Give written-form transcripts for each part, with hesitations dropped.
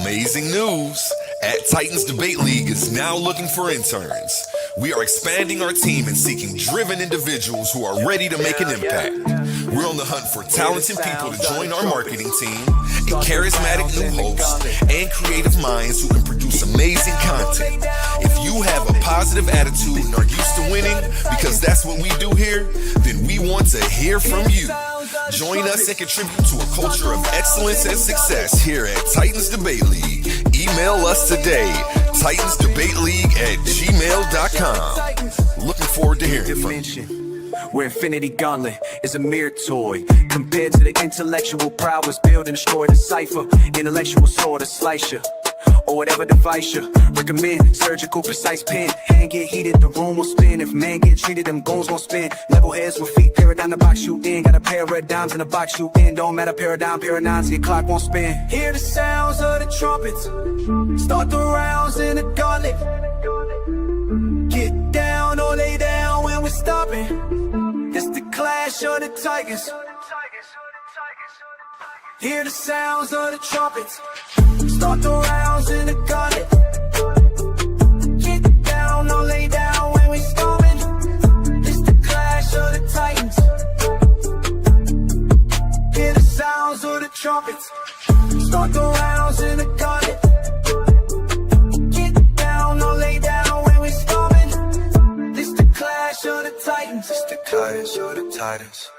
Amazing news! At Titans Debate League is now looking for interns. We are expanding our team and seeking driven individuals who are ready to make an impact. We're on the hunt for talented people to join our marketing team, a charismatic new host, and creative minds who can produce amazing content. If you have a positive attitude and are used to winning, because that's what we do here, then we want to hear from you. Join us and contribute to a culture of excellence and success here at Titans Debate League. Email us today, titansdebateleague@gmail.com. Looking forward to hearing from you. Where Infinity Gauntlet is a mere toy compared to the intellectual prowess build and destroy the cipher. Intellectual sword to slice you, or whatever device you recommend. Surgical precise pen, hand get heated, the room will spin. If man get treated, them goals gon' spin. Level heads with feet, paradigm the box you in. Got a pair of red dimes in the box you in. Don't matter, paradigm, paradigms, your clock won't spin. Hear the sounds of the trumpets, start the rounds in the gauntlet. Get down or lay down when we're stopping. It's the clash of the tigers. Hear the sounds of the trumpets, start the rounds in the gauntlet. Get down or lay down when we storming. It's the clash of the titans. Hear the sounds of the trumpets, start the rounds in the gauntlet. Get down or lay down when we storming. It's the clash of the titans. It's the clash of the titans.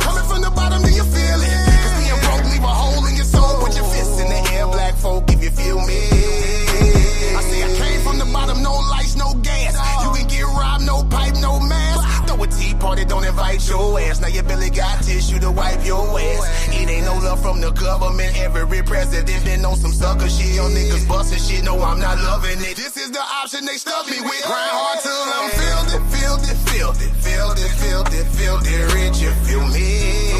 Coming from the bottom, do you feel it? 'Cause being broke leave a hole in your soul. Put your fists in the air your ass. Now your belly got tissue to wipe your ass. It ain't no love from the government. Every president been on some sucker shit. Young niggas busting shit. No, I'm not loving it. This is the option they stuck me with. Grind hard till I'm filthy rich, you feel me?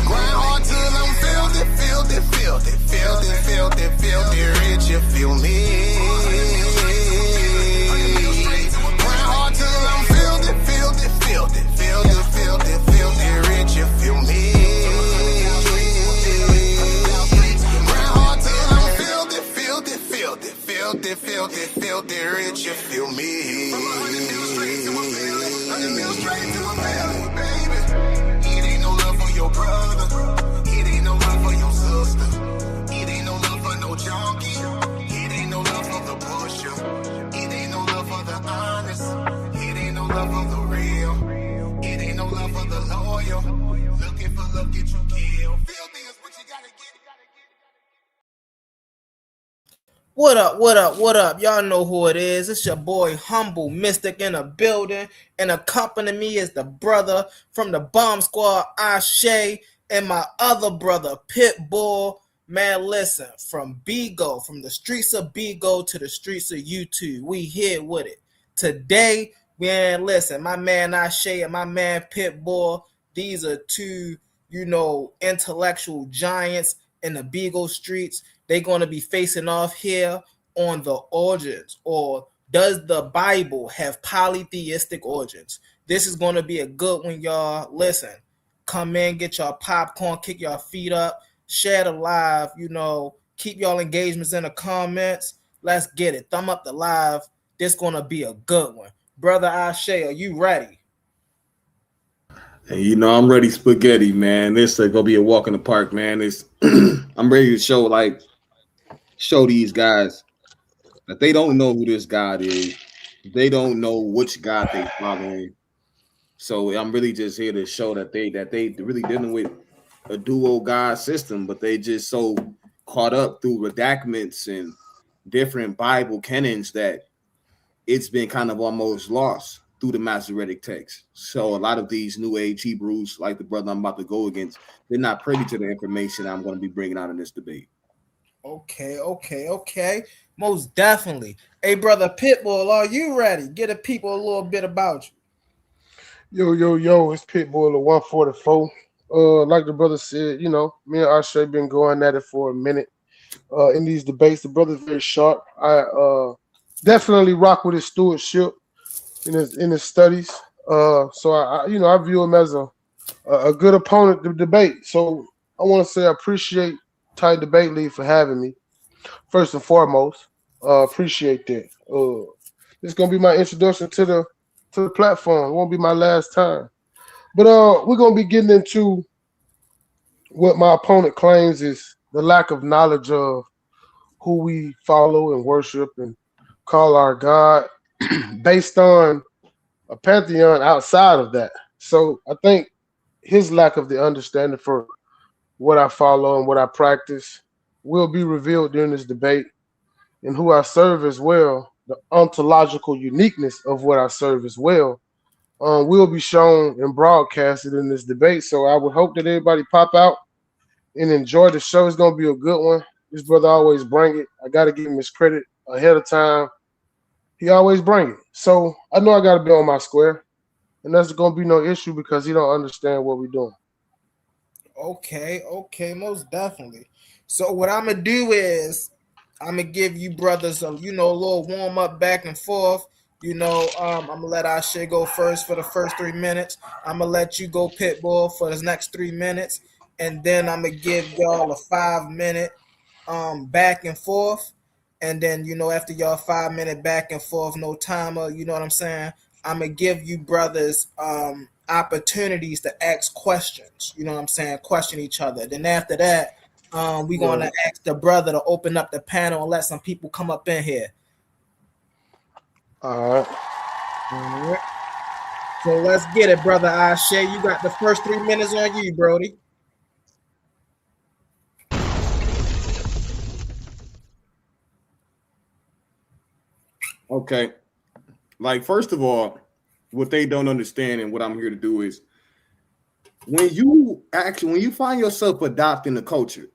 Grind hard till I'm filthy rich, you feel me? Grind hard till I'm filthy rich, you feel me? Grind hard till I'm filthy rich, you feel me? It ain't no love for your brother. It ain't no love for your sister. It ain't no love for no junkie. It ain't no love for the pusher. It ain't no love for the honest. It ain't no love for the real. It ain't no love for the loyal. Looking for love, get you killed. Filthy is what you gotta get. What up, what up, what up? Y'all know who it is. It's your boy Humble Mystic in a building. And accompanying me is the brother from the Bomb Squad, Ashe, and my other brother, PITBULL. Man, listen, from Bigo, from the streets of Bigo to the streets of YouTube, we here with it. Today, man, listen, my man Ashe and my man PITBULL, these are two, intellectual giants in the Bigo streets. They're going to be facing off here on the origins, or does the Bible have polytheistic origins? This is going to be a good one, y'all. Listen, come in, get your popcorn, kick your feet up, share the live, keep y'all engagements in the comments. Let's get it. Thumb up the live. This going to be a good one. Brother Ashe, are you ready? And I'm ready spaghetti, man. This is gonna be a walk in the park, man. It's I'm ready to show these guys that they don't know who this God is. They don't know which God they following. So I'm really just here to show that they really dealing with a dual God system, but they just so caught up through redactments and different Bible canons that it's been kind of almost lost through the Masoretic text. So a lot of these New Age Hebrews, like the brother I'm about to go against, they're not privy to the information I'm going to be bringing out in this debate. Okay. Most definitely. Hey, brother PITBULL, are you ready? Get the people a little bit about you. Yo, it's PITBULL at 144. Like the brother said, me and Ashe been going at it for a minute. In these debates, the brother's very sharp. I definitely rock with his stewardship in his studies. So I view him as a good opponent to debate. So I want to say I appreciate Tight Debate League for having me. First and foremost, appreciate that. This is gonna be my introduction to the platform. It won't be my last time. But we're gonna be getting into what my opponent claims is the lack of knowledge of who we follow and worship and call our God based on a pantheon outside of that. So I think his lack of the understanding for what I follow and what I practice will be revealed during this debate, and who I serve as well, the ontological uniqueness of what I serve as well, will be shown and broadcasted in this debate. So I would hope that everybody pop out and enjoy the show. It's going to be a good one. This brother always bring it. I got to give him his credit ahead of time. He always bring it. So I know I got to be on my square, and that's going to be no issue because he don't understand what we're doing. Okay, most definitely. So what I'm going to do is I'm going to give you brothers a little warm up back and forth. I'm going to let Ashe go first for the first 3 minutes. I'm going to let you go PITBULL for the next 3 minutes. And then I'm going to give y'all a 5-minute back and forth. And then, after y'all 5-minute back and forth, no timer, you know what I'm saying? I'm going to give you brothers opportunities to ask questions. You know what I'm saying? Question each other. Then after that, we're going to ask the brother to open up the panel and let some people come up in here. All right. So let's get it, brother Ashe. You got the first 3 minutes on you, Brody. Okay. First of all, what they don't understand, and what I'm here to do is when you find yourself adopting the culture,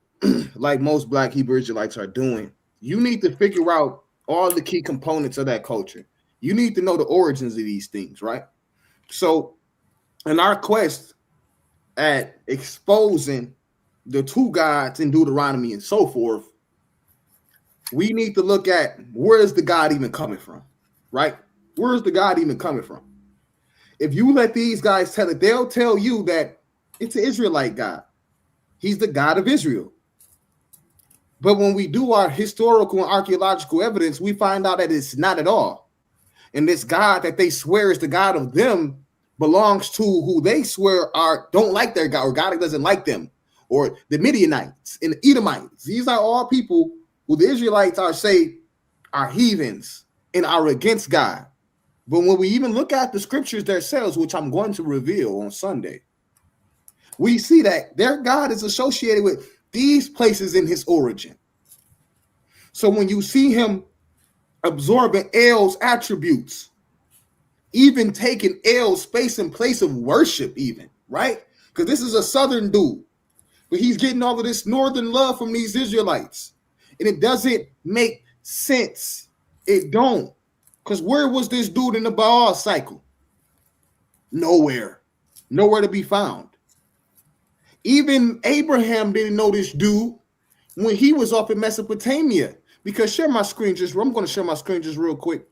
like most Black Hebrew Israelites are doing, you need to figure out all the key components of that culture. You need to know the origins of these things, right? So, in our quest at exposing the two gods in Deuteronomy and so forth, we need to look at where is the God even coming from, right? Where is the God even coming from? If you let these guys tell it, they'll tell you that it's an Israelite God. He's the God of Israel. But when we do our historical and archaeological evidence, we find out that it's not at all. And this God that they swear is the God of them belongs to who they swear don't like their God, or God doesn't like them, or the Midianites and the Edomites. These are all people who the Israelites are heathens and are against God. But when we even look at the scriptures themselves, which I'm going to reveal on Sunday, we see that their God is associated with these places in his origin. So when you see him absorbing El's attributes, even taking El's space and place of worship, even, right? Because this is a southern dude, but he's getting all of this northern love from these Israelites. And it doesn't make sense. It don't. Because where was this dude in the Baal cycle? Nowhere. Nowhere to be found. Even Abraham didn't know this dude when he was off in Mesopotamia. Because I'm going to share my screen just real quick.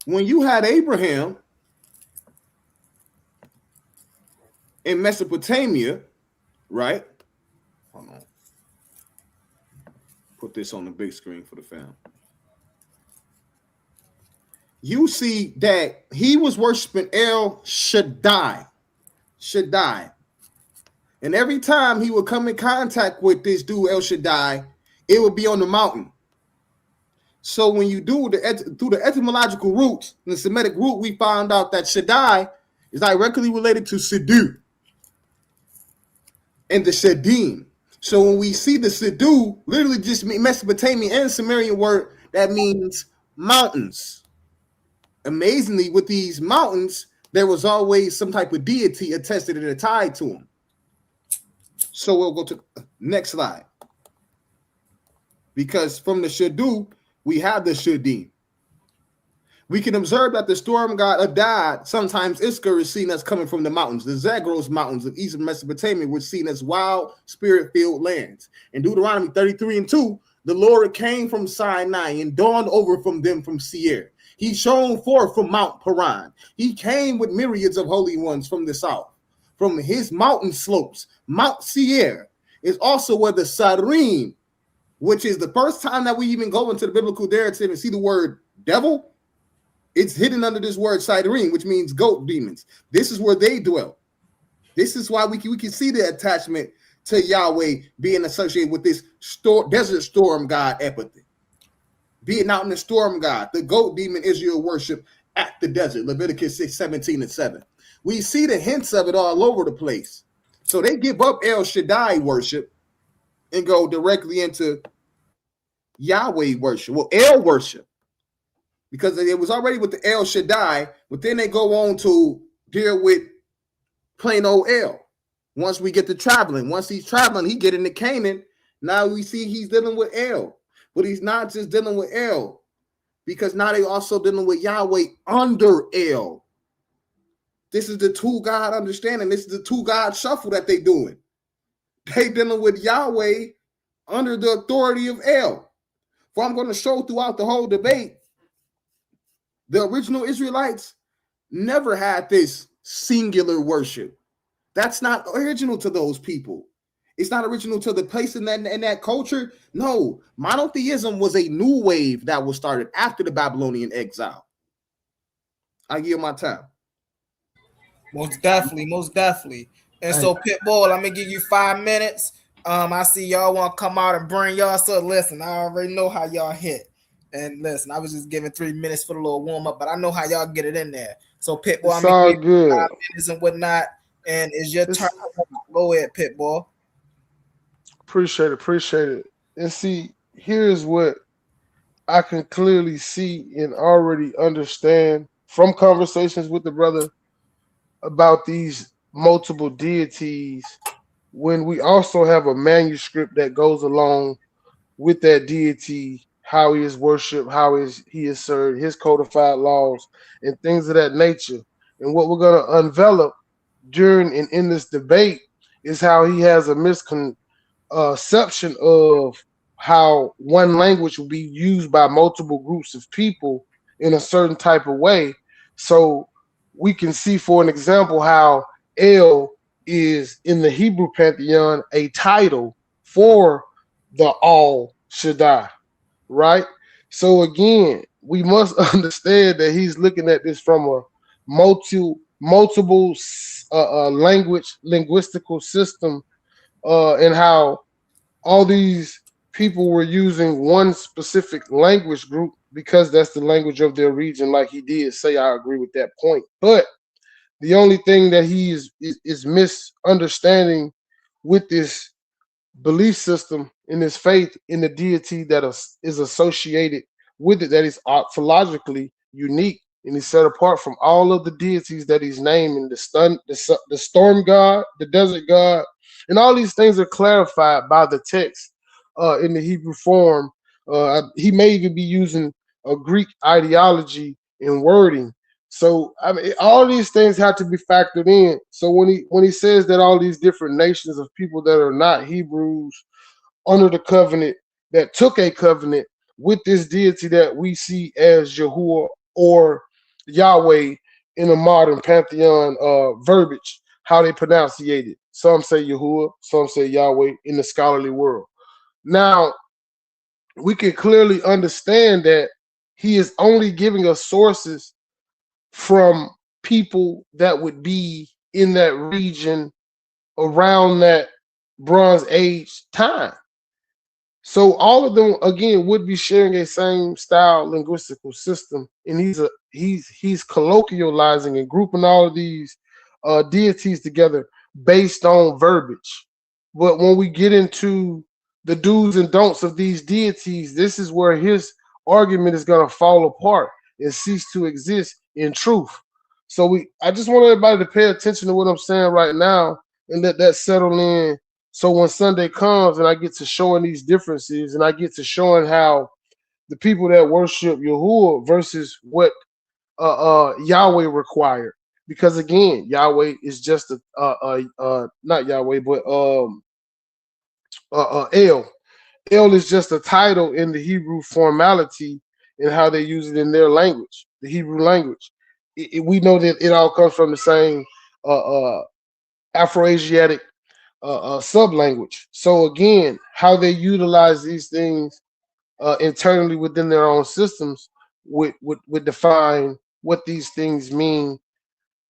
When you had Abraham in Mesopotamia, right? Hold on. Put this on the big screen for the fam. You see that he was worshiping El Shaddai. And every time he would come in contact with this dude El Shaddai, it would be on the mountain. So when you do through the etymological roots, the Semitic root, we found out that Shaddai is directly related to Siddu and the Shadim. So when we see the Siddu, literally just Mesopotamian and Sumerian word that means mountains. Amazingly, with these mountains, there was always some type of deity attested and tied to them. So we'll go to next slide. Because from the Shaddu, we have the Shadim. We can observe that the storm god Adad, sometimes Iskar, is seen as coming from the mountains. The Zagros mountains of eastern Mesopotamia were seen as wild, spirit-filled lands. In Deuteronomy 33:2, the Lord came from Sinai and dawned over from them from Seir. He shone forth from Mount Paran. He came with myriads of holy ones from the south. From his mountain slopes, Mount Seir is also where the Sarim, which is the first time that we even go into the biblical narrative and see the word devil, it's hidden under this word Siderim, which means goat demons. This is where they dwell. This is why we can see the attachment to Yahweh being associated with this desert storm god epithet. Being out in the storm god, the goat demon Israel worship at the desert, Leviticus 6:17-7. We see the hints of it all over the place. So they give up El Shaddai worship and go directly into Yahweh worship, well, El worship, because it was already with the El Shaddai, but then they go on to deal with plain old El. Once we get to traveling, once he's traveling, he get into Canaan. Now we see he's dealing with El, but he's not just dealing with El, because now they also dealing with Yahweh under El. This is the two God understanding. This is the two God shuffle that they doing. They dealing with Yahweh under the authority of El. For I'm going to show throughout the whole debate, the original Israelites never had this singular worship. That's not original to those people. It's not original to the place in that culture. No, monotheism was a new wave that was started after the Babylonian exile. I give my time. Most definitely. And so, Pitbull, I'm gonna give you 5 minutes. I see y'all want to come out and bring y'all. So listen, I already know how y'all hit. And listen, I was just giving 3 minutes for the little warm up, but I know how y'all get it in there. So Pitbull, I'm gonna give you 5 minutes and whatnot. And it's your turn. Go ahead, Pitbull. Appreciate it. And see, here's what I can clearly see and already understand from conversations with the brother about these multiple deities when we also have a manuscript that goes along with that deity, how he is worshipped, he is served, his codified laws, and things of that nature. And what we're going to envelop during and in this debate is how he has a misconception of how one language will be used by multiple groups of people in a certain type of way. So we can see, for an example, how El is in the Hebrew pantheon a title for the All Shaddai, right? So again, we must understand that he's looking at this from a multiple linguistical system, and how all these people were using one specific language group because that's the language of their region. Like he did say, I agree with that point. But the only thing that he is misunderstanding with this belief system in this faith in the deity that is associated with it, that is ontologically unique and is set apart from all of the deities that he's naming, the storm god, the desert god, and all these things are clarified by the text in the Hebrew form. He may even be using a Greek ideology and wording. So I mean, all these things have to be factored in. So when he says that all these different nations of people that are not Hebrews under the covenant, that took a covenant with this deity that we see as Yahuwah or Yahweh in a modern pantheon verbiage, how they pronunciate it. Some say Yahuwah, some say Yahweh in the scholarly world. Now we can clearly understand that he is only giving us sources from people that would be in that region around that Bronze Age time. So all of them again would be sharing a same style linguistical system, and he's colloquializing and grouping all of these deities together based on verbiage. But when we get into the do's and don'ts of these deities, this is where his argument is going to fall apart and cease to exist in truth. So I just want everybody to pay attention to what I'm saying right now and let that settle in. So when Sunday comes and I get to showing these differences and I get to showing how the people that worship Yahuwah versus what Yahweh required, because again, Yahweh is just not Yahweh, but El. El is just a title in the Hebrew formality and how they use it in their language, the Hebrew language. We know that it all comes from the same Afro-Asiatic sub-language. So again, how they utilize these things internally within their own systems would define what these things mean.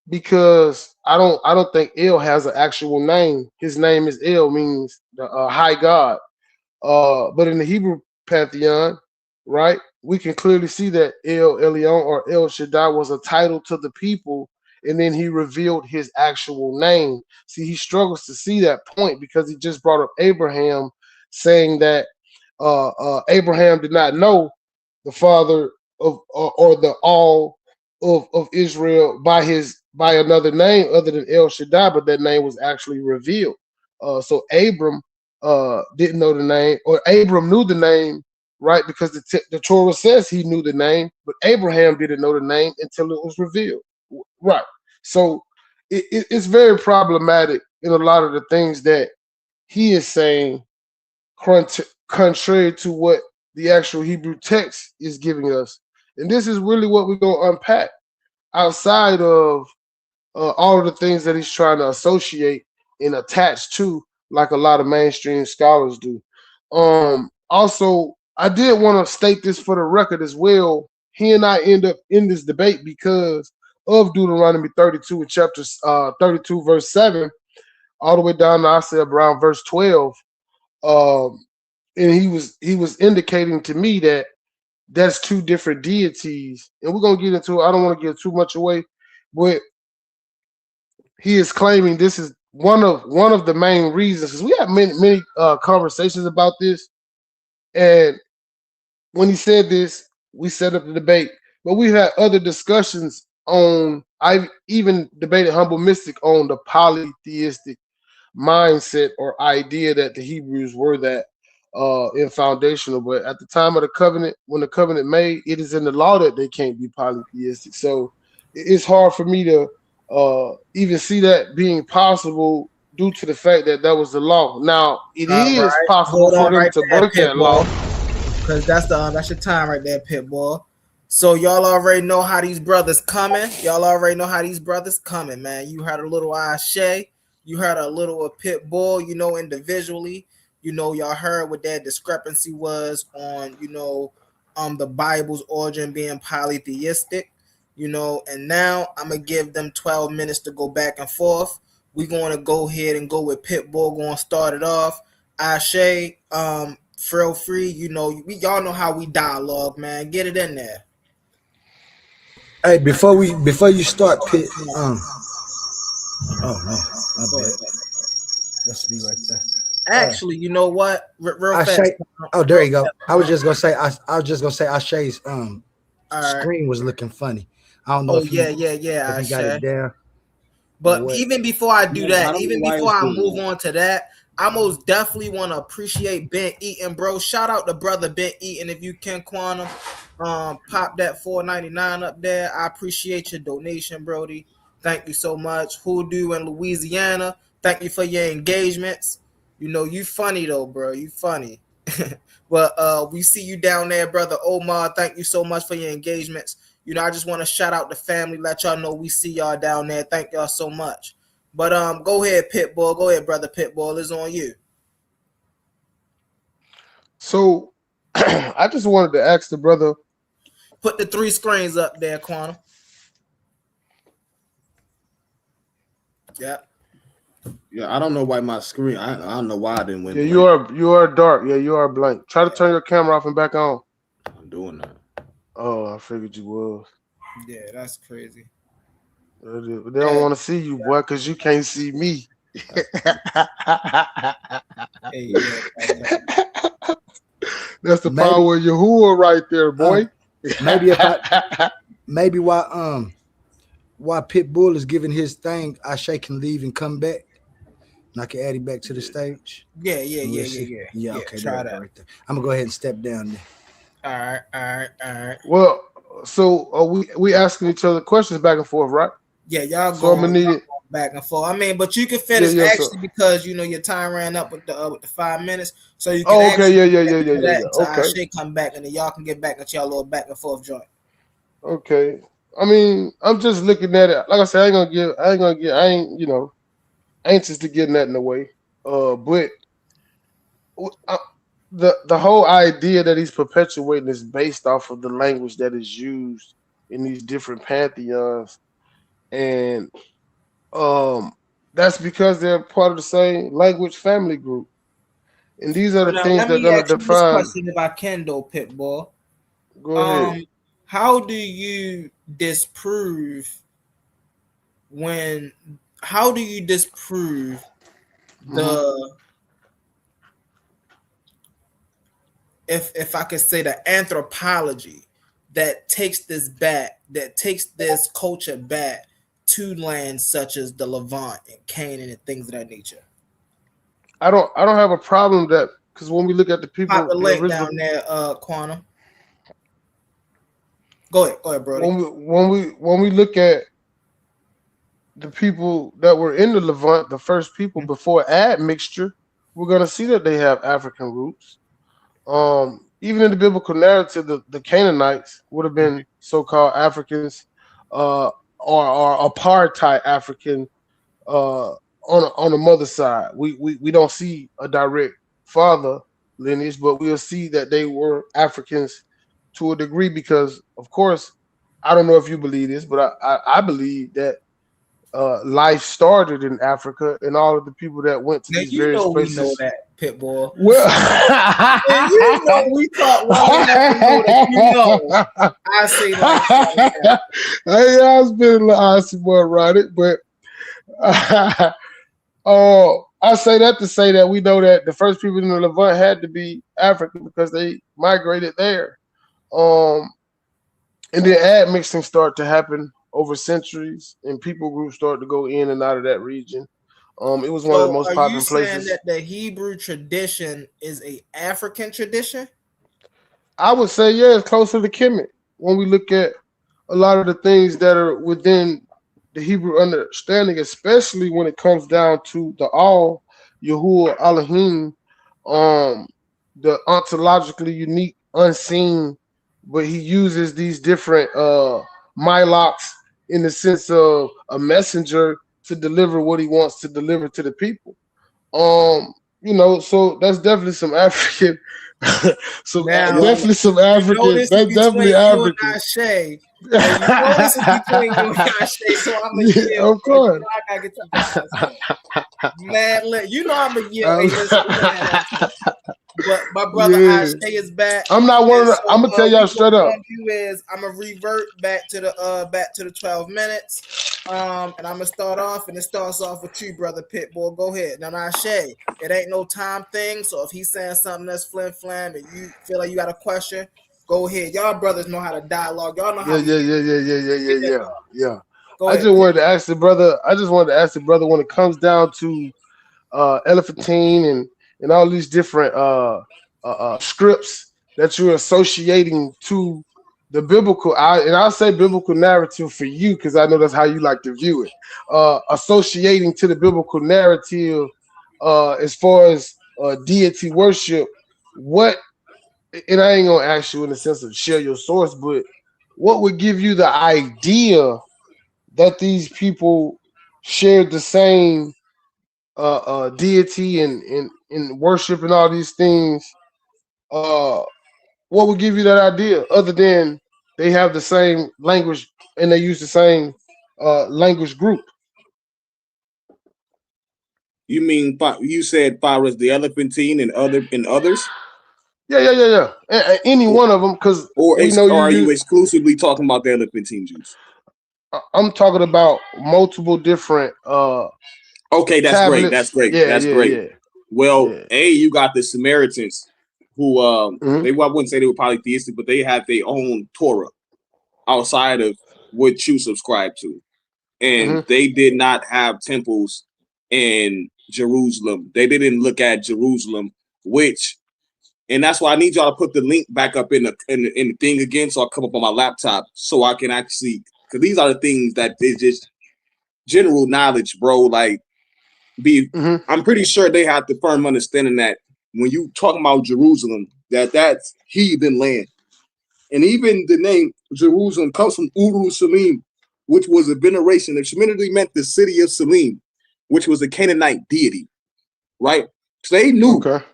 Because I don't think El has an actual name. His name is El, means the high God. But in the Hebrew pantheon, right, we can clearly see that El Elyon or El Shaddai was a title to the people, and then he revealed his actual name. See, he struggles to see that point because he just brought up Abraham, saying that Abraham did not know the father of or the all of Israel by another name other than El Shaddai, but that name was actually revealed. So Abram didn't know the name, or Abram knew the name, right? Because the Torah says he knew the name, but Abraham didn't know the name until it was revealed, right? So it's very problematic in a lot of the things that he is saying, contrary to what the actual Hebrew text is giving us. And this is really what we're going to unpack outside of all of the things that he's trying to associate and attach to, like a lot of mainstream scholars do. Also, I did want to state this for the record as well. He and I end up in this debate because of Deuteronomy 32 and chapter 32, verse 7, all the way down to I say around verse 12. And he was indicating to me that that's two different deities, and we're gonna get into it. I don't want to give too much away, but he is claiming this is one of the main reasons. Because we have many conversations about this, and when he said this, we set up the debate. But we've had other discussions on. I've even debated Humble Mystic on the polytheistic mindset or idea that the Hebrews were that in foundational. But at the time of the covenant, when the covenant made, it is in the law that they can't be polytheistic. So it's hard for me to even see that being possible due to the fact that that was the law. Now it All is right, possible hold for on them right to there, break that Pitbull, law. because that's your time right there, Pitbull. So y'all already know how these brothers coming. Y'all already know how these brothers coming, man. You heard a little Ashe, you heard a little of Pitbull, you know, individually. You know, y'all heard what that discrepancy was on, you know, the Bible's origin being polytheistic, you know, and now I'm gonna give them 12 minutes to go back and forth. We're gonna go ahead and go with Pitbull, going to start it off. Ashe, feel free, you know, y'all know how we dialogue, man. Get it in there. Hey, before you start, Pit. Oh man, my bad. That's me right there. Actually, you know what? Real fast. Oh, there you go. I was just gonna say. I was just gonna say. Ashe's All right. screen was looking funny. I don't know Oh if he yeah, if he got Ashe. it down. But what. even before I do I that, don't even know why before it's I doing move that. on to that, I most definitely want to appreciate Ben Eaton, bro. Shout out to brother Ben Eaton if you can, Quantum. Pop that $4.99 up there. I appreciate your donation, Brody. Thank you so much. Hoodoo in Louisiana, thank you for your engagements. You know, you funny though, bro. You funny. But we see you down there, brother Omar. Thank you so much for your engagements. You know, I just want to shout out the family, let y'all know we see y'all down there. Thank y'all so much. But go ahead, Pitbull. Go ahead, brother Pitbull. It's on you. So I just wanted to ask the brother. Put the 3 screens up there, Quantum. Yeah. Yeah, I don't know why my screen. I don't know why I didn't win. Yeah, you are dark. Yeah, you are blank. Try to turn your camera off and back on. I'm doing that. Oh, I figured you was. Yeah, that's crazy. They don't want to see you, boy, because you can't see me. Hey, yeah. That's the power of Yahuwah right there, boy. Maybe why Pitbull is giving his thing, Ashe can leave and come back. And I can add him back to the stage. Yeah. Okay, Try that. right there. I'm gonna go ahead and step down All there. right. Well, so we asking each other questions back and forth, right? Yeah, y'all So I'm going gonna need it. back and forth. I mean, but you can finish actually because you know your time ran up with the 5 minutes, so you can. Oh, okay, yeah. Okay. I come back and then y'all can get back into y'all little back and forth joint. Okay. I mean, I'm just looking at it. Like I said, I ain't you know, anxious to get that in the way. But the whole idea that he's perpetuating is based off of the language that is used in these different pantheons, and that's because they're part of the same language family group, and these are the things that are going to define. This question, if I can, though, Pitbull. Go ahead. How do you disprove the if I could say the anthropology that takes this culture back to lands such as the Levant and Canaan and things of that nature? I don't have a problem that because when we look at the people, pop the link down there, Quantum. Go ahead, Brody. When we look at the people that were in the Levant, the first people before admixture, we're gonna see that they have African roots. Even in the biblical narrative, the Canaanites would have been so-called Africans, or apartheid African on the mother side. We don't see a direct father lineage, but we'll see that they were Africans to a degree because, of course, I don't know if you believe this, but I believe that life started in Africa, and all of the people that went to these various places. We know that, Pitbull. Well, you know we talk well enough to know that you know. I say like that. Hey, I was being a little icy boy around it, but I say that to say that we know that the first people in the Levant had to be African because they migrated there. And then admixing start to happen over centuries, and people groups start to go in and out of that region. It was one of the So most are you popular saying places. that the Hebrew tradition is a African tradition? I would say, yeah, it's closer to Kemet when we look at a lot of the things that are within the Hebrew understanding, especially when it comes down to the All, Yahuwah Elohim, the ontologically unique, unseen, but he uses these different mylox in the sense of a messenger to deliver what he wants to deliver to the people. So that's definitely some African, Now, definitely some you know African. this is That's between definitely you and African. Ashay. And you know this is between you and Ashay, so I'm gonna Yeah, yield, of bro. You course. know I gotta get you guys. Man, you know I'm gonna yield. Um, Hey, listen, go ahead, Ashay. But my brother yeah, Ashay is back. I'm not one And of the. I'm so gonna tell y'all what straight we're up. gonna do is I'm gonna revert back to the 12 minutes. And I'm gonna start off, and it starts off with you, brother Pitbull. Go ahead. Now Ashay, it ain't no time thing. So if he's saying something that's flim flam and you feel like you got a question, go ahead. Y'all brothers know how to dialogue. Y'all know Yeah, how we yeah, get. yeah, yeah, yeah, yeah, yeah, yeah, yeah. Go I ahead, just Pit. wanted to ask the brother. I just wanted to ask the brother when it comes down to elephantine and all these different scripts that you're associating to the biblical. I'll say biblical narrative for you because I know that's how you like to view it. Associating to the biblical narrative as far as deity worship. What, and I ain't gonna ask you in the sense of share your source, but what would give you the idea that these people shared the same deity and worship and all these things? Uh, what would give you that idea other than they have the same language and they use the same language group? You mean you said far as the elephantine and others, Yeah. Any or one of them, because we know or you are you use. exclusively talking about the elephantine Jews? I'm talking about multiple different Okay, that's great. That's tablets. great. Yeah, That's yeah, great. yeah, Well, yeah. you got the Samaritans who Mm-hmm, I wouldn't say they were polytheistic, but they had their own Torah outside of what you subscribe to. And mm-hmm. they did not have temples in Jerusalem. They didn't look at Jerusalem, and that's why I need y'all to put the link back up in the thing again, so I come up on my laptop so I can actually, because these are the things that is just general knowledge, bro. Like, Mm-hmm. I'm pretty sure they have the firm understanding that when you talking about Jerusalem, that's heathen land. And even the name Jerusalem comes from Uru Salim, which was a veneration. It literally meant the city of Salim, which was a Canaanite deity, right? So they knew. Okay.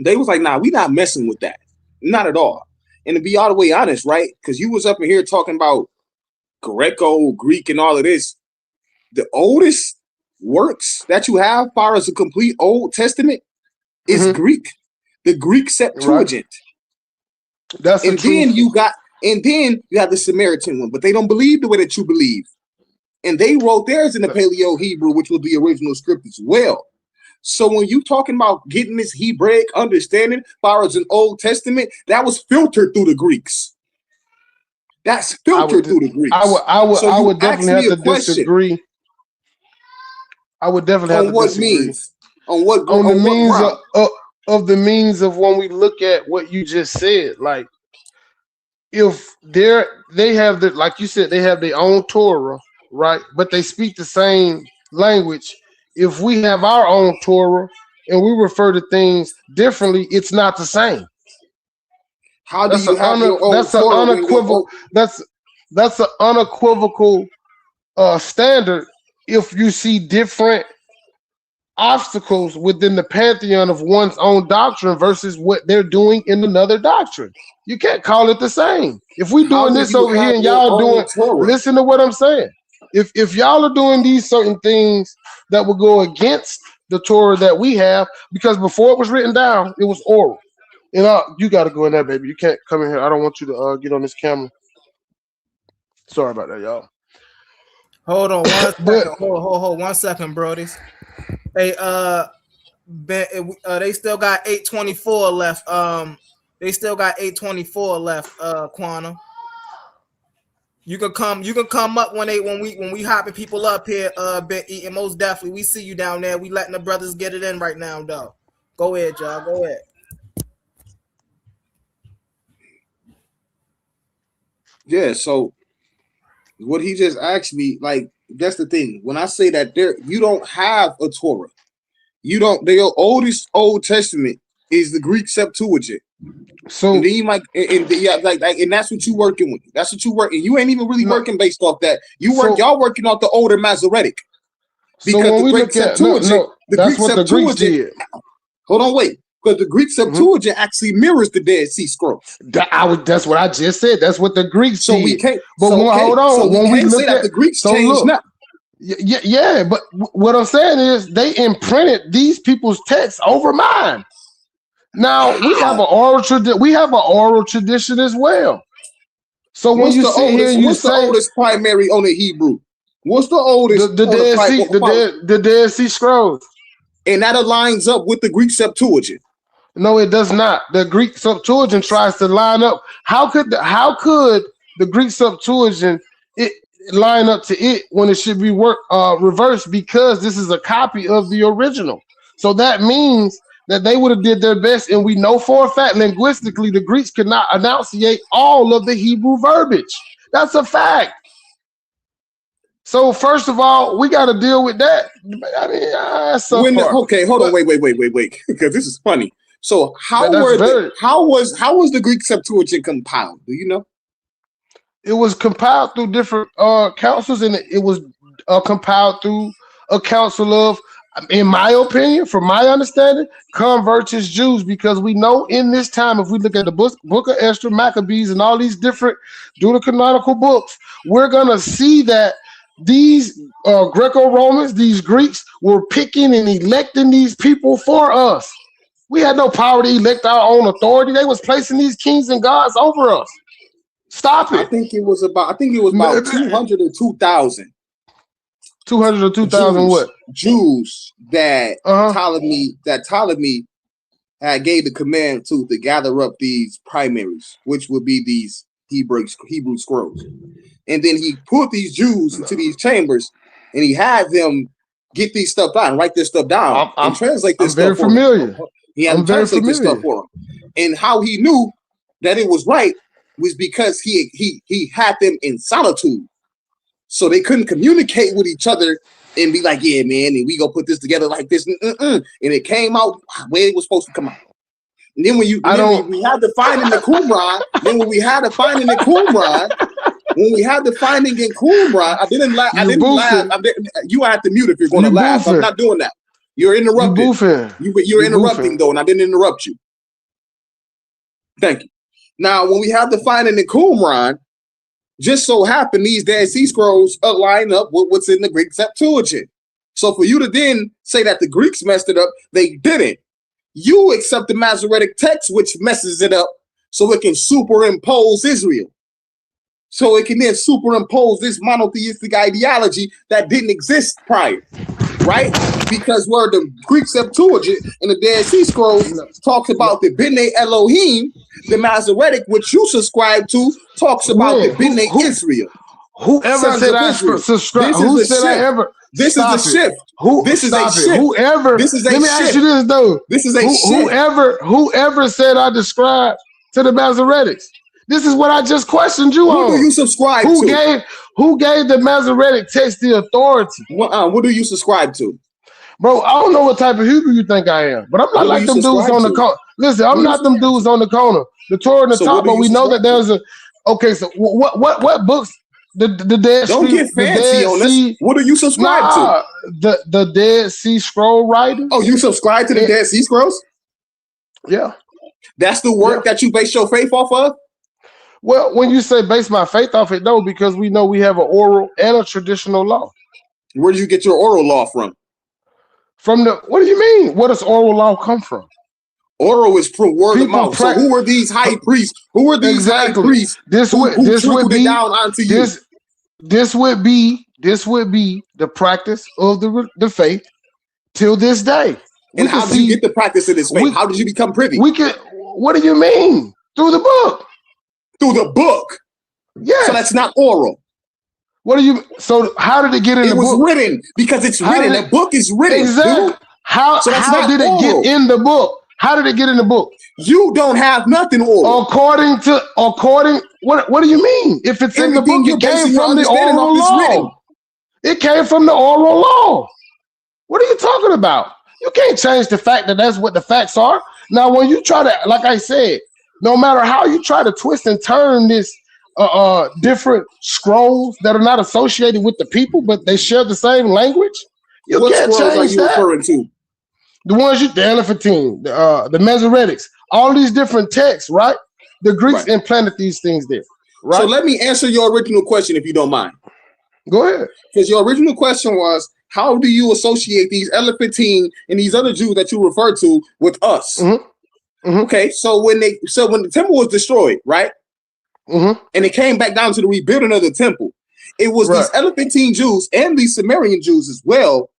They was like, nah, we not messing with that. Not at all. And to be all the way honest, right? Because you was up in here talking about Greco, Greek, and all of this. The oldest works that you have, far as a complete Old Testament, is Mm-hmm. Greek. The Greek Right. Septuagint. That's the And then truth. you have the Samaritan one, but they don't believe the way that you believe. And they wrote theirs in the Paleo Hebrew, which was the original script as well. So when you talking about getting this Hebraic understanding, far as an Old Testament, that was filtered through the Greeks. That's filtered through the Greeks. So I you would ask definitely me have a to question disagree. I would definitely have on to what disagree means, on what on the means ground. of the means of when we look at what you just said. Like, if they have the, like you said, they have their own Torah, right? But they speak the same language. If we have our own Torah and we refer to things differently, it's not the same. How do you have your own That's an Torah when your unequivocal that's an unequivocal standard. If you see different obstacles within the pantheon of one's own doctrine versus what they're doing in another doctrine, you can't call it the same. If we how doing do this you over here have and your y'all own doing, Torah? listen to what I'm saying. If y'all are doing these certain things that will go against the Torah that we have, because before it was written down, it was oral. And you got to go in there, baby. You can't come in here. I don't want you to get on this camera. Sorry about that, y'all. Hold on 1 But second. Hold 1 second, brodies. Hey, they still got 8:24 left. They still got 824 left, Quanah. You can come up when we hopping people up here, Big E, and most definitely we see you down there. We letting the brothers get it in right now, though. Go ahead, y'all. Go ahead. Yeah, so what he just asked me, like, that's the thing. When I say that you don't have a Torah. You don't, the oldest Old Testament is the Greek Septuagint. So and then you might and that's what you working with. That's what you working. You ain't even really working based off that. Y'all working off the older Masoretic. Because so when we Greek look at that's what the Greeks did. Hold on, wait. Because the Greek Septuagint actually mirrors the Dead Sea Scrolls. That's what I just said. That's what the Greeks so did. We can't. But so, hold on. So when we look at the Greeks changed now. Yeah, but what I'm saying is they imprinted these people's texts over mine. Now we have an oral tradition. We have an oral tradition as well. So when you sit here and you say, the oldest primary on the Hebrew? What's the oldest? The Dead Sea Scrolls, and that aligns up with the Greek Septuagint. No, it does not. The Greek Septuagint tries to line up. How could the Greek Septuagint line up to it when it should be reversed? Because this is a copy of the original. So that means that they would have did their best, and we know for a fact linguistically the Greeks could not enunciate all of the Hebrew verbiage. That's a fact. So first of all, we got to deal with that. I mean, okay, hold on, wait, because this is funny. So how was the Greek Septuagint compiled? Do you know? It was compiled through different councils, and it was compiled through a council of, in my opinion, from my understanding, converts as Jews, because we know in this time, if we look at the book of Esther, Maccabees, and all these different deuterocanonical books, we're gonna see that these Greco-Romans, these Greeks, were picking and electing these people for us. We had no power to elect our own authority. They was placing these kings and gods over us. Stop it. I think it was about 200 or 2,000. 200 or 2,000 what? Jews that Ptolemy had gave the command to gather up these primaries, which would be these Hebrew scrolls. And then he put these Jews into these chambers, and he had them get these stuff down, write this stuff down, and translate this stuff for them. He had to translate this stuff for them. And how he knew that it was right was because he had them in solitude. So they couldn't communicate with each other and be like, yeah, man, and we gonna put this together like this. And it came out where it was supposed to come out. And then we had the finding in Qumran, I didn't laugh. You have to mute if you're going to laugh. I'm not doing that. You're interrupting. You're interrupting though, and I didn't interrupt you. Thank you. Now, when we had the finding in Qumran, just so happened these Dead Sea Scrolls line up with what's in the Greek Septuagint. So for you to then say that the Greeks messed it up, they didn't. You accept the Masoretic text, which messes it up, so it can superimpose Israel. So it can then superimpose this monotheistic ideology that didn't exist prior, right? Because where the Greek Septuagint and the Dead Sea Scrolls talks about the B'nai Elohim, the Masoretic, which you subscribe to, talks about the B'nai Israel. Whoever said I subscribe? Who said I ever? This is a shift. This is a shift. Whoever. Let me ask you this though. This is a shift. Whoever said I describe to the Masoretics? This is what I just questioned you on. Who do you subscribe to? Who gave the Masoretic text the authority? What do you subscribe to? Bro, I don't know what type of Hebrew you think I am, but I'm not like them dudes on the corner. Listen, I'm not them dudes on the corner. The Torah and the top, but we know that there's a. Okay, so what books? The Dead Don't Sea, get fancy on this. What do you subscribe to? The Dead Sea Scroll writers. Oh, you subscribe to the Dead Sea Scrolls? Yeah. That's the work that you base your faith off of? Well, when you say base my faith off it, no, because we know we have an oral and a traditional law. Where do you get your oral law from? What do you mean? Where does oral law come from? Oral is from word of mouth. So who are these high priests? Who are these high priests? This would be down onto you. This would be the practice of the faith till this day. And how did you get the practice of this faith? How did you become privy? What do you mean? Through the book. Through the book. Yes. So that's not oral. What do you? So how did it get in the book? It was written because it's written. The book is written. Exactly. Dude. How did it get in the book? How did it get in the book? You don't have nothing oral. According, what do you mean? If it's in the book, it came from the oral law. It came from the oral law. What are you talking about? You can't change the fact that that's what the facts are. Now, when you try to, like I said, no matter how you try to twist and turn this different scrolls that are not associated with the people, but they share the same language, you can't change that. Referring to? The ones the Elephantine, the Mesoretics, all these different texts, right? The Greeks implanted these things there, right? So let me answer your original question, if you don't mind. Go ahead. Because your original question was, how do you associate these Elephantine and these other Jews that you refer to with us? Mm-hmm. Mm-hmm. Okay, so when the temple was destroyed, right? Mm-hmm. And it came back down to the rebuilding of the temple, it was these Elephantine Jews and these Sumerian Jews as well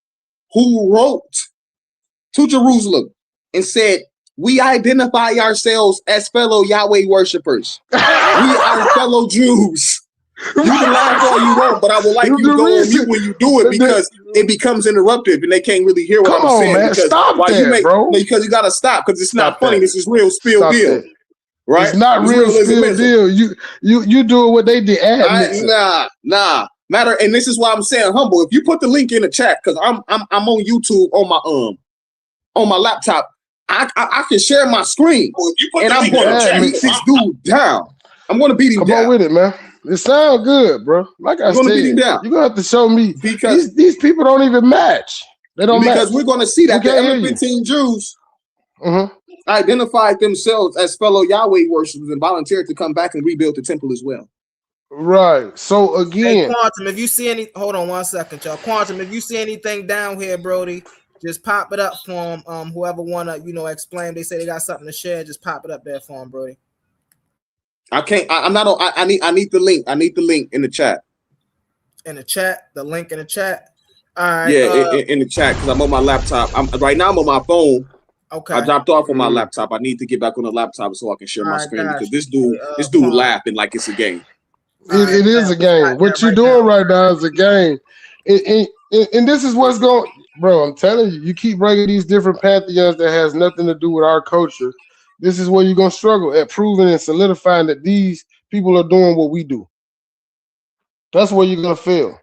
who wrote to Jerusalem and said, we identify ourselves as fellow Yahweh worshipers. We are fellow Jews. You can laugh all you want, but I would like you to go on mute when you do it because it becomes interruptive and they can't really hear what I'm saying. Man. Stop that, bro. Because you got to stop because it's not funny. This is real spill deal. Right? It's not real spill deal. You doing what they did. Nah. Matter, and this is why I'm saying humble. If you put the link in the chat, because I'm on YouTube on my laptop, I can share my screen. And I'm going to beat this dude down. I'm going to beat him down. Come on with it, man. It sounds good, bro. Like I said, you're gonna have to show me because these people don't even match. They don't match. Because we're gonna see that the Elephantine Jews identified themselves as fellow Yahweh worshipers and volunteered to come back and rebuild the temple as well. Right. So again, hey, Quantum, if you see any, hold on 1 second, y'all. Quantum, if you see anything down here, Brody, just pop it up for them. Whoever wanna, explain, they say they got something to share, just pop it up there for them, Brody. I can't. I'm not on. I need the link. I need the link in the chat. In the chat, the link in the chat. All right. Yeah, in the chat because I'm on my laptop. Right now I'm on my phone. Okay. I dropped off on my laptop. I need to get back on the laptop so I can share my screen because this dude laughing like it's a game. It is a game. What you're doing right now is a game, and this is what's going, bro. I'm telling you, you keep bringing these different pantheons that has nothing to do with our culture. This is where you're going to struggle at proving and solidifying that these people are doing what we do. That's where you're going to fail.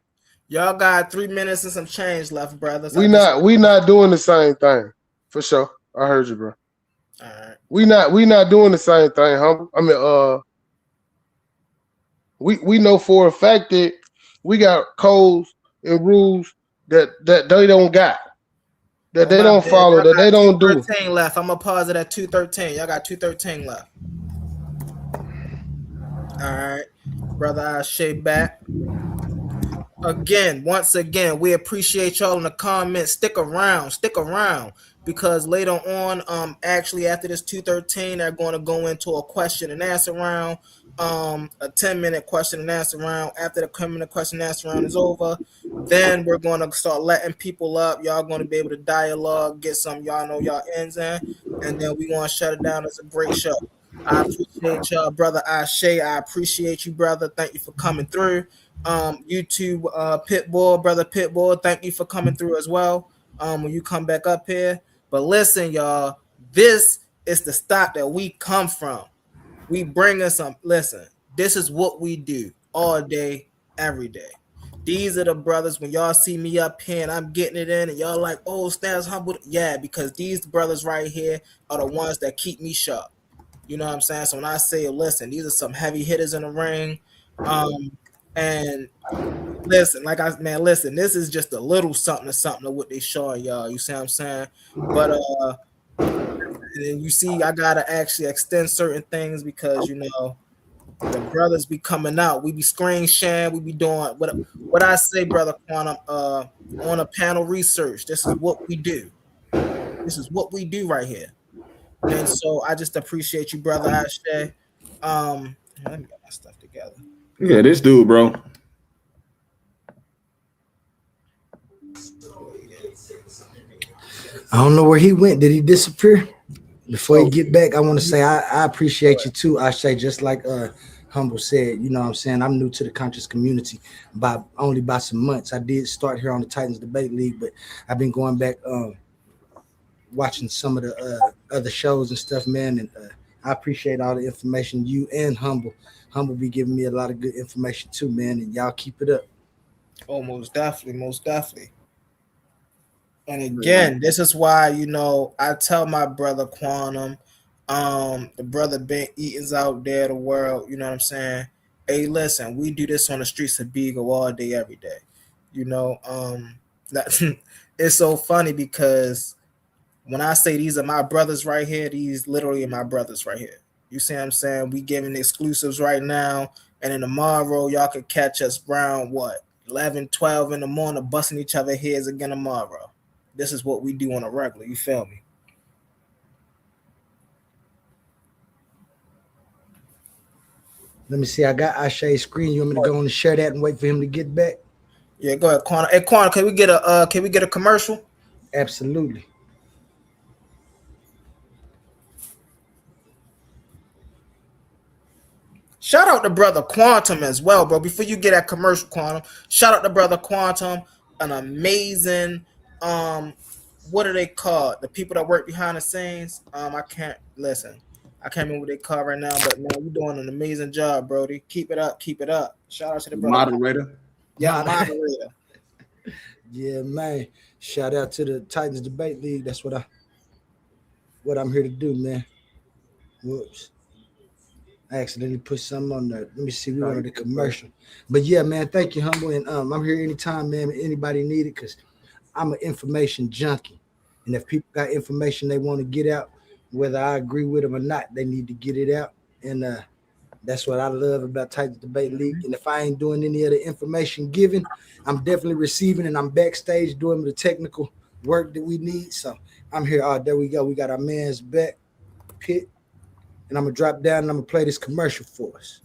Y'all got 3 minutes and some change left, brothers. We not doing the same thing. For sure. I heard you, bro. All right. We not doing the same thing, humble. I mean, we know for a fact that we got codes and rules that they don't got. That they don't follow, that they don't do. 213 left. I'm gonna pause it at 213. Y'all got 213 left. All right, brother, I'll shake back. Once again, we appreciate y'all in the comments. Stick around, because later on, actually after this 213, they're going to go into a question and answer round. A 10-minute question and answer round. After the 10-minute question and answer round is over, then we're going to start letting people up. Y'all going to be able to dialogue, get some y'all know y'all ends in, and then we're going to shut it down. It's a great show. I appreciate y'all, brother Ashe. I appreciate you, brother. Thank you for coming through. YouTube Pitbull, brother Pitbull, thank you for coming through as well. When you come back up here. But listen, y'all, this is the stock that we come from. We bring us some. Listen, this is what we do all day, every day. These are the brothers. When y'all see me up here and I'm getting it in, and y'all like, oh, Stas humble. Yeah, because these brothers right here are the ones that keep me sharp. You know what I'm saying? So when I say, listen, these are some heavy hitters in the ring. And listen, listen, this is just a little something of what they showing y'all. You see what I'm saying? But and you see, I gotta actually extend certain things because the brothers be coming out. We be screen sharing. We be doing what I say, brother Quantum. On a panel research. This is what we do. This is what we do right here. And so I just appreciate you, brother Ashe. Let me get my stuff together. Yeah, this dude, bro. I don't know where he went. Did he disappear? Before you get back, I want to say I appreciate you too. I say just like Humble said, you know what I'm saying? I'm new to the conscious community by some months. I did start here on the Titans Debate League, but I've been going back watching some of the other shows and stuff, man. And I appreciate all the information you and Humble be giving me a lot of good information too, man. And y'all keep it up. Oh, most definitely. And again, this is why, you know, I tell my brother Quantum, the brother Ben Eaton's out there, the world, you know what I'm saying? Hey, listen, we do this on the streets of Beagle all day, every day. You know, it's so funny because when I say these are my brothers right here, these literally are my brothers right here. You see what I'm saying? We giving exclusives right now, and then tomorrow y'all could catch us around 11, 12 in the morning, busting each other heads again tomorrow. This is what we do on a regular. You feel me? Let me see. I got Ashe's screen. You want me to go on and share that and wait for him to get back? Yeah, go ahead, Quantum. Hey, Quantum, can we get a commercial? Absolutely. Shout out to brother Quantum as well, bro. Before you get that commercial, Quantum, shout out to brother Quantum, an amazing what are they called? The people that work behind the scenes. I can't remember what they call right now, but man, you're doing an amazing job, Brody. Keep it up. Shout out to the brother. Moderator. Yeah, moderator. Yeah, man. Shout out to the Titans Debate League. That's what I'm here to do, man. Whoops. I accidentally put something on there. Let me see. We wanted a commercial. But yeah, man, thank you, Humble. And I'm here anytime, man. Anybody need it, because I'm an information junkie. And if people got information they want to get out, whether I agree with them or not, they need to get it out. And that's what I love about Titans Debate League. And if I ain't doing any of the information given, I'm definitely receiving, and I'm backstage doing the technical work that we need. So I'm here. Oh, there we go. We got our man's back, Pit. And I'm going to drop down and I'm going to play this commercial for us.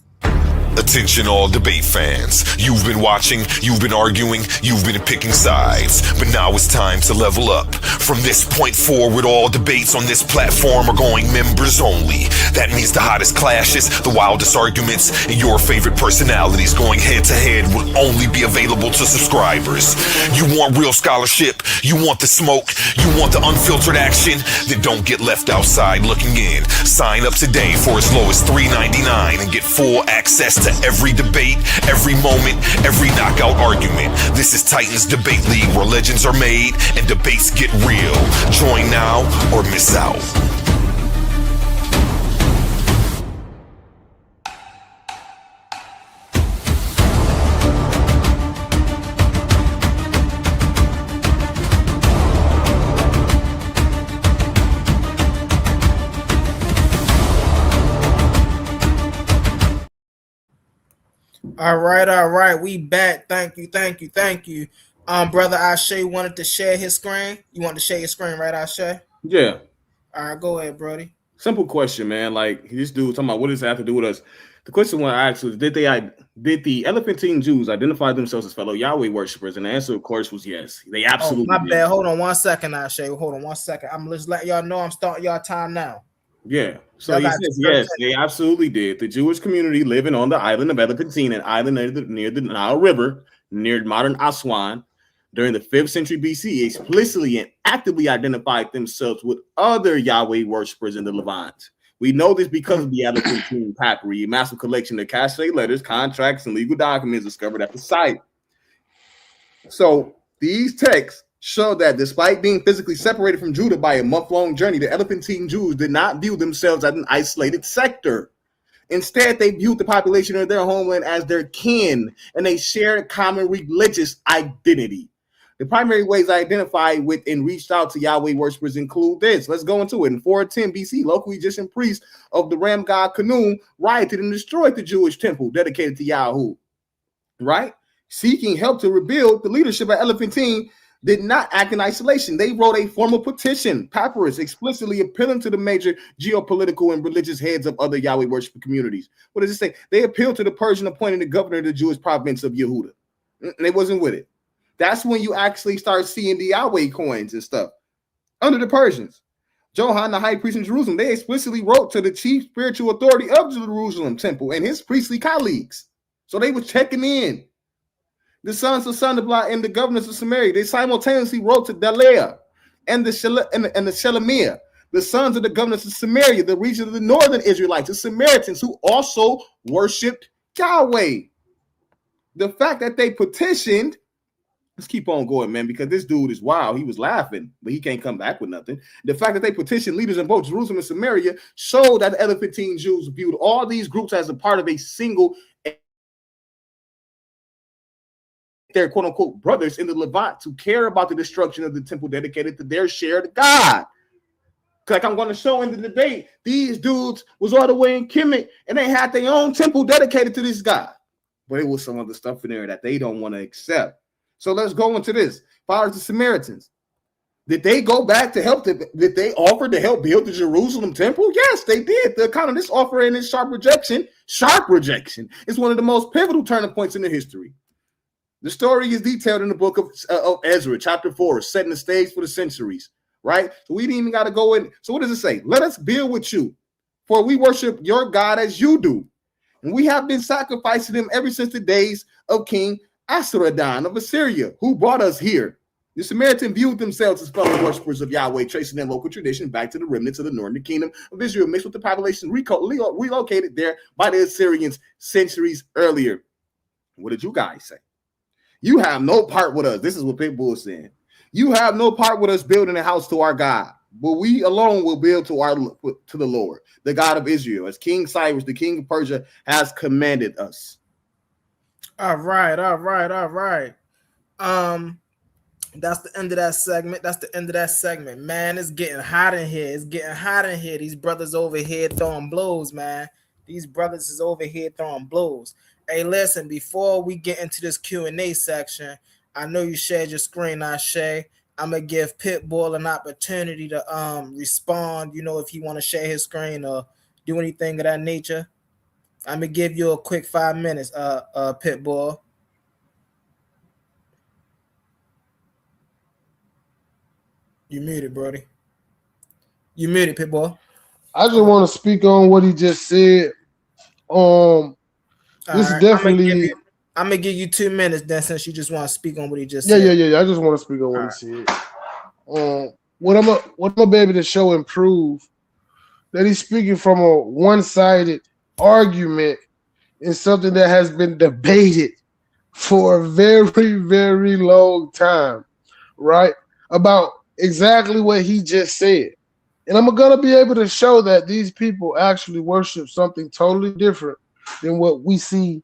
Attention all debate fans. You've been watching, you've been arguing, you've been picking sides. But now it's time to level up. From this point forward, all debates on this platform are going members only. That means the hottest clashes, the wildest arguments, and your favorite personalities going head to head will only be available to subscribers. You want real scholarship, you want the smoke, you want the unfiltered action, then don't get left outside looking in. Sign up today for as low as $3.99 and get full access to every debate, every moment, every knockout argument. This is Titans Debate League, where legends are made and debates get real. Join now or miss out. All right. We back. Thank you. Brother Ashe wanted to share his screen. You want to share your screen, right, Ashe? Yeah. All right, go ahead, Brody. Simple question, man. Like, this dude talking about what does it have to do with us? The question when I asked was, did the Elephantine Jews identify themselves as fellow Yahweh worshipers? And the answer, of course, was yes. They absolutely my did. bad. Hold on 1 second, Ashe. Hold on 1 second. I'm just letting y'all know I'm starting y'all time now. Yeah. So he says, yes, they absolutely did. The Jewish community living on the island of Elephantine, an island near the Nile River, near modern Aswan, during the 5th century BC, explicitly and actively identified themselves with other Yahweh worshipers in the Levant. We know this because of the Elephantine papyri, a massive collection of cachet letters, contracts, and legal documents discovered at the site. So these texts show that despite being physically separated from Judah by a month-long journey, the Elephantine Jews did not view themselves as an isolated sector. Instead, they viewed the population of their homeland as their kin, and they shared a common religious identity. The primary ways I identified with and reached out to Yahweh worshipers include this. Let's go into it. In 410 BC, local Egyptian priests of the ram god Khnum rioted and destroyed the Jewish temple dedicated to Yahoo. Right? Seeking help to rebuild, the leadership at Elephantine did not act in isolation. They wrote a formal petition, papyrus, explicitly appealing to the major geopolitical and religious heads of other Yahweh worshiping communities. What does it say? They appealed to the Persian appointed the governor of the Jewish province of Yehuda. And they wasn't with it. That's when you actually start seeing the Yahweh coins and stuff under the Persians. Johann, the high priest in Jerusalem, they explicitly wrote to the chief spiritual authority of the Jerusalem temple and his priestly colleagues. So they were checking in. The sons of Sanballat and the governors of Samaria, they simultaneously wrote to Delaiah and the Shelemiah, the sons of the governors of Samaria, the region of the northern Israelites, the Samaritans, who also worshipped Yahweh. The fact that they petitioned, let's keep on going, man, because this dude is wild. He was laughing, but he can't come back with nothing. The fact that they petitioned leaders in both Jerusalem and Samaria showed that the other 15 Jews viewed all these groups as a part of a single, their quote-unquote brothers in the Levant to care about the destruction of the temple dedicated to their shared God. Like I'm going to show in the debate, these dudes was all the way in Kemet, and they had their own temple dedicated to this God. But it was some other stuff in there that they don't want to accept. So let's go into this. Far as the Samaritans, did they go back to help? Did they offer to help build the Jerusalem temple? Yes, they did. The account of this offer and this sharp rejection is one of the most pivotal turning points in the history. The story is detailed in the book of Ezra, chapter 4, setting the stage for the centuries, right? So we didn't even got to go in. So what does it say? Let us build with you, for we worship your God as you do. And we have been sacrificing him ever since the days of King Asuradan of Assyria, who brought us here. The Samaritan viewed themselves as fellow worshippers of Yahweh, tracing their local tradition back to the remnants of the northern kingdom of Israel, mixed with the population relocated there by the Assyrians centuries earlier. What did you guys say? You have no part with us. This is what PITBULL is saying. You have no part with us building a house to our God, but we alone will build to the Lord, the God of Israel, as King Cyrus, the king of Persia, has commanded us. All right. That's the end of that segment. Man, it's getting hot in here. These brothers over here throwing blows, man. These brothers is over here throwing blows. Hey, listen, before we get into this Q&A section, I know you shared your screen, Ashe. I'm going to give PITBULL an opportunity to respond, if he want to share his screen or do anything of that nature. I'm going to give you a quick 5 minutes, PITBULL. You muted, Brody. You muted, PITBULL. I just want to speak on what he just said. This is definitely. I'm gonna give you 2 minutes then, since you just want to speak on what he just said. Yeah. I just want to speak on what he said. What I'm gonna be able to show and prove that he's speaking from a one-sided argument in something that has been debated for a very, very long time, right? About exactly what he just said. And I'm gonna be able to show that these people actually worship something totally different than what we see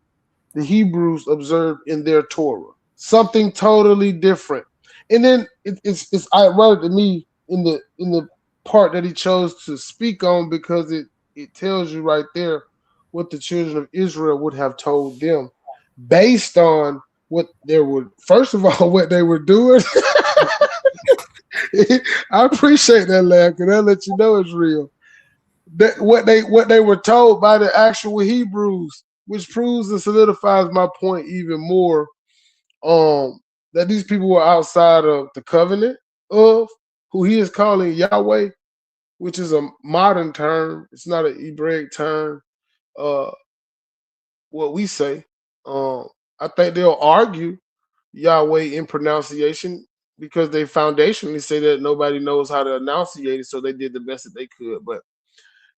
the Hebrews observe in their Torah. Something totally different. And then it's ironic to me in the part that he chose to speak on, because it tells you right there what the children of Israel would have told them based on what they were, first of all, what they were doing. I appreciate that laugh, because that lets you know it's real. That what they were told by the actual Hebrews, which proves and solidifies my point even more, that these people were outside of the covenant of who he is calling Yahweh, which is a modern term. It's not an Hebraic term. What we say, I think they'll argue Yahweh in pronunciation, because they foundationally say that nobody knows how to enunciate it, so they did the best that they could. But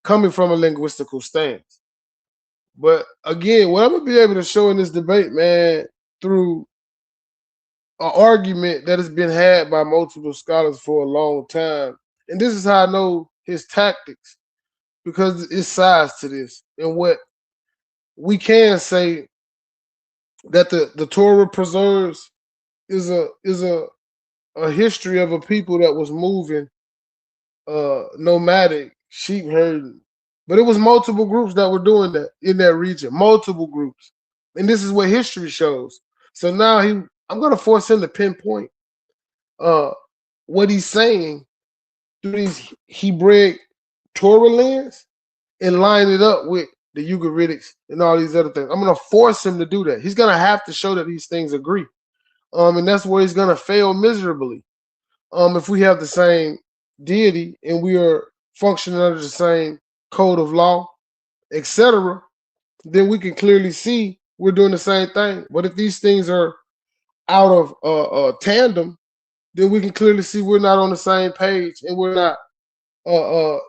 coming from a linguistical stance. But again, what I'm gonna be able to show in this debate, man, through an argument that has been had by multiple scholars for a long time, and this is how I know his tactics, because it's size to this. And what we can say that the Torah preserves is a history of a people that was moving nomadic, sheep herding. But it was multiple groups that were doing that in that region, multiple groups. And this is what history shows. So now I'm going to force him to pinpoint what he's saying through these Hebraic Torah lands and line it up with the Ugaritic and all these other things. I'm going to force him to do that. He's going to have to show that these things agree. And that's where he's going to fail miserably. If we have the deity and we are functioning under the same code of law, etc., then we can clearly see we're doing the same thing. But if these things are out of tandem, then we can clearly see we're not on the same page and we're not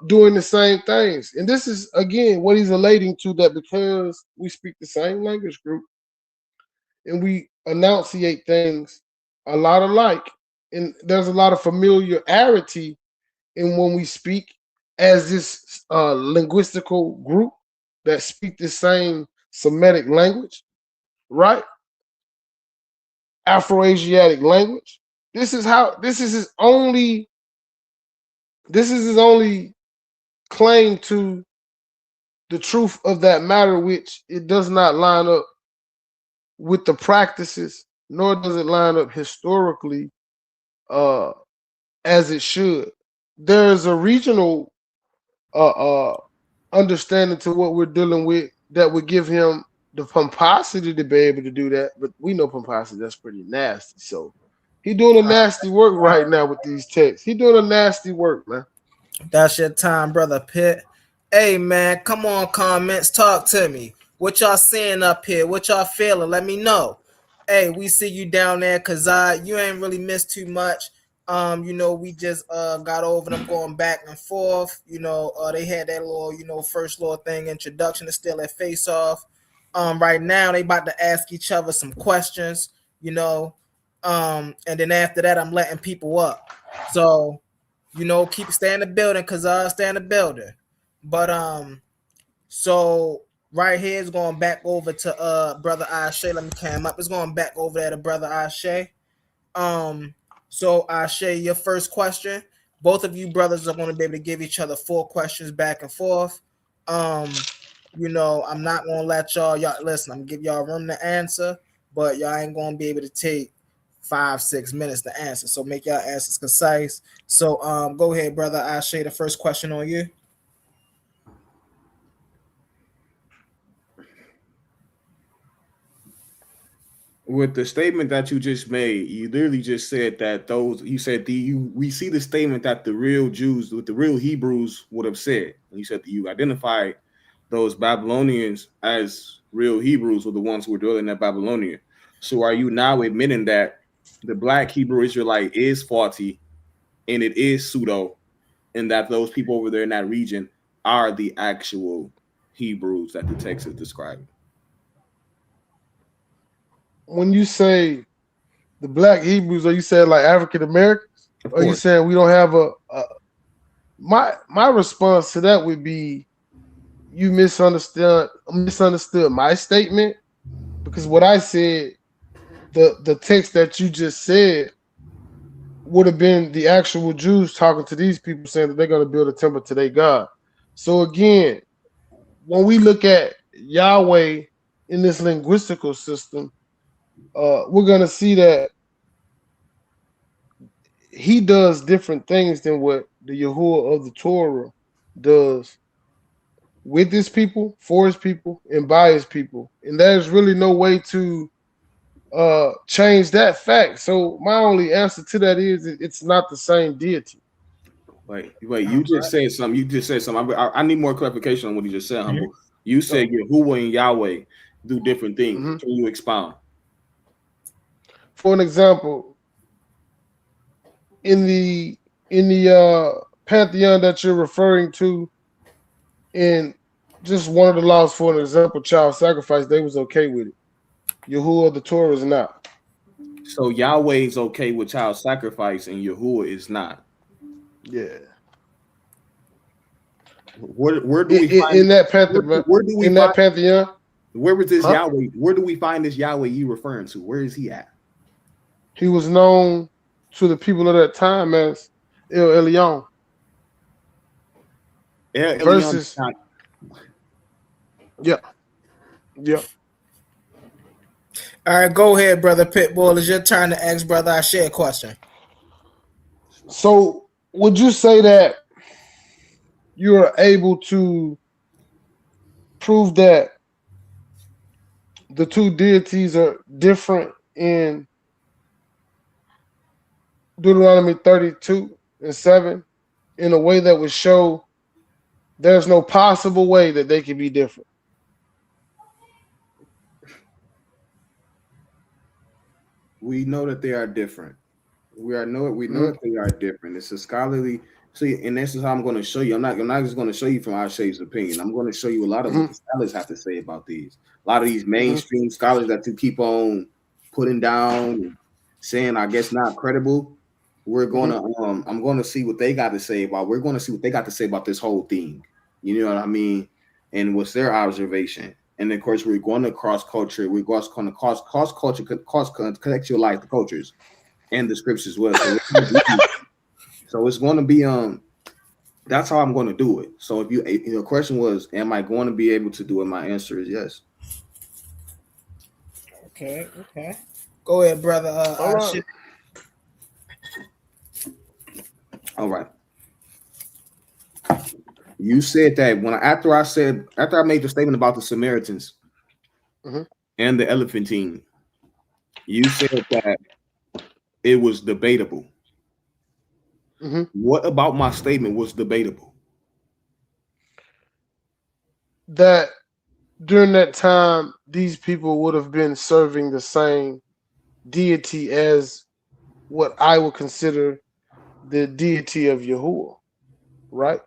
doing the same things. And this is again what he's relating to, that because we speak the same language group and we enunciate things a lot alike, and there's a lot of familiarity in when we speak as this linguistical group that speak the same Semitic language, right? Afro-Asiatic language. This is his only claim to the truth of that matter, which it does not line up with the practices, nor does it line up historically as it should. There's a regional understanding to what we're dealing with that would give him the pomposity to be able to do that, but we know pomposity, that's pretty nasty. So he doing a nasty work right now with these texts. He doing a nasty work, man. That's your time, brother Pitt. Hey man, come on, comments, talk to me. What y'all seeing up here? What y'all feeling? Let me know. Hey, we see you down there, cause you ain't really missed too much. We just got over them going back and forth. They had that little, first little thing, introduction to still at face off. Right now they about to ask each other some questions, and then after that I'm letting people up. So, keep stay in the building, cause stay in the building. But so right here is going back over to brother Ashe. Let me cam up. It's going back over there to brother Ashe. So Ashe, your first question. Both of you brothers are going to be able to give each other 4 questions back and forth. I'm not going to let y'all listen. I'm going to give y'all room to answer, but y'all ain't going to be able to take 5-6 minutes to answer. So make y'all answers concise. So go ahead, brother Ashe. The first question on you. With the statement that you just made, you literally just said that we see the statement that the real Jews, with the real Hebrews would have said. And you said that you identified those Babylonians as real Hebrews, or the ones who were dwelling in Babylonia. So are you now admitting that the black Hebrew Israelite is faulty and it is pseudo, and that those people over there in that region are the actual Hebrews that the text is describing? When you say the black Hebrews, are you saying like African Americans? Or are you saying we don't have my response to that would be you misunderstood my statement, because what I said, the text that you just said would have been the actual Jews talking to these people saying that they're going to build a temple to their God. So again, when we look at Yahweh in this linguistical system, we're going to see that he does different things than what the Yahuwah of the Torah does with his people, for his people, and by his people. And there's really no way to change that fact. So my only answer to that is it's not the same deity. Wait, you just said something. I need more clarification on what you just said, Humble. You said Yahuwah and Yahweh do different things. Mm-hmm. Can you expound? For an example, in the pantheon that you're referring to, in just one of the laws, for an example, child sacrifice, they was okay with it. Yahuwah the Torah is not. So Yahweh is okay with child sacrifice and Yahuwah is not. Yeah. Where do we find in that pantheon? Where do we find that pantheon? Where was this Yahweh? Where do we find this Yahweh you referring to? Where is he at? He was known to the people of that time as El Elyon. Versus, yeah. All right, go ahead, brother Pitbull. It's your turn to ask brother Ashe a question. So, would you say that you are able to prove that the two deities are different in Deuteronomy 32:7 in a way that would show there's no possible way that they can be different. We know that they are different. We know Mhm. that they are different. It's a scholarly see, and this is how I'm going to show you. I'm not just going to show you from Ashay's opinion. I'm going to show you a lot of what Mhm. the scholars have to say about these. A lot of these Mhm. mainstream scholars that you keep on putting down and saying, I guess not credible. We're Mhm. gonna I'm gonna see what they got to say about we're gonna see what they got to say about this whole thing. You know what I mean? And what's their observation? And of course, we're going to cross culture. We're going to cross culture, contextualize the cultures and the scripts as well. So it's going to be that's how I'm going to do it. So if your question was, am I going to be able to do it? My answer is yes. Okay, okay. Go ahead, brother. All right. All right. You said that after I made the statement about the Samaritans Mhm. and the elephantine, you said that it was debatable. Mhm. What about my statement was debatable? That during that time, these people would have been serving the same deity as what I would consider the deity of Yahuwah, right?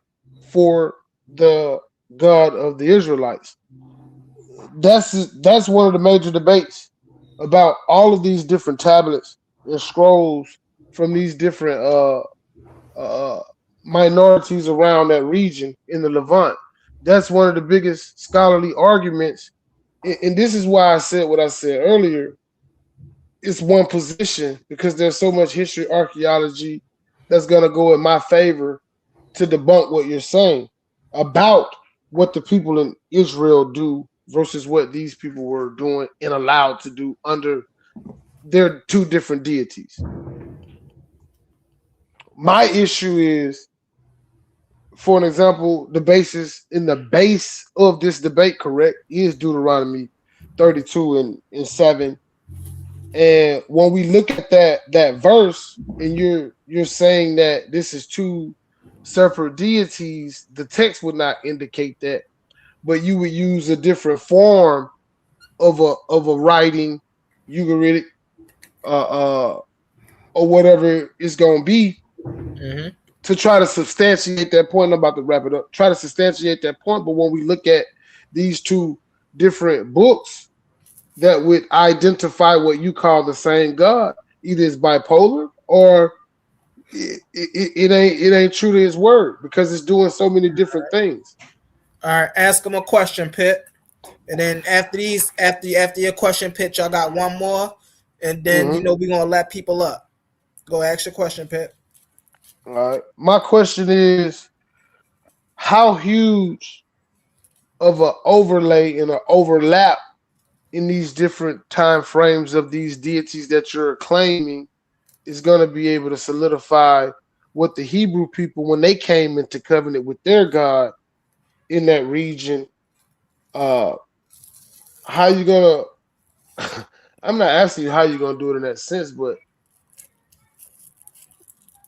For the God of the Israelites. That's one of the major debates about all of these different tablets and scrolls from these different uh, minorities around that region in the Levant. That's one of the biggest scholarly arguments, and this is why I said what I said earlier. It's one position because there's so much history, archaeology that's gonna go in my favor to debunk what you're saying about what the people in Israel do versus what these people were doing and allowed to do under their two different deities. My issue is, for an example, the basis in the base of this debate, correct, is Deuteronomy 32 and 7. And when we look at that verse, and you're saying that this is two separate deities, the text would not indicate that, but you would use a different form of a writing, Ugaritic, uh, or whatever it's gonna be Mm-hmm. to try to substantiate that point. I'm about to wrap it up. Try to substantiate that point, but when we look at these two different books that would identify what you call the same God, either it's bipolar or it ain't true to his word because it's doing so many different things. All right, ask him a question, Pit. And then after your question, Pit, y'all got one more, and then Mm-hmm. we're gonna let people up. Go ask your question, Pit. All right. My question is, how huge of an overlay and an overlap in these different time frames of these deities that you're claiming is going to be able to solidify what the Hebrew people, when they came into covenant with their God in that region, uh, how you gonna? I'm not asking you how you're gonna do it in that sense, but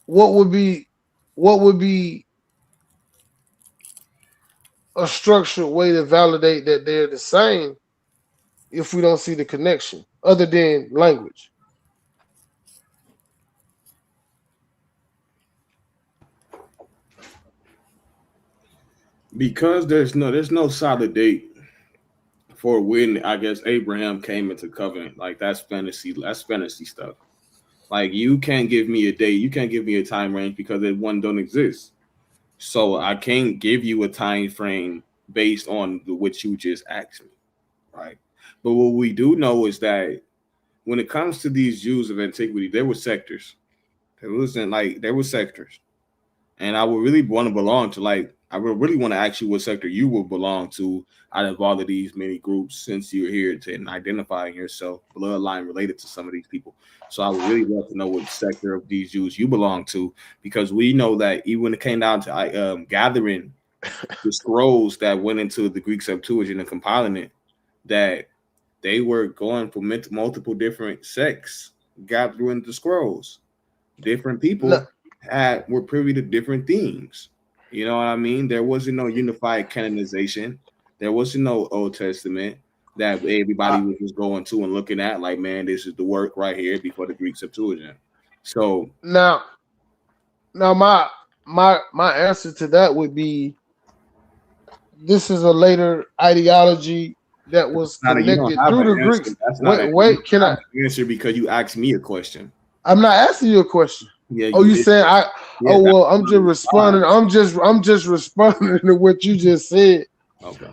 what would be what would be a structured way to validate that they're the same if we don't see the connection other than language? Because there's no solid date for when I guess Abraham came into covenant. Like that's fantasy. That's fantasy stuff. Like you can't give me a date. You can't give me a time range because it one don't exist. So I can't give you a time frame based on what you just asked me, right? But what we do know is that when it comes to these Jews of antiquity, there were sectors. There were sectors, and I would really want to belong to I would really want to ask you what sector you would belong to out of all of these many groups since you're here to identifying yourself bloodline related to some of these people. So I would really love to know what sector of these Jews you belong to because we know that even when it came down to gathering the scrolls that went into the Greek Septuagint and compiling it, that they were going for multiple different sects gathering the scrolls, different No, people. were privy to different things. You know what I mean? There wasn't no unified canonization. There wasn't no Old Testament that everybody was just going to and looking at like, man, this is the work right here before the Greek Septuagint. So now my answer to that would be this is a later ideology that was you don't connected have through an the answer. Greeks. That's not Wait, can I answer because you asked me a question. I'm not asking you a question. Yeah, Oh, you saying I yeah, oh well I'm just responding. I'm just responding to what you just said. Okay.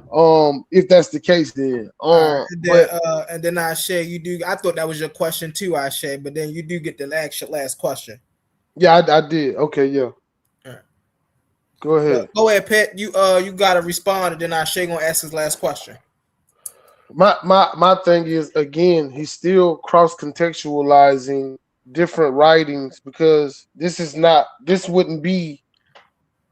If that's the case, then and then Ashe, you do. I thought that was your question too, Ashe, but then you do get the last question. Yeah, I did. Okay, yeah. Right. Go ahead. Go ahead, Pet. You gotta respond, and then Ashe gonna ask his last question. My thing is, again, he's still cross contextualizing different writings because this wouldn't be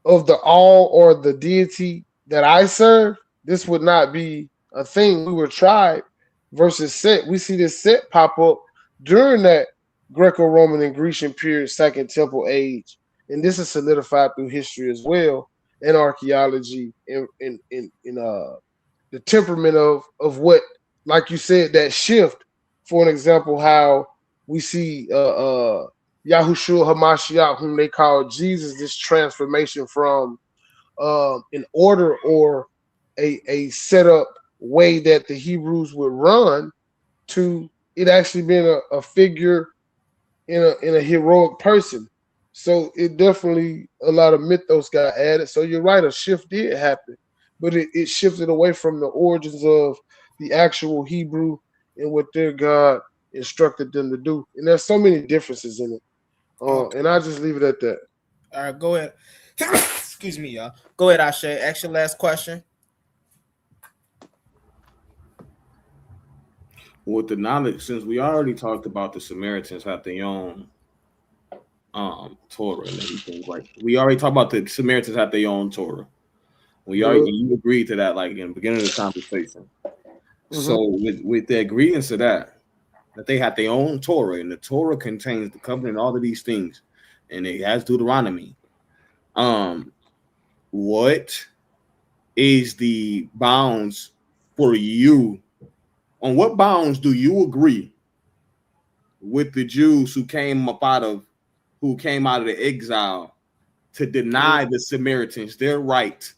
of the all or the deity that I serve. This would not be a thing. We were tribe versus Set. We see this Set pop up during that Greco-Roman and Grecian period, Second Temple age, and this is solidified through history as well and archaeology in the temperament of what, like you said, that shift. For an example, how we see Yahushua Hamashiach, whom they call Jesus, this transformation from an order or a set up way that the Hebrews would run to it actually being a figure in a heroic person. So it definitely a lot of mythos got added. So you're right, a shift did happen, but it shifted away from the origins of the actual Hebrew and what their God instructed them to do. And there's so many differences in it. And I just leave it at that. All right, go ahead. Excuse me, y'all. Go ahead, Ashe. Ask your last question. With the knowledge, since we already talked about the Samaritans have their own Torah and everything, like we already talked about the Samaritans have their own Torah. You agreed to that, like in the beginning of the conversation. Mm-hmm. So with the agreement to that they have their own Torah, and the Torah contains the covenant and all of these things, and it has Deuteronomy. What is the bounds for you? On what bounds do you agree with the Jews who came out of the exile to deny the Samaritans their right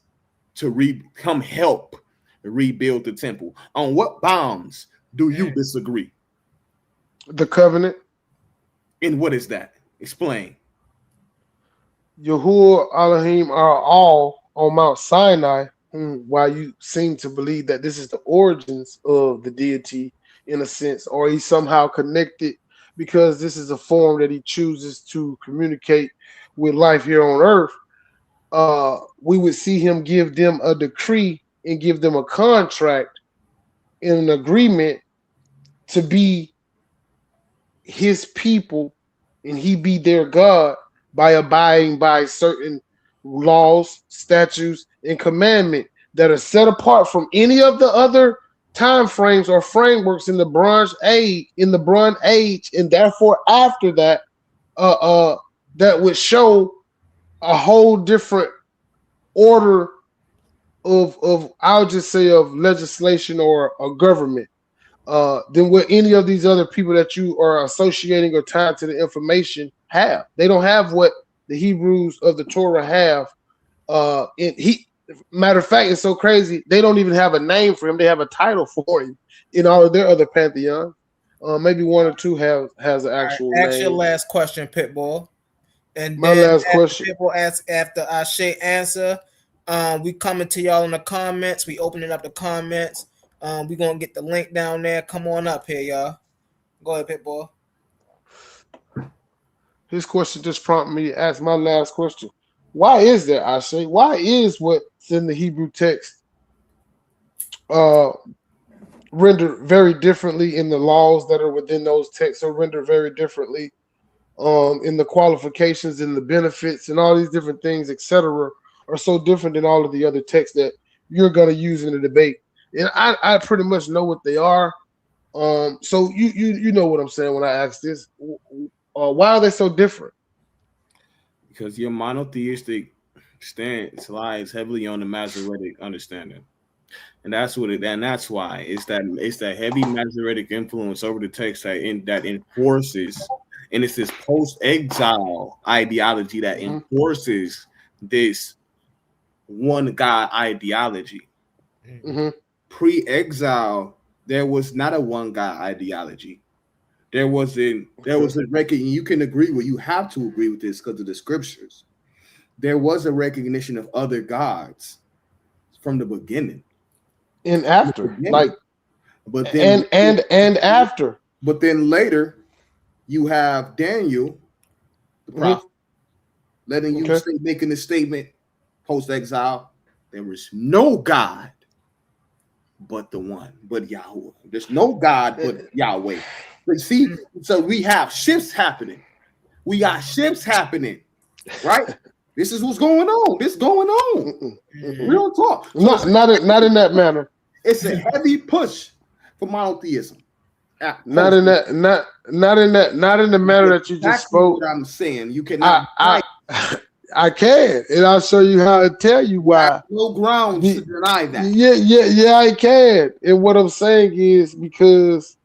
to come help rebuild the temple? On what bounds do you disagree? The covenant. And what is that? Explain. Yahuwah Elohim are all on Mount Sinai, while you seem to believe that this is the origins of the deity in a sense, or he's somehow connected because this is a form that he chooses to communicate with life here on earth. We would see him give them a decree and give them a contract in an agreement to be his people, and he be their God by abiding by certain laws, statutes, and commandment that are set apart from any of the other time frames or frameworks in the Bronze Age, and therefore after that, that would show a whole different order of I'll just say of legislation or a government than what any of these other people that you are associating or tied to the information have. They don't have what the Hebrews of the Torah have. Matter of fact, it's so crazy. They don't even have a name for him. They have a title for him in all of their other pantheon. Maybe one or two has an actual name. Ask your last question, Pitbull. And my last question. People ask after Ashe answer. We coming to y'all in the comments. We opening up the comments. We gonna get the link down there. Come on up here, y'all. Go ahead, Pitbull. His question just prompted me to ask my last question. Why is that, I say? Why is what's in the Hebrew text rendered very differently in the laws that are within those texts are rendered very differently in the qualifications and the benefits and all these different things, etc., are so different than all of the other texts that you're going to use in the debate? And I pretty much know what they are. So you know what I'm saying when I ask this. Why are they so different? Because your monotheistic stance lies heavily on the Masoretic understanding. And that's what it, and that's why it's that heavy Masoretic influence over the text that enforces, and it's this post-exile ideology that enforces this one God ideology. Pre-exile, there was not a one God ideology. There was a recognition. You can agree with, you have to agree with this because of the scriptures. There was a recognition of other gods from the beginning. And after, like, but then and after. But then later, you have Daniel, the prophet, letting you making a statement post-exile. There is no God but the one, but Yahweh. There's no God but Yahweh. But see, so we have shifts happening. We got shifts happening, right? This is what's going on. This going on. Real talk. So Not in that manner. It's a heavy push for monotheism. Not in the manner that you just spoke. What I'm saying, you cannot. I can, and I'll show you how to tell you why. No grounds to deny that. Yeah, I can. And what I'm saying is because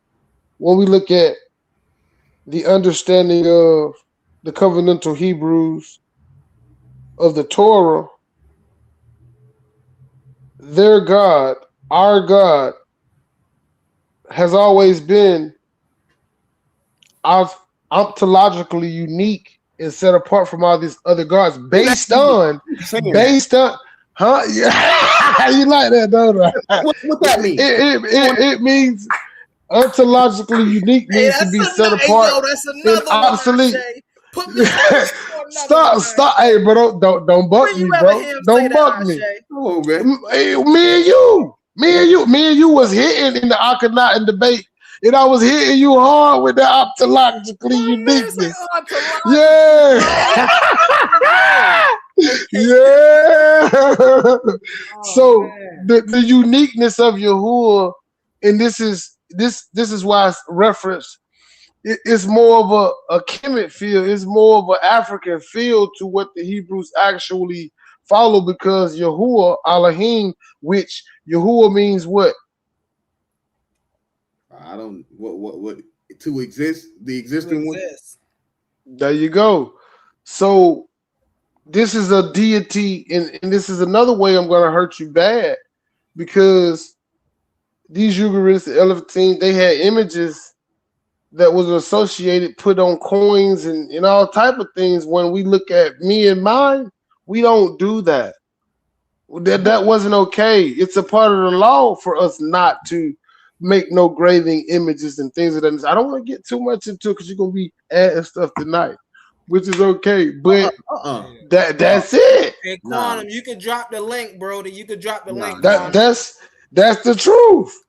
when we look at the understanding of the covenantal Hebrews of the Torah, their God, our God, has always been ontologically unique and set apart from all these other gods based on, huh? Yeah, you like that, don't you? What that mean? It means ontologically unique means to be set apart and obsolete. Stop, hey, bro, don't buck me, bro. Don't buck me. Oh, man. Me and you was hitting in the Akhenaten debate, and I was hitting you hard with the ontologically uniqueness. Yeah. Yeah. So the uniqueness of Yahuwah, and this is why it's referenced. It's more of a Kemet feel. It's more of an African feel to what the Hebrews actually follow, because Yahuwah, Elohim, which Yahuwah means what? I don't what to exist, the existing one. There you go. So this is a deity, and this is another way I'm going to hurt you bad, because these Eucharists, the Elephantine, they had images that was associated, put on coins and all type of things. When we look at me and mine, we don't do that. That wasn't okay. It's a part of the law for us not to make no graving images and things of that. I don't want to get too much into it because you're going to be adding stuff tonight, which is okay. But that's it. Hey, Quantum, you can drop the link, bro. You can drop the link. That's the truth.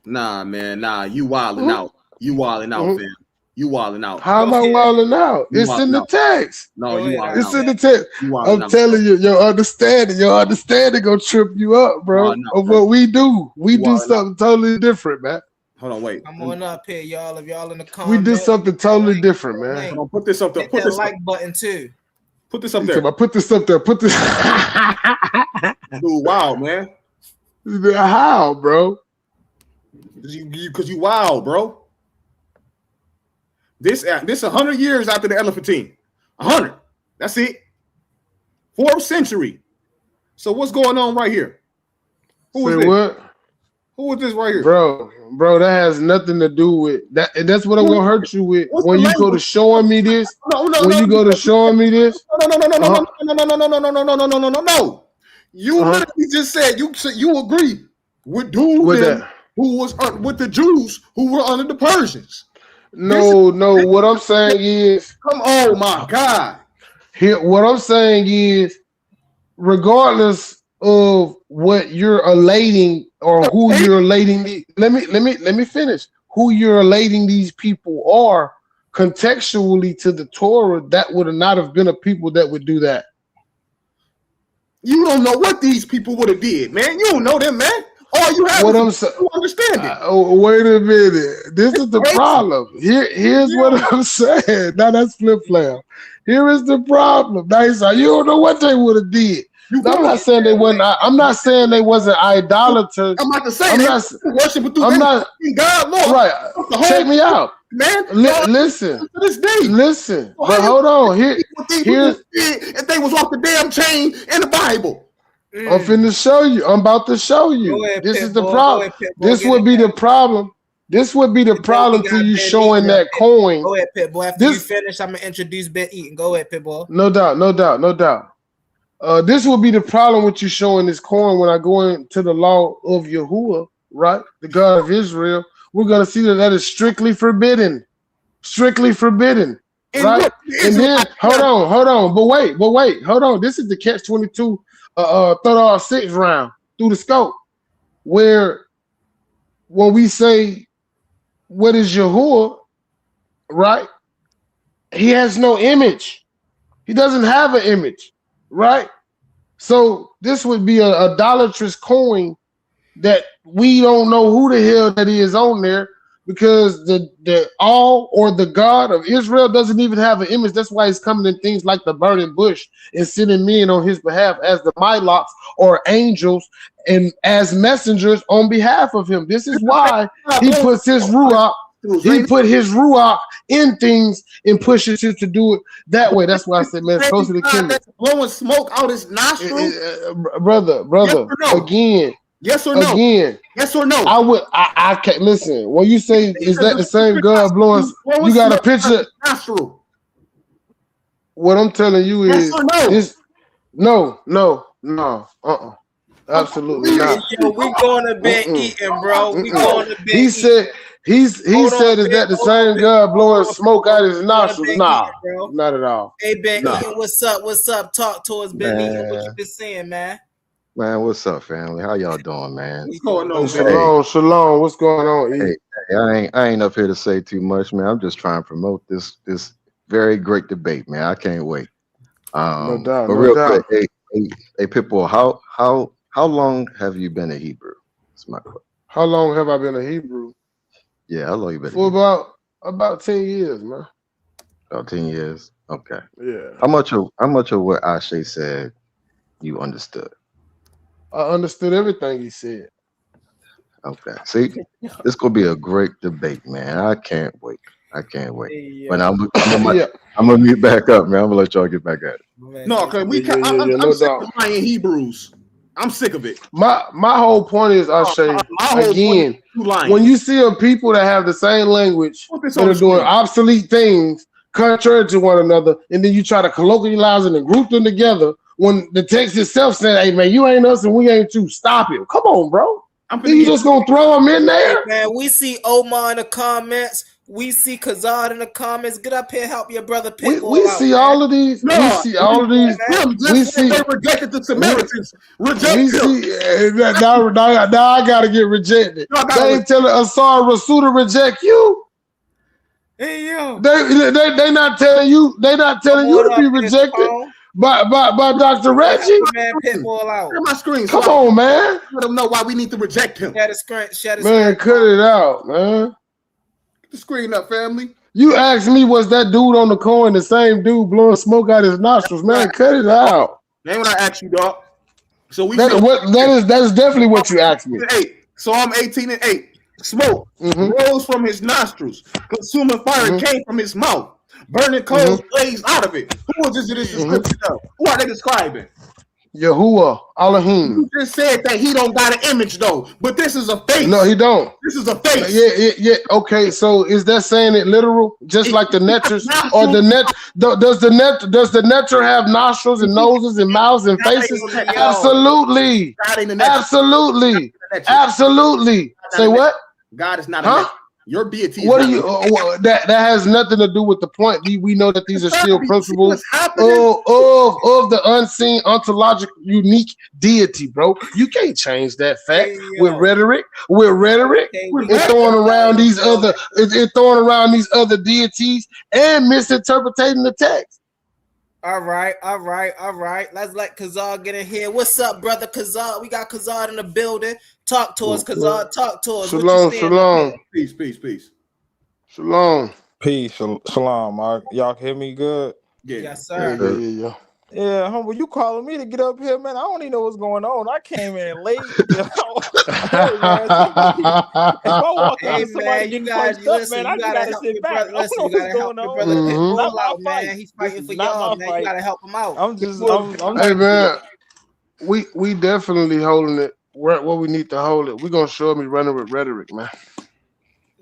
Nah, man. Nah, you wilding out. You wilding out, fam. You wilding out. How am I wilding out? It's in the text. No, you wilding out. It's in the text. I'm telling you, your understanding gonna trip you up, bro. Of what we do. We do something totally different, man. Hold on, wait. Come on up here, y'all. If y'all in the comments, we do something totally different, man. Hold on, put this up there. Put this like button too. Put this up there. Put this up there. Put this. Dude, wow, man. How, bro? Because you wild, bro. This 100 years after the Elephantine. 100. That's it. 4th century. So what's going on right here? Who is this? What? Who is this right here? Bro, that has nothing to do with that. And that's what I'm gonna hurt you with when you go to showing me this. No. You go to showing me this. No. You literally just said you agree with dude who was with the Jews who were under the Persians. No. What I'm saying is, come on, my God. Here, what I'm saying is, regardless of what you're elating or who you're elating, let me finish. Who you're elating these people are contextually to the Torah, that would not have been a people that would do that. You don't know what these people would have did, man. You don't know them, man. All you have what is to understand it. Wait a minute. This is the problem. Here's what I'm saying. Now that's flip flap. Here is the problem. Nice. You don't know what they would have did. I'm not saying they wasn't. I'm not saying they wasn't idolaters. I'm about to say I'm they not worshiping through I'm not God, Lord. right. Check me out, man. Listen, To this day. listen. So But hold on. Here's if they was off the damn chain in the Bible. I'm finna show you. I'm about to show you. Ahead, This is the Pitbull. problem. Go ahead, Pitbull. This Get would it be the back. problem. This would be the problem to you showing that coin. Go ahead, Pitbull. After you finish, I'm gonna introduce Ben Eaton. Go ahead, Pitbull. No doubt. This will be the problem with you showing this coin when I go into the law of Yahuwah, right? The God of Israel. We're gonna see that is strictly forbidden. Strictly forbidden. Right? And then hold on. But wait, hold on. This is the catch-22 6 round through the scope. Where when we say what is Yahuwah, right? He has no image. He doesn't have an image, right? So this would be an idolatrous coin that we don't know who the hell that is on there, because the all or the God of Israel doesn't even have an image. That's why he's coming in things like the burning bush and sending men on his behalf as the Mylots or angels and as messengers on behalf of him. This is why he puts his ruach. He put his ruach in things and pushes you to do it that way. That's why I said, man, it's close to the kingdom. Blowing smoke out his nostrils, brother. Again. Yes or no? Again. Yes or no? I can't listen. When you say is that the same God blowing? You got a picture. Nostril. What I'm telling you is yes or no. Absolutely not. Yo, we going to Ben Eaton, bro. We going to Ben He said he said is that the same God blowing smoke out his nostrils? Nah, not at all. Hey Ben Eaton, what's up? What's up? Talk to us, Ben Eaton. What you been saying, man? Man, what's up, family? How y'all doing, man? What's going on, Shalom. What's going on? Hey, I ain't up here to say too much, man. I'm just trying to promote this very great debate, man. I can't wait. No doubt. But real quick, hey, Pitbull, how long have you been a Hebrew? That's my question. How long have I been a Hebrew? Yeah, how long you been? For about 10 years, man. About 10 years. Okay. Yeah. How much of what Ashe said you understood? I understood everything he said. Okay. See, this gonna be a great debate, man. I can't wait. Yeah. But I'm gonna mute back up, man. I'm gonna let y'all get back at it. No, because I'm sick of lying Hebrews. I'm sick of it. My whole point is, again, when you see a people that have the same language that are doing obsolete things contrary to one another, and then you try to colloquialize them and group them together, when the text itself said, "Hey man, you ain't us and we ain't you," stop it. Come on, bro. You just gonna throw them in there? Hey, man, we see Omar in the comments. We see Kazad in the comments. Get up here, help your brother Pitbull. We see all of these. We see all of these. We see they rejected the Samaritans. Now I gotta get rejected. They ain't telling Asar Rasul to reject you. Hey yo. They not telling you. They not telling you to be rejected by Dr. Reggie. Man, Pitbull out. Share my screen. Come on, man. Let them know why we need to reject him. Share the screen. Man, cut it out, man. Get the screen up, family. You asked me, was that dude on the coin the same dude blowing smoke out his nostrils? Man, cut it out. That's what I asked you, dog. So that is definitely what you asked me. Psalm 18:8. Smoke rose from his nostrils. Consuming fire came from his mouth. Burning coals blazed out of it. Who is this description of? Who are they describing? Yahuwah, Elohim. You just said that he don't got an image though, but this is a face. No, he don't. This is a face. Yeah. Okay, so is that saying it literal, just like the netters, or the net? Does the netter have nostrils and noses and mouths and faces? Absolutely. Absolutely. Say what? God is not a netter. Your deity. What are you? That has nothing to do with the point. We know that these are still principles of the unseen, ontological, unique deity, bro. You can't change that fact with rhetoric. It's throwing around these other deities and misinterpreting the text. All right. Let's let Kazad get in here. What's up, brother Kazad? We got Kazad in the building. Talk to us, Kazad. Talk to us. Shalom. Peace. Shalom. Peace. Shalom, Mark. Y'all can hear me good? Yeah. Yes, Yeah, sir. yeah. Yeah, humble, you calling me to get up here, man? I don't even know what's going on. I came in late. Hey, man, somebody. If I walk Hey into somebody man, you getting guys, first up, listen. man, You I just gotta gotta help sit your back. brother. I don't Listen, know you what's gotta help going your on. brother This is not Pitbull my out, fight. man. He's This fighting is for not y'all, my man. You fight. gotta help him out. I'm just, Pitbull, I'm Hey just. man, we definitely holding it where we need to hold it. We're gonna show me running with rhetoric, man.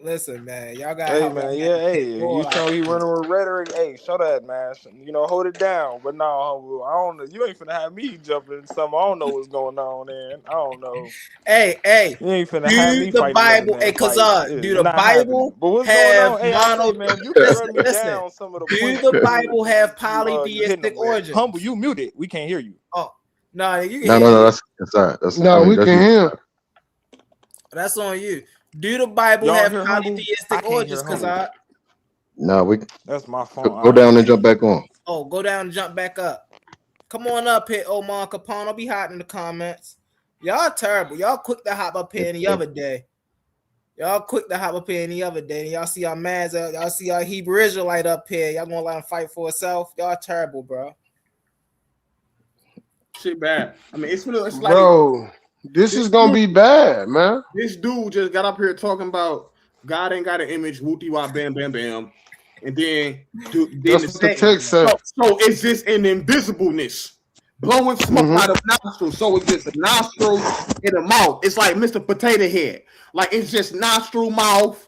listen, man. Y'all gotta Hey help that man, man yeah, hey, you Pitbull out. show he running with rhetoric. Hey, show that man. Hold it down. But no, humble, I don't know. You ain't finna have me jumping in something. I don't know what's going on, man. I don't know. Hey, You ain't finna have do me the fight another Bible, man cause fight. do It's the not happening. Bible But what's going have on? Hey, I say, mono? man, if you can run me Listen. down some of the Do points the Bible have you hitting them polytheistic with. Humble, origins? you muted. We can't hear you. Oh, no, you can No, hear no, no. you. That's all right. I No, mean, we that's can you. hear. That's on you. Do the Bible Y'all have hear humble? I polytheistic can't origins? hear Cause humble. No, we That's my phone. All go right. down and jump back on. go down and jump back up. Come on up here, Omar Capone. I'll be hot in the comments. Y'all terrible. Y'all quick to hop up here any other day. Y'all quick to hop up here any other day. And y'all see our mans, y'all see our Hebrew Israelite up here. Y'all gonna let him fight for itself. Y'all terrible, bro. Shit bad. I mean, it's like Bro, this is gonna be bad, man. this dude just got up here talking about God ain't got an image, wooty wah bam bam bam, and then That's what the text said. so it's just an invisibleness, blowing smoke out of nostrils. So it's just a nostril in a mouth. It's like Mr. Potato Head, like it's just nostril, mouth,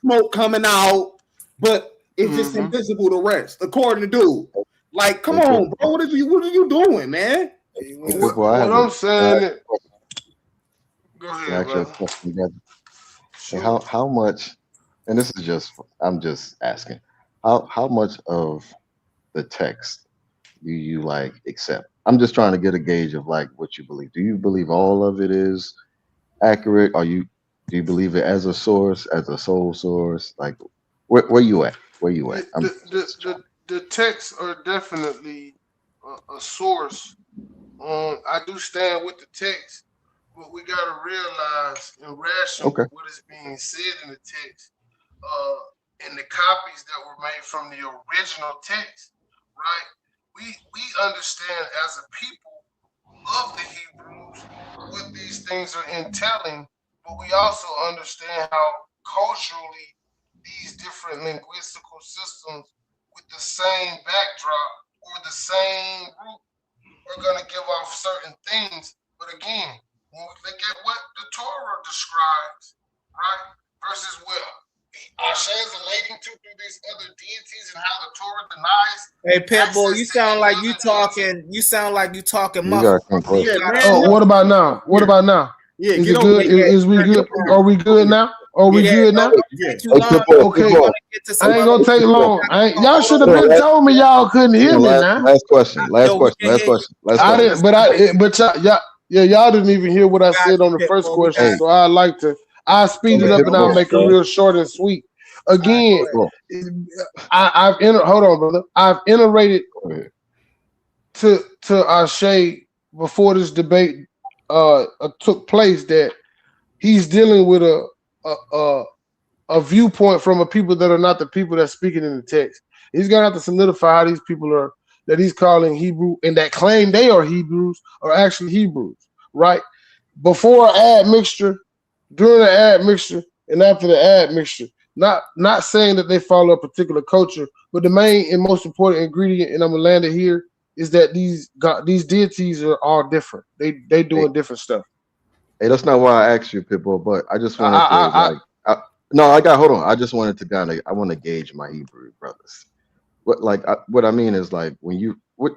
smoke coming out, but it's just invisible to rest. According to dude, like, come on, bro, what are you doing, man? What I'm saying is, go ahead, Actually, brother. question, brother. Hey, how much? And this is just I'm just asking. How much of the text do you like accept? I'm just trying to get a gauge of like what you believe. Do you believe all of it is accurate? Do you believe it as a source, as a sole source? Like where you at? Where you at? The texts are definitely a source. I do stand with the text, but we gotta realize and ration what is being said in the text, in the copies that were made from the original text, right? We understand as a people of the Hebrews what these things are entailing, but we also understand how culturally these different linguistical systems with the same backdrop or the same root are going to give off certain things. But again, when we look at what the Torah describes, right, versus what Asha is relating to through these other deities and how the Torah denies. Hey, Pitbull, you sound like you talking. You sound like you talking muffled. What about now? What about now? Yeah, is it good? Is we good? Are we good now? Are we good now? Okay. I ain't gonna take long. Y'all should have been told me y'all couldn't hear me now. Last question. I didn't, but y'all didn't even hear what I said on the first question. So I like to. I speed it up and I'll make it real short and sweet. Again, hold on, brother. I've iterated to Ashe before this debate took place that he's dealing with a viewpoint from a people that are not the people that's speaking in the text. He's gonna have to solidify how these people are that he's calling Hebrew and that claim they are Hebrews are actually Hebrews, right? Before admixture, during the admixture, and after the admixture. Not saying that they follow a particular culture, but the main and most important ingredient, and I'm gonna land it here, is that these deities are all different. They doing different stuff. Hey, that's not why I asked you, Pitbull, but I just wanted to hold on. I just wanted to I want to gauge my Hebrew brothers. What I mean is like what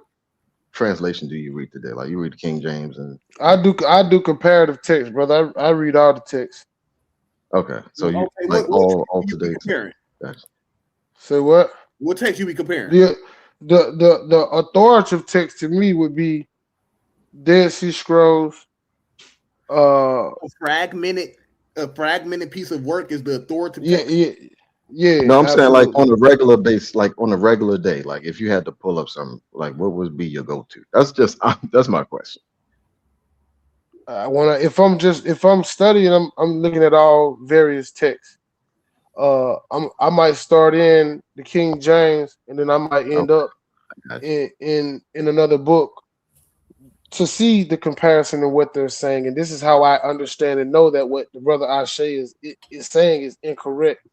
translation do you read today? Like you read King James and I do comparative text, brother. I read all the text. Okay, so you like all today. Gotcha. Say what? What text you be comparing? The authoritative text to me would be Dead Sea Scrolls. A fragmented piece of work is the authoritative text. Yeah. No, I'm absolutely. saying like on a regular base, like on a regular day, like if you had to pull up something, like what would be your go-to? That's my question. If I'm studying, I'm looking at all various texts. I might start in the King James, and then I might end up in another book to see the comparison of what they're saying, and this is how I understand and know that what the brother Ashe is saying is incorrect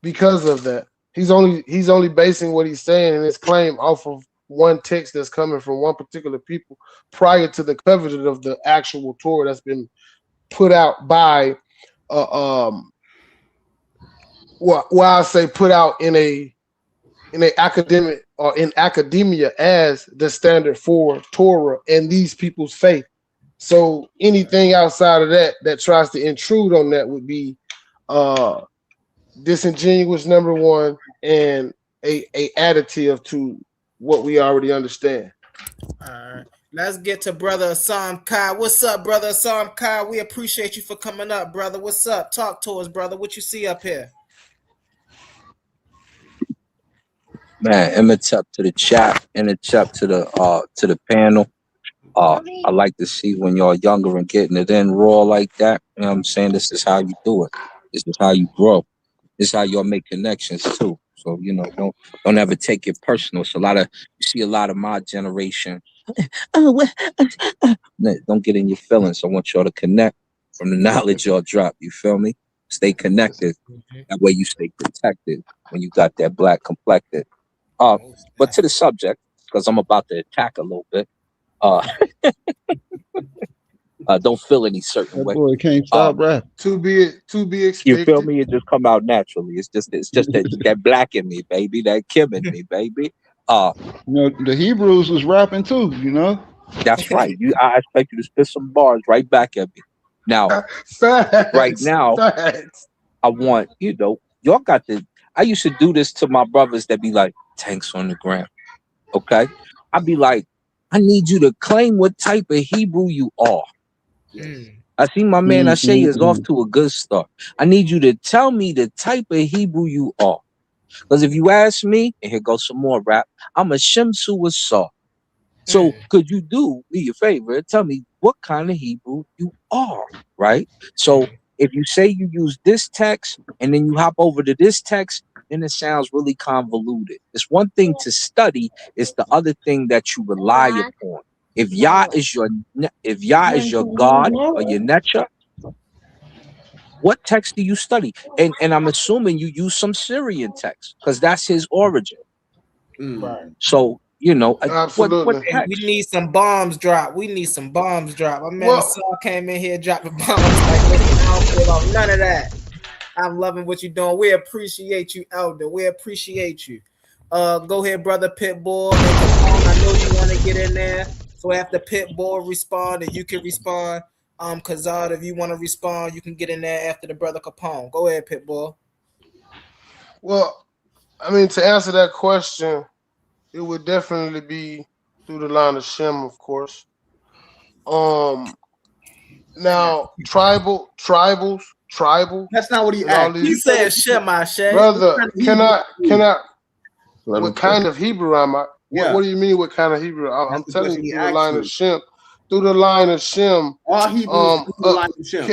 because of that. He's only basing what he's saying and his claim off of one text that's coming from one particular people prior to the covenant of the actual Torah that's been put out by I say put out in a academic or in academia as the standard for Torah and these people's faith. So anything outside of that tries to intrude on that would be disingenuous, number one, and a additive to what we already understand. All right. Let's get to brother Assam Kai. What's up, brother Assam Kai? We appreciate you for coming up, brother. What's up? Talk to us, brother. What you see up here? Man, Imhotep to the chat, Imhotep to the panel. I like to see when y'all younger and getting it in raw like that. You know what I'm saying? This is how you do it. This is how you grow. This is how y'all make connections too. So, you know, don't ever take it personal. So you see a lot of my generation. Don't get in your feelings. I want y'all to connect from the knowledge y'all drop. You feel me? Stay connected. That way you stay protected when you got that black complected. But to the subject, because I'm about to attack a little bit. Don't feel any certain way. Boy, can't stop rapping. To be expected. You feel me? It just come out naturally. It's just that black in me, baby. That Kim in me, baby. You know, the Hebrews was rapping too. You know. That's right. I expect you to spit some bars right back at me. Now, right now, I want y'all got the. I used to do this to my brothers that be like tanks on the ground. Okay, I'd be like, I need you to claim what type of Hebrew you are. I see my man Ashe is off to a good start. I need you to tell me the type of Hebrew you are. Because if you ask me, and here goes some more rap, I'm a Shemsu Asar. So could you do me a favor and tell me what kind of Hebrew you are, right? So if you say you use this text and then you hop over to this text, then it sounds really convoluted. It's one thing to study, it's the other thing that you rely upon. If Yah is your God or your Necha, what text do you study? And I'm assuming you use some Syrian text because that's his origin. Right. So absolutely. What we need some bombs drop. We need some bombs drop. My man Saul came in here dropping bombs. Like, I don't care about none of that. I'm loving what you're doing. We appreciate you, Elder. We appreciate you. Go ahead, brother Pitbull. I know you want to get in there. So after Pitbull respond, and you can respond. Kazad, if you want to respond, you can get in there after the brother Capone. Go ahead, Pitbull. Well, I mean, to answer that question, it would definitely be through the line of Shem, of course. Now tribals. That's not what he asked. He said Shem, Ashe. Brother, can I? What kind of Hebrew am I? Yeah. What do you mean? What kind of Hebrew? I'm telling you, through the line of Shem. Through the line of Shem. All Hebrews through the line of Shem.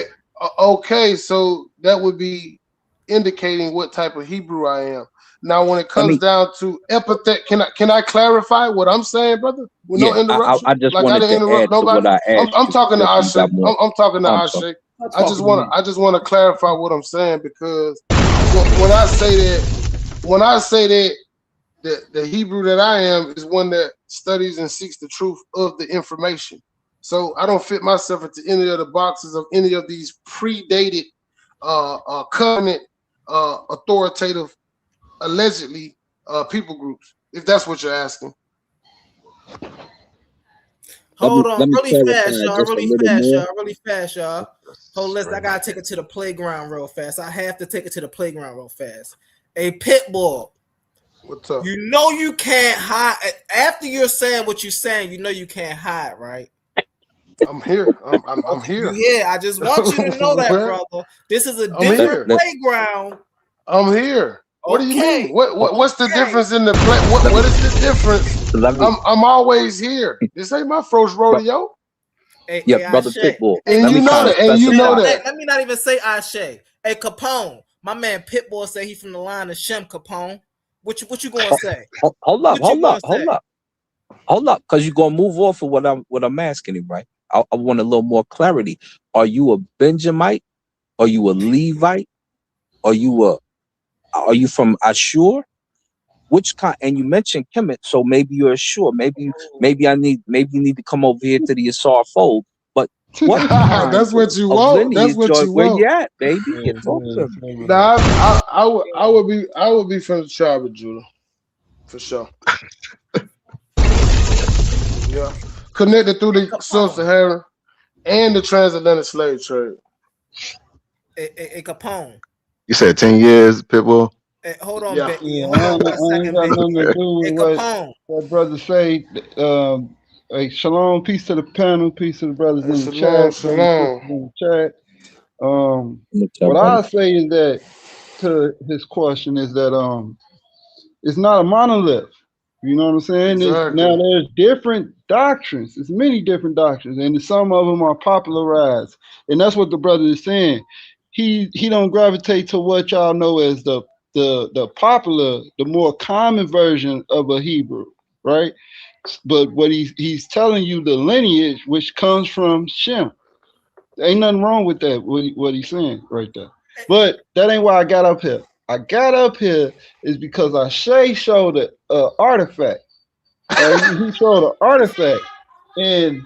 Okay, so that would be indicating what type of Hebrew I am. Now, when it comes down to epithet, can I clarify what I'm saying, brother? With no interruption. I just wanted to add to what I asked. I'm talking to Ashe. I'm talking to Ashe. I just want to clarify what I'm saying, because when I say that the Hebrew that I am is one that studies and seeks the truth of the information. So I don't fit myself into any of the boxes of any of these predated covenant authoritative allegedly people groups, if that's what you're asking. Hold on, really fast, y'all. Hold on, I gotta take it to the playground real fast. I have to take it to the playground real fast. A Pitbull. What's up? You know you can't hide. After you're saying what you're saying, you know you can't hide, right? I'm here. I'm here. Yeah, I just want you to know that, brother. This is a different playground. I'm here. What do you mean? What's the difference in the play? What is the difference? I'm always here. This ain't my first rodeo. Brother Pitbull. And you know that. And you know that. Let me not even say Ashe. Hey, Capone. My man Pitbull say he from the line of Shem, Capone. What you gonna say? Hold up, What you gonna say? hold up, because you're gonna move off of what I'm asking you, right? I want a little more clarity. Are you a Benjamite? Are you a Levite? Are you from Ashur? Which kind? And you mentioned Kemet, so maybe you're Ashur. Maybe you need to come over here to the Asar fold. But what kind That's what you of want. That's lineage what or you where you want. at, baby? You talk to me. Nah, I would be from the tribe of Judah, for sure. Yeah, connected through the sub-Saharan and the transatlantic slave trade. A Capone. You said 10 years, Pitbull? Hold on, Yeah. Hold on 1 I ain't second, got Biggie. nothing to do with what Capone. that brother say. Hey, shalom, peace to the panel, peace to the brothers in the Shalom, chat, shalom. in the chat. What I say is that to his question is that it's not a monolith. You know what I'm saying? Exactly. Now there's different doctrines. There's many different doctrines, and some of them are popularized. And that's what the brother is saying. He don't gravitate to what y'all know as the popular, the more common version of a Hebrew, right? But what he's telling you the lineage which comes from Shem. Ain't nothing wrong with that. What he's saying right there. But that ain't why I got up here. I got up here is because Ashay showed an artifact. He showed an artifact, and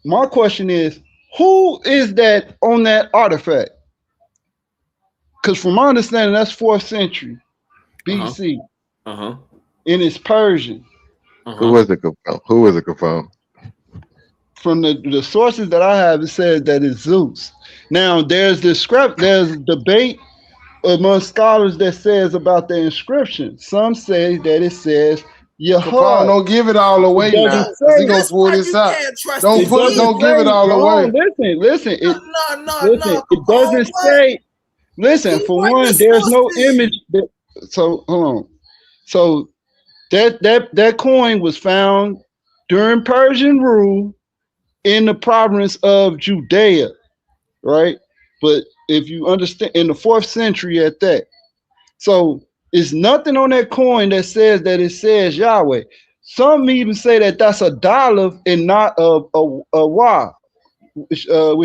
my question is, who is that on that artifact? Because from my understanding, that's 4th century BC, and it's Persian. Who was it, Capone? From the sources that I have, it says that it's Zeus. Now there's debate among scholars that says about the inscription. Some say that it says Yahweh. Capone, don't give it all away now, because he gonna pull this out. Don't give it all away. Listen. No. It doesn't say. Listen, for one, there's no image. So hold on. So that coin was found during Persian rule in the province of Judea, right? But if you understand, in the 4th century at that. So it's nothing on that coin that says that it says Yahweh. Some even say that that's a dollar and not a Y, which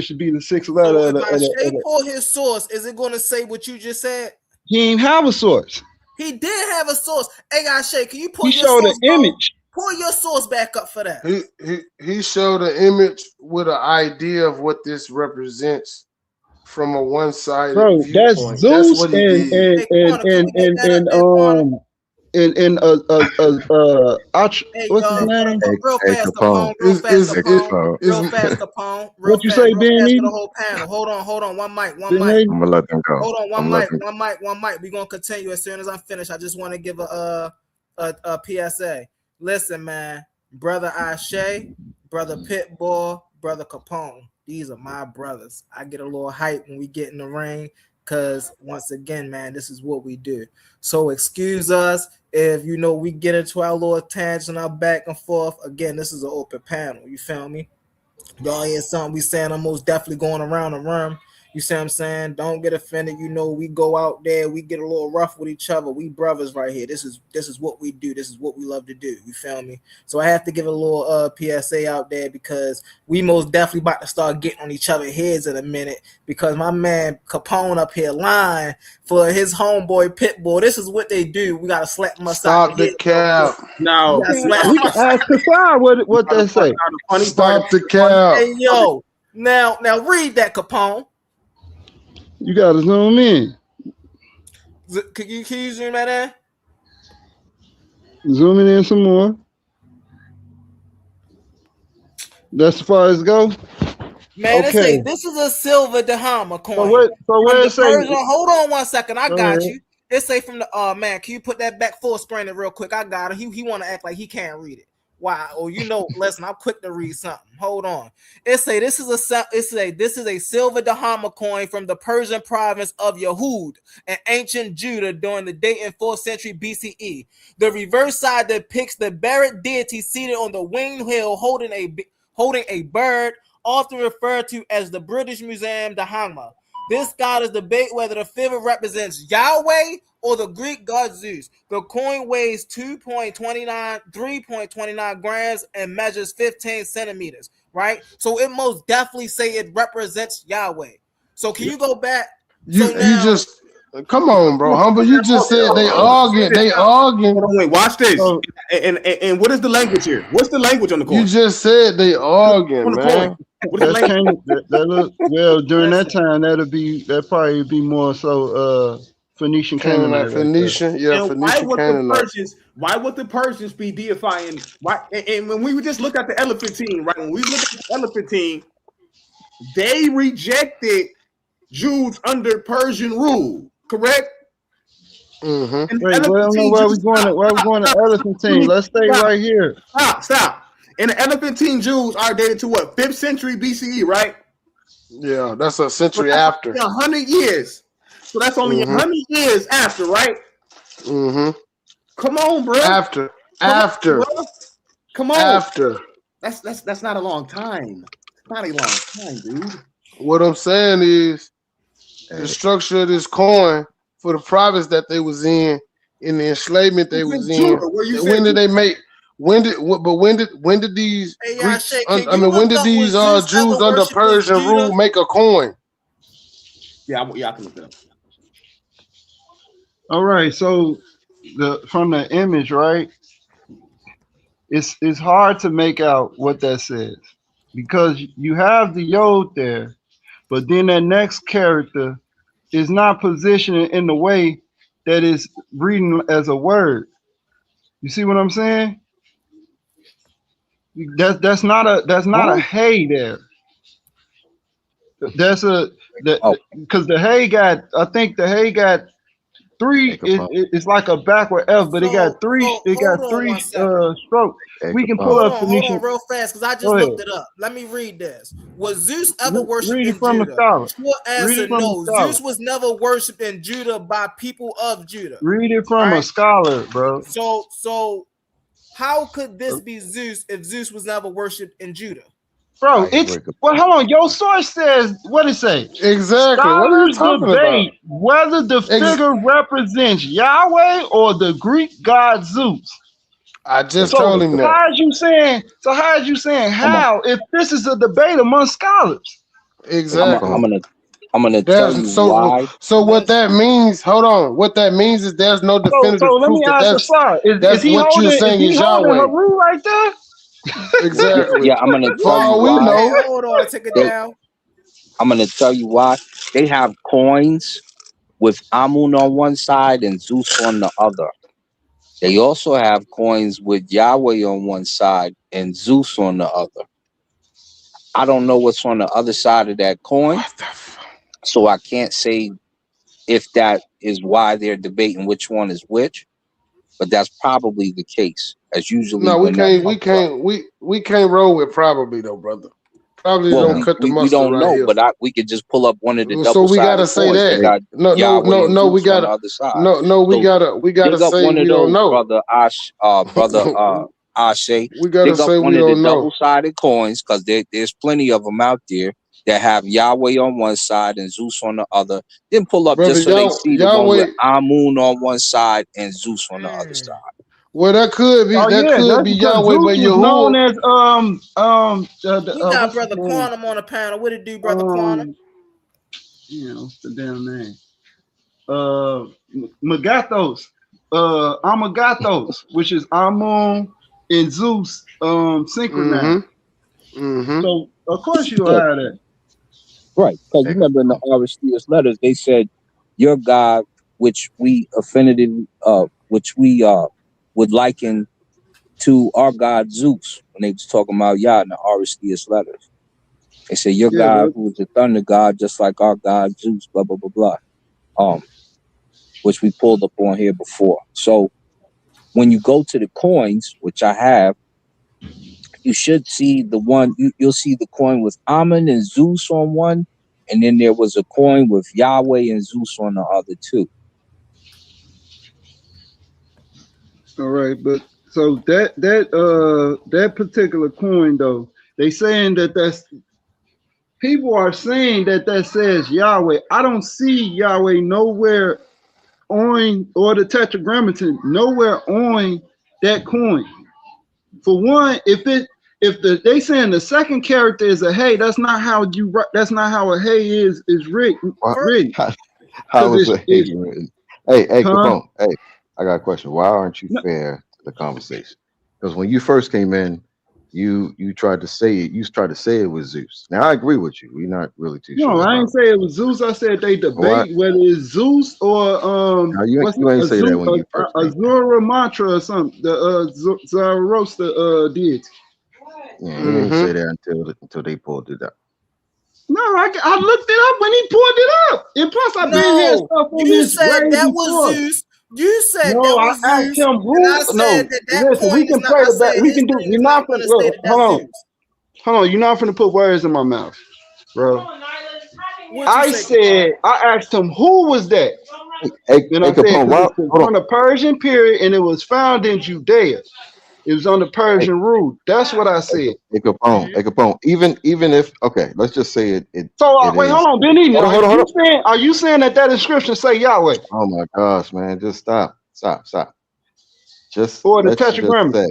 should be the 6th letter. So if Ashay pull his source, is it going to say what you just said? He didn't have a source. He did have a source. Hey, Ashay, can you pull He your showed source? an image. Pull your source back up for that. He showed an image with an idea of what this represents from a one-sided viewpoint. That's Zeus. That's what he did. Hey, what's his name? Real fast, Capone. Real fast, Capone. What you say, Benny? For the whole panel. Hold on. One mic. I'm gonna let them go. Hold on, one mic. We're gonna continue as soon as I'm finished. I just want to give a PSA. Listen, man, brother Ashay, brother Pitbull, brother Capone. These are my brothers. I get a little hype when we get in the ring, because once again, man, this is what we do. So excuse us if we get into our little tangent, our back and forth. Again, this is an open panel. You feel me? Y'all hear something we saying, I'm most definitely going around the room. You see what I'm saying? Don't get offended. We go out there, we get a little rough with each other. We brothers right here. This is what we do. This is what we love to do. You feel me? So I have to give a little PSA out there, because we most definitely about to start getting on each other's heads in a minute, because my man Capone up here lying for his homeboy Pitbull. This is what they do. We gotta slap them aside. Stop the cap. No, we can ask Kasai what they say. Stop the cap. Hey yo, now read that, Capone. You gotta zoom in. Can you zoom that in? Zooming in some more. That's as far as go. Man, okay. This is a silver Dahama coin. So where it say? Hold on 1 second. I got you. It say from the man. Can you put that back full screen real quick? I got it. He want to act like he can't read it. Why? Oh, listen, I'm quick to read something. Hold on. It say this is a silver Dahama coin from the Persian province of Yahud, an ancient Judah during the date in 4th century BCE. The reverse side depicts the buried deity seated on the winged hill holding a bird, often referred to as the British Museum Dahama. This scholars debate whether the figure represents Yahweh or the Greek god Zeus. The coin weighs 3.29 grams and measures 15 centimeters, right? So it most definitely say it represents Yahweh. So can you go back? You So now, just come on, bro. Humble, you just said they arguing. They arguing. Hold on, wait, watch this. So, And what is the language here? What's the language on the coin? You just said they arguing, On the man. coin. What is the that's language? that look well during that time. That probably be more so Phoenician Canaanite. Phoenician, yeah, And Phoenician Canaanite. why would the Persians be deifying? Why? And when we would just look at the Elephantine, right? When we look at the Elephantine, they rejected Jews under Persian rule, correct? Mm-hmm. Wait, I don't know where we going to Elephantine. Let's stay right here. Stop. And the Elephantine Jews are dated to what? 5th century BCE, right? Yeah, that's a century So after. 100 years. So that's only 100 years after, right? Mm-hmm. Come on, bro. After. Come on. After. That's not a long time. It's not a long time, dude. What I'm saying is the structure of this coin for the province that they was in the enslavement they was in. When did they make? When did these Greeks? When did these Jews under Persian rule make a coin? Yeah, I can look it up. All right, so from the image, right? It's hard to make out what that says because you have the yod there, but then that next character is not positioned in the way that is reading as a word. You see what I'm saying? That's not a hey there. That's because the hey got, I think the hey got 3. It's like a backward F, but it got 3. It got 3 strokes. We can pull up Hold on real fast because I just looked it up. Let me read this. Was Zeus ever worshipped in Judah? Short answer, no. Zeus was never worshipped in Judah by people of Judah. Read it from a scholar, bro. So how could this be Zeus if Zeus was never worshipped in Judah? Bro, hold on. Your source says what it say. Exactly. What are you talking about? Whether the figure represents Yahweh or the Greek god Zeus. I just told him that. How is you saying? How if this is a debate among scholars? Exactly. I'm gonna tell you why. So what that means? Hold on. What that means is there's no definitive proof that's what you're saying is Yahweh. Right there. Exactly. Yeah, I'm gonna tell you why. Hold on, take it down. I'm gonna tell you why. They have coins with Amun on one side and Zeus on the other. They also have coins with Yahweh on one side and Zeus on the other. I don't know what's on the other side of that coin, so I can't say if that is why they're debating which one is which. But that's probably the case. As usually, no, we can't roll with probably though, brother. Probably don't cut the mustard. We don't know, here. but we could just pull up one of the double. So we gotta say that. No, we gotta. We gotta say we don't know, brother Ashe. We gotta say we don't know. Double-sided coins because there's plenty of them out there that have Yahweh on one side and Zeus on the other. Then pull up just so they see the one with Amun on one side and Zeus on the other side. Well, that could be could be Yahweh, but you're known as we got brother Quantum on the panel. What it do, brother Quantum? What's the damn name? Magathos. Amagathos, which is Amun and Zeus synchronized. So of course you'll have that. Right, because you remember in the Aristeas letters, they said, your God, which we would liken to our God Zeus, when they was talking about Yah in the Aristeas letters. They said, your God, who is the thunder God, just like our God Zeus, blah, blah, blah, blah. Which we pulled up on here before. So when you go to the coins, which I have, you should see the one, you'll see the coin with Amun and Zeus on one, and then there was a coin with Yahweh and Zeus on the other two. All right, but so that particular coin though, they saying that's people are saying that says Yahweh. I don't see Yahweh nowhere on, or the tetragrammaton nowhere on that coin. For one, if they saying the second character is a hey, that's not how a hey is written. How is a hey written? Hey, huh? Capone. Hey, I got a question. Why aren't you fair to the conversation? Because when you first came in, you tried to say it. You tried to say it was Zeus. Now I agree with you. We're not really too No, sure I about ain't say it was Zeus. I said they why. debate whether it's Zeus or Now you what's it, ain't say that when you first came. Azura mantra or something. The Zoroaster deity. Yeah, you ain't say that until they pulled it up. No, I looked it up when he pulled it up. And plus, I've been hearing stuff on you this said way that before. was Zeus. You said No, that I was asked Zeus, him and I who. No, said that listen, coin we is can not. play I the back. said We his can do. name You're is not not finna going to say look. that Hold that's on, Zeus. hold on. You're not finna put words in my mouth, bro. What you I say, Capone? said I asked him who was that, Hey, and I said Capone, because why? it's Hold on. from the Persian period, and it was found in Judea. It was under Hey, Persian rule. That's what I said. Hey Capone, hey Capone. Even if okay, let's just say it So wait, hold is. on, Benny. Hold on, hold on, hold on. Are you saying that inscription say Yahweh Oh my gosh, man, just stop. Just or the let's just tetragrammaton? say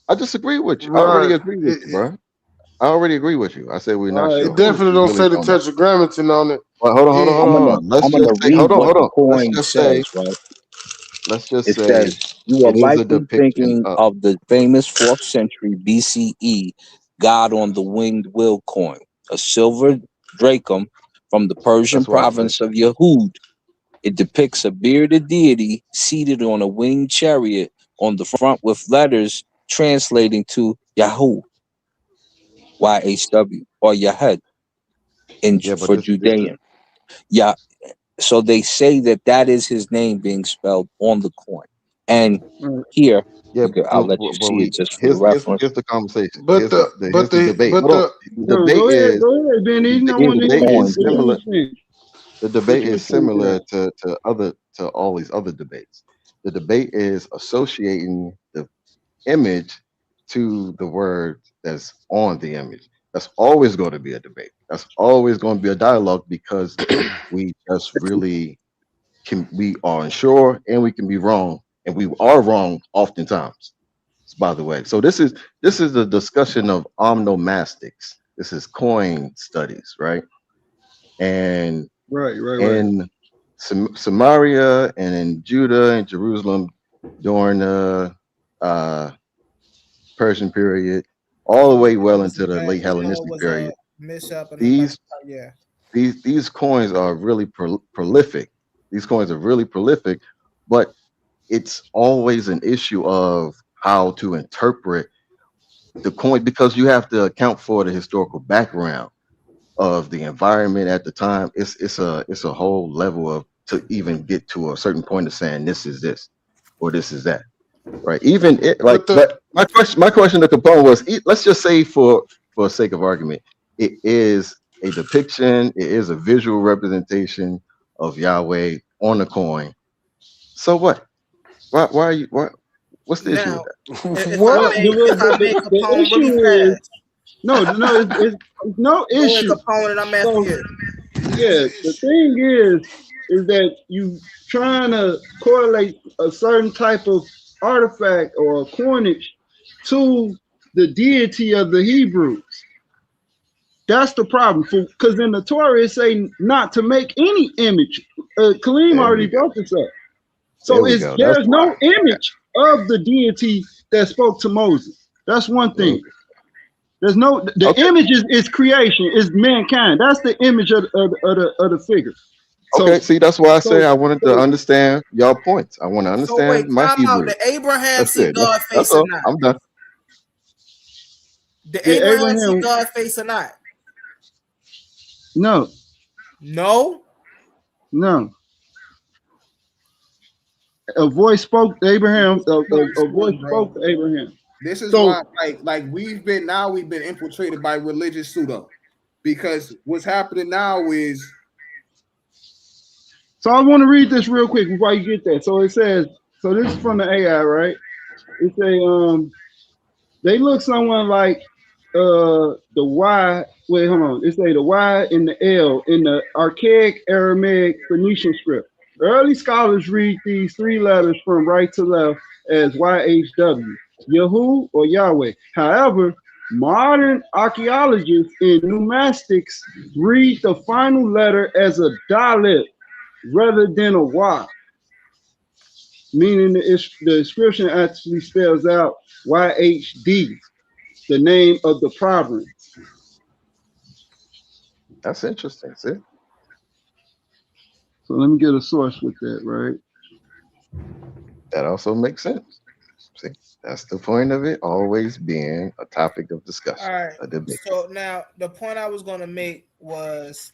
I disagree with you. I already Right. agree with you, bro. I already agree with you. I said we're not All right, It sure. cool. definitely We don't really say the don't know. tetragrammaton on it. But hold on, hold on, hold on, And hold on. Let's I'm just gonna say, read hold on, what hold the on. Let's coin just say, says, right? let's just It say says, you are it is a likely depiction thinking of. of the famous 4th century BCE God on the winged wheel coin, a silver drachm from the Persian That's why I said province that. of Yehud. It depicts a bearded deity seated on a winged chariot on the front with letters translating to Yahoo, YHW, or Yahed Yeah, but for this is Judean. Yeah, so they say that is his name being spelled on the coin. And here, yeah, I'll let you see it we just for the reference. here's the conversation. but Here's the debate. Hold on. The No, debate is go ahead, Benny. I Here's want the to debate hear you. coin is Go ahead here. similar. and finish. The What debate you is was trying to similar to all these other debates. The debate is associating the image to the word that's on the image. That's always going to be a debate. That's always going to be a dialogue because we just really we are unsure and we can be wrong and we are wrong oftentimes. By the way, so this is the discussion of omnomastics. This is coin studies, right? And Right. in Samaria and in Judah and Jerusalem during the uh, Persian period, all the way well into the late Hellenistic Was a period. mishap and I'm about These to, yeah. these coins are really prolific. These coins are really prolific, but it's always an issue of how to interpret the coin because you have to account for the historical background of the environment at the time. It's a whole level of to even get to a certain point of saying this is this or this is that, right? Even it like but the but my question to Capone was let's just say for sake of argument, it is a depiction, it is a visual representation of Yahweh on the coin. So what? Why are you what's the issue with Now, that? if I what? may, if I may, The Capone, really issue is fast. it's no Go ahead, issue. Capone, and I'm asking So you. yeah, the thing is that you trying to correlate a certain type of artifact or coinage to the deity of the Hebrews. That's the problem. Because in the Torah it say not to make any image. Kalim There already we go. brought this up. There So we go. That's there's why. no image of the deity that spoke to Moses. That's one thing. Okay. There's no the Okay. image is creation, is mankind. That's the image of the figure. Okay. So See, that's why I say so I wanted to so understand y'all points. I want to So wait, understand my time out. Hebrew. Did Abraham That's see it. God That's face or all. not? I'm done. Did did Abraham see Abraham God face or not? no No. no a voice spoke to Abraham, a voice spoke to Abraham. This is So why, like we've been infiltrated by religious pseudo, because what's happening now is so I want to read this real quick before you get that. So it says, so this is from the AI, right? It say they look someone like the Y. Wait, hold on. It say the Y and the L in the archaic Aramaic Phoenician script. Early scholars read these three letters from right to left as YHW, Yahu or Yahweh. However, modern archaeologists and numismatics read the final letter as a Dalet rather than a Y, meaning the inscription actually spells out YHD, the name of the province. That's interesting. See? So let me get a source with that, right? That also makes sense. See? That's the point of it, always being a topic of discussion, All right. a debate. So now the point I was going to make was,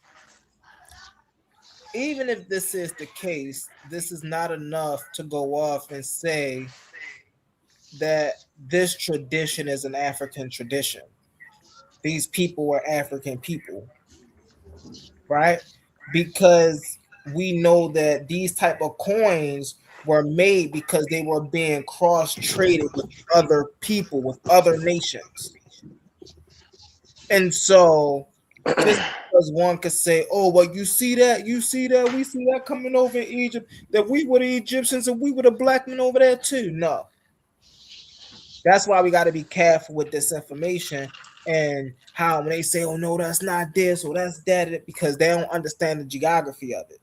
even if this is the case, this is not enough to go off and say that this tradition is an African tradition. These people were African people, right? Because we know that these type of coins were made because they were being cross-traded with other people, with other nations. And so just because one could say, oh, well, you see that, we see that coming over in Egypt, that we were the Egyptians and we were the black men over there too. No. That's why we got to be careful with this information and how when they say, oh, no, that's not this or that's that, because they don't understand the geography of it.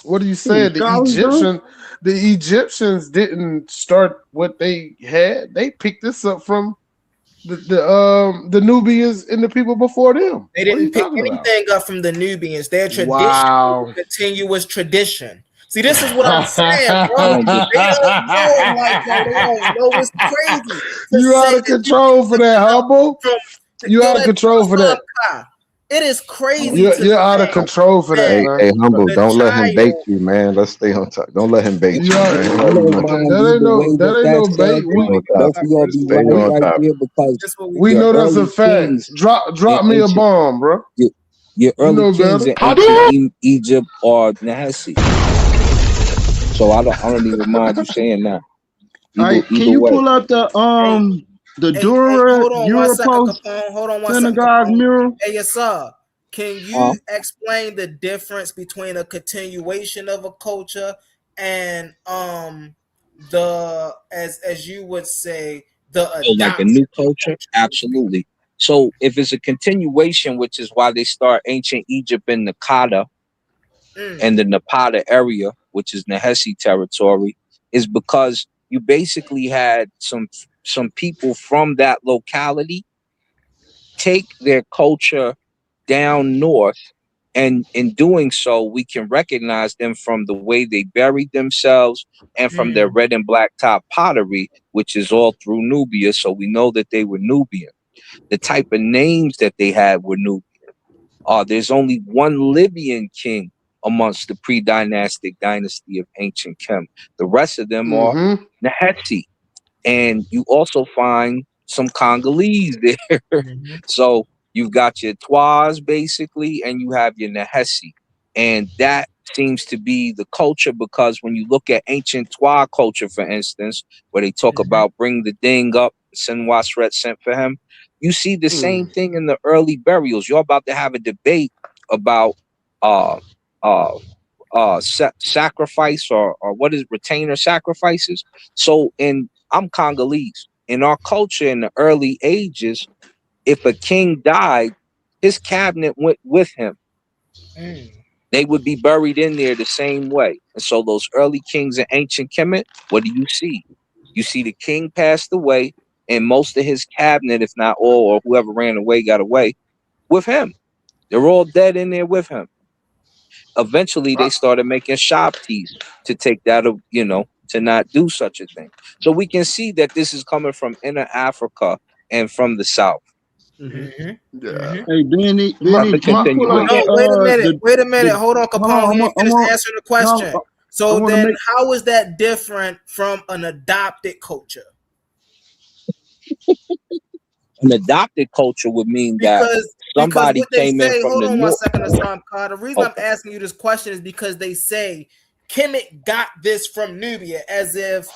What are you saying? The Egyptians didn't start what they had. They picked this up from the Nubians and the people before them. They didn't pick anything up from the Nubians. Their tradition was a continuous tradition. See, this is what I'm saying, bro. They don't know like that. They don't know. It's crazy. You out of control for that, Humble. You out of control for that. It is crazy. You're out of control for that, man. Hey, Humble, don't let him bait you, man. Let's stay on top. Don't let him bait you. That ain't no bait. We know that's a fact. Drop me a bomb, bro. Your early kings in ancient Egypt are Nahesi. So I don't even mind you saying that. Can you pull out the Dura Europost synagogue mural? Hey, yes, sir. Can you explain the difference between a continuation of a culture and the as you would say like a new culture? Absolutely. So if it's a continuation, which is why they start ancient Egypt in Nakada and the Napata area, which is Nahesi territory, is because you basically had some people from that locality take their culture down north, and in doing so, we can recognize them from the way they buried themselves and from their red and black top pottery, which is all through Nubia. So we know that they were Nubian. The type of names that they had were Nubian. There's only one Libyan king amongst the pre-dynastic dynasty of ancient Kem. The rest of them are Nahesi. And you also find some Congolese there. So you've got your Twas basically, and you have your Nahesi. And that seems to be the culture, because when you look at ancient Twa culture, for instance, where they talk about bring the ding up, send Wasret sent for him, you see the same thing in the early burials. You're about to have a debate about sacrifice or what is retainer sacrifices. So I'm Congolese. In our culture in the early ages, if a king died, his cabinet went with him. They would be buried in there the same way. And so those early kings in ancient Kemet, what do you see? You see the king passed away and most of his cabinet, if not all, or whoever ran away, got away with him. They're all dead in there with him. Eventually, they started making shabtis to take that, to not do such a thing. So we can see that this is coming from inner Africa and from the south. Hey, Benny, wait a minute. Hold on, Capone. He finished answering the question. So then, how is that different from an adopted culture? An adopted culture would mean that somebody came in from the north. The reason I'm asking you this question is because they say Kemet got this from Nubia, as if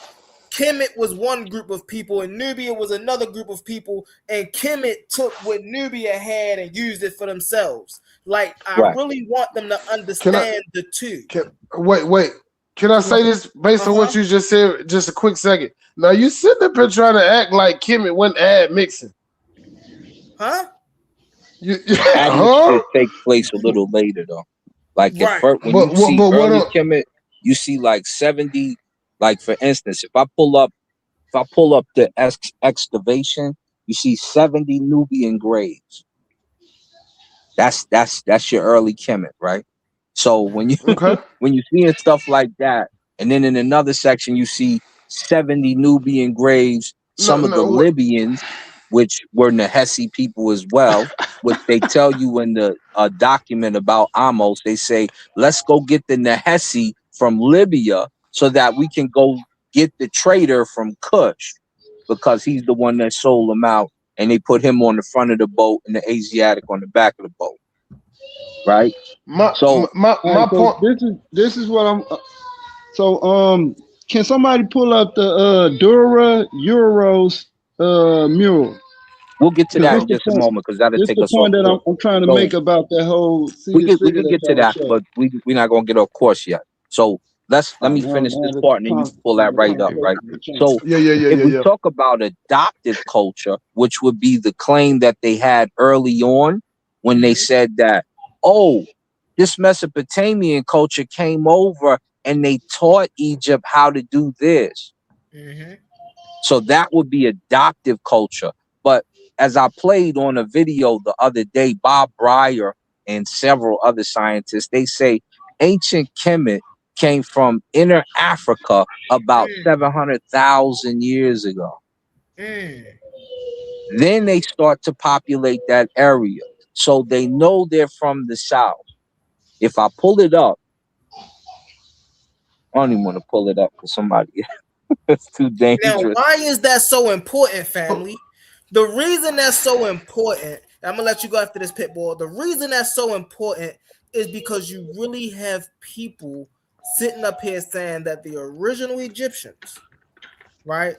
Kemet was one group of people and Nubia was another group of people, and Kemet took what Nubia had and used it for themselves. Like, I really want them to understand the two. Wait. Can I say this based on what you just said? Just a quick second. Now, you sitting up here trying to act like Kemet went ad mixing. Huh? It take place a little later though. Like when you see early Kemet, you see like 70. Like for instance, if I pull up the excavation, you see 70 Nubian graves. That's your early Kemet, right? So when you when you seeing stuff like that, and then in another section you see 70 Nubian graves, some of the Libyans, which were Nahesi people as well, which they tell you in the document about Amos, they say, let's go get the Nahesi from Libya so that we can go get the trader from Kush, because he's the one that sold them out, and they put him on the front of the boat and the Asiatic on the back of the boat. Right? My point. This is what I'm. Can somebody pull up the Dura Euros mural? We'll get to that in just a moment because that'll take us off. This is the point that I'm trying to make about that whole. We can get to that, but we're not gonna get off course yet. So let me finish this part, and then you pull that right up, right? So if we talk about adopted culture, which would be the claim that they had early on when they said that, oh, this Mesopotamian culture came over and they taught Egypt how to do this. So that would be adoptive culture. But as I played on a video the other day, Bob Breyer and several other scientists, they say ancient Kemet came from inner Africa about 700,000 years ago. Then they start to populate that area. So they know they're from the south. If I pull it up, I don't even want to pull it up for somebody. It's too dangerous. Now, why is that so important, family? The reason that's so important, I'm going to let you go after this, Pitbull. The reason that's so important is because you really have people sitting up here saying that the original Egyptians, right,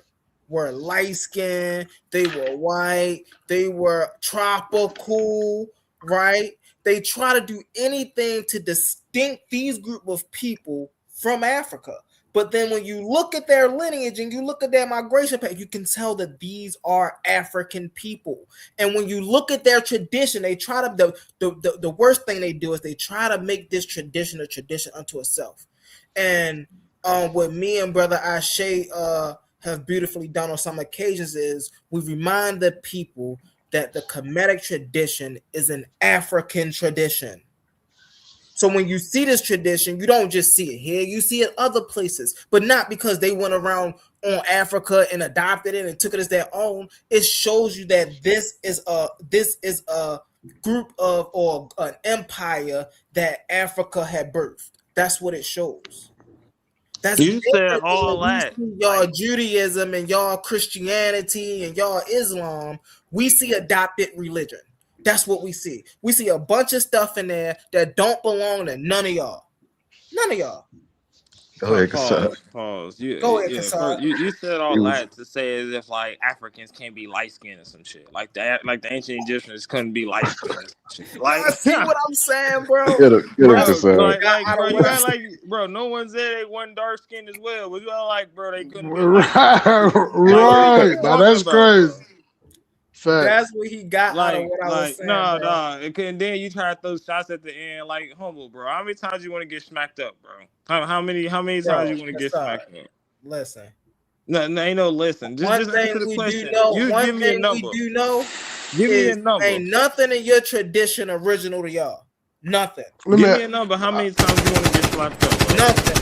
were light-skinned, they were white, they were tropical, right? They try to do anything to distinct these group of people from Africa. But then when you look at their lineage and you look at their migration path, you can tell that these are African people. And when you look at their tradition, they try to, the worst thing they do is they try to make this tradition a tradition unto itself. And what me and Brother Ashe have beautifully done on some occasions is we remind the people that the Kemetic tradition is an African tradition. So when you see this tradition, you don't just see it here, you see it other places, but not because they went around on Africa and adopted it and took it as their own. It shows you that this is a group of, or an empire that Africa had birthed. That's what it shows. That's you said all that. Y'all Judaism and y'all Christianity and y'all Islam, we see adopted religion. That's what we see. We see a bunch of stuff in there that don't belong to none of y'all. None of y'all. Go ahead, Kasad. Pause. Go ahead, Kasad. You said all that to say as if like Africans can't be light skinned or some shit. Like that, like the ancient Egyptians couldn't be light skinned. Like, see what I'm saying, bro? Get it, Kasad. Bro, no one said they wasn't dark skinned as well. But you all like, bro, they couldn't be right. Now that's crazy. Fact. That's what he got out of what I was saying. No. And then you try to throw shots at the end, like, humble, bro. How many times you want to get smacked up, bro? How many times you want to get smacked up? Listen. No, ain't no listen. Just answer the question. Give me a number. Give me a number. Ain't nothing in your tradition original to y'all. Nothing. Give me a number. How many times you want to get slapped up? Bro? Nothing.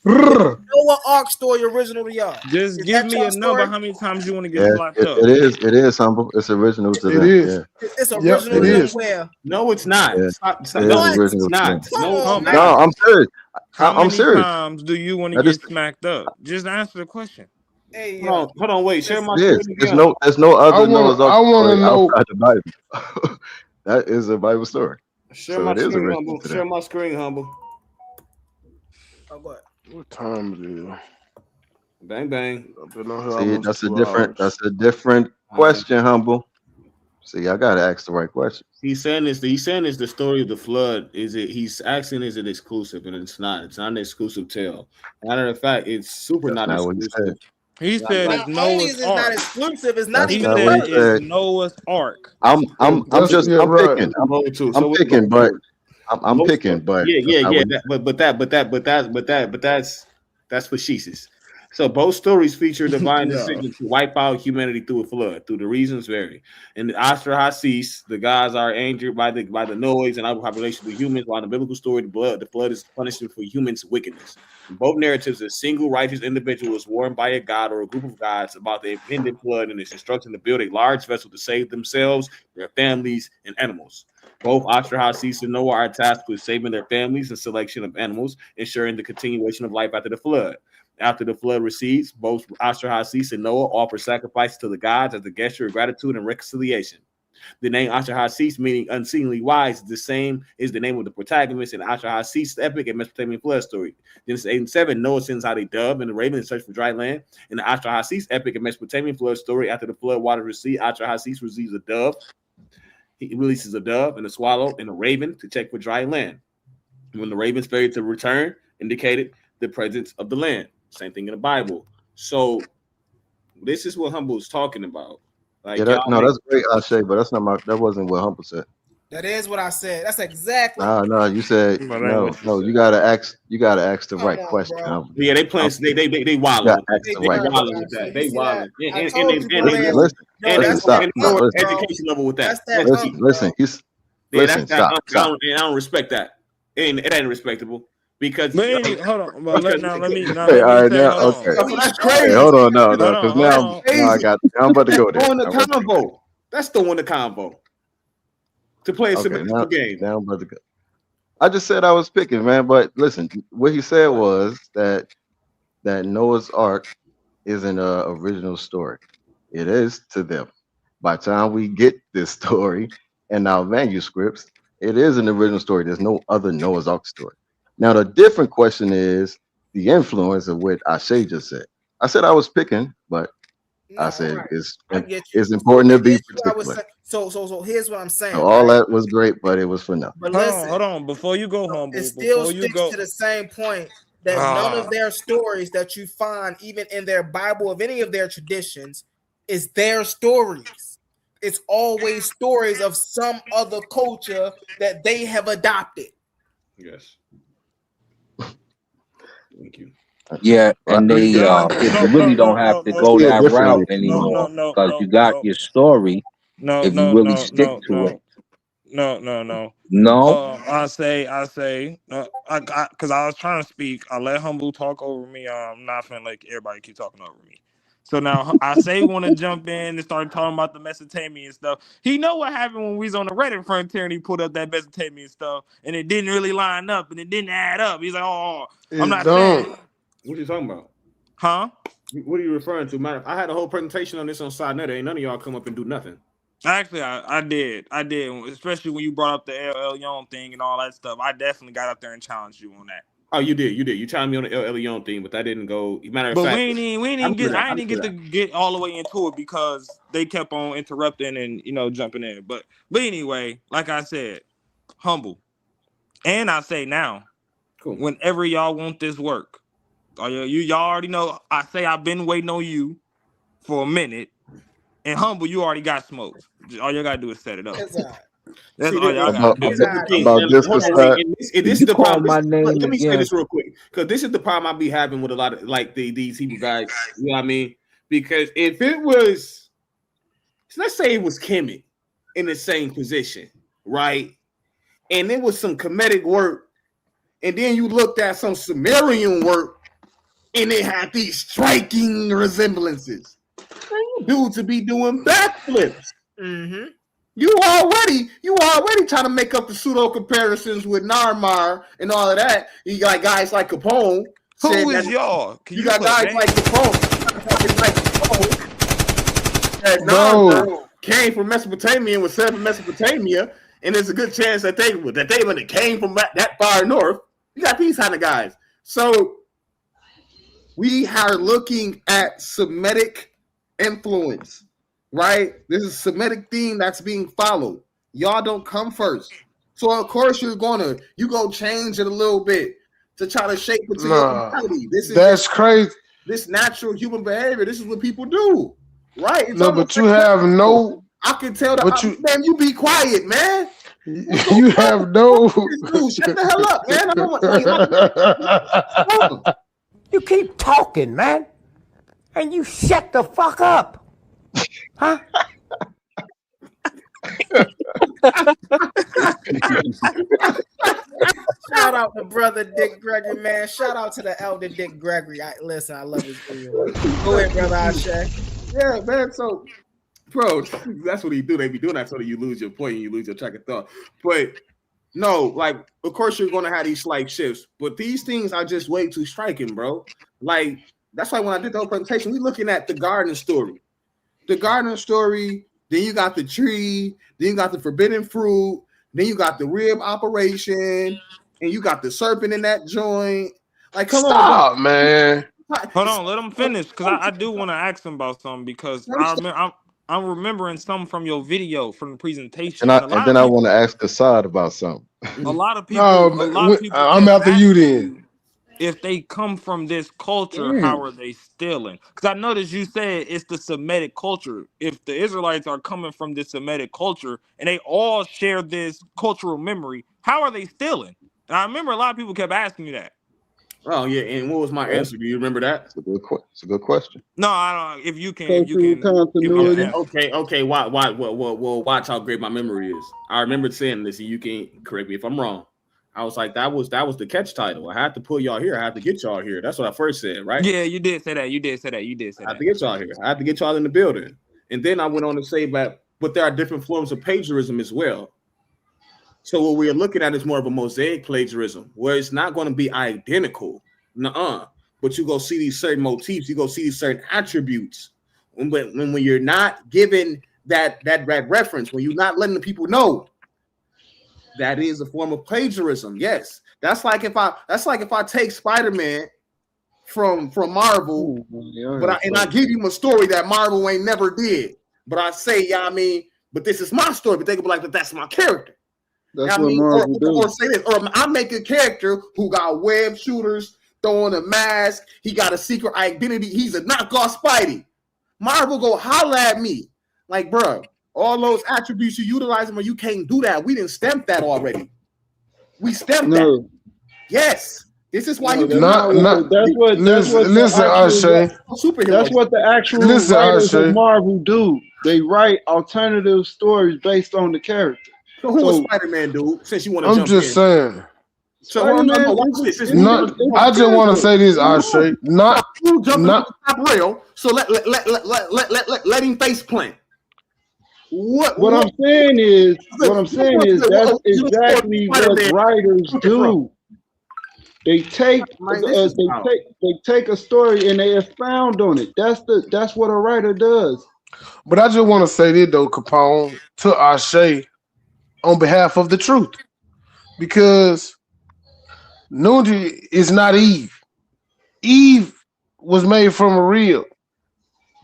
Noah Ark story original to y'all. Just give me a number. How many times you want to get slapped up? It is humble. It's original to them. It is. It's original to where? No, it's not. Yeah. It's not. No, I'm serious. How many times do you want to get smacked up? Just answer the question. Hey, hold on, wait. Share my screen. There's no other Noah's Ark story outside the Bible. That is a Bible story. Share my screen, humble. Share my screen, humble. Oh, go ahead. What time it is? Bang bang. I've been on here See, almost that's a 2 different. hours. That's a different question, humble. See, I gotta ask the right question. He's saying this. He's saying this. The story of the flood is it? He's asking, is it exclusive? And it's not. It's not an exclusive tale. Matter of fact, it's super That's not not what he exclusive. said. He said Not it's only is Noah's it not Ark. exclusive, it's not That's even not a what he He said flood. it's said. Noah's Ark. I'm That's just yeah, I'm right. picking. So I'm what- picking, but I'm most- picking, but yeah. that's not what he That's facetious. So both stories feature divine No. decision to wipe out humanity through a flood. Through the reasons vary. In the Astra Hasis, the gods are angered by the noise and overpopulation of humans, while in the biblical story, the flood is punishment for humans' wickedness. In both narratives, a single righteous individual is warned by a god or a group of gods about the impending flood and is instructed to build a large vessel to save themselves, their families, and animals. Both Astra Hasis and Noah are tasked with saving their families and selection of animals, ensuring the continuation of life after the flood. After the flood recedes, both Astra Hasis and Noah offer sacrifices to the gods as a gesture of gratitude and reconciliation. The name Astra Hasis, meaning unseemly wise, is the same as the name of the protagonist in Astra Hasis' epic and Mesopotamian flood story. Genesis 8 and 7, Noah sends out a dove and a raven in search for dry land. In the Astra Hasis epic and Mesopotamian flood story, after the flood waters recede, Astra Hasis receives a dove. He releases a dove and a swallow and a raven to check for dry land. When the ravens failed to return, indicated the presence of the land. Same thing in the Bible. So this is what Humble is talking about. Like, Yeah, that's great, Ashe, but that wasn't what Humble said. That is what I said. That's exactly. No, you said no. You gotta ask the right question. Humble. Yeah, they playing. They You wilding. gotta ask the right wilding question. with that. They wilding. I told you, man. Listen, stop. Education level with that. Listen. Stop. I don't respect that. It ain't respectable because. Hold on. Well, let me. Hey, all right, now, okay. That's crazy. Hey, hold on, no, because now I'm about to go there. Throwing the combo. That's throwing the combo. To play a simple game. Now I'm about to go. I just said I was picking, man. But listen, what he said was that Noah's Ark isn't an original story. It is to them. By the time we get this story in our manuscripts, it is an original story. There's no other Noah's Ark story. Now, the different question is the influence of what Ashe just said. I said I was picking, but I said it's important to be particular. So here's what I'm saying. So all that was great, but it was for nothing. But listen, hold on. Before you go, Humble, it still sticks to the same point that none of their stories that you find, even in their Bible, of any of their traditions, is their stories. It's always stories of some other culture that they have adopted. Yes. Thank you. Yeah, and they you really don't have to go that route anymore because you got your story. If you really stick to it. No. I say, because I was trying to speak. I let Humble talk over me. I'm not finna let everybody keep talking over me. So now I say want to jump in and start talking about the Mesopotamian stuff. He know what happened when we was on the Reddit frontier and he put up that Mesopotamian stuff and it didn't really line up and it didn't add up. He's like, I'm not saying. What are you talking about? Huh? What are you referring to? Matter, I had a whole presentation on this on SideNet. Ain't none of y'all come up and do nothing. Actually, I did, especially when you brought up the LL Young thing and all that stuff. I definitely got up there and challenged you on that. Oh, you did. You challenged me on the LL Young thing, but that didn't go. Matter of fact, I didn't get to get all the way into it because they kept on interrupting and jumping in. But anyway, like I said, Humble, and I say now, cool. Whenever y'all want this work, y'all already know. I say I've been waiting on you for a minute, and Humble, you already got smoked. All you gotta do is set it up. That's all y'all got. This is the problem. Let me say this real quick, because this is the problem I be having with a lot of these Hebrew guys. You know what I mean? Because if it was, let's say it was Kemet in the same position, right? And it was some Kemetic work, and then you looked at some Sumerian work, and it had these striking resemblances. Dudes to be doing backflips. Mm-hmm. You already trying to make up the pseudo comparisons with Narmar and all of that. You got guys like Capone. Who is y'all? You got guys like Capone. That Narmar came from Mesopotamia and was set in Mesopotamia, and there's a good chance that they came from that far north. You got these kind of guys. So we are looking at Semitic influence, right? This is a Semitic theme that's being followed. Y'all don't come first. So of course you go change it a little bit to try to shape it to your mentality. That's crazy. This natural human behavior. This is what people do, right? It's no, but you have no. I can tell that. Man, you be quiet, man. You have no. Shut the hell up, man. I don't want. You keep talking, man, and you shut the fuck up, huh? Shout out to brother Dick Gregory, man. Shout out to the elder Dick Gregory. Listen, I love his video. Go ahead, brother Ashe. Yeah, man. So, bro, that's what he do. They be doing that so that you lose your point and you lose your track of thought. But no, like, of course you're gonna have these slight shifts, but these things are just way too striking, bro. Like, that's why when I did the whole presentation, we looking at the garden story. The garden story, then you got the tree, then you got the forbidden fruit, then you got the rib operation, and you got the serpent in that joint. Like, come on, man. Hold on, let him finish, because I do want to ask him about something, because I'm remembering something from your video, from the presentation. And then I want to ask Assad about something. A lot of people. I'm after you then. If they come from this culture, how are they stealing? Because I noticed you said it's the Semitic culture. If the Israelites are coming from this Semitic culture and they all share this cultural memory, how are they stealing? And I remember a lot of people kept asking me that. Oh yeah, and what was my answer? Do you remember that? It's a good question. No, I don't. If you can, Okay. Well, watch how great my memory is. I remember saying this, and you can correct me if I'm wrong. I was like, that was the catch title. I had to pull y'all here. I had to get y'all here. That's what I first said, right? Yeah, you did say that. I had to get y'all here. I had to get y'all in the building. And then I went on to say but there are different forms of plagiarism as well. So what we're looking at is more of a mosaic plagiarism, where it's not going to be identical. Nuh-uh. But you go see these certain motifs, you go see these certain attributes. When you're not given that reference, when you're not letting the people know, that is a form of plagiarism. Yes, that's like if I take Spider-Man from Marvel, I give you a story that Marvel ain't never did, but I say, yeah, I mean, but this is my story, but they could be like, but that's my character. That's what Marvel do. Or say this, or I make a character who got web shooters, throwing a mask, he got a secret identity, he's a knockoff Spidey. Marvel go holla at me, like, bro. All those attributes you utilize them, or you can't do that. We didn't stamp that already. We stamped that. Yes. This is why listen, Ashe. That's what the actual writers of Marvel do. They write alternative stories based on the character. So who was Spider-Man, dude? Since you want to jump in. I'm just saying. So watch this. I just want to say this, Ashe. Not top rail. So let him face plant. What I'm saying is that's exactly what writers do. They take a story and they expound on it. That's what a writer does. But I just want to say this though, Capone, to Ashe on behalf of the truth, because Nunji is not Eve. Eve was made from a rib.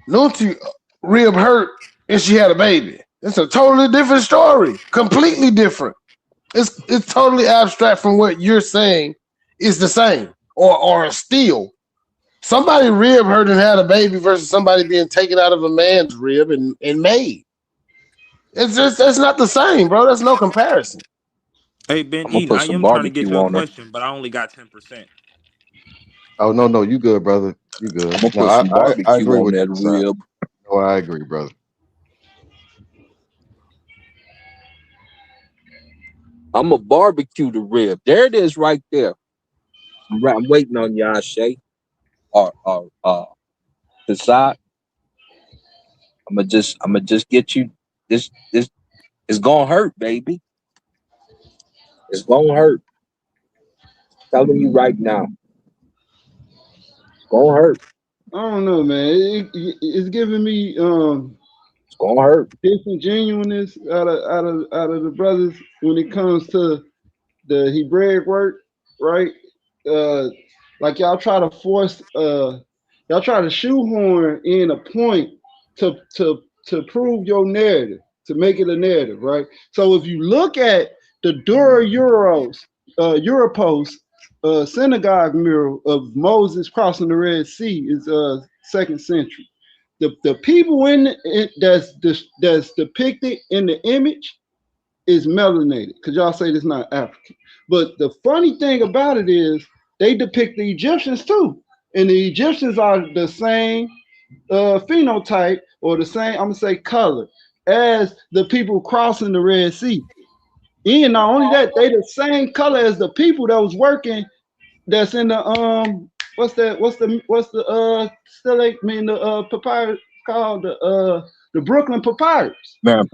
Nunji rib hurt and she had a baby. It's a totally different story, completely different. It's totally abstract from what you're saying is the same or still. Somebody rib hurt and had a baby versus somebody being taken out of a man's rib and made. It's not the same, bro. There's no comparison. Hey, Ben Eden, I am trying to get your question, but I only got 10%. Oh, no, you good, brother. You good. I'm gonna put some barbecue I agree on with that you, rib. No, I agree, brother. I'm a barbecue the rib. There it is, right there. I'm waiting on you, Ashe. Or Assad. I'ma just get you. This it's gonna hurt, baby. It's gonna hurt. Telling you right now. It's gonna hurt. I don't know, man. It's giving me it's gonna hurt. Disingenuousness out of the brothers when it comes to the Hebraic work, right? Like y'all try to force, y'all try to shoehorn in a point to prove your narrative, to make it a narrative, right? So if you look at the Europos synagogue mural of Moses crossing the Red Sea is 2nd century. The people in it that's depicted in the image is melanated, because y'all say it's not African. But the funny thing about it is they depict the Egyptians too, and the Egyptians are the same phenotype, or the same, I'm gonna say, color as the people crossing the Red Sea. And not only that, they the same color as the people that was working, that's in the what's the papyrus called, the Brooklyn papyrus. Man,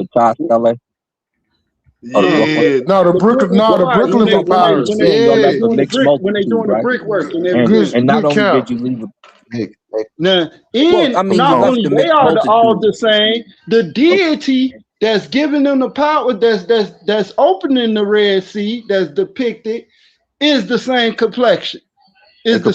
LA. Yeah, no, the Brooklyn papyrus. When they doing the brickwork and everything. And not only did you leave now, not only they are all the same, the deity that's giving them the power, that's opening the Red Sea, that's depicted, is the same complexion. It's the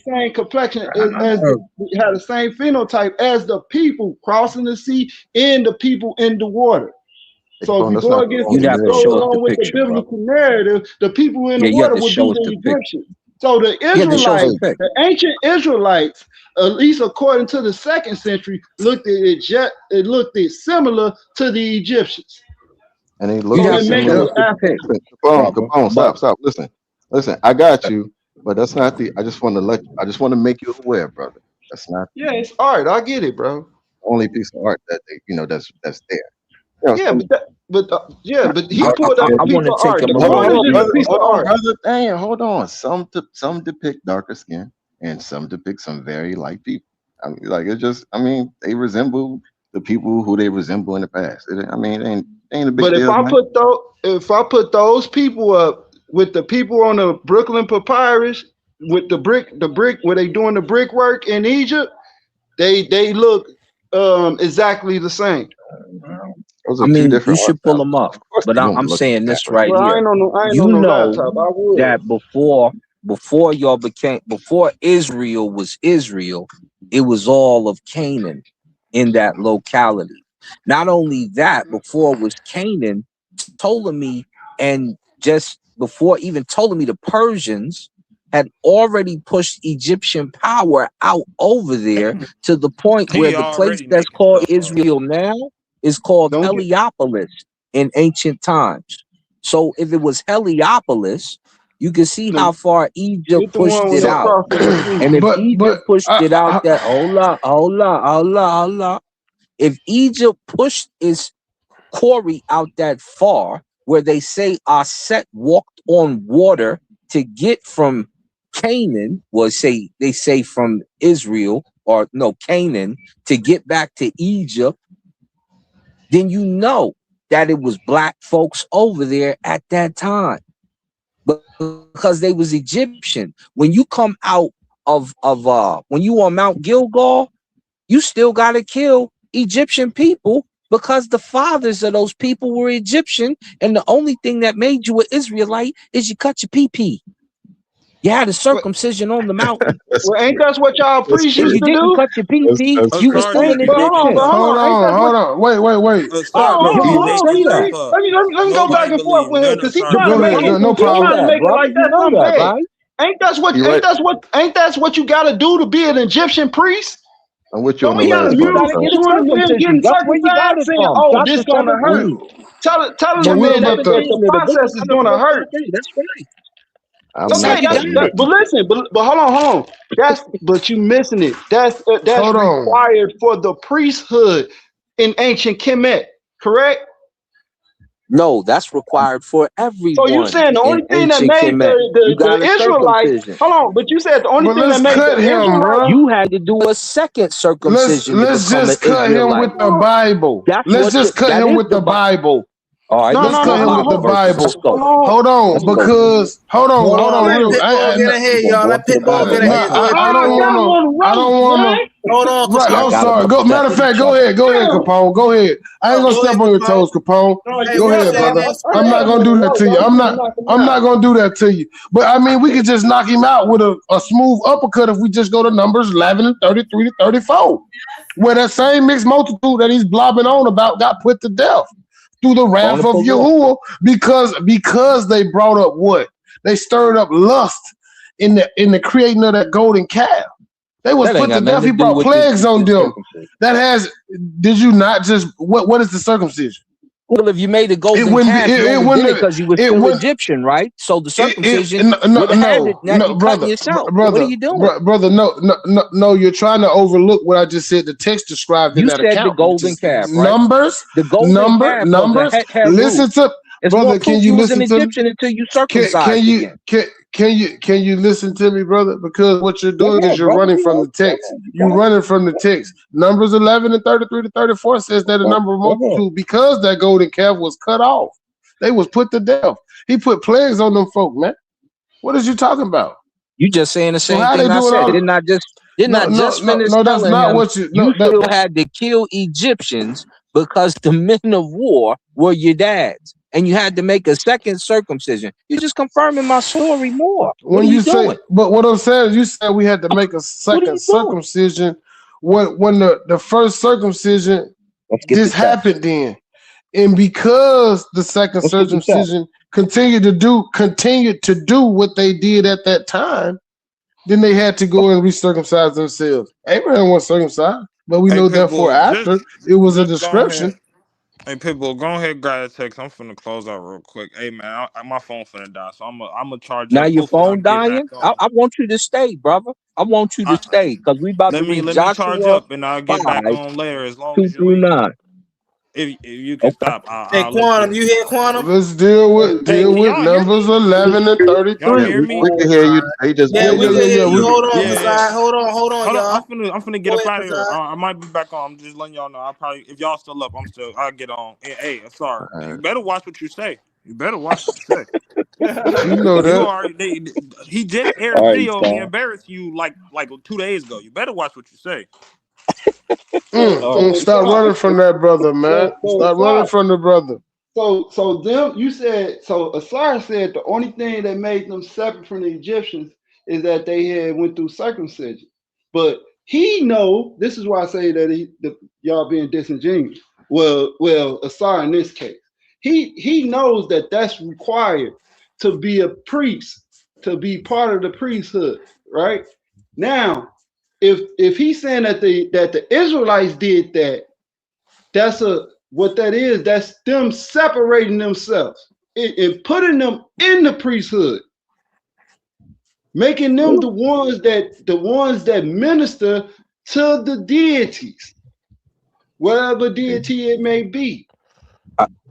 same complexion as had the same phenotype as the people crossing the sea and the people in the water. So if you go against along with the biblical narrative, the people in the water would be the Egyptians. So the Israelites, the ancient Israelites, at least according to the 2nd century, looked similar to the Egyptians. And they looked at similar. Stop. Listen. I got you, but that's not the. I just want to make you aware, brother. That's not. Yeah, it's art. I get it, bro. Only piece of art that that's there. Yeah, but he pulled up a piece of art. Hold on. Some depict darker skin, and some depict some very light people. I mean, like it's just. I mean, they resemble the people who they resemble in the past. It ain't a big deal. But if I put those people up with the people on the Brooklyn papyrus, with the brick where they doing the brickwork in Egypt, they look exactly the same. I mean, you should pull them up, but I'm saying this right here. You know that before Israel was Israel, it was all of Canaan in that locality. Not only that, before it was Canaan, Ptolemy, and just before even Ptolemy, the Persians had already pushed Egyptian power out over there to the point where the place that's called Israel now is called Heliopolis in ancient times. So if it was Heliopolis, you can see how far Egypt pushed it out. And if Egypt pushed it out that, hold up. If Egypt pushed its quarry out that far, where they say Aset walked on water to get from Canaan, they say from Israel, or no, Canaan, to get back to Egypt, then you know that it was black folks over there at that time. But because they was Egyptian. When you come out of when you on Mount Gilgal, you still gotta kill Egyptian people, because the fathers of those people were Egyptian, and the only thing that made you an Israelite is you cut your pee-pee. You had a circumcision on the mountain. Well, ain't that what y'all priests used to do? If you didn't cut your pee-pee, you were still an Egyptian. Hold on. Wait. Let me go back and forth with him, because he's trying to make it like that's something bad. Ain't that what you got to do to be an Egyptian priest? I'm with you on the last part. Oh, this gonna hurt. Tell him, man, that the process is gonna hurt. That's right. But listen, but hold on. But you missing it. That's required for the priesthood in ancient Kemet, correct? No, that's required for everyone. So you saying the only thing that made the Israelites, hold on, but you said the only thing that made the Israelites, you had to do a second circumcision. Let's just cut him with the Bible. Let's just cut him with the Bible. All right, Let's cut him with the Bible. Let's go. Hold on, Let's go. because hold on, Let real. Pitbull get ahead, y'all. Let Pitbull get ahead. I don't wanna. Hold on, Right, I'm Capone. sorry. Go. Matter of fact, go ahead, Capone. Go ahead. I ain't gonna Go step ahead, on your Capone. toes, Capone. Hey, Go one ahead, second, brother. man. I'm not gonna do that to you. I'm not gonna do that to you. But I mean, we could just knock him out with a smooth uppercut if we just go to numbers 11 and 33 to 34, where that same mixed multitude that he's blobbing on about got put to death through the wrath of Yahuwah because they brought up what? They stirred up lust in the creating of that golden calf. They was put to death. He brought plagues on them. Did you not just, what is the circumcision? Well, if you made a golden calf, you only did it because you were still Egyptian, right? So the circumcision would have had it. Now you cut yourself. What are you doing? Brother, no, you're trying to overlook what I just said. The text described in that account. You said the golden calf, right? Numbers. The golden calf. Numbers. Listen to, brother, can you listen to Egyptian until you circumcised again. Can you listen to me, brother? Because what you're doing is you're running from the text. You're running from the text. Numbers 11 and 33 to 34 says that a number of multitude, because that golden calf was cut off. They was put to death. He put plagues on them folk, man. What is you talking about? You just saying the same thing I said. Didn't I just finish telling him you still had to kill Egyptians because the men of war were your dads, and you had to make a second circumcision. You're just confirming my story more. When you say, but what I'm saying is, you said we had to make a second circumcision when the first circumcision just happened then, and because the second circumcision continued to do what they did at that time, then they had to go and recircumcise themselves. Abraham was circumcised, but we know therefore after it was a description. Hey, Pitbull, go ahead, grab that text. I'm finna close out real quick. Hey, man, my phone finna die, so I'm gonna charge now up. your phone dying. I want you to stay, brother. I want you to stay because we about to read Joshua. Let me charge up, and I'll get back on later as long as you 2-9. If you can stop, hey, Quantum, you hear Quantum? Let's deal with numbers 11 and 33. Y'all hear me? We can hear you. He just we can hear you. Hold on, yeah. Hold on, y'all. I'm finna get up out of here. I might be back on. I'm just letting y'all know. If y'all still up, I'll get on. Hey, sorry. You better watch what you say. You know that. He just aired a video of me embarrassing you like 2 days ago. You better watch what you say. Stop running from that brother, man. Stop running from the brother. So them, you said, so Asar said the only thing that made them separate from the Egyptians is that they had went through circumcision. But he know, this is why I say that y'all being disingenuous. Well, Asar in this case, he knows that that's required to be a priest, to be part of the priesthood, right? Now, if he's saying that the Israelites did that, that's them separating themselves and putting them in the priesthood, making them the ones that minister to the deities, whatever deity it may be.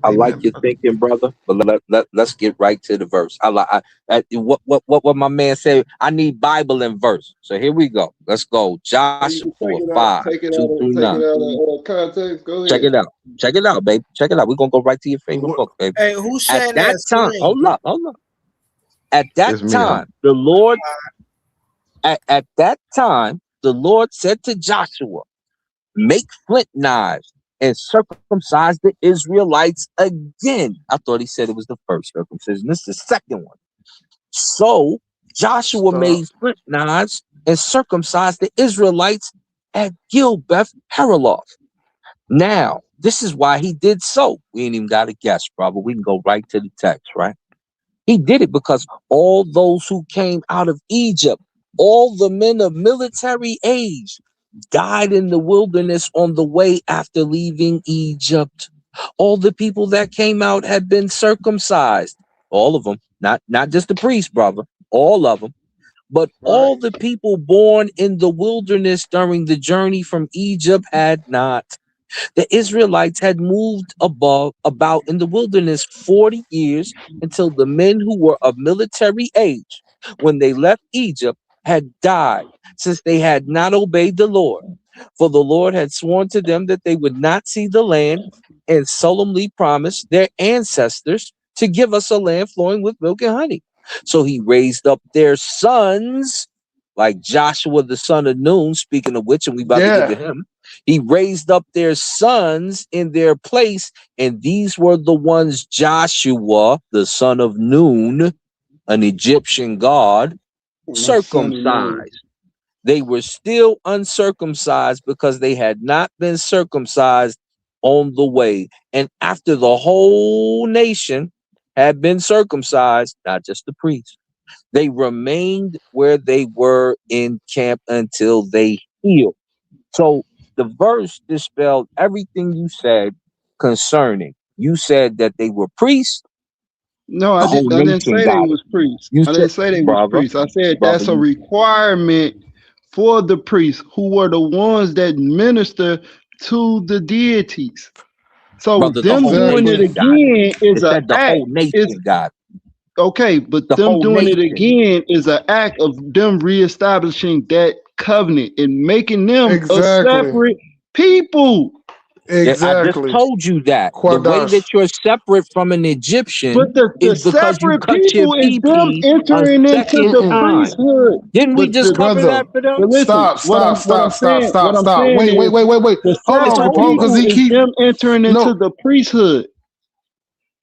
I like your thinking, brother, but let's get right to the verse. What my man said. I need Bible and verse. So here we go. Let's go. Joshua 5, 2-9. Context. Go ahead. Check it out, baby. Check it out. We're gonna go right to your favorite book, baby. Hey, who's sharing at that time? Screen? Hold up. At that time, the Lord. At that time, the Lord said to Joshua, "Make flint knives and circumcise the Israelites again." I thought he said it was the first circumcision. This is the second one. So Joshua made flint knives and circumcised the Israelites at Gilbeth Haraloth. Now, this is why he did so. We ain't even got to guess, brother. We can go right to the text, right? He did it because all those who came out of Egypt, all the men of military age, died in the wilderness on the way after leaving Egypt. All the people that came out had been circumcised. All of them. Not just the priest, brother. All of them. But all the people born in the wilderness during the journey from Egypt had not. The Israelites had moved about in the wilderness 40 years until the men who were of military age, when they left Egypt, had died, since they had not obeyed the Lord. For the Lord had sworn to them that they would not see the land, and solemnly promised their ancestors to give us a land flowing with milk and honey. So he raised up their sons, like Joshua the son of Nun, speaking of which, and we about to get to him. He raised up their sons in their place, and these were the ones Joshua the son of Nun, an Egyptian god, circumcised. They were still uncircumcised because they had not been circumcised on the way. And after the whole nation had been circumcised, not just the priests, they remained where they were in camp until they healed. So the verse dispelled everything you said concerning. You said that they were priests. No, I didn't say they was priests. I didn't say they was priests. I said that's a requirement for the priests, who were the ones that minister to the deities. So Brother, them doing it again is an the act. whole nation, God. Okay, but them doing it again is an act of them reestablishing that covenant and making them a separate people. Exactly. I just told you that. The way that you're separate from an Egyptian is because you cut your PP entering a into second the time. priesthood. Didn't we just cover that for them? Listen, Stop. Wait. The Hold on, Capone, because he keep them entering into the priesthood.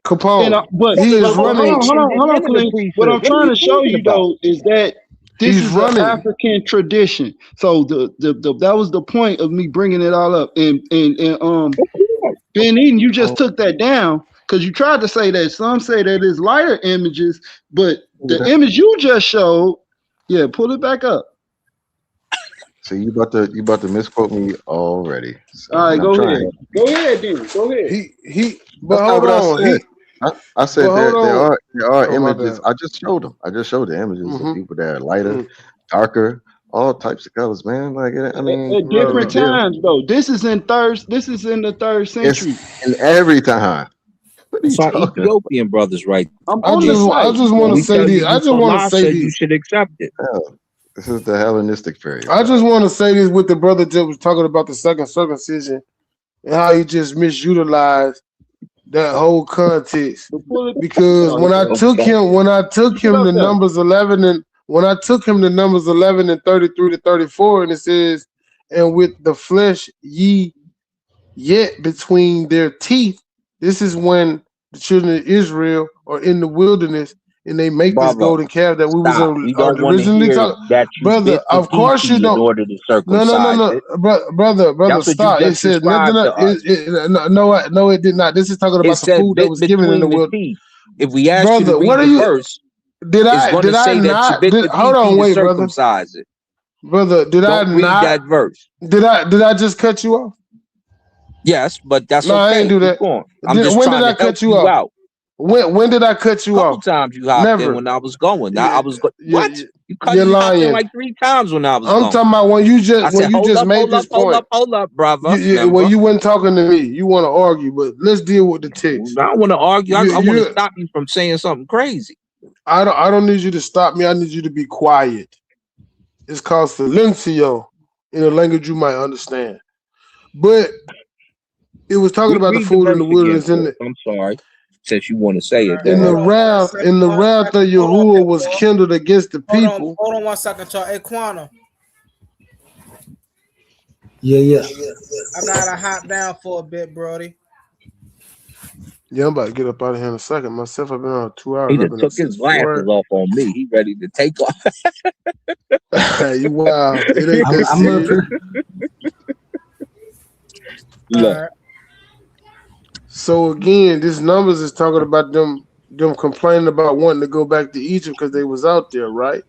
Capone, but he is running. Hold on, Clint. What I'm trying to show you though is that this is an African tradition. So that was the point of me bringing it all up. And Ben Eden, you just took that down because you tried to say that some say that it's lighter images, but the image you just showed, pull it back up. So you about to misquote me already. So, all right, go ahead. Go ahead, then. Go ahead. But hold on. I said there are images. I just showed them. I just showed the images of people that are lighter, darker, all types of colors, man. Like I mean, at different times though. This is in the third century. It's in every time. It's our Ethiopian brothers, right? I just want to say this. I just want to say this. You should accept it. This is the Hellenistic period. I just want to say this with the brother that was talking about the second circumcision and how he just misutilized that whole context. Because when I took him to Numbers 11 and 33 to 34, and it says, and with the flesh ye yet between their teeth. This is when the children of Israel are in the wilderness and they make this golden calf that we was originally talking. Brother, of course you don't. In order to circumcise no, brother, stop. It said nothing. No, it did not. This is talking about the food that was given in the wilderness. If we ask you to read the verse, did I not? Hold on, wait, brother. Brother, did I not read that verse? Did I just cut you off? Yes, but that's okay. I ain't do that. I'm just trying to help you out. When did I cut you off? Couple times you hopped in when I was going. I was what? You cut me off like 3 times when I was going. I'm talking about when you just made this point. Hold up, brother. When you weren't talking to me, you want to argue, but let's deal with the text. I don't want to argue. I want to stop you from saying something crazy. I don't need you to stop me. I need you to be quiet. It's called silencio in a language you might understand. But it was talking about the food in the wilderness. I'm sorry, since you want to say it. In the wrath of Yahuwah was kindled against the people. Hold on 1 second, y'all. Hey, Quanah. Yeah. I gotta hop down for a bit, Brody. Yeah, I'm about to get up out of here in a second. Myself, I've been on 2 hours. He just took his glasses off on me. He ready to take off. You wow. It ain't that serious. So again, this Numbers is talking about them complaining about wanting to go back to Egypt because they was out there, right?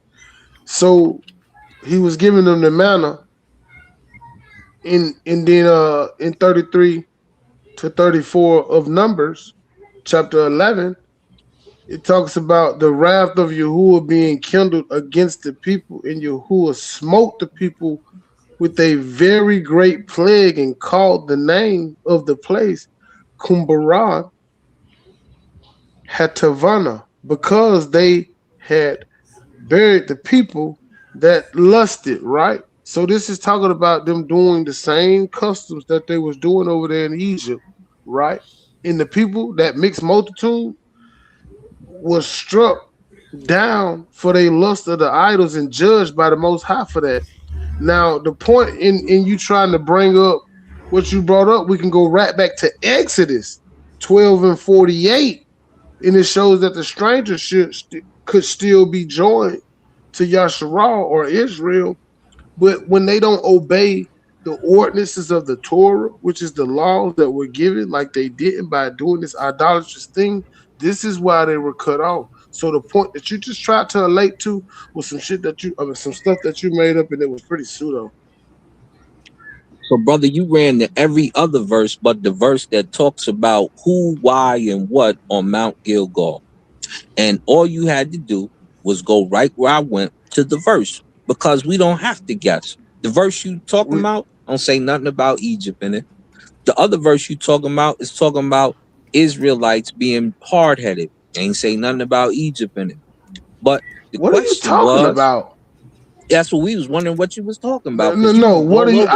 So he was giving them the manna, and then in 33 to 34 of Numbers, chapter 11, it talks about the wrath of Yahuwah being kindled against the people, and Yahuwah smote the people with a very great plague and called the name of the place Kumbaran Hatavana, because they had buried the people that lusted, right? So this is talking about them doing the same customs that they was doing over there in Egypt, right? And the people, that mixed multitude, was struck down for their lust of the idols and judged by the Most High for that. Now, the point in you trying to bring up what you brought up, we can go right back to Exodus 12 and 48, and it shows that the stranger could still be joined to Yasharal or Israel, but when they don't obey the ordinances of the Torah, which is the laws that were given, like they didn't by doing this idolatrous thing, this is why they were cut off. So the point that you just tried to relate to was some shit that some stuff that you made up, and it was pretty pseudo. So, brother, you ran to every other verse but the verse that talks about who, why, and what on Mount Gilgal. And all you had to do was go right where I went to the verse, because we don't have to guess. The verse you talking about don't say nothing about Egypt in it. The other verse you talking about is talking about Israelites being hard-headed. Ain't say nothing about Egypt in it. But the what question are you talking was, about? That's what we was wondering what you was talking about. No. What are you?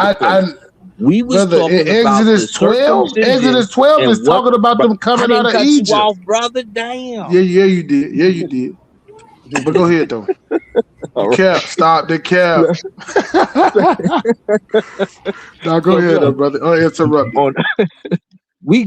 We was brother, talking in about Exodus 12. Exodus 12 is talking about them coming out of Egypt. You off, brother. Damn. Yeah, you did. Yeah, you did. But go ahead though. Cap, stop the cap. Now go ahead, though, brother. Interrupt you. We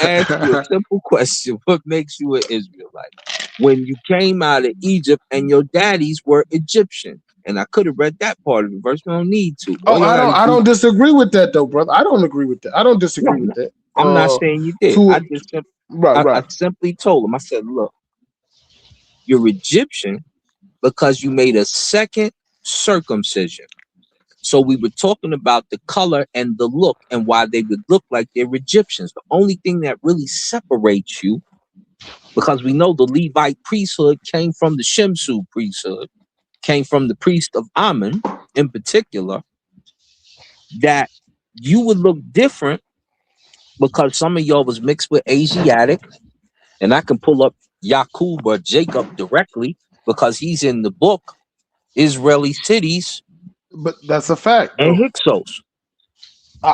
asked you a simple question: what makes you an Israelite? When you came out of Egypt and your daddies were Egyptian. And I could have read that part of the verse. We don't need to. I don't disagree with that though, brother. I don't agree with that. I don't disagree with that. I'm not saying you did. I simply told him, I said, look, you're Egyptian because you made a second circumcision. So we were talking about the color and the look and why they would look like they're Egyptians. The only thing that really separates you, because we know the Levite priesthood came from the Shemsu priesthood, came from the priest of Ammon in particular, that you would look different because some of y'all was mixed with Asiatic, and I can pull up Yaqub or Jacob directly because he's in the book Israeli Cities. But that's a fact. And Hyksos.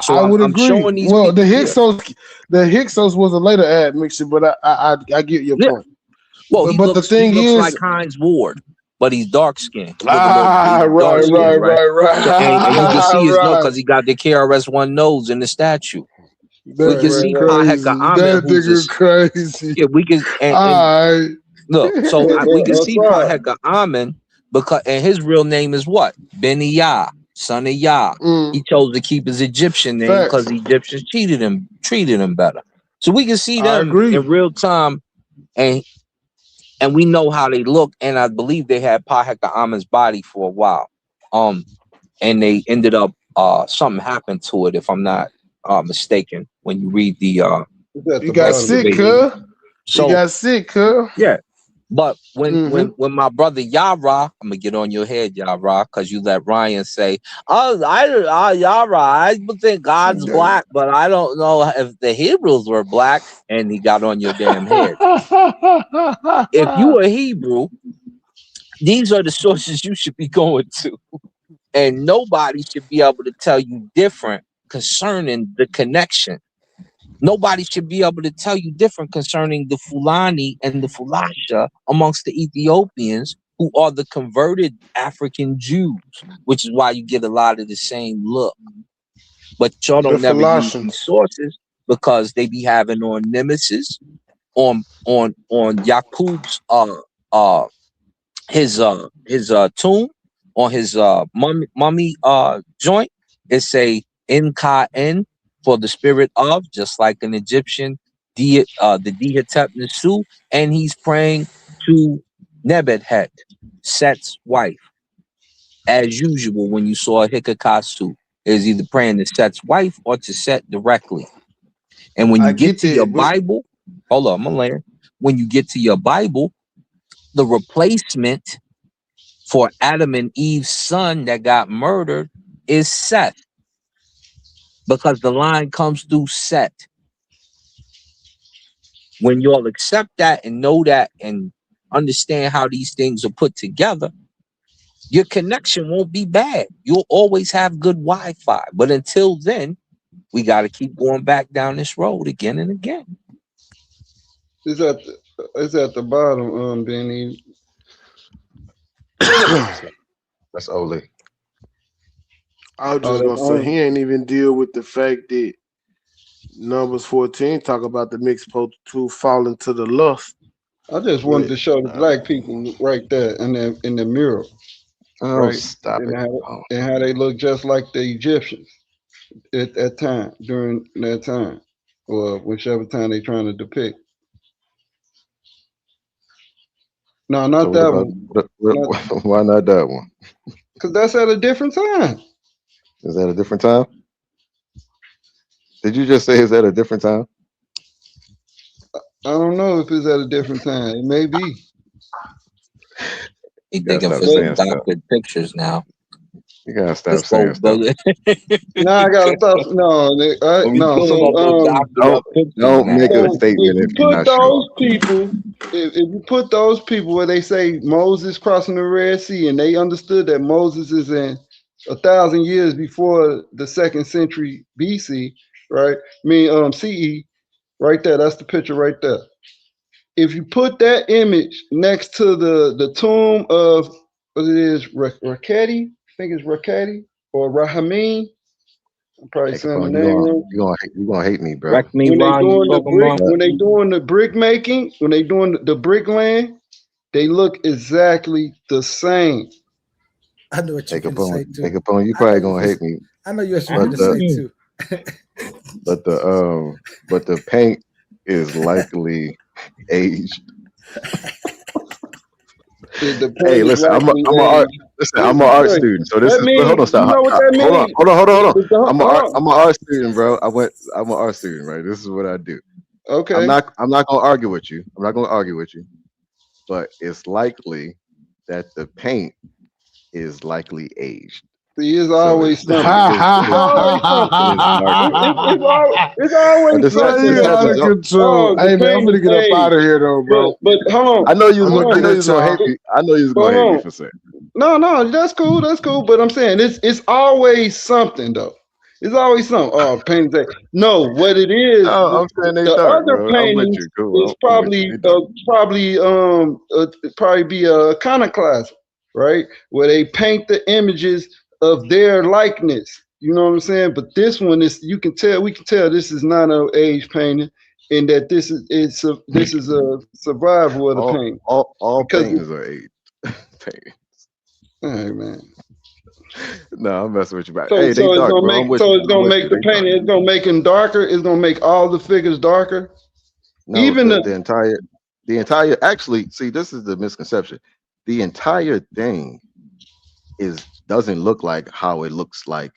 So I would agree. Well, the Hyksos was a later admixture, but I get your point. Well, but the thing is, like Heinz Ward, but he's dark skinned. Right. And you can see his nose because he got the KRS-One nose in the statue. We can see Paheka Ahmed, who's crazy. Yeah, we can. Look, so we can see Paheka Ahmed because, and his real name is what? Beni Yah, son of Yah. He chose to keep his Egyptian name because the Egyptians treated him better. So we can see them in real time, and we know how they look. And I believe they had Paheka Ahmed's body for a while. And they ended up something happened to it, if I'm not mistaken. When you read the you got sick, huh? So you got sick, huh? Yeah. But when my brother Yara, I'm gonna get on your head, Yara, because you let Ryan say, Yara, I think God's black, but I don't know if the Hebrews were black, and he got on your damn head. If you are Hebrew, these are the sources you should be going to. And nobody should be able to tell you different concerning the connection. Nobody should be able to tell you different concerning the Fulani and the Fulasha amongst the Ethiopians, who are the converted African Jews, which is why you get a lot of the same look. But y'all don't never use these sources because they be having on nemesis on Yaqub's his tomb, on his mummy joint. It say N-Ka-N for the spirit of, just like an Egyptian, the Dihatep Nesu, and he's praying to Nebuchadnezzar, Set's wife. As usual, when you saw Hikakasu, is either praying to Set's wife or to Set directly. And when you get to your Bible, hold on, I'm gonna land. When you get to your Bible, the replacement for Adam and Eve's son that got murdered is Seth, because the line comes through Set. When you all accept that and know that and understand how these things are put together, your connection won't be bad. You'll always have good Wi-Fi. But until then, we got to keep going back down this road again and again. It's at the bottom, Benny. That's Ole. I was just gonna say he ain't even deal with the fact that Numbers 14 talk about the mixed two falling to the lust. I just wanted to show the black people right there in the mirror. Oh, right? stop and it. And how they look just like the Egyptians at that time, during that time, or whichever time they're trying to depict. No, not that one. Why not that one? Because that's at a different time. Is that a different time? Did you just say it's at a different time? I don't know if it's at a different time. It may be. He digging for some doctored pictures now. You gotta stop saying stuff. No, I gotta stop. No, no. So don't make a statement if you're not sure. If you put those people where they say Moses crossing the Red Sea, and they understood that Moses is in 1,000 years before the 2nd century BC, right? CE, right there. That's the picture right there. If you put that image next to the tomb of what it is, Raketi, I think it's Raketi or Rahameen. I'm probably saying the name wrong. You're gonna hate me, bro. When they doing the brick making, when they doing the brick land, they look exactly the same. I know what you're going to say too. Take upon you probably gonna hate me. I know what you're going to say too. But the paint is likely aged. Hey, listen, I'm an art student, so this is. Hold on, stop. Hold on. I'm an art student, bro. I'm an art student, right? This is what I do. Okay. I'm not gonna argue with you. But it's likely that the paint is likely aged. See, it's always something. It's always something. Out of control. Hey man, I'm gonna get up out of here though, bro. But hold on. I know you was gonna hate me. I know you was gonna hate me for saying. No, that's cool. But I'm saying it's always something though. It's always something. Oh, painting. No, what it is. Oh, I'm saying they the dark, other bro. painting is probably be a iconoclasm, right? Where they paint the images of their likeness. You know what I'm saying? But this one is, we can tell this is not an age painting, and that this is a survival of the paint. All paintings are age paintings. Hey man. No, I'm messing with you, bro. So it's gonna make the painting. It's gonna make them darker. It's gonna make all the figures darker. No, even the entire. Actually, see, this is the misconception. The entire thing doesn't look like how it looks like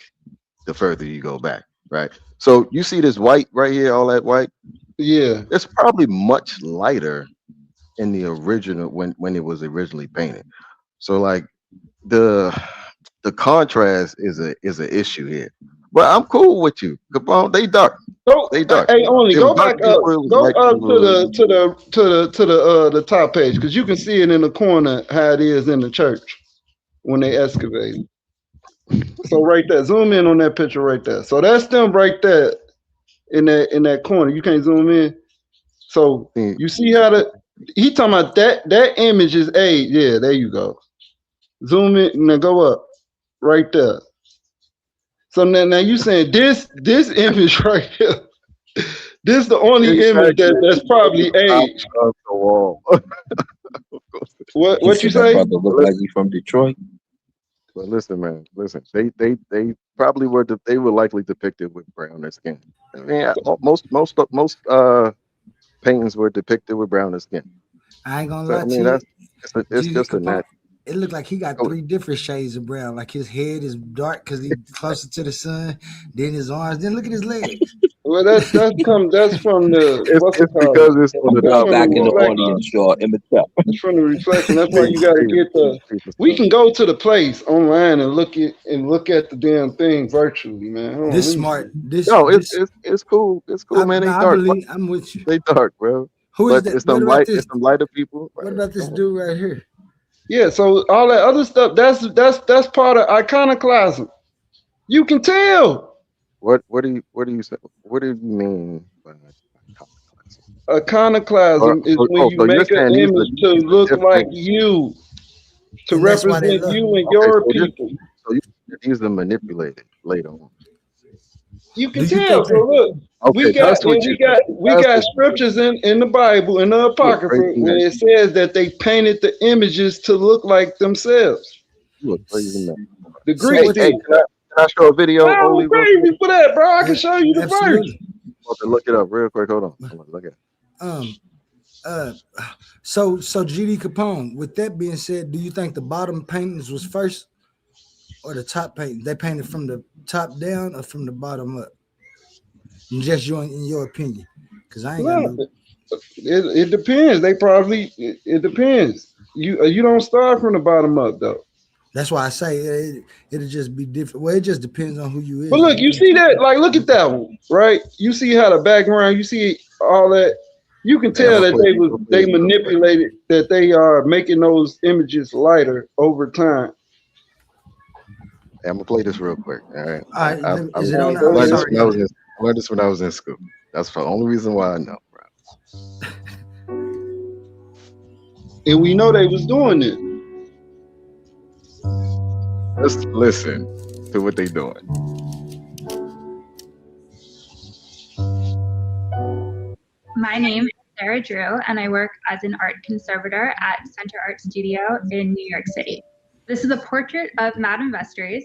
the further you go back, right? So you see this white right here, all that white. Yeah, it's probably much lighter in the original when it was originally painted. So like the contrast is an issue here. But I'm cool with you. Capone, they dark. They dark. Hey, only go back up. Go up to the top page, because you can see it in the corner how it is in the church when they excavate. So right there, zoom in on that picture right there. So that's them right there in that corner. You can't zoom in. So you see how he talking about that image is age. Yeah, there you go. Zoom in, now go up right there. So now you saying this image right here, this is the only image that's probably aged. What you say? Brother look like you from Detroit. But listen, man, they probably were they were likely depicted with browner skin. I mean, most paintings were depicted with browner skin. I ain't gonna lie to you. It's just a natural. It looked like he got 3 different shades of brown. Like his head is dark because he's closer to the sun. Then his arms. Then look at his legs. Well, that's from the. It's because it's from the back in the audience, y'all. It's from the reflection. That's why you got to get the. We can go to the place online and look at the damn thing virtually, man. This smart. It's cool. It's cool, man. They dark. I'm with you. They dark, bro. Who is that? It's some lighter people. What about this dude right here? Yeah, so all that other stuff, that's part of iconoclasm. You can tell. What do you say? What do you mean by iconoclasm? Iconoclasm is when you So you're make an saying image to these are look like different. you, to And that's why they represent look. you and Okay, your so people. these are manipulated later on. You Do can you tell. think So that? look, Okay, that's what you. we That's got what you do. scriptures in the Bible in the You are Apocrypha crazy where man. it says that they painted the images to look like themselves. You a crazy man. The So Greeks Hey, what? did. can I show a video I'm only real quick? crazy for that, bro. I can Yeah, show you the verse. absolutely. I'm about to look it up real quick. Hold on. Look at it. Um. Uh. So GD Capone. With that being said, do you think the bottom paintings was first or the top painting? They painted from the top down or from the bottom up? And just in your opinion, because I ain't got No, no. it depends. They probably it depends. You don't start from the bottom up though. That's why I say it'll just be different. Well, it just depends on who you But is. look, you see that? Like, look at that one, right? You see how the background. You see all that. You can Hey, I'm tell that I'm gonna play they this real quick. manipulated that they are making those images lighter over time. Hey, I'm gonna play this real quick. All right. All right, I is it on? Go I'm learned this ahead. sorry. when I was in. I learned this when I was in school. That's the only reason why I know, bro. And we know they was doing it. Let's listen to what they doing. My name is Sarah Drew, and I work as an art conservator at Center Art Studio in New York City. This is a portrait of Madame Vestries.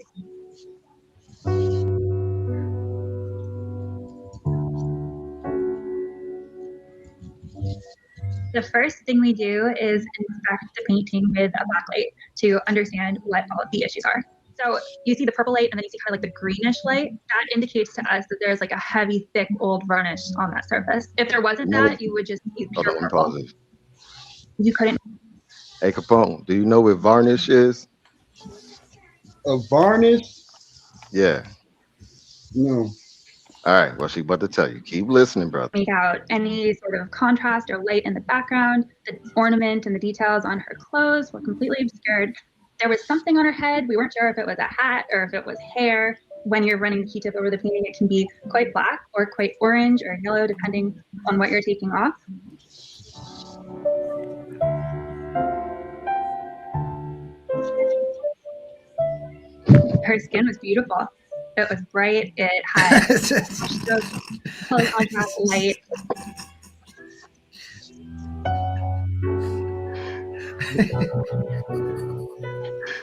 The first thing we do is inspect the painting with a backlight to understand what all of the issues are. So you see the purple light and then you see kind of like the greenish light. That indicates to us that there's like a heavy, thick, old varnish on that surface. If there wasn't that, you would just see Hold pure on, let me purple. pause this. You couldn't. Hey, Capone, do you know what varnish is? A varnish? Yeah. No. All right. Well, she about to tell you. Keep listening, brother. Make out any sort of contrast or light in the background. The ornament and the details on her clothes were completely obscured. There was something on her head. We weren't sure if it was a hat or if it was hair. When you're running the Q-tip over the painting, it can be quite black or quite orange or yellow, depending on what you're taking off. Her skin was beautiful. It was bright. It had color contrast, light.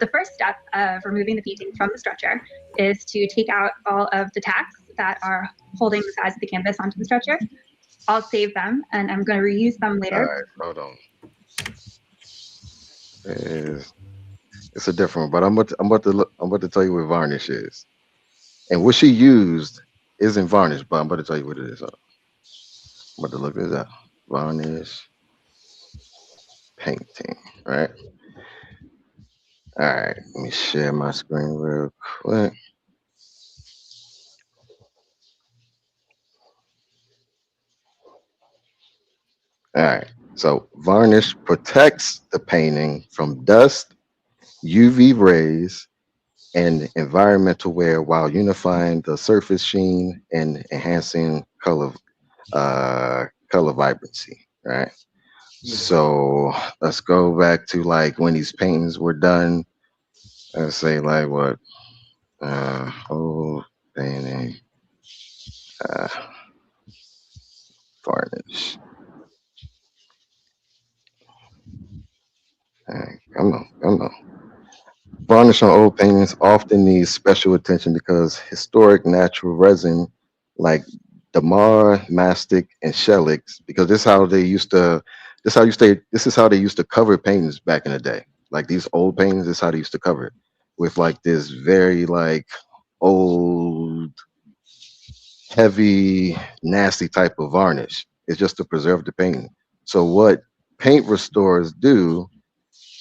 The first step of removing the painting from the stretcher is to take out all of the tacks that are holding the sides of the canvas onto the stretcher. I'll save them and I'm going to reuse them later. All right, hold on. It's a different one, but I'm about to tell you what varnish is. And what she used isn't varnish, but I'm about to tell you what it is. I'm about to look this up. Varnish painting, right? All right, let me share my screen real quick. All right, so varnish protects the painting from dust, UV rays, and environmental wear while unifying the surface sheen and enhancing color vibrancy, right? So let's go back to like when these paintings were done. Let's say like what whole painting uh, varnish. All right, come on. Varnish on old paintings often needs special attention because historic natural resin like damar, mastic, and shellac, because this is how they used to this is how they used to cover paintings back in the day. Like these old paintings, this is how they used to cover it with like this very like old, heavy, nasty type of varnish. It's just to preserve the painting. So what paint restorers do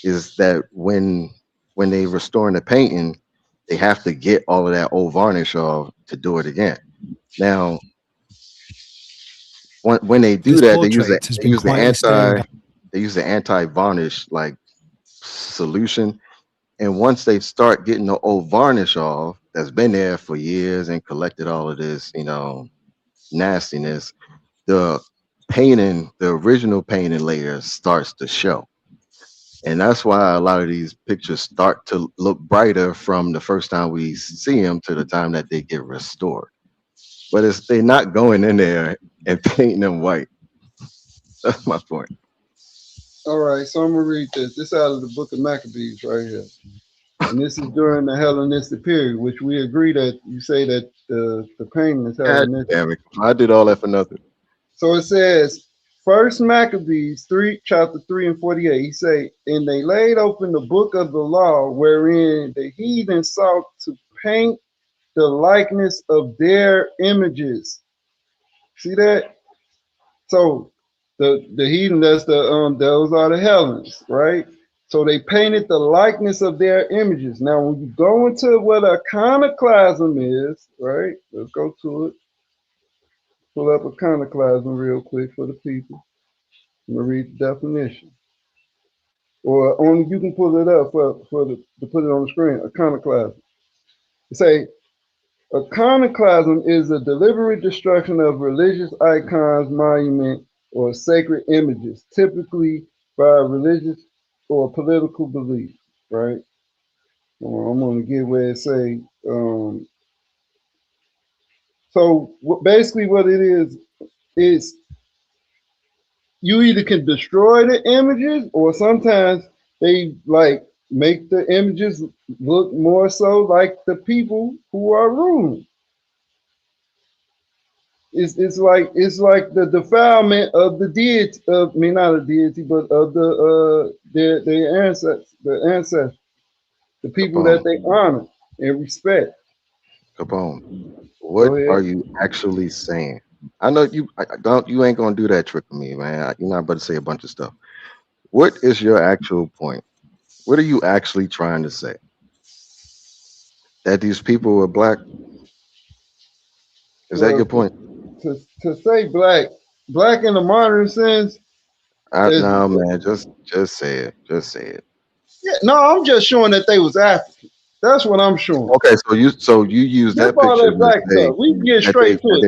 is that when they restoring the painting, they have to get all of that old varnish off to do it again. Now, when they do This that, they use portrait has been quite a stirring. the anti varnish like solution. And once they start getting the old varnish off, that's been there for years and collected all of this, nastiness, the painting, the original painting layer starts to show. And that's why a lot of these pictures start to look brighter from the first time we see them to the time that they get restored. But they're not going in there and painting them white. That's my point. All right, so I'm gonna read this. This out of the Book of Maccabees right here, and this is during the Hellenistic period, which we agree that you say that the painting is God Hellenistic. damn it! I did all that for nothing. So it says, First Maccabees 3, chapter 3 and 48. He say, and they laid open the book of the law, wherein the heathen sought to paint the likeness of their images. See that? So the heathen, that's those are the Hellenes, right? So they painted the likeness of their images. Now, when you go into what iconoclasm is, right? Let's go to it. Pull up iconoclasm real quick for the people. I'm gonna read the definition. Or only you can pull it up to put it on the screen. Iconoclasm. It say iconoclasm is a deliberate destruction of religious icons, monument, or sacred images, typically by religious or political belief. Right. I'm gonna get where it say. So basically, what it is you either can destroy the images, or sometimes they like make the images look more so like the people who are ruling. It's like the defilement of the deity, not a deity, but of their ancestors, the people that they honor and respect. Capone, what are you actually saying? I know you ain't gonna do that trick with me, man. You're not about to say a bunch of stuff. What is your actual point? What are you actually trying to say? That these people were black? Is that your point? To say black in the modern sense. No, man, just say it. Just say it. Yeah, no, I'm just showing that they was African. That's what I'm showing. Okay, so you use that picture. Black stuff. We can get straight to it.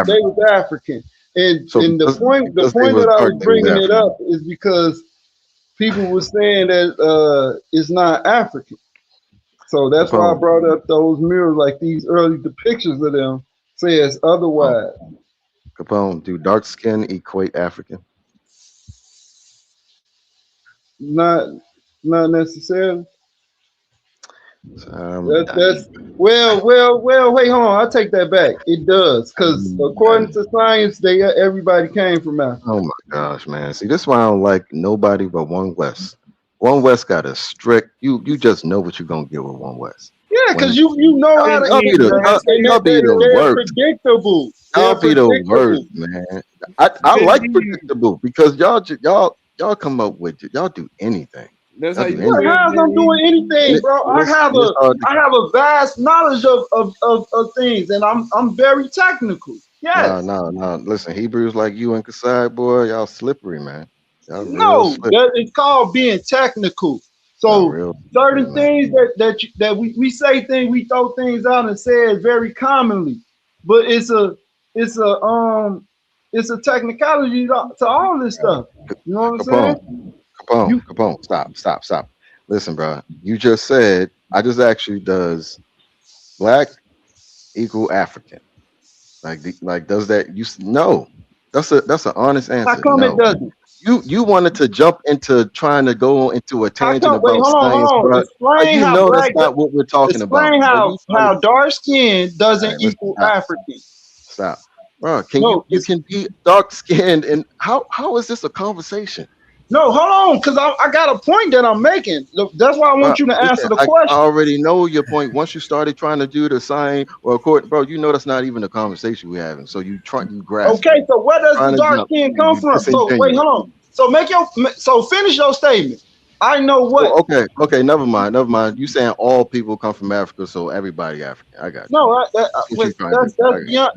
They was African, and the point that I was bringing it up is because people were saying that it's not African. So that's why I brought up those mirrors, like these early depictions of them says otherwise. Capone, do dark skin equate African? Not necessarily. That's well. Wait, hold on. I take that back. It does, because according to science, everybody came from Africa. Oh my gosh, man! See, this is why I don't like nobody but One West. One West got a strict. You just know what you're gonna get with One West. Yeah, because you know how to eat. Y'all be the worst. Predictable. Y'all be the worst, man. I like predictable because y'all come up with it. Y'all do anything. That's how I'm doing anything, bro. I have a vast knowledge of things, and I'm very technical. Yes. No. Listen, Hebrews like you and Kasai, boy, y'all slippery, man. No, it's called being technical. So certain things that we say things, we throw things out and say it very commonly, but it's a technicality to all this stuff. You know what I'm saying? Capone, stop. Listen, bro, you just said, I just asked you, does black equal African? Like does that? No, that's an honest answer. How come it doesn't? You wanted to jump into trying to go into a tangent about science, bro. Explain you know that's not what we're talking about. Explain how dark skin doesn't equal African. Stop, bro. You can be dark skinned, and how is this a conversation? No, hold on, because I got a point that I'm making. That's why I want you to answer the question. I already know your point. Once you started trying to do the sign or court, bro, you know that's not even a conversation we're having. So you grasp. Okay, so where does the dark skin come from? So wait, hold on. So finish your statement. I know what. Oh, okay, never mind. You saying all people come from Africa, so everybody African. I got you. No,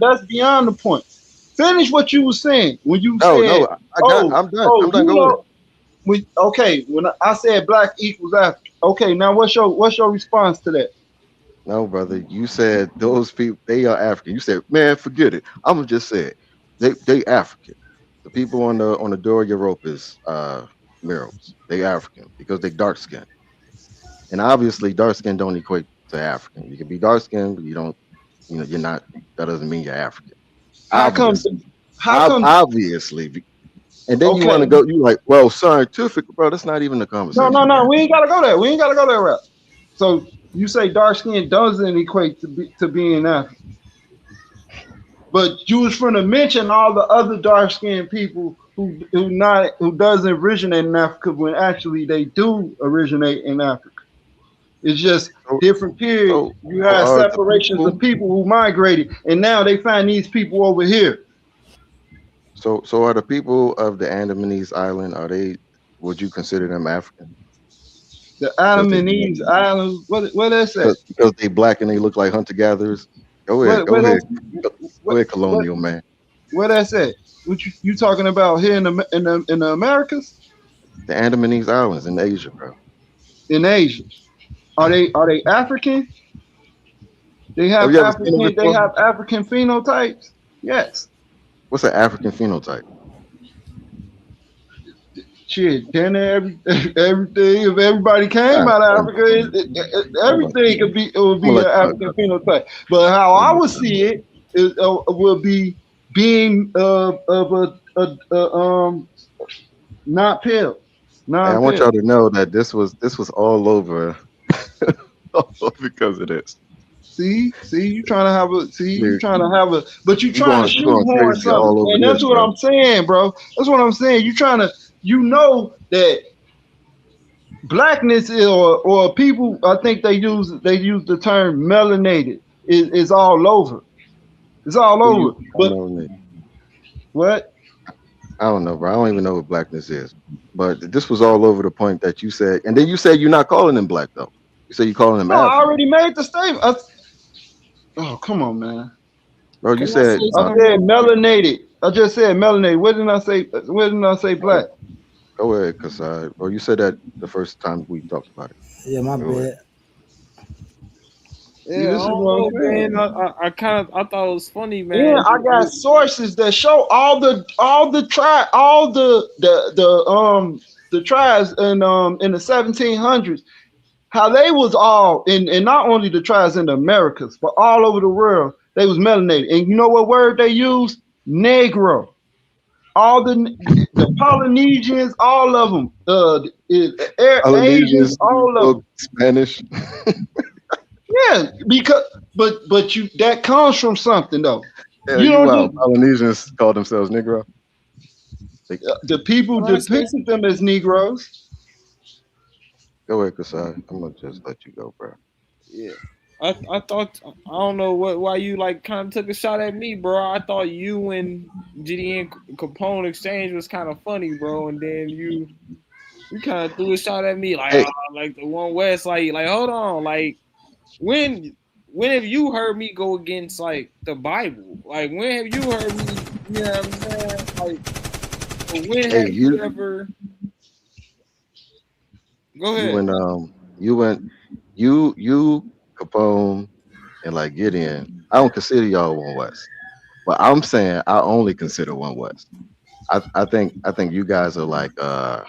that's beyond the point. Finish what you were saying when you said. I'm done. I'm done. Go ahead. when I said black equals African, okay, now what's your response to that? No, brother, you said those people they are African. You said, man, forget it. I'm gonna just say it. They African. The people on the door of Europa's murals, they African because they dark skinned. And obviously dark skin don't equate to African. You can be dark skinned, but you don't, you're not, that doesn't mean you're African. How come? Obviously. And then you Okay. want to go, you like, well, scientific, bro, that's not even the conversation. No, we ain't gotta go there. We ain't gotta go that route. So you say dark skin doesn't equate to being African. But you was finna mention all the other dark skinned people who doesn't originate in Africa when actually they do originate in Africa. It's just different periods. You have separations of people who migrated, and now they find these people over here. So are the people of the Andamanese Island, would you consider them African? The Andamanese Islands, what is that? Because they black and they look like hunter gatherers. Go ahead, colonial man. Where that's at? What you talking about here in the Americas? The Andamanese Islands in Asia, bro. In Asia, are they African? They have African. They have African phenotypes. Yes. What's an African phenotype? Shit, everything. If everybody came out of Africa, everything would be an African phenotype. But how I would see it will be being of a not pale. I want y'all to know that this was all over because of this. See, you trying to have a, but you trying to shoehorn something, and that's what I'm saying, bro. That's what I'm saying. You trying to, that blackness or people, I think they use the term melanated is all over. It's all over. But what? I don't know, bro. I don't even know what blackness is. But this was all over the point that you said, and then you said you're not calling them black though. You said you're calling them African. I already made the statement. Oh, come on, man. Bro, you said I said melanated. I just said melanated. What didn't I say? What didn't I say black? Go ahead, Kasai. Or you said that the first time we talked about it. Yeah, my bad. Yeah, this is what I'm saying. I thought it was funny, man. Yeah, I got sources that show all the tribes in the 1700s, how they was all in not only the tribes in the Americas, but all over the world, they was melanated. And you know what word they used? Negro. All the Polynesians, all of them, Asians, all of them. Spanish. Yeah, because but that comes from something though. Yeah, Polynesians call themselves Negro. The people depicted them as Negroes. Go ahead, Kasai. I'm gonna just let you go, bro. Yeah. I thought, I don't know why you like kind of took a shot at me, bro. I thought you and GD and Capone exchange was kind of funny, bro. And then you kind of threw a shot at me like like the One West, like hold on, like when have you heard me go against like the Bible? Like when have you heard me? You know what I'm saying? Like when have you ever? Go ahead. You Capone and like Gideon, I don't consider y'all One West, but I'm saying I only consider One West. I think you guys are like a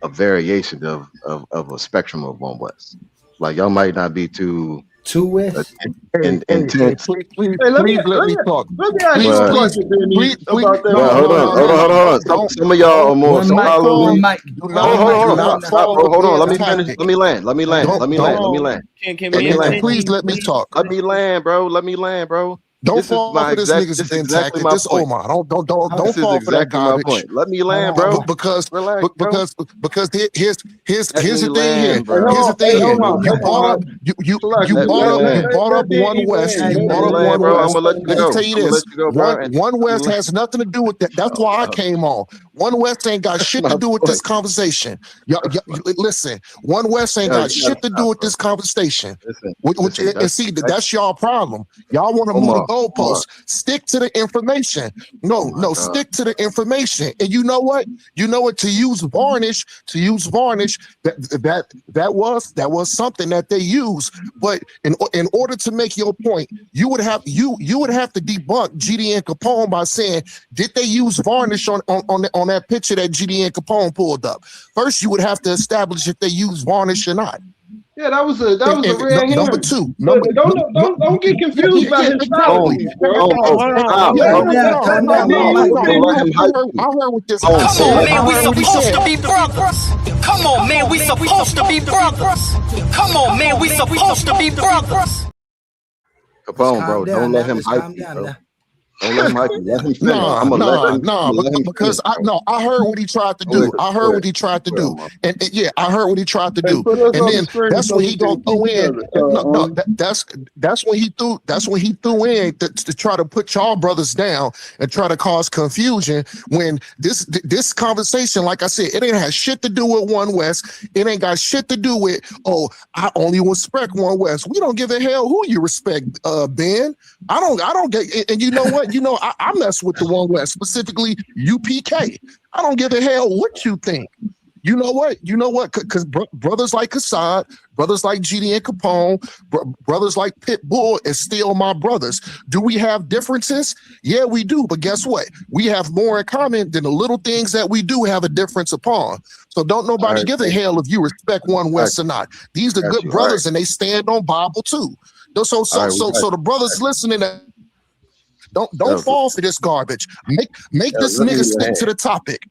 variation of a spectrum of One West. Like y'all might not be too West. Intense. Please let me talk. Let me ask you a question, Benny, about that. Hold on. Some of y'all are more. Hold on. Let me finish. Let me land. Please let me talk. Let me land, bro. Don't fall for this nigga's tactic. This Omar. Don't fall for that garbage. Let me land, bro. Because here's the thing here. Here's the thing here. You brought up One West. You brought up One West. Let me tell you this. One West has nothing to do with that. That's why I came on. One West ain't got shit to do with this conversation. Listen, One West ain't got shit to do with this conversation. And see, that's y'all problem. Y'all want to move the goalposts. Stick to the information. No, stick to the information. And you know what? To use varnish, that was something that they use. But in order to make your point, you would have to debunk GD and Capone by saying, did they use varnish on that picture that GD and Capone pulled up? First, you would have to establish if they used varnish or not. Yeah, that was a red herring. Number two. Don't get confused by his style. I heard what this guy said. Come on, man, we supposed to be brothers. Come on, man, we supposed to be brothers. Come on, man, we supposed to be brothers. Capone, bro, don't let him hype you, bro. Don't let him hype you. Let him finish. Because I heard what he tried to do. I heard what he tried to do. And I heard what he tried to do. And then that's when he gonna throw in. That's when he threw in to try to put y'all brothers down and try to cause confusion. When this conversation, like I said, it ain't has shit to do with One West. It ain't got shit to do with, I only respect One West. We don't give a hell who you respect, Ben. I don't get. And you know what? I mess with the One West, specifically UPK. I don't give a hell what you think. You know what? Because brothers like Assad, brothers like GD and Capone, brothers like Pitbull is still my brothers. Do we have differences? Yeah, we do. But guess what? We have more in common than the little things that we do have a difference upon. So don't nobody give a hell if you respect One West or not. These are good brothers, and they stand on Bible too. So the brothers listening, don't fall for this garbage. Make this nigga stick to the topic.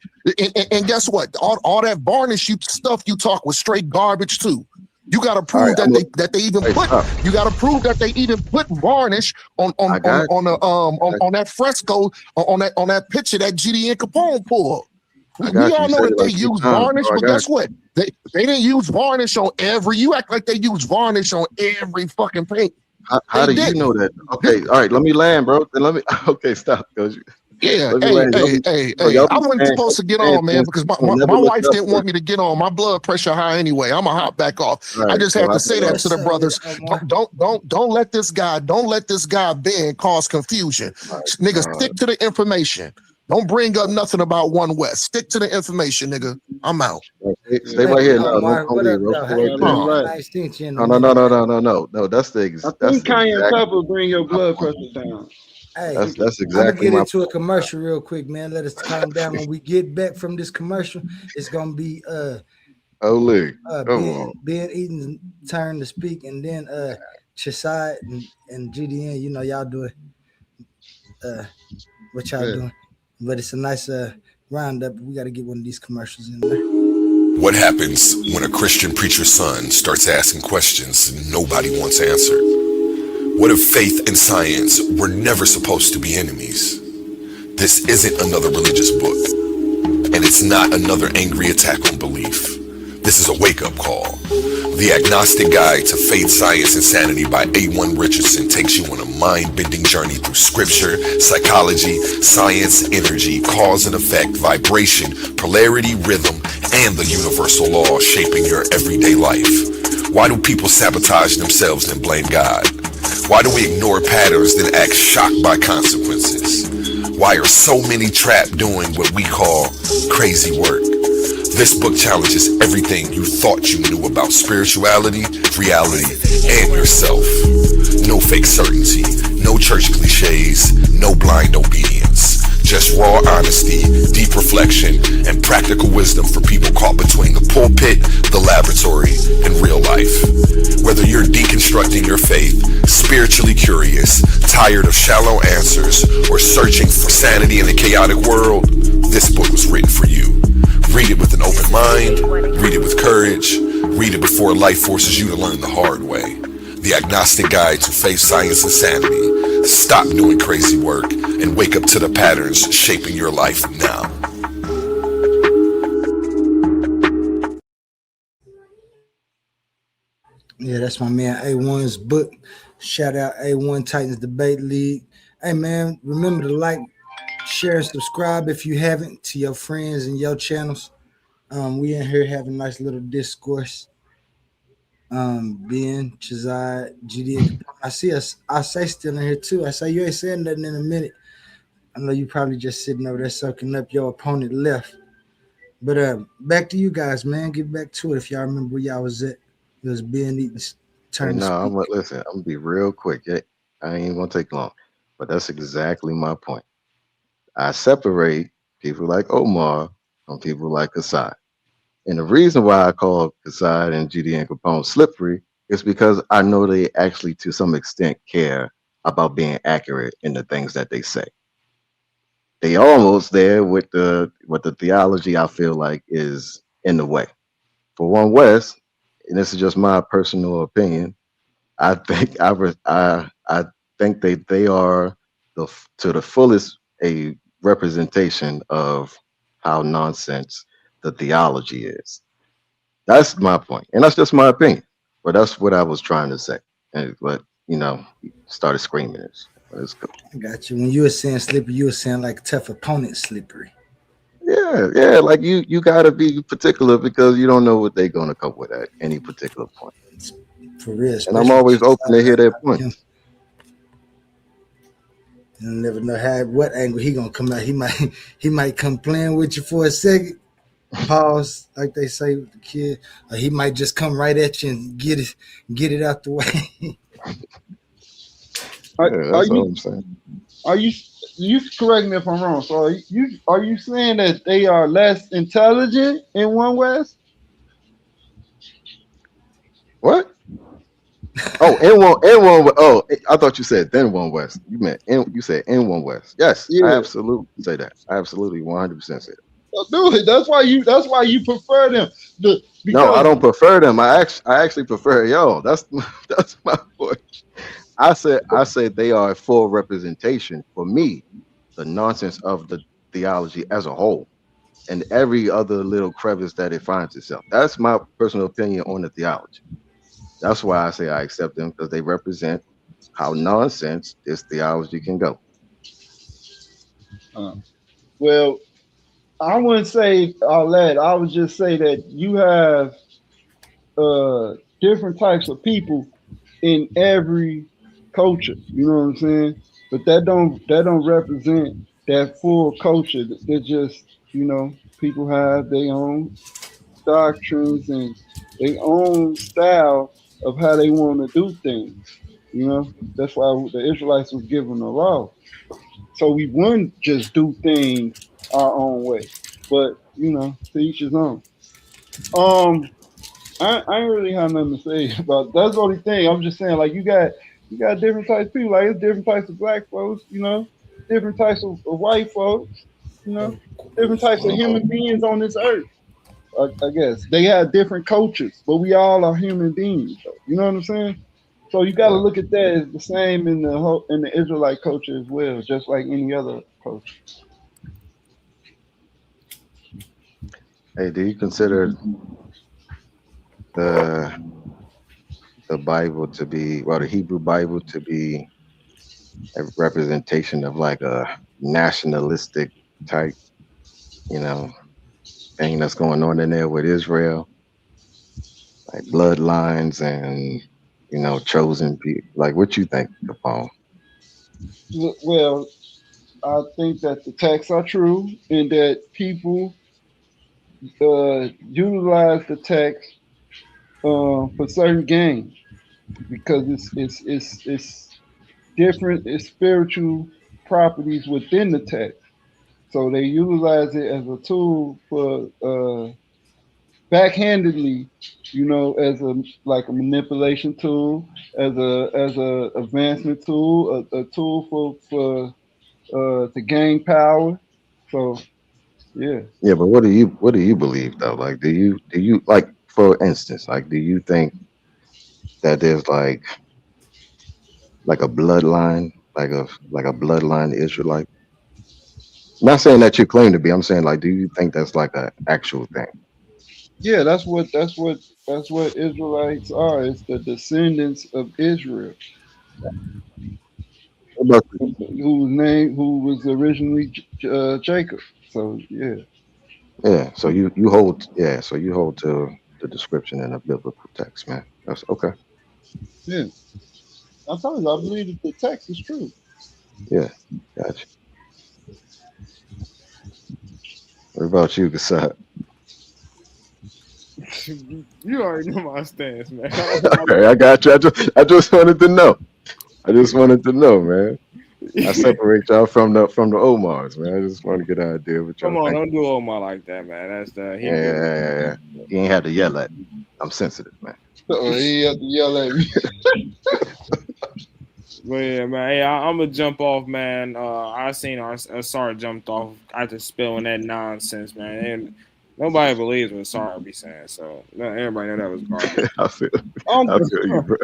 And guess what? All that varnish stuff you talk was straight garbage too. You got to prove that they even put. You got to prove that they even put varnish on that fresco on that picture that GD and Capone pulled. We all know that they use varnish, but guess what? They didn't use varnish on every. You act like they use varnish on every fucking paint. How do you know that? Okay, all right, let me land, bro. Then let me. Okay, stop. Yeah, hey, I wasn't supposed to get on, man, because my wife didn't want me to get on. My blood pressure high anyway. I'm gonna hop back off. I just had to say that to the brothers. Don't let this guy Ben cause confusion. Nigga, stick to the information. Don't bring up nothing about One West. Stick to the information, nigga. I'm out. Stay right here. No, that's the exact. I think cayenne pepper bring your blood pressure down. Hey, that's exactly. I'm gonna get into a commercial real quick, man. Let us calm down. When we get back from this commercial, it's gonna be Ben Eaton's turn to speak, and then Cheside and GDN. You know, y'all doing what y'all doing. But it's a nice roundup. We got to get one of these commercials in there. What happens when a Christian preacher's son starts asking questions nobody wants answered? What if faith and science were never supposed to be enemies? This isn't another religious book, and it's not another angry attack on belief. This is a wake-up call. The Agnostic Guide to Faith, Science, and Sanity by A1 Richardson takes you on a mind-bending journey through scripture, psychology, science, energy, cause and effect, vibration, polarity, rhythm, and the universal law shaping your everyday life. Why do people sabotage themselves and blame God? Why do we ignore patterns then act shocked by consequences? Why are so many trapped doing what we call crazy work? This book challenges everything you thought you knew about spirituality, reality, and yourself. No fake certainty, no church cliches, no blind obedience. Just raw honesty, deep reflection, and practical wisdom for people caught between the pulpit, the laboratory, and real life. Whether you're deconstructing your faith, spiritually curious, tired of shallow answers, or searching for sanity in a chaotic world, this book was written for you. Read it with an open mind, read it with courage, read it before life forces you to learn the hard way. The Agnostic Guide to Faith, Science, and Sanity. Stop doing crazy work and wake up to the patterns shaping your life now. Yeah, that's my man A1's book. Shout out A1 Titans Debate League. Hey man, remember to like, share and subscribe if you haven't to your friends and your channels. We in here having a nice little discourse. Ben, Chazai, GD. I see us. I say still in here too. I say you ain't saying nothing in a minute. I know you probably just sitting over there soaking up your opponent left. But back to you guys, man. Get back to it if y'all remember where y'all was at. It was Ben Eaton's turn to no, speak. listen. I'm gonna be real quick. I ain't gonna take long, but that's exactly my point. I separate people like Omar from people like Kasai. And the reason why I call Kasai and GD and Capone slippery is because I know they actually, to some extent, care about being accurate in the things that they say. They almost there with the theology I feel like is in the way. For One West, and this is just my personal opinion, I think I think they are to the fullest a representation of how nonsense the theology is. That's my point, and that's just my opinion. But that's what I was trying to say. And but he started screaming it. But it's cool. I got you. When you were saying slippery, you were saying like tough opponent slippery. Yeah. Like you gotta be particular because you don't know what they're gonna come with at any particular point. For real, And I'm especially always open to hear their him. points. You never know what angle he gonna come out. He might come playing with you for a second, pause, like they say with the kid, or he might just come right at you and get it out the way. That's all I'm saying. Are you correct me if I'm wrong? So are you saying that they are less intelligent in One West? What? Oh, N1. Oh, I thought you said then One West. You said N1 West. Yes, I Yeah. absolutely say that. I absolutely 100% say that. Do it. That's why you prefer them. No, I Because don't prefer them. I actually prefer y'all. That's my point. I said they are a full representation for me, the nonsense of the theology as a whole, and every other little crevice that it finds itself. That's my personal opinion on the theology. That's why I say I accept them because they represent how nonsense this theology can go. well, I wouldn't say all that. I would just say that you have different types of people in every culture. You know what I'm saying? But that don't represent that full culture. They're just people have their own doctrines and their own style of how they want to do things. That's why the Israelites was given the law, so we wouldn't just do things our own way. But to each his own. Um, I ain't really have nothing to say about that's the only thing. I'm just saying, like, you got different types of people, like it's different types of black folks, different types of white folks, different types of human beings on this earth. I guess they have different cultures, but we all are human beings, though. You know what I'm saying? So you got to look at that as the same in the Israelite culture as well, just like any other culture. Hey, do you consider the Bible to be, well, the Hebrew Bible to be a representation of like a nationalistic type, thing that's going on in there with Israel, like bloodlines and chosen people? Like, what you think, Capone? Well, I think that the texts are true and that people utilize the text for certain gains because it's different, it's spiritual properties within the text. So they utilize it as a tool for backhandedly, as a manipulation tool, as a advancement tool, a tool for to gain power. So yeah. Yeah, but what do you believe though? Like, do you like, for instance, like, do you think that there's like a bloodline, like a bloodline Israelite? Not saying that you claim to be. I'm saying, like, do you think that's like an actual thing? Yeah, that's what Israelites are. It's the descendants of Israel. who was originally Jacob. So yeah. Yeah. So you hold. Yeah. So you hold to the description in a biblical text, man. That's okay. Yeah. I'm telling you, I believe that the text is true. Yeah. Gotcha. What about you, Gasat? You already know my stance, man. Okay, I got you. I just wanted to know. I just wanted to know, man. I separate y'all from the Omars, man. I just want to get an idea what Come y'all on, think. don't do Omar like that, man. That's the he be. Yeah. You ain't had to yell at me. I'm sensitive, man. He had to yell at me. But yeah, man. Hey, I'm gonna jump off, man. I seen Asar jumped off after spilling that nonsense, man. And nobody believes what Asar be saying, so everybody know that was garbage. I feel you, bro.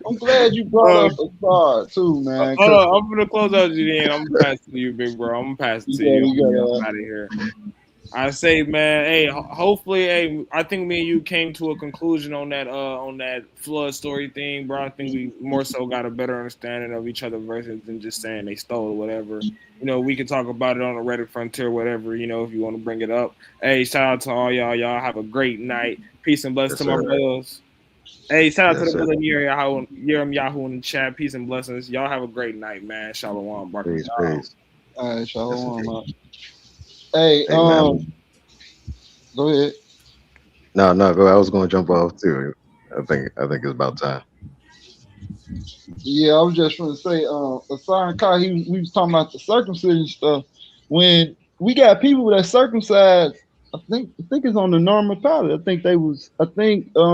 I'm glad you brought up Assad too, man. Hold on, I'm gonna close out GD, I'm gonna pass it to you, big bro. I'm gonna pass it to you. I'm out of here. I say, man, hey, hopefully, hey, I think me and you came to a conclusion on that flood story thing, bro. I think we more so got a better understanding of each other versus than just saying they stole or whatever. You know, we can talk about it on the Reddit frontier, whatever, you know, if you want to bring it up. Hey, shout out to all y'all. Y'all have a great night. Peace and blessings to my brothers. Hey, shout out to the brother Yerim Yahoo in the chat. Peace and blessings. Y'all have a great night, man. Shalom. Peace. All right, shalom. Hey, man. Go ahead. No, go. I was going to jump off too. I think it's about time. Yeah, I was just trying to say, Asar Kai, we was talking about the circumcision stuff. When we got people that circumcised, I think it's on the normal palate. I think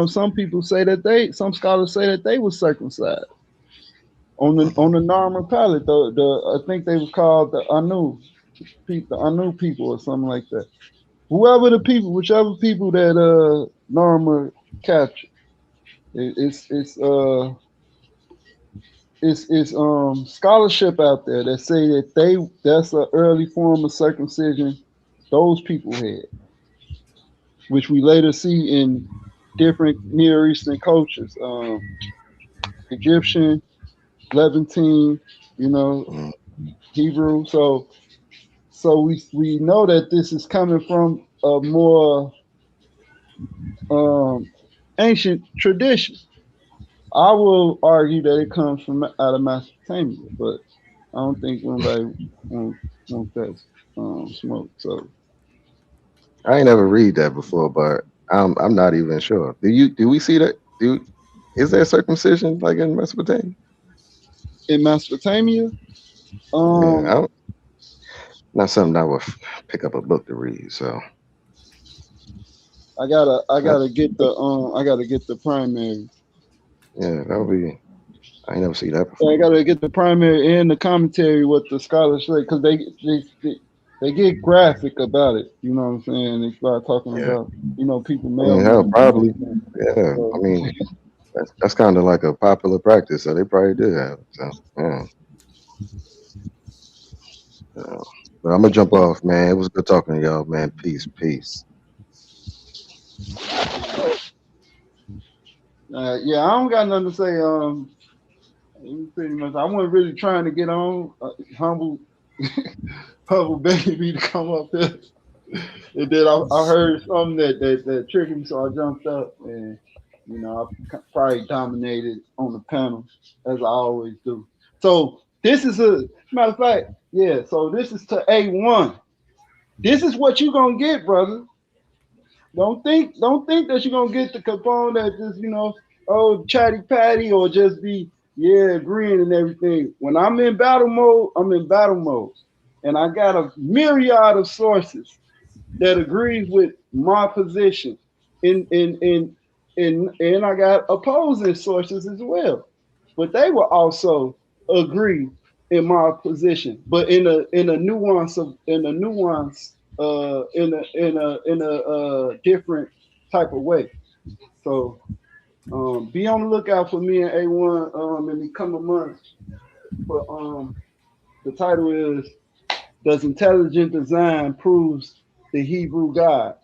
some people say that some scholars say that they were circumcised on the normal palate. I think they was called the Anu people or something like that. Whichever people that Norma captured, it's scholarship out there that say that that's an early form of circumcision those people had, which we later see in different Near Eastern cultures, Egyptian, Levantine, Hebrew. So we know that this is coming from a more ancient tradition. I will argue that it comes from out of Mesopotamia, but I don't think anybody wants that smoke. So I ain't ever read that before, but I'm not even sure. Do we see that? Is there circumcision like in Mesopotamia? In Mesopotamia, not something I would pick up a book to read. So I gotta get the primary. Yeah, that would be. I ain't never see that before. I gotta get the primary and the commentary what the scholars say because they get graphic about it. You know what I'm saying? They start talking about people mail. Probably. Yeah, I mean that's kind of like a popular practice, so they probably did have it. So yeah. But I'm gonna jump off, man. It was good talking to y'all, man. Peace. Yeah, I don't got nothing to say. Pretty much, I wasn't really trying to get on. Humble begging me to come up here, and then I heard something that triggered me, so I jumped up, and I probably dominated on the panel as I always do. So this is a matter of fact, yeah. So this is to A1. This is what you're gonna get, brother. Don't think that you're gonna get the Capone that just chatty patty or just be agreeing and everything. When I'm in battle mode, I'm in battle mode, and I got a myriad of sources that agrees with my position, and I got opposing sources as well, but they will also agree in my position, but in a different type of way. So be on the lookout for me and A1 in the coming months. But the title is "Does Intelligent Design Proves the Hebrew God?"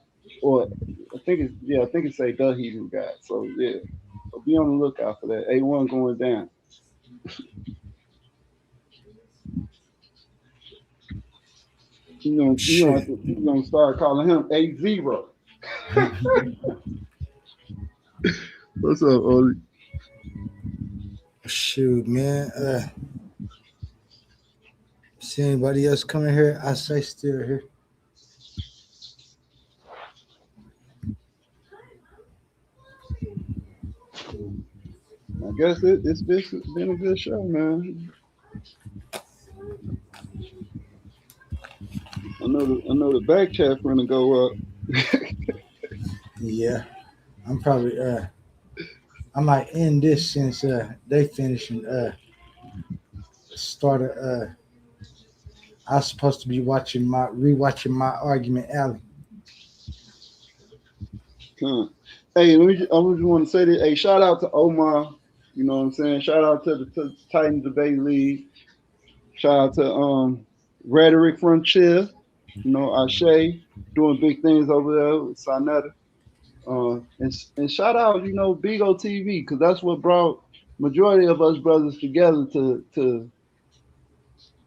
Or I think it say the Hebrew God. So yeah, so be on the lookout for that. A1 going down. You gonna start calling him A0. What's up, Oli? Shoot, man. See anybody else coming here? I say still here. I guess it's been a good show, man. I know the back chat gonna go up. Yeah, I'm probably I might end this since they finishing started. I was supposed to be rewatching my argument alley. Hey, I just want to say that. Hey, shout out to Omar. You know what I'm saying? Shout out to the Titans Debate League. Shout out to Rhetoric Frontier. You know, Ashe doing big things over there with Sonetta. And shout out, you know, Big O TV, because that's what brought majority of us brothers together to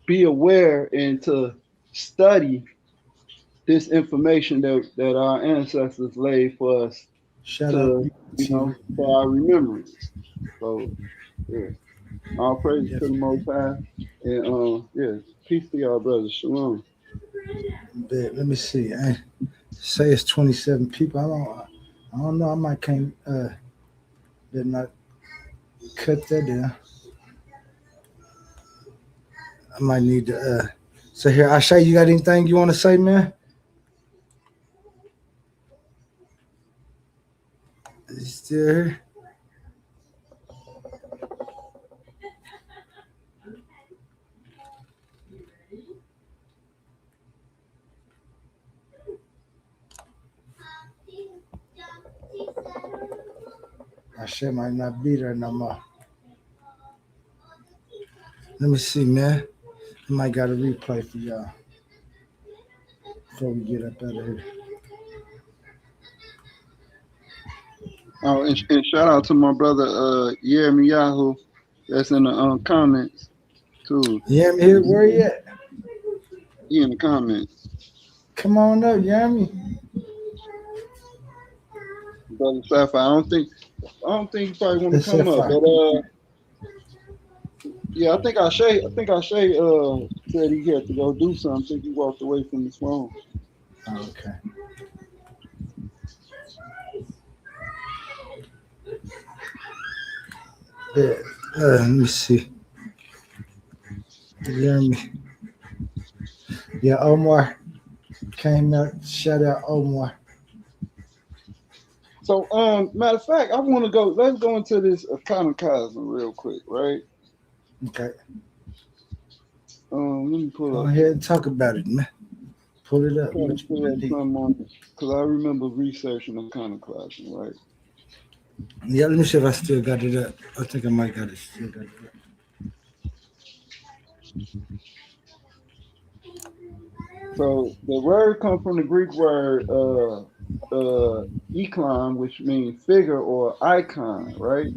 be aware and to study this information that our ancestors laid for us for our remembrance. So yeah, all praise to the Most High, and peace to y'all, brothers. Shalom. Let me see. I say it's 27 people. I don't know. I might can't. Did not cut that down. I might need to. So here, Ashe, you got anything you want to say, man? Is he still here? Ashe might not be there no more. Let me see, man. I might got a replay for y'all before we get up out of here. Oh, and shout out to my brother Yahoo that's in the comments too. Yami here, where you at? He in the comments. Come on up, Yami. Brother Sapphire, I don't think you probably want to come up, but yeah, I think Ashe said he had to go do something. I think he walked away from his phone. Oh, okay. Yeah, let me see. Yami. Yeah, Omar came out. Shout out Omar. So, matter of fact, I want to go. Let's go into this iconoclasm real quick, right? Okay. Let me pull Go up. ahead and talk about it, man. Pull it up. Because I remember researching iconoclasm, right? Yeah, let me see if I still got it up. I think I might got it. Still got it up. So the word comes from the Greek word ikon, which means figure or icon, right?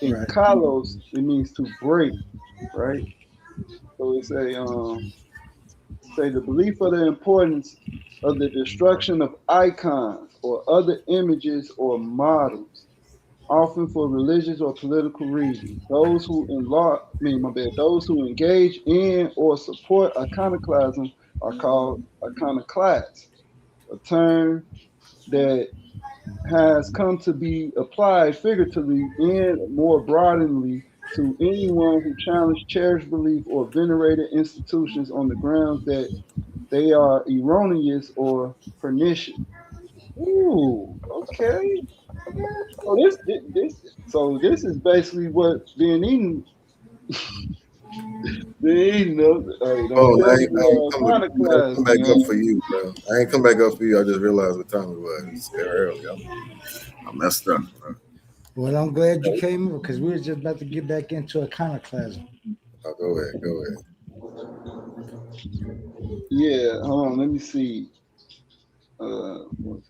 In kalos, it means to break, right? So it say the belief of the importance of the destruction of icons or other images or models, often for religious or political reasons. Those who engage in or support iconoclasm are called iconoclasts, a term that has come to be applied figuratively and more broadly to anyone who challenged cherished belief or venerated institutions on the grounds that they are erroneous or pernicious. Ooh, okay. So this is basically what being eaten. I ain't come back up for you, bro. I ain't come back up for you. I just realized what time it was. It's early. I messed up, bro. Well, I'm glad you came in because we were just about to get back into iconoclasm. Oh, go ahead. Yeah, hold on. Let me see. I'm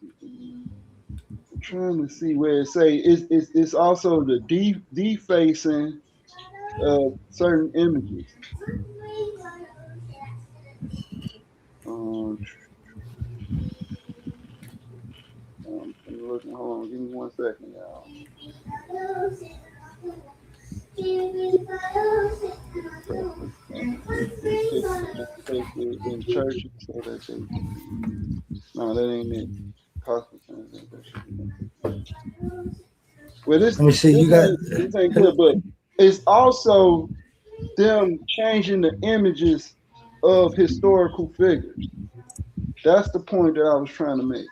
trying to see where it say it's also the defacing of certain images. Hold on, give me 1 second, y'all. In churches so that they can be. No, that ain't it. Well, Let me see. You got. this ain't good, but it's also them changing the images of historical figures. That's the point that I was trying to make.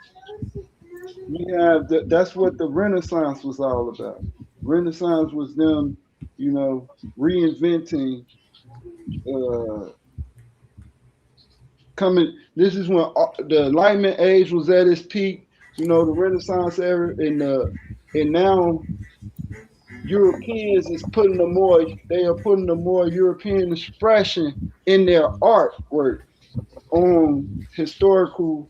We have that's what the Renaissance was all about. Renaissance was them, reinventing. This is when the Enlightenment age was at its peak. The Renaissance era, and now Europeans is putting they are putting a more European expression in their artwork on historical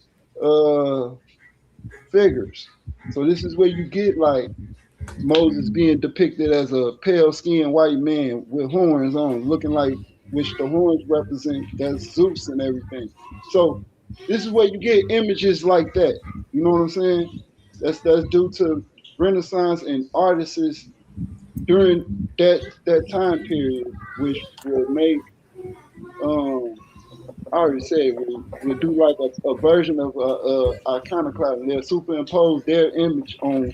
figures. So this is where you get like Moses being depicted as a pale-skinned white man with horns on, looking like, which the horns represent, that's Zeus and everything. So this is where you get images like that. You know what I'm saying? That's due to Renaissance and artists during that time period, which will make I already said we'll do like a version of iconoclasm. They'll superimpose their image on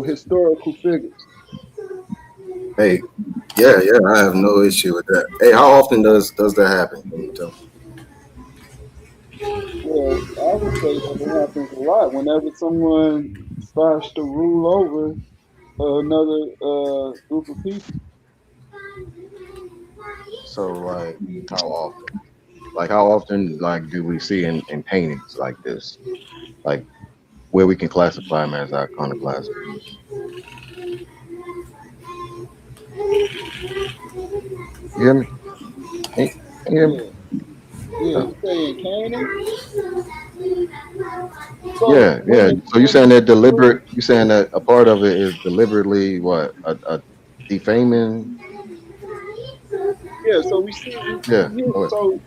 historical figures. Hey, yeah, I have no issue with that. Hey, how often does that happen? Can you tell me? Well, I would say that it happens a lot whenever someone starts to rule over another group of people. So, like, how often? Like, how often, like, do we see in paintings like this? Like, where we can classify them as iconoclasm? You hear me? You hear me? Yeah, you saying Canaan? Yeah. So you're saying that deliberate? You're saying that a part of it is deliberately what a defaming? Yeah. So we see. Yeah. So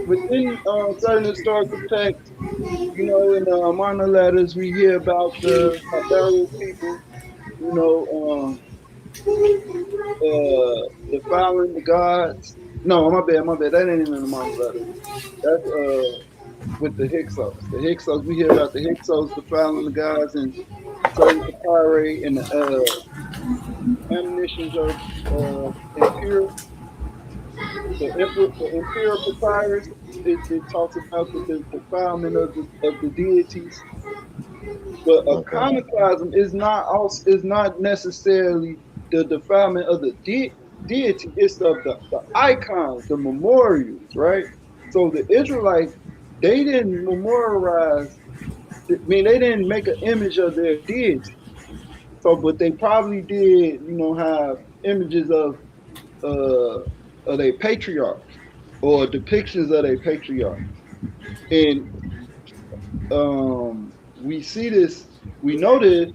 within certain historical texts, in minor letters, we hear about the barbarian people. Defiling the gods. No, my bad. That ain't even in the minor letters. That's with the Hyksos. The Hyksos, we hear about the Hyksos defiling the gods and certain papyri and admonitions of impure. The impure papyrus, it talks about the defilement of the deities. But iconoclasm is not necessarily the defilement of the deity. It's of the icons, the memorials, right? So the Israelites, they didn't memorialize. They didn't make an image of their deity. So, but they probably did, have images of their patriarchs or depictions of their patriarchs, and we see this. We know this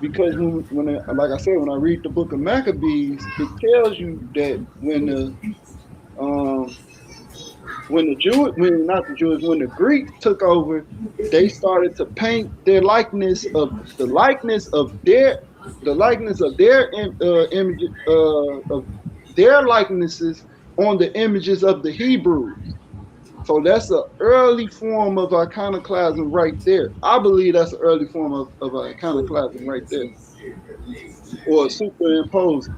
because like I said, when I read the book of Maccabees, it tells you that when the Greeks took over, they started to paint their likeness of their images of their likenesses on the images of the Hebrews. So that's an early form of iconoclasm right there. I believe that's an early form of iconoclasm right there, or superimposing.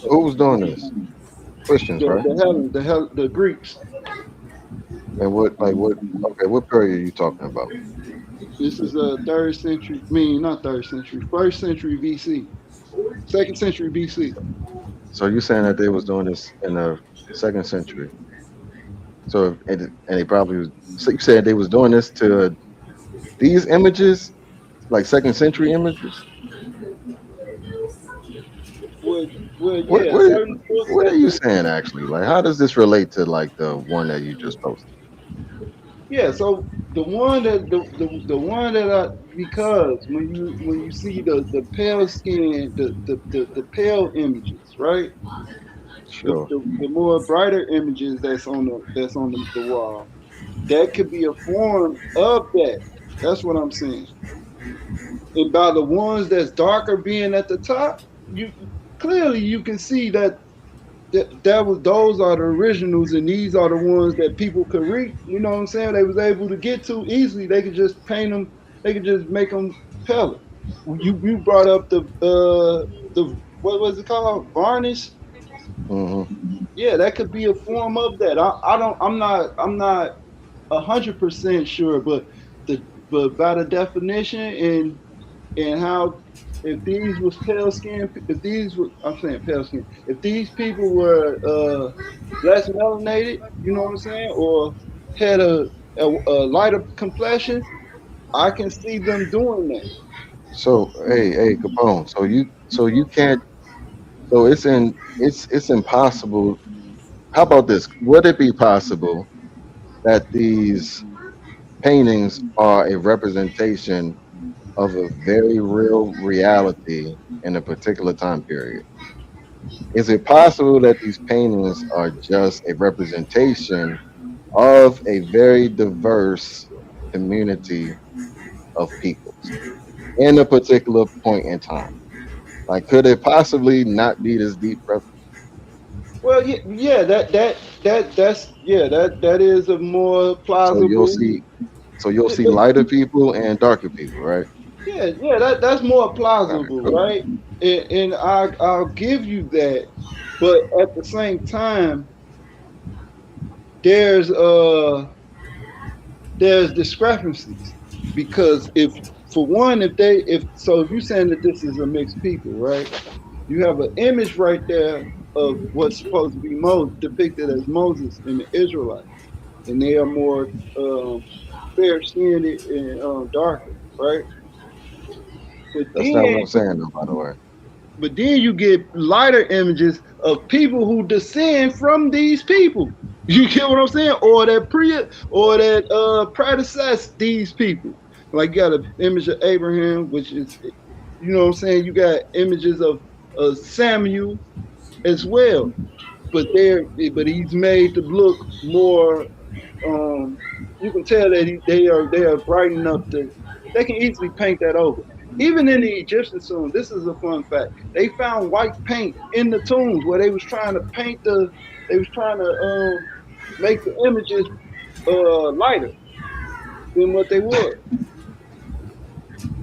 Who was doing this? Christians, right? The Greeks. And what period are you talking about? This is a first century BC, 2nd century BC. So you're saying that they was doing this in the 2nd century? So and they probably was. So you said they was doing this to these images, like 2nd century images? What are you saying actually? Like, how does this relate to like the one that you just posted? Yeah, so the one that because when you see the pale skin, the pale images, right? Sure. The more brighter images that's on the wall, that could be a form of that. That's what I'm saying. And by the ones that's darker being at the top, you clearly you can see that those are the originals, and these are the ones that people could read. You know what I'm saying? They was able to get to easily. They could just paint them. They could just make them pellet. You brought up the what was it called, varnish? Yeah, that could be a form of that. I'm not 100% sure, but by the definition and how, if these was pale skin, if these were, I'm saying pale skin, if these people were less melanated, you know what I'm saying, or had a lighter complexion, I can see them doing that. So hey Capone. So you can't. So it's impossible. How about this? Would it be possible that these paintings are a representation of a very real reality in a particular time period? Is it possible that these paintings are just a representation of a very diverse community of peoples in a particular point in time? Like, could it possibly not be this deep, brother? Well, yeah, that is a more So plausible. you'll see lighter people and darker people, right? Yeah, that's more All right, plausible, cool. right? And I'll give you that, but at the same time, there's discrepancies, because if for one, if you're saying that this is a mixed people, right? You have an image right there of what's supposed to be depicted as Moses and the Israelites, and they are more fair skinned and darker, right? But That's not what then I'm saying, though, by the way. But then you get lighter images of people who descend from these people. You get what I'm saying? Or that predecessor these people. Like, you got an image of Abraham, which is, you know what I'm saying? You got images of Samuel as well, but he's made to look more. You can tell that they are brightening up They can easily paint that over. Even in the Egyptian tomb, this is a fun fact. They found white paint in the tombs where they was trying to They was trying to make the images lighter than what they were.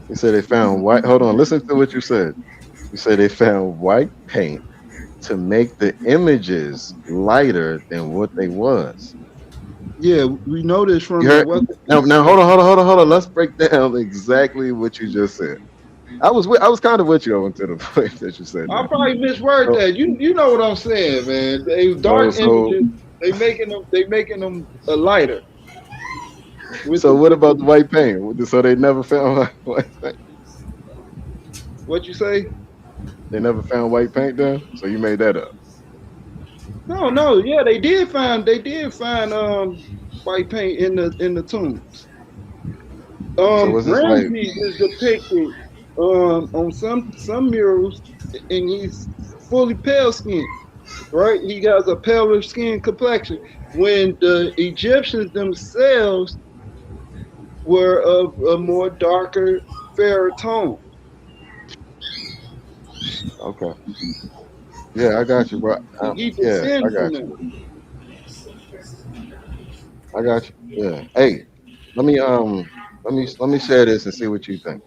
You said they found white. Hold on, listen to what you said. You said they found white paint to make the images lighter than what they was. Yeah, we know this You from heard? Now hold on. Let's break down exactly what you just said. I was kind of with you until the point that you said I that. probably misword So, that. You know what I'm saying, man. They dark so images. They making them lighter. what about the white paint? So they never found white paint. What you say? They never found white paint then. So you made that up. No. Yeah, they did find white paint in the tombs. So was this like? Ramses is depicted on some murals, and he's fully pale skinned, right? He has a paler skin complexion. When the Egyptians themselves were of a more darker, fairer tone. Okay. Yeah, I got you, bro. He Yeah, I descends from got you. them. I got you. Yeah. Hey, let me share this and see what you think.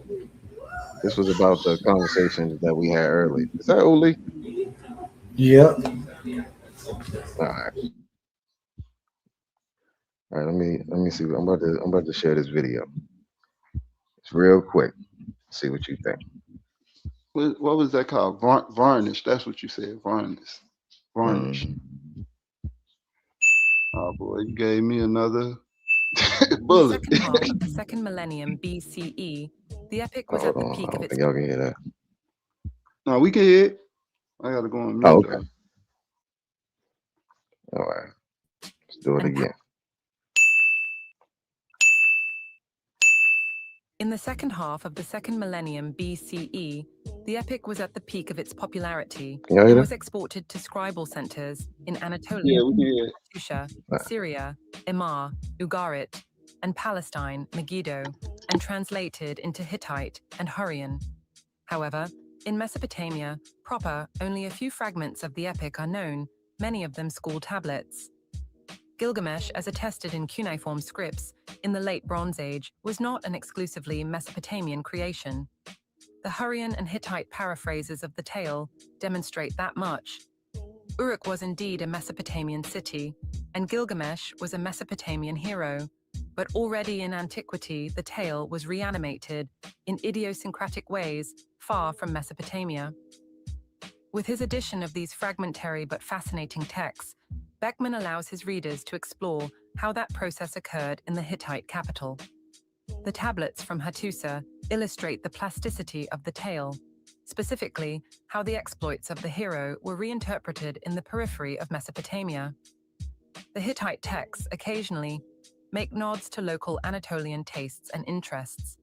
This was about the conversation that we had earlier. Is that Uli? Yep. All right. All right. Let me see. I'm about to share this video. It's real quick. See what you think. What was that called? Varnish. That's what you said. Varnish. Varnish. Oh boy, you gave me another bullet. Second half of the second millennium BCE, the epic was at the peak of its. Y'all can hear that. No, we can hear it. I gotta go on mute. Oh, okay. Though. All right. Let's do it again. In the second half of the second millennium BCE, The epic was at the peak of its popularity Can y'all hear and that? was exported to scribal centers in Anatolia, Yeah, we did. Hattusha, Syria, Emar, Ugarit, and Palestine, Megiddo, and translated into Hittite and Hurrian. However, in Mesopotamia proper, only a few fragments of the epic are known, many of them school tablets. Gilgamesh, as attested in cuneiform scripts in the Late Bronze Age, was not an exclusively Mesopotamian creation. The Hurrian and Hittite paraphrases of the tale demonstrate that much. Uruk was indeed a Mesopotamian city, and Gilgamesh was a Mesopotamian hero, but already in antiquity the tale was reanimated in idiosyncratic ways far from Mesopotamia. With his addition of these fragmentary but fascinating texts, Beckman allows his readers to explore how that process occurred in the Hittite capital. The tablets from Hattusa illustrate the plasticity of the tale, specifically how the exploits of the hero were reinterpreted in the periphery of Mesopotamia. The Hittite texts occasionally make nods to local Anatolian tastes and interests.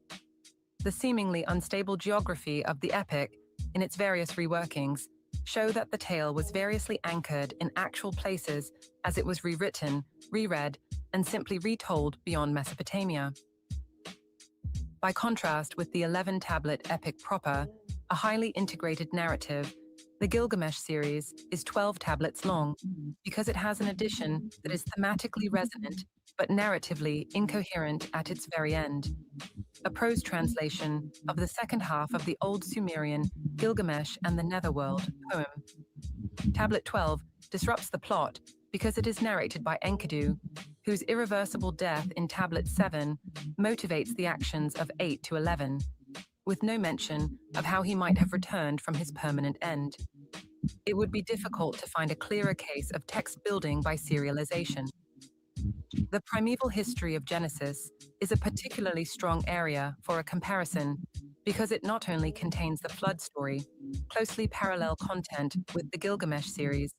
The seemingly unstable geography of the epic, in its various reworkings, show that the tale was variously anchored in actual places as it was rewritten, reread, and simply retold beyond Mesopotamia. By contrast with the 11-tablet epic proper, a highly integrated narrative, the Gilgamesh series is 12 tablets long because it has an addition that is thematically resonant but narratively incoherent at its very end. A prose translation of the second half of the Old Sumerian Gilgamesh and the Netherworld poem. Tablet 12 disrupts the plot because it is narrated by Enkidu, whose irreversible death in Tablet 7 motivates the actions of 8 to 11, with no mention of how he might have returned from his permanent end. It would be difficult to find a clearer case of text building by serialization. The primeval history of Genesis is a particularly strong area for a comparison because it not only contains the flood story, closely parallel content with the Gilgamesh series,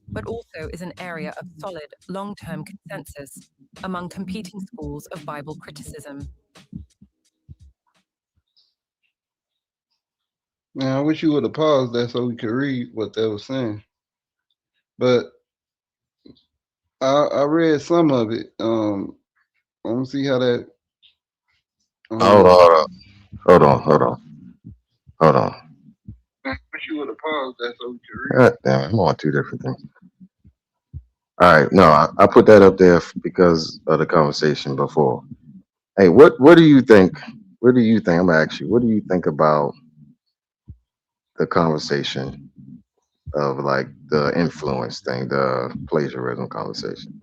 but also is an area of solid, long-term consensus among competing schools of Bible criticism. Man, I wish you would have paused that so we could read what they were saying. But I read some of it. I want to see how that. Hold on. I wish you would have paused that so we could read. God damn, I'm on two different things. All right, no, I put that up there because of the conversation before. Hey, what do you think? What do you think? I'm gonna ask you. What do you think about the conversation of like the influence thing, the plagiarism conversation?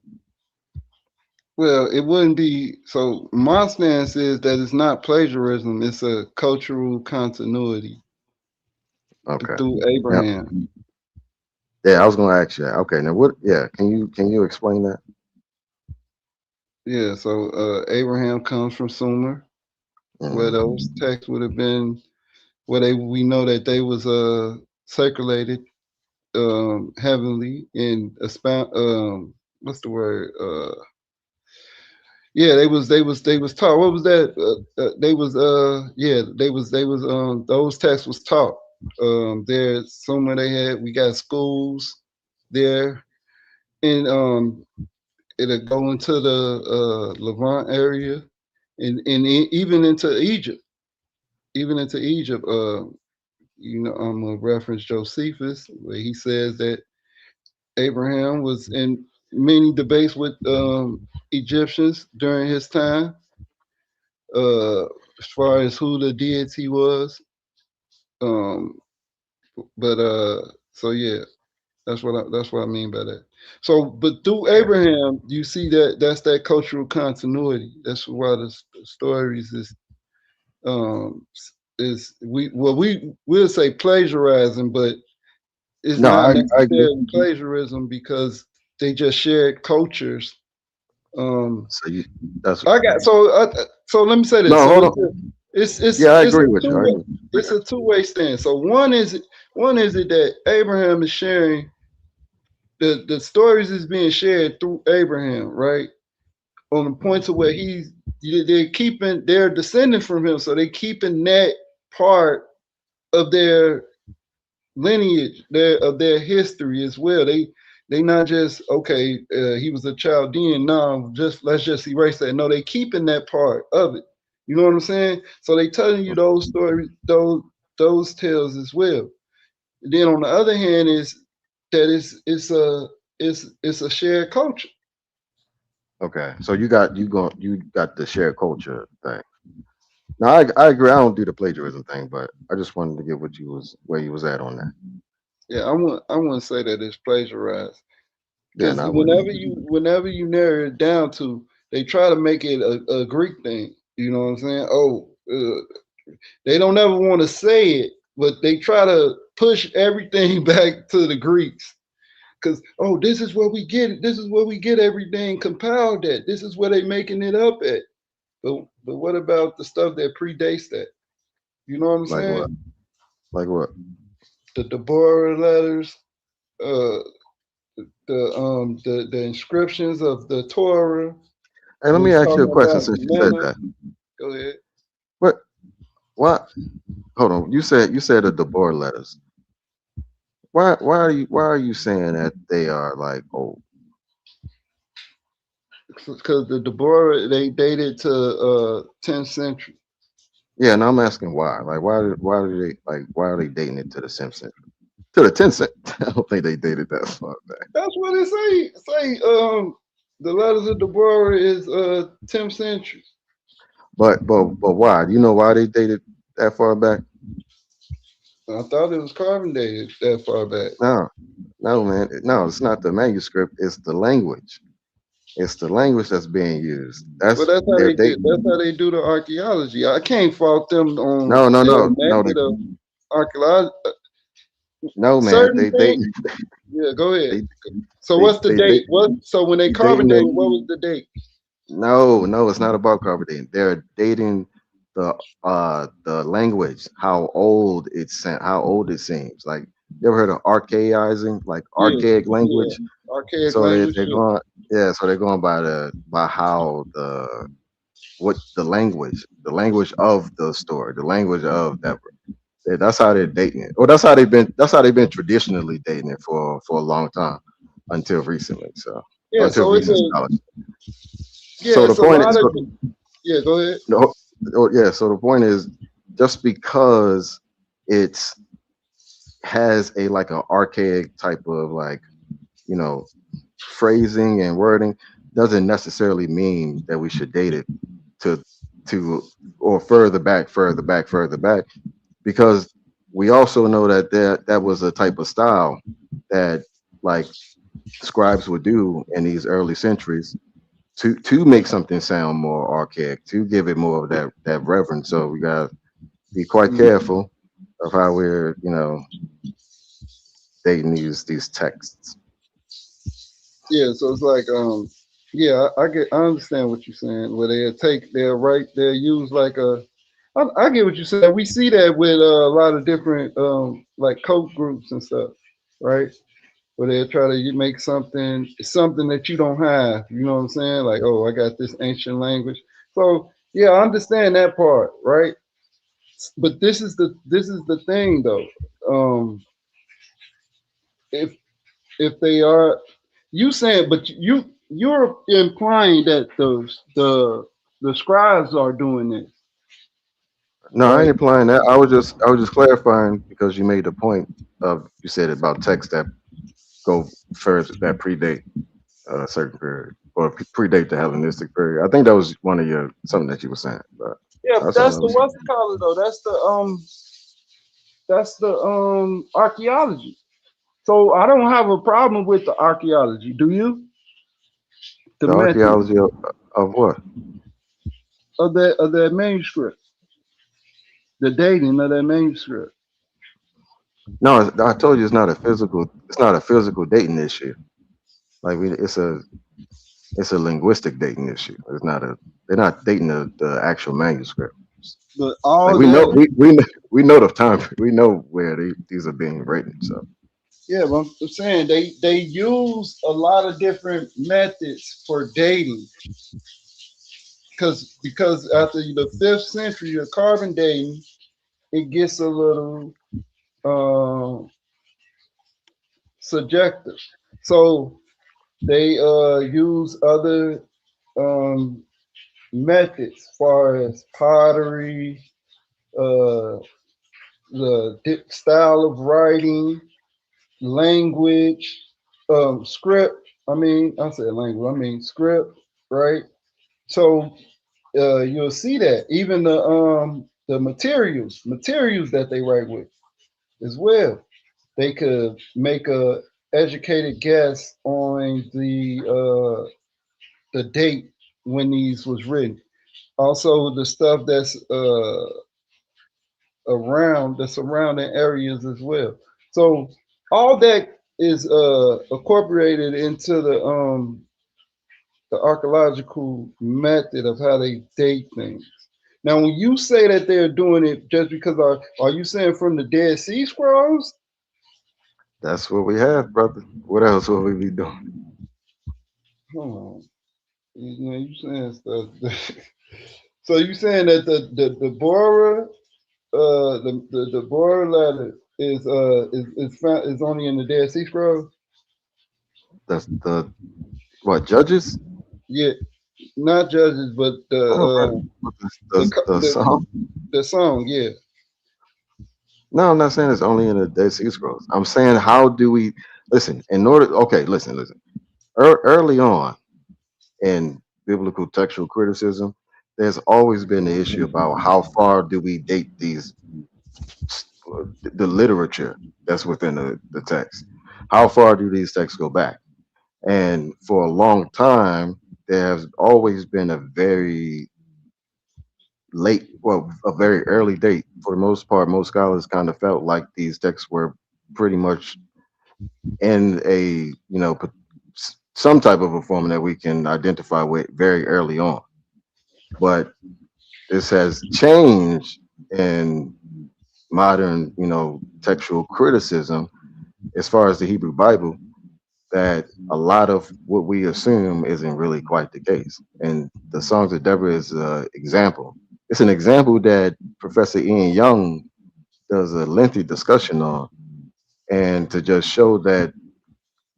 Well, it wouldn't be. So my stance is that it's not plagiarism; it's a cultural continuity. Okay. Through Abraham. Yeah, I was gonna ask you that. Okay, now what? Yeah, can you explain that? Yeah, so Abraham comes from Sumer, where those texts would have been, where we know that they was circulated heavenly in what's the word? Yeah, they was taught. What was that? Those texts was taught. There somewhere we got schools there, and it'll go into the Levant area, and even into Egypt, I'm gonna reference Josephus, where he says that Abraham was in many debates with Egyptians during his time, as far as who the deity was. So yeah, that's what I mean by that. So, but through Abraham, you see that's that cultural continuity. That's why the stories we'll say plagiarizing, but it's No, not I necessarily agree. plagiarism because they just shared cultures. So let me say this. No, hold on. It's I agree with you. It's a two-way stand. So one is it that Abraham is sharing the stories is being shared through Abraham, right? On the point to where they're descending from him, so they're keeping that part of their lineage, of their history as well. They not just okay. He was a Chaldean. No, let's just erase that. No, they keeping that part of it. You know what I'm saying? So they telling you those stories, those tales as well. And then on the other hand is that it's a shared culture. Okay, so you got the shared culture thing. Now I agree. I don't do the plagiarism thing, but I just wanted to get where you was at on that. Yeah, I wouldn't say that it's plagiarized. Yeah, Because no, whenever you narrow it down to, they try to make it a Greek thing. You know what I'm saying? Oh, they don't ever want to say it, but they try to push everything back to the Greeks. Because this is where we get it. This is where we get everything compiled at. This is where they making it up at. But what about the stuff that predates that? You know what I'm like saying? what? Like what? The Deborah letters, the inscriptions of the Torah. Hey, let me ask you a question About since you said that. Go ahead. What? Hold on. You said the Deborah letters. Why are you saying that they are like old? Because the Deborah, they dated to 10th century. Yeah, and I'm asking why. Like why are they dating it to the 10th century? To the 10th century. I don't think they dated that far back. That's what it say. The letters of Deborah is 10th century. But why? Do you know why they dated that far back? I thought it was carbon dated that far back. No, man. No, it's not the manuscript. It's the language. It's the language that's being used. That's how they do the archaeology. I can't fault them on no. method of archaeology. No, man. Yeah, go ahead. So what's the date? So when they carbonated, what was the date? No, it's not about carbonating. They're dating the language, how old it seems. Like you ever heard of archaizing, like archaic language? Yeah. Archaic so language. they're going by how the language of the story, the language of that. That's how they're dating it. Or that's how they've been traditionally dating it for a long time until recently. So until recent scholarship. So the point is, go ahead. So the point is, just because it has a like an archaic type of like, phrasing and wording doesn't necessarily mean that we should date it to or further back, because we also know that that was a type of style that like scribes would do in these early centuries to make something sound more archaic, to give it more of that reverence. So we gotta be quite careful of how we're dating these texts. Yeah, so it's like I understand what you're saying. Where they'll use like I get what you're saying. We see that with a lot of different like cult groups and stuff, right? Where they try to make something that you don't have. You know what I'm saying? Like, oh, I got this ancient language. So yeah, I understand that part, right? But this is the thing though. If they are, you saying, but you're implying that the scribes are doing this. No, I ain't implying that. I was just clarifying because you made the point of you said about texts that go first that predate a certain period or predate the Hellenistic period. I think that was one of something that you were saying. But yeah, but that's the what's it called though. That's the archaeology. So I don't have a problem with the archaeology. Do you? The archaeology of what? Of that manuscript. The dating of that manuscript. No, I told you it's not a physical dating issue. Like it's a linguistic dating issue. They're not dating the actual manuscript. But all like we know the time. We know where these are being written. So yeah, but I'm saying they use a lot of different methods for dating. Because after the 5th century of carbon dating, it gets a little subjective. So they use other um, methods, as far as pottery, the style of writing, language, script. I said language. I mean script, right? So you'll see that even the materials that they write with as well. They could make a educated guess on the date when these was written. Also, the stuff that's around the surrounding areas as well. So all that is incorporated into the archaeological method of how they date things. Now, when you say that they're doing it just because are you saying from the Dead Sea Scrolls? That's what we have, brother. What else will we be doing? Hold on. You saying stuff. So you saying that the Bora the Bora letter is only in the Dead Sea Scrolls? That's the what Judges? Yeah, not Judges, but Oh, right. The song? the song. Yeah. No, I'm not saying it's only in the Dead Sea Scrolls. I'm saying how do we listen in order? Okay, listen. Early on in biblical textual criticism, there's always been the issue about how far do we date the literature that's within the text. How far do these texts go back? And for a long time, there has always been a very a very early date. For the most part, most scholars kind of felt like these texts were pretty much in some type of a form that we can identify with very early on. But this has changed in modern, textual criticism as far as the Hebrew Bible, that a lot of what we assume isn't really quite the case. And the Songs of Deborah is an example. It's an example that Professor Ian Young does a lengthy discussion on, and to just show that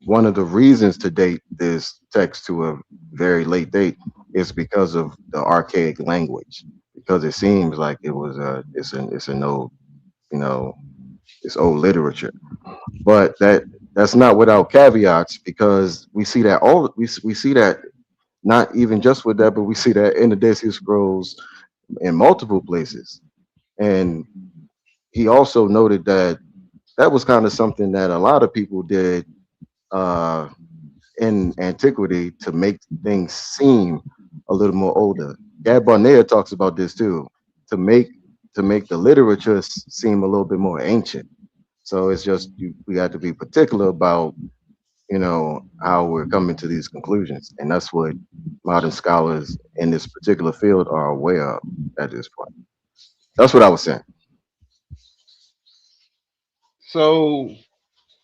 one of the reasons to date this text to a very late date is because of the archaic language, because it seems like it's an old, you know, it's old literature. But that's not without caveats, because we see that not even just with that, but we see that in the Dead Sea Scrolls in multiple places. And he also noted that that was kind of something that a lot of people did uh, in antiquity to make things seem a little more older. Gad Barnea talks about this too, to make the literature seem a little bit more ancient. So it's just we got to be particular about how we're coming to these conclusions, and that's what modern scholars in this particular field are aware of at this point. That's what I was saying. So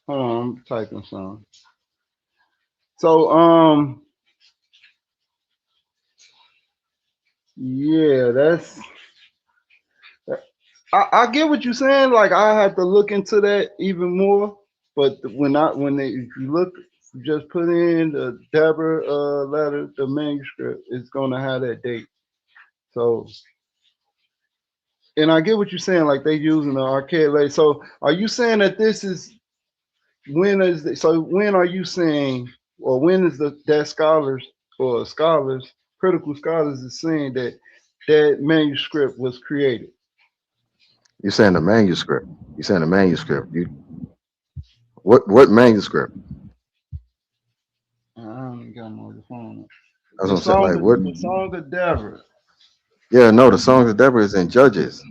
hold on, I'm typing some. So yeah, I get what you're saying. Like I have to look into that even more. But if you look, just put in the Deborah letter, the manuscript, it's gonna have that date. So, and I get what you're saying. Like they using the archaic late. So, are you saying that this is when are you saying, or when is that scholars or critical scholars is saying that that manuscript was created? You're saying the manuscript. You're saying the manuscript. What manuscript? I don't got my other phone. That's what I'm saying. Like what? The Song of Deborah. Yeah, no, the Songs of Deborah is in Judges.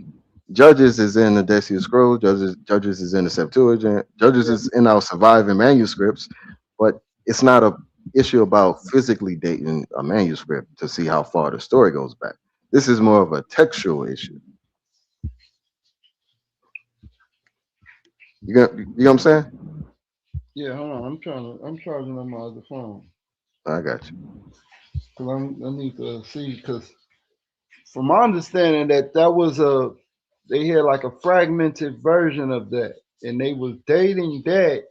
Judges is in the Dead Sea Scrolls. Judges is in the Septuagint. Judges is in our surviving manuscripts, but it's not a issue about physically dating a manuscript to see how far the story goes back. This is more of a textual issue. You know what I'm saying? Yeah, hold on. I'm charging on my other phone. I got you. Cause I need to see, because from my understanding that was they had like a fragmented version of that. and they was dating that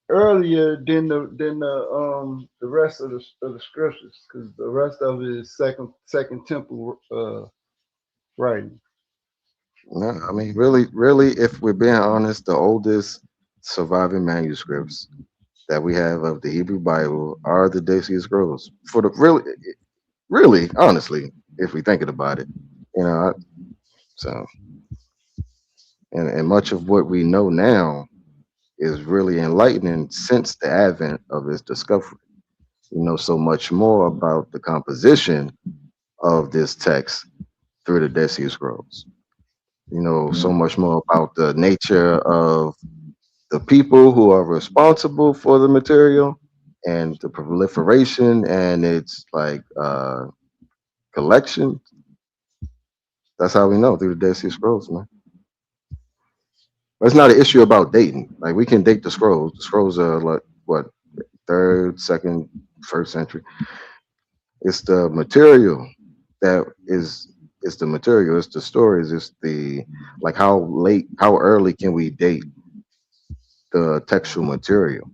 earlier than the rest of the scriptures, because the rest of it is second temple writing. No, I mean, really, if we're being honest, the oldest surviving manuscripts that we have of the Hebrew Bible are the Dead Sea Scrolls. For the really, honestly, if we thinking about it, you know, so and much of what we know now is really enlightening since the advent of its discovery. We know so much more about the composition of this text through the Dead Sea Scrolls. You know, so much more about the nature of the people who are responsible for the material and the proliferation and its like collection. That's how we know through the Dead Sea Scrolls, man. But it's not an issue about dating. Like we can date the scrolls. The scrolls are like what, third, second, first century. It's the material that is. It's the material. It's the stories. It's the like how late, how early can we date the textual material?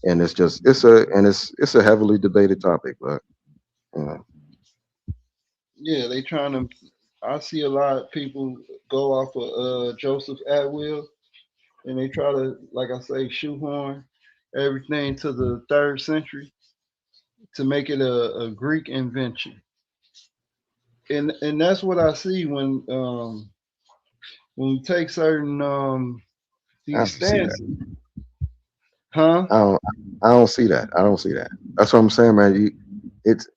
And it's a heavily debated topic, but you know. Yeah, they trying to. I see a lot of people go off of Joseph Atwill, and they try to, like I say, shoehorn everything to the 3rd century to make it a Greek invention. And that's what I see when we take certain I these don't see that. stances, huh? I don't see that. I don't see that. That's what I'm saying, man. It's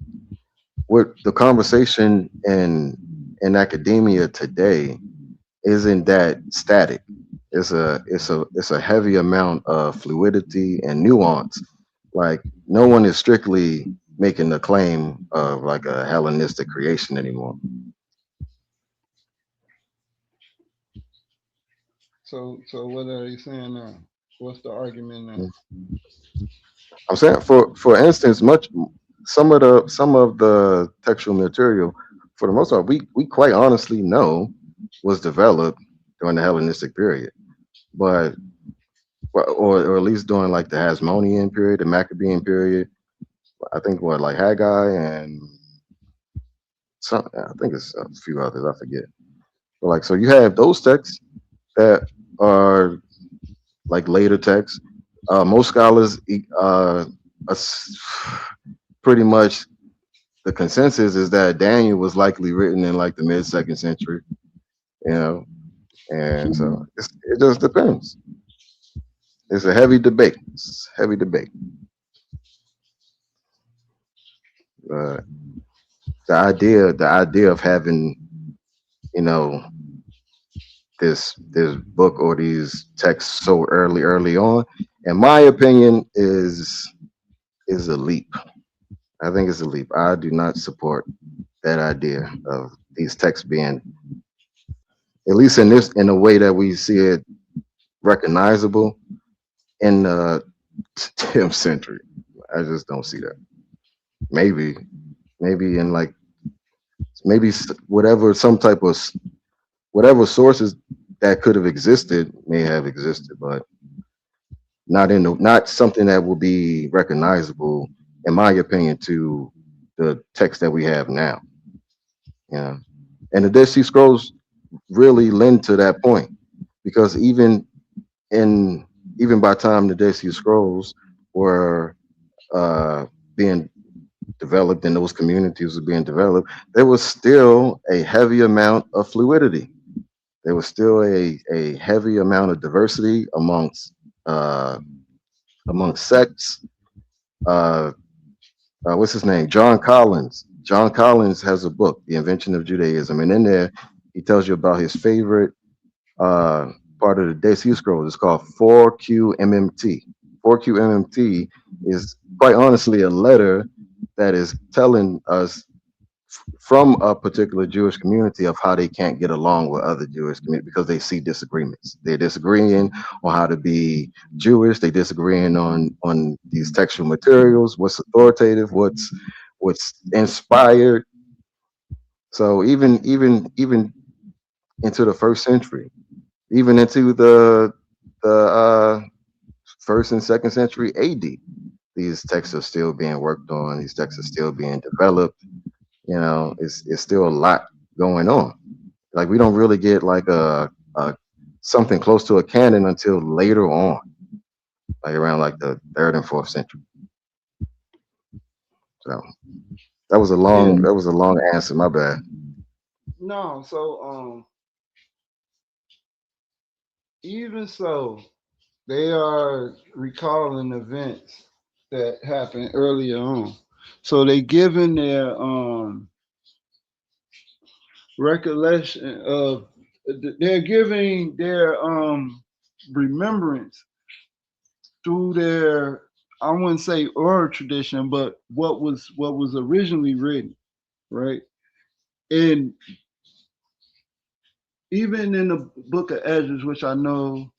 what the conversation in academia today isn't that static. It's a heavy amount of fluidity and nuance. Like no one is strictly making the claim of like a Hellenistic creation anymore. So what are you saying now? What's the argument now? I'm saying, for instance, some of the textual material, for the most part, we quite honestly know was developed during the Hellenistic period, but or at least during like the Hasmonean period, the Maccabean period. I think what like Haggai and some, I think it's a few others, I forget. But like, so you have those texts that are like later texts. Most scholars, as- pretty much the consensus is that Daniel was likely written in like the mid second century, you know, and so it just depends. It's a heavy debate. It's heavy debate. Uh, the idea of having, you know, this book or these texts so early on, in my opinion, is a leap. I think it's a leap. I do not support that idea of these texts being, at least in a way that we see it, recognizable in the 10th century. I just don't see that. Maybe in like whatever some type of whatever sources that could have existed may have existed, but not something that will be recognizable, in my opinion, to the text that we have now. Yeah, and the Dead Sea Scrolls really lend to that point, because in even by the time the Dead Sea Scrolls were being developed and those communities were being developed, there was still a heavy amount of fluidity. There was still a heavy amount of diversity uh, amongst sects. Uh, what's his name? John Collins. John Collins has a book, The Invention of Judaism, and in there he tells you about his favorite part of the Dead Sea Scrolls. It's called 4QMMT. 4QMMT is quite honestly a letter that is telling us from a particular Jewish community of how they can't get along with other Jewish communities because they see disagreements. They're disagreeing on how to be Jewish. They disagreeing on these textual materials, what's authoritative, what's inspired. So even into the 1st century, even into the first and second century AD. These texts are still being worked on. These texts are still being developed. You know, it's still a lot going on. Like we don't really get like a something close to a canon until later on, like around like the third and fourth century. So Yeah. that was a long answer. My bad. No, so even so, they are recalling events that happened earlier on. So they giving their recollection of they're giving their remembrance through their, I wouldn't say oral tradition, but what was originally written, right? And even in the book of Ezra, which I know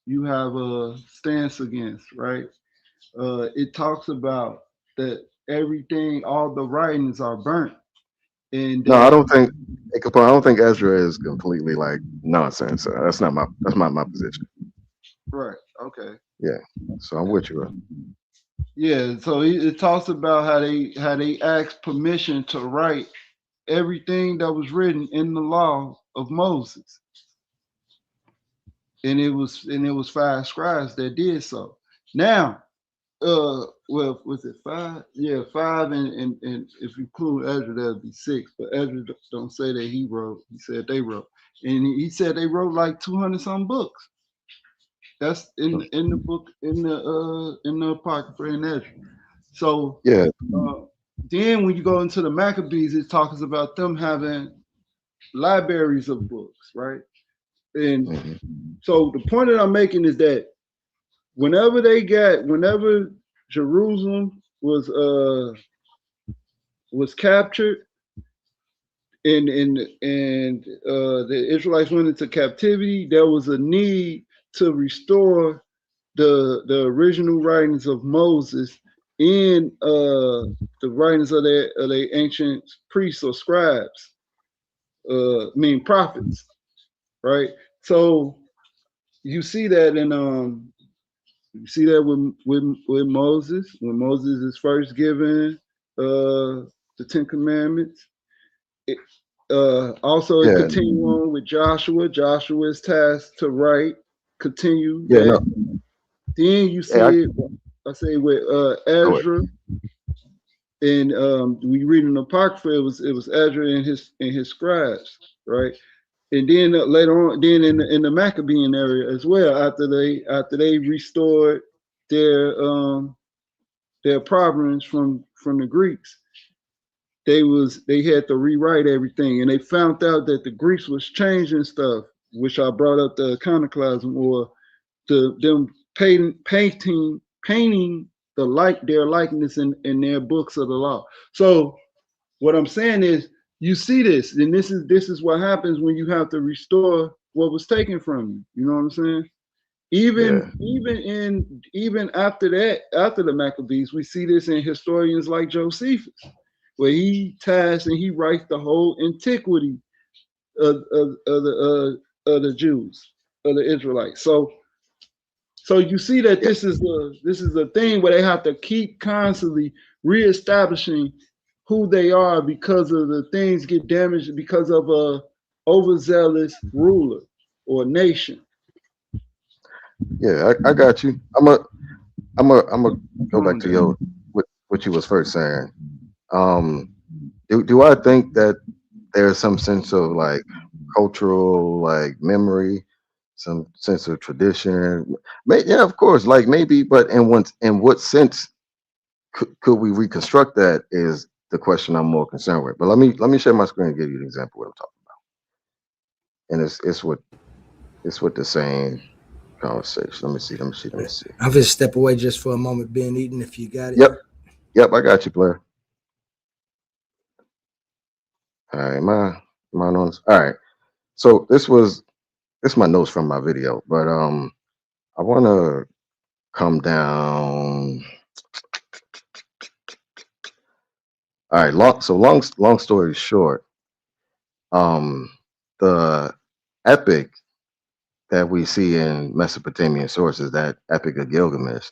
you have a stance against, right? It talks about that everything, all the writings are burnt, and No, I that don't think hey, Capone, I don't think Ezra is completely like nonsense. That's not my position. right, okay, Yeah. So I'm with you, bro. yeah. So it talks about how they asked permission to write everything that was written in the law of Moses, and it was five scribes that did so. Now, well, was it five? Yeah, five, and if you include Ezra, that'd be six. But Ezra don't say that he wrote. He said they wrote, and he said they wrote like 200 some books. That's in the book in the Apocrypha in Ezra. So Yeah. then when you go into the Maccabees, it talks about them having libraries of books, right? And Mm-hmm. so the point that I'm making is that whenever Jerusalem was captured and the Israelites went into captivity, there was a need to restore the original writings of Moses in the writings of the ancient priests or scribes, mean prophets, right? So you see that in you see that with Moses, when Moses is first given the Ten Commandments. It, also, it Yeah. continue on with Joshua. Joshua is tasked to write, continue Yeah, that. no. Then you Yeah, see it, I say, with go ahead. Ezra, and we read in the Apocrypha, it was Ezra and his scribes, right? And then later on, then in the Maccabean area as well, after they restored their province from the Greeks, they had to rewrite everything, and they found out that the Greeks was changing stuff, which I brought up the iconoclasm or them painting their likeness in their books of the law. So what I'm saying is, you see this, and this is what happens when you have to restore what was taken from you. You know what I'm saying? Yeah. Even after that, after the Maccabees, we see this in historians like Josephus, where he ties and he writes the whole antiquity of the Jews, of the Israelites. So you see that this is a thing where they have to keep constantly reestablishing who they are because of the things get damaged because of a overzealous ruler or nation. Yeah, I got you. I'm a go back to your what you was first saying. Do I think that there's some sense of like cultural like memory, some sense of tradition? Yeah, of course. Like maybe, but in what sense could we reconstruct that is the question I'm more concerned with. But let me share my screen and give you an example of what I'm talking about. And it's with the same conversation. Let me see. I'm gonna step away just for a moment, Ben Eaton, if you got it. Yep, I got you, player. All right, my notes. All right. So this is my notes from my video, but I wanna come down. All right, long story short, um the epic that we see in Mesopotamian sources, that Epic of Gilgamesh,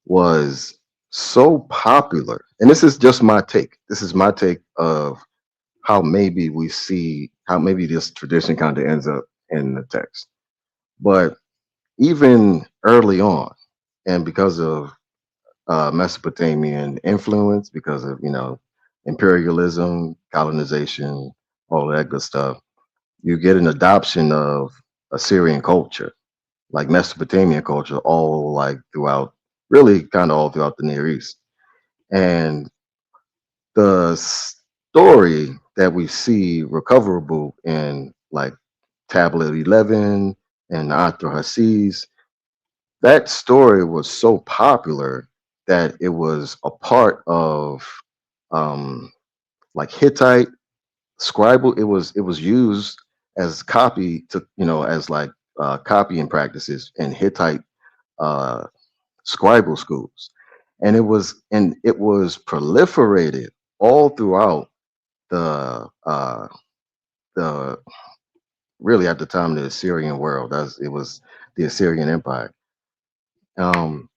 was so popular. And this is just my take. This is my take of how maybe we see how maybe this tradition kind of ends up in the text. But even early on, and because of Mesopotamian influence, because of imperialism, colonization, all that good stuff, you get an adoption of Assyrian culture, like Mesopotamian culture, all like throughout, really kind of all throughout the Near East. And the story that we see recoverable in like Tablet 11 and Atrahasis, that story was so popular that it was a part of like Hittite scribal. It was used as copy to as like copying practices in Hittite uh, scribal schools, and it was proliferated all throughout the the really at the time the Assyrian world. It was the Assyrian Empire. Um,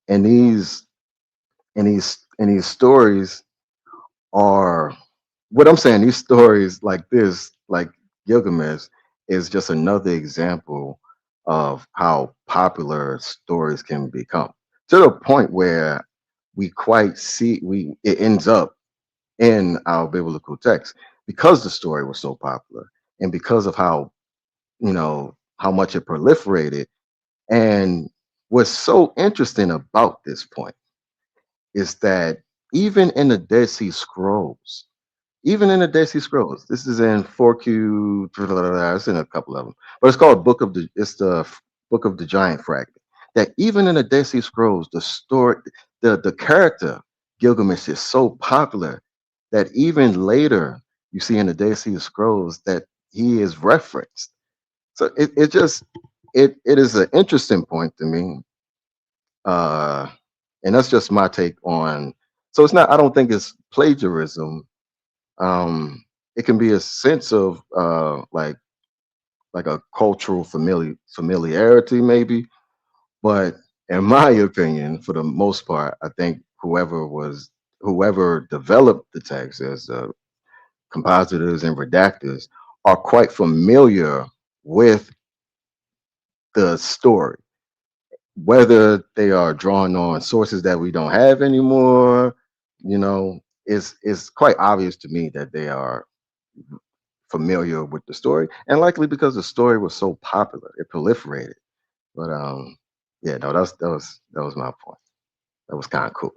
and these stories are what I'm saying. These stories like this, like Gilgamesh, is just another example of how popular stories can become, to the point where we quite see it ends up in our biblical text because the story was so popular and because of how much it proliferated. And what's so interesting about this point is that even in the Dead Sea Scrolls, this is in 4Q, it's in a couple of them, but it's called the Book of the Giant Fragment. That even in the Dead Sea Scrolls, the story, the character Gilgamesh is so popular that even later you see in the Dead Sea Scrolls that he is referenced. So it is an interesting point to me, uh, and that's just my take on. So it's not. I don't think it's plagiarism. It can be a sense of like a cultural familiarity maybe, but in my opinion, for the most part, I think whoever developed the text as compositors and redactors are quite familiar with the story, whether they are drawing on sources that we don't have anymore. It's quite obvious to me that they are familiar with the story, and likely because the story was so popular, it proliferated. But yeah, no, that was my point. That was kind of cool.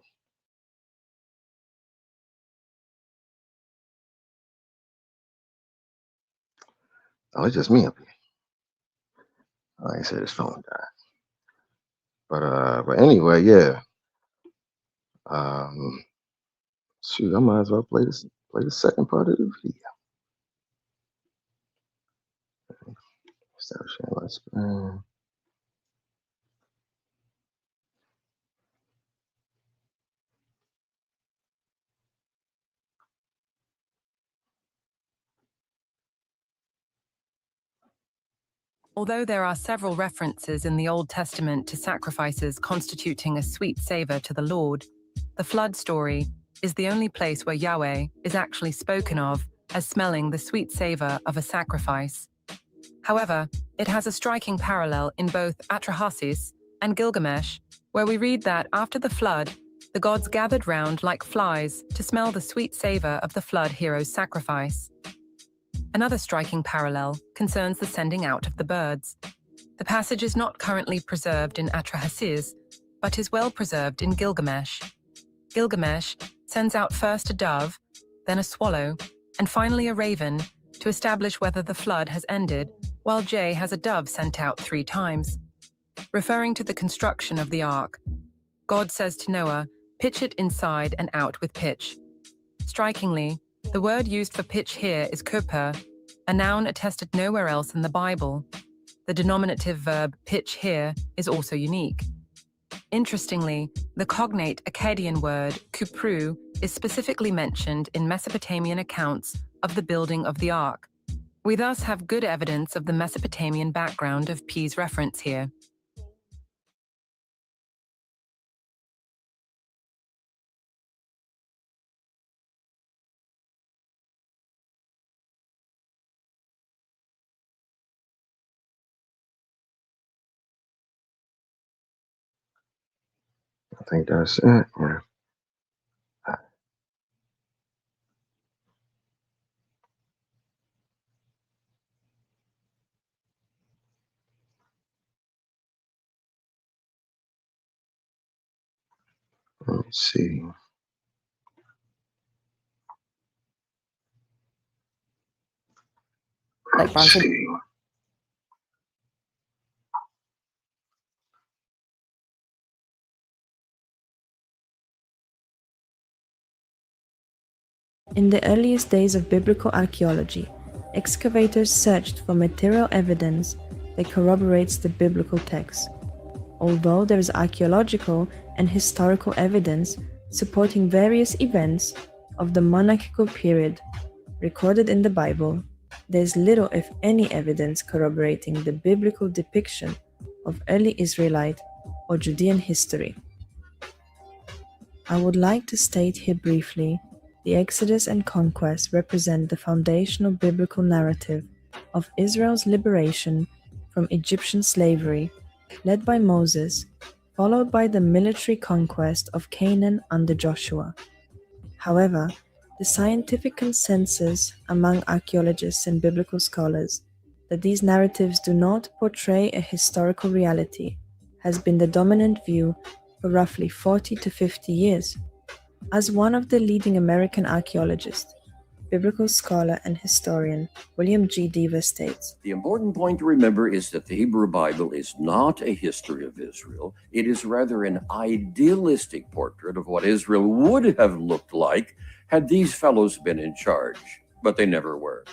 Oh, it's just me up here. Like I said, his phone died. But anyway, yeah. Um, shoot, I might as well play the second part of the video. Stop sharing my screen. Although there are several references in the Old Testament to sacrifices constituting a sweet savor to the Lord, the flood story is the only place where Yahweh is actually spoken of as smelling the sweet savor of a sacrifice. However, it has a striking parallel in both Atrahasis and Gilgamesh, where we read that after the flood, the gods gathered round like flies to smell the sweet savor of the flood hero's sacrifice. Another striking parallel concerns the sending out of the birds. The passage is not currently preserved in Atrahasis, but is well preserved in Gilgamesh. Gilgamesh sends out first a dove, then a swallow, and finally a raven to establish whether the flood has ended, while Jay has a dove sent out 3 times. Referring to the construction of the ark, God says to Noah, "Pitch it inside and out with pitch." Strikingly, the word used for pitch here is kuper, a noun attested nowhere else in the Bible. The denominative verb pitch here is also unique. Interestingly, the cognate Akkadian word kupru is specifically mentioned in Mesopotamian accounts of the building of the ark. We thus have good evidence of the Mesopotamian background of P's reference here. I think that's it. Yeah. Let's see. Let's see. In the earliest days of biblical archaeology, excavators searched for material evidence that corroborates the biblical text. Although there is archaeological and historical evidence supporting various events of the monarchical period recorded in the Bible, there is little, if any, evidence corroborating the biblical depiction of early Israelite or Judean history. I would like to state here briefly the Exodus and conquest represent the foundational biblical narrative of Israel's liberation from Egyptian slavery, led by Moses, followed by the military conquest of Canaan under Joshua. However, the scientific consensus among archaeologists and biblical scholars that these narratives do not portray a historical reality has been the dominant view for roughly 40 to 50 years. As one of the leading American archaeologists, biblical scholar and historian William G. Deaver states, The important point to remember is that the Hebrew Bible is not a history of Israel. It is rather an idealistic portrait of what Israel would have looked like had these fellows been in charge, but they never were.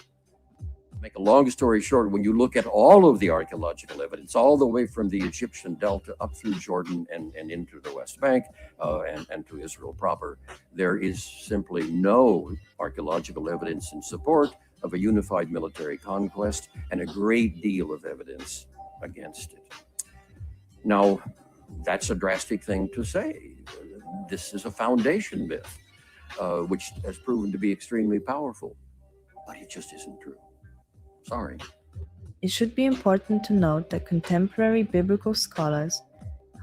Make a long story short, when you look at all of the archaeological evidence, all the way from the Egyptian Delta up through Jordan and into the West Bank and to Israel proper, there is simply no archaeological evidence in support of a unified military conquest and a great deal of evidence against it. Now, that's a drastic thing to say. This is a foundation myth, which has proven to be extremely powerful, but it just isn't true. Sorry. It should be important to note that contemporary biblical scholars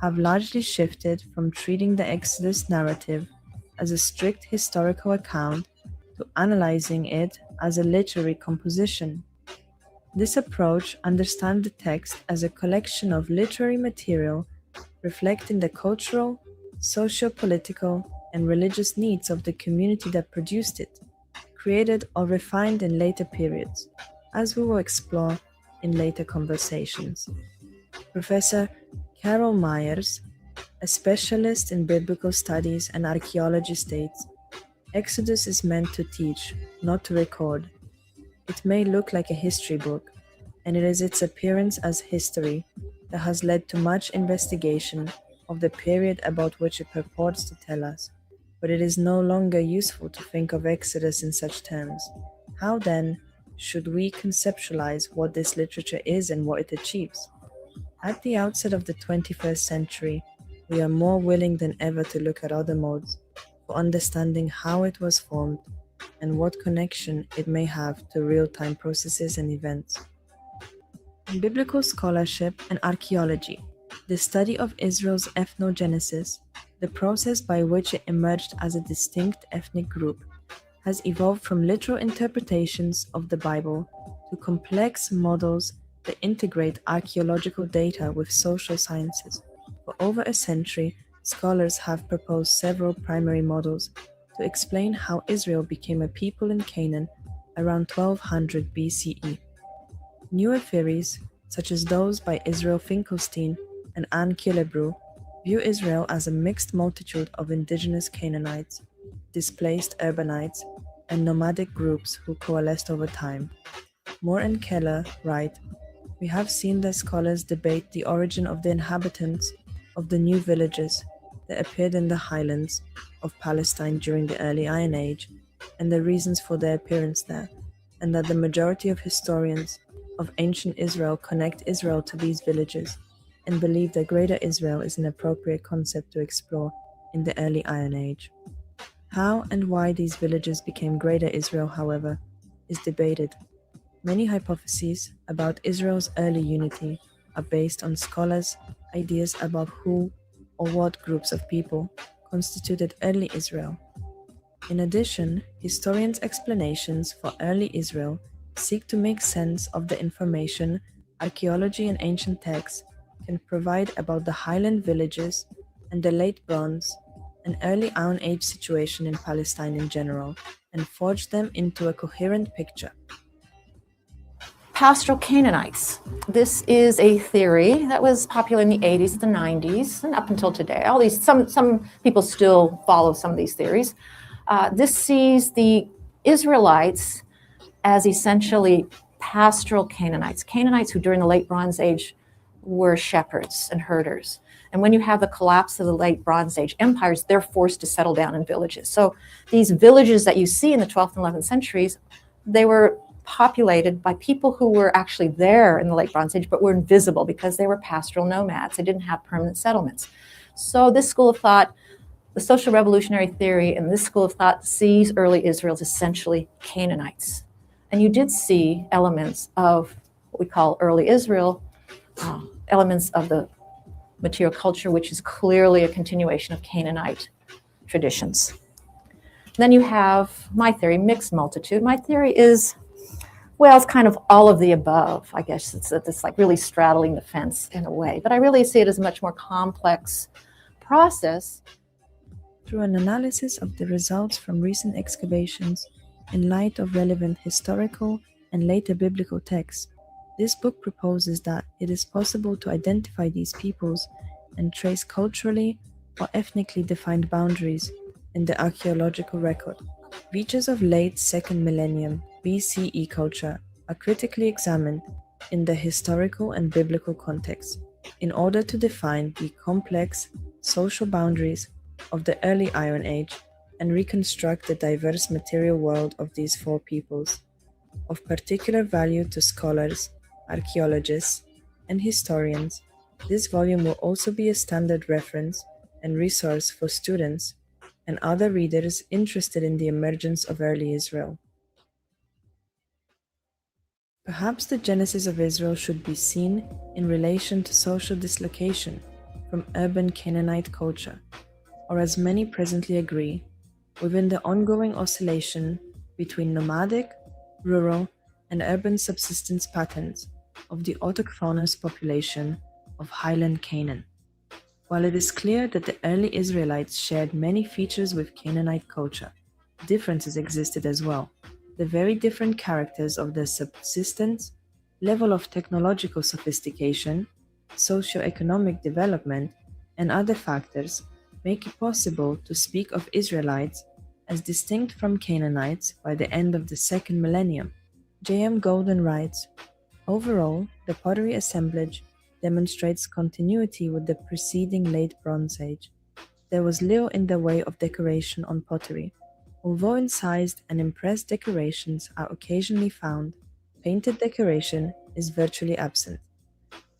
have largely shifted from treating the Exodus narrative as a strict historical account to analyzing it as a literary composition. This approach understands the text as a collection of literary material reflecting the cultural, socio-political, and religious needs of the community that produced it, created or refined in later periods, as we will explore in later conversations. Professor Carol Myers, a specialist in biblical studies and archaeology, states, Exodus is meant to teach, not to record. It may look like a history book, and it is its appearance as history that has led to much investigation of the period about which it purports to tell us, but it is no longer useful to think of Exodus in such terms. How then should we conceptualize what this literature is and what it achieves? At the outset of the 21st century, we are more willing than ever to look at other modes for understanding how it was formed and what connection it may have to real-time processes and events. In biblical scholarship and archaeology, the study of Israel's ethnogenesis, the process by which it emerged as a distinct ethnic group, has evolved from literal interpretations of the Bible to complex models that integrate archaeological data with social sciences. For over a century, scholars have proposed several primary models to explain how Israel became a people in Canaan around 1200 BCE. Newer theories, such as those by Israel Finkelstein and Anne Killebrew, view Israel as a mixed multitude of indigenous Canaanites, displaced urbanites, and nomadic groups who coalesced over time. Moore and Keller write, We have seen that scholars debate the origin of the inhabitants of the new villages that appeared in the highlands of Palestine during the early Iron Age and the reasons for their appearance there, and that the majority of historians of ancient Israel connect Israel to these villages and believe that Greater Israel is an appropriate concept to explore in the early Iron Age. How and why these villages became Greater Israel, however, is debated. Many hypotheses about Israel's early unity are based on scholars' ideas about who or what groups of people constituted early Israel. In addition, historians' explanations for early Israel seek to make sense of the information archaeology and ancient texts can provide about the highland villages and the late Bronze and early Iron Age situation in Palestine in general, and forge them into a coherent picture. Pastoral Canaanites. This is a theory that was popular in the 80s, the 90s, and up until today. Some people still follow some of these theories. This sees the Israelites as essentially pastoral Canaanites, Canaanites who during the late Bronze Age were shepherds and herders. And when you have the collapse of the late Bronze Age empires, they're forced to settle down in villages. So these villages that you see in the 12th and 11th centuries, they were populated by people who were actually there in the late Bronze Age, but were invisible because they were pastoral nomads. They didn't have permanent settlements. So this school of thought, the social revolutionary theory, and this school of thought sees early Israel as essentially Canaanites. And you did see elements of what we call early Israel, elements of the material culture, which is clearly a continuation of Canaanite traditions. Then you have my theory, mixed multitude. My theory is, well, it's kind of all of the above. I guess it's like really straddling the fence in a way. But I really see it as a much more complex process. Through an analysis of the results from recent excavations in light of relevant historical and later biblical texts, this book proposes that it is possible to identify these peoples and trace culturally or ethnically defined boundaries in the archaeological record. Reaches of late 2nd millennium BCE culture are critically examined in the historical and biblical context in order to define the complex social boundaries of the early Iron Age and reconstruct the diverse material world of these four peoples. Of particular value to scholars, archaeologists, and historians, this volume will also be a standard reference and resource for students and other readers interested in the emergence of early Israel. Perhaps the genesis of Israel should be seen in relation to social dislocation from urban Canaanite culture, or as many presently agree, within the ongoing oscillation between nomadic, rural, and urban subsistence patterns of the autochthonous population of highland Canaan. While it is clear that the early Israelites shared many features with Canaanite culture, differences existed as well. The very different characters of their subsistence, level of technological sophistication, socio-economic development, and other factors make it possible to speak of Israelites as distinct from Canaanites by the end of the 2nd millennium. J.M. Golden writes, overall, the pottery assemblage demonstrates continuity with the preceding late Bronze Age. There was little in the way of decoration on pottery. Although incised and impressed decorations are occasionally found, painted decoration is virtually absent.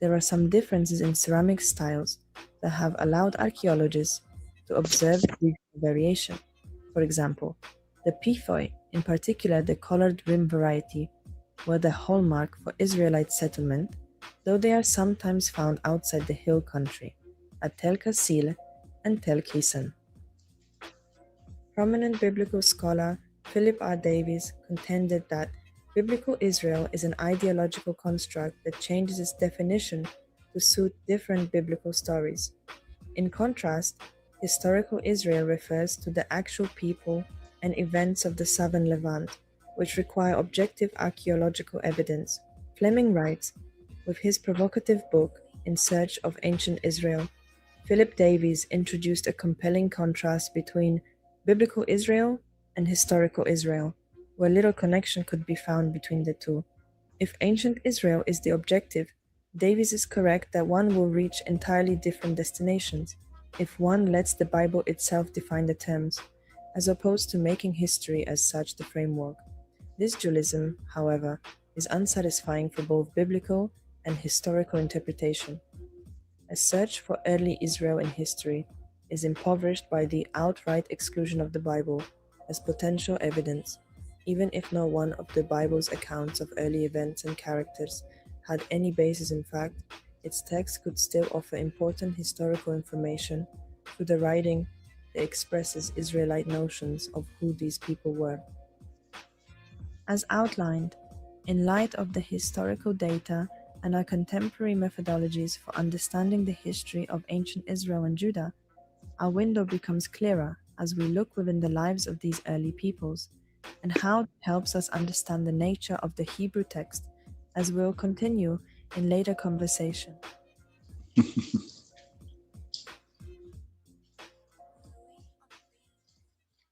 There are some differences in ceramic styles that have allowed archaeologists to observe regional variation. For example, the pithoi, in particular the colored rim variety, were the hallmark for Israelite settlement, though they are sometimes found outside the hill country, at Tel Kasil and Tel Kisan. Prominent biblical scholar Philip R. Davies contended that biblical Israel is an ideological construct that changes its definition to suit different biblical stories. In contrast, historical Israel refers to the actual people and events of the southern Levant, which require objective archaeological evidence. Fleming writes, with his provocative book, In Search of Ancient Israel, Philip Davies introduced a compelling contrast between biblical Israel and historical Israel, where little connection could be found between the two. If ancient Israel is the objective, Davies is correct that one will reach entirely different destinations if one lets the Bible itself define the terms, as opposed to making history as such the framework. This dualism, however, is unsatisfying for both biblical and historical interpretation. A search for early Israel in history is impoverished by the outright exclusion of the Bible as potential evidence, even if no one of the Bible's accounts of early events and characters had any basis in fact. Its text could still offer important historical information through the writing that expresses Israelite notions of who these people were. As outlined, in light of the historical data and our contemporary methodologies for understanding the history of ancient Israel and Judah, our window becomes clearer as we look within the lives of these early peoples and how it helps us understand the nature of the Hebrew text, as we'll continue in later conversation.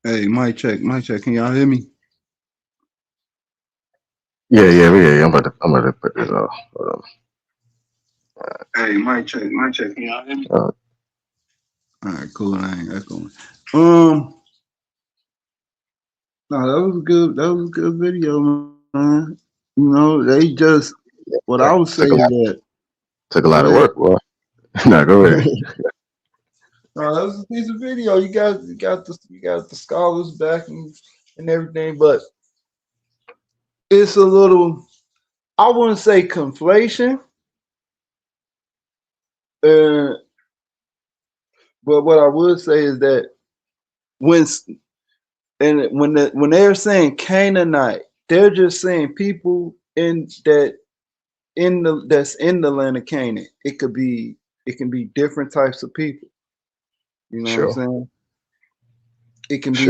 Hey, mic check, mic check. Can y'all hear me? Yeah. I'm about to put this off. Hold Hey, mic check, mic check. Can y'all hear me? on. All right, cool. I ain't echoing. No, that was good. That was a good video, man. You know, they just what I would say is that. Took a lot Go of ahead. work, boy. No, go ahead. No, that was a piece of video. You got the scholars back and everything, but it's a little. I wouldn't say conflation, but what I would say is that when they're saying Canaanite, they're just saying people that's in the land of Canaan. It can be different types of people. You know what I'm saying? It can be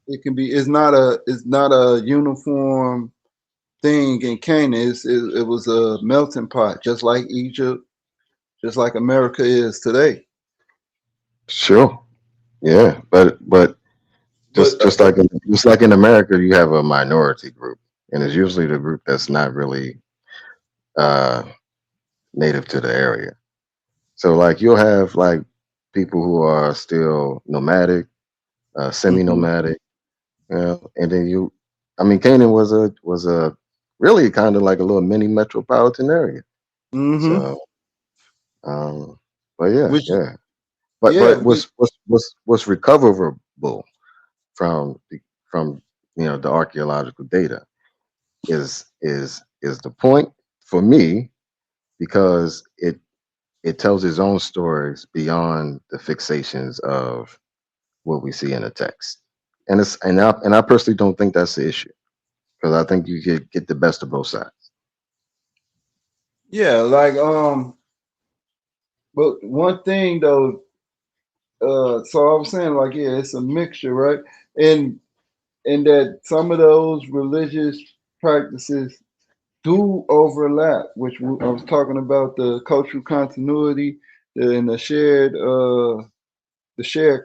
it can be it's not a uniform thing in Canaan. It was a melting pot, just like Egypt, just like America is today. Sure. Yeah, but just like in America, you have a minority group, and it's usually the group that's not really native to the area. So like you'll have like people who are still nomadic, semi-nomadic, you know, and then Canaan was a really kind of like a little mini metropolitan area. So, but yeah. But what's recoverable from the archaeological data is the point for me, because it tells its own stories beyond the fixations of what we see in the text, and I personally don't think that's the issue, because I think you could get the best of both sides. Yeah, like but one thing though, so I was saying, like, yeah, it's a mixture, right? And that some of those religious practices do overlap, which I was talking about, the cultural continuity and the shared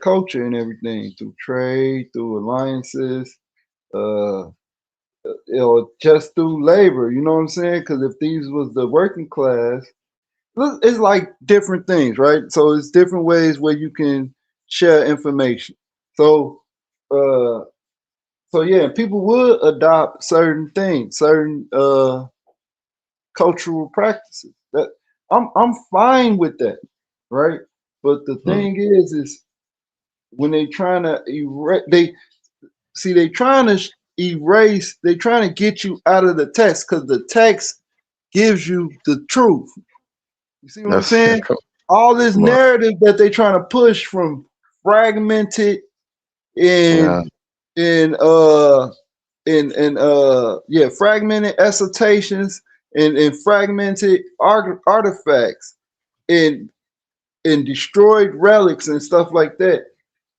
culture and everything, through trade, through alliances, just through labor. You know what I'm saying? Because if these was the working class, it's like different things, right? So it's different ways where you can share information. So yeah, people would adopt certain things, certain cultural practices. That I'm fine with that, right? But the thing is when they trying to they trying to get you out of the text, because the text gives you the truth. You see what I'm saying? All this narrative that they trying to push from fragmented fragmented assertions and fragmented artifacts and destroyed relics and stuff like that.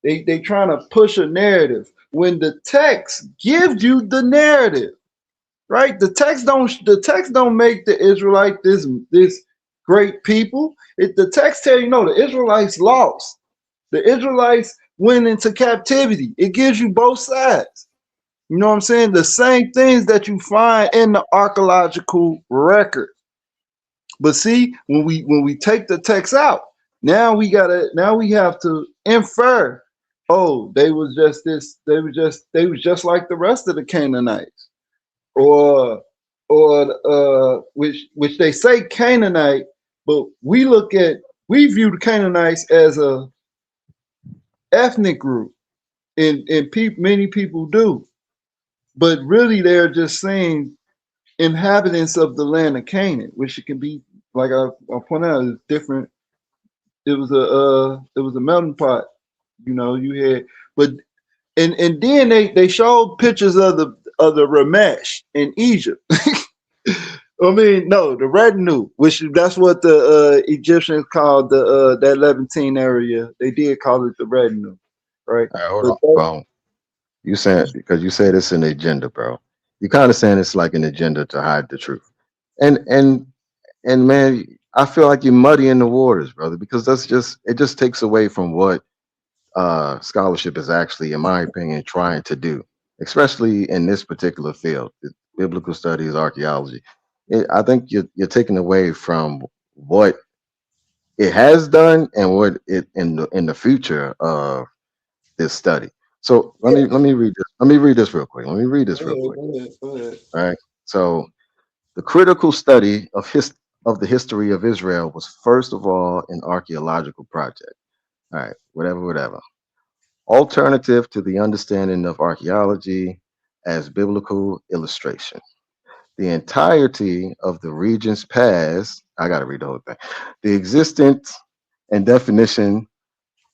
They trying to push a narrative when the text gives you the narrative, right? The text don't make the Israelite this great people. The text tell you, no, the Israelites lost. The Israelites went into captivity. It gives you both sides. You know what I'm saying? The same things that you find in the archaeological record. But see, when we take the text out, now we have to infer, oh, they was just like the rest of the Canaanites. or which they say Canaanite, but we view the Canaanites as a ethnic group, and many people do, but really they're just saying inhabitants of the land of Canaan, which it can be, like I point out, is different. It was a melting pot, you had, but and then they showed pictures of the Ramesh in Egypt. I mean, no, the retinue, which that's what the Egyptians called that Levantine area. They did call it the retinue, right? All right, hold on, bro. You said, because you said it's an agenda, bro. You kind of saying it's like an agenda to hide the truth. And man, I feel like you're muddying the waters, brother, because it just takes away from what scholarship is actually, in my opinion, trying to do, especially in this particular field, biblical studies, archaeology. I think you're taking away from what it has done and what it in the future of this study. So let me read this. Let me read this real quick. Let me read this real quick. Go ahead. All right. So the critical study of the history of Israel was first of all an archaeological project. All right, whatever. Alternative to the understanding of archaeology as biblical illustration. The entirety of the region's past, I got to read the whole thing. The existence and definition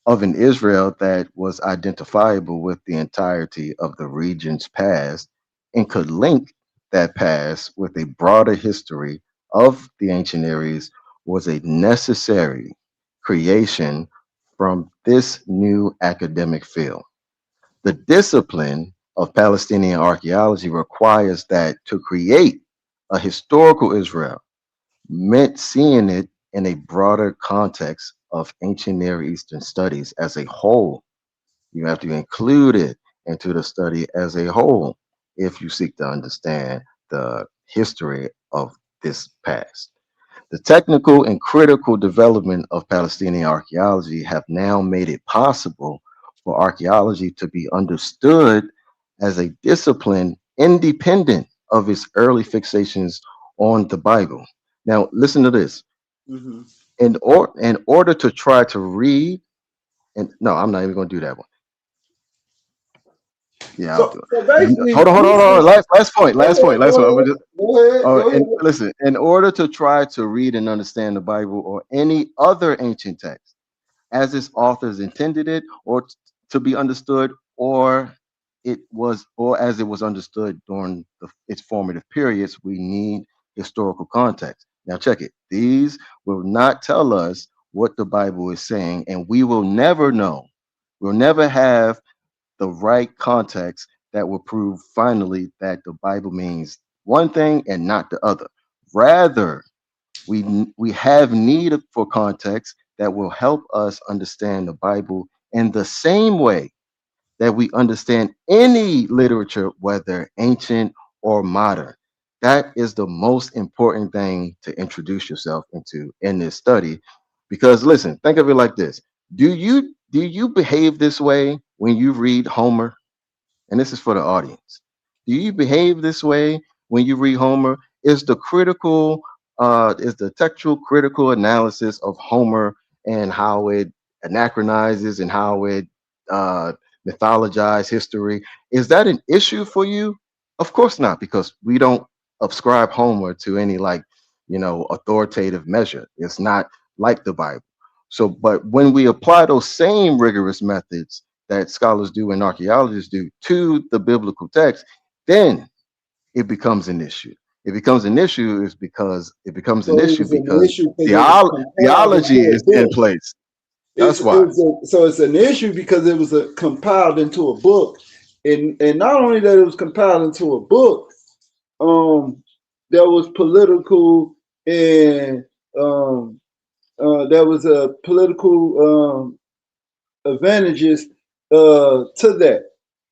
of an Israel that was identifiable with the entirety of the region's past and could link that past with a broader history of the ancient areas was a necessary creation from this new academic field. The discipline of Palestinian archaeology requires that to create a historical Israel meant seeing it in a broader context of ancient Near Eastern studies as a whole. You have to include it into the study as a whole if you seek to understand the history of this past. The technical and critical development of Palestinian archaeology have now made it possible for archaeology to be understood as a discipline independent of its early fixations on the Bible. Now, listen to this. Mm-hmm. In order to try to read, and no, I'm not even going to do that one. Yeah, I'll do it. So basically, Hold on. Last point. I'm gonna just, Go ahead. and listen, in order to try to read and understand the Bible or any other ancient text as its authors intended it, or to be understood, or as it was understood during its formative periods, we need historical context. Now, check it. These will not tell us what the Bible is saying, and we will never know. We'll never have the right context that will prove finally that the Bible means one thing and not the other. Rather, we have need for context that will help us understand the Bible in the same way that we understand any literature, whether ancient or modern. That is the most important thing to introduce yourself into in this study. Because listen, think of it like this. Do you behave this way when you read Homer? And this is for the audience. Do you behave this way when you read Homer? Is the textual critical analysis of Homer and how it anachronizes and how it mythologizes history, is that an issue for you? Of course not, because we don't ascribe Homer to any authoritative measure. It's not like the Bible. So, but when we apply those same rigorous methods that scholars do and archaeologists do to the biblical text, then it becomes an issue. It becomes an issue because theology is in place. That's why. It's an issue because it was compiled into a book, and not only that it was compiled into a book, there was political and there was a political advantages to that,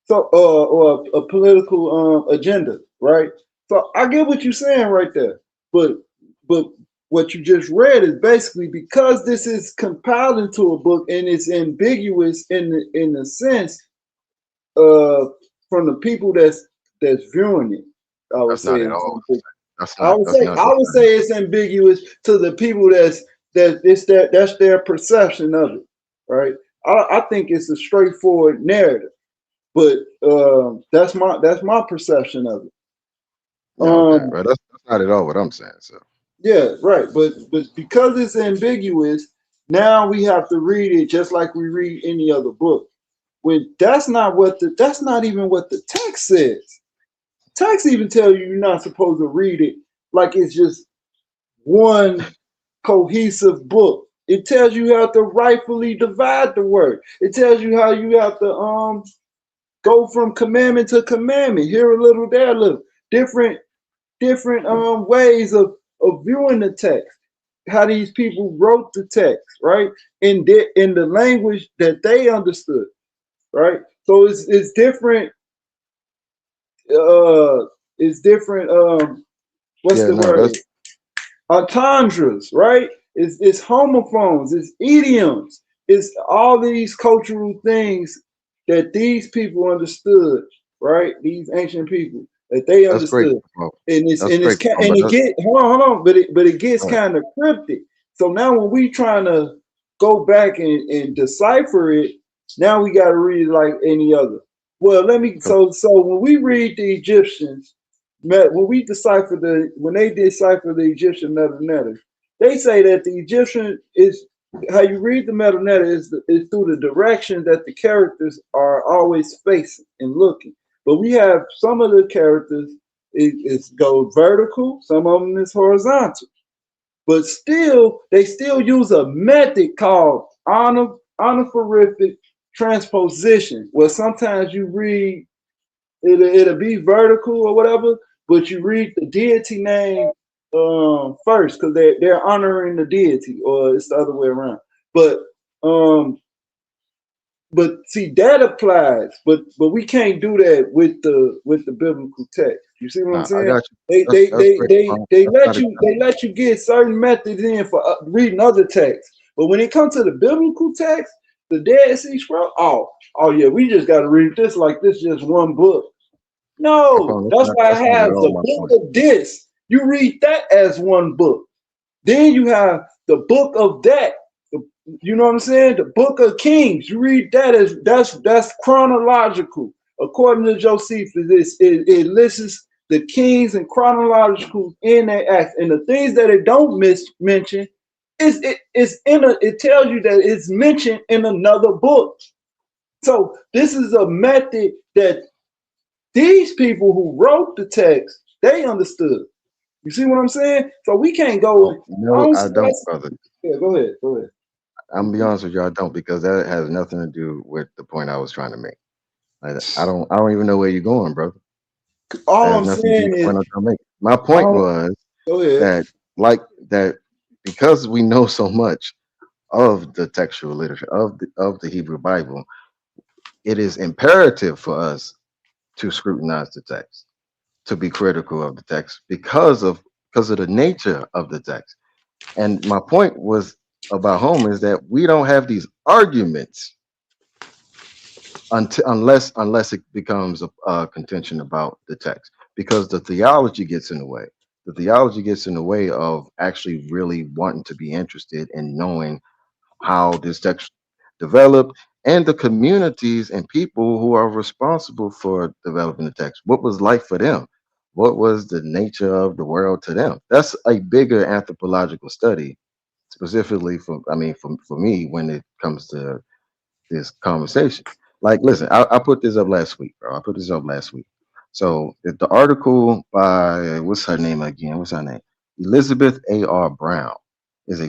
so or a political agenda, right? So I get what you're saying right there, but what you just read is basically because this is compiled into a book and it's ambiguous in the sense from the people that's viewing it. I would That's not say at it's all. ambiguous. That's I not. would That's say not. I would say it's ambiguous to the people that's their perception of it, right? I think it's a straightforward narrative, but that's my perception of it. Yeah, okay, bro. That's not at all what I'm saying. So Yeah, right. But because it's ambiguous, now we have to read it just like we read any other book. When that's not even what the text says. Text even tell you you're not supposed to read it like it's just one cohesive book. It tells you how to rightfully divide the word. It tells you how you have to go from commandment to commandment. Here a little, there a little. Different ways of viewing the text. How these people wrote the text, right? In the language that they understood, right? So it's different. It's different. What's yeah, the no, word? that's Entendres, right? It's homophones, it's idioms, it's all these cultural things that these people understood, right? These ancient people that they great. understood, and That's great. it get hold on, but it gets kind of cryptic. So now when we trying to go back and decipher it, now we got to read it like any other. Well, so when we read the Egyptians, when they decipher the Egyptian metroneta, they say that the Egyptian is how you read the metroneta is through the direction that the characters are always facing and looking. But we have some of the characters it goes vertical, some of them is horizontal. But still, they still use a method called honorific transposition, where sometimes you read it'll be vertical or whatever, but you read the deity name first because they're honoring the deity, or it's the other way around. Um, but see that applies, but we can't do that with the biblical text. You see what I'm nah, I saying? got you. They That's they that's they great. they they That's let not you they let you get certain methods in for reading other texts, but when it comes to the biblical text, the Dead Sea Scroll, oh yeah, we just got to read this like this just one book. No, that's why I that's not have at all the my book point. of this. You read that as one book. Then you have the book of that. You know what I'm saying? The book of Kings. You read that as that's chronological. According to Josephus, it lists the kings and chronological in their acts. And the things that it don't mention it tells you that it's mentioned in another book. So this is a method that these people who wrote the text, they understood. You see what I'm saying? So we can't go. No, I don't, brother. Yeah, go ahead. Go ahead. I'm gonna be honest with you, I don't, because that has nothing to do with the point I was trying to make. I don't even know where you're going, brother. All That has I'm nothing to do saying with the point is, I'm trying to make. My point was go ahead. that because we know so much of the textual literature of the Hebrew Bible, it is imperative for us to scrutinize the text, to be critical of the text because of the nature of the text. And my point was about home is that we don't have these arguments unless it becomes a contention about the text, because the theology gets in the way. The theology gets in the way of actually really wanting to be interested in knowing how this text developed, and the communities and people who are responsible for developing the text. What was life for them? What was the nature of the world to them? That's a bigger anthropological study, specifically for me when it comes to this conversation. Like, listen, I put this up last week, bro. I put this up last week. So the article by what's her name again? What's her name? Elizabeth A.R. Brown is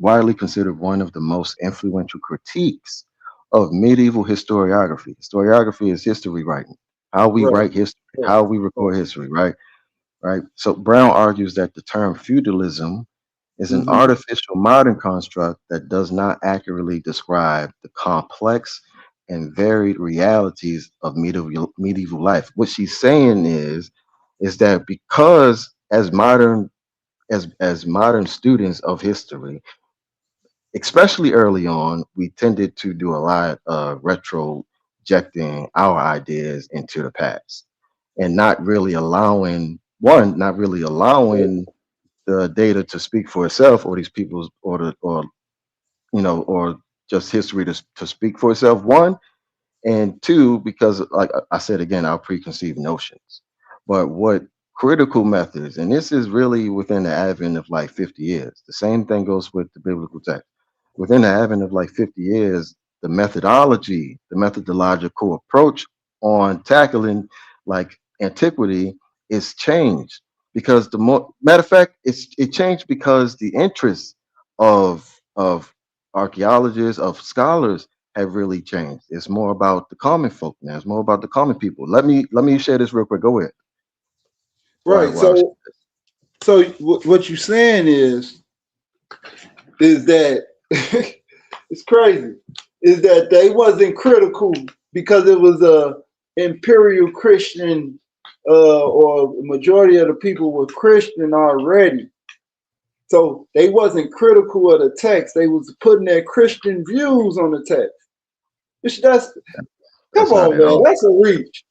widely considered one of the most influential critiques of medieval historiography. Historiography is history writing, how we Right. write history, how we record history, right? Right. So Brown argues that the term feudalism is an artificial modern construct that does not accurately describe the complex and varied realities of medieval life. What she's saying is that because as modern students of history, especially early on, we tended to do a lot of retrojecting our ideas into the past. and not really allowing the data to speak for itself, or these people's, or or just history to speak for itself. One, and two, because like I said again, our preconceived notions. But what critical methods, and this is really within the advent of like 50 years, the same thing goes with the biblical text. Within the advent of like 50 years, the methodological approach on tackling like antiquity is changed, because the more matter of fact, it changed because the interests of archaeologists, of scholars, have really changed. It's more about the common folk now. It's more about the common people. Let me share this real quick. Go ahead. Right. Wow. So what you're saying is that it's crazy. Is that they wasn't critical because it was a imperial Christian, or majority of the people were Christian already. So they wasn't critical of the text. They was putting their Christian views on the text. Come on, man. That's a reach.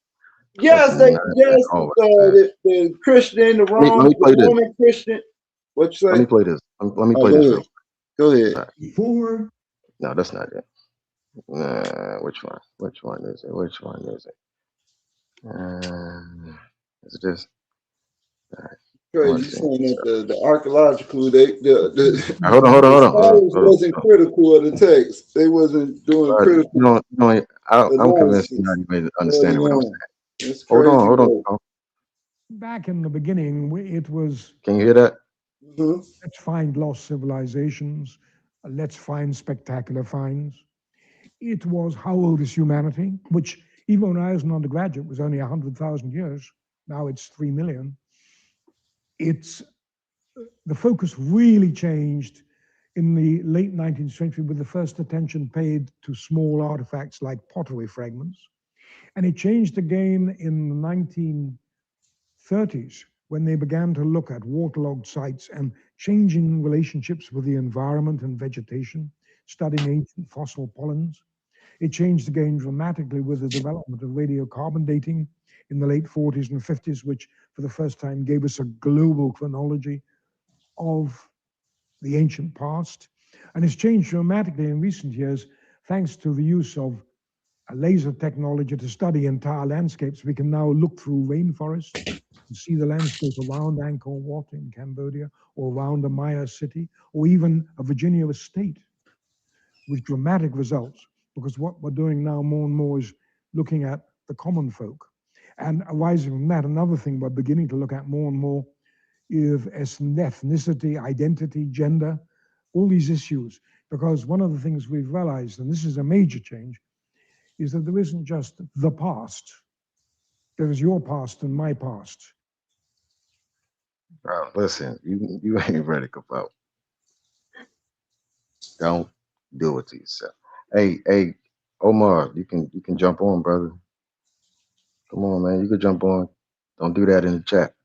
Yes, the Christian, the Roman Christian. What you say? Let me play this. Let me play this. Go ahead. Before. No, that's not it. Which one? Which one is it? Which one is it? Is it this? Crazy, saying that the archaeological, hold on. Wasn't critical of the text. They wasn't doing critical. No, I'm convinced you're not even understanding what I'm saying. Hold on. Back in the beginning, it was. Can you hear that? Let's find lost civilizations. Let's find spectacular finds. It was how old is humanity, which even when I was an undergraduate was only 100,000 years. Now it's 3 million. The focus really changed in the late 19th century with the first attention paid to small artifacts like pottery fragments. And it changed again in the 1930s when they began to look at waterlogged sites and changing relationships with the environment and vegetation, studying ancient fossil pollens. It changed again dramatically with the development of radiocarbon dating in the late 40s and 50s, which for the first time gave us a global chronology of the ancient past. And it's changed dramatically in recent years, thanks to the use of laser technology to study entire landscapes. We can now look through rainforests and see the landscape around Angkor Wat in Cambodia, or around a Maya city, or even a Virginia estate, with dramatic results. Because what we're doing now more and more is looking at the common folk. And arising from that, another thing we're beginning to look at more and more is ethnicity, identity, gender, all these issues. Because one of the things we've realized, and this is a major change, is that there isn't just the past. There is your past and my past. Bro, listen, you ain't ready to go out. Don't do it to yourself. Hey, Omar, you can jump on, brother. Come on, man. You can jump on. Don't do that in the chat.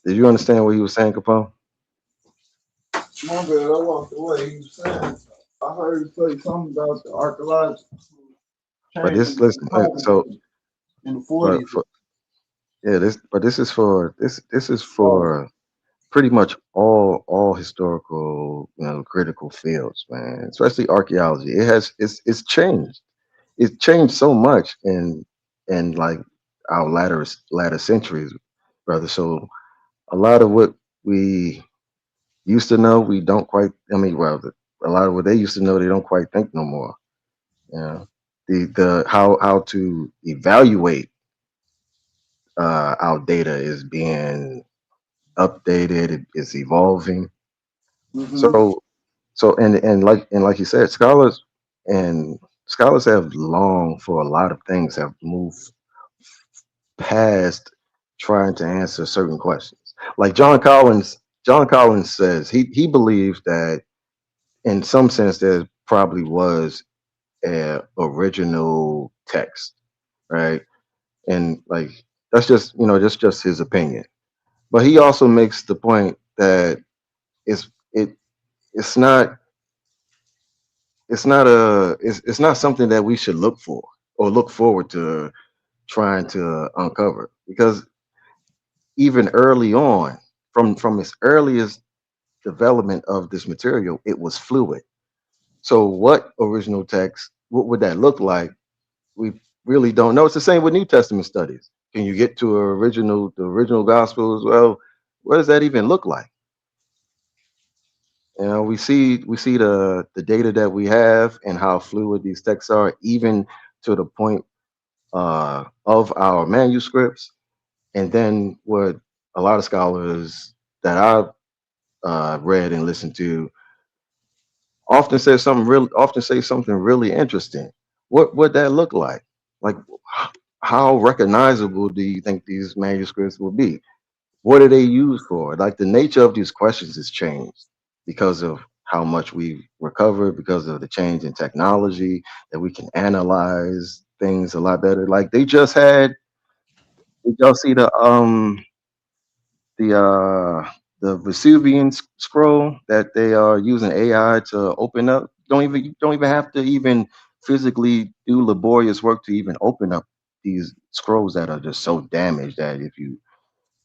Did you understand what he was saying, Capone? My bad, I walked away. He was saying, I heard him say something about the archaeological. But this, listen, so in the 40s. This is for pretty much all historical, critical fields, man. Especially archaeology. It's changed. It's changed so much in like our latter centuries, brother. So a lot of what we used to know, we don't quite. A lot of what they used to know, they don't quite think no more. The how to evaluate our data is being updated. It's evolving. So and like you said, scholars have long, for a lot of things, have moved past trying to answer certain questions. Like John Collins says he believes that in some sense there probably was an original text, right? And like that's just his opinion. But he also makes the point that it's not it's not something that we should look for or look forward to trying to uncover, because even early on, from its earliest development of this material, it was fluid. So what original text, what would that look like? We really don't know. It's the same with New Testament studies. Can you get to the original gospel as well? What does that even look like? You know, we see the data that we have and how fluid these texts are, even to the point of our manuscripts. And then what a lot of scholars that I've read and listened to often say something really interesting. What would that look like? Like, how recognizable do you think these manuscripts will be? What are they used for? Like, the nature of these questions has changed because of how much we've recovered, because of the change in technology, that we can analyze things a lot better. Like, did y'all see the Vesuvian scroll that they are using AI to open up? You don't even have to even physically do laborious work to even open up these scrolls that are just so damaged that if you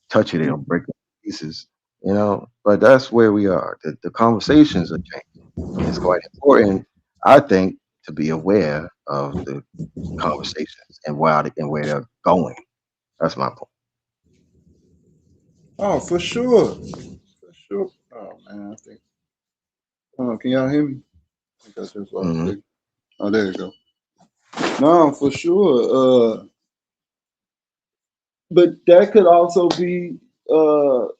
touch it, it'll break into pieces. You know, but that's where we are. The conversations are changing. It's quite important, I think, to be aware of the conversations and where they're going. That's my point. Oh, for sure. For sure. Oh man, I think. Can y'all hear me? I think that's just Oh, there you go. No, for sure. But that could also be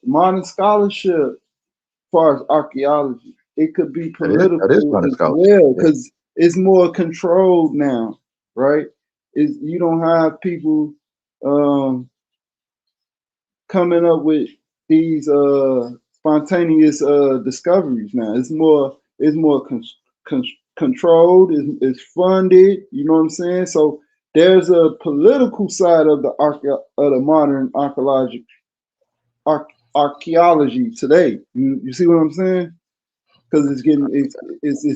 modern scholarship as far as archaeology. It could be political That is modern as scholarship. well, because it's more controlled now, right? You don't have people coming up with these spontaneous discoveries now. It's more controlled. It's funded. You know what I'm saying? So there's a political side of the modern archaeology today. You see what I'm saying? Because it's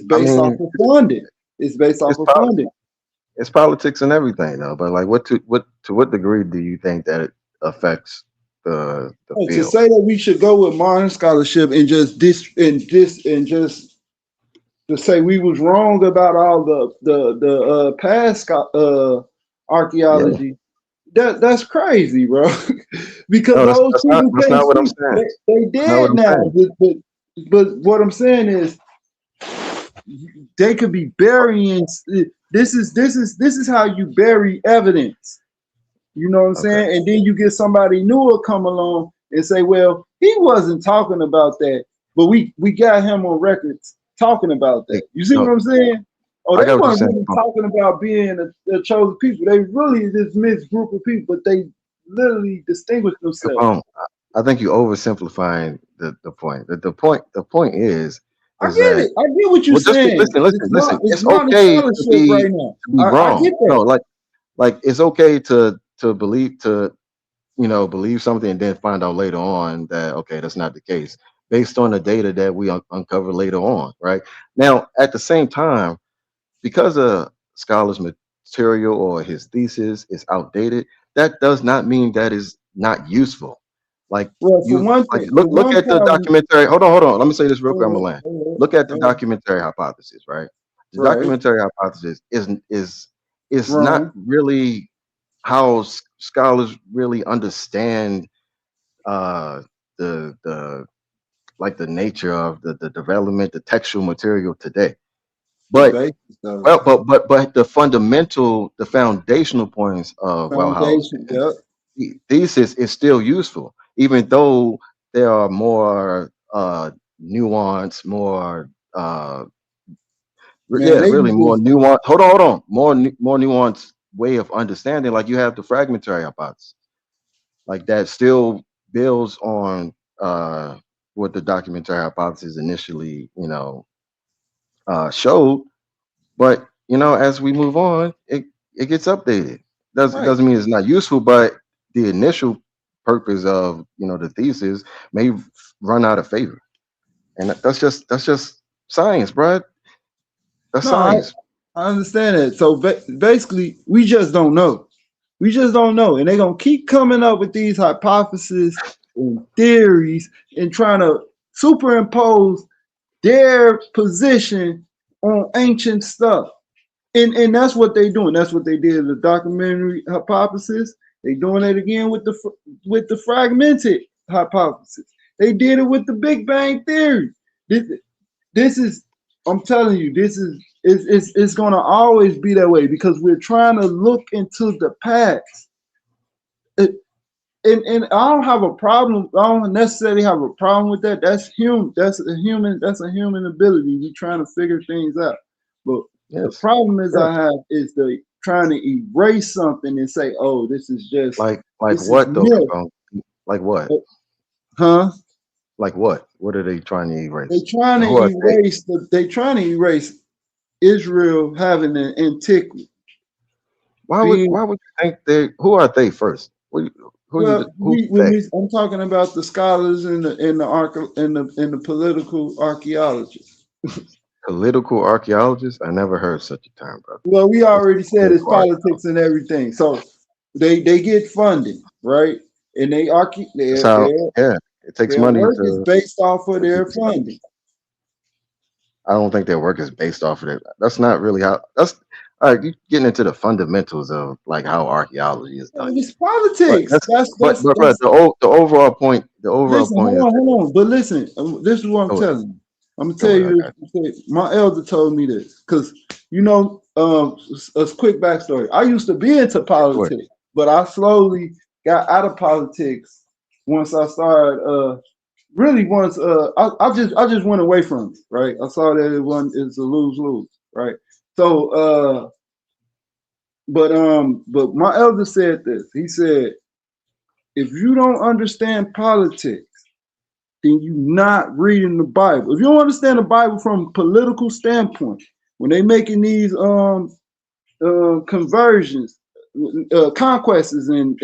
based off of funding. It's based off of funding. It's politics and everything, though. But like, to what degree do you think that it affects the To field? say that we should go with modern scholarship and just to say we was wrong about all the past archaeology, that's crazy, bro. Because No, those people that's can't not what I'm speak. saying. They That's not what dead I'm now. saying. But what I'm saying is they could be burying. This is how you bury evidence. You know what I'm saying? And then you get somebody newer come along and say, well, he wasn't talking about that, but we got him on records talking about that. You see what I'm saying? Oh, I they got what you're weren't saying. really talking about being a chosen people. They really this mixed group of people, but they literally distinguished themselves. I think you're oversimplifying the point. The point is I get that, it. I get what you're well, just saying. listen. It's It's modern okay to scholarship be right now. I wrong. get that. No, like it's okay to believe believe something and then find out later on that, okay, that's not the case, based on the data that we uncover later on, right? Now, at the same time, because a scholar's material or his thesis is outdated, that does not mean that is not useful. Like, Well, for one thing, look at the problem. documentary. Hold on. Let me say this real quick. I'm gonna land. Look at the documentary hypothesis, right? The documentary hypothesis is not really how scholars really understand the the nature of the development, the textual material today. But the foundational points of Wellhouse thesis is still useful, even though there are more nuance, more really more nuance. Hold on, more nuanced way of understanding. Like, you have the fragmentary hypothesis, like that still builds on what the documentary hypothesis initially, showed. But as we move on, it gets updated. Doesn't mean it's not useful, but the initial purpose of the thesis may run out of favor, and that's just science, bro. That's No, science. I understand that. So basically, we just don't know. We just don't know, and they're gonna keep coming up with these hypotheses and theories and trying to superimpose their position on ancient stuff. And that's what they're doing. That's what they did in the documentary hypothesis. They're doing it again with the fragmented hypothesis. They did it with the Big Bang Theory. This is, I'm telling you, this is it's gonna always be that way because we're trying to look into the past. And I don't have a problem. I don't necessarily have a problem with that. That's human. That's a human ability. We're trying to figure things out. But the problem I have is the trying to erase something and say, "Oh, this is just like what though? Like what? Huh? Like what? What are they trying to erase? They're trying to erase Israel having an antiquity. Why would you think they? Who are they first? I'm talking about the scholars and the political archaeologists. Political archaeologists? I never heard such a term, brother. Well, we already said it's politics and everything. So they get funding, right? And it takes money. Their work is based off of their funding. I don't think their work is based off of it. That's not really how. That's you getting into the fundamentals of like how archaeology is done. It's politics. But the overall point. The overall point. Hold on. But listen, this is what I'm telling you. I'm gonna tell you this. My elder told me this because a quick backstory. I used to be into politics, but I slowly got out of politics once I started. I just went away from it. Right. I saw that it's a lose-lose. Right. So but my elder said this. He said, if you don't understand politics, then you're not reading the Bible. If you don't understand the Bible from a political standpoint, when they making these conversions, conquests and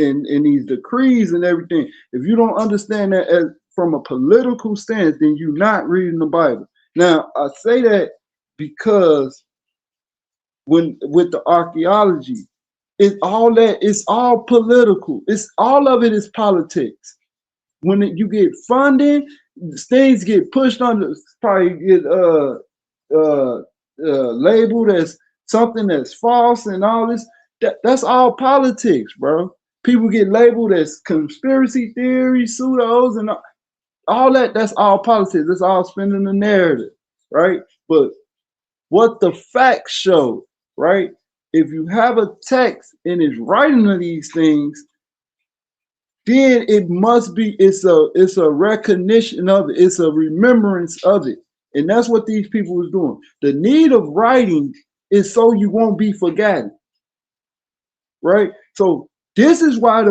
these decrees and everything, if you don't understand that from a political stance, then you're not reading the Bible. Now, I say that because with the archaeology, it's all political. All of it is politics. When you get funding, things get pushed on. Probably get labeled as something that's false and all this. That's all politics, bro. People get labeled as conspiracy theories, pseudos, and all that. That's all politics. That's all spinning the narrative, right? But what the facts show, right? If you have a text and it's writing of these things, then it must be, it's a recognition of it, it's a remembrance of it. And that's what these people was doing. The need of writing is so you won't be forgotten. Right? So this is why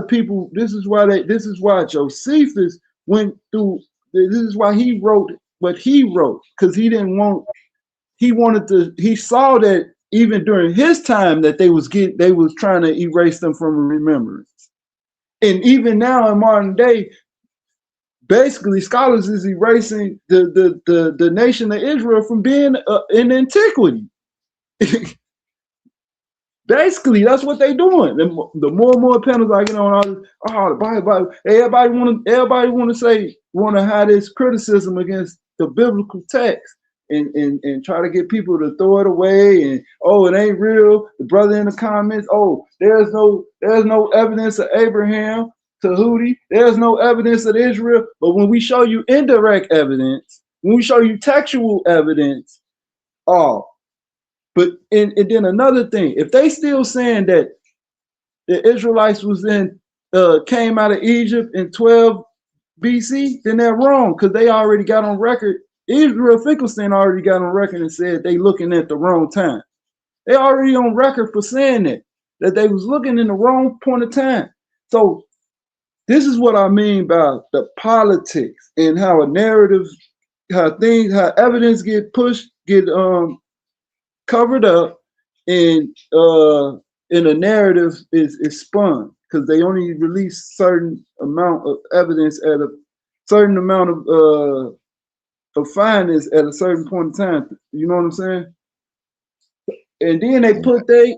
Josephus went through, this is why he wrote what he wrote, because he saw that even during his time that they was trying to erase them from remembrance. And even now in modern day, basically scholars is erasing the nation of Israel from being in antiquity. Basically, that's what they're doing. The more and more panels I get on all this, the Bible, everybody want to have this criticism against the biblical text. And try to get people to throw it away and it ain't real. The brother in the comments, there's no evidence of Abraham to Houthi. There's no evidence of Israel. But when we show you indirect evidence, when we show you textual evidence, but and then another thing, if they still saying that the Israelites came out of Egypt in 12 BC, then they're wrong because they already got on record. Israel Finkelstein already got on record and said they looking at the wrong time. They already on record for saying that they was looking in the wrong point of time. So this is what I mean by the politics and how a narrative, how evidence get pushed, get covered up, and a narrative is spun because they only release certain amount of evidence at a certain amount of findings at a certain point in time. You know what I'm saying? And then they put they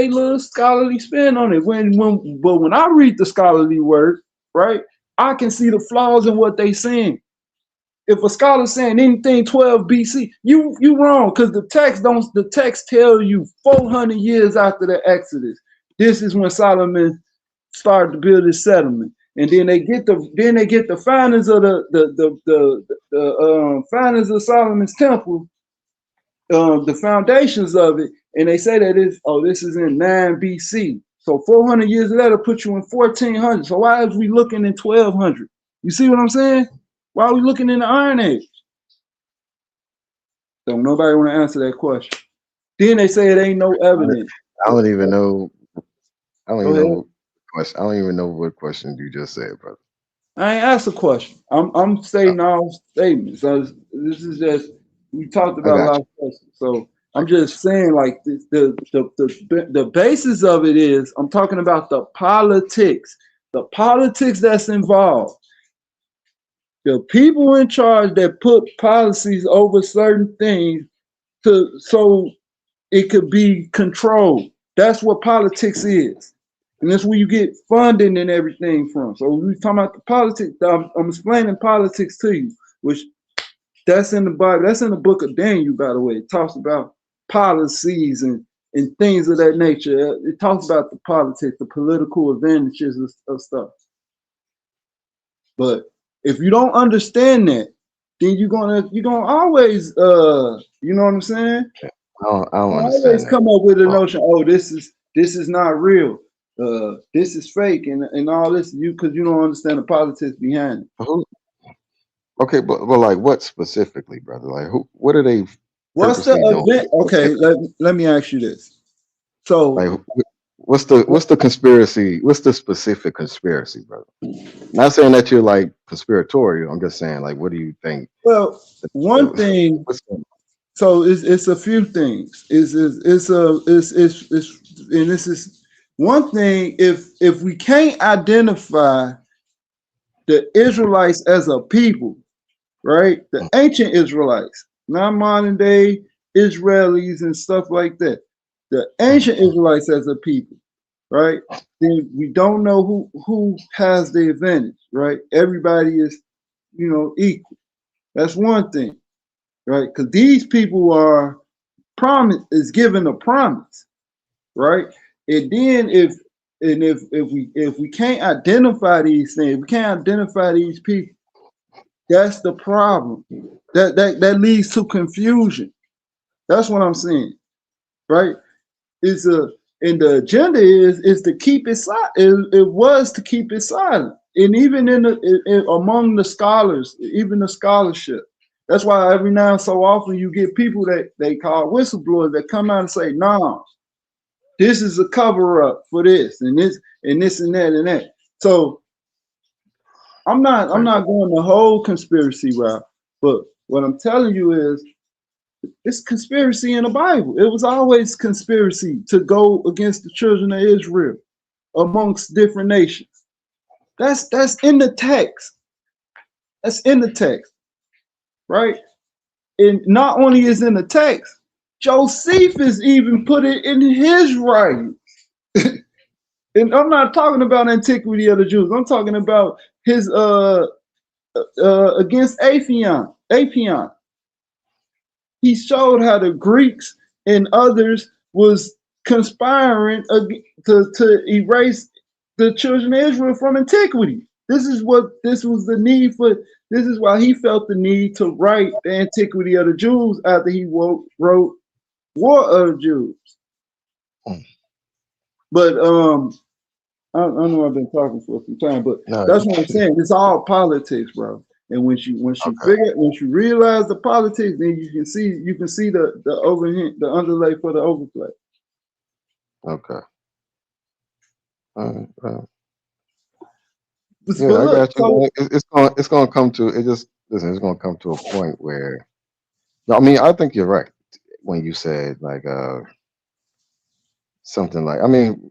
little scholarly spin on it. But when I read the scholarly work, right, I can see the flaws in what they saying. If a scholar's saying anything 12 BC, you wrong, because the text tell you 400 years after the Exodus. This is when Solomon started to build his settlement. And then they get the findings of the findings of Solomon's temple, the foundations of it, and they say that this is in 9 BC. So 400 years later put you in 1400. So why is we looking in 1200? You see what I'm saying? Why are we looking in the Iron Age? So nobody want to answer that question. Then they say it ain't no evidence. I don't even know. I don't even know what question you just said, brother. I ain't asked a question. I'm stating all statements. So this is just, we talked about a lot of questions. So I'm just saying, like, the basis of it is, I'm talking about the politics that's involved. The people in charge that put policies over certain things so it could be controlled. That's what politics is. And that's where you get funding and everything from. So we talking about the politics. I'm explaining politics to you, which that's in the Bible. That's in the book of Daniel, by the way. It talks about policies and things of that nature. It talks about the politics, the political advantages of stuff. But if you don't understand that, then you're gonna always you know what I'm saying? I don't always understand come up with a notion, oh, this is not real. This is fake and all this, because you don't understand the politics behind it. Okay, but like what specifically, brother? Like what are they? What's the event? Okay, let me ask you this. So, like, what's the conspiracy? What's the specific conspiracy, brother? Not saying that you're like conspiratorial. I'm just saying, like, what do you think? Well, one thing. So it's a few things. And this is one thing. If we can't identify the Israelites as a people, right? The ancient Israelites, not modern day Israelis and stuff like that. The ancient Israelites as a people, right? Then we don't know who has the advantage, right? Everybody is, equal. That's one thing, right? Because these people are given a promise, right? And then if we can't identify these things, we can't identify these people. That's the problem. That leads to confusion. That's what I'm saying, right? And the agenda is to keep it silent. It was to keep it silent, and even among the scholars, even the scholarship. That's why every now and so often you get people that they call whistleblowers that come out and say, "Nah, this is a cover up for this and this and this and that and that." So I'm not going the whole conspiracy route, but what I'm telling you is it's conspiracy in the Bible. It was always conspiracy to go against the children of Israel amongst different nations. That's in the text. That's in the text, right? And not only is in the text, Josephus even put it in his writings. And I'm not talking about Antiquity of the Jews. I'm talking about his against Apion. He showed how the Greeks and others was conspiring to erase the children of Israel from antiquity. This was the need for. This is why he felt the need to write the Antiquity of the Jews after he wrote War of the Jews. But I know I've been talking for some time, but that's what I'm saying. It's all politics, bro. And once you realize the politics, then you can see the overhang, the underlay for the overplay. Okay. Yeah, I got you. It's gonna come to It's gonna come to a point where, I mean, I think you're right when you said like something like, I mean,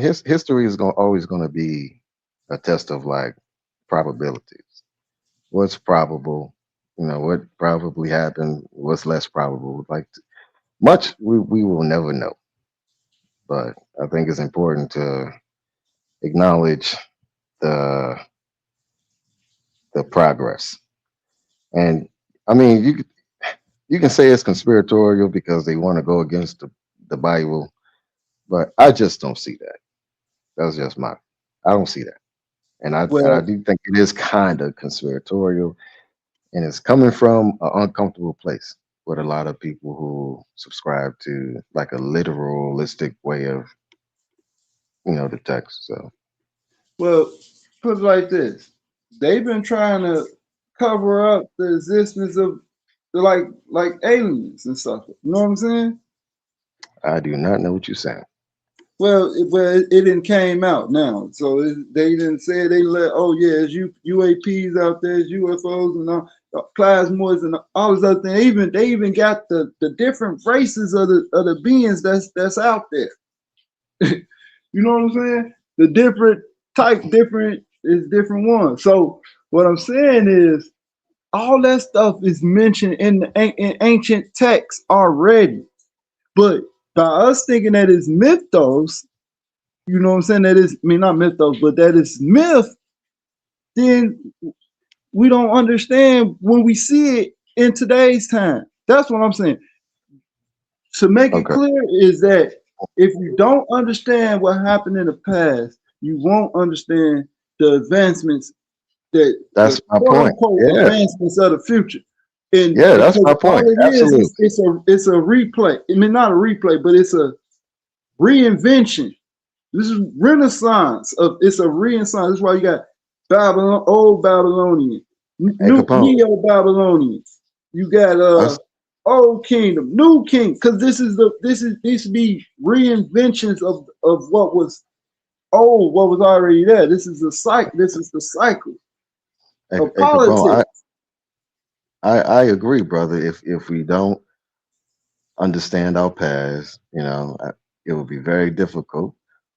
history is always gonna be a test of like probabilities. What's probable, what probably happened, what's less probable. Like much we will never know. But I think it's important to acknowledge the progress. And I mean, you can say it's conspiratorial because they want to go against the Bible, but I just don't see that. That's just I don't see that. And I Well, do think it is kind of conspiratorial, and it's coming from an uncomfortable place with a lot of people who subscribe to like a literalistic way of, the text. So well, put it like this: they've been trying to cover up the existence of like aliens and stuff. You know what I'm saying? I do not know what you're saying. Well, it didn't came out now, so they didn't say they let. Oh yeah, it's UAPs out there, it's UFOs and all, plasmoids and all this other thing. They even got the different races of the beings that's out there. You know what I'm saying? The different different ones. So what I'm saying is all that stuff is mentioned in ancient texts already, but by us thinking that it's mythos, you know what I'm saying? That is, I mean, not mythos, but that is myth, then we don't understand when we see it in today's time. That's what I'm saying. To make it clear is that if you don't understand what happened in the past, you won't understand the advancements that's my quote point. unquote Yeah. advancements of the future. And Yeah, that's my all point. it Absolutely. is it's a replay. I mean, not a replay, but it's a reinvention. This is Renaissance it's a Renaissance. That's why you got Babylon, old Babylonian, Neo Babylonian. You got old kingdom, new king, because these be reinventions of what was old, what was already there. This is the cycle. This is the cycle of politics. I agree, brother. If we don't understand our past, it will be very difficult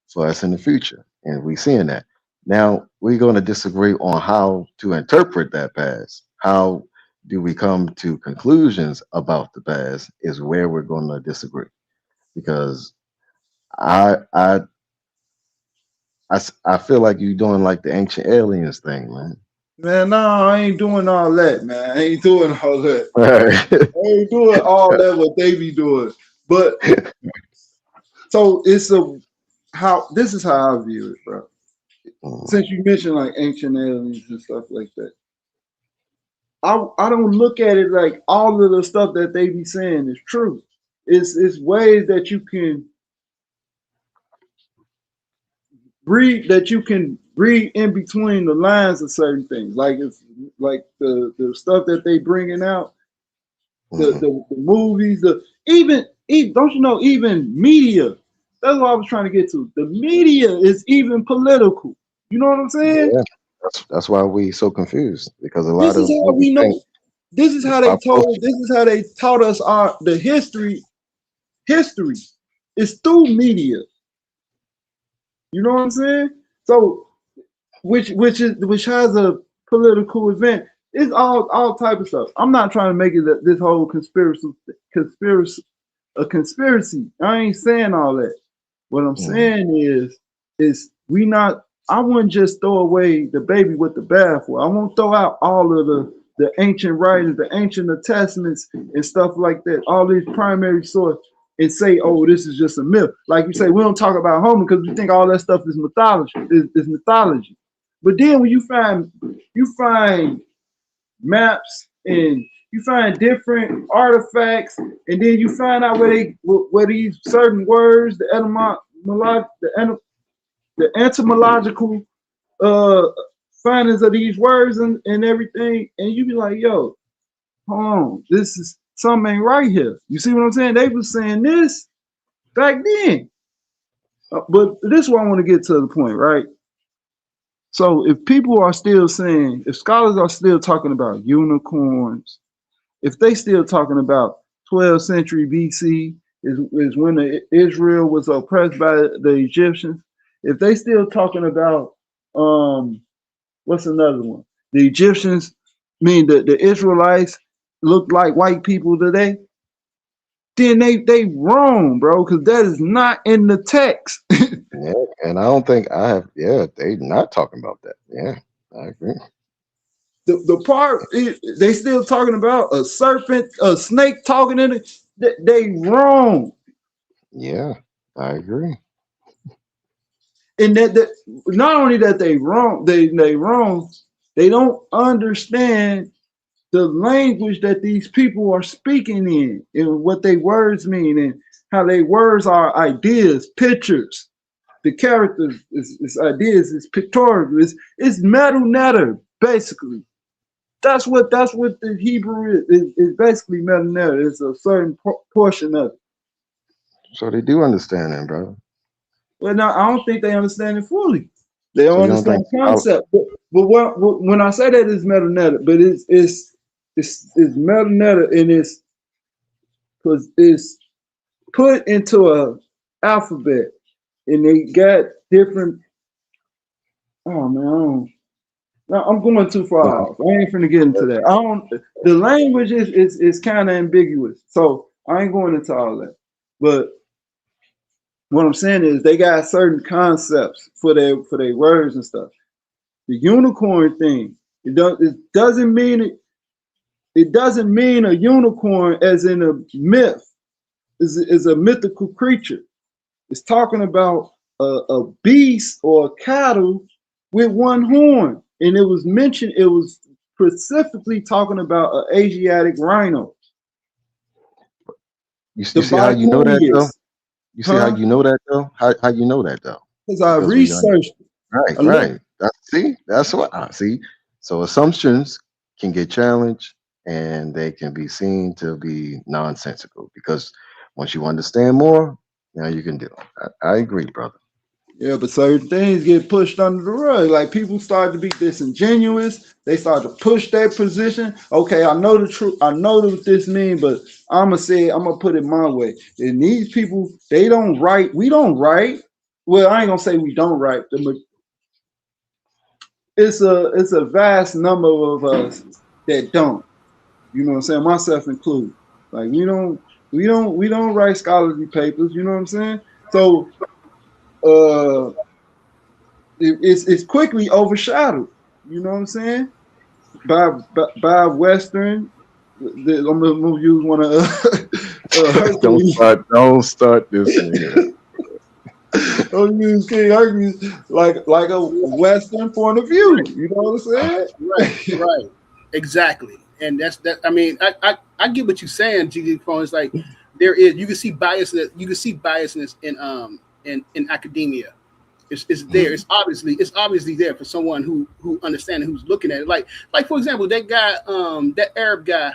for us in the future, and we're seeing that. Now we're going to disagree on how to interpret that past. How do we come to conclusions about the past is where we're going to disagree, because I feel like you're doing like the ancient aliens thing, man. Man, no, I ain't doing all that, man. I ain't doing all that. I ain't doing all that what they be doing. But so this is how I view it, bro. Since you mentioned like ancient aliens and stuff like that, I don't look at it like all of the stuff that they be saying is true. It's ways that you can read in between the lines of certain things. Like it's like the stuff that they bringing out, the movies, even don't you know, even media. That's what I was trying to get to. The media is even political. You know what I'm saying? Yeah, that's why we so confused, because a lot This is of how what we we know. think This is how they taught us the history. History is through media. You know what I'm saying? So, which has a political event. It's all type of stuff. I'm not trying to make it this whole conspiracy. I ain't saying all that. What I'm saying is we not. I wouldn't just throw away the baby with the bathwater. I won't throw out all of the ancient writings, the ancient testaments and stuff like that. All these primary sources, and say, oh, this is just a myth. Like you say, we don't talk about Homer because we think all that stuff is mythology. Is mythology. But then when you find maps and you find different artifacts, and then you find out where these certain words, the etymological findings of these words and everything, and you be like, yo, hold on, this is something ain't right here. You see what I'm saying? They was saying this back then. But this is what I want to get to the point, right? So if people are still saying, if scholars are still talking about unicorns, if they still talking about 12th century BC is when Israel was oppressed by the Egyptians, if they still talking about what's another one? The Egyptians, the Israelites look like white people today. then they wrong, bro, because that is not in the text. Yeah, and I don't think I have. Yeah, they not talking about that. Yeah, I agree. The part they still talking about a serpent, a snake talking in it. They wrong. Yeah, I agree. And that not only that they wrong, they wrong. They don't understand the language that these people are speaking in, and what their words mean, and how their words are ideas, pictures. The characters is ideas, it's pictorial, it's meta-netta, basically. That's what the Hebrew is basically meta-netta. It's a certain portion of it. So they do understand that, brother. Well, now I don't think they understand it fully. They don't So you don't understand think the concept. But when I say that, it's meta-netta, but it's meta-netta, and it's because it's put into a alphabet, and they got different. Oh man, I'm going too far off. I ain't finna get into that. I don't. The language is kind of ambiguous, so I ain't going into all that. But what I'm saying is they got certain concepts for their words and stuff. The unicorn thing, it doesn't mean a unicorn as in a myth. Is a mythical creature. It's talking about a beast or a cattle with one horn. And it was mentioned, it was specifically talking about an Asiatic rhino. You see how you know that though? You see how Huh? you know that though? How you know that though? Because I researched. Right. That's what I see. So assumptions can get challenged, and they can be seen to be nonsensical, because once you understand more, now you can do it. I agree, brother. Yeah, but certain things get pushed under the rug. Like people start to be disingenuous. They start to push their position. Okay, I know the truth. I know what this means, but I'm gonna put it my way. And these people, they don't write. We don't write. Well, I ain't gonna say we don't write. It's a vast number of us that don't. You know what I'm saying? Myself included. Like we don't write scholarly papers. You know what I'm saying? So it's quickly overshadowed. You know what I'm saying? By Western. I'm gonna use one of don't start this. I'm use King Hercules like a Western point of view. You know what I'm saying? Right. Exactly. And that's that. I mean, I get what you're saying, GG Phone. It's like you can see biasness in academia. It's there. It's obviously there for someone who understands, who's looking at it. Like for example, that guy, that Arab guy,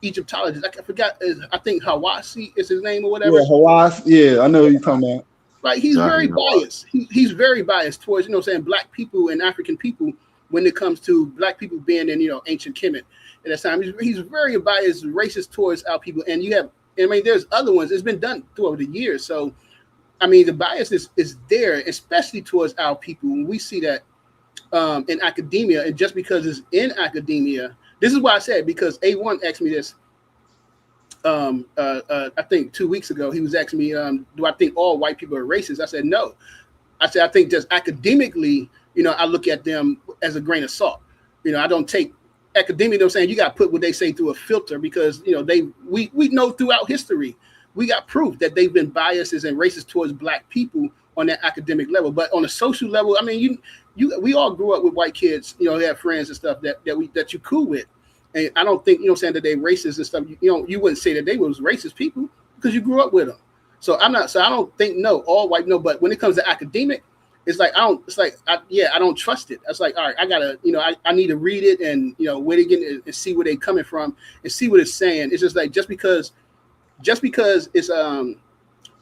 Egyptologist. I forgot. I think Hawasi is his name or whatever. Yeah, Hawasi. Yeah, I know what you're talking about. Like he's very biased. He's very biased towards, black people and African people when it comes to black people being in, ancient Kemet at that time. He's very biased, racist towards our people. And there's other ones. It's been done throughout the years. So, the bias is there, especially towards our people. When we see that in academia, and just because it's in academia, this is why I said, because A1 asked me this. I think 2 weeks ago, he was asking me, do I think all white people are racist? I said, no. I said, I think just academically, I look at them as a grain of salt. I don't take academia, you got to put what they say through a filter, because, we know throughout history, we got proof that they've been biases and racist towards black people on that academic level. But on a social level, we all grew up with white kids, who have friends and stuff that you cool with. And I don't think, that they racist and stuff. You wouldn't say that they was racist people because you grew up with them. So I don't think, no, all white, no. But when it comes to academic, it's like, I don't trust it. It's like, all right, I gotta, I need to read it and, where they getting it and see where they coming from and see what it's saying. It's just like, just because it's,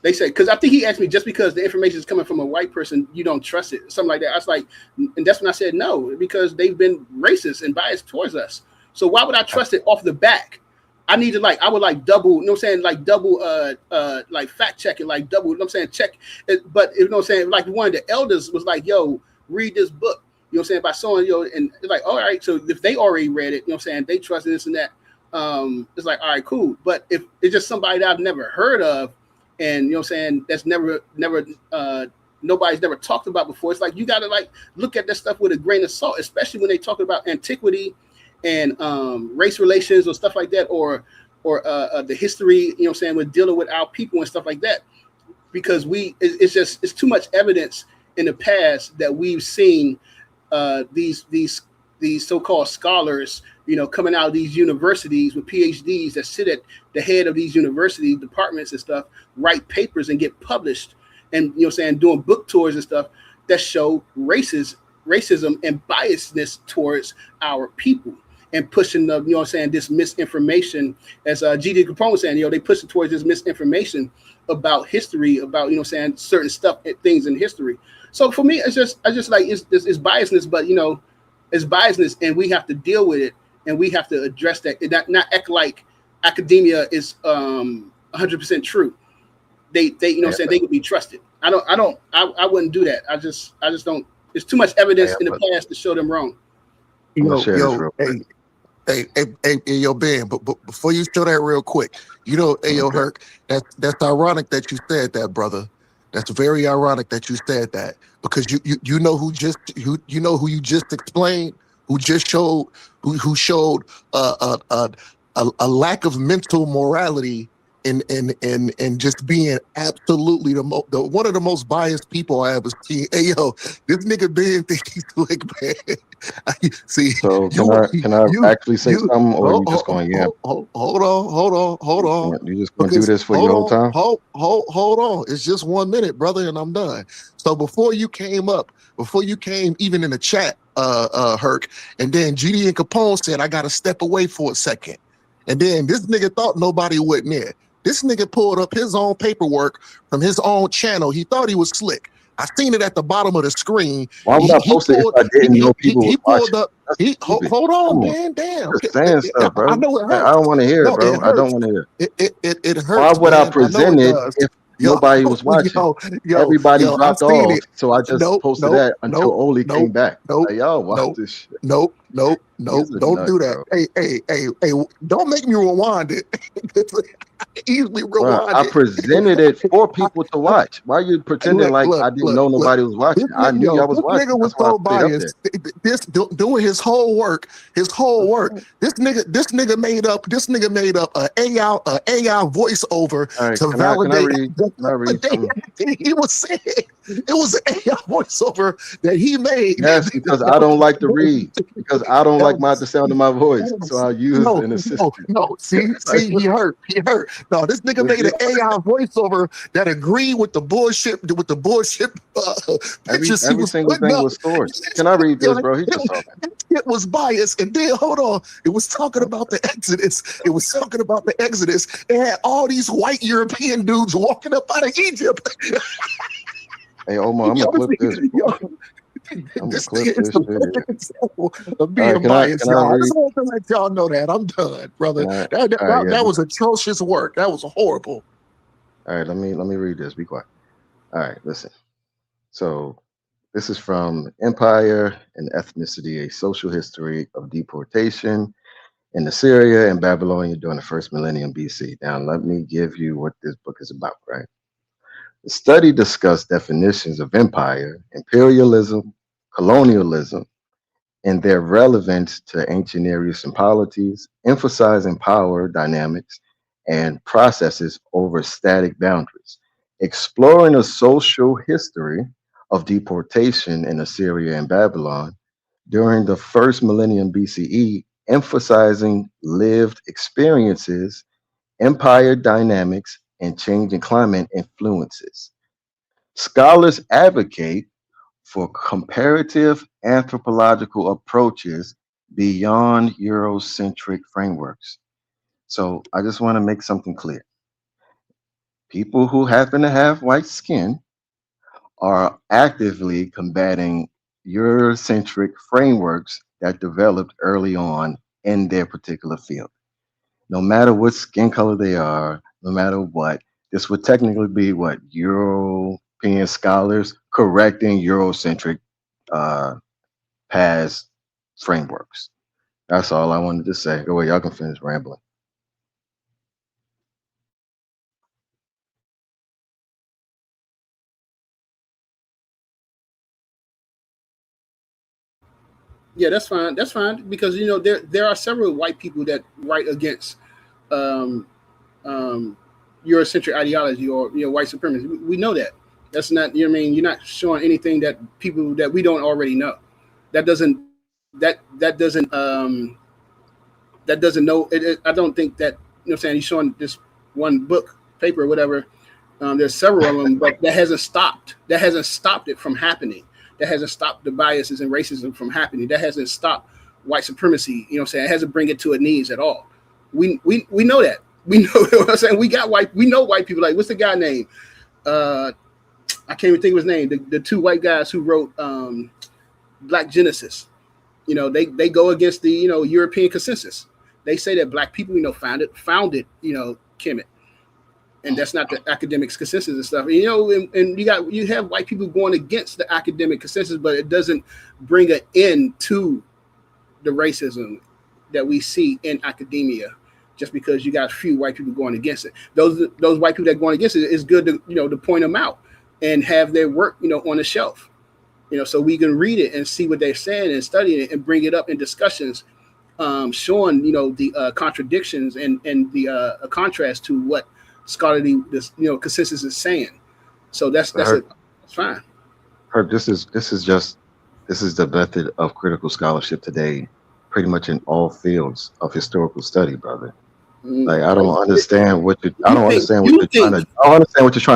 they say, because I think he asked me, just because the information is coming from a white person, you don't trust it, something like that. I was like, and that's when I said no, because they've been racist and biased towards us. So why would I trust it off the back? I need to I would double, like fact check it, like double, check it. But like one of the elders was like, yo, read this book, by someone, and it's like, all right, so if they already read it, they trust this and that. it's like, all right, cool. But if it's just somebody that I've never heard of, and you know what I'm saying, that's never nobody's never talked about before, it's like you gotta like look at that stuff with a grain of salt, especially when they talk about antiquity and race relations or stuff like that, or the history, you know what I'm saying, with dealing with our people and stuff like that. Because it's too much evidence in the past that we've seen these so-called scholars, you know, coming out of these universities with PhDs that sit at the head of these university departments and stuff, write papers and get published, and you know what I'm saying, doing book tours and stuff that show racism and biasness towards our people, and pushing the, you know what I'm saying, this misinformation, as G.D. Capone was saying, you know, they push it towards this misinformation about history, about, you know what I'm saying, certain stuff, things in history. So for me, I just like it's biasness, but you know, it's biasness, and we have to deal with it, and we have to address that, and not act like academia is 100% true. They you know what I'm saying, they can be trusted. I wouldn't do that. I just don't. There's too much evidence in the past to show them wrong. Yo, Ben, but before you show that real quick, you know, yo, Herc, that's ironic that you said that, brother. That's very ironic that you said that, because you know who you just explained, who just showed who showed a lack of mental morality and just being absolutely the one of the most biased people I ever seen. Hey yo, this nigga Ben think he's slick, man. See, so can I actually say something, or are you just going, yeah? Hold on. You just gonna do this for your whole time? Hold on. It's just 1 minute, brother, and I'm done. So before you came even in the chat, Herc, and then GD and Capone said, I gotta step away for a second. And then this nigga thought nobody wasn't there. This nigga pulled up his own paperwork from his own channel. He thought he was slick. I seen it at the bottom of the screen. Why would I post it if I didn't know people he was pulled watching? up. Hold on, man. Damn. Just saying stuff, bro. I know it hurts. I don't want to hear it, bro. I don't want to hear it. It hurts. Why would man. I present it if nobody was watching? Everybody dropped off, so I just posted that until Oli came back. Like, y'all watch this shit. Nope. Don't do that. Bro. Hey, don't make me rewind it. Easily rewind it. I presented it for people to watch. Why are you pretending like I didn't know nobody was watching? I knew y'all was watching. This nigga was so biased. This doing his whole work. This nigga made up an AI voiceover to validate. Can I read he was saying it was an AI voiceover that he made. Yes, because I don't like to read. Because I don't like the sound of my voice, so I use an assistant. No, see, he hurt. No, this nigga made an AI voiceover that agreed with the bullshit. Every single thing was sourced. Can I read this, bro? He just talking. It was biased, and then hold on. It was talking about the Exodus. It had all these white European dudes walking up out of Egypt. Hey, Omar, I'm gonna flip this. This is the perfect example of being biased, y'all. I just want to let y'all know that. I'm done, brother. That was atrocious work. That was horrible. All right, let me read this. Be quiet. All right, listen. So this is from Empire and Ethnicity, a Social History of Deportation in Assyria and Babylonia during the first millennium BC. Now, let me give you what this book is about, right? The study discussed definitions of empire, imperialism, colonialism, and their relevance to ancient Near Eastern polities, emphasizing power dynamics and processes over static boundaries, exploring a social history of deportation in Assyria and Babylon during the first millennium BCE, emphasizing lived experiences, empire dynamics, and changing climate influences. Scholars advocate for comparative anthropological approaches beyond Eurocentric frameworks. So I just want to make something clear. People who happen to have white skin are actively combating Eurocentric frameworks that developed early on in their particular field. No matter what skin color they are, no matter what, this would technically be what European scholars correcting Eurocentric past frameworks. That's all I wanted to say. Go ahead, y'all can finish rambling. Yeah, that's fine. That's fine because you know there are several white people that write against um, Eurocentric ideology or white supremacy. We know that. That's not you know what I mean. You're not showing anything that people that we don't already know. That doesn't that doesn't know. I don't think that what I'm saying. He's showing this one book paper or whatever. There's several of them, but that hasn't stopped. That hasn't stopped it from happening. That hasn't stopped the biases and racism from happening. That hasn't stopped white supremacy. You know what I'm saying? It hasn't bring it to a knees at all. We know that. We know what I'm saying. We know white people. Like what's the guy name? I can't even think of his name. The two white guys who wrote Black Genesis. You know, they go against the European consensus. They say that black people founded Kemet. And that's not the academic consensus and stuff. And you have white people going against the academic consensus, but it doesn't bring an end to the racism that we see in academia. Just because you got a few white people going against it, those white people that are going against it, it's good to to point them out and have their work on the shelf, so we can read it and see what they're saying and study it and bring it up in discussions, showing the contradictions and the contrast to what scholarly consensus is saying. So that's fine. Herb, this is the method of critical scholarship today, pretty much in all fields of historical study, brother. Like I don't understand what you're trying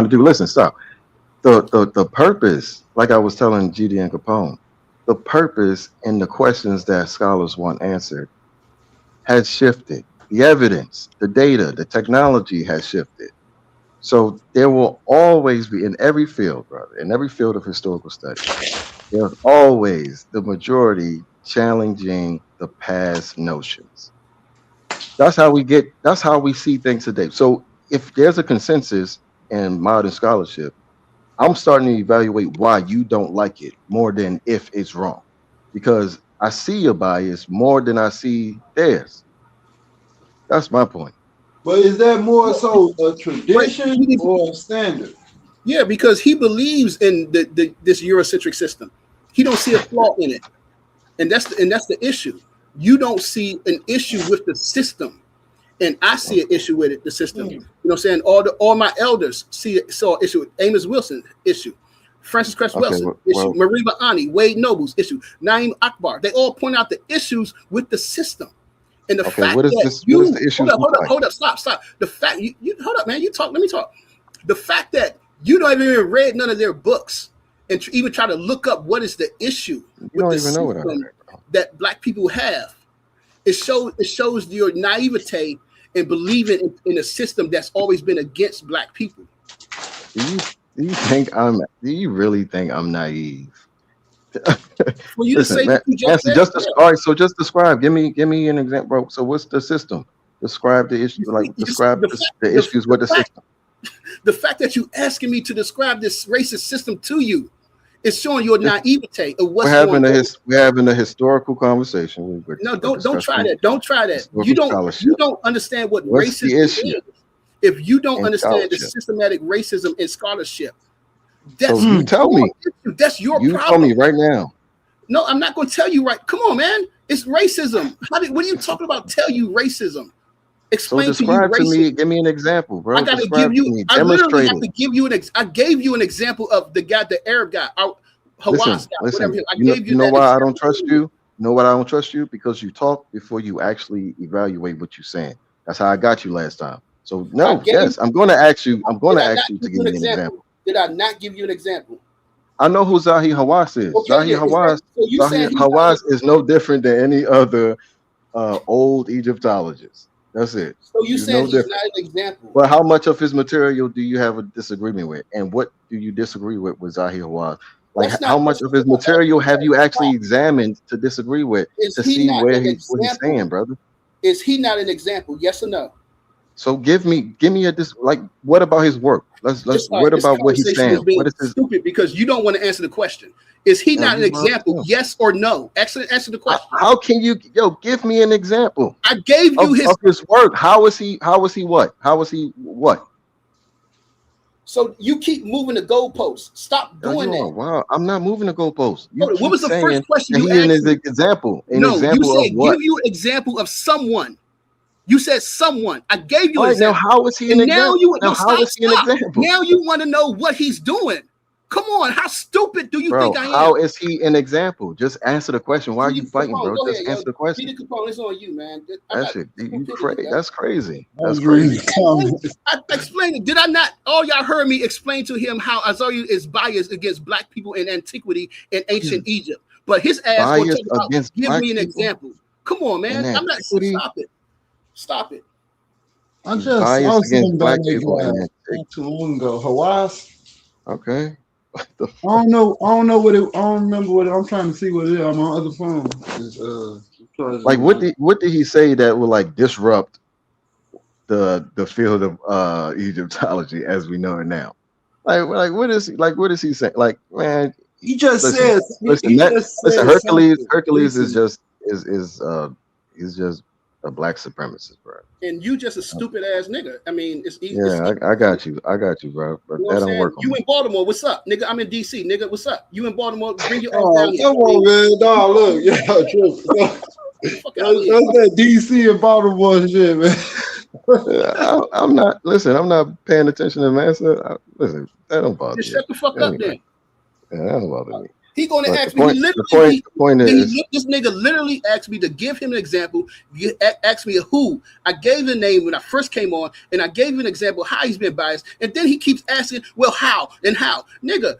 to do. Listen, stop. The purpose, like I was telling GD and Capone, the purpose and the questions that scholars want answered has shifted. The evidence, the data, the technology has shifted. So there will always be in every field, brother, in every field of historical study, there's always the majority challenging the past notions. That's how we see things today. So if there's a consensus in modern scholarship, I'm starting to evaluate why you don't like it more than if it's wrong, because I see your bias more than I see theirs. That's my point. But is that more so a tradition or a standard? Yeah, because he believes in this Eurocentric system. He don't see a flaw in it, and that's the issue. You don't see an issue with the system, and I see an issue with it. The system. You know what I'm saying? All my elders saw an issue with Amos Wilson issue, Francis Cress Wilson issue, Mariba Ani, Wade Noble's issue, Naeem Akbar. They all point out the issues with the system. And the fact that hold up, stop. The fact you hold up, man. You talk. Let me talk. The fact that you don't even read none of their books and even try to look up what is the issue with the system that black people have. It shows your naivete and believing in a system that's always been against black people. Do you really think I'm naive? For you Listen, to say man, just describe. Give me an example. So what's the system? Describe the issue. Describe the issues with the system. The fact that you asking me to describe this racist system to you is showing your naivete of what's going on. We're having a historical conversation. No, don't try that. Don't try that. You don't understand what racism is. If you don't understand the systematic racism in scholarship, that's you tell me. That's your problem. You tell me right now. No, I'm not going to tell you right. Come on, man. It's racism. What are you talking about? Tell you racism. Explain to you racism. Me. Give me an example, bro. I got to give you. I literally have to give you I gave you an example of the guy, the Arab guy, Hawass guy, whatever. You know why I don't trust you? You know why I don't trust you? Because you talk before you actually evaluate what you're saying. That's how I got you last time. So I'm going to ask you. I'm going to ask you to give me an example. Did I not give you an example? I know who Zahir Hawass is. Zahir Hawass is no different than any other old Egyptologist. That's it. So you said he's not an example. But how much of his material do you have a disagreement with? And what do you disagree with Zahir Hawass? Like how much of his material have you actually examined to disagree with to see what he's saying, brother? Is he not an example? Yes or no? So give me what about his work? What about what he's saying? What is his stupid because you don't want to answer the question. Is he not an example? Yes or no? Excellent. Answer the question. How can you give me an example? I gave you of his work. How is he what? How is he what? So you keep moving the goalposts. Stop doing that. Wow, I'm not moving the goalposts. You What was the keep first saying question that you he asked is me? an example. An No, you example of said what? give you an example of someone. You said someone. I gave you All an right, now example. how is he an And now example? you Now how is he an example? Now you want to know what he's doing. Come on, how stupid do you Bro, think I am? how is he an example? Just answer the question. Why are you fighting, bro? Go Just ahead, answer the question. Peter Capone, it's on you, man. That's it. You crazy. That's crazy. I was That's reading crazy. the comments. I explained it. Did I not? All y'all heard me explain to him how Azaria is biased against black people in antiquity in ancient Egypt. But his ass gonna Biased talk about against give black me an people example. Come on, in man. I'm not antiquity. stop it. Stop it. I Biased was against thinking black about that people in guy antiquity. not too long ago. Hawaii. Okay. What the I don't know. I don't know what it. I don't remember what I'm trying to see what it is on my other phone. It's, Like what did he say that will like disrupt the field of Egyptology as we know it now? Like what is he saying? Like, man, he just listen, says. listen, He that, just listen, said Hercules something. is just he's just a black supremacist, bro. And you just a stupid ass nigga. I mean, it's easy. Yeah, I got you, bro. But You know what that I'm don't saying? work on You me. in Baltimore, what's up, nigga? I'm in DC, nigga. What's up? You in Baltimore? Bring your ass Oh, down here. come on, man. No, look, yeah, that's that DC and Baltimore shit, man. I'm not. Listen, I'm not paying attention to man. So listen, that don't bother Just me. shut the fuck up, then. Yeah, that don't bother me. He gonna But ask me. the point is, This nigga literally asked me to give him an example. Asked me who. I gave the name when I first came on, and I gave him an example how he's been biased. And then he keeps asking, well, how and how, nigga?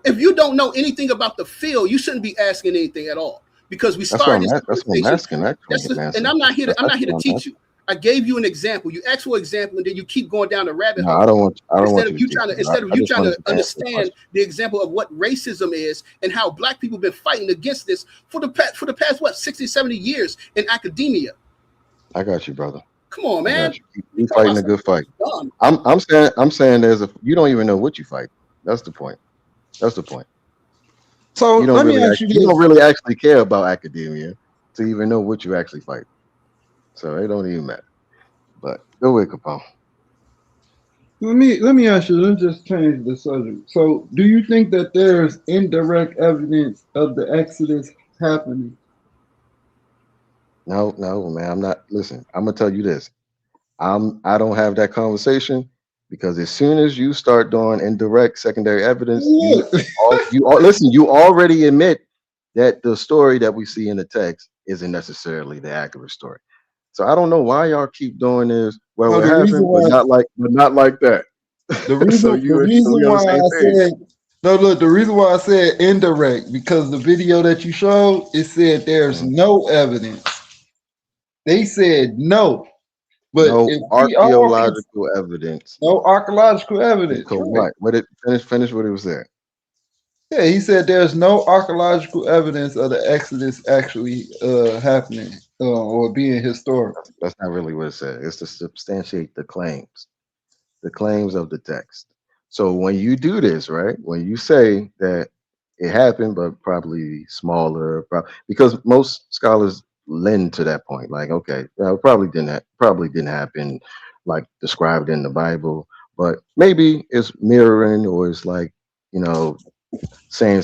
If you don't know anything about the field, you shouldn't be asking anything at all because we started this that's what I'm asking. and I'm not here to teach you. I gave you an example. You asked for an example, and then you keep going down the rabbit hole. I don't want you Instead of you trying to understand the example of what racism is and how black people have been fighting against this for the past what 60, 70 years in academia. I got you, brother. Come on, man. You fighting a good fight. I'm saying you don't even know what you fight. That's the point. That's the point. So let me ask you this. You don't really actually care about academia to even know what you actually fight. So it don't even matter. But go ahead, Capone. Let me ask you. Let's just change the subject. So, do you think that there's indirect evidence of the Exodus happening? No, man. I'm not. Listen, I'm gonna tell you this. I don't have that conversation because as soon as you start doing indirect secondary evidence, you already admit that the story that we see in the text isn't necessarily the accurate story. So I don't know why y'all keep doing this. Well, it happened, but not like that. The reason why I said indirect because the video that you showed, it said there's no evidence. They said no, but no archaeological evidence. No archaeological evidence. Right. But finish what it was there. Yeah, he said there's no archaeological evidence of the Exodus actually happening or being historical. That's not really what it said. It's to substantiate the claims of the text. So when you do this, right, when you say that it happened, but probably smaller, because most scholars lend to that point, like, okay, it probably didn't happen like described in the Bible, but maybe it's mirroring or it's like, saying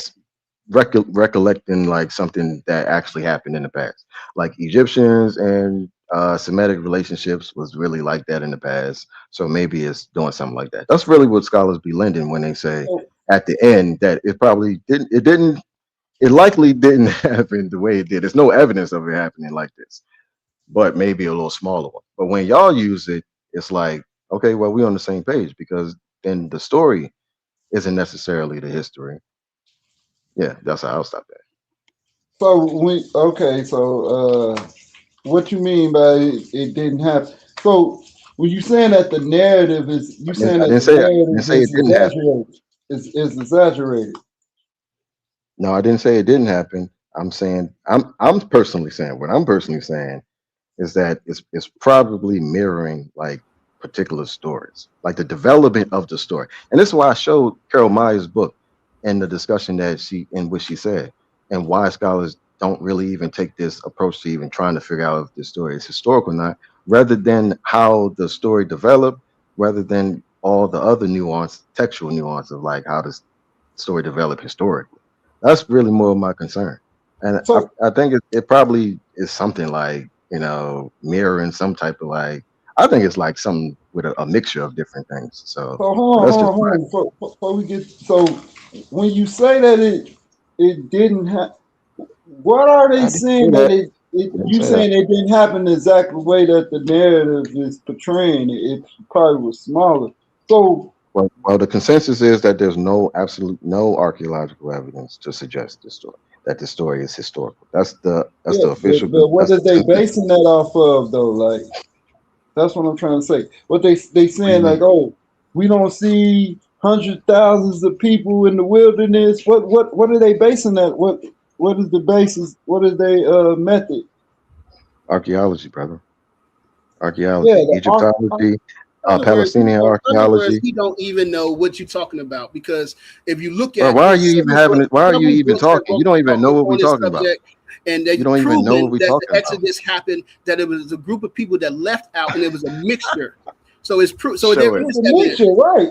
recollecting like something that actually happened in the past, like Egyptians and Semitic relationships was really like that in the past. So maybe it's doing something like that. That's really what scholars be lending when they say at the end that it likely didn't happen the way it did. There's no evidence of it happening like this, but maybe a little smaller one. But when y'all use it, it's like, okay, well, we're on the same page because then the story isn't necessarily the history. Yeah, that's how I'll stop that. So what you mean by it didn't happen? So when you saying that the narrative is, you saying that the narrative is exaggerated? No, I didn't say it didn't happen. I'm saying I'm personally saying what I'm personally saying is that it's probably mirroring like particular stories, like the development of the story. And this is why I showed Carol Meyer's book and the discussion in which she said, and why scholars don't really even take this approach to even trying to figure out if the story is historical or not, rather than how the story developed, rather than all the other textual nuance of like how this story developed historically. That's really more of my concern. And So, I think it probably is something like, mirroring some type of like, I think it's like something with a mixture of different things. So so hold on, that's hold just on, hold on. Before we get, so when you say that it didn't happen, what are they I didn't say saying that that. I didn't you say that. saying it didn't happen the exact way that the narrative is portraying it? It probably was smaller. So Well, the consensus is that there's no archaeological evidence to suggest that the story is historical. That's the yeah, official. but what That's are the they consensus. basing that off of though? Like that's what I'm trying to say. What they What do you saying like, mean? oh, we don't see hundreds thousands of people in the wilderness. What are they basing that? What is the basis? What is their method? Archaeology, brother. Yeah, Archaeology, Egyptology, Palestinian Other words, archaeology. he don't even know what you're talking about, because if you look Bro, at why are his you even having it? Why are you several even books that talking? You don't even know what we're on this talking about. subject, and they've You don't even know what proven we're that the talking about. Exodus happened, that it was a group of people that left out, and it was a mixture. So it's proof. So Show there it. is evidence. Right.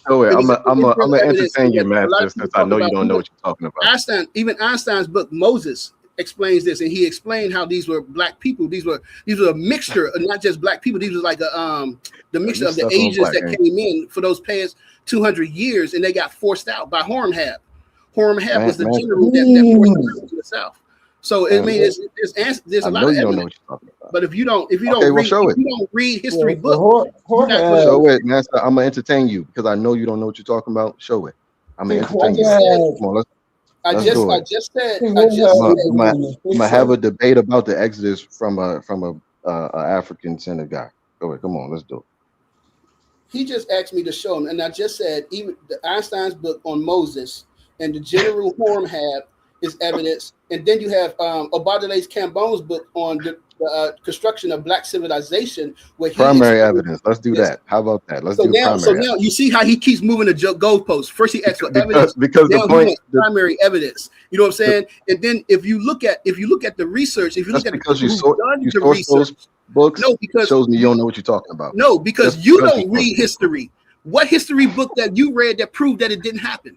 Show it. I'm There's gonna evidence entertain you, that a man, lot of just people since I talk know you about. don't know what you're talking about. Even Einstein's book Moses explains this, and he explained how these were black people. These were a mixture of not just black people. These were like the mixture You of the stuck on Asians black, that ain't came in for those past 200 years, and they got forced out by Horemheb. Horemheb was the general that forced them out to the south. So I mean, there's I a lot know of you don't know evidence. what you're talking about. But if you don't Okay, well, show it. read history books, you're not going Show it, man. So I'm gonna entertain you because I know you don't know what you're talking about. Show it. I'm gonna entertain you. Come on, let's do it. I'm gonna have a debate about the Exodus from a African centered guy. Go ahead, come on, let's do it. He just asked me to show him, and I just said even the Einstein's book on Moses and the general Horemheb is evidence, and then you have Obadiah Cambone's book on the construction of black civilization, where he Primary evidence. Let's do this. that. How about that? Let's So do now, primary. you see how he keeps moving the goalposts. First he asked for evidence, because now the point, he wants primary evidence. You know what I'm saying? And then if you look at the research, if you look at because the you people who've done the source research, those books, no, because shows me you don't know what you're talking about. no, because Just you because don't read history. What history book that you read that proved that it didn't happen?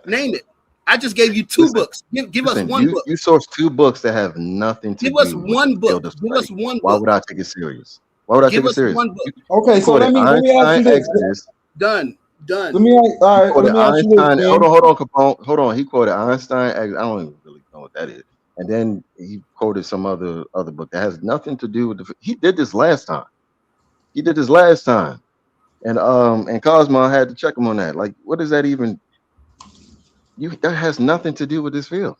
Name it. I just gave you two books. Give us one book. You source two books that have nothing to Give do us with one the book. field of Give study. us one Why book. would I take it serious? Why would I Give take it us serious? one book. Okay, so let me ask you this. Done. Let me ask you this, Einstein. man. Hold on, Capone. Hold on. He quoted Einstein. I don't even really know what that is. And then he quoted some other book that has nothing to do with the. He did this last time. And Cosmo had to check him on that. Like, what does that even? That has nothing to do with this field.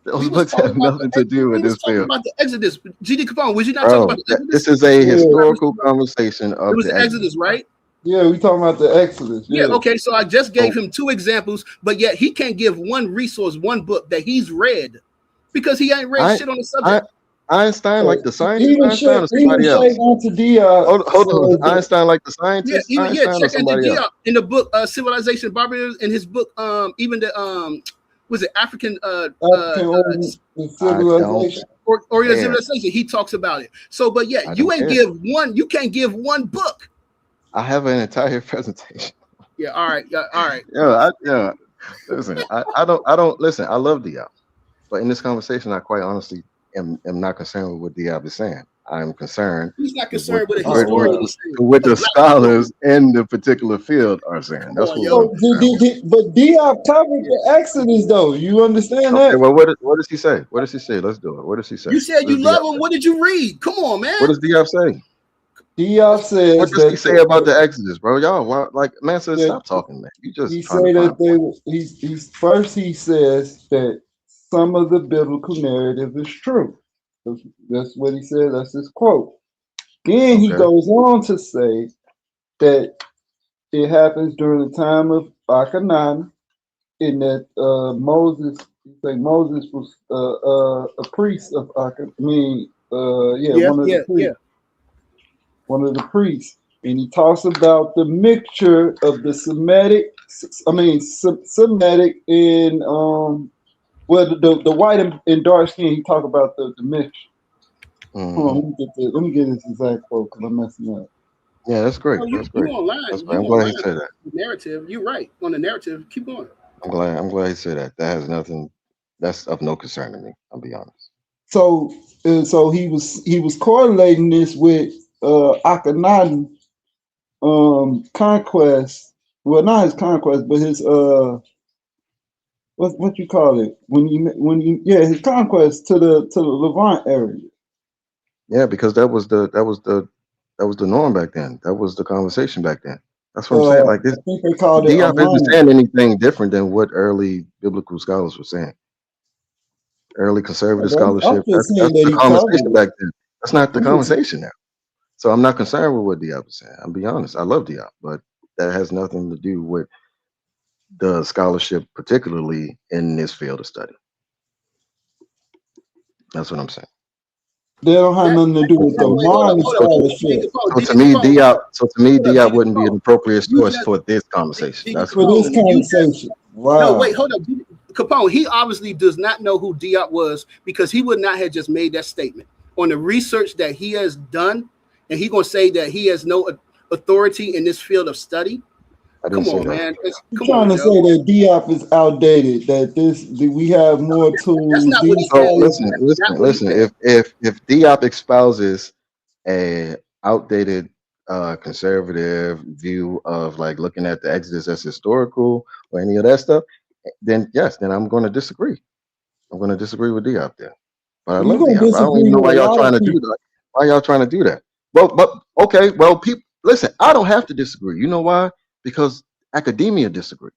Those books have nothing to do with this field. About the Exodus. GD Capone, was you not Bro, talking about the Exodus? this is a historical conversation of It was the the Exodus, right? Yeah, we talking about the Exodus. Yeah, okay. So I just gave him two examples, but yet he can't give one resource, one book that he's read, because he ain't read shit on the subject. Einstein, like the scientist, Even Einstein or somebody else? Hold on, Einstein, like the scientist, Einstein or Check into somebody else? Diop in the book Civilization Barbarism, in his book even the was it African civilization or civilization, he talks about it. So but yeah, you can't give one book. I have an entire presentation. Yeah, all right. Listen, I don't listen. I love Diop, but in this conversation, I quite honestly am not concerned with what Diop is saying. I'm concerned. He's not concerned with a historian. With the scholars in the particular field are saying. That's what. But Diop covered the Exodus, though. You understand that? Okay, well, what does he say? What does he say? Let's do it. What does he say? You said you love him. What did you read? Come on, man. What does Diop say? Diop says. What does he say about the Exodus, bro? Y'all, like, man, said stop talking, man. You just. He say that he says that some of the biblical narrative is true. That's what he said. That's his quote. Then he goes on to say that it happens during the time of Akhenaten, in that Moses was a priest of Akhenaten. One of the priests, and he talks about the mixture of the Semitic and the white and dark skin. He talk about the mixture. Hold on, let me get this exact quote because I'm messing up. Yeah, that's great. No, That's you great. online. That's You great. I'm glad he online. said that. Narrative. You're right on the narrative. Keep going. I'm glad he said that. That has nothing. That's of no concern to me. I'll be honest. So he was correlating this with Akhenaten conquest. Well, not his conquest, but his what you call it when you his conquest to the Levant area. Yeah, because that was the norm back then. That was the conversation back then. That's what I'm saying. Like this, I think they called it Diop isn't alliance. saying anything different than what early biblical scholars were saying. Early conservative I'm scholarship. just That's saying that the he conversation covered it. back then. That's not the conversation now. So I'm not concerned with what Diop is saying. I'll be honest. I love Diop, but that has nothing to do with the scholarship, particularly in this field of study. That's what I'm saying. They don't have nothing to do with the modern scholarship. So to me, Diop wouldn't be an appropriate source for this conversation. That's For this conversation. Wow. No, wait, hold up. Capone, he obviously does not know who Diop was because he would not have just made that statement on the research that he has done, and he's gonna say that he has no authority in this field of study. Come on, man. I'm trying to say that Diop is outdated. That we have more tools. That's not what he So listen. If Diop espouses a outdated conservative view of like looking at the Exodus as historical or any of that stuff, then yes, then I'm going to disagree. I'm going to disagree with Diop there. But I love Diop. I don't even know why y'all trying to do that. Why y'all trying to do that? But okay, well, people, listen. I don't have to disagree. You know why? Because academia disagrees.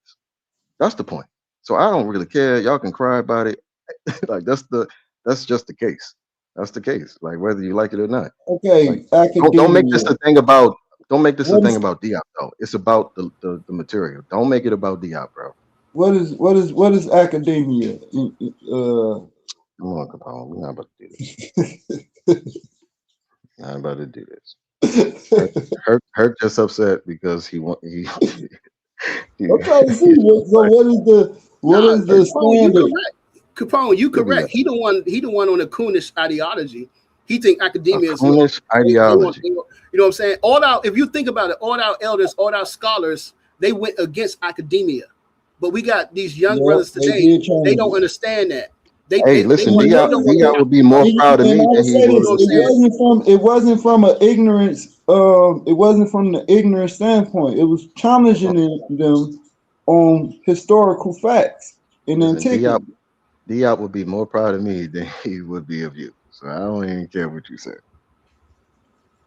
That's the point. So I don't really care. Y'all can cry about it. Like that's just the case. That's the case. Like whether you like it or not. Okay, like, don't make this a thing about. Don't make this a thing is, about Diop though. It's about the material. Don't make it about Diop, bro. What is academia? Come on, Capone. We're not about to do this. Not about to do this. Herc just upset because he. I'm trying to see what is the standard? Capone, you correct. He the one on the Coonish ideology. He think academia is Coonish ideology. You know what I'm saying? If you think about it, all our elders, all our scholars, they went against academia. But we got these young brothers today. They don't understand that. Diop would be more proud of me than he would. It wasn't from an ignorance. It wasn't from the ignorant standpoint. It was challenging them on historical facts in antiquity. Diop would be more proud of me than he would be of you. So I don't even care what you say.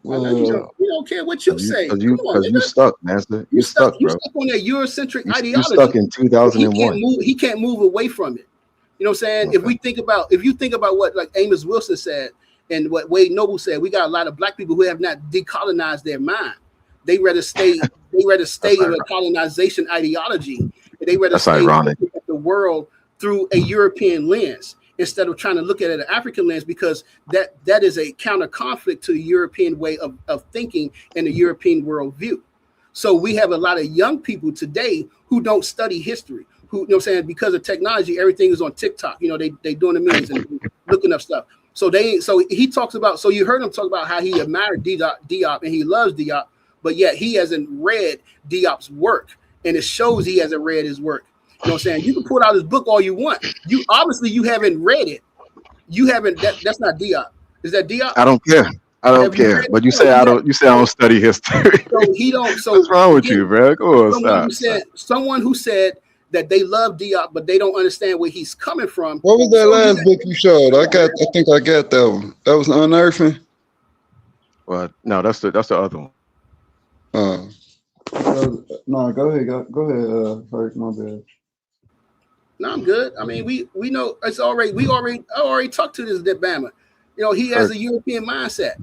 Well, you don't care what you say. Because you stuck, master. You stuck, bro. You stuck on that Eurocentric ideology. You stuck in 2001. He can't move away from it. You know what I'm saying? Okay. If you think about what like Amos Wilson said and what Wade Noble said, we got a lot of black people who have not decolonized their mind. They rather stay in a colonization ideology. They rather stay ironic. At the world through a European lens instead of trying to look at it an African lens, because that is a counter conflict to the European way of thinking and the European worldview. So we have a lot of young people today who don't study history. Who, you know what I'm saying, because of technology, everything is on TikTok. You know, they doing the memes and looking up stuff. So he talks about, so you heard him talk about how he admired Diop and he loves Diop, but yet he hasn't read Diop's work, and it shows he hasn't read his work. You know what I'm saying? You can pull out his book all you want. You haven't read it. You haven't. That's not Diop. Is that Diop? I don't care. I don't care. But you say I don't. You say I don't study history. So he don't. So what's wrong with you, bro? Go on, someone who said that they love Diop, but they don't understand where he's coming from. What was that last book you showed? I think I got that one. That was Unearthing. Well, no, that's the other one. No, go ahead. Go ahead. Hurt my bad. No, I'm good. I mean, we know it's already. I already talked to this Bama. You know, he has a European mindset.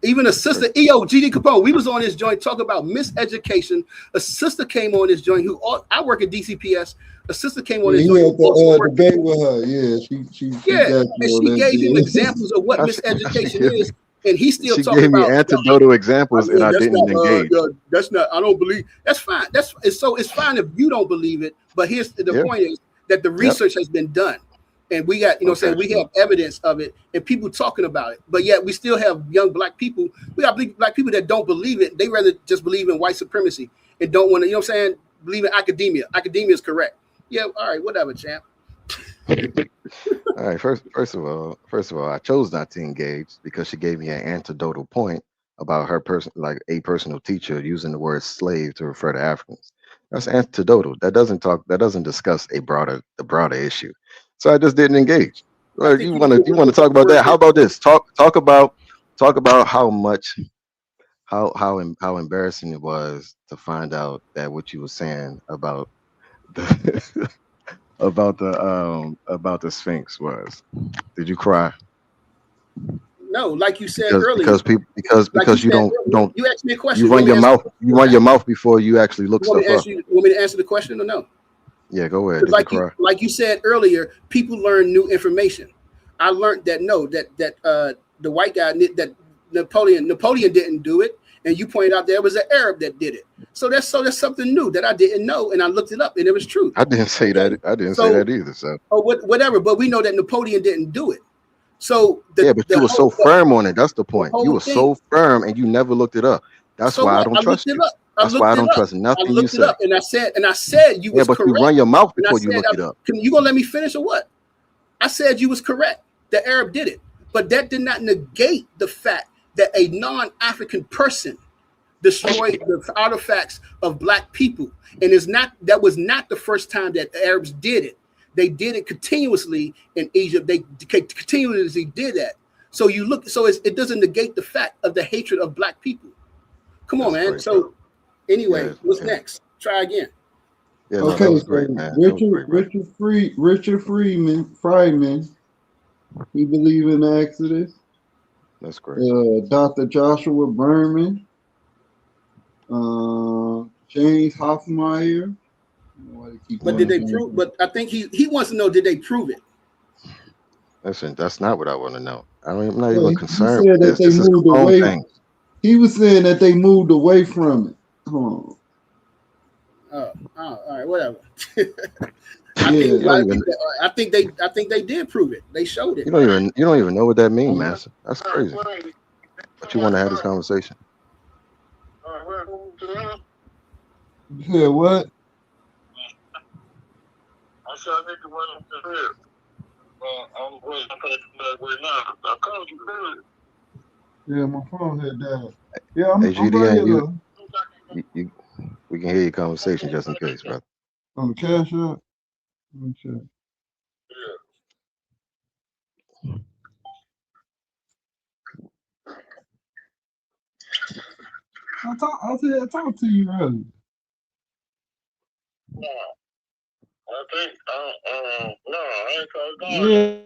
Even a sister, GD Capone, we was on this joint talking about miseducation. A sister came on this joint I work at DCPS. A sister came on this joint. He had the debate with her. Yeah, and she gave him examples of what miseducation is. And he still she talking gave me about anecdotal examples, and I didn't engage. That's not. I don't believe. That's fine. It's fine if you don't believe it. But here's the point is that the research has been done. And we got, saying, we have evidence of it and people talking about it. But yet we still have young black people. We got black people that don't believe it. They rather just believe in white supremacy and don't want to, believe in academia. Academia is correct. Yeah, all right, whatever, champ. All right, first of all, I chose not to engage because she gave me an anecdotal point about her a personal teacher using the word slave to refer to Africans. That's anecdotal. That doesn't discuss the broader issue. So I just didn't engage. Well, you want to talk about that? How about this? Talk about how embarrassing it was to find out that what you were saying about the about the Sphinx was. Did you cry? No, like you said earlier. Because you don't you asked me a question. You run your mouth before you actually look stuff up. You want me to answer the question or no? Yeah, go ahead. Like you said earlier, people learn new information. I learned that the white guy, that Napoleon didn't do it, and you pointed out there was an Arab that did it. So that's something new that I didn't know, and I looked it up, and it was true. I didn't say that. I didn't say that either. So whatever, but we know that Napoleon didn't do it. So but you were so firm on it. That's the point. You were so firm, and you never looked it up. That's why I don't trust you. That's why I don't trust nothing you say. And I said you was correct. You run your mouth before you look it up. You gonna let me finish or what? I said you was correct. The Arab did it, but that did not negate the fact that a non-African person destroyed the artifacts of black people, and that was not the first time that the Arabs did it. They did it continuously in Egypt. They continuously did that. So it doesn't negate the fact of the hatred of black people. Come on, man. So anyway, what's next? Try again. Yeah, okay, that was great, man. Richard Friedman, he believe in the Exodus. That's great. Dr. Joshua Berman, James Hoffmeyer. But did they prove? But I think he wants to know, did they prove it? Listen, that's not what I want to know. I'm not even concerned with this. This is a own thing. He was saying that they moved away from it. Oh, all right, whatever. I think they did prove it. They showed it. You don't even know what that means, master. That's crazy. But you want to have this conversation? Yeah, what? I said I need to run up the hill. I'm going to right now. I called you earlier. Yeah, my phone had died. Yeah, I'm GDN, we can hear your conversation just in case, brother. On the cash app? Let me check. I talked to you earlier. No. I think, no, I ain't called. Yeah.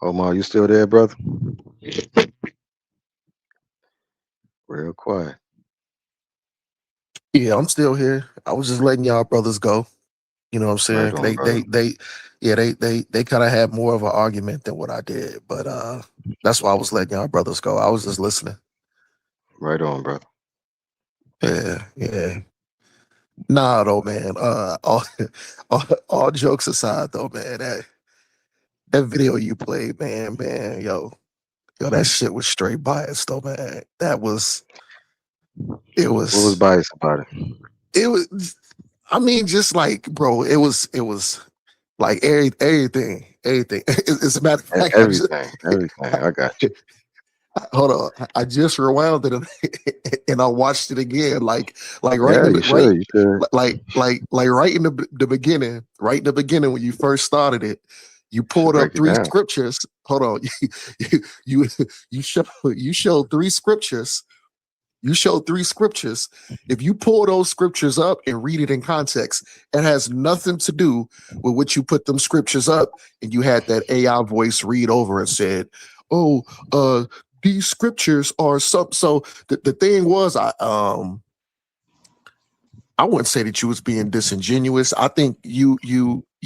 Omar, you still there, brother? Real quiet. Yeah, I'm still here. I was just letting y'all brothers go. You know what I'm saying? Right on, They kind of had more of an argument than what I did, but that's why I was letting y'all brothers go. I was just listening. Right on, brother. Yeah. Nah, though, man. All jokes aside, though, man. That video you played, man, yo, that shit was straight biased, though, man. It was. What was biased about it? It was. I mean, just like, bro, it was like everything. As a matter of fact, everything. I got you. Hold on, I just rewound it and I watched it again, like right in the beginning, right in the beginning when you first started it, you pulled up three scriptures. Hold on, you showed three scriptures. You showed three scriptures. If you pull those scriptures up and read it in context, it has nothing to do with what you put them scriptures up. And you had that AI voice read over and said, "Oh, these scriptures are some." So the thing was, I wouldn't say that you was being disingenuous. I think you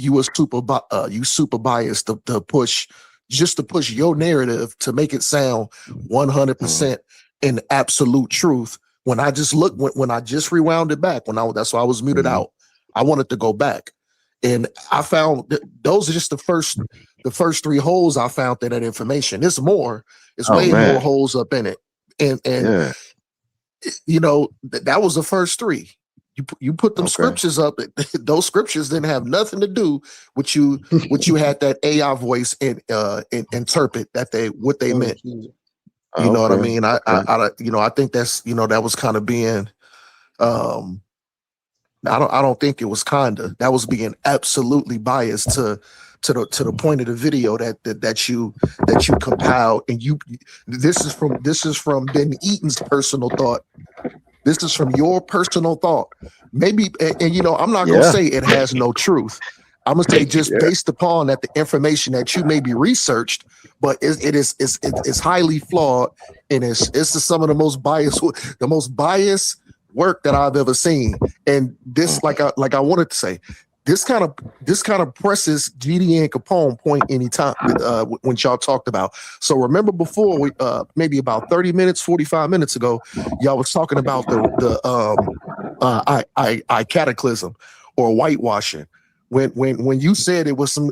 were super biased to push just to push your narrative to make it sound 100% in absolute truth. When I just looked, when I just rewound it back, that's why I was muted out. I wanted to go back, and I found that those are just the first 3 holes I found in that information. It's more, it's way more holes up in it, and you know that was the first 3. You put them scriptures up. Those scriptures didn't have nothing to do with you. What you had that AI voice and interpret what they meant. You know what I mean? I I think that's that was kind of being. I don't think it was kinda. That was being absolutely biased to the point of the video that you compiled, and this is from Ben Eaton's personal thought. This is from your personal thought. Maybe, and I'm not gonna say it has no truth. I'm gonna say just based upon that the information that you maybe researched, but it's highly flawed, and it's some of the most biased work that I've ever seen. And this, like I wanted to say, this kind of presses GD and Capone point anytime when y'all talked about. So remember before we maybe about 30 minutes, 45 minutes ago, y'all was talking about the cataclysm or whitewashing. When you said it was some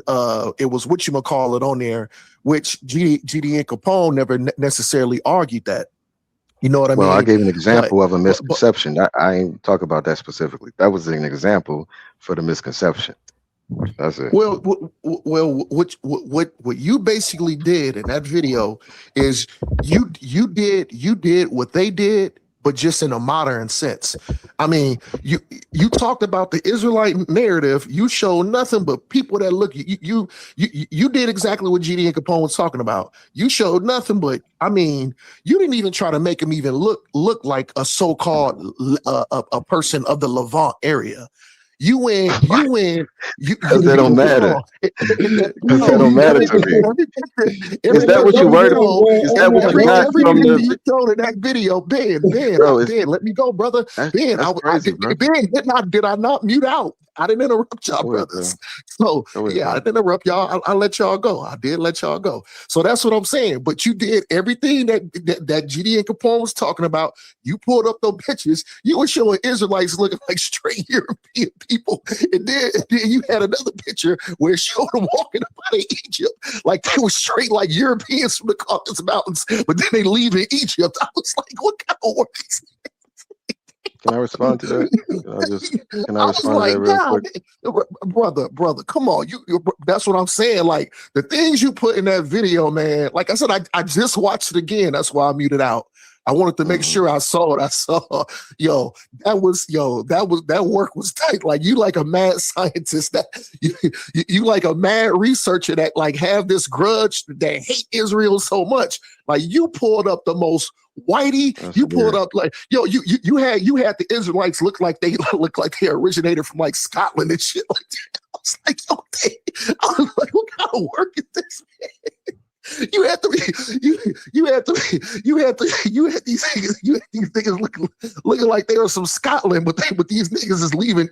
it was whatchamacallit on there, which GD and Capone never necessarily argued that. You know what I mean? Well, I gave an example of a misconception. I ain't talk about that specifically. That was an example for the misconception. That's it. Well, what you basically did in that video is you did what they did, but just in a modern sense. I mean, you talked about the Israelite narrative. You showed nothing but people that look. You did exactly what GD and Capone was talking about. You showed nothing but. I mean, you didn't even try to make him even look like a so-called a person of the Levant area. You win. Because they don't matter. Because they don't matter to me. Is that what you worried about? Is that what you got from the? You showed in that video, Ben, let me go, brother. Ben, did I not mute out? I didn't interrupt y'all, brothers. So yeah, I didn't interrupt y'all. I let y'all go. I did let y'all go. So that's what I'm saying. But you did everything that GD and Capone was talking about. You pulled up those pictures. You were showing Israelites looking like straight European people, and then you had another picture where it showed them walking up out of Egypt like they were straight like Europeans from the Caucasus Mountains, but then they leave in Egypt. I was like, what kind of work is that? Can I respond to that? Can I respond to that real quick? Brother, come on. That's what I'm saying. Like the things you put in that video, man. Like I said, I just watched it again. That's why I muted out. I wanted to make sure I saw it. That work was tight. Like you like a mad scientist, that you like a mad researcher that like have this grudge that hate Israel so much. Like you pulled up the most whitey. That's you pulled up like you had the Israelites look like they originated from like Scotland and shit like that. I was like, I was like, what kind of work is this, man? You had these niggas looking like they were from Scotland, but these niggas is leaving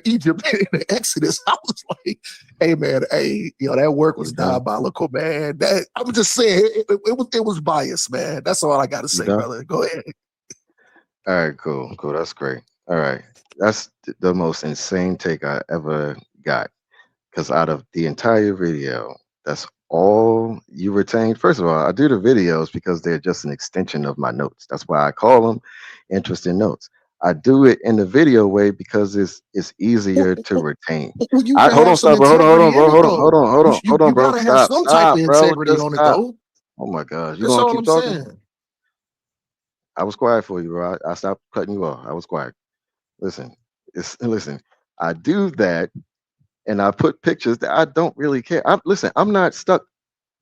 Egypt in the Exodus. I was like, hey man, that work was diabolical, man. That I'm just saying it was biased, man. That's all I gotta say, brother. Go ahead. All right, cool. That's great. All right, that's the most insane take I ever got, because out of the entire video, that's all you retained. First of all, I do the videos because they're just an extension of my notes. That's why I call them interesting notes. I do it in the video way because it's easier to retain. Hold on, bro. Stop, bro. Oh my gosh, you gonna keep talking? I was quiet for you, bro. I stopped cutting you off. I was quiet. Listen. I do that. And I put pictures that I don't really care. I'm not stuck.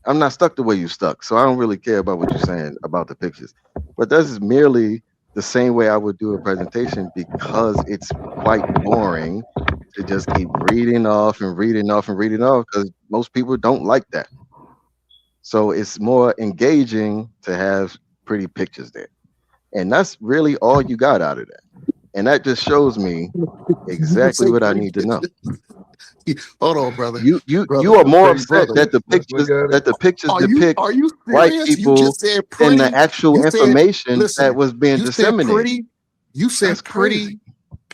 I'm not stuck the way you stuck. So I don't really care about what you're saying about the pictures. But this is merely the same way I would do a presentation, because it's quite boring to just keep reading off, because most people don't like that. So it's more engaging to have pretty pictures there. And that's really all you got out of that. And that just shows me exactly what I need to know. Hold on, brother. You Brother, are more hey, upset brother. that the pictures depict Are you white serious? You people just said than pretty. the actual You said, information that listen, was being you said disseminated. pretty. You said That's pretty crazy.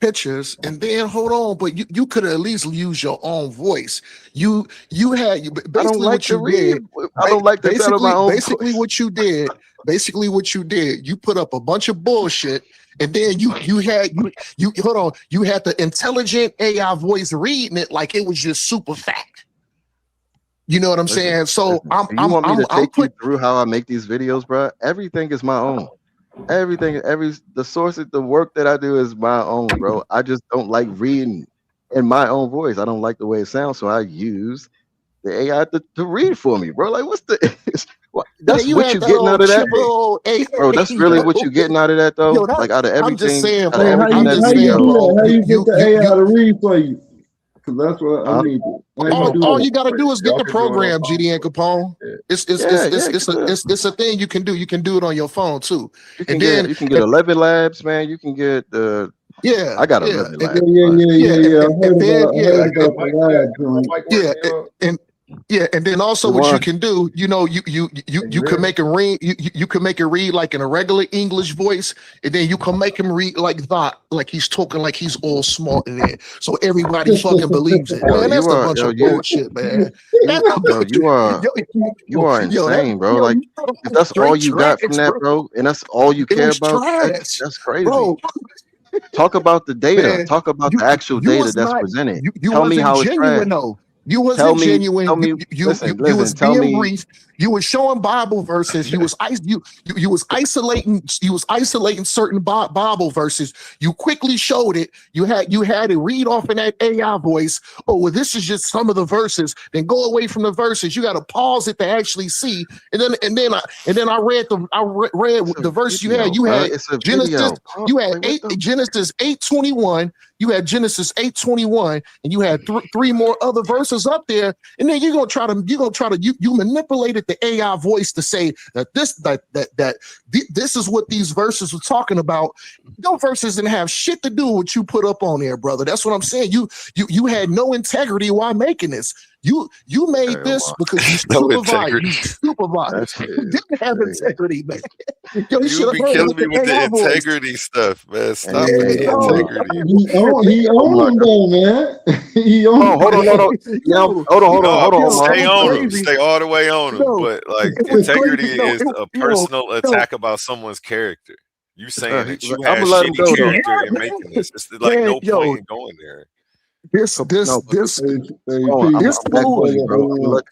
pictures, and then hold on, but you could at least use your own voice. You had I don't basically like what to you read. did. I don't like to sound of my own Basically voice. what you did. Basically what you did. You put up a bunch of bullshit, and then you hold on. You had the intelligent AI voice reading it like it was just super fact. You know what I'm saying? So Do you want me to take you through how I make these videos, bro? Everything is my own. Everything, the sources, the work that I do is my own, bro. I just don't like reading in my own voice. I don't like the way it sounds, so I use the AI to read for me, bro. Like, what's the? That's you what had you that getting old out of that, triple A. bro? That's really what you getting out of that, though. Yo, Like out of I'm just everything, saying, out of bro. everything I'm that just How you saying, do video. that? bro. How you get the AI You to read for you? Because that's what I Huh? need. How you do all that? you gotta do is get the program, GD and Capone. It's a thing you can do. You can do it on your phone too. You And can then get 11 labs, man. You can get the. yeah, I got yeah, 11 and, labs. and then I heard about the lab joint. and then also The what you one- can do, you know, you can make it read. You can make it read like in a regular English voice, and then you can make him read like that, like he's talking like he's all smart in it, so everybody fucking believes it. Yo, Man, that's you a are bunch yo, of you bullshit, man. you are insane, bro. Like if that's all you got from that, bro, and that's all you care about, that's crazy. Bro. Talk about the data. Man, Talk about the actual you data was that's not presented. you Tell me wasn't how it's trash. genuine though. You wasn't Tell me, genuine. listen, You was tell being me. brief. You was showing Bible verses. You was isolating certain Bible verses. You quickly showed it. You had it read off in that AI voice. Oh, well, this is just some of the verses. Then go away from the verses. You got to pause it to actually see. And then I read the verse you had. You had It's a Genesis. video. You had Genesis 8:21. You had Genesis 8:21, and you had three more other verses up there, and then you're gonna try to you manipulated the AI voice to say that this is what these verses were talking about. Those verses didn't have shit to do with what you put up on there, brother. That's what I'm saying. You had no integrity while making this. You made this because you supervised. You didn't have integrity, man. Yo, You be killing me with the integrity stuff, man. Stop with the integrity. He owned though, man. He owned. Hold on. Stay on him. Stay all the way on him. But like integrity is a personal attack about someone's character. You saying that you had shitty character in making this. It's like no point in going there. This fool.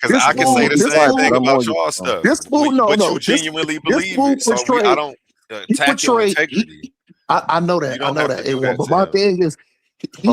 Because I can say the same thing about y'all stuff. This fool, but you genuinely believe it. So I don't attack your integrity. I know that. I know that. But my thing is, he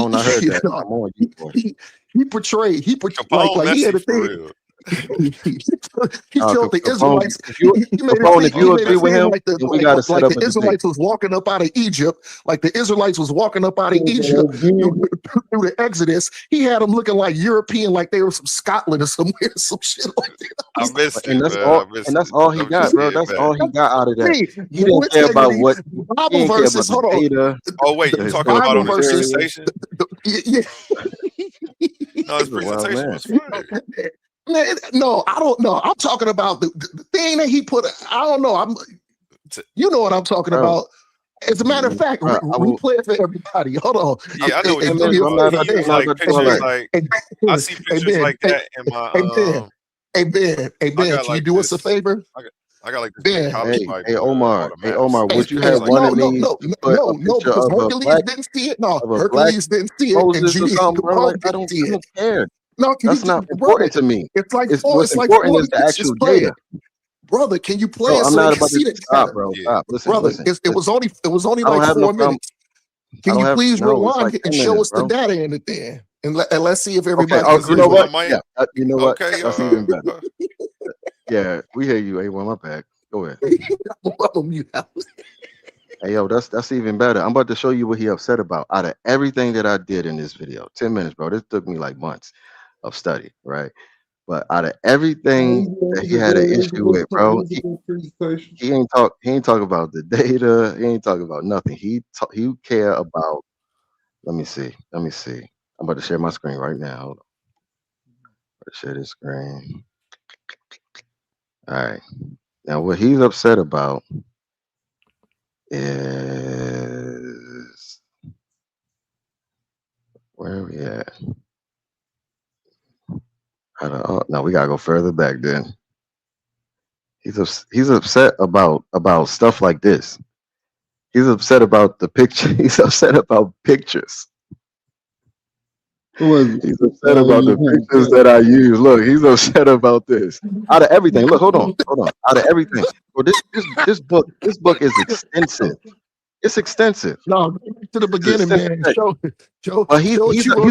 portrayed like he had a thing. He killed the Israelites. If you agree with him, we got to set up the Israelites was walking up out of Egypt, like the Israelites was walking up out of Egypt through the Exodus. He had them looking like European, like they were from Scotland or somewhere, some shit like that. I missed and it, that's all he got, bro. That's all he got out of that. He didn't care about what Bible verses. Hold on. Data. Oh wait, you talking about on the presentation? Yeah. No, his presentation was fire. Man, no, I don't know. I'm talking about the thing that he put. I don't know. You know what I'm talking about. As a matter of fact, replay it for everybody. Hold on. Yeah, I know what you're talking about. Like pictures like I see pictures like that in my. Hey Ben, can you do us a favor? I got like this college life. Hey Omar, would you have wanted me to put a picture because of Hercules didn't see it. No, Hercules didn't see it. Moses or something, bro? Like, I don't care. No, that's not important to me. It's like what's important is the actual data. Brother, can you play it? I'm not about to stop, bro. Stop. Listen. It was only like 4 minutes. Can you please rewind and show us the data in it then? And let's see if everybody. You know what? You know what? That's even better. Yeah, we hear you, A1. My bad. Go ahead. Hey, yo, that's even better. I'm about to show you what he upset about. Out of everything that I did in this video, 10 minutes, bro. This took me like months of study, right? But out of everything that he had an issue with, bro, he ain't talk about the data. He ain't talk about nothing. He care about. Let me see. I'm about to share my screen right now. Hold on. Share this screen. All right. Now what he's upset about is where are we at? No, we gotta go further back then. He's upset about stuff like this. He's upset about the picture. He's upset about pictures. He's upset about the pictures that I use. Look, he's upset about this. Out of everything, look, hold on. Out of everything, well, this book is extensive. It's extensive. No, to the beginning, man. Joe. But he's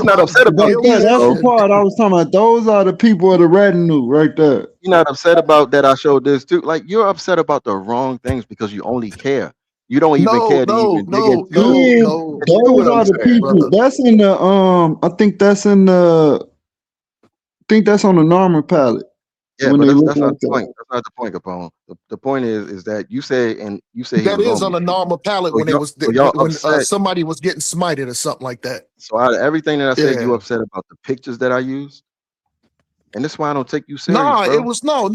not upset about these. That's the part I was talking about. Those are the people of the retinue right there. You're not upset about that I showed this too. Like, you're upset about the wrong things because you only care. You don't even care to even dig into it. Those are the people. Brother. That's in the I think that's in the. I think that's on the Norman palette. Yeah, but that's not the point. That's not the point, Capone. The point is that you say that is on a normal palette when it was when somebody was getting smited or something like that. So out of everything that I said, you upset about the pictures that I used, and that's why I don't take you serious. No, bro. it was no.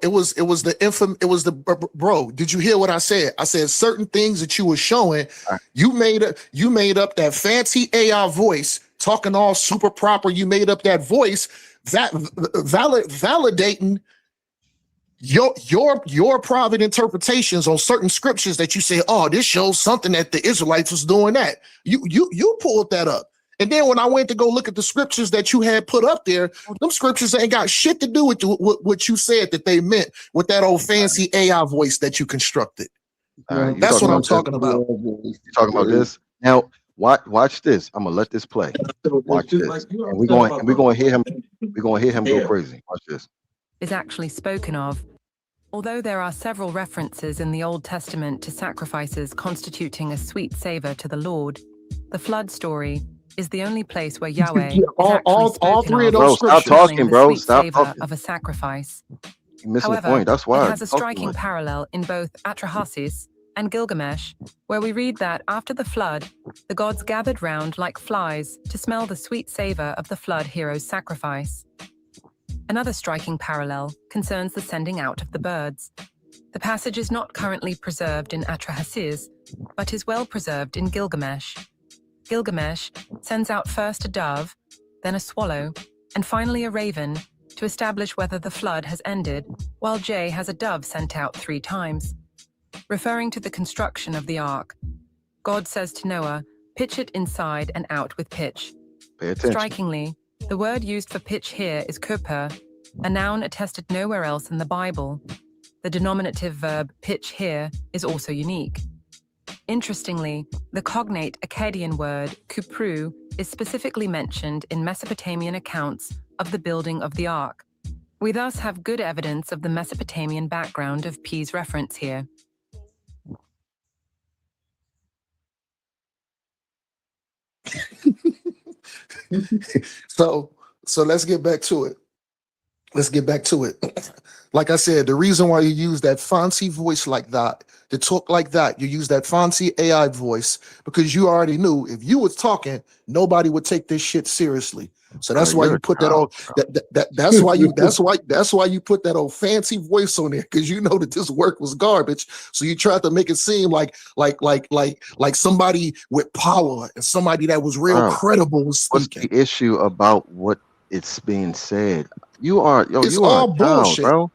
It was the bro. Did you hear what I said? I said certain things that you were showing. You made up that fancy AI voice talking all super proper. You made up that voice. That validating your private interpretations on certain scriptures that you say, oh, this shows something that the Israelites was doing that. You pulled that up. And then when I went to go look at the scriptures that you had put up there, them scriptures ain't got shit to do with what you said that they meant with that old fancy AI voice that you constructed. That's what I'm talking about. You talking about this? Now watch this. I'm gonna let this play. Watch this. And we're gonna hear him. We're gonna hear him go crazy. Watch this. Is actually spoken of. Although there are several references in the Old Testament to sacrifices constituting a sweet savor to the Lord, the flood story is the only place where Yahweh all three of bro, those stop talking, bro. Stop savor talking. of a sacrifice. You're missing However, the point. That's why it has a striking parallel in both Atrahasis and Gilgamesh, where we read that after the flood, the gods gathered round like flies to smell the sweet savor of the flood hero's sacrifice. Another striking parallel concerns the sending out of the birds. The passage is not currently preserved in Atrahasis, but is well preserved in Gilgamesh. Gilgamesh sends out first a dove, then a swallow, and finally a raven to establish whether the flood has ended, while Jay has a dove sent out 3 times. Referring to the construction of the ark, God says to Noah, pitch it inside and out with pitch. Pay attention. Strikingly, the word used for pitch here is kuper, a noun attested nowhere else in the Bible. The denominative verb pitch here is also unique. Interestingly, the cognate Akkadian word kupru is specifically mentioned in Mesopotamian accounts of the building of the ark. We thus have good evidence of the Mesopotamian background of P's reference here. So let's get back to it. Like I said, the reason why you use that fancy voice like that, to talk like that, you use that fancy AI voice, because you already knew if you was talking, nobody would take this shit seriously. So that's why you put that on. That's why you put that old fancy voice on there, because you know that this work was garbage. So you tried to make it seem like somebody with power and somebody that was real credible was speaking. What's the issue about what it's being said? You are all bullshit, bro.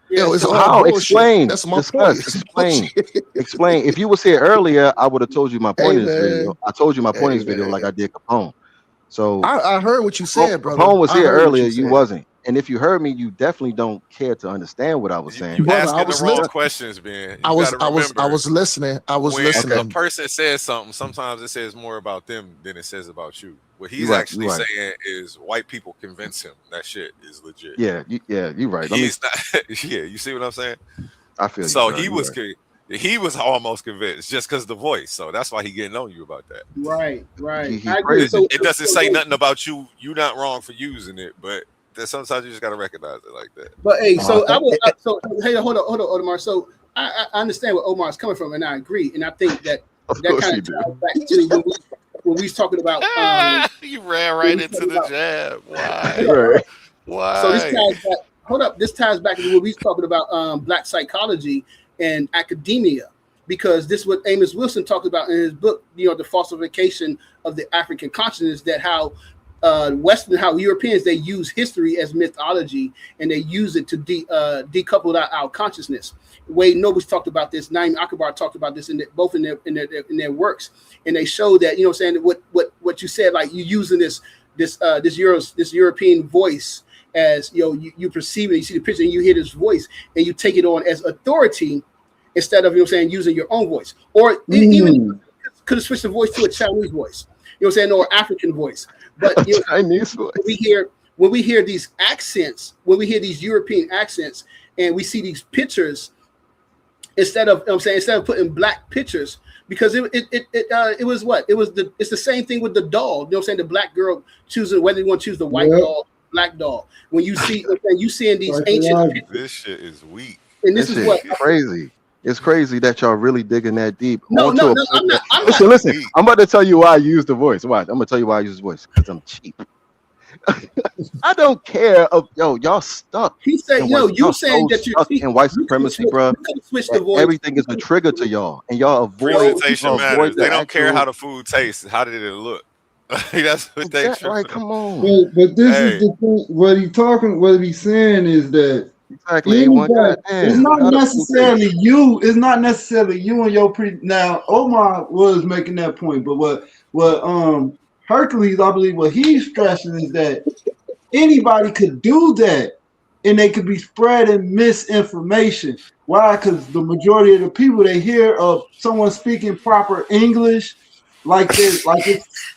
Yo, it's so all how? bullshit. Explain. That's my Discuss. point. Explain. If you was here earlier, I would have told you my point in this video. I told you my point in this video like I did Capone. So I heard what you said, brother. Capone was here earlier. You wasn't. And if you heard me, you definitely don't care to understand what I was saying. You asking the wrong questions, man. I was listening. When a person says something, sometimes it says more about them than it says about you. What he's actually saying is white people convince him that shit is legit. Yeah, you're right. He's not. Yeah, you see what I'm saying? I feel so. You, He was almost convinced just because the voice. So that's why he getting on you about that. Right. It doesn't say nothing about you. You're not wrong for using it, but sometimes you just gotta recognize it like that. But hey, so hey, hold on, Omar. So I understand where Omar is coming from, and I agree, and I think that kind of ties back to when we was talking about. You ran right into the jab. Why? Right. Why? So this ties back. Hold up, this ties back to what we was talking about black psychology and academia, because this is what Amos Wilson talked about in his book. You know, the falsification of the African consciousness, that how how Europeans, they use history as mythology, and they use it to decouple our consciousness. Wade Nobles talked about this. Naim Akbar talked about this both in their works, and they show that, you know, saying what you said, like you using this European voice as, you know, you perceive it, you see the picture, and you hear this voice, and you take it on as authority instead of, you know, saying using your own voice, or even could have switched the voice to a Chinese voice, you know, saying, or African voice. But you know, Chinese voice. When we hear these accents, when we hear these European accents, and we see these pictures, instead of putting black pictures, because it was what it was it's the same thing with the doll. You know what I'm saying? The black girl choosing whether you want to choose the white doll, black doll. When you see you seeing these ancient pictures, This shit is weak. and this is what crazy. It's crazy that y'all really digging that deep. No, I'm not. Listen. I'm about to tell you why I use the voice. Watch. I'm gonna tell you why I use the voice, because I'm cheap. I don't care. Y'all stuck. He said, you saying that you're stuck in white supremacy, bro. Everything is a trigger to y'all, and y'all avoid. Presentation matters. They don't care how the food tastes. How did it look? That's what they. Right? Come on. But this is the thing. What he's saying is that. Exactly. It's not necessarily you. It's not necessarily you and your Now, Omar was making that point, but what Hercules, I believe, what he's stressing is that anybody could do that, and they could be spreading misinformation. Why? Because the majority of the people, they hear of someone speaking proper English, like it's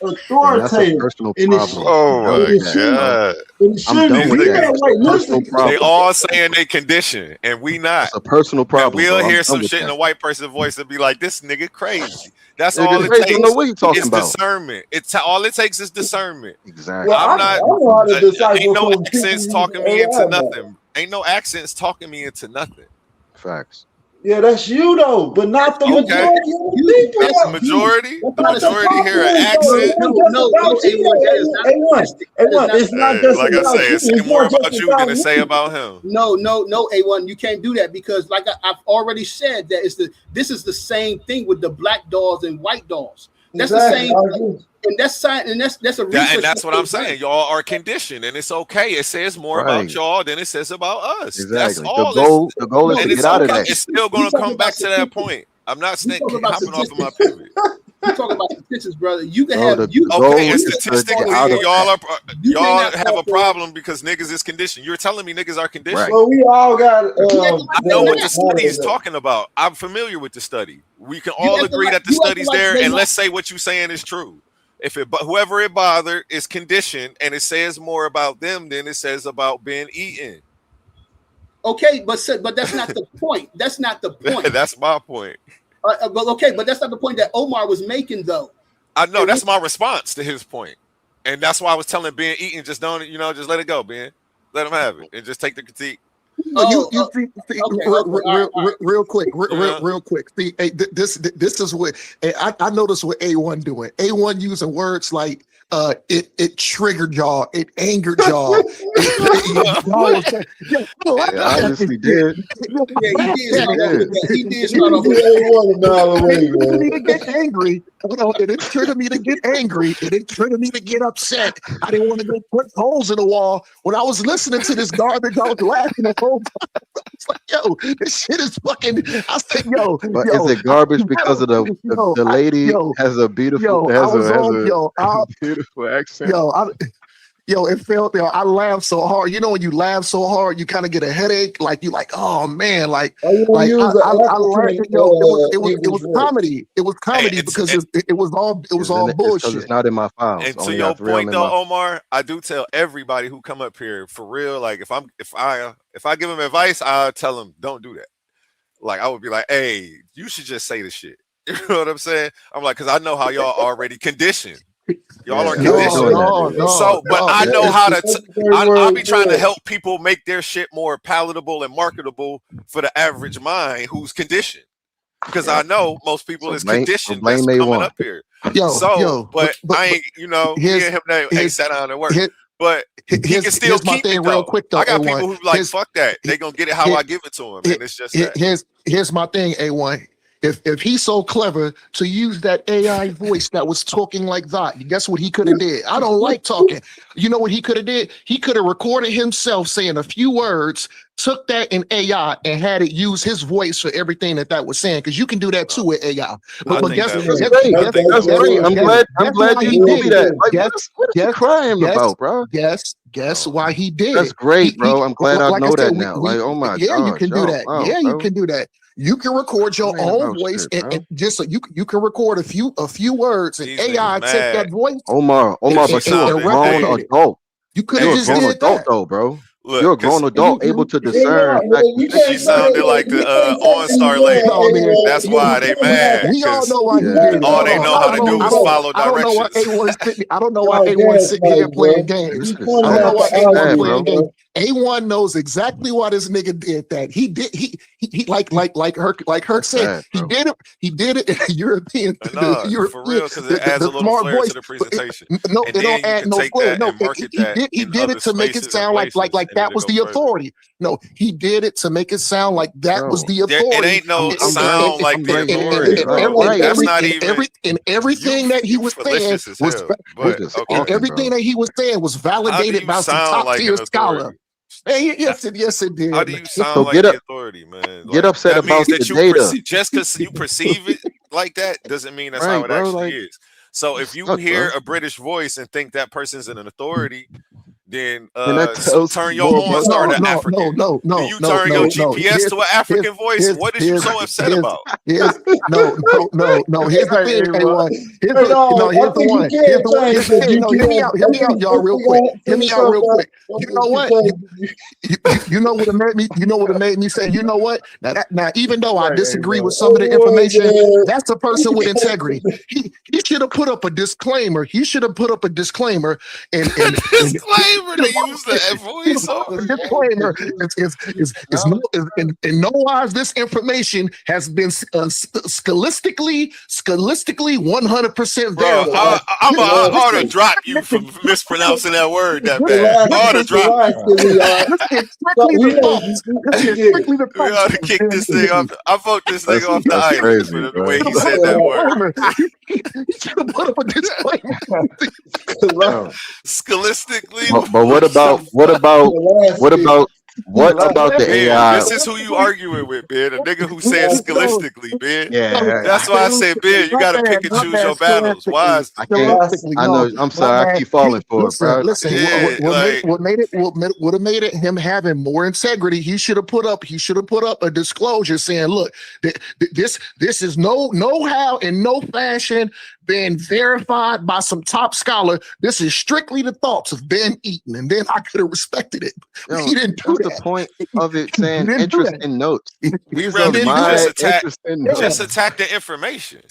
authoritative. That's a personal And problem. Oh my god! I'm done with that. They all saying they condition, and we not. It's a personal problem. And we'll bro. hear I'm some done with shit in that. a white person's voice and be like, "This nigga crazy." That's Nigga all it crazy. takes. I know what you talking it's about. discernment. It's all it takes is discernment. Exactly. Well, I'm I not. know how to decipher Ain't no from accents people talking me using into AI now. nothing. Ain't no accents talking me into nothing. Facts. Yeah, that's you though, but not the Okay. majority of the people. That's the majority. The majority hear an accent. A1. It's not just Like I about say, you. it say It's more not just about you than it say me. about him. No, A1, you can't do that, because like I've already said that this is the same thing with the black dolls and white dolls. That's Exactly. the same, and that's science, and that's a research. And that's what I'm saying. Y'all are conditioned, and it's okay. It says more about y'all than it says about us. Exactly. That's all. The goal is and to it's get out of okay. that. It's still going to come back to that point. I'm not hopping off of my pivot. You talking about statistics, brother? You can have Okay, and statistically, y'all have a problem because niggas is conditioned. You're telling me niggas are conditioned. Well, we all got. I know what the study is talking about. I'm familiar with the study. We can all agree that the study's there, and let's say what you're saying is true. Whoever it bothered is conditioned, and it says more about them than it says about being eaten. Okay, but that's not the point. That's not the point. That's my point. But that's not the point that Omar was making, though. I know that's my response to his point, and that's why I was telling Ben Eaton, just don't, just let it go, Ben. Let him have it, and just take the critique. Real quick. See, hey, this is what I noticed what A1 doing. A1 using words like it triggered y'all, it angered y'all. I obviously did. He did start off with me to get angry. It triggered me to get angry. It triggered me to get upset. I didn't want to go put holes in the wall. When I was listening to this garbage, I was laughing the whole time. It's like, yo, this shit is fucking. I said, yo. But is it garbage because of the lady has a beautiful beautiful accent? It felt. I laughed so hard. You know, when you laugh so hard, you kind of get a headache. Like you, like, oh man, like I learned. It was comedy. It was comedy because it was all bullshit. Because it's not in my files. And to your point, though, Omar, I do tell everybody who come up here for real. Like if I give them advice, I tell them don't do that. Like I would be like, hey, you should just say the shit. You know what I'm saying? I'm like, because I know how y'all already conditioned. Y'all are Yeah, they're conditioned. doing that. So, but No, I that- know how to. That's the very I'll word, be trying to yeah. help people make their shit more palatable and marketable for the average mind who's conditioned. Because I know most people is conditioned that's blame coming A1. up here. Yo, but I ain't, you know, me and him ain't sat down and work. But he can still here's my keep thing it real though. quick though. I got A1. people who like fuck that. They gonna get it how I give it to them, and it's just that. Here's my thing, A1. If he's so clever to use that AI voice that was talking like that, guess what he could have did? I don't like talking. You know what he could have did? He could have recorded himself saying a few words, took that in AI and had it use his voice for everything that was saying. Because you can do that too with AI. But guess That's great. I'm glad you told me that. Like, what are you crying about, bro? Guess why he did That's it. great, bro. I'm glad I like know said, that now. Like, oh my yeah, God. you can do that. Wow, Yeah, bro. you can do that. You can record your Crying own about voice shit, and just so you can record a few words and AI take that voice. Omar, but you're a grown adult. You could You're have a just grown did adult that. though, bro. Look, you're a grown adult able to discern. She sounded like the OnStar lady. That's why they mad. We all know why he Yeah. did it. All Hold they on. know how to do is follow I don't know why directions. I don't know why A1's sitting here playing games. I don't know why A1 playing games. A1 knows exactly why this nigga did that. He did he like Herc said, he did it in a European for real, because it adds a little flair to the presentation. No, and it then don't you add can no take flair. that No, and market he that did in it to make it other sound like spaces and that it'll was go the further. authority. No, he did it to make it sound like that was the authority. It ain't no sound like the authority, bro. That's not even. And everything that he was saying was everything that he was saying was validated by some top tier scholar. Hey, yes, it did. How do you sound So like get the up- authority, man? Get upset that about means that the you data. just because you perceive it like that doesn't mean that's how Right, it bro, actually like, is. So if you sucks, hear bro. a British voice and think that person's an authority, then And that tells turn your more OnStar about- to African. No. Do you turn your GPS to an African voice? What is you so upset about? No. Here's the thing, A1. Here's Hey, no, here's I the think one. you can Here's the one. change Here's the thing. it. No, You hear me can. out. Hear me out, y'all, real quick. Hear me out real quick. You know what? You know what it made me. You know what it made me say. You know what? Now, even though I disagree with some of the information, that's a person with integrity. He should have put up a disclaimer. He should have put up a disclaimer and disclaimer to use that voice. Disclaimer is no in no wise this information has been scholastically 100% Bro, verified. I ought to drop you for mispronouncing that word that bad. I ought to drop you. We ought to kick this thing off. I vote this thing off the island crazy, for the bro. way he said that word. Put up a disclaimer. Scholastically. But what about the Ben, AI? this is who you arguing with, Ben. A nigga who said scholastically, Ben. Yeah. That's why I said, Ben, you gotta pick and choose your battles. Why is I can't. I know. I'm sorry. I keep falling for it, bro. Listen, what have made it him having more integrity? He should have put up a disclosure saying, "Look, this is no how in no fashion been verified by some top scholar. This is strictly the thoughts of Ben Eaton," and then I could have respected it. Yo, He didn't do that's that. the point of it saying didn't do that. interesting notes. These are rather you my just interesting notes. attack the information.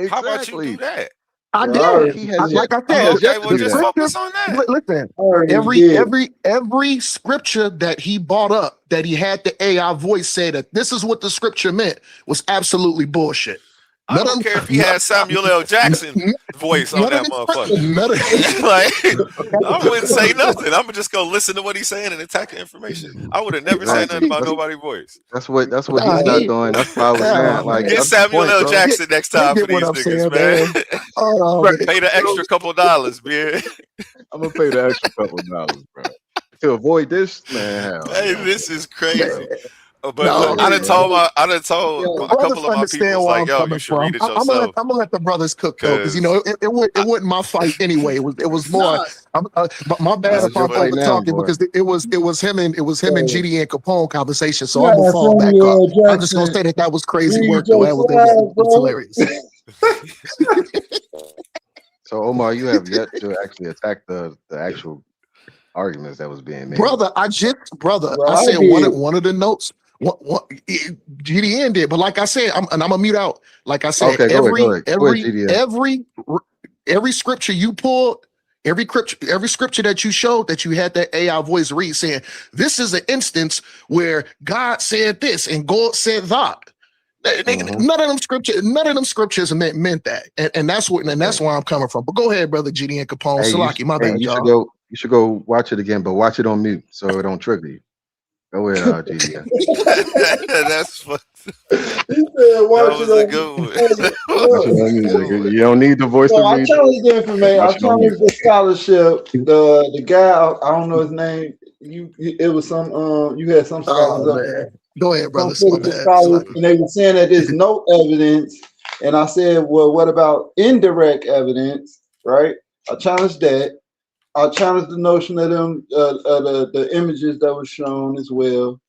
How about you do that? I did. He has Like I Oh, said, okay, well, just focus on that. listen. Every scripture that he brought up, that he had the AI voice say that this is what the scripture meant, was absolutely bullshit. I don't care if he had Samuel L. Jackson voice on that motherfucker. Like, I wouldn't say nothing. I'm just gonna listen to what he's saying and attack the information. I would have never said nothing about nobody's voice. That's what he's not doing. That's what I was saying. Like, Get Samuel L. Jackson next time for these niggas, man. Pay the extra couple dollars, man. I'm gonna pay the extra couple dollars, bro, to avoid this, man. Hell, hey, this is crazy. But No, look, I done told a couple of my people like, yo, you should read it yourself. I'm gonna let the brothers cook though, because you know it wasn't my fight anyway. It was more. My bad if I'm over talking because it was him and GD and Capone conversation. So I'm gonna fall back up. I'm just gonna say that was crazy work. Though. That was hilarious. So Omar, you have yet to actually attack the actual arguments that was being made. Brother, I said one of the notes. What GDN did, but like I said, I'm gonna mute out. Like I said, okay, every scripture you pulled, every scripture that you showed, that you had that AI voice read saying, this is an instance where God said this and God said that. None of them scriptures meant that. And that's where I'm coming from. But go ahead, brother GD and Capone. Hey, Salaki, my bad, y'all. you should go watch it again, but watch it on mute so it don't trigger you. Go ahead, GD. That's what. That was a good one. You don't need the voice So to I read. challenge the information. I challenge the scholarship. The guy, I don't know his name. It was some. You had some scholars up there. Go ahead, brother. Scholars, and they were saying that there's no evidence. And I said, well, what about indirect evidence? Right? I challenged that. I challenged the notion of them, the images that were shown as well.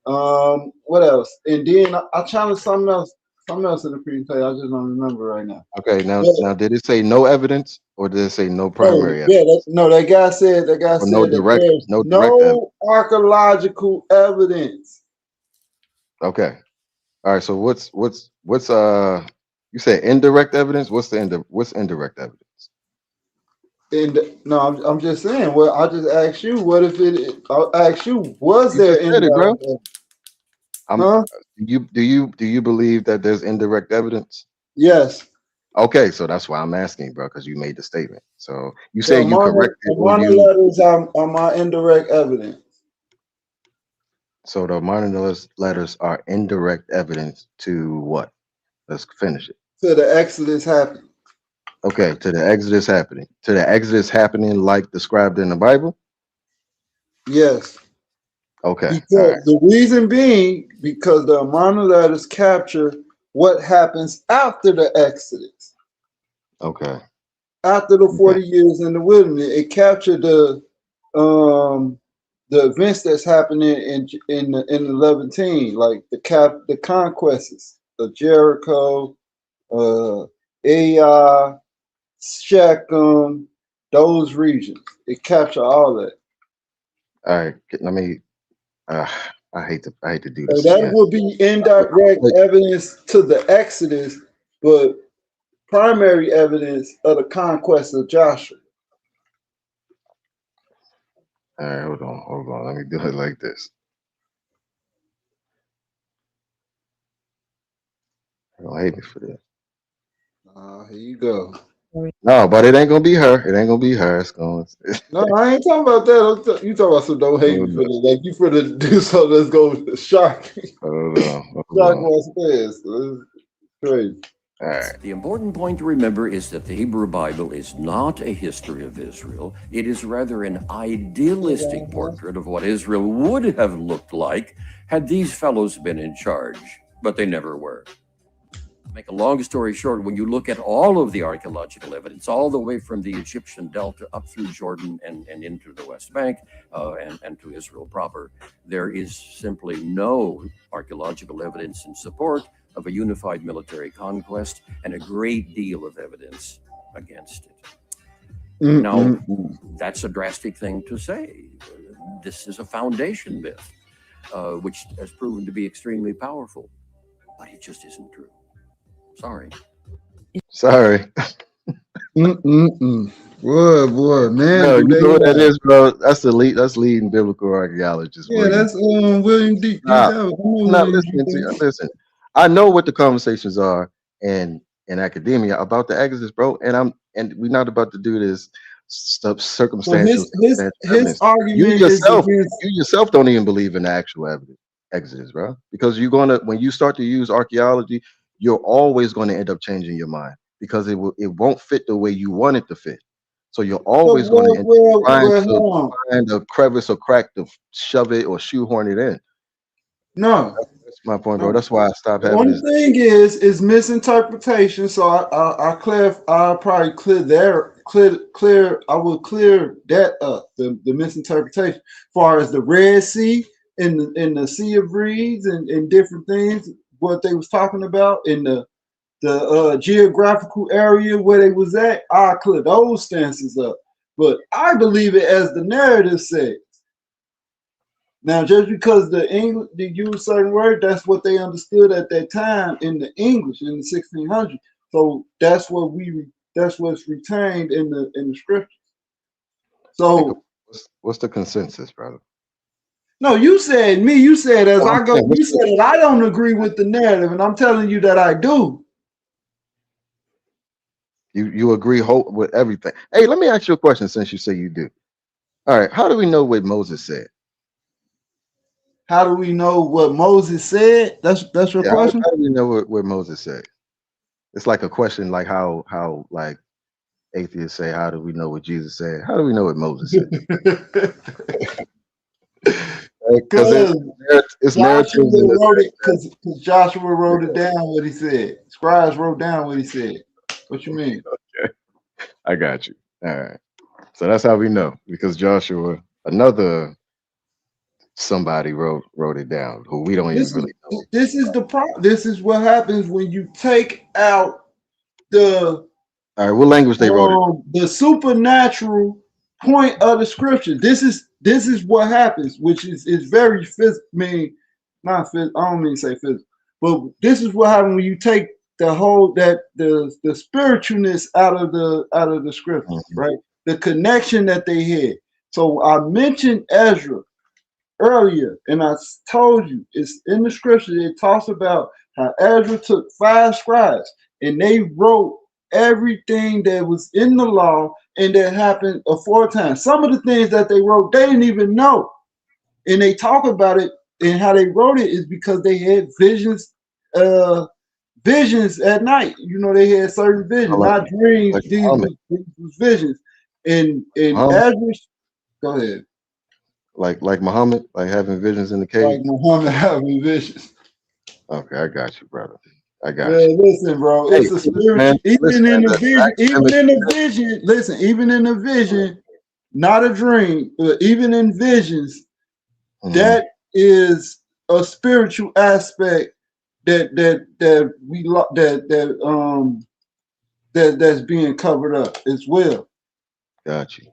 What else? And then I challenged something else in the presentation. I just don't remember right now. Okay, now did it say no evidence or did it say no primary evidence? That guy said no that direct, there's no direct evidence. archaeological evidence. Okay. All right. So what's you said indirect evidence? What's indirect evidence? And no, I'm just saying. Well, I just asked you. What if it? I asked you. Was there indirect evidence? Do you believe that there's indirect evidence? Yes. Okay, so that's why I'm asking, bro, because you made the statement. So you say you corrected the minor letters are my indirect evidence. So the minor letters are indirect evidence to what? Let's finish it. To the Exodus happening. Okay, to the Exodus happening. To the Exodus happening like described in the Bible? Yes. Okay. Because the reason being, because the minor letters capture what happens after the Exodus. Okay. After the 40 years in the wilderness, it captured the events that's happening in the Levantine, like the conquests of Jericho, Ai, Shechem, those regions. It captured all that. All right. Let me. I hate to do this. So that would be indirect evidence to the Exodus, but primary evidence of the conquest of Joshua. All right, hold on. Let me do it like this. Don't hate me for this. Here you go. No, but it ain't gonna be her. It ain't gonna be her. It's going. No, I ain't talking about that. You talking about some don't hate me for this. Like you for to do something that's gonna shock me. Hold on. Shock my space. It's crazy. All right. The important point to remember is that the Hebrew Bible is not a history of Israel. It is rather an idealistic portrait of what Israel would have looked like had these fellows been in charge, but they never were. Make a long story short, when you look at all of the archaeological evidence, all the way from the Egyptian Delta up through Jordan and into the West Bank and to Israel proper, there is simply no archaeological evidence in support of a unified military conquest and a great deal of evidence against it. Now, that's a drastic thing to say. This is a foundation myth, which has proven to be extremely powerful, but it just isn't true. Sorry. Boy, man. No, you know what that is, bro? That's leading biblical archaeologist. Yeah, that's William D. Listen. I know what the conversations are in academia about the Exodus, bro. And we're not about to do this stuff circumstantial. His argument you yourself don't even believe in the actual Exodus, bro. Because when you start to use archaeology, you're always going to end up changing your mind because it won't fit the way you want it to fit. So you're always going to end up trying to find a crevice or crack to shove it or shoehorn it in. No, that's my point, bro. That's why I stopped having one this. thing is misinterpretation. So I'll probably clear. I will clear that up. The misinterpretation, as far as the Red Sea and the Sea of Reeds and different things. What they was talking about in the geographical area where they was at, I'll clear those stances up. But I believe it as the narrative says. Now, just because the English they use certain word, that's what they understood at that time in the English in the 1600s. So that's what we that's what's retained in the scriptures. So what's the consensus, brother? no, you said me. You said as Oh, I go. You said that I don't agree with the narrative, and I'm telling you that I do. You agree with everything. Hey, let me ask you a question since you say you do. All right, how do we know what Moses said? How do we know what Moses said? That's your question. How do we know what Moses said? It's like a question, like how like atheists say, how do we know what Jesus said? How do we know what Moses said? Because it's narrative. Because Joshua wrote it down what he said. Scribes wrote down what he said. What you mean? Okay, I got you. All right. So that's how we know, because Joshua, another somebody wrote it down who we don't even really know. This is the problem. This is what happens when you take out the. All right, what language they wrote it? The supernatural point of the scripture. This is what happens, which is very physical. I mean, not physical. I don't mean to say physical, but this is what happens when you take the whole the spiritualness out of the scripture, right? The connection that they had. So I mentioned Ezra earlier, and I told you it's in the scripture. It talks about how Ezra took 5 scribes and they wrote everything that was in the law and that happened aforetime. Some of the things that they wrote, they didn't even know, and they talk about it. And how they wrote it is because they had visions, visions at night. You know, they had certain visions, not dreams. These was visions. And Ezra, go ahead. Like Muhammad, like having visions in the cave. Like Muhammad having visions. Okay, I got you, brother. I got you. Listen, bro, it's a spiritual. Even in the vision, listen. Even in the vision, not a dream, but even in visions, that is a spiritual aspect that's being covered up as well. Got you.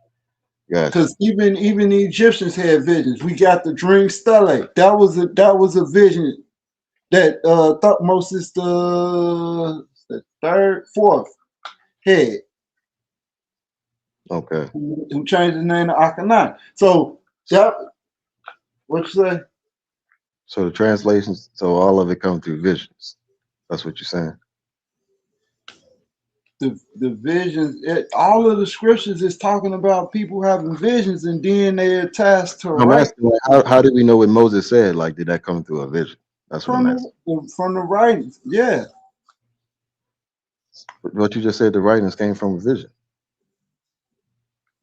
Because even the Egyptians had visions. We got the dream stele. That was a vision that Thutmose the third, fourth head. Okay. Who changed his name to Akhenaten. So that what you say? So the translations, so all of it comes through visions. That's what you're saying. The visions, all of the scriptures is talking about people having visions, and then they're tasked to write. How did we know what Moses said? Like, did that come through a vision? That's what I'm asking. From the writings, yeah. What you just said, the writings came from a vision.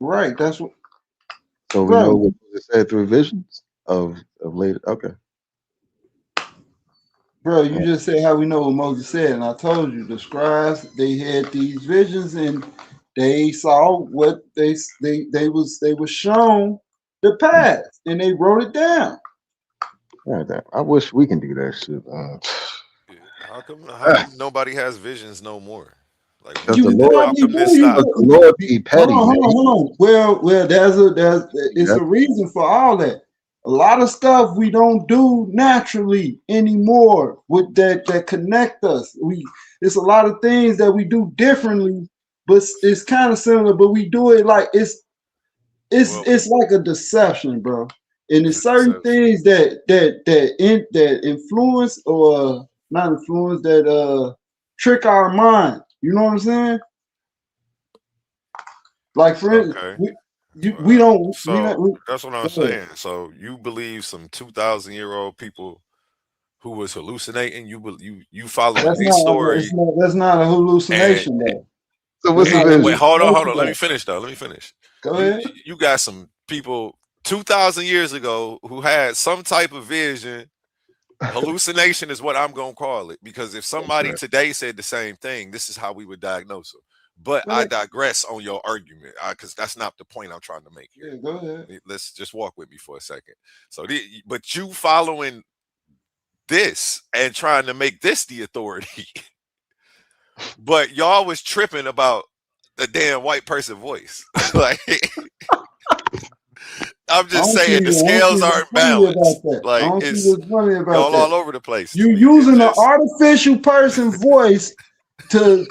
Right. That's what. So we know what Moses said through visions of later. Okay. Bro, you just said how we know what Moses said, and I told you the scribes, they had these visions and they saw what they were shown the past, and they wrote it down. Yeah, I wish we can do that shit. How come nobody has visions no more? Like, You probably the Lord be petty. Hold on. Well, it's a reason for all that. A lot of stuff we don't do naturally anymore with that connect us. It's a lot of things that we do differently, but it's kind of similar, but we do it like it's like a deception, bro. And there's certain things that influence or not influence that trick our mind. You know what I'm saying? Like for instance, we don't. That's what I'm saying. So you believe some 2,000-year-old people who was hallucinating? You follow these stories? That's not a hallucination, though. So what's the vision? Wait, hold on. Let me finish. Go ahead. You got some people 2,000 years ago who had some type of vision. Hallucination is what I'm gonna call it, because if somebody today said the same thing, this is how we would diagnose them. But I digress on your argument, because that's not the point I'm trying to make here. Yeah, go ahead. Let's just walk with me for a second. So, but you following this and trying to make this the authority, but y'all was tripping about the damn white person voice. Like, I'm just saying the scales aren't balanced. Like, it's y'all all over the place. You using an artificial person voice to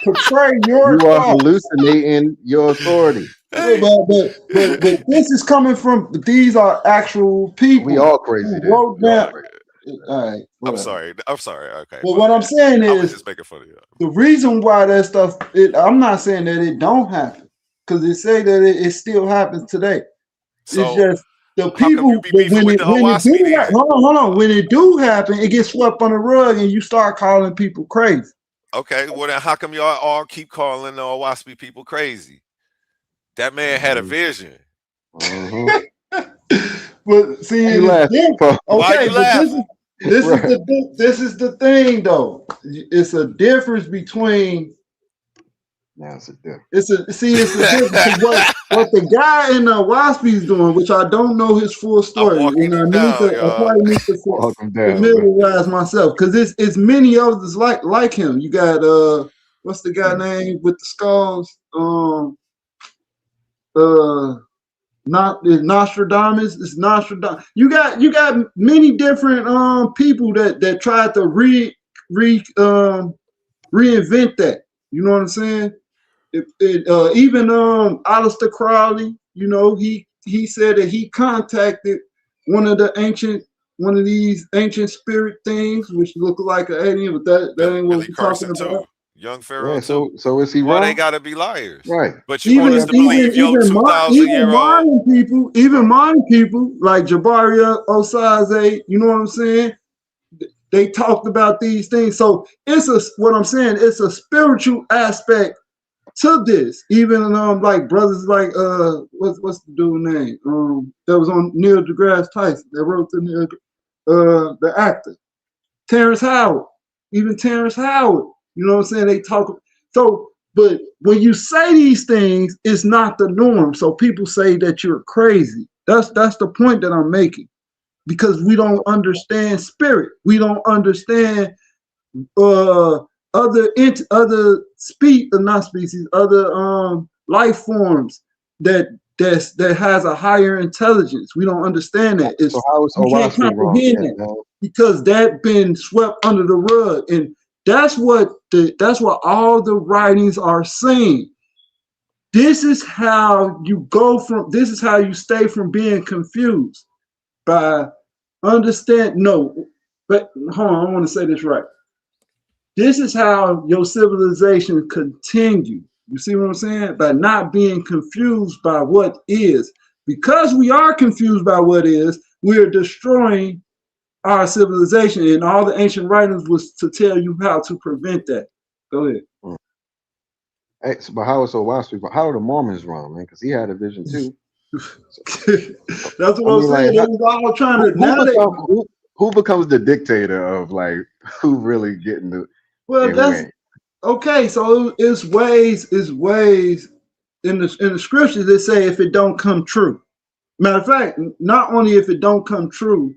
portray your You are thoughts. hallucinating your authority. But this is coming from, these are actual people. We all crazy then. Wrote down. All right, I'm sorry. Okay. But what I'm saying I was is, just making fun of you. the reason why that stuff, I'm not saying that it don't happen, because it say that it still happens today. So, it's just the how come people, you be beefing with the Owaspi then? hold on, when it do happen, it gets swept on the rug and you start calling people crazy. Okay, well then how come y'all all keep calling the Owaspi people crazy? That man had a vision. But see, Why you laughing? This is the thing though. It's a difference between. It's a difference. It's a difference. What the guy in the Owaspi is doing, which I don't know his full story, and I probably need to familiarize myself, because it's many others like him. You got what's the guy name with the skulls? Not Nostradamus. It's Nostradamus. You got many different people that tried to reinvent that. You know what I'm saying? Even Aleister Crowley, you know, he said that he contacted one of these ancient spirit things, which look like an alien, but that ain't what we're talking about. Young Pharaoh. Yeah, so is he why wrong? they gotta be liars? Right. But you want us to believe your 2,000-year-old. Even modern people like Jabaria Osaze, you know what I'm saying? They talked about these things. So it's a spiritual aspect to this. Even like brothers like what's the dude name? That was on Neil deGrasse Tyson that wrote the actor. Terrence Howard. Even Terrence Howard. You know what I'm saying? They talk. So, but when you say these things, it's not the norm. So people say that you're crazy. That's the point that I'm making. Because we don't understand spirit. We don't understand other life forms that has a higher intelligence. We don't understand that. So how is Owaspi wrong? Because that been swept under the rug, and that's what all the writings are saying. This is how you stay from being confused by understand. No, but hold on, I want to say this right. This is how your civilization continue. You see what I'm saying? By not being confused by what is. Because we are confused by what is, we're destroying our civilization, and all the ancient writings was to tell you how to prevent that. Go ahead. Hey, but how is Owaspi? How are the Mormons wrong, man? Because he had a vision too. That's what I'm saying. They was all trying to. Who becomes the dictator of like who really getting the? Well, that's okay. So it's ways in the scriptures that say if it don't come true. Matter of fact, not only if it don't come true,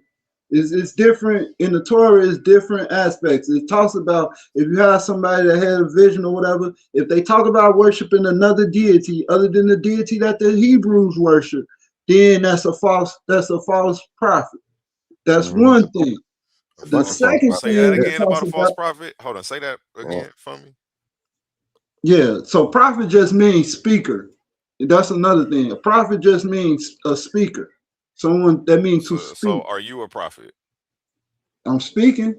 it's different in the Torah. Is different aspects. It talks about if you have somebody that had a vision or whatever. If they talk about worshiping another deity other than the deity that the Hebrews worship, then that's a false prophet. That's one thing. The second say that again about a false prophet. Hold on, say that again for me. Yeah, so prophet just means speaker. That's another thing. A prophet just means a speaker. Someone that means to speak. So are you a prophet? I'm speaking,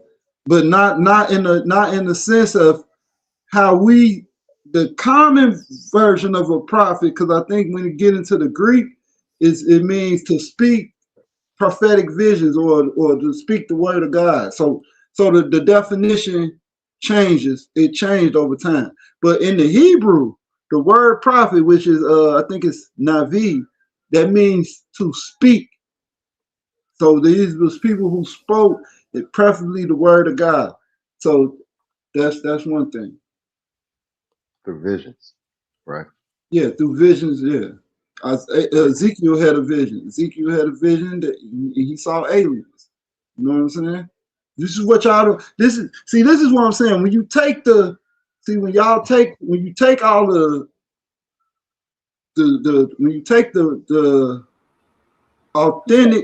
but not in the sense of how the common version of a prophet, because I think when you get into the Greek, it means to speak prophetic visions or to speak the word of God. So the definition changes. It changed over time. But in the Hebrew, the word prophet, which is I think it's Navi, that means to speak. So these was people who spoke, preferably the word of God. So that's one thing. Through visions, right? Yeah, through visions. Yeah. Ezekiel had a vision. Ezekiel had a vision that he saw aliens. You know what I'm saying? This is what y'all do. This is what I'm saying. When you take when you take all when you take the authentic,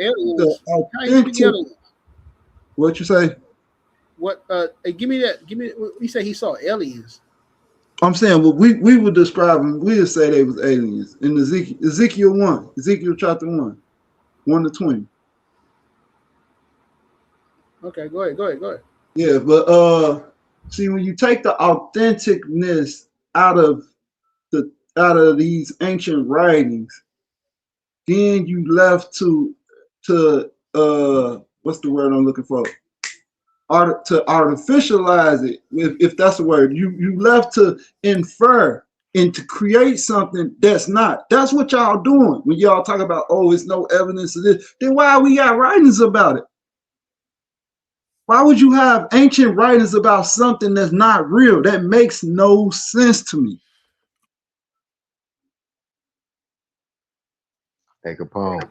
what you say? What? Hey, give me that. He said he saw aliens. I'm saying what we would describe them. We would say they was aliens in Ezekiel 1, Ezekiel chapter 1 to 20. Okay, go ahead. Yeah, but see, when you take the authenticness out of these ancient writings, then you left to what's the word I'm looking for? To artificialize it, if that's the word. You left to infer and to create something that's not. That's what y'all doing when y'all talk about, oh, it's no evidence of this. Then why we got writings about it? Why would you have ancient writings about something that's not real? That makes no sense to me. Hey, Capone.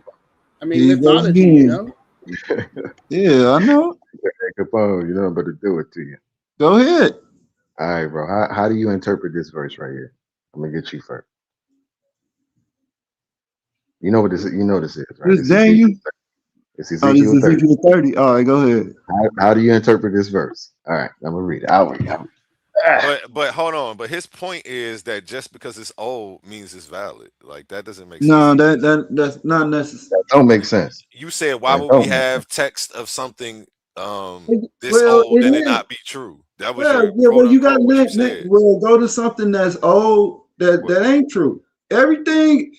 I mean, mythology, you know. Yeah, I know. Hey, Capone, you know I'm about to do it to you. Go ahead. All right, bro. How do you interpret this verse right here? I'm gonna get you first. You know what this is? You know this is, right? This Daniel. It's Oh, this Ezekiel is 30. Ezekiel 30. All right, go ahead. How do you interpret this verse? All right, I'm gonna read it. I'll read it. But hold on. But his point is that just because it's old means it's valid. Like that doesn't make sense. No, that's not necessary. That don't make sense. You said why That would we don't make sense. have text of something this Well, old and it it is. not be true? That was Yeah, your yeah. quote Well, you got unquote what you said. well, go to something that's old that ain't true. Everything.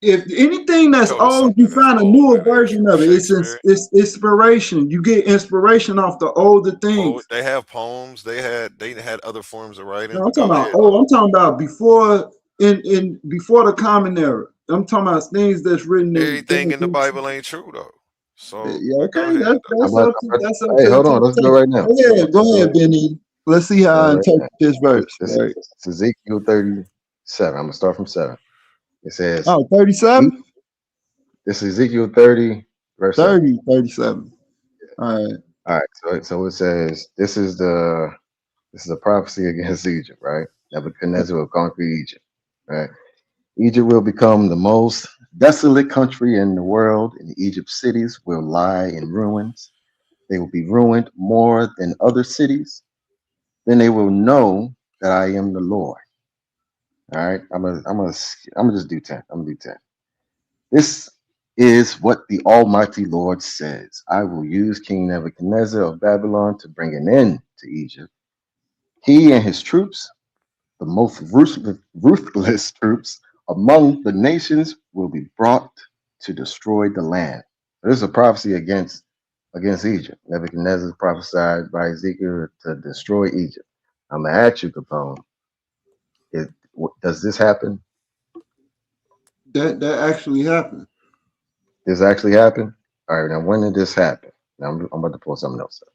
If anything that's Go to old, you something that's find a old newer that ain't version true. of it. Shakespeare. It's inspiration. You get inspiration off the older things. They have poems. They had other forms of writing. No, I'm But talking go about ahead old. though. I'm talking about before the common era. I'm talking about things that's written in. Everything in the Bible ain't true though. So Yeah, but go okay, ahead though. that's up Hey, to hold on. Let's go interpretation. right now. Go ahead, Benny. Let's see how I interpret this verse. This Right. is Ezekiel 37. I'm gonna start from 7. It says, Oh, 37? This is Ezekiel 30, verse 7. 37. All right. All right. So it says, this is a prophecy against Egypt, right? Nebuchadnezzar will conquer Egypt, right? Egypt will become the most desolate country in the world, and Egypt's cities will lie in ruins. They will be ruined more than other cities. Then they will know that I am the Lord. All right. I'm gonna just do 10. I'm gonna do 10. This is what the Almighty Lord says. I will use King Nebuchadnezzar of Babylon to bring an end to Egypt. He and his troops, the most ruthless troops among the nations, will be brought to destroy the land. This is a prophecy against Egypt. Nebuchadnezzar prophesied by Ezekiel to destroy Egypt. I'm gonna ask you, Capone, does this happen? That actually happened. This actually happened? All right, now when did this happen? Now I'm about to pull something else up.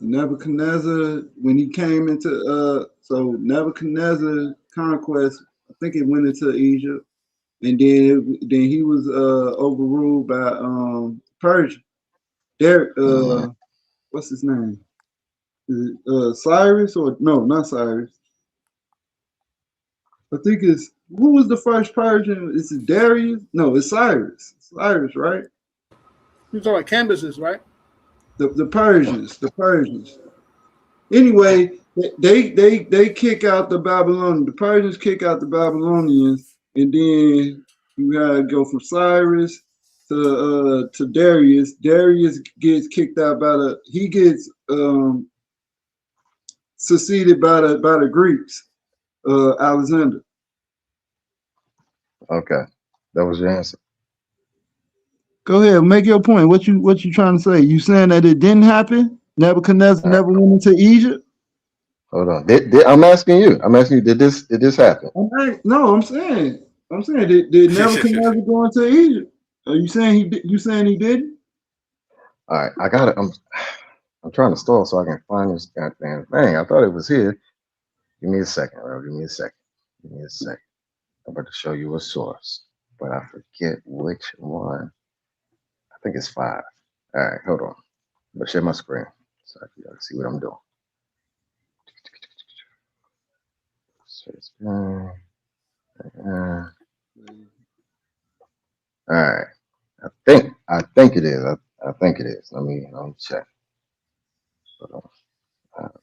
Nebuchadnezzar, when he came into so Nebuchadnezzar conquest, I think it went into Egypt, and then he was overruled by Persia. There, what's his name? Is it Cyrus or no, not Cyrus? I think it's who was the first Persian? Is it Darius? No, it's Cyrus. Cyrus, right? You're talking about canvases, right? The Persians. Anyway, they kick out the Babylonians. The Persians kick out the Babylonians, and then you gotta go from Cyrus to Darius. Darius gets kicked out he gets succeeded by the Greeks. Alexander. Okay, that was your answer. Go ahead, make your point. What you trying to say? You saying that it didn't happen? Nebuchadnezzar never went into Egypt? Hold on. I'm asking you. Did this happen? No, I'm saying did Nebuchadnezzar go into Egypt? Are you saying he did? You saying he didn't? All right, I got it. I'm trying to stall so I can find this goddamn thing. I thought it was here. Give me a second, bro. Give me a second. I'm about to show you a source, but I forget which one. I think it's 5. All right, hold on. I'm gonna share my screen so I can see what I'm doing. All right. I think it is. I think it is. Let me check. Hold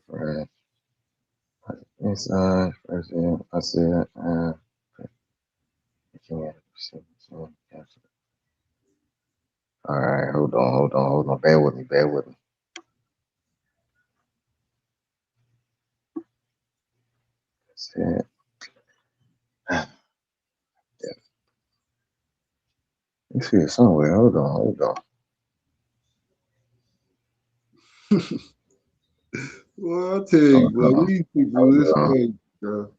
on. It's I said all right, hold on. Bear with me. That's it. You see it somewhere. Hold on. Well, I'll tell you, bro. These people, this crazy, bro.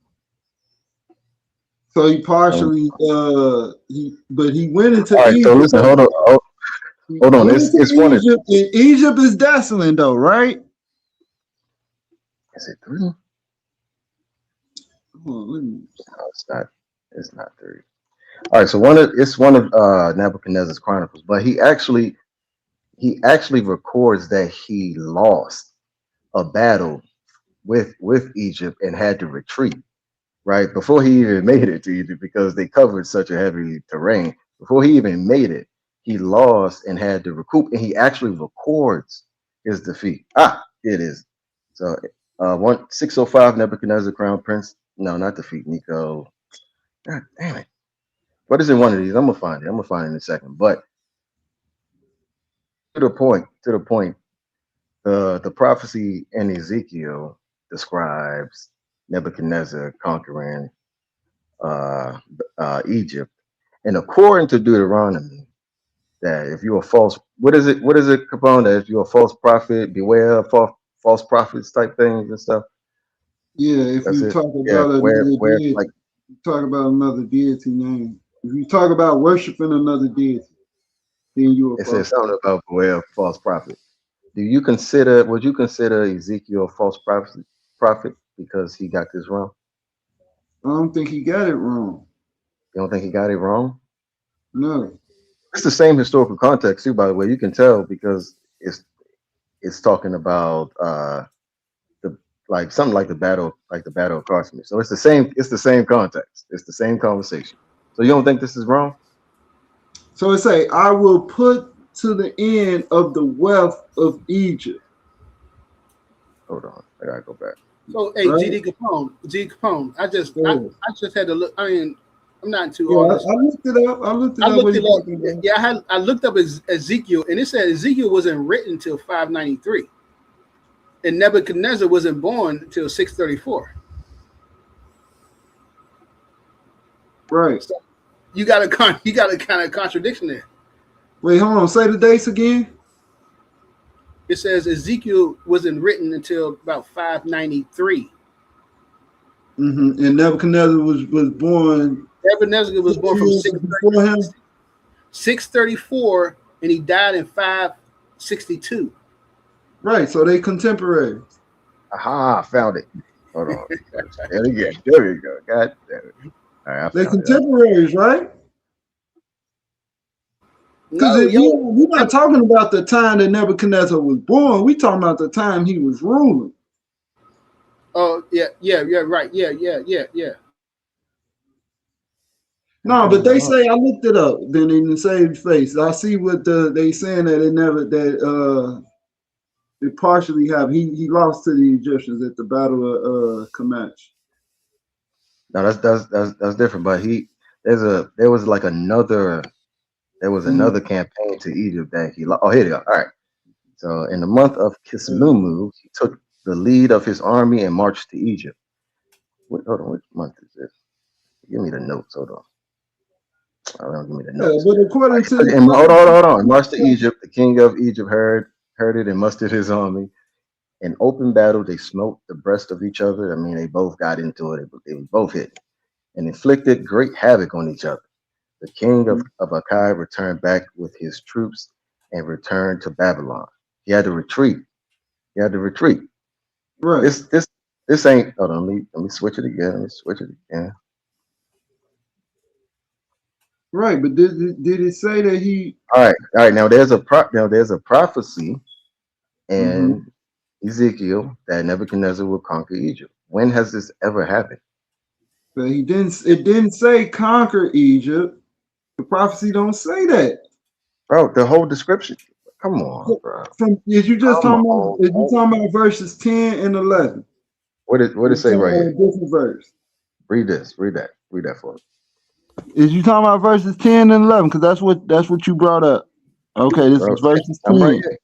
So he partially, but he went into all right, Egypt. so listen, hold on. Hold on. Went into It's one. Egypt, and Egypt is dazzling, though, right? Is it 3? Hold on, let me... No, it's not 3. All right, so it's one of Nebuchadnezzar's chronicles, but he actually records that he lost a battle with Egypt and had to retreat, right? Before he even made it to Egypt, because they covered such a heavy terrain. Before he even made it, he lost and had to recoup, and he actually records his defeat. It is. So 605 Nebuchadnezzar crown prince. No, not defeat, Nico. God damn it. What is in one of these? I'm gonna find it in a second. But to the point, the prophecy in Ezekiel describes Nebuchadnezzar conquering Egypt, and according to Deuteronomy, that if you're a false, what is it, Capone? That if you're a false prophet, beware of false prophets type things and stuff. Yeah, if you talk about talk about another deity name. If you talk about worshiping another deity, then you It says something about beware of false prophet. Would you consider Ezekiel a false prophet because he got this wrong? I don't think he got it wrong. You don't think he got it wrong? No. It's the same historical context too, by the way. You can tell because it's talking about something like the battle of Carthage. So it's the same context. It's the same conversation. So you don't think this is wrong? So it say, I will put to the end of the wealth of Egypt. Hold on, I gotta go back. So, hey, right? G Capone, I just had to look. I mean, I'm not too old. I looked it up. I looked it up. Yeah, I looked up Ezekiel, and it said Ezekiel wasn't written until 593, and Nebuchadnezzar wasn't born until 634. Right. So you got a kind of contradiction there. Wait, hold on. Say the dates again. It says Ezekiel wasn't written until about 593. And Nebuchadnezzar was born. Nebuchadnezzar was born from 634, and he died in 562. Right, so they contemporaries. Aha, I found it. Hold on. There we go. God damn it. All right, they're contemporaries, right? Because we're not talking about the time that Nebuchadnezzar was born. We're talking about the time he was ruling. Oh, yeah, right. Yeah. No, but they say, I looked it up, then in the same face. I see what they saying that it partially happened. He lost to the Egyptians at the Battle of Comanche. No, that's different. But there was another campaign to Egypt that he lost. Oh, here you go. All right. So in the month of Kislevu, he took the lead of his army and marched to Egypt. Hold on, which month is this? Give me the notes. Hold on. Don't give me the notes. But according to hold on. Marched to Egypt. The king of Egypt heard it and mustered his army. In open battle, they smote the breast of each other. I mean, they both got into it. They were both hit and inflicted great havoc on each other. The king of Akkad returned back with his troops and returned to Babylon. He had to retreat. Right. This ain't. Hold on. Let me switch it again. Right, but did it say that he? All right. Now there's a prophecy in Ezekiel that Nebuchadnezzar will conquer Egypt. When has this ever happened? But it didn't say conquer Egypt. The prophecy don't say that. Bro, the whole description. Come on, bro. Is you talking about verses 10 and 11? What did it say right here? Different verse. Read this. Read that for me. Is you talking about verses 10 and 11? Because that's what you brought up. Okay, this is verses 10. I'm right here.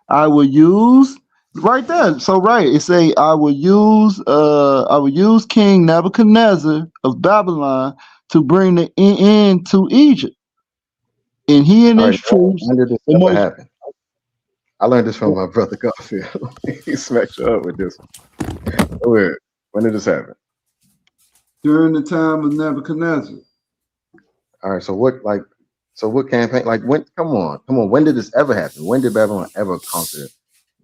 I will use right there. So right, it say I will use King Nebuchadnezzar of Babylon to bring the end to Egypt, and he and his troops. When did this ever happen? I learned this from my brother Garfield. He smacked you up with this one. Weird. When did this happen? During the time of Nebuchadnezzar. All right. So what campaign? Like when? Come on. When did this ever happen? When did Babylon ever conquer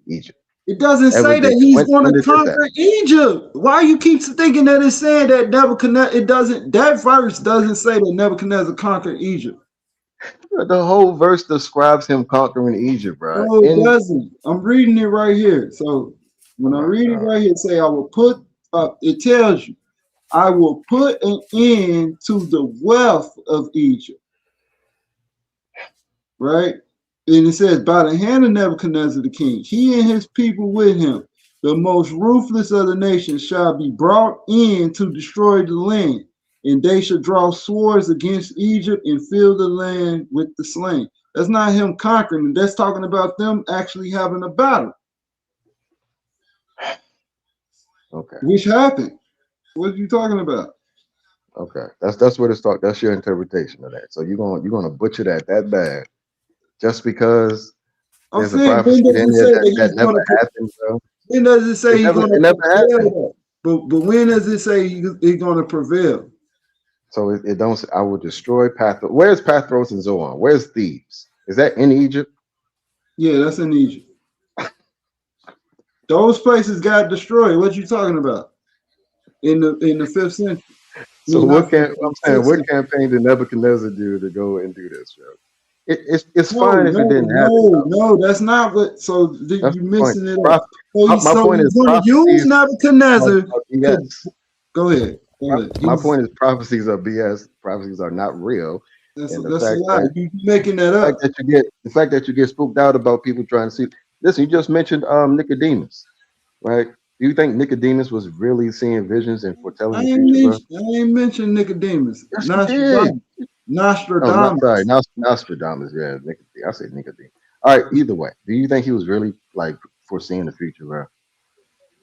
Egypt? It doesn't say that he's going to conquer Egypt. Why you keep thinking that it's saying that Nebuchadnezzar? It doesn't. That verse doesn't say that Nebuchadnezzar conquered Egypt. The whole verse describes him conquering Egypt, bro. No, it doesn't. I'm reading it right here. So when I read it right here, it say I will put. It tells you, I will put an end to the wealth of Egypt. Right? And it says, by the hand of Nebuchadnezzar the king, he and his people with him, the most ruthless of the nations shall be brought in to destroy the land, and they shall draw swords against Egypt and fill the land with the slain. That's not him conquering. That's talking about them actually having a battle. Okay. Which happened. What are you talking about? Okay. That's what it's talking. That's your interpretation of that. So you're gonna butcher that bad. Just because there's a prophecy in there that never happened, bro. When does it say he's going to prevail? But when does it say he's going to prevail? So it don't. I will destroy Pathros. Where's Pathros and Zoan? Where's Thebes? Is that in Egypt? Yeah, that's in Egypt. Those places got destroyed. What you talking about? In the 5th century. So what campaign did Nebuchadnezzar do to go and do this, bro? It's fine if it didn't happen. No, that's not what. So you're missing it up. My point is, going to use Nebuchadnezzar. Go ahead. My point is, prophecies are BS. Prophecies are not real. That's a lie. You're making that up. The fact that you get spooked out about people trying to see. Listen, you just mentioned Nicodemus, right? Do you think Nicodemus was really seeing visions and foretelling the future? I ain't mentioned Nicodemus. Yes, Nostradamus. Nostradamus. Yeah, I said Nicodemus. All right. Either way, do you think he was really like foreseeing the future, bro?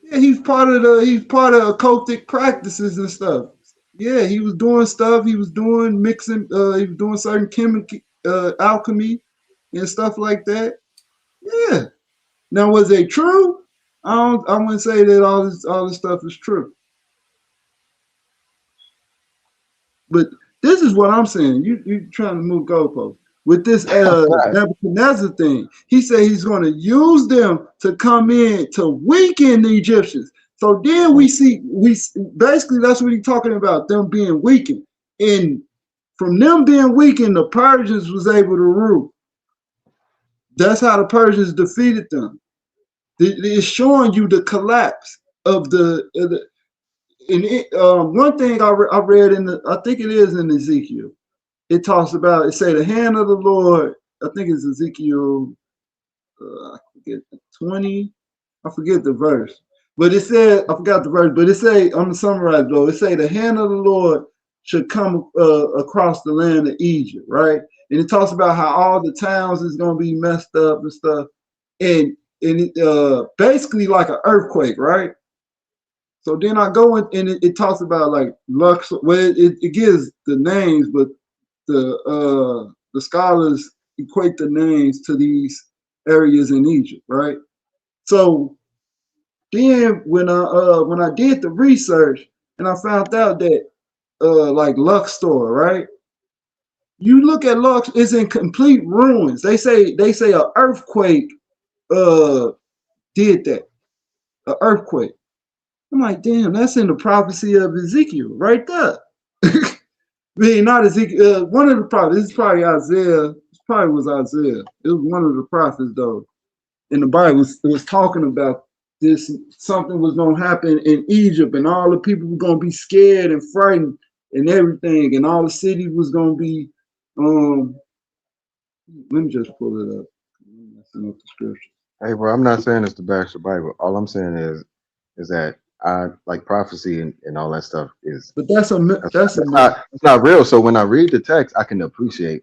Yeah, he's part of occultic practices and stuff. Yeah, he was doing stuff. He was doing mixing. He was doing certain chemical alchemy and stuff like that. Yeah. Now, was they true? I wouldn't say that all this stuff is true. But this is what I'm saying. You trying to move goalposts with this Nebuchadnezzar thing. He said he's going to use them to come in to weaken the Egyptians. So then we basically that's what he's talking about, them being weakened. And from them being weakened, the Persians was able to rule. That's how the Persians defeated them. It's showing you the collapse of one thing I read I think it is in Ezekiel. It talks about, it say the hand of the Lord, I think it's Ezekiel, I forget 20, I forget the verse. But it said, I forgot the verse, but it say, I'm going to summarize though, it say the hand of the Lord should come across the land of Egypt, right? And it talks about how all the towns is going to be messed up and stuff. And it basically like an earthquake, right? So then I go in and it talks about like Luxor. Well, it gives the names, but the scholars equate the names to these areas in Egypt, right? So then when I did the research and I found out that like Luxor, right? You look at Luxor, it's in complete ruins. They say an earthquake did that, an earthquake. I'm like, damn, that's in the prophecy of Ezekiel right there. I mean, not Ezekiel, one of the prophets, it's probably Isaiah, it probably was Isaiah. It was one of the prophets though. In the Bible, it was talking about this, something was gonna happen in Egypt and all the people were gonna be scared and frightened and everything, and all the city was gonna be, let me just pull it up. Hey, bro, I'm not saying it's the back of the Bible. All I'm saying is that I like prophecy and all that stuff is But that's it's not real. So when I read the text, I can appreciate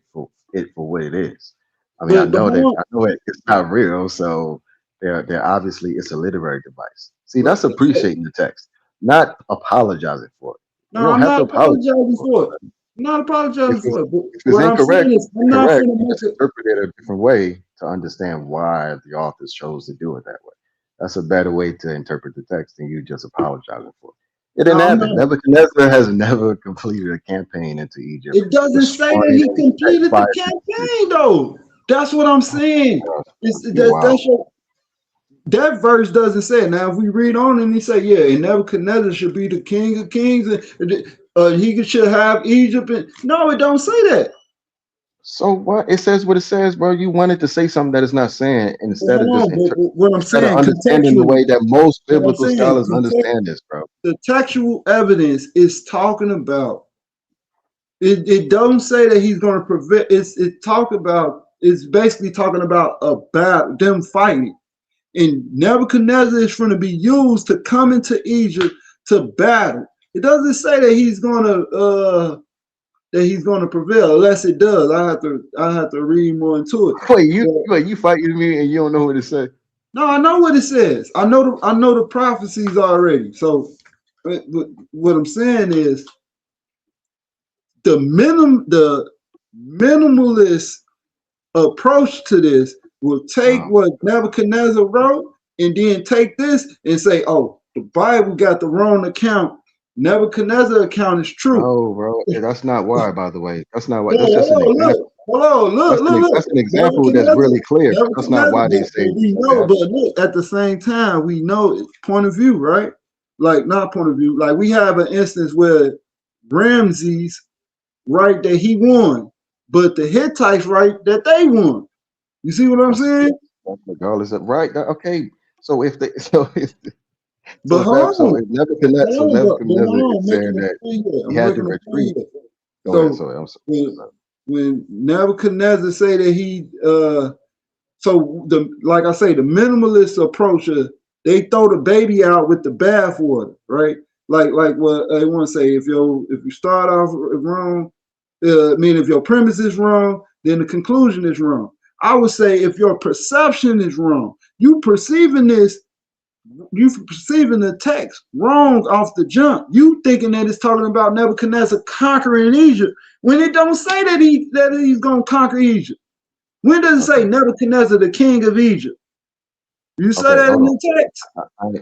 it for what it is. I mean, I but know hold it's not real. So they're obviously it's a literary device. See, on. that's appreciating the text, not apologizing for it. You No, don't I'm have to not apologize apologizing for for it. I'm not apologizing if for it. But it's what I'm incorrect, saying is, it's I'm not incorrect. finna You make just interpret it a different way to understand why the authors chose to do it that way. That's a better way to interpret the text than you just apologizing for it. It No, didn't I'm happen. not. Nebuchadnezzar has never completed a campaign into Egypt, It doesn't say that destroying he any completed the empires in Egypt. campaign, though. That's what I'm saying. You wow. That verse doesn't say it. Now, if we read on and he say, yeah, and Nebuchadnezzar should be the king of kings, and he should have Egypt. No, it don't say that. So what? It says what it says, bro. You wanted to say something that it's not saying, and instead of just What I'm instead of saying, understanding the way that most what I'm biblical saying, scholars understand this, bro. the textual evidence is talking about. It don't say that he's going to prevent. It's basically talking about them fighting. And Nebuchadnezzar is going to be used to come into Egypt to battle. It doesn't say that he's going to prevail, unless it does. I have to read more into it. Wait, you fighting me and you don't know what it says? No, I know what it says. I know the prophecies already. So what I'm saying is the minimalist approach to this will take what Nebuchadnezzar wrote and then take this and say, oh, the Bible got the wrong account. Nebuchadnezzar account is true. No, bro. That's not why, by the way. That's not why. Yeah, That's just an example. Look. That's an example that's really clear. That's not why they say we know, but look, at the same time, we know point of view, right? Like, not point of view. Like, we have an instance where Ramses right that he won, but the Hittites right that they won. You see what I'm saying? Regardless of right, okay. So if they But Nebuchadnezzar is saying that he had to retreat. When Nebuchadnezzar say that he like I say, the minimalist approach, they throw the baby out with the bathwater, right? Like what I want to say, if you start off wrong, if your premise is wrong, then the conclusion is wrong. I would say if your perception is wrong, you perceiving the text wrong off the jump. You thinking that it's talking about Nebuchadnezzar conquering Egypt when it don't say that he's gonna conquer Egypt. When does it say Nebuchadnezzar the king of Egypt? You say that in the text.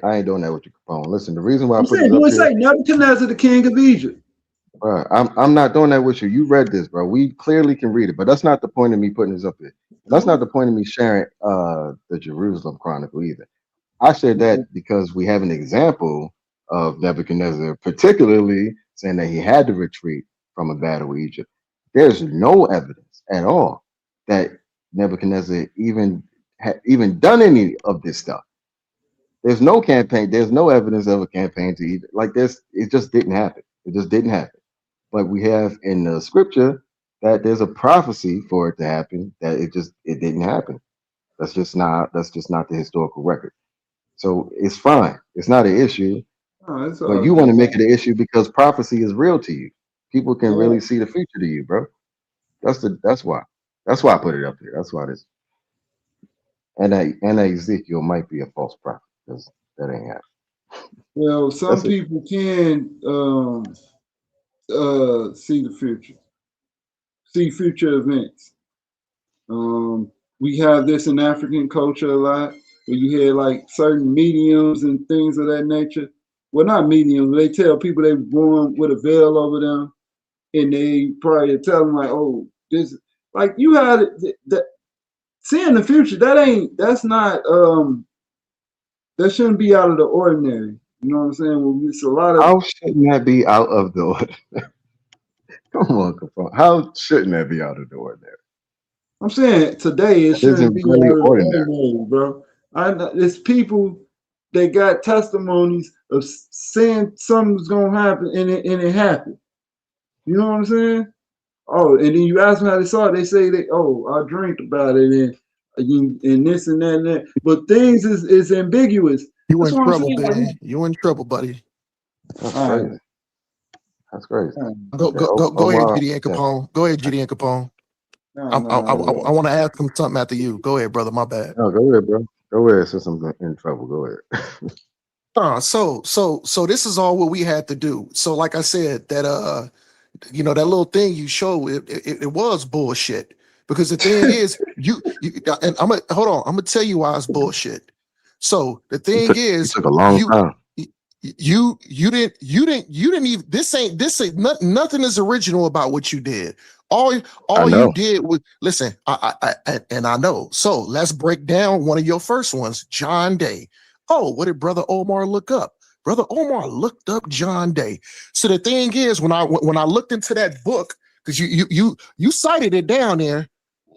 I ain't doing that with your phone. Listen, the reason why I'm saying, do it say Nebuchadnezzar the king of Egypt? Bro, I'm not doing that with you. You read this, bro. We clearly can read it, but that's not the point of me putting this up here. That's not the point of me sharing the Jerusalem Chronicle either. I said that because we have an example of Nebuchadnezzar, particularly saying that he had to retreat from a battle with Egypt. There's no evidence at all that Nebuchadnezzar even done any of this stuff. There's no campaign. There's no evidence of a campaign to Egypt. Like this, it just didn't happen. It just didn't happen. But we have in the scripture that there's a prophecy for it to happen, that it didn't happen. That's just not the historical record. So it's fine. It's not an issue. But you want to make it an issue because prophecy is real to you. People can really see the future to you, bro. That's why. That's why I put it up there. That's why this. And Ezekiel might be a false prophet because that ain't happening. Well, some people can see the future, see future events. We have this in African culture a lot, where you hear like certain mediums and things of that nature. Well, not mediums. They tell people they were born with a veil over them, and they probably tell them like, "Oh, this." Like you had that seeing the future. That's not. That shouldn't be out of the ordinary. You know what I'm saying? Well, it's a lot of. How shouldn't that be out of the ordinary? Come on, how shouldn't that be out of the ordinary? I'm saying today it shouldn't be really ordinary, bro. It's people that got testimonies of saying something's gonna happen and it happened. You know what I'm saying? Oh, and then you ask them how they saw it, they say I dreamed about it and this and that and that. But things is ambiguous. You That's in what I'm trouble, saying. man. You in trouble, buddy. That's All right. crazy. That's crazy. Go Okay, go ahead, Omar. GD and Yeah. Capone. Go ahead, GD and Capone. I want to ask him something after you. Go ahead, brother. My bad. No, go ahead, bro. Go ahead. Since I'm in trouble, go ahead. So this is all what we had to do. So like I said, that you know, that little thing you showed, it was bullshit. Because the thing is, you and I'm gonna hold on. I'm gonna tell you why it's bullshit. So the thing is, took a long time. You didn't even nothing is original about what you did. All you did was listen. I know. So let's break down one of your first ones, John Day. Oh, what did Brother Omar look up? Brother Omar looked up John Day. So the thing is, when I looked into that book, because you cited it down there,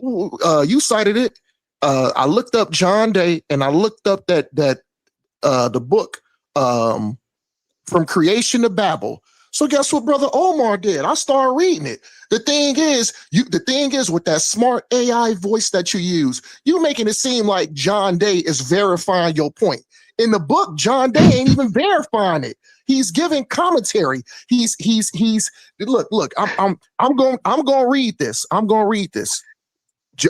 you cited it. I looked up John Day, and I looked up that the book From Creation to Babel. So guess what Brother Omar did? I started reading it. The thing is with that smart AI voice that you use, you making it seem like John Day is verifying your point. In the book, John Day ain't even verifying it. He's giving commentary. He's look. I'm going to read this. I'm going to read this.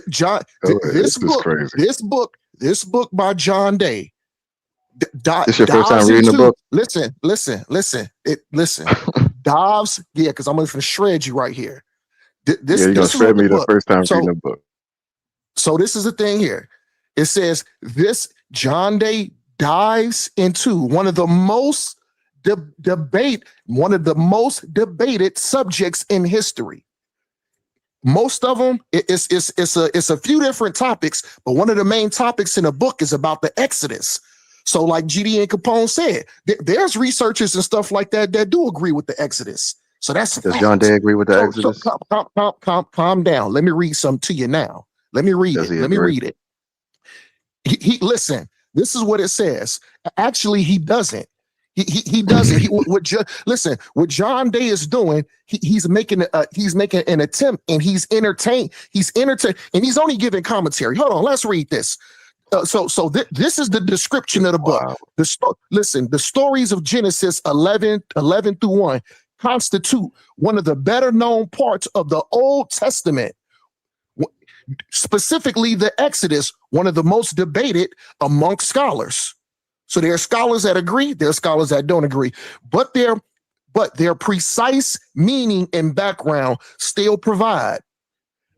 John, this book by John Day. This your first time reading the book? Listen. Dives, yeah, because I'm going to shred you right here. You're going to shred me the first time reading the book. So this is the thing here. It says this John Day dives into one of the most debated subjects in history. Most of them, it's a few different topics, but one of the main topics in the book is about the Exodus. So like GD and Capone said, there's researchers and stuff like that do agree with the Exodus. So that's Does John Day agree with the Exodus? Calm down. Let me read something to you now. Let me read it. Let me read it. He listen. This is what it says. Actually, he doesn't. He doesn't. Listen. What John Day is doing, he's making an attempt, and he's entertained. And he's only giving commentary. Hold on. Let's read this. This is the description of the book. Listen, the stories of Genesis 11 through 1 constitute one of the better known parts of the Old Testament. Specifically, the Exodus, one of the most debated amongst scholars. So there are scholars that agree, there are scholars that don't agree, but their precise meaning and background still provide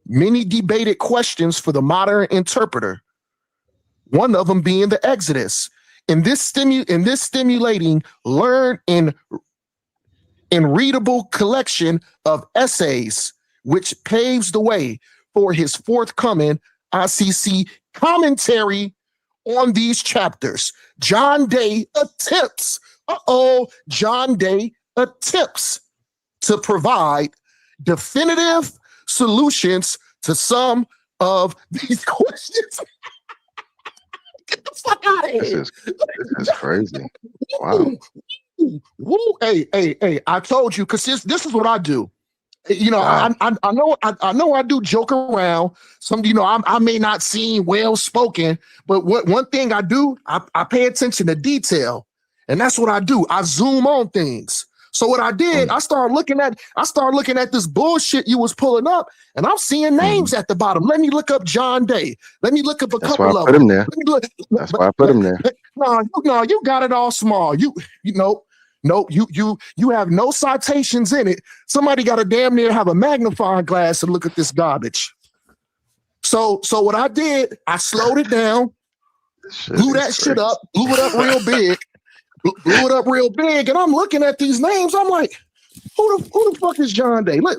many debated questions for the modern interpreter. One of them being the Exodus. In this stimulating, learn and readable collection of essays, which paves the way for his forthcoming ICC commentary on these chapters. John Day attempts to provide definitive solutions to some of these questions. Get the fuck out of here. This is crazy. Wow. Woo. Hey, I told you, because this is what I do. You know, wow. I know I do joke around. Some, you know, I may not seem well spoken, but one thing I do, I pay attention to detail, and that's what I do. I zoom on things. So what I did, I started looking at this bullshit you was pulling up, and I'm seeing names at the bottom. Let me look up John Day. Let me look up a couple of them. That's why I put him there. No, you got it all small. You have no citations in it. Somebody got to damn near have a magnifying glass to look at this garbage. So what I did, I slowed it down, blew it up real big, and I'm looking at these names. I'm like, who the fuck is John Day? Let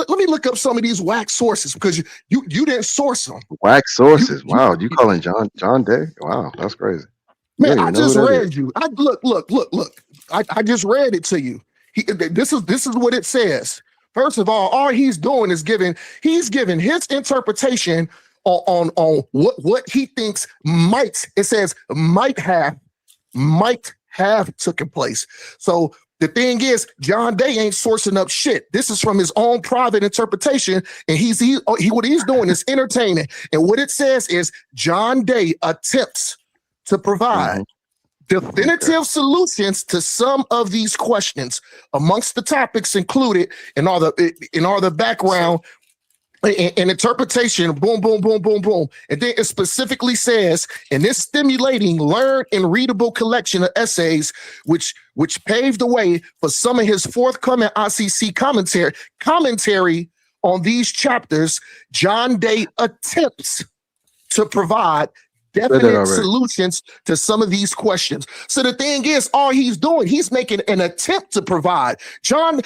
me look up some of these whack sources, because you didn't source them. Whack sources. Wow, you calling John Day? Wow, that's crazy. Man, I just read you. Look. I just read it to you. This is what it says. First of all he's doing is giving his interpretation on what he thinks might have taken place. So the thing is, John Day ain't sourcing up shit. This is from his own private interpretation, and what he's doing is entertaining. And what it says is John Day attempts to provide definitive solutions to some of these questions. Amongst the topics included in all the background and interpretation, boom, boom, boom, boom, boom. And then it specifically says, in this stimulating, learned, and readable collection of essays, which paved the way for some of his forthcoming ICC commentary on these chapters, John Day attempts to provide definite solutions to some of these questions. So the thing is, all he's doing, he's making an attempt to provide. John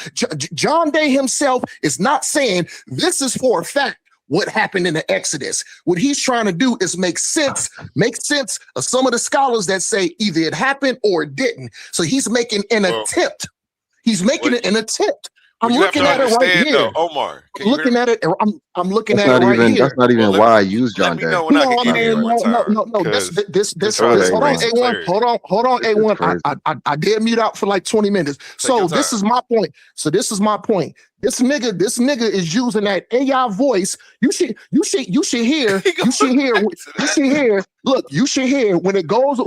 Day himself is not saying this is for a fact what happened in the Exodus. What he's trying to do is make sense of some of the scholars that say either it happened or it didn't. So he's making an attempt. He's making an attempt. I'm looking at it right here. Though, Omar, I'm looking at it right here. That's not even why I use John Day. No. This. Hold on, A1. Hold on, A1. I did mute out for like 20 minutes. So this is my point. This nigga is using that AI voice. You should hear. Look, you should hear when it goes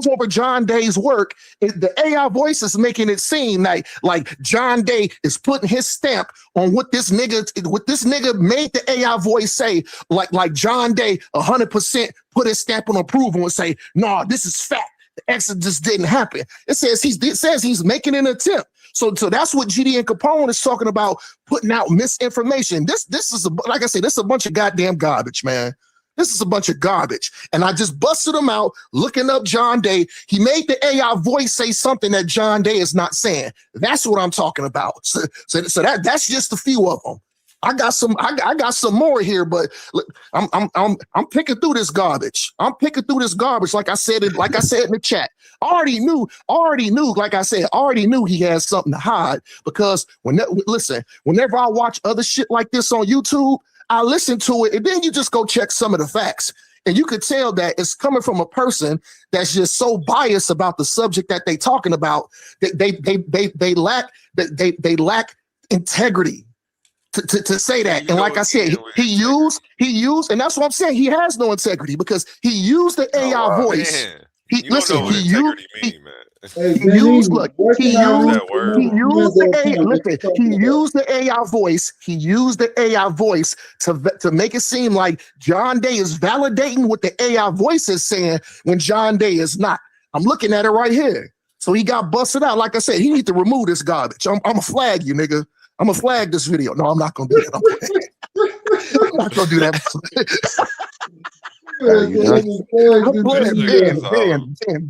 over John Day's work. The AI voice is making it seem like John Day is putting his stamp on what this nigga made the AI voice say. Like John Day 100% put his stamp on approval and say, "No, this is fact. The Exodus didn't happen." It says he's making an attempt. So that's what GD and Capone is talking about, putting out misinformation. This is like I say, this is a bunch of goddamn garbage, man. This is a bunch of garbage. And I just busted him out looking up John Day. He made the AI voice say something that John Day is not saying. That's what I'm talking about. So that's just a few of them. I got some more here, but look, I'm picking through this garbage. Like I said in the chat. Already knew, like I said, already knew he had something to hide, because whenever I watch other shit like this on YouTube, I listen to it and then you just go check some of the facts. And you could tell that it's coming from a person that's just so biased about the subject that they talking about that they lack integrity to say that. And like I said, he used, and that's what I'm saying. He has no integrity because he used the AI voice. Man. He used the AI voice. He used the AI voice to make it seem like John Day is validating what the AI voice is saying when John Day is not. I'm looking at it right here. So he got busted out. Like I said, he need to remove this garbage. I'm gonna flag you, nigga. I'm gonna flag this video. No, I'm not gonna do that. I'm not gonna do that.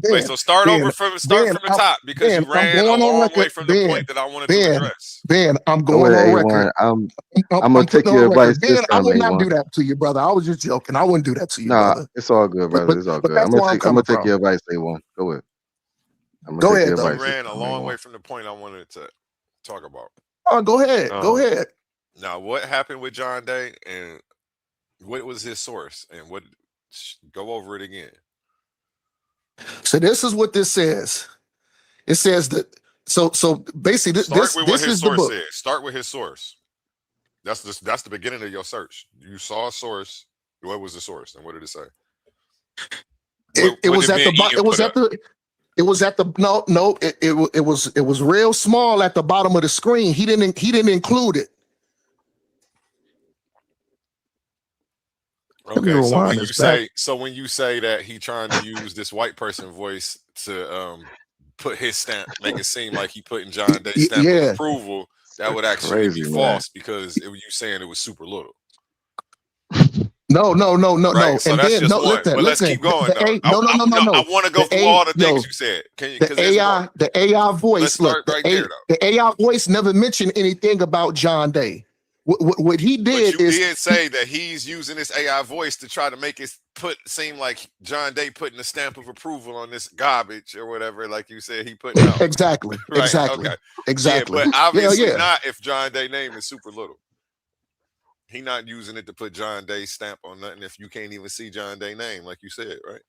Wait, so start from the top, because you ran a long way from the point that I wanted to address. I'm going on record. I'm gonna take your advice. I would not do that to you, brother. I was just joking. I wouldn't do that to you, brother. It's all good, brother. It's all good. I'm gonna take your advice, A1. Go ahead. Go ahead. You ran a long way from the point I wanted to talk about. Oh, go ahead. Go ahead. Now, what happened with John Day and what was his source, and what? Go over it again. So this is what this says. It says that so basically this is the book. Start with his source. That's the beginning of your search. You saw a source. What was the source, and what did it say? It was real small at the bottom of the screen. He didn't include it. Okay, so when you say that he trying to use this white person voice to put his stamp, make it seem like he putting John Day's stamp of approval, that would actually be false, because you saying it was super little. No. Right, so and that's then just one. But let's keep going. No. I want to go through all the things you said. The AI voice. Let's start right there, though. The AI voice never mentioned anything about John Day. What he did but you is did say that he's using this AI voice to try to make it seem like John Day putting a stamp of approval on this garbage or whatever, like you said he put out. Exactly. Right? Exactly. Okay. Exactly. Yeah, but obviously not if John Day name is super little. He not using it to put John Day's stamp on nothing if you can't even see John Day name, like you said, right?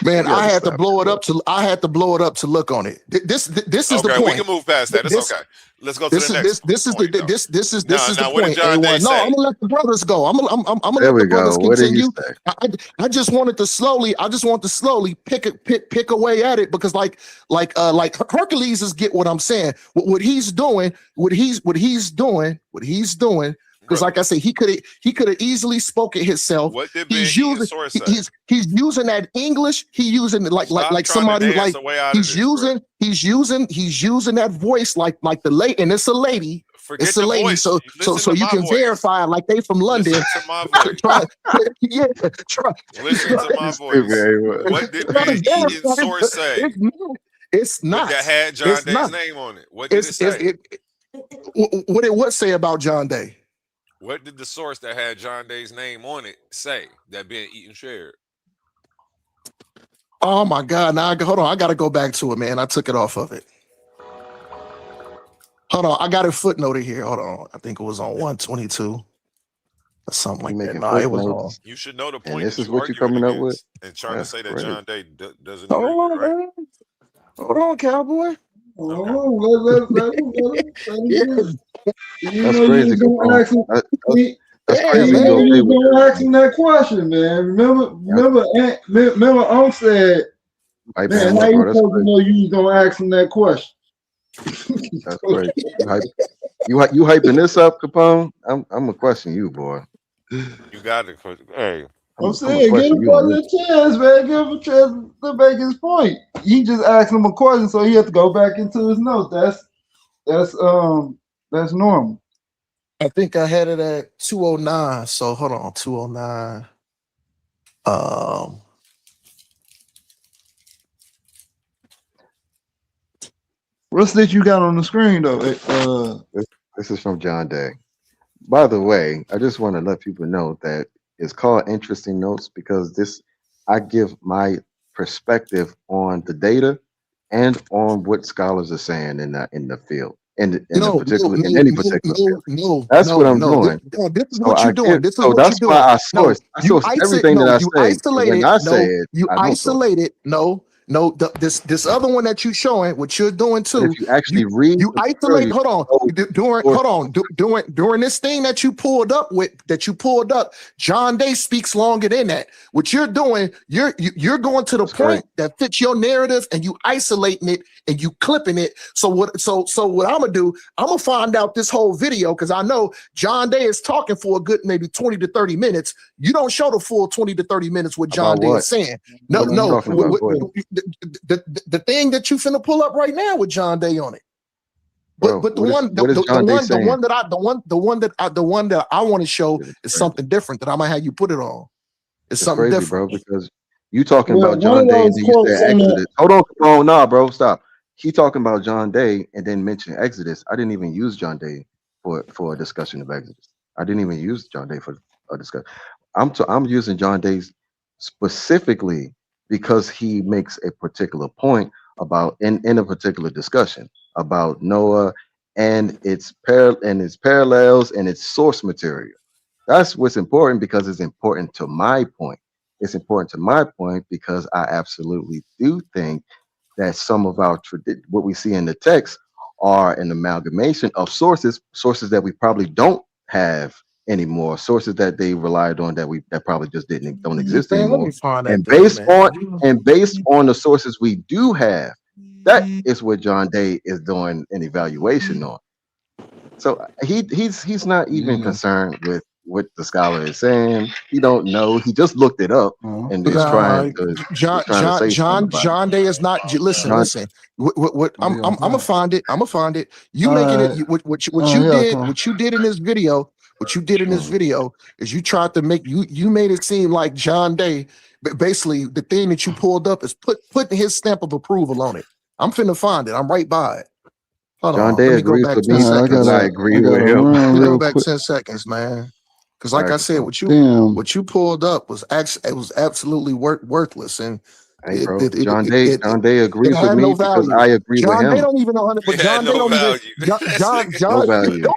Man, I had to blow it up to look on it. This is the point. We can move past that. It's okay. Let's go to the next. This is the what point. did John Day say? No, I'm gonna let the brothers go. I'm gonna There let we the brothers go. What did he continue. say? I just wanted to slowly pick away at it because like Hercules is get what I'm saying. What he's doing. Because like I said, he could have easily spoken himself. What did he's using that English. He using it like somebody like he's using that voice like the lady, and it's a lady. It's a lady, so you can verify like they from London. Listen to my voice. Try. Listen to my voice. What did the source say? It's not. That had John Day's name on it. What did it say? What did what say about John Day? What did the source that had John Day's name on it say that being eaten shared? Oh my God! Now hold on, I got to go back to it, man. I took it off of it. Hold on, I got a footnoted here. Hold on, I think it was on 122 or something like that. No, it was on. You should know the point. This is what you're coming up with, and trying to say that John Day doesn't. Hold on, cowboy. That's crazy. That's crazy. You don't ask him that question, man. Remember, Unc said, "Man, how you supposed to know you was gonna ask him that question?" That's crazy. You hyping this up, Capone? I'm gonna question you, boy. You got it. Hey, I'm saying, give him a chance, man. Give him a chance to make his point. He just asked him a question, so he had to go back into his notes. That's normal. I think I had it at 209. So hold on, 209. What's that you got on the screen though? This is from John Day. By the way, I just want to let people know that it's called Interesting Notes because I give my perspective on the data and on what scholars are saying in the field. In any particular field. That's what I'm doing. This is what you're doing. That's why I source everything that I say. When I say it, you isolate it. No, this other one that you're showing, what you're doing too. If you actually read, you isolate. Hold on. During this thing that you pulled up, John Day speaks longer than that. What you're doing, you're going to the point that fits your narrative, and you isolating it and you clipping it. So what I'm gonna do? I'm gonna find out this whole video because I know John Day is talking for a good maybe 20 to 30 minutes. You don't show the full 20 to 30 minutes what John Day is saying. No. The thing that you finna pull up right now with John Day on it, but the one that I want to show is something different that I'm gonna have you put it on. It's something crazy, different, bro. Because you talking about John Day and then you said Exodus. Hold on, nah, bro, stop. He talking about John Day and then mention Exodus. I didn't even use John Day for a discussion of Exodus. I didn't even use John Day for a discussion. I'm using John Day specifically because he makes a particular point about in a particular discussion about Noah and its parallels and its source material. That's what's important because it's important to my point. It's important to my point because I absolutely do think that some of our what we see in the text are an amalgamation of sources that we probably don't have anymore, sources that they relied on that probably just don't exist anymore. And based on the sources we do have, that is what John Day is doing an evaluation on. So he's not even concerned with what the scholar is saying. He don't know. He just looked it up and is trying to say John Day is not. Listen. What I'm gonna find it. You making it. What you did in this video. What you did in this video is you tried to make you made it seem like John Day, but basically the thing that you pulled up is putting his stamp of approval on it. I'm finna find it. I'm right by it. Hold John on. Day Let me go agrees back with 10 me seconds. I agree with him. Let me go back 10 seconds, man. Because like I said, what you pulled up was absolutely worthless. And hey, bro, John Day agrees with me because I agree with him. John Day don't even know how to, but John Day don't even. No value.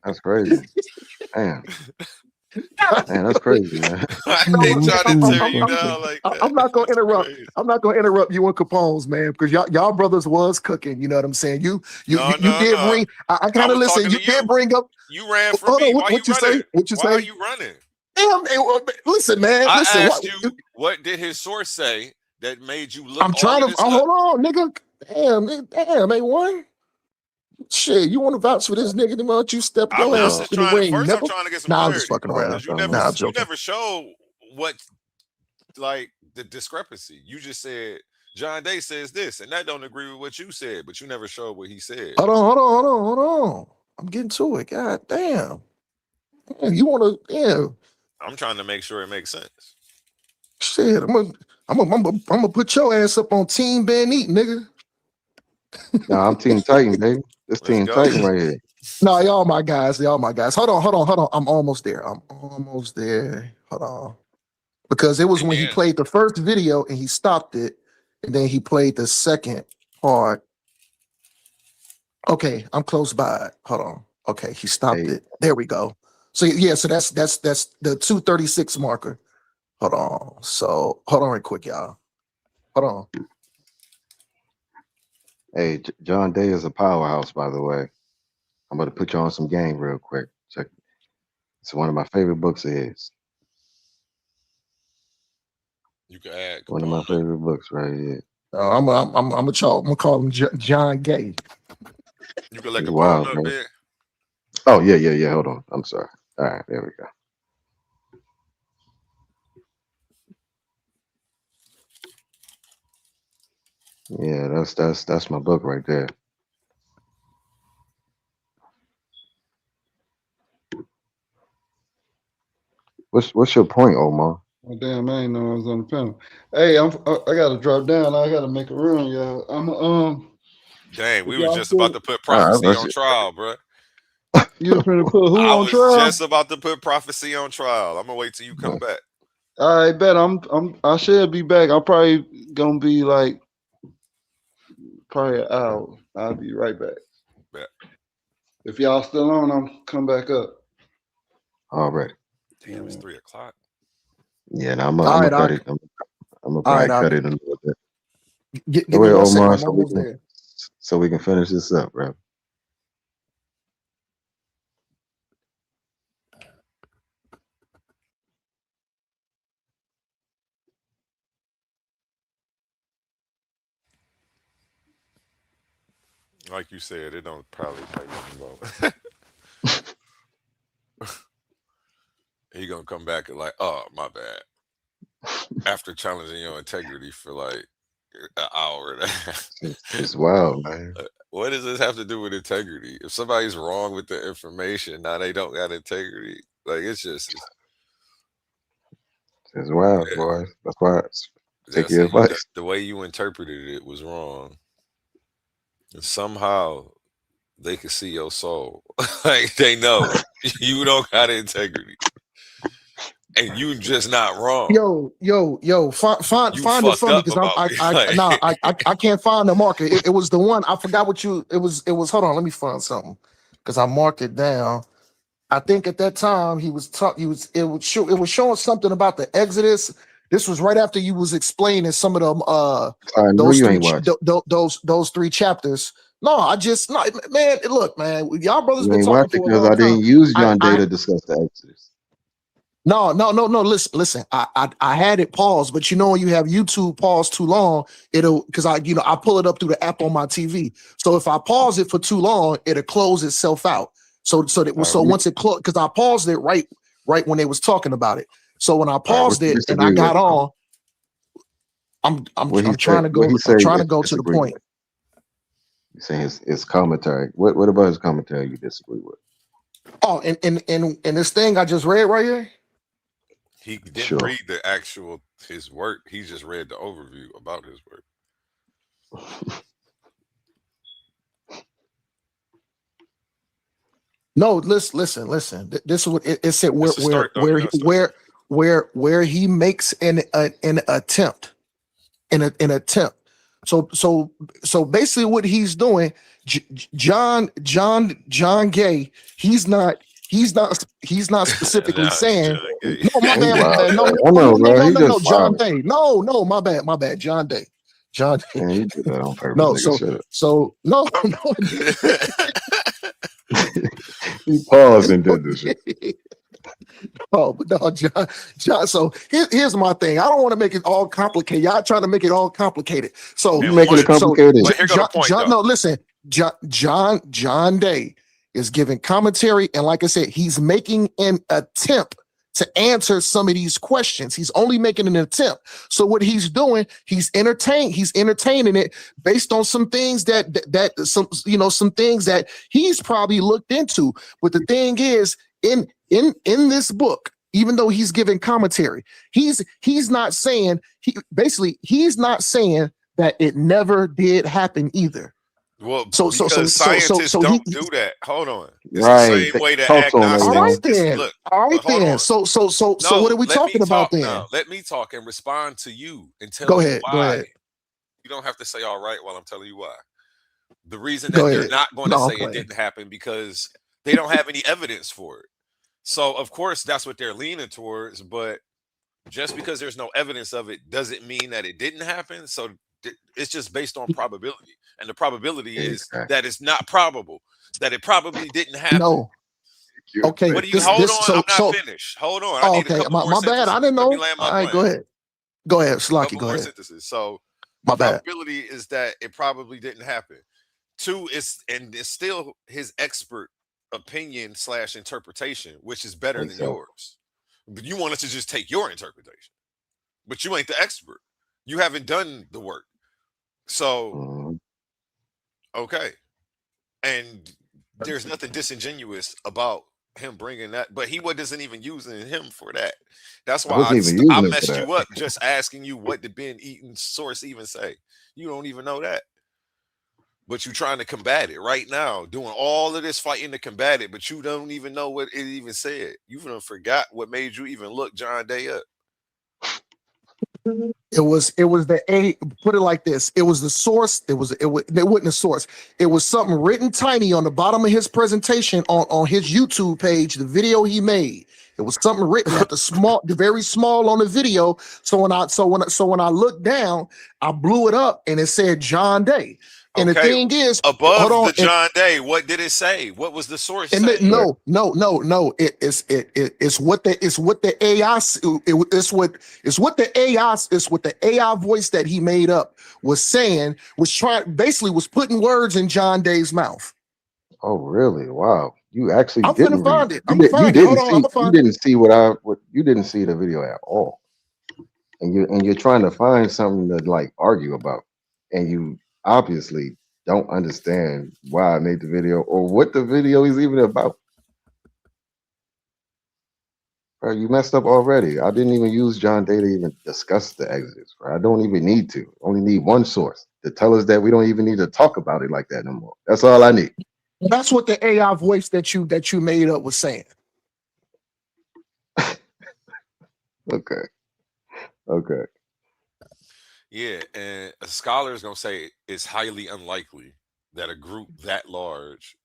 That's crazy. Damn. Man, that's crazy, man. They trying to tear you down like that. I'm not gonna interrupt. I'm not gonna interrupt you and Capone's, man, because y'all brothers was cooking. You know what I'm saying? You did bring. I kind of listen. You did bring up. You ran from Hold me. on, Why what you you running? say? What you Why are say? you running? Damn, listen, man. I Listen, asked you, what did his source say that made you look I'm all trying of to. this stuff? Hold on, nigga. Damn, A1. Shit, you want to vouch for this nigga? Then why don't you step I'm your ass just in the trying to ring, first. I'm nigga? trying to get some Nah, I'm clarity just fucking around. because you Nah, I'm joking. never show what like the discrepancy. You just said John Day says this, and that don't agree with what you said, but you never showed what he said. Hold on. I'm getting to it. God damn. You want to? Yeah. I'm trying to make sure it makes sense. Shit, I'm gonna put your ass up on Team Ben Eat, nigga. Nah, I'm Team Titan, baby. This Team Titan right here. No, y'all my guys. Hold on. I'm almost there. Hold on. Because it was when he played the first video and he stopped it, and then he played the second part. Okay, I'm close by it. Hold on. Okay, he stopped it. There we go. So yeah, so that's the 236 marker. Hold on. So hold on right quick, y'all. Hold on. Hey, John Day is a powerhouse, by the way. I'm going to put you on some game real quick. Check. It's one of my favorite books of his. You can add one of my favorite books right here. I'm gonna call him John Gay. You can let It's Capone wild, up bro. there. Oh yeah. Hold on. I'm sorry. All right, there we go. Yeah, that's my book right there. What's your point, Omar? Oh, damn, I ain't know I was on the panel. Hey, I gotta drop down. I gotta make a run, y'all. Dang, we was just about to put prophecy on trial, bro. You finna put who on trial? I was just about to put prophecy on trial. I'm gonna wait till you come back. All right, bet. I should be back. I'm probably gonna be like probably an hour. I'll be right back. Bet. If y'all still on, I'm come back up. All right. Damn, it's 3 o'clock. Yeah, and I'm gonna cut it. I'm gonna probably cut it a little bit. Give Go me ahead, 1 second. Omar, I'm almost there. so we can finish this up, bro. Like you said, it don't probably take long. He gonna come back and like, oh, my bad. After challenging your integrity for like an hour and a half. It's wild, man. What does this have to do with integrity? If somebody's wrong with the information, now they don't got integrity. Like it's wild, boys. That's why take your advice. The way you interpreted it was wrong. And somehow they can see your soul. Like they know you don't got integrity. And you just not wrong. Yo, find it for me because I can't find the marker. It was the one. I forgot what it was. Hold on, let me find something because I marked it down. I think at that time it was showing something about the Exodus. This was right after you was explaining some of them those 3 chapters. No, man. Look, man, y'all brothers been talking for a long time. I didn't use John Day to discuss the Exodus. No. Listen. I had it paused, but you know when you have YouTube paused too long, it'll because I pull it up through the app on my TV. So if I pause it for too long, it'll close itself out. So once it closed, because I paused it right when they was talking about it. So when I paused it and I got on, I'm trying to go to the point. You're saying his commentary. What about his commentary you disagree with? Oh, and this thing I just read right here. He didn't read his work. He just read the overview about his work. No, listen. This is what it said. Where he makes an attempt, an attempt. So basically, what he's doing, John Gay, he's not He's not specifically saying. No, my He bad, my wild. bad. No, I know, bro. He no, just John wild. Day. No, my bad, John Day. John Day. Man, you did that on purpose, No, nigga. Shut up. so no, He paused and did this shit. Oh, but no, John. So here's my thing. I don't want to make it all complicated. Y'all trying to make it all complicated. So You making it complicated. But here go the point, though. No, listen. John Day is giving commentary, and like I said, he's making an attempt to answer some of these questions. He's only making an attempt. So what he's doing, he's entertaining it based on some things some things that he's probably looked into. But the thing is, in this book, even though he's giving commentary, he's not saying he's not saying that it never did happen either. Well, because scientists don't do that. Hold on. It's Right. the same way that Talk to him, agnostics. All right then. Look, All right hold then. on. So what are we let me talking about talk then? now. Let me talk and respond to you and tell Go you ahead. why. Go ahead. You don't have to say all right while I'm telling you why. The reason Go that they're ahead. not going No, to I'm say it playing. didn't happen because they don't have any evidence for it. So of course that's what they're leaning towards, but just because there's no evidence of it doesn't mean that it didn't happen. So it's just based on probability, and the probability is that it's not probable, that it probably didn't happen. No. Okay. What do you hold on? I'm not finished. Hold on. I need a Okay. couple more My bad. sentences. I didn't Let know. me land my All right. plane. Go ahead. Go ahead. Slacky. Couple Go more ahead. sentences. So My the bad. probability is that it probably didn't happen. Two, it's still his expert opinion / interpretation, which is better than yours. But you want us to just take your interpretation, but you ain't the expert. You haven't done the work. So okay, and there's nothing disingenuous about him bringing that, but he wasn't even using him for that. That's I why wasn't even I using it for messed that. you up just asking you what did Ben Eaton's source even say. You don't even know that, but you're trying to combat it right now, doing all of this fighting to combat it, but you don't even know what it even said. You even forgot what made you even look John Day up. It was put it like this. It was the source. It wasn't a source. It was something written tiny on the bottom of his presentation on his YouTube page, the video he made. It was something written at the very small on the video. So when I looked down, I blew it up and it said John Day. And Okay, the thing is, above hold on, the John Day, what did it say? What was the source and say? no. It's what the AI voice that he made up was saying, was putting words in John Day's mouth. Oh, really? Wow. You actually I'm didn't finna find read. it. I'm gonna find it. Hold on, I'm gonna find it. You didn't see the video at all. And you're trying to find something to like argue about. And you obviously don't understand why I made the video or what the video is even about. Bro, you messed up already. I didn't even use John Day to even discuss the Exodus, bro. I don't even need to. Only need one source to tell us that we don't even need to talk about it like that no more. That's all I need. That's what the AI voice that you made up was saying. Okay. Yeah, and a scholar is gonna say it's highly unlikely that a group that large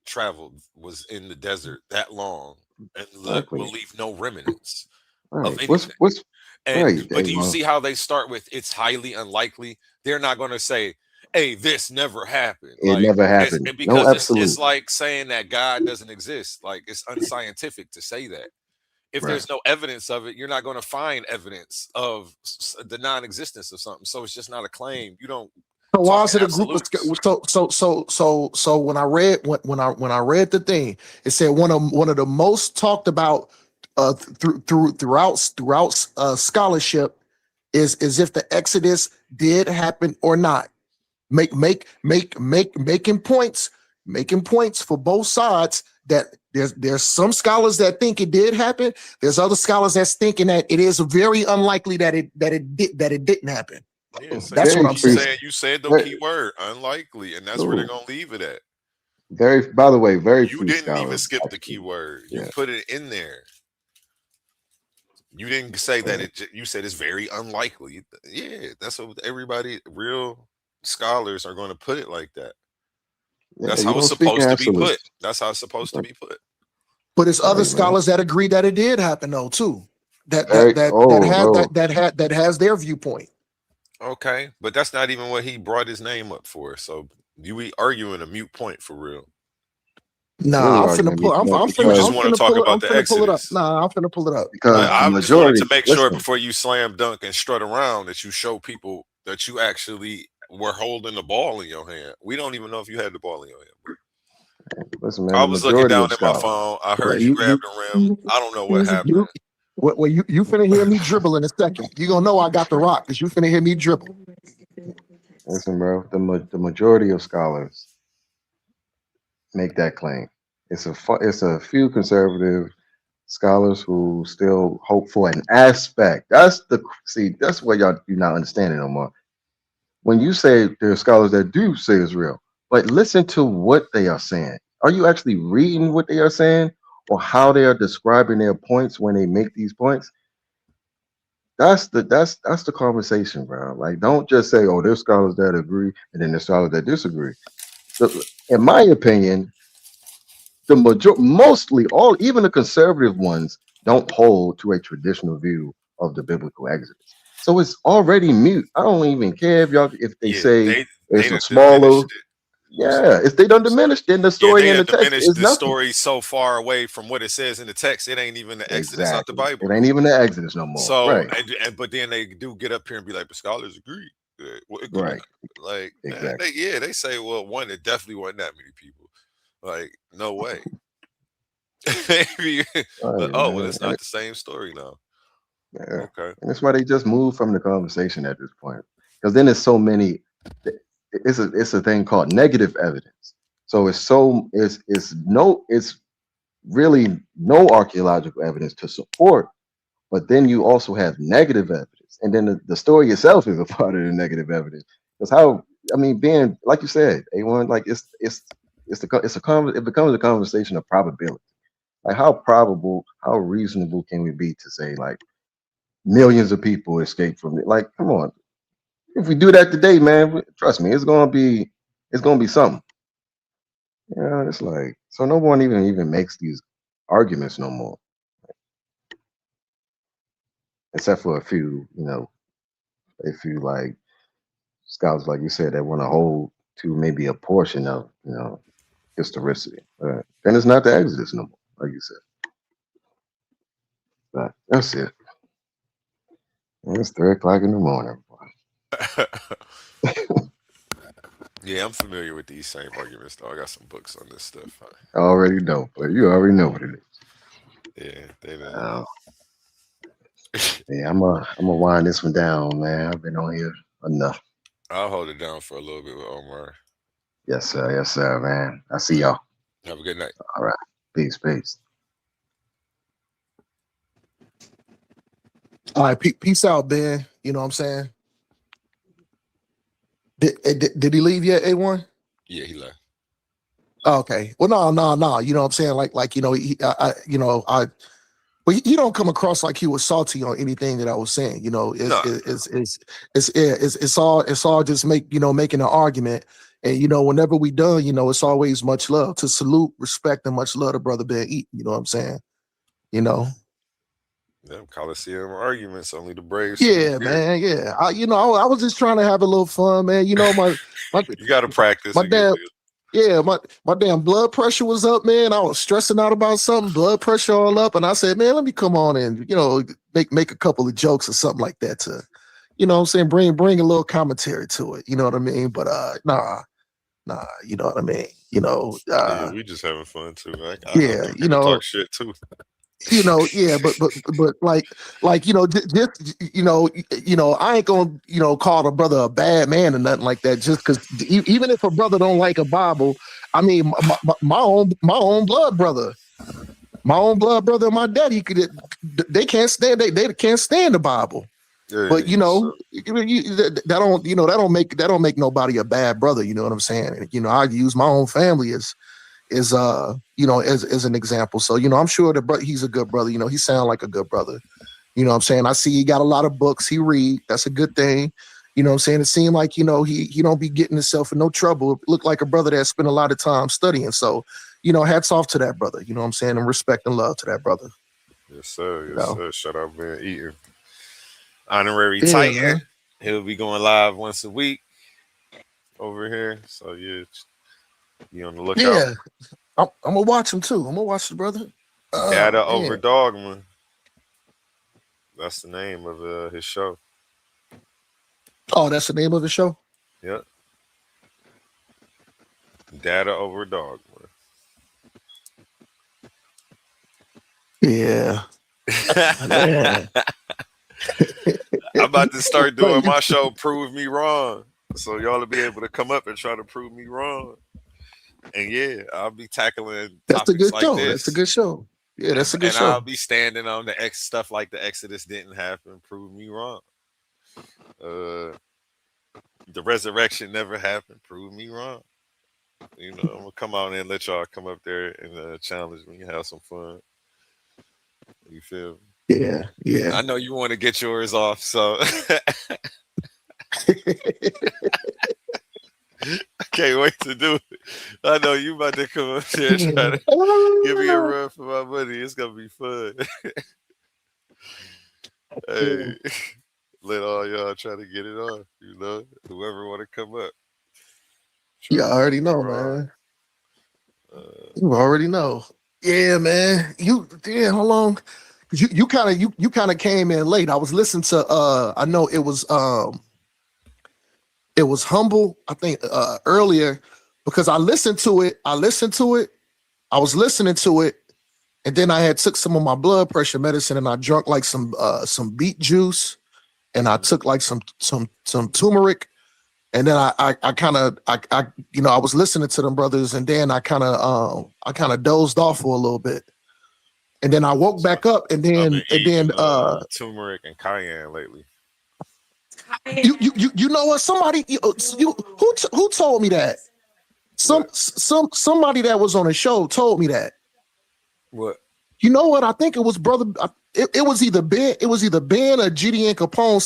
was in the desert that long and will leave no remnants of Right. anything. But do you Well, see how they start with it's highly unlikely? They're not going to say, "Hey, this never happened." it never happened. And No, because absolutely. it's like saying that God doesn't exist. Like it's unscientific to say that. If there's no evidence of it, you're not going to find evidence of the non-existence of something. So it's just not a claim. You don't. So why is it a group of so when I read the thing, it said one of the most talked about throughout scholarship is if the Exodus did happen or not. Making points for both sides that there's some scholars that think it did happen. There's other scholars that's thinking that it is very unlikely that it didn't happen. Yeah, That's what I'm saying. You said the key word, unlikely, and that's where they're gonna leave it at. By the way, very You few didn't scholars even skip the actually- key word. yeah. You put it in there. You didn't say that you said it's very unlikely. Yeah, that's what real scholars are going to put it like that. Yeah, That's you how don't it's speak in supposed to be absolutes. put. That's how it's supposed to be put. But it's other scholars that agree that it did happen though too. That has their viewpoint. Okay, but that's not even what he brought his name up for. So you be arguing a mute point for real. Nah, I'm finna pull. I'm You just want to talk about the pull it up. Exodus. Nah, I'm finna pull it up. Because I the just wanted majority, to make sure before you slam dunk and strut around that you show people that you actually were holding the ball in your hand. We don't even know if you had the ball in your hand. listen, man, I the was looking majority down of at my scholars. phone. I heard you grab the rim. I don't know what happened. You finna hear me dribble in a second. You gonna know I got the rock because you finna hear me dribble. Listen, bro, the majority of scholars make that claim. It's a few conservative scholars who still hope for an aspect. That's what you're not understanding no more. When you say there are scholars that do say it's real, but listen to what they are saying. Are you actually reading what they are saying or how they are describing their points when they make these points? That's the conversation, bro. Like, don't just say, "Oh, there's scholars that agree," and then there's scholars that disagree. In my opinion, mostly all, even the conservative ones, don't hold to a traditional view of the biblical Exodus. So it's already mute. I don't even care if they say it's a smaller. Yeah, if they don't diminish, then the story in the text is the nothing. story so far away from what it says in the text, it ain't even the Exodus out the Bible. It ain't even the Exodus no more. So, right. But then they do get up here and be like, "But scholars agree." Right. Like, exactly. They say, "Well, one, it definitely wasn't that many people." Like, no way. Maybe. Well, it's not the same story now. Yeah. Okay. And that's why they just move from the conversation at this point, because then there's so many. It's a thing called negative evidence. So it's really no archaeological evidence to support, but then you also have negative evidence, and then the story itself is a part of the negative evidence. Because being like you said, A1, like it becomes a conversation of probability. Like how reasonable can we be to say like millions of people escaped from it? Like, come on. If we do that today, man, trust me, it's gonna be something. Yeah, it's like, so no one even makes these arguments no more, except for a few like scholars, like you said, that want to hold to maybe a portion of historicity. Then it's not the Exodus no more, like you said. But that's it. It's 3:00 in the morning. Yeah, I'm familiar with these same arguments, though. I got some books on this stuff. I already know, but you already know what it is. Yeah, they know. Yeah, I'm gonna wind this one down, man. I've been on here enough. I'll hold it down for a little bit with Omar. Yes, sir, man. I see y'all. Have a good night. All right. Peace. All right, peace out, Ben. You know what I'm saying? Did he leave yet, A1? Yeah, he left. Okay. Well, no. You know what I'm saying? Like but he don't come across like he was salty on anything that I was saying. It's all just making an argument. And whenever we done, it's always much love to salute, respect, and much love to Brother Ben Eaton. You know what I'm saying? Them Coliseum arguments, only the brave. Yeah, man. Yeah. I was just trying to have a little fun, man. You got to practice. My damn blood pressure was up, man. I was stressing out about something, blood pressure all up, and I said, man, let me come on and make a couple of jokes or something like that to, what I'm saying, bring a little commentary to it. You know what I mean? But nah, you know what I mean? Yeah, we just having fun too. Yeah, talk shit too. But like I ain't gonna call a brother a bad man or nothing like that. Just because even if a brother don't like a Bible, I mean my own blood brother, and my daddy they can't stand they can't stand the Bible. Yeah, but that don't make nobody a bad brother. You know what I'm saying? And, I use my own family as an example. So, I'm sure that he's a good brother. He sounds like a good brother. You know what I'm saying? I see he got a lot of books he read. That's a good thing. You know what I'm saying? It seemed like, he don't be getting himself in no trouble. It looked like a brother that spent a lot of time studying. So, hats off to that brother. You know what I'm saying? And respect and love to that brother. Yes, sir. You Yes, know? sir. Shout out, man. Eaton. Honorary Yeah, Titan. man. He'll be going live once a week over here. So, yeah, be on the lookout. Yeah. I'm gonna watch him too. I'm gonna watch the brother. Data over Man. Dogma. That's the name of his show. Oh, that's the name of the show? Yep. Data over Dogma. Yeah. I'm about to start doing my show, Prove Me Wrong. So y'all will be able to come up and try to prove me wrong. And yeah, I'll be tackling That's a good like show. this. That's a good show. Yeah, that's a good And show. I'll be standing on the stuff like the Exodus didn't happen. Prove me wrong. The resurrection never happened. Prove me wrong. I'm gonna come out and let y'all come up there and challenge me, have some fun. You feel me? Yeah, yeah. I know you want to get yours off, so I can't wait to do it. I know you about to come up there and try to give me a run for my money. It's gonna be fun. Hey, let all y'all try to get it off. Whoever want to come up. Yeah, I already know, man. You already know. Yeah, man. How long? You kind of came in late. I was listening to I know it was Humble, I think earlier, because I listened to it. I was listening to it, and then I had took some of my blood pressure medicine and I drank like some beet juice, and I took like some turmeric. And then I was listening to them brothers, and then I kind of dozed off for a little bit, and then I woke back up, and then turmeric and cayenne lately. You know what? Somebody who told me that? Somebody that was on a show told me that. What? You know what? I think it was brother. It was either Ben. It was either Ben or GDN Capone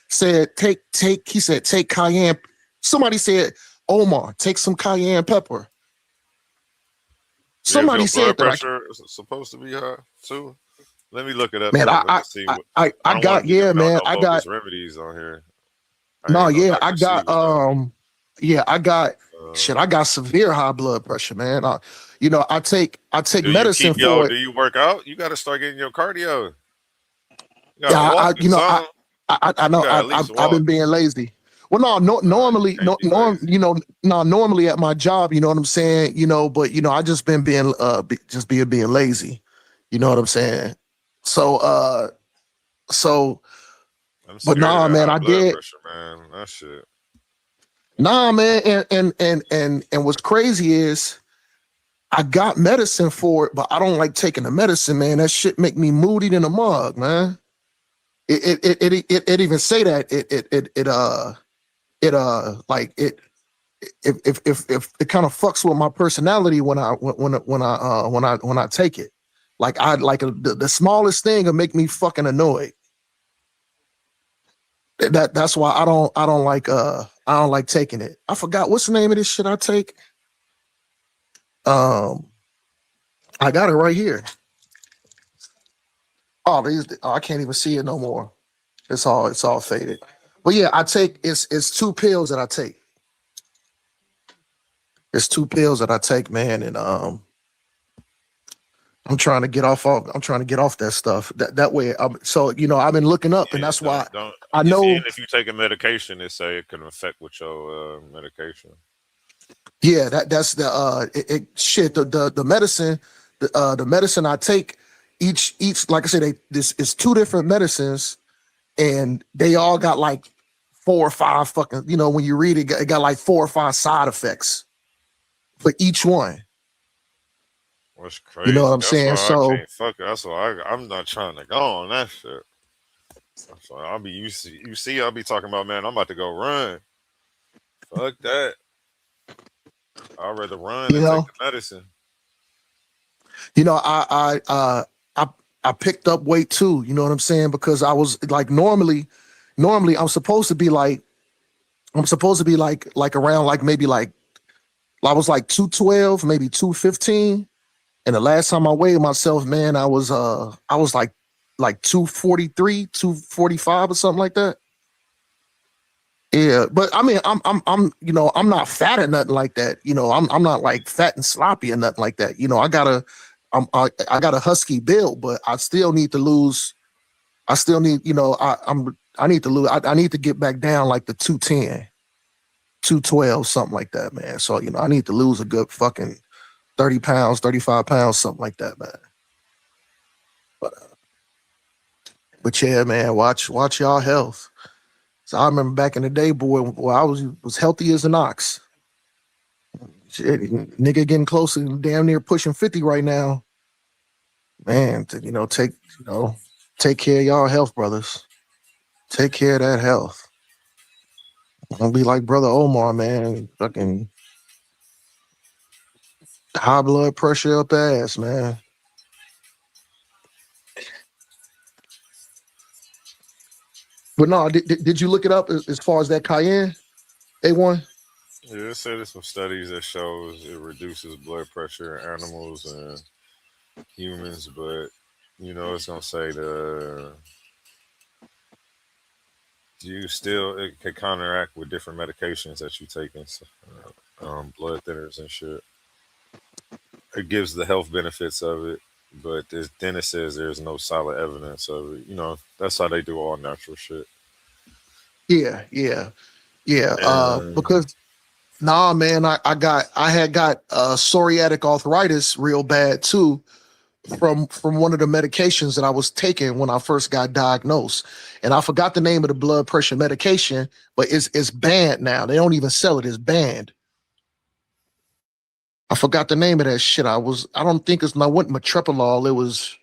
said take cayenne. Somebody said, Omar, take some cayenne pepper. Somebody said blood pressure is supposed to be high too. Let me look it up. Man, I got remedies on here. I got severe high blood pressure, man. I take medicine for it. Do you work out? You got to start getting your cardio. I know. I've been being lazy. Well, normally at my job, you know what I'm saying, but I just been being being lazy. You know what I'm saying? So but nah, man, I did. Pressure, man. That shit. Nah, man, and what's crazy is I got medicine for it, but I don't like taking the medicine, man. That shit make me moody than a mug, man. It even say that if it kind of fucks with my personality when I take it. Like the smallest thing will make me fucking annoyed. That's why I don't like taking it. I forgot what's the name of this shit I take. I got it right here. I can't even see it no more. It's all faded. But yeah, I take it's 2 pills that I take. It's 2 pills that I take, man, and I'm trying to get off that stuff. That way, I've been looking up, and that's why I know if you take a medication, they say it can affect with your medication. Yeah, that's the the medicine, the medicine I take. Each like I said, this is 2 different medicines, and they all got like 4 or 5 fucking. When you read it, it got like 4 or 5 side effects for each one. What's crazy? You know what I'm saying? So I can't fuck it. That's why I'm not trying to go on that shit. So I'll be I'll be talking about, man, I'm about to go run. Fuck that. I'd rather run than take the medicine. I picked up weight too. You know what I'm saying? Because I was like normally I'm supposed to be like around like maybe like I was like 212, maybe 215. And the last time I weighed myself, man, I was like 243, 245 or something like that. Yeah, but I mean, I'm you know, I'm not fat or nothing like that. You know, I'm not like fat and sloppy or nothing like that. You know, I got a husky build, but I still need to lose. I still need, you know, I need to lose. I need to get back down like the 210, 212, something like that, man. So, you know, I need to lose a good fucking 30 pounds, 35 pounds, something like that, man. But yeah, man, watch y'all health. So I remember back in the day, boy, I was healthy as an ox. Shit, nigga getting close to damn near pushing 50 right now. Man, you know, take care of y'all health, brothers. Take care of that health. Don't be like Brother Omar, man. Fucking high blood pressure up ass, man. But no, did you look it up as far as that cayenne? A1? Yeah, it said there's some studies that shows it reduces blood pressure in animals and humans, but you know it's gonna say it can counteract with different medications that you take, and blood thinners and shit. It gives the health benefits of it, but then it says there's no solid evidence of it. You know, that's how they do all natural shit. Yeah. Because nah, man, I had got psoriatic arthritis real bad too from one of the medications that I was taking when I first got diagnosed. And I forgot the name of the blood pressure medication, but it's banned now. They don't even sell it. It's banned. I forgot the name of that shit. I don't think it's not what metripolol. It was.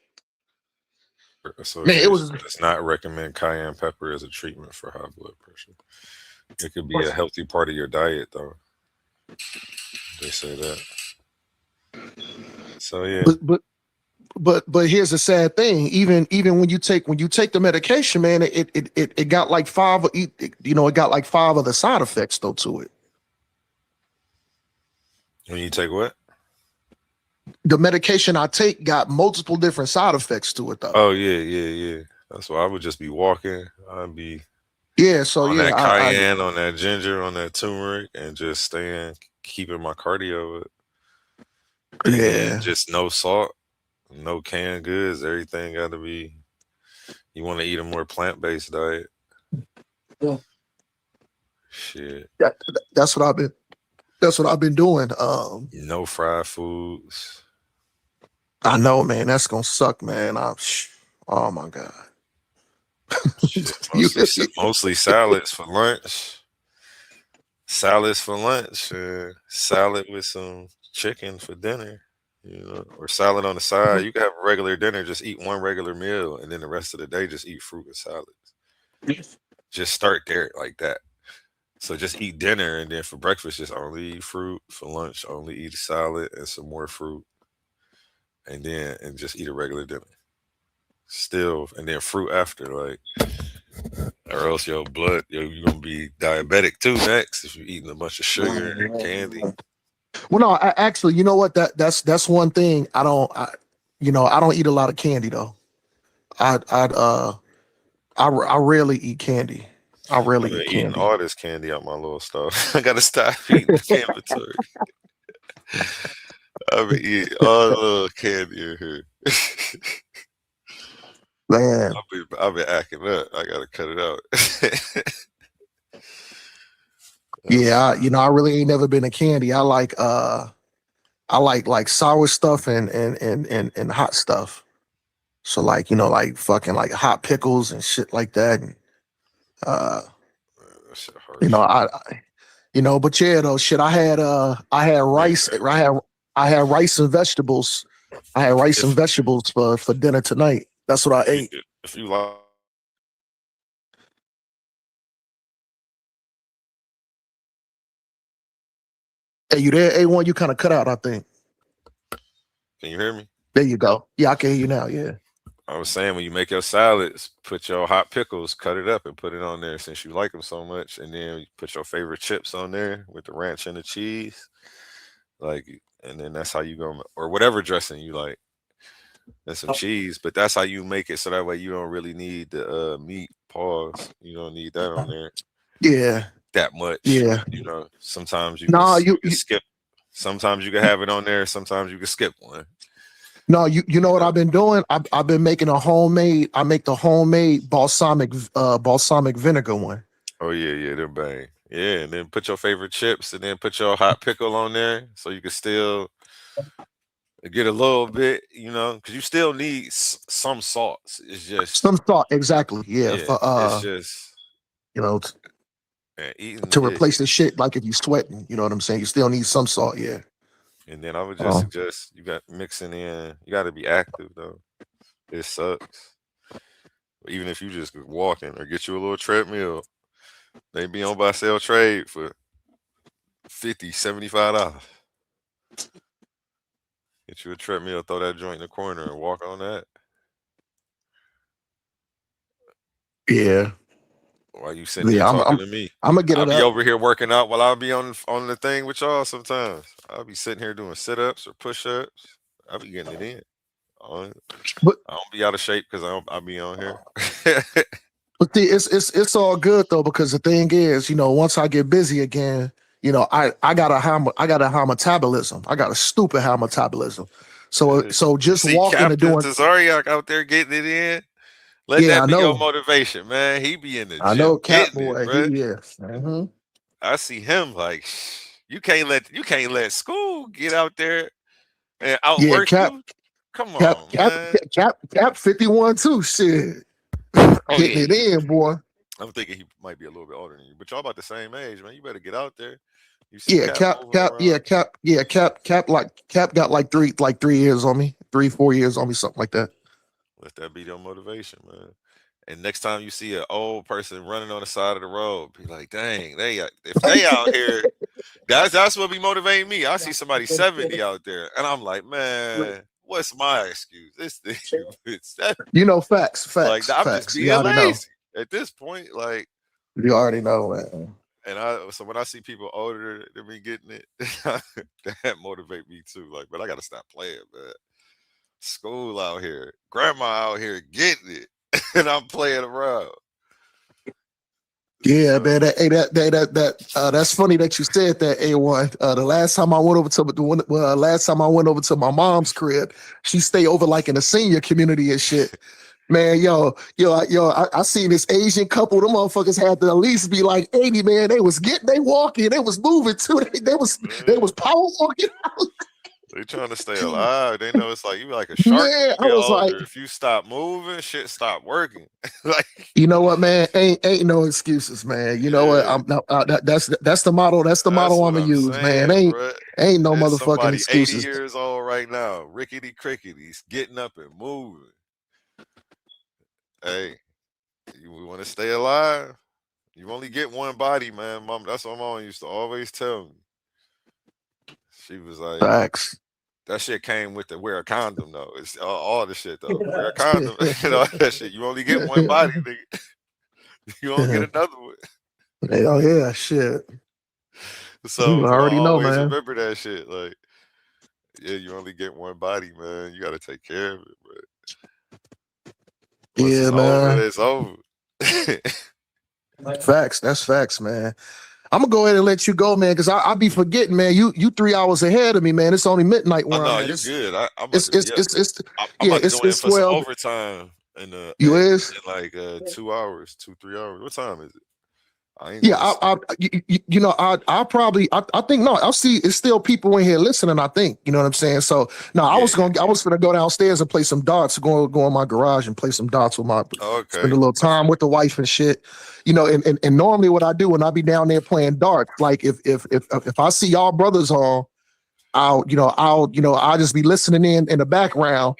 Man, it was. Does not recommend cayenne pepper as a treatment for high blood pressure. It could be a healthy part of your diet, though. They say that. So yeah. But here's the sad thing. Even when you take the medication, man, it got like five. You know, it got like 5 other side effects though to it. When you take what? The medication I take got multiple different side effects to it though. Oh yeah. That's why I would just be walking. I'd be on that cayenne, on that ginger, on that turmeric, and just keeping my cardio up. Yeah. Just no salt, no canned goods. Everything got to be. You want to eat a more plant-based diet. Yeah. Shit. That's what I've been doing. No fried foods. I know, man. That's gonna suck, man. Oh my god. Shit, mostly salads for lunch. Salads for lunch. Salad with some chicken for dinner. You know, or salad on the side. You can have a regular dinner, just eat one regular meal, and then the rest of the day just eat fruit and salads. Just start there like that. So just eat dinner, and then for breakfast, just only eat fruit. For lunch, only eat a salad and some more fruit, and just eat a regular dinner. Still, and then fruit after, like, or else your blood, you're gonna be diabetic too next if you're eating a bunch of sugar and candy. Well, no, actually, you know what? That's one thing I don't eat a lot of candy though. I rarely eat candy. I rarely eat candy. Eating all this candy out my little stuff. I gotta stop eating the inventory. I've been eating all the little candy in here. Man, I've been acting up. I gotta cut it out. Yeah, I really ain't never been a candy. I like sour stuff and hot stuff. So like, like fucking like hot pickles and shit like that. And but yeah, though, shit. I had rice. I had rice and vegetables. I had rice and vegetables for dinner tonight. That's what I ate. If you like. Hey, you there? A1, you kind of cut out, I think. Can you hear me? There you go. Yeah, I can hear you now. Yeah. I was saying, when you make your salads, put your hot pickles, cut it up and put it on there since you like them so much. And then you put your favorite chips on there with the ranch and the cheese. like, and then that's how you go, or whatever dressing you like, and some cheese. But that's how you make it so that way you don't really need the meat. Pause. You don't need that on there. Yeah. That much. Yeah. You know, sometimes you Nah, can, you can skip. Sometimes you can have it on there. Sometimes you can skip one. No, you know what I've been doing? I've been making I make the homemade balsamic vinegar one. Oh yeah, they're bang. Yeah, and then put your favorite chips, and then put your hot pickle on there, so you can still get a little bit, you know, because you still need some salts. It's just some salt, exactly. Yeah, for it's just you know eating to replace the shit. Like if you sweating, you know what I'm saying. You still need some salt. Yeah. And then I would just suggest you got mixing in. You got to be active though. It sucks. Even if you just walking or get you a little treadmill, they be on buy sell trade for $50, $75. Get you a treadmill, throw that joint in the corner, and walk on that. Yeah. While you sitting here talking to me, I'm gonna get I'll it be up. over here working out while I'll be on the thing with y'all. Sometimes I'll be sitting here doing sit-ups or push-ups. I'll be getting it in. I don't be out of shape because I'll be on here. But see, it's all good though, because the thing is, you know, once I get busy again, you know, I got a high metabolism. I got a stupid high metabolism. So just See walking Captain and doing Tazariak out there getting it in. Let Yeah, that I be your know. motivation, man. He be in the I gym know Cap getting it, boy, bro. he is. Mm-hmm. I see him like you can't let school get out there and Yeah, outwork Cap you. Come on, man. Cap 51 too. Shit. Oh Hitting yeah, it in, boy. I'm thinking he might be a little bit older than you, but y'all about the same age, man. You better get out there. You see Yeah, Cap moving around. Cap got like 3 years on me, 4 years on me, something like that. Let that be your motivation, man. And next time you see an old person running on the side of the road, be like, dang, if they out here, that's what be motivating me. I see somebody 70 out there, and I'm like, man, what's my excuse? This thing, it's that. You know, facts. Like I'm just You being already know. lazy at this point. Like You already know, man. and so when I see people older than me getting it, that motivate me too. Like, but I gotta stop playing, man. School out here, grandma out here getting it, and I'm playing around. Yeah, man. That's funny that you said that. A1. The last time I went over to my mom's crib, she stayed over like in a senior community and shit. Man, I seen this Asian couple. Them motherfuckers had to at least be like 80, man. They walking, they was moving too. They was power walking out. They trying to stay alive. They know it's like you like a shark. Man, You I get was older. like, If you stop moving, shit stop working. Like you know what, man? Ain't no excuses, man. You know what? That's the model. That's the model I'm gonna use, man. Ain't no there's motherfucking somebody 80 excuses. years old right now, rickety crickety's getting up and moving. Hey, we want to stay alive. You only get one body, man. Mom, that's what mom used to always tell me. She was like, Facts. That shit came with the wear a condom though. It's all the shit though. Wear a condom and all that shit. You only get one body, nigga. You don't get another one. Oh yeah, shit. So you already know, always man. remember that shit. Like, yeah, you only get one body, man. You gotta take care of it, but Yeah, man. It's over. Facts. That's facts, man. I'm gonna go ahead and let you go, man, because I'll be forgetting, man. You 3 hours ahead of me, man. It's only midnight where no, I'm at. you good. I'm about it's to join for 12. some overtime in in like 2 hours, 3 hours. What time is it? I'll see it's still people in here listening, I think. You know what I'm saying? So no, I was gonna go downstairs and play some darts, go in my garage and play some darts with spend a little time with the wife and shit. You know, and normally what I do when I be down there playing darts, like if I see y'all brothers on, I'll just be listening in the background.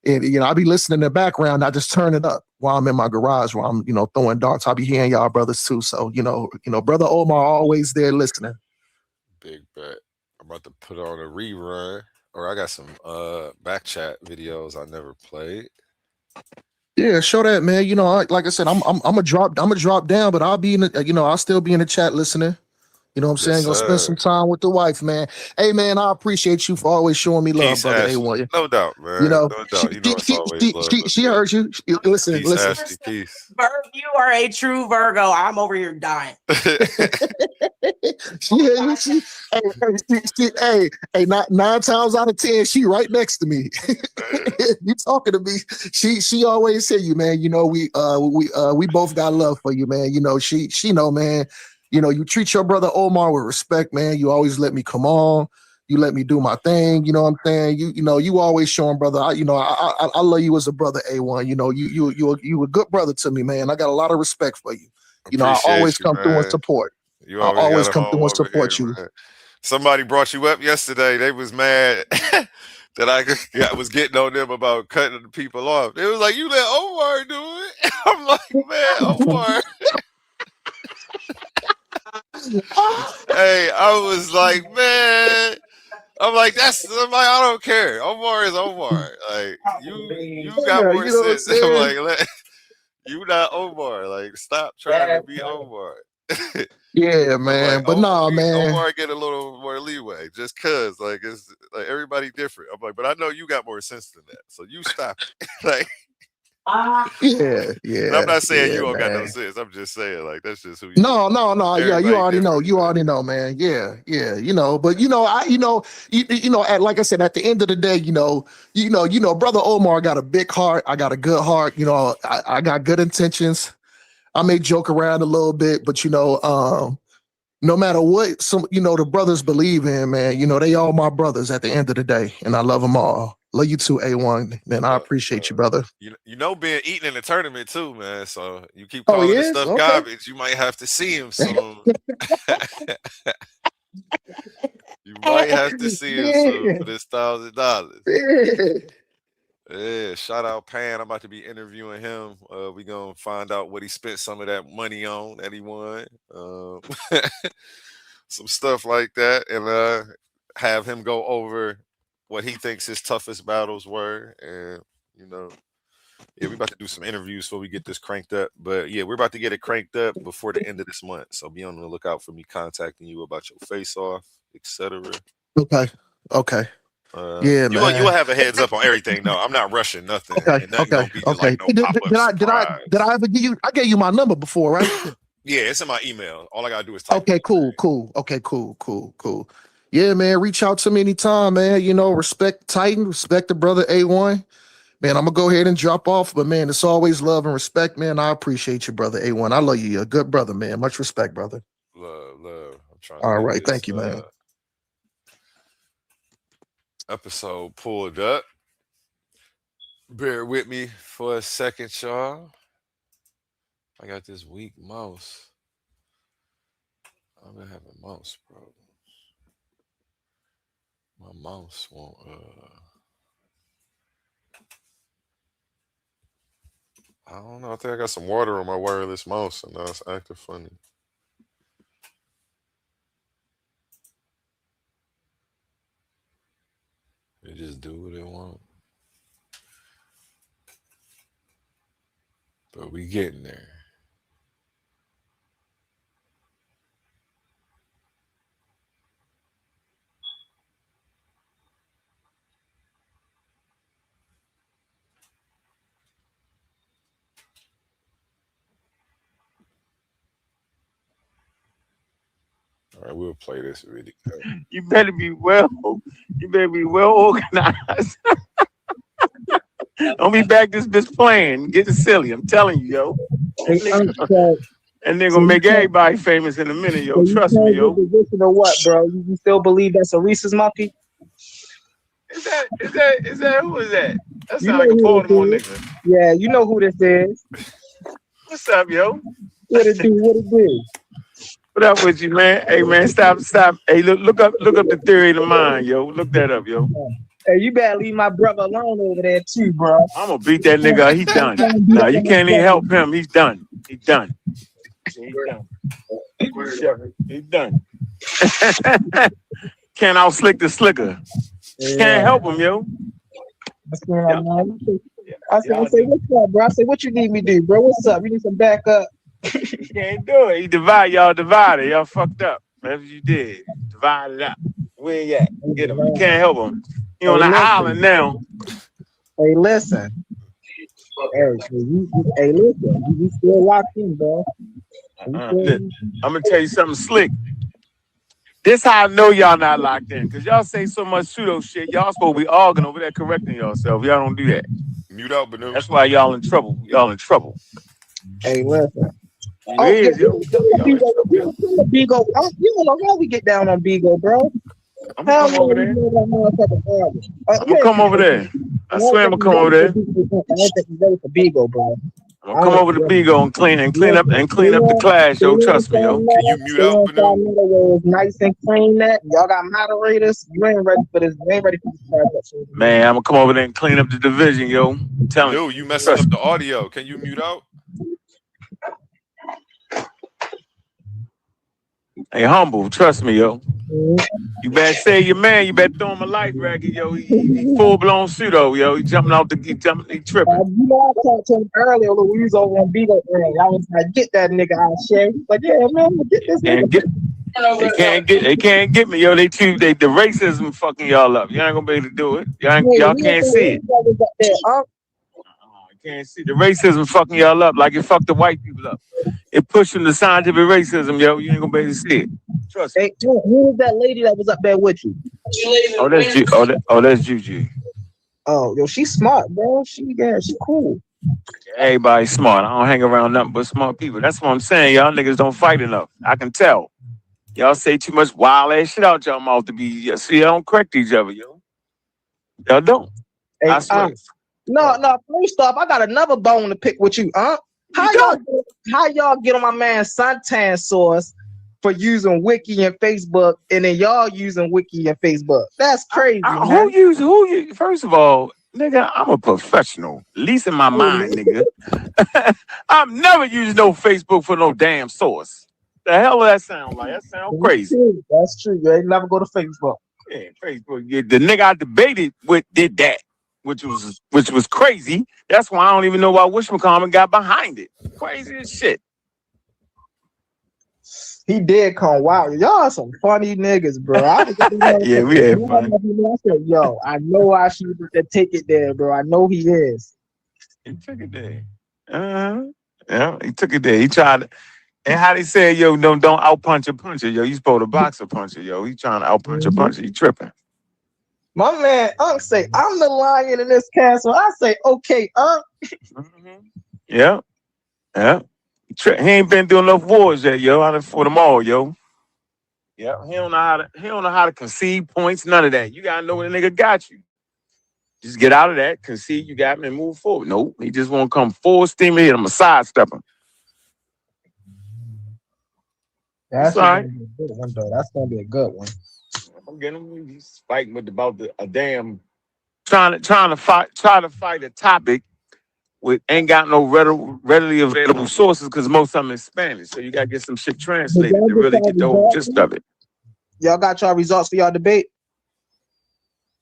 And I'll be listening in the background. I just turn it up while I'm in my garage, while I'm throwing darts. I'll be hearing y'all brothers too. So brother Omar always there listening. Big bet. I'm about to put on a rerun, or I got some back chat videos I never played. Yeah, show that, man. Like I said, I'm a drop down, but I'll be in I'll still be in the chat listening. You know what I'm saying? Yes, Gonna spend sir. some time with the wife, man. Hey, man, I appreciate you for always showing me love, Peace, brother Ashley. A1. No doubt, You man. know, No doubt. You know it's always love up she here. heard you. Listen, Peace, listen. Ashley. Peace. You are a true Virgo. I'm over here dying. Hey, not 9 times out of 10, she right next to me. You talking to me? She always say you, man. You know we both got love for you, man. You know she know, man. You know you treat your brother Omar with respect, man. You always let me come on. You let me do my thing. You know what I'm saying? You know you always showing brother. I love you as a brother A1. You know you a good brother to me, man. I got a lot of respect for you. You know I Appreciate always you, come through and man. support. You I always always got a come home through and over support here, you. man. Somebody brought you up yesterday. They was mad that I was getting on them about cutting the people off. They was like, "You let Omar do it." I'm like, "Man, Omar." Hey, I was like, "Man." I'm like, I don't care. Omar is Omar. Like you got more You know what I'm sense. I'm saying? like, you not Omar. Like, stop trying to be Omar. Yeah, I'm man. like, But nah, man. Omar get a little more leeway just cause like it's like everybody different. I'm like, but I know you got more sense than that. So you stop it. Like, Yeah, and I'm not saying you don't got no man. sense. I'm just saying like that's just who you No. Yeah, you everybody already know. different. You already know, man. Yeah. You know, but you know, like I said, at the end of the day, brother Omar got a big heart. I got a good heart. You know, I got good intentions. I may joke around a little bit, but no matter what the brothers believe in, man, they all my brothers at the end of the day, and I love them all. Love you too, A1. Man, I appreciate you, brother. You know being eaten in the tournament too, man. So you keep Oh, calling he this is? stuff Okay. garbage. You might have to see him soon. You might have to see him soon for this $1,000. Yeah, shout out Pan. I'm about to be interviewing him. We gonna find out what he spent some of that money on that he won. Some stuff like that, and have him go over what he thinks his toughest battles were. And yeah, we're about to do some interviews before we get this cranked up. But yeah, we're about to get it cranked up before the end of this month. So be on the lookout for me contacting you about your face off, etc. Okay. Yeah, you man. will have a heads up on everything. No, I'm not rushing nothing. Okay. And nothing gonna be like no pop-up surprise. Did I ever give you? I gave you my number before, right? Yeah, it's in my email. All I gotta do is type. Okay, cool. Okay, cool. Yeah, man. Reach out to me anytime, man. Respect Titan, respect the brother A1. Man, I'm gonna go ahead and drop off, but man, it's always love and respect, man. I appreciate you, brother A1. I love you. You're a good brother, man. Much respect, brother. Love. I'm trying All to right, thank you, man. Episode pulled up. Bear with me for a second, y'all. I got this weak mouse. I've been having mouse problems. My mouse won't I don't know. I think I got some water on my wireless mouse and now it's acting funny. It just do what it want. But we getting there. All right, we'll play this video. You better be well organized. Don't be back this bitch playing, getting silly. I'm telling you, yo. And they're gonna make everybody famous in a minute, yo. Trust me, yo. Or what, bro? You still believe that's a Reese's monkey? Is that who is that? That sounds like a Baltimore nigga. Yeah, you know who this is. What's up, yo? What it do? What up with you, man? Hey, man, stop. Hey, look up the theory of the mind, yo. Look that up, yo. Hey, you better leave my brother alone over there too, bro. I'm gonna beat that nigga. He done. No, you can't even help him. He's done. He's done. Can't out slick the slicker. Yeah. Can't help him, yo. I say, what's up, bro? I say, what you need me to do, bro? What's up? You need some backup? Can't do it. Y'all divided. Y'all fucked up. Whatever you did, divide it up. Where you at? Get him. You can't help him. He on the island now. Hey, listen. Hey, listen. You still locked in, bro. I'm gonna tell you something slick. This how I know y'all not locked in, because y'all say so much pseudo shit. Y'all supposed to be arguing over there correcting yourself. Y'all don't do that. Mute out, Banu. That's why y'all in trouble. Y'all in trouble. Hey, listen. Oh, is, yo. Bigo, you don't know how we get down on Bigo, bro. I'm gonna come over there. I'm gonna come over there. I swear I'm gonna come over there. I don't think you're ready for Bigo, bro. I'm gonna come over to Bigo and clean up the class, yo. Trust me, yo. Can you mute out, Banu? Nice and clean that. Y'all got moderators. You ain't ready for this. You ain't ready for this. Man, I'm gonna come over there and clean up the division, yo. I'm telling Dude, you messing up the audio. Can you mute out? Hey, humble, trust me, yo. You better say your man. You better throw him a life racket, yo. He full blown pseudo, yo. He tripping. You know, I talked to him earlier when we was over on Bigo. I was like, get that nigga out, Shay. Like, yeah, man, get this nigga. They can't get me, yo. The racism fucking y'all up. You ain't gonna be able to do it. Y'all can't see it. You can't see the racism fucking y'all up like it fucked the white people up. It pushing the scientific racism, yo. You ain't gonna be able to see it. Trust me. Hey, who was that lady that was up there with you? That's Juju. Oh, yo, she's smart, bro. She cool. Everybody's smart. I don't hang around nothing but smart people. That's what I'm saying. Y'all niggas don't fight enough. I can tell. Y'all say too much wild ass shit out y'all mouth to be. See, y'all don't correct each other, yo. Y'all don't. Hey, I swear. No. First off, I got another bone to pick with you, huh? How y'all get on my man suntan sauce for using Wiki and Facebook, and then y'all using Wiki and Facebook? That's crazy. Man. Who you? First of all, nigga, I'm a professional. At least in my mind, nigga. I'm never using no Facebook for no damn source. The hell does that sound like? That sound crazy. That's true. You ain't never go to Facebook. Yeah, Facebook. Yeah, the nigga I debated with did that, which was crazy. That's why I don't even know why Wishmacommon got behind it. Crazy as shit. He did come. Wow, y'all some funny niggas, bro. Yeah, we had fun. I said, yo, I know why she was to take it there, bro. I know he is. He took it there. Yeah, he took it there. He tried to. And how they say, yo, don't out punch a puncher, yo. You supposed to box a puncher, yo. He trying to out punch a puncher. He tripping. My man, Unc say, I'm the lion in this castle. I say, okay, Unc. Yeah. He ain't been doing enough wars yet, yo. I done fought them all, yo. Yeah, he don't know how to concede points, none of that. You gotta know when the nigga got you. Just get out of that, concede, you got me, and move forward. Nope, he just won't come full steam ahead. I'm a sidestepper. That's right. That's gonna be a good one. I'm getting him. He's fighting about a damn trying to fight a topic with ain't got no readily available sources because most of them is Spanish. So you gotta get some shit translated to really get the whole gist of it. Y'all got y'all results for y'all debate?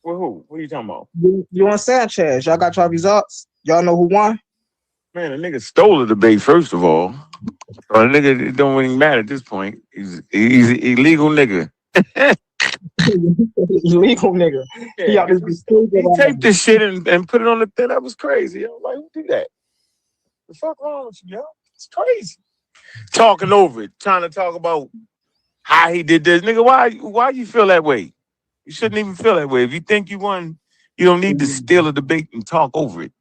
With who? What are you talking about? You and Sanchez. Y'all got y'all results? Y'all know who won? Man, the nigga stole the debate, first of all. So the nigga, it don't really matter at this point. He's an illegal nigga. Illegal nigga. Yeah, he taped this shit and put it on the thing. That was crazy. Yo. Like, who did that? The fuck wrong with you, yo? It's crazy. Talking over it, trying to talk about how he did this. Nigga, why you feel that way? You shouldn't even feel that way. If you think you won, you don't need to steal a debate and talk over it.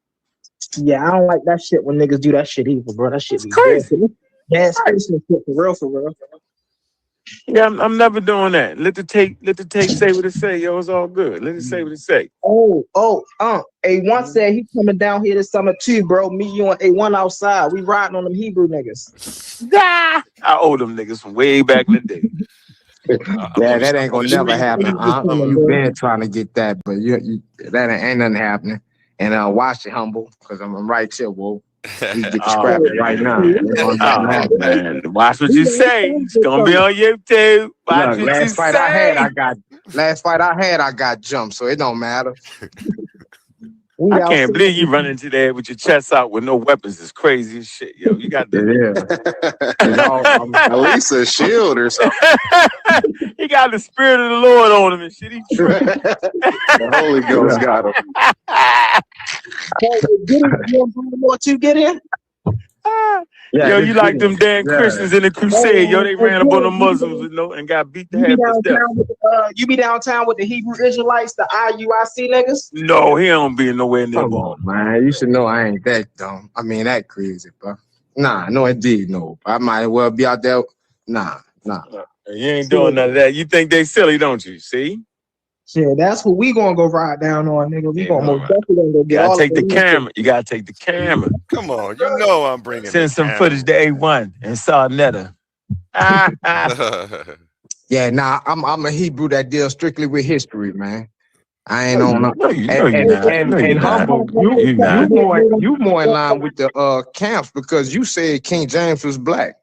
Yeah, I don't like that shit when niggas do that shit either, bro. That shit be crazy. Yeah, it's for real, for real. Yeah, I'm never doing that. Let the tape say what it say, yo. It's all good. Let it say what it say. A1 said he coming down here this summer too, bro. Me, you, and A1 outside. We riding on them Hebrew niggas. I owe them niggas from way back in the day. Yeah, that ain't gonna never happen. You been trying to get that, but you that ain't nothing happening. And watch it, humble, because I'm right here, whoa. We get scrapping right now. Man, watch what you say. It's gonna be on YouTube. Watch Look, what you last fight say. I had, I got jumped, so it don't matter. I can't believe you run into there with your chest out with no weapons. It's crazy as shit, yo. You got the At least a shield or something. he got the spirit of the Lord on him and shit. He tripping. The Holy Ghost got him. What you get in? Yo, you like them damn Christians in the crusade, yo. They ran up on the Muslims and got beat to half to death. You be downtown with the Hebrew Israelites, the IUIC niggas? No, he don't be nowhere near ball. Man, you should know I ain't that dumb. I mean, that crazy, bro. Nah, no, indeed, no. I might as well be out there. Nah. You ain't doing none of that. You think they silly, don't you? See? Yeah, that's what we gonna go ride down on, nigga. We gonna most definitely gonna go get You gotta all take the of camera. You gotta take the camera. Come on, you know I'm bringing. Send some footage to A1 and saw Netta. Yeah, nah, I'm a Hebrew that deals strictly with history, man. I ain't on and humble. You more in line with the camps because you said King James was black.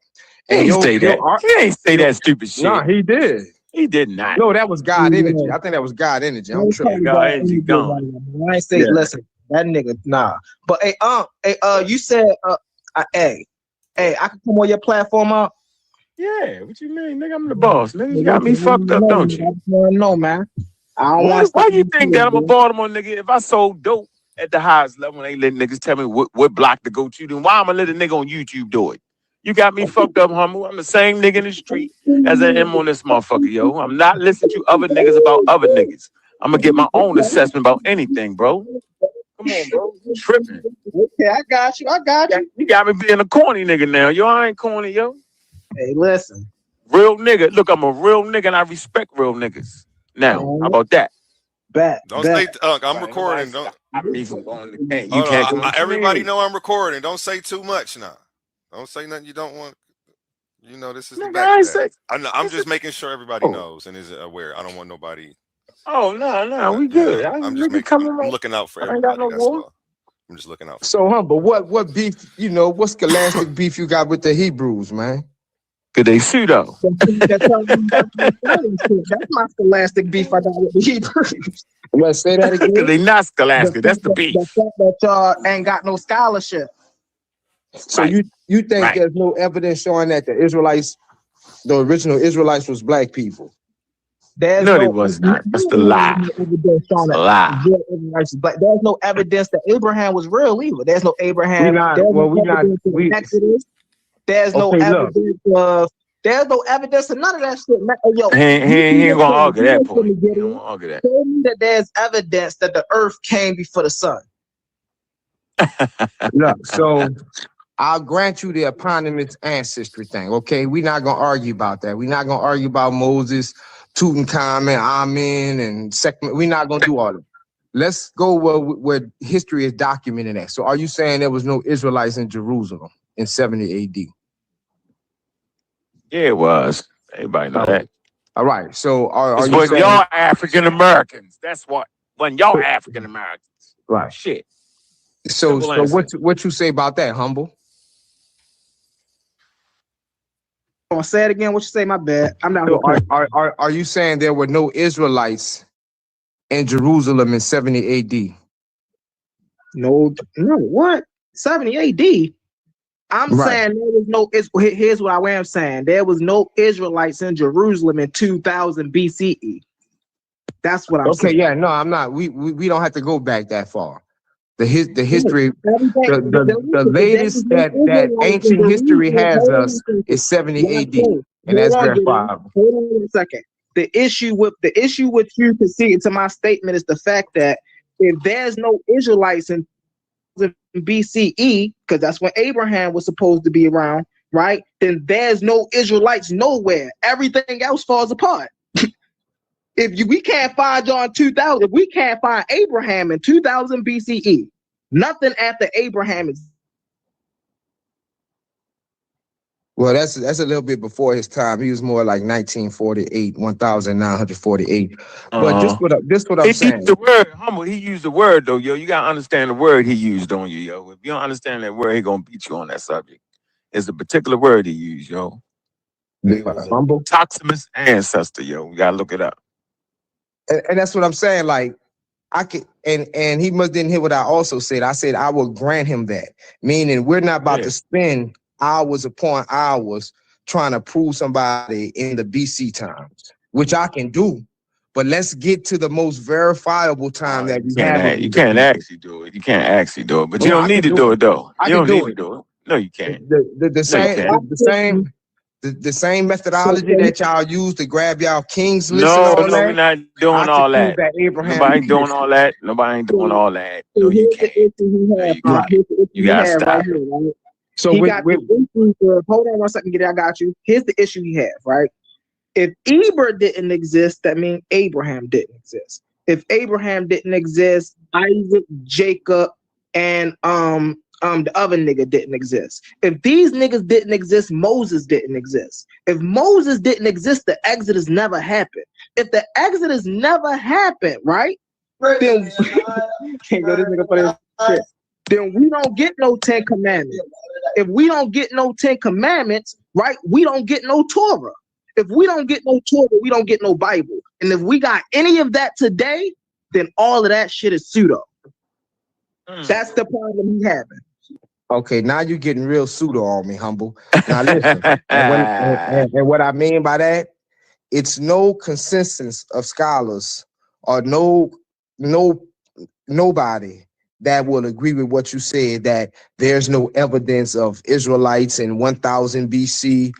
He ain't say that. He ain't say that stupid shit. Nah, he did. He did not. No, that was God energy. I think that was God energy. I'm tripping. God energy gone. I ain't say listen, that nigga, nah. But you said hey, I can come on your platform up. Yeah, what you mean, nigga? I'm the boss, nigga. You got me fucked up, don't you? No, man. I don't want. Why you think that I'm a Baltimore nigga? If I sold dope at the highest level, and they let niggas tell me what block to go to, then why I'm gonna let a nigga on YouTube do it? You got me fucked up, humble. I'm the same nigga in the street as I am on this motherfucker, yo. I'm not listening to other niggas about other niggas. I'm gonna get my own assessment about anything, bro. Come on, bro. You tripping. Okay, I got you. You got me being a corny nigga now. Yo, I ain't corny, yo. Hey, listen. Real nigga. Look, I'm a real nigga and I respect real niggas. Now, how about that? Don't say I'm recording. Don't. Everybody know I'm recording. Don't say too much now. Don't say nothing you don't want. You know this is the back. I'm just making sure everybody knows and is aware. I don't want nobody. Oh no, we good. I'm looking out for everybody. That's all. I'm just looking out. So humble. What beef? You know what scholastic beef you got with the Hebrews, man? Cause they pseudo. That's my scholastic beef I got with the Hebrews. Let's say that again. Cause they not scholastic. That's the beef. The fact that y'all ain't got no scholarship. So you think there's no evidence showing that the Israelites, the original Israelites, was black people? No, they was not. That's the lie. There's no evidence that Abraham was real either. There's no Abraham. There's no evidence of. There's no evidence of none of that shit. Yo, he ain't gonna argue that point. He ain't gonna argue that. Tell me that there's evidence that the earth came before the sun. Look, so I'll grant you the eponymous ancestry thing. Okay, we're not gonna argue about that. We're not gonna argue about Moses, Tutankhamun, Amen, and second. We're not gonna do all of it. Let's go where history is documented at. So, are you saying there was no Israelites in Jerusalem in 70 AD? Yeah, it was. Everybody know that. All right. So, are you saying y'all African Americans? That's what. When y'all African Americans, right? Shit. So what you say about that, humble? I'm gonna say it again. What you say? My bad. I'm not. So are you saying there were no Israelites in Jerusalem in 70 AD? No. What? 70 AD? I'm saying there was no. Here's what I am saying. There was no Israelites in Jerusalem in 2000 BCE. That's what I'm saying. Okay. Yeah. No, I'm not. We don't have to go back that far. The history, the latest that ancient history has us is 70 AD, and that's verifiable. Hold on a second. The issue with you conceding to my statement is the fact that if there's no Israelites in BCE, because that's when Abraham was supposed to be around, right? Then there's no Israelites nowhere. Everything else falls apart. We can't find John 2000, if we can't find Abraham in 2000 BCE, nothing after Abraham is. Well, that's a little bit before his time. He was more like 1948, 1948. But this what I'm saying. The word humble. He used the word though, yo. You gotta understand the word he used on you, yo. If you don't understand that word, he gonna beat you on that subject. It's a particular word he used, yo. Humble, Toximus ancestor, yo. We gotta look it up. And that's what I'm saying. Like I could, and he must didn't hear what I also said. I said I will grant him that, meaning we're not about to spend hours upon hours trying to prove somebody in the BC times, which I can do. But let's get to the most verifiable time that we have. You can't actually do it. You can't actually do it. But you don't need to do it though. You don't need to do it. No, you can't. The same methodology that y'all use to grab y'all kings list. No, we're not doing all that. Nobody ain't doing all that. Nobody ain't doing all that. No, you can't. You gotta stop. So he got the issue. Hold on 1 second, get it. I got you. Here's the issue he has, right? If Eber didn't exist, that means Abraham didn't exist. If Abraham didn't exist, Isaac, Jacob, and the other nigga didn't exist. If these niggas didn't exist, Moses didn't exist. If Moses didn't exist, the Exodus never happened. If the Exodus never happened, right? Then can't go this nigga for this shit. Then we don't get no 10 commandments. If we don't get no 10 commandments, right, we don't get no Torah. If we don't get no Torah, we don't get no Bible. And if we got any of that today, then all of that shit is pseudo. That's the problem he having. Okay, now you're getting real pseudo on me, Humble. Now listen, and what I mean by that, it's no consensus of scholars or nobody that will agree with what you said, that there's no evidence of Israelites in 1000 BC,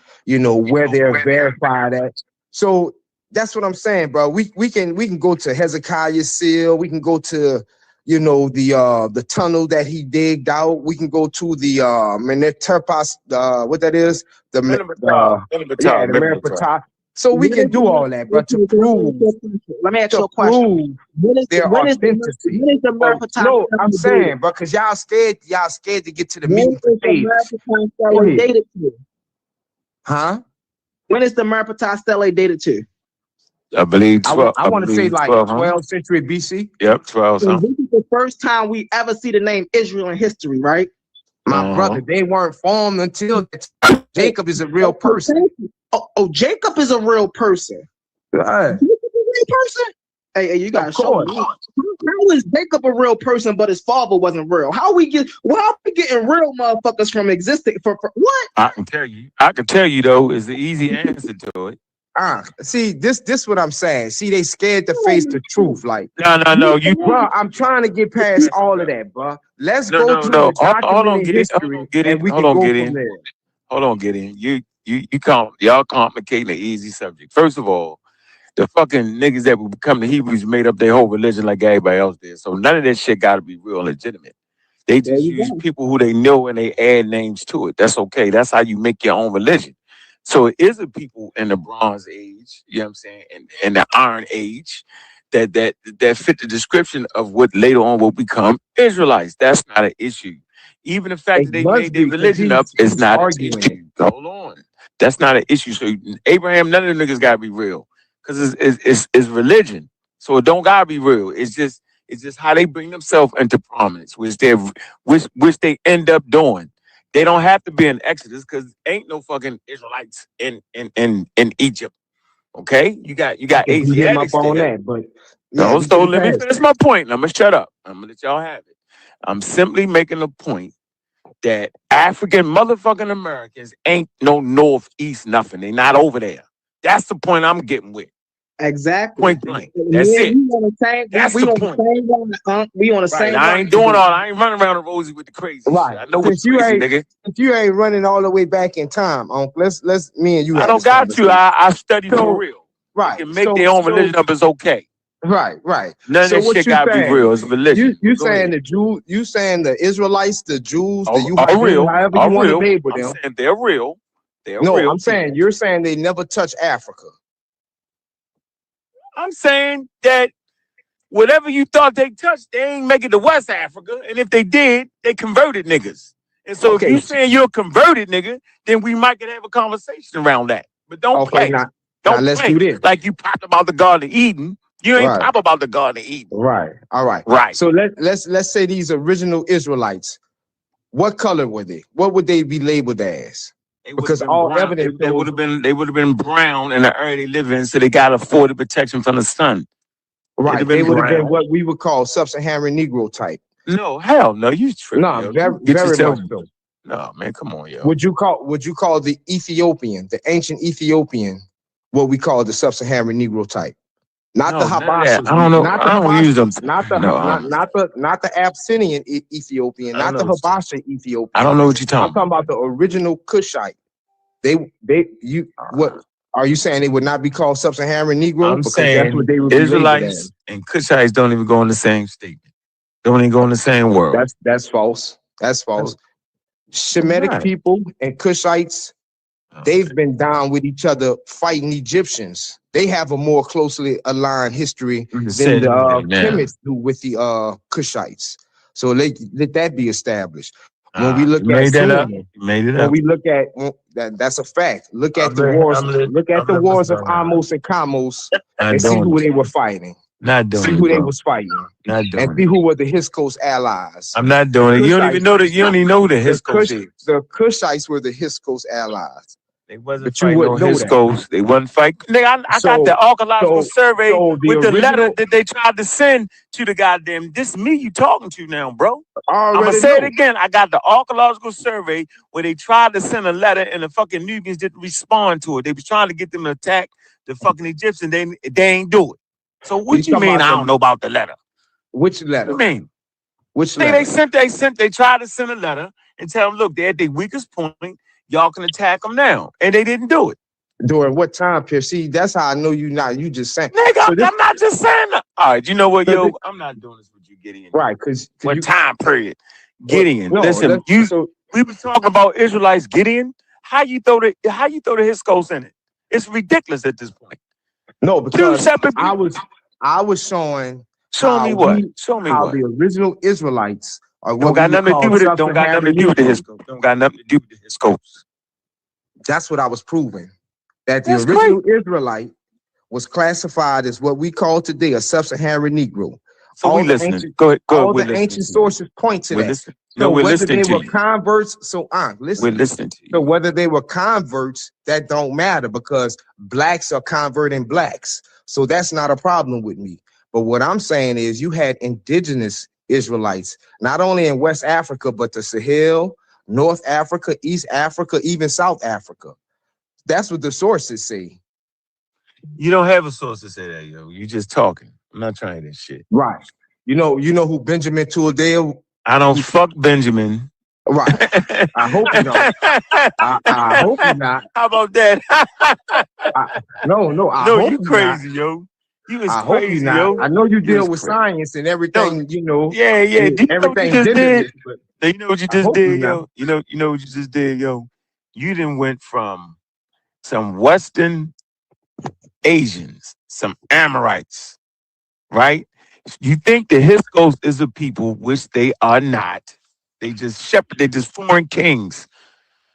where they're verified at. So that's what I'm saying, bro. We can go to Hezekiah's seal. We can go to, the tunnel that he digged out. We can go to the Meneterpas, what that is, the Meneterpas. So we can do all that, but to prove. Let me ask you a question. When is the Mercatile? No, I'm saying, because y'all scared to get to the meat and potatoes. Dated to? Huh? When is the Mercatile Stele dated to? I believe 12. I want to say like 12th century BC. Yep, 12. So this is the first time we ever see the name Israel in history, right? My brother, they weren't formed until Jacob is a real person. Oh, Jacob is a real person. Right. Jacob is a real person? Hey, you gotta show me. How is Jacob a real person, but his father wasn't real? How are we getting real motherfuckers from existing for what? I can tell you though, is the easy answer to it. See, this what I'm saying. See, they scared to face the truth. Like, no, bro, I'm trying to get past all of that, bro. Let's go to the documented history, and we can go from there. Hold on, get in. Y'all complicating the easy subject. First of all, the fucking niggas that would become the Hebrews made up their whole religion like everybody else did. So none of that shit got to be real legitimate. They just use people who they know and they add names to it. That's okay. That's how you make your own religion. So it is a people in the Bronze Age, you know what I'm saying, and the Iron Age that fit the description of what later on will become Israelites. That's not an issue. Even the fact that they made their religion up is not an issue. Hold on. That's not an issue. So Abraham, none of the niggas gotta be real. Because it's religion. So it don't gotta be real. It's just how they bring themselves into prominence, which they end up doing. They don't have to be in Exodus because ain't no fucking Israelites in Egypt. Okay? You got Asiatics there. So let me finish my point. I'm gonna shut up. I'm gonna let y'all have it. I'm simply making a point that African motherfucking Americans ain't no northeast nothing. They not over there. That's the point I'm getting with. Exactly. Point blank. That's it. That's the point. We on the same. I ain't doing all. I ain't running around the rosy with the crazy shit. I know what's crazy, nigga. If you ain't running all the way back in time, let's me and you. I don't got you. I study for real. Right. They can make their own religion up. It's okay. Right. None of that shit gotta be real. It's religion. You saying the Jew? You saying the Israelites, the Jews, are real? However you want to label them. I'm saying they're real. They're no, real. I'm saying you're saying they never touch Africa. I'm saying that whatever you thought they touched, they ain't make it to West Africa. And if they did, they converted niggas. And so if you saying you're a converted nigga, then we might could have a conversation around that. But don't play. Don't let's play do this. like you popped about the Garden of Eden. You ain't pop about the Garden of Eden. Right. All right. Right. So let's say these original Israelites. What color were they? What would they be labeled as? Because all brown. evidence they would have been brown in the area they live in, so they got afforded protection from the sun. Right. They would have been what we would call sub-Saharan Negro type. No, hell no, you tripping. No, very much so. No, man, come on, yo. Would you call the Ethiopian, the ancient Ethiopian, what we call the sub-Saharan Negro type? Not the Habashas. I don't know. Not the I don't use them. Not the Abyssinian Ethiopian. Not the Habasha Ethiopian. I don't know what you're talking I'm talking about the original Cushite. What are you saying? They would not be called sub-Saharan Negro? I'm because saying that's what they would be Israelites and Cushites don't even go in the same statement. Don't even go in the same world. That's false. That's false. Shemitic people and Cushites, they've been down with each other fighting Egyptians. They have a more closely aligned history than the Kemites do with the Cushites. So let that be established. When we look at when we look at that's a fact. Look at the wars. Look at the wars of Amos and Kamos and see who they were fighting. Not doing see it, who they bro. was fighting. Not doing and see who were the Hiscos allies. I'm not doing it. You don't even know that. You don't even know who the Hiscos is. The Cushites were the Hiscos allies. They wasn't fighting no Hiscos. They wasn't fighting. Nigga, I got the archaeological survey with the letter that they tried to send to the goddamn. This is me you talking to now, bro. I'm gonna say it again. I got the archaeological survey where they tried to send a letter and the fucking Nubians didn't respond to it. They was trying to get them to attack the fucking Egyptians. They ain't do it. So what you mean I don't know about the letter? Which letter? What you mean? Which letter? They tried to send a letter and tell them, look, they're at their weakest point. Y'all can attack them now. And they didn't do it. During what time period? See, that's how I know you not. You just saying. Nigga, I'm not just saying that. All right, you know what, yo? I'm not doing this with you, Gideon. Right, because what time period? Gideon. No, listen, we were talking about Israelites, Gideon. How you throw the Hiscos in it? It's ridiculous at this point. No, because I was showing. Show me what? Show me how what? the original Israelites are what Don't got we would nothing to do with call it. Don't got nothing to do with the Hiscos. Don't got nothing to do with the Hiscos. That's what I was proving. That the original Israelite was classified as what we call today a sub-Saharan Negro. So we listening. Go ahead. All the ancient sources point to that. So whether they were converts, listen. We're listening to you. So whether they were converts, that don't matter because blacks are converting blacks. So that's not a problem with me. But what I'm saying is you had indigenous Israelites, not only in West Africa, but the Sahel, North Africa, East Africa, even South Africa. That's what the sources say. You don't have a source to say that, yo. You just talking. I'm not trying this shit. Right. You know who Benjamin Tuldale? I don't fuck Benjamin. Right. I hope you don't. I hope you're not. How about that? No, No, you crazy, yo. You is crazy, yo. I know you deal with science and everything, you know. Yeah. Do you know what you just did? But you know what you just did, yo? You know what you just did, yo? You done went from some Western Asians, some Amorites, right? You think the Hiscos is a people, which they are not. They just they're just foreign kings.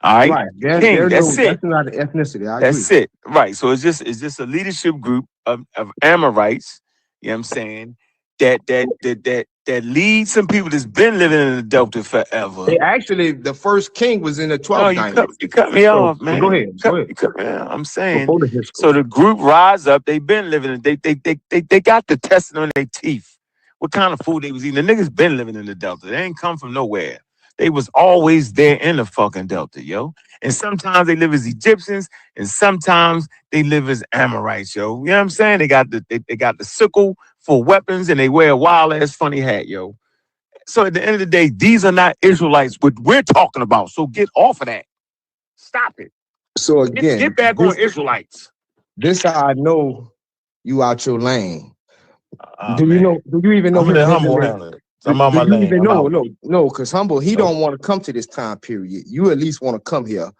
All right. Right. That's it. That's not an ethnicity. That's it. Right. So it's just a leadership group of Amorites, you know what I'm saying, that lead some people that's been living in the Delta forever. Actually, the first king was in the 12th dynasty. You cut me off, man. Go ahead. You cut me off. I'm saying. So the group rise up. They've been living. They got the testing on their teeth. What kind of food they was eating? The niggas been living in the Delta. They ain't come from nowhere. They was always there in the fucking Delta, yo. And sometimes they live as Egyptians, and sometimes they live as Amorites, yo. You know what I'm saying? They got the sickle for weapons, and they wear a wild ass funny hat, yo. So at the end of the day, these are not Israelites. What we're talking about. So get off of that. Stop it. So again, get back on Israelites. This how I know you out your lane. Do you even know? I'm on my lane. No, because Humble, he don't want to come to this time period. You at least want to come here.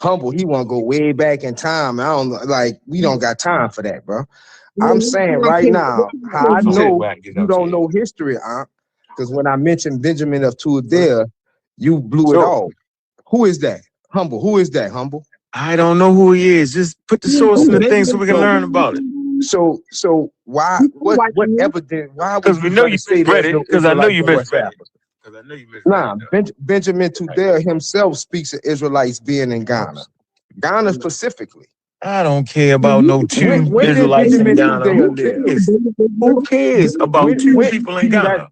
Humble, he want to go way back in time. I don't we don't got time for that, bro. I'm saying right now, how I know you don't know history, because when I mentioned Benjamin of Tuldale, you blew it off. Who is that? Humble. Who is that, Humble? I don't know who he is. Just put the source in the thing so we can learn about it. So why? What evidence? Why? Because we know you misread it. Because I know you misread it. Nah, Benjamin Tuldale himself speaks of Israelites being in Ghana. Ghana specifically. I don't care about no two When did Israelites in Benjamin Ghana. Who Tudela live? cares? Who cares about two people in Ghana?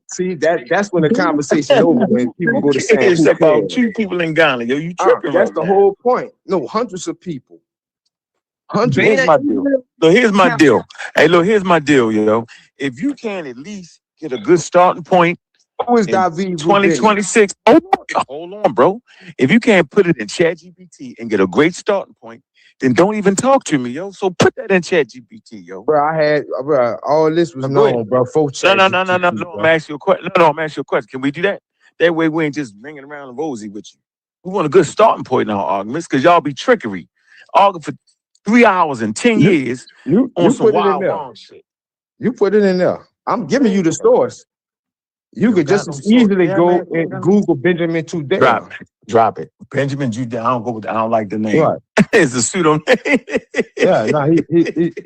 That's when the conversation over when people Who go to saying cares who about cares. two people in Ghana? Yo, you tripping That's right the now. whole point. No, hundreds of people. Here's my deal. So here's my deal. Hey, look, here's my deal, yo. If you can at least get a good starting point Who is in David 2026, hold on, bro. If you can't put it in ChatGPT and get a great starting point, then don't even talk to me, yo. So put that in ChatGPT, yo. Bro, all this was known, bro. Folks, No. I'm asking you a question. No, I'm asking you a question. Can we do that? That way we ain't just ringing around the rosy with you. We want a good starting point in our arguments because y'all be trickery. Arguing for 3 hours and 10 years you on some put it in wild there. wrong shit. You put it in there. I'm giving you the source. You could just as easily go and Google Benjamin Tudela. Drop it. Benjamin Judea. I don't like the name. Right. It's a pseudo name. Yeah, no,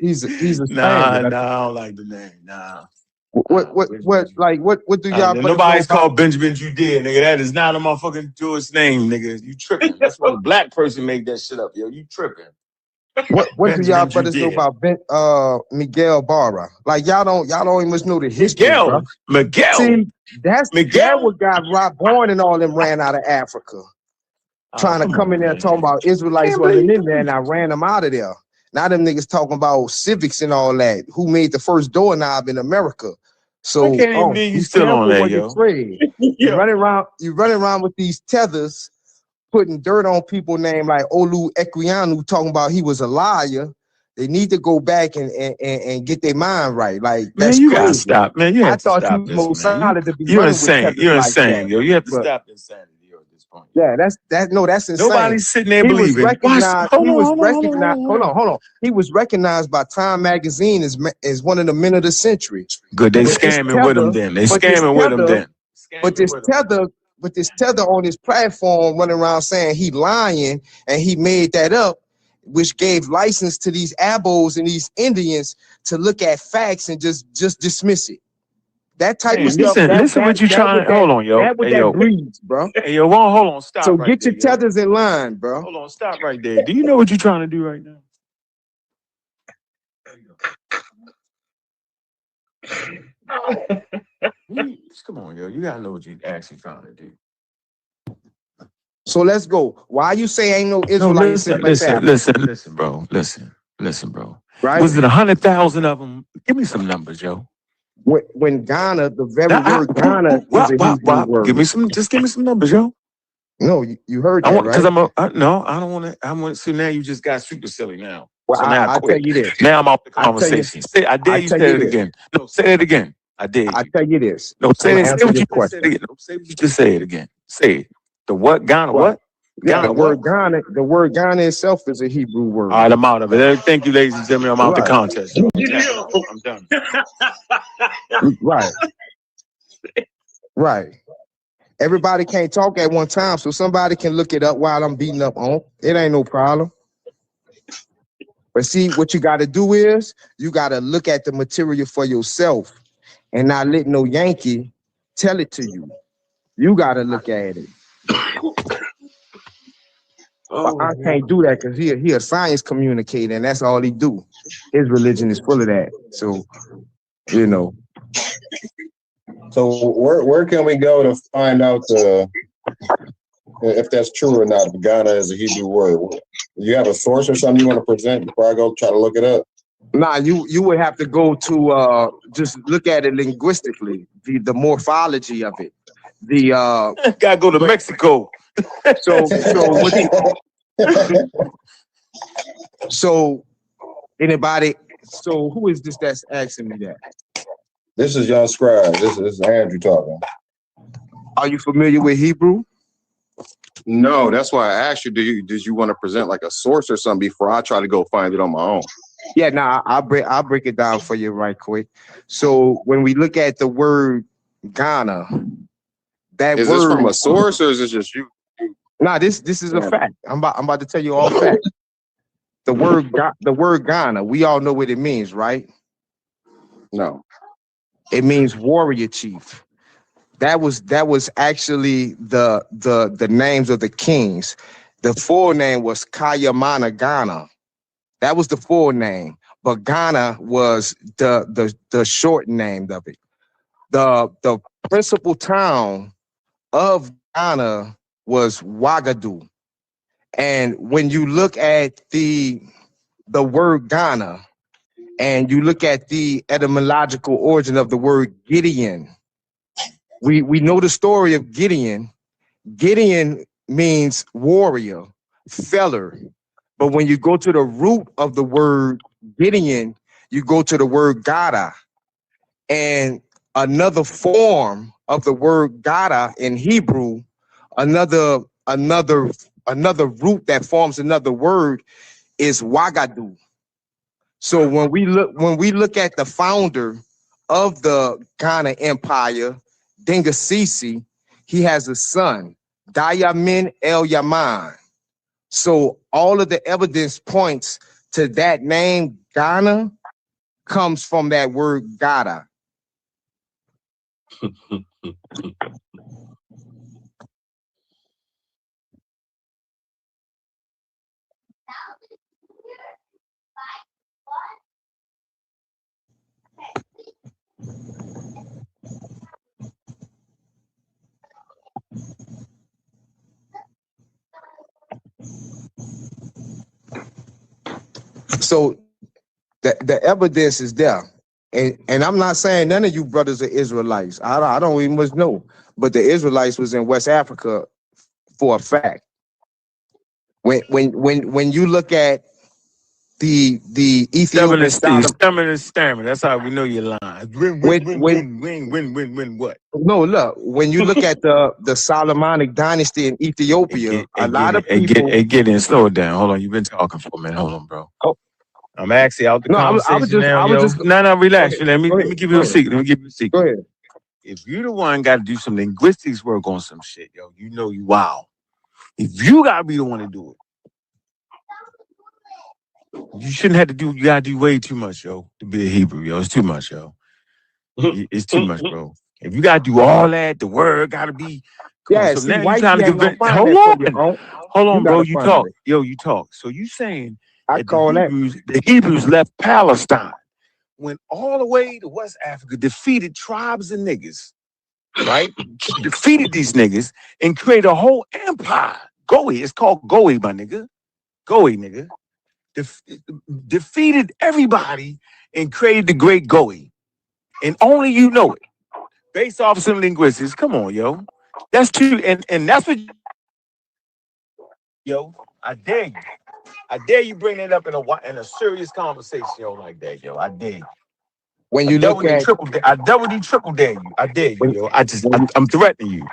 he's a Spaniard. I don't like the name. Nah. What do y'all? Nobody's called Benjamin Judea, nigga. That is not a motherfucking Jewish name, nigga. You tripping? That's when a black person made that shit up, yo. You tripping? What do y'all brothers know about Miguel Barra? Like y'all don't even much know the history, bro. Miguel. See, that what got born and all them ran out of Africa, trying to come in there talking about Israelites wasn't in there, and I ran them out of there. Now them niggas talking about civics and all that. Who made the first doorknob in America? So I can't even believe you still on that, yo. You running around with these tethers, putting dirt on people named like Olu Equianu, talking about he was a liar. They need to go back and get their mind right. Like that's you crazy. Gotta stop, man. You have to stop you was this, more man. solid to be You're running with insane. tethers You're like insane, that. yo. You have to But stop insanity, yo, at this point. yeah, that's insane. Nobody's sitting there He was believing. recognized. Hold He was on. recognized. Hold on. He was recognized by Time Magazine as one of the men of the century. Good, they But this scamming with them then. They scamming with them then. But this tether on his platform running around saying he lying and he made that up, which gave license to these abos and these Indians to look at facts and just dismiss it. That type of stuff. Listen what you trying to hold on, yo. That what that breeds, bro. Hey, yo, hold on, stop. So right get there, your tethers in line, bro. Hold on, stop right there. Do you know what you're trying to do right now? Come on, yo. You gotta know what you're actually trying to do. So let's go. Why you say ain't no Israelites in West Africa? Listen, bro. Listen, bro. Right? Was it 100,000 of them? Give me some numbers, yo. When Ghana, the very word Ghana is a Hebrew word. Give me some numbers, yo. No, you heard that, right? Because I don't want to. So now you just got super silly now. Well, so now I'll tell you this. Now I'm off the conversation. I dare you say it again. No, say it again. I dare you. I tell you this. No, say it. Say what you question. Say what you just say it again. Say it. The what? Ghana what? Yeah, the word Ghana itself is a Hebrew word. All right, I'm out of it. Thank you, ladies and gentlemen. I'm out the contest. I'm done. Right. Everybody can't talk at one time, so somebody can look it up while I'm beating up on. It ain't no problem. But see, what you got to do is you got to look at the material for yourself and not let no Yankee tell it to you. You got to look at it. I can't do that because he a science communicator and that's all he do. His religion is full of that. So, you know. So where can we go to find out if that's true or not? If Ghana is a Hebrew word, you have a source or something you want to present before I go try to look it up? Nah, you would have to go to just look at it linguistically, the morphology of it. Gotta go to Mexico. So anybody? So who is this that's asking me that? This is Young Scribe. This is Andrew talking. Are you familiar with Hebrew? No, that's why I asked you. Did you want to present like a source or something before I try to go find it on my own? Yeah, I'll break it down for you right quick. So when we look at the word Ghana, that is word this from a source or is this just you? Nah, this is a fact. I'm about to tell you all facts. The word Ghana, we all know what it means, right? No. It means warrior chief. That was actually the names of the kings. The full name was Kayamana Ghana. That was the full name. But Ghana was the short name of it. The principal town of Ghana was Ouagadougou. And when you look at the word Ghana, and you look at the etymological origin of the word Gideon, we know the story of Gideon. Gideon means warrior, feller. But when you go to the root of the word Gideon, you go to the word Gada. And another form of the word Gada in Hebrew, another root that forms another word is Ouagadougou. So when we look at the founder of the Ghana Empire, Dingasisi, he has a son, Dayamin El Yaman. So all of the evidence points to that name, Ghana, comes from that word Gada. So the evidence is there. And I'm not saying none of you brothers are Israelites. I don't even much know. But the Israelites was in West Africa for a fact. When you look at the Ethiopian stammering. That's how we know you're lying. Win, what? No, look, when you look at the Solomonic dynasty in Ethiopia, a lot of people get in, slow it down. Hold on, you've been talking for a minute. Hold on, bro. Oh. I'm actually out the conversation now, yo. No, relax. Let me give you a secret. Go ahead. If you the one got to do some linguistics work on some shit, yo, you know you wow. If you gotta be the one to do it, you shouldn't have to do. You gotta do way too much, yo, to be a Hebrew, yo. It's too much, yo. It's too much, bro. If you gotta do all that, the word gotta be. Yeah, so now you trying to convince. Hold on, bro. You talk, yo. You talk. So you saying the Hebrews left Palestine, went all the way to West Africa, defeated tribes and niggas, right? Defeated these niggas and created a whole empire. Goi, it's called Goi, my nigga. Goi, nigga. Defeated everybody and created the great Goi. And only you know it. Based off some linguistics. Come on, yo. That's true. And that's what yo, I dare you. I dare you bring it up in a serious conversation, yo, like that, yo. I dare you. When you look at I double triple dare you. I dare you, yo. I'm threatening you.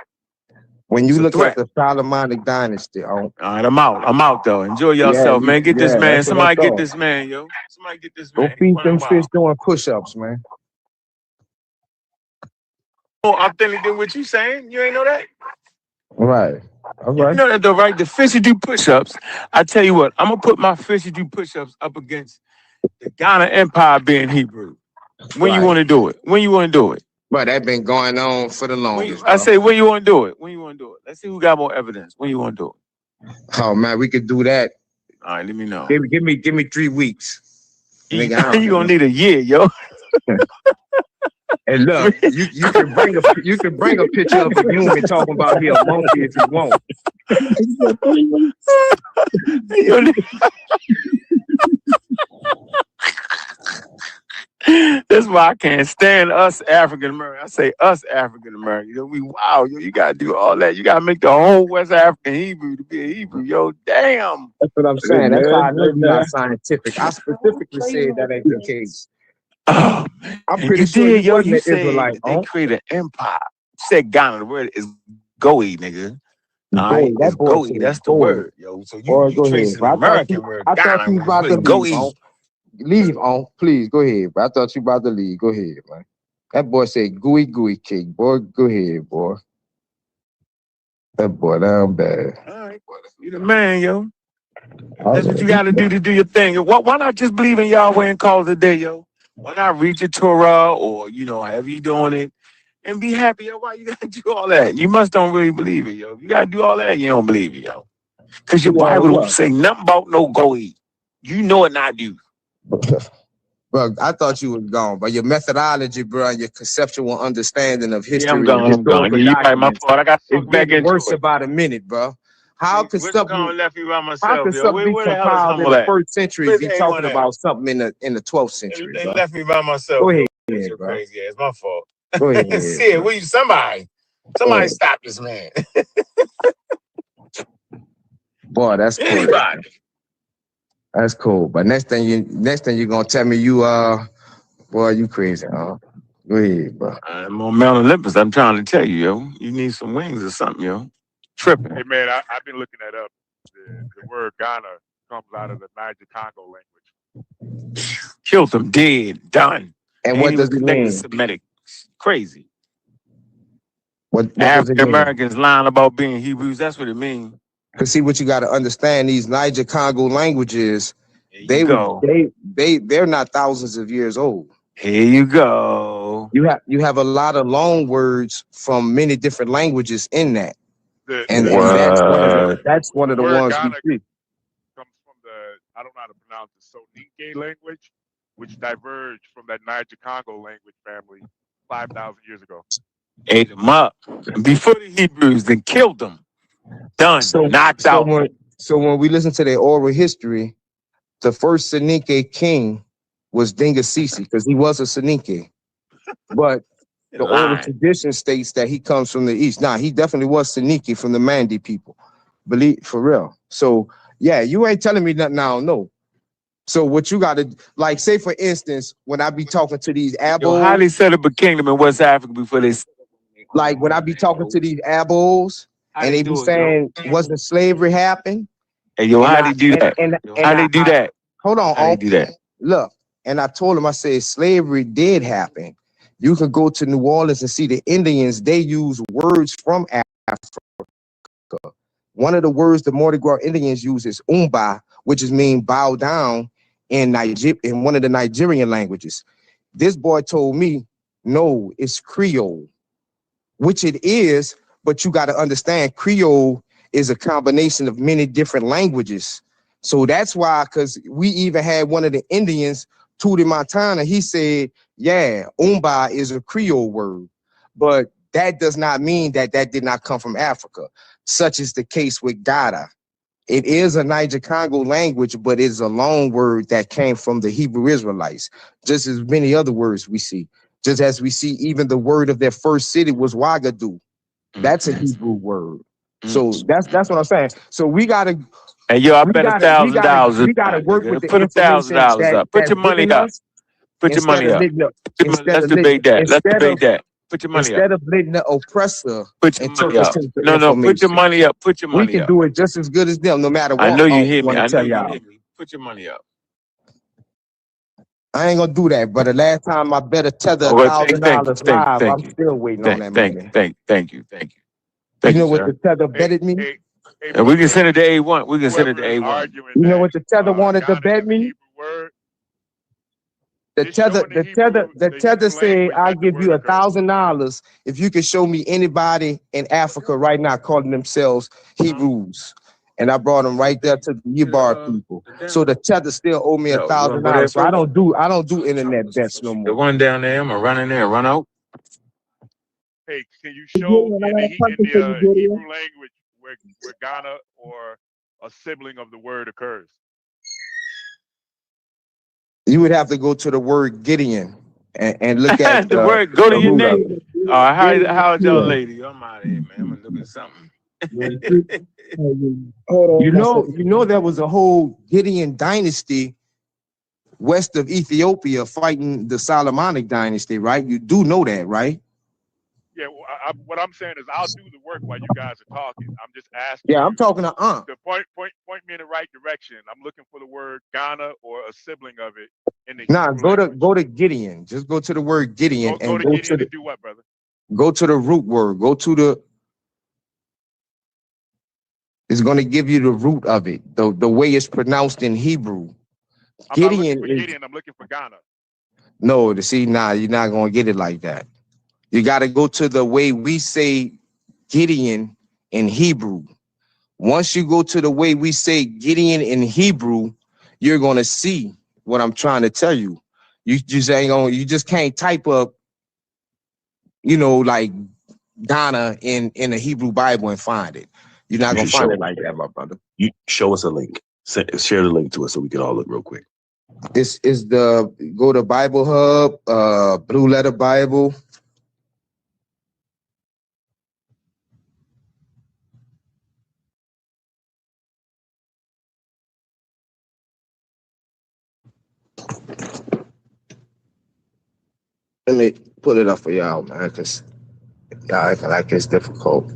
When you look at the Solomonic dynasty, all right, I'm out though. Enjoy yourself, man. Get this man. Somebody get this man, yo. Somebody get this man. Go feed them fish doing push-ups, man. More authentic than what you saying. You ain't know that? Right. All right. You know that though, right? The fish that do push-ups. I tell you what, I'm gonna put my fish that do push-ups up against the Ghana Empire being Hebrew. When you want to do it? When you want to do it? But that been going on for the longest. I say, when you want to do it? When you want to do it? Let's see who got more evidence. When you want to do it? Oh man, we could do that. All right, let me know. Give me 3 weeks. You gonna need a year, yo. And look, you can bring a picture of a human talking about here a monkey if you want. That's why I can't stand us African Americans. I say us African Americans. You gotta do all that. You gotta make the whole West African Hebrew to be a Hebrew. Yo, damn. That's what I'm saying. That's why I know you're not scientific. I specifically said that ain't the case. Oh, I'm pretty sure you wasn't an Israelite. They created an empire. You said Ghana. The word is Goi, nigga. All right, that's Goi. That's the word, yo. So you trace an American word. I thought you about to leave. Leave on, please. Go ahead. I thought you about to leave. Go ahead, man. That boy said gooey cake. Boy, go ahead, boy. That boy down bad. All right, you the man, yo. That's what you got to do your thing. Why not just believe in Yahweh and call it a day, yo? Why not read your Torah or, however you doing it and be happy, yo? Why you got to do all that? You must don't really believe it, yo. You got to do all that, you don't believe it, yo. Because your Bible don't say nothing about no Goi. You know it, not you. Bro, I thought you was gone, but your methodology, bro, and your conceptual understanding of history Yeah, I'm and gone. I'm gone. historical You right, my documents fault. I got is sucked back getting into worse it. about a minute, bro. How could What's something gone left me by how myself, could yo? something be Where the hell is compiled in Humble the at? first century Where's be A1 talking at? about something in the 12th century, They bro? left me by myself, Go yo. ahead, Your bro. crazy ass. My fault. Go ahead, Shit, bro. will you somebody stop this man. Boy, that's cool. Anybody. That's cool. But next thing you're gonna tell me boy, you crazy, huh? Go ahead, bro. I'm on Mount Olympus. I'm trying to tell you, yo. You need some wings or something, yo. Tripping. Hey man, I've been looking that up. The word Ghana comes out of the Niger Congo language. Killed them dead, done. And Ain't what even does it connected mean? Semitic. Crazy. What does it African mean? Americans lying about being Hebrews. That's what it means. Cause see what you got to understand, these Niger Congo languages, There you go. they're not thousands of years old. Here you go. You have a lot of loan words from many different languages in that. And that's one of the word ones Ghana we see. comes from I don't know how to pronounce the Soninke language, which diverged from that Niger Congo language family 5,000 years ago. Ate them up before the Hebrews, then killed them. Done. Knocked out. So when we listen to their oral history, the first Soninke king was Dingasisi, because he was a Soninke. But the oral tradition states that he comes from the east. Nah, he definitely was Soninke from the Mandi people. Believe for real. So yeah, you ain't telling me nothing I don't know. So what you gotta, like, say for instance, when I be talking to these Yo, Abos, how they set up a kingdom in West Africa before they like when I be talking to these Abos and they be saying, wasn't slavery happen? Hey, yo, how they do that? How they do that? Hold on, How they do that? Look, and I told him, I said, slavery did happen. You can go to New Orleans and see the Indians, they use words from Africa. One of the words the Mardi Gras Indians use is umba, which is mean bow down in one of the Nigerian languages. This boy told me, no, it's Creole, which it is, but you got to understand Creole is a combination of many different languages. So that's why, because we even had one of the Indians, Tootie Montana, he said, yeah, umba is a Creole word, but that does not mean that did not come from Africa. Such is the case with Gada. It is a Niger Congo language, but it's a loan word that came from the Hebrew Israelites, just as many other words we see. Just as we see even the word of their first city was Wagadu. That's a Hebrew word. So that's what I'm saying. So we gotta. Hey, yo, I bet $1,000. We gotta work with the Put information $1,000 up. Put your money up. Put your money up. Let's debate that. Let's debate that. Put your money up. Instead of letting the oppressor put your money up. interpret the No, information. put your money up. Put your money up. We can do it just as good as them, no matter what. I know you hear me. I know you hear me. Put your money up. I ain't gonna do that, but the last time I bet a tether $1,000 live, I'm still waiting on that money. Thank you. You know what the tether betted me? And we can send it to A1. We can send it to A1. You know what the tether wanted to bet me? The tether said, I'll give you $1,000 if you can show me anybody in Africa right now calling themselves Hebrews. And I brought them right there to the Yibar people. So the tether still owe me $1,000. So I don't do internet bets no more. The one down there, I'm gonna run in there and run out. Hey, can you show in the Hebrew language where Ghana or a sibling of the word occurs? You would have to go to the word Gideon and look at the word. Go to your name. How's y'all lady? I'm out of here, man. I'm gonna look at something. You know there was a whole Gideon dynasty west of Ethiopia fighting the Solomonic dynasty, right? You do know that, right? Yeah, what I'm saying is I'll do the work while you guys are talking. I'm just asking. Yeah, I'm talking to Aunt. The point me in the right direction. I'm looking for the word Ghana or a sibling of it in the Hebrew go to Gideon. Just go to the word Gideon go to Gideon to do what, brother? Go to the root word. It's going to give you the root of it, the way it's pronounced in Hebrew. I'm not looking for Gideon, I'm looking for Ghana. No, you're not going to get it like that. You got to go to the way we say Gideon in Hebrew. Once you go to the way we say Gideon in Hebrew, you're gonna see what I'm trying to tell you. You just ain't gonna. You just can't type up, like Ghana in the Hebrew Bible and find it. You're not You gonna should find show it like that, my brother. You show us a link. Share the link to us so we can all look real quick. It's the go to Bible Hub, Blue Letter Bible. Let me pull it up for y'all, man, because y'all acting like it's difficult.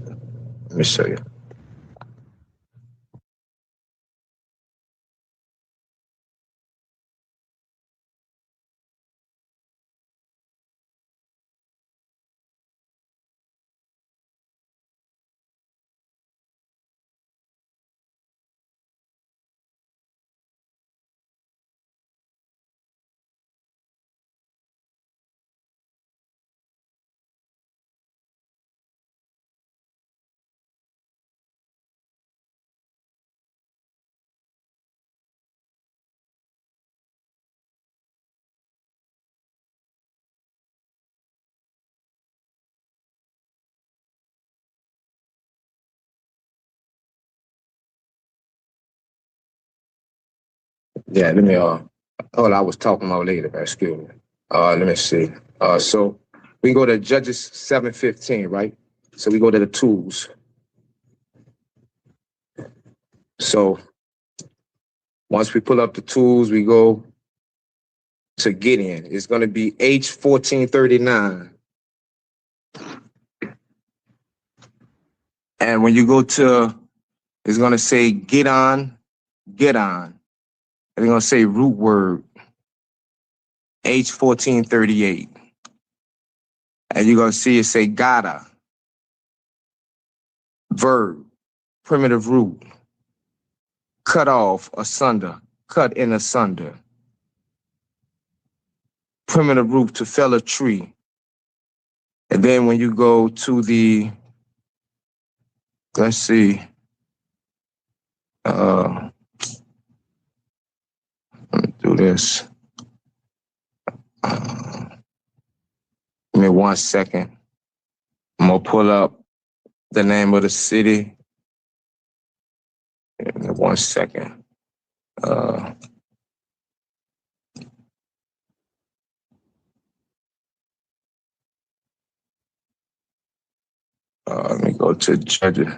Let me show you. Yeah, let me I was talking about later, man. Excuse me. Let me see. So we can go to Judges 7:15, right? So we go to the tools. So once we pull up the tools, we go to Gideon. It's gonna be H1439. And when you go to, it's gonna say get on. And it's gonna say root word H1438. And you're gonna see it say gotta, verb, primitive root, cut off, asunder, cut in asunder. Primitive root to fell a tree. And then when you go to the, let's see, let me do this. Give me 1 second. I'm gonna pull up the name of the city. Give me 1 second. Let me go to Judges.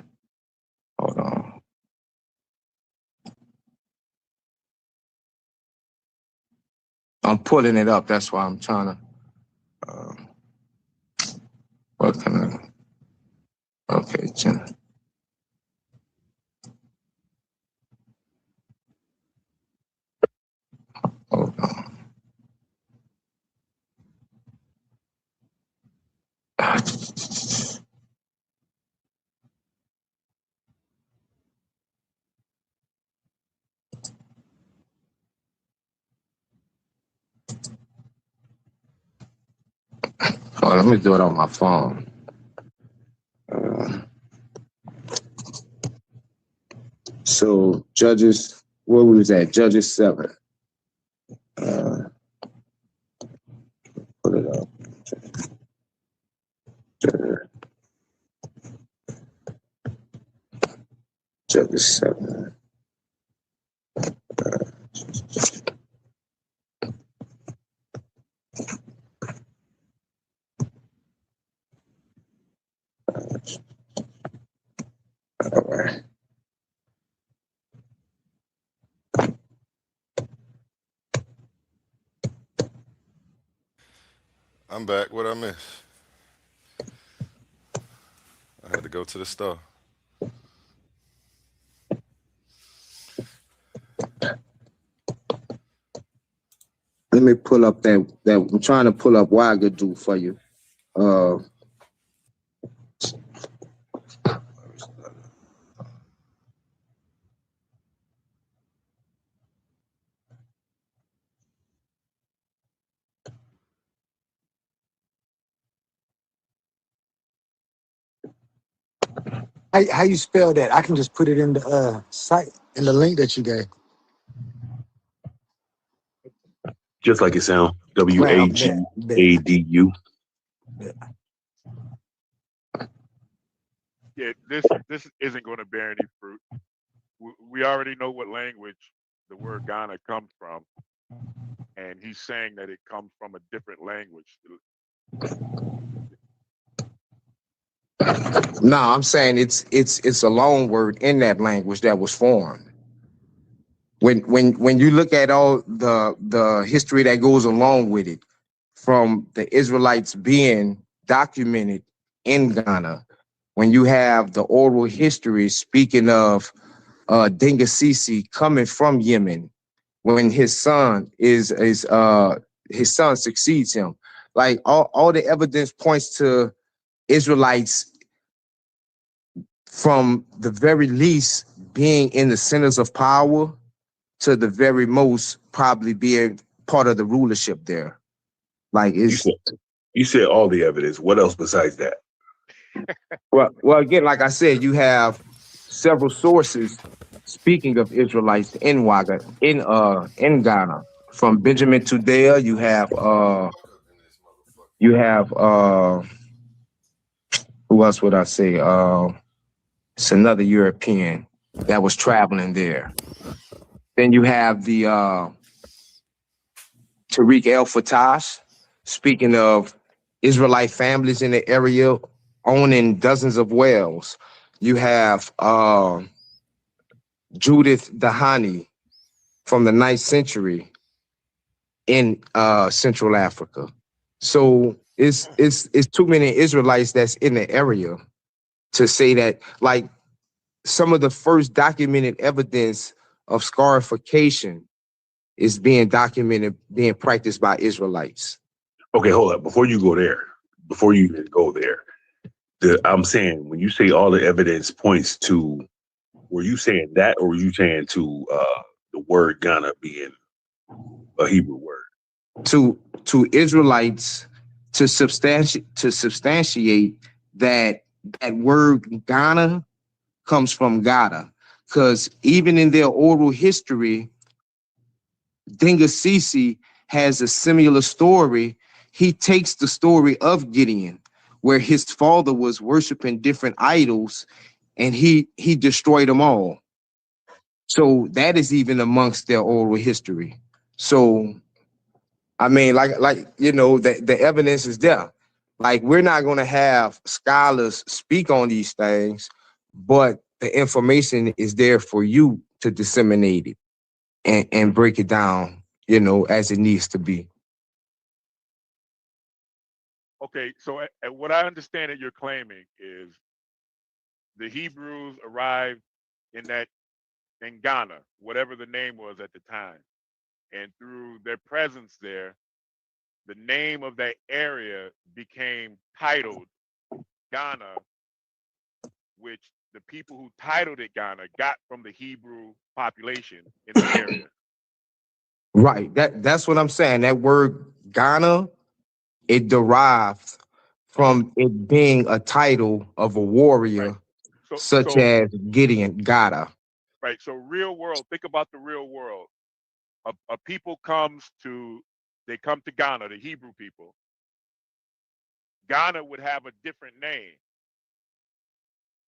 Hold on. I'm pulling it up. That's why I'm trying to. What can I? Okay, Jen. Hold on. Oh, let me do it on my phone. So Judges, where we was at? Judges 7. Put it up. Judges 7. All right. I'm back. What I miss? I had to go to the store. Let me pull up that I'm trying to pull up Ouagadougou for you. How you spell that? I can just put it in the site in the link that you gave. Just like it sounds. WAGADU. Yeah, this isn't going to bear any fruit. We already know what language the word Ghana comes from, and he's saying that it comes from a different language. No, I'm saying it's a loan word in that language that was formed. When you look at all the history that goes along with it, from the Israelites being documented in Ghana, when you have the oral history speaking of Dingasisi coming from Yemen, when his son succeeds him, like all the evidence points to Israelites from the very least being in the centers of power to the very most probably being part of the rulership there. Like You said all the evidence. What else besides that? Well, again, like I said, you have several sources speaking of Israelites in Ghana. From Benjamin Tudela, you have who else would I say? It's another European that was traveling there. Then you have the Tariq El Fattah, speaking of Israelite families in the area owning dozens of wells. You have Judith Dahani from the 9th century in Central Africa. So it's too many Israelites that's in the area to say that, like, some of the first documented evidence of scarification is being documented, being practiced by Israelites. Okay, hold up. Before you even go there, I'm saying, when you say all the evidence points to, were you saying that, or were you saying to the word Ghana being a Hebrew word? To Israelites to substantiate that word Ghana comes from Ghana, because even in their oral history, Dingasisi has a similar story. He takes the story of Gideon, where his father was worshiping different idols, and he destroyed them all. So that is even amongst their oral history. So, I mean, like you know, the evidence is there. Like, we're not going to have scholars speak on these things, but the information is there for you to disseminate it and break it down, you know, as it needs to be. Okay, so what I understand that you're claiming is the Hebrews arrived in Ghana, whatever the name was at the time, and through their presence there, the name of that area became titled Ghana, which the people who titled it Ghana got from the Hebrew population in the area. Right. That's what I'm saying. That word Ghana, it derived from it being a title of a warrior, right. such as Gideon, Gada. Right. So real world, think about the real world. A people come to Ghana, the Hebrew people. Ghana would have a different name.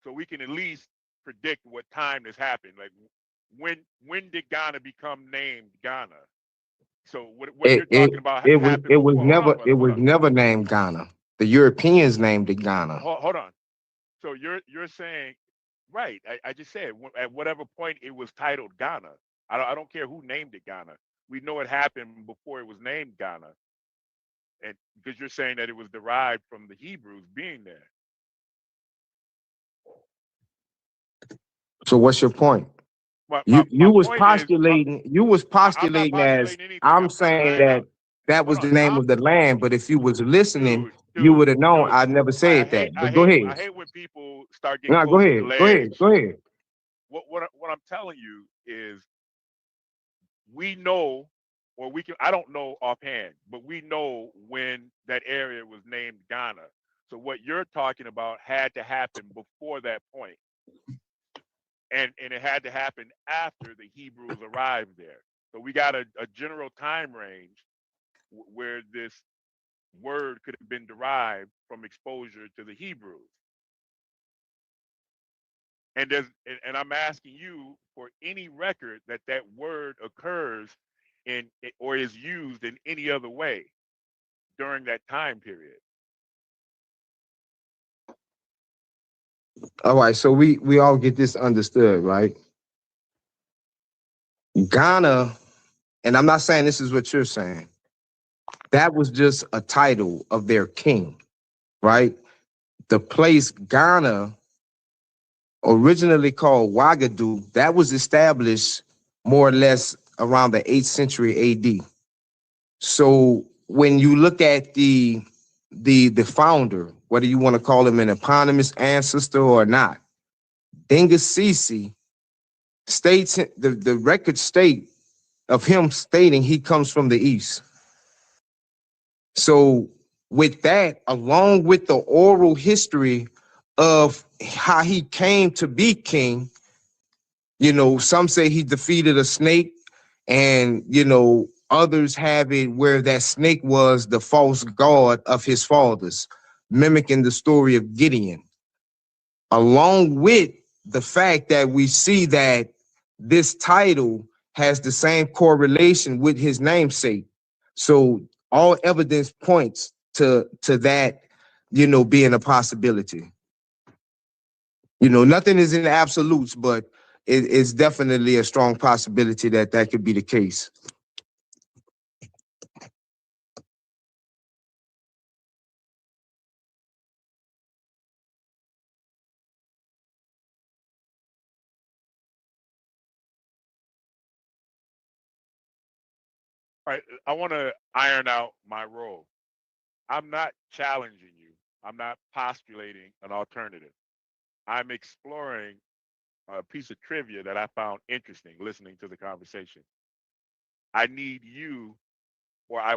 So we can at least predict what time this happened. Like, when did Ghana become named Ghana? So what you're talking about happened before. It was never named Ghana. The Europeans named it Ghana. Hold on. So you're saying, right? I just said at whatever point it was titled Ghana. I don't care who named it Ghana. We know it happened before it was named Ghana, and because you're saying that it was derived from the Hebrews being there. So what's your point? You was postulating as I'm saying that was the name of the land, but if you was listening, you would have known I never said that. But go ahead. I hate when people start getting close to the ledge. Go ahead. What I'm telling you is, we know, or I don't know offhand, but we know when that area was named Ghana. So what you're talking about had to happen before that point. And it had to happen after the Hebrews arrived there. So we got a general time range where this word could have been derived from exposure to the Hebrews. And I'm asking you for any record that that word occurs in or is used in any other way during that time period. All right, so we all get this understood, right? Ghana, and I'm not saying this is what you're saying. That was just a title of their king, right? The place Ghana, originally called Ouagadougou, that was established more or less around the 8th century AD. So when you look at the founder, whether you want to call him an eponymous ancestor or not, Dengasisi states, the record state of him stating he comes from the east. So with that, along with the oral history of how he came to be king, you know, some say he defeated a snake, and, you know, others have it where that snake was the false god of his fathers, mimicking the story of Gideon. Along with the fact that we see that this title has the same correlation with his namesake. So all evidence points to that, you know, being a possibility. You know, nothing is in absolutes, but it's definitely a strong possibility that that could be the case. All right, I want to iron out my role. I'm not challenging you. I'm not postulating an alternative. I'm exploring a piece of trivia that I found interesting listening to the conversation. I need you, or I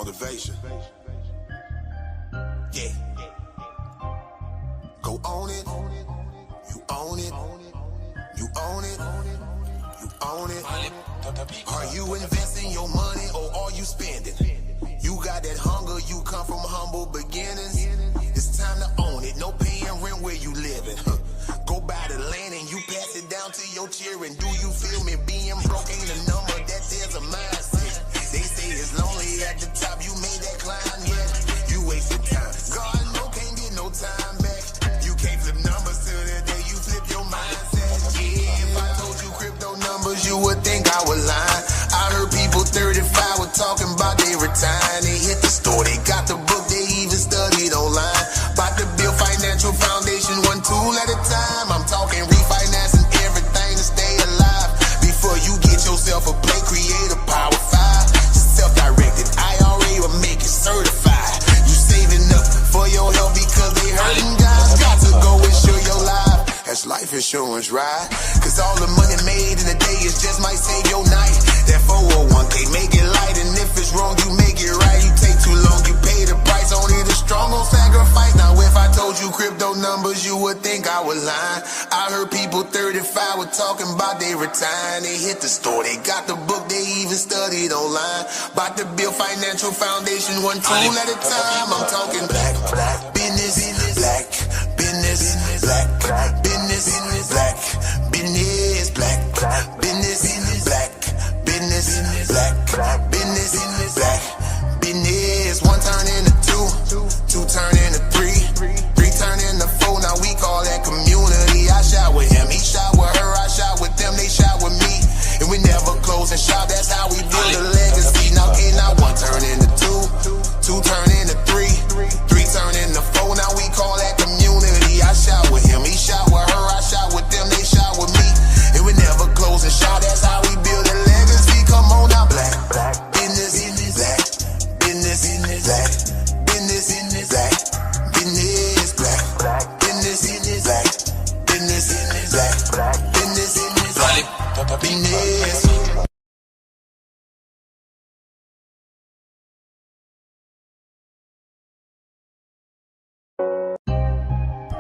Motivation. Yeah. Go own it. You own it. You own it. You own it. Are you investing your money or are you spending? You got that hunger, you come from humble beginnings. It's time to own it. No paying rent where you living. Go buy the land and you pass it down to your children. Do you feel me? Being broke ain't a number, that there's a mindset. They say it's lonely at the top, you made that climb yet. You wasted time. God no can't get no time back. You can't flip numbers till the day you flip your mindset. Yeah, if I told you crypto numbers, you would think I was lying. I heard people 35 were talking about they retiring. They hit the store, they got the book, they even studied online. About to build financial foundation, one tool at a time. I'm talking refinancing everything to stay alive. Before you get yourself a play, create a Power 5. Self-directed IRA will make it certified. You saving up for your health because they hurting guys. Got to go insure your life. That's life insurance, right? Cause all the money made in a day is just might save your night. That 401k, make it light, and if it's wrong, you make it right. You take too long, you pay the price. Only the strong gon' sacrifice. Now if I told you crypto numbers, you would think I was lying. I heard people 35 were talking about they retiring. They hit the store, they got the book, they even studied online. About to build financial foundation, one tool at a time. I'm talking black business, black business, black business, black business, black business, black business, black business, black business. One turn into two turn into three turn into four. Now we call that community. I shot with him, he shot with her, I shot with them, they shot with me, and we never close and shop. That's how we build a legacy. Now one turn into two turn into three turn into four. Now we call that community. I shot with him, he shot with her, I shot with them, they shot with me, and we never close and shop. That's how we build a legacy. Come on now, black business, black business, black business, black business, black business, black business, black business, black business.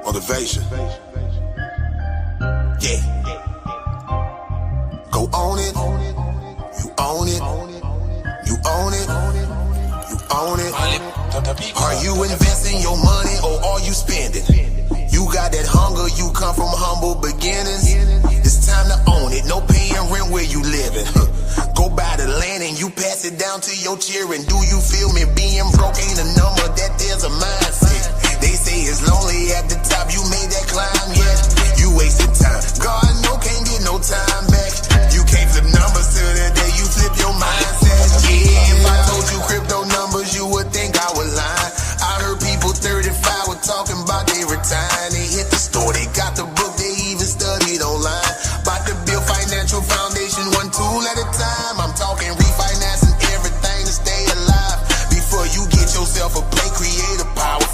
Motivation. Yeah. Go own it. You own it. You own it. You own it. Are you investing your money or are you spending? You got that hunger, you come from humble beginnings. It's time to own it. No paying rent where you living. Go buy the land and you pass it down to your children. Do you feel me? Being broke ain't a number, that there's a mindset. They say it's lonely at the top, you made that climb yet. You wasted time. God no can't get no time back. You can't flip numbers till the day you flip your mindset. Yeah, if I told you crypto numbers, you would think I was lying. I heard people 35 were talking about they retiring. They hit the store, they got the book, they even studied online. About to build financial foundation, one tool at a time. I'm talking refinancing everything to stay alive. Before you get yourself a play, create a Power 5.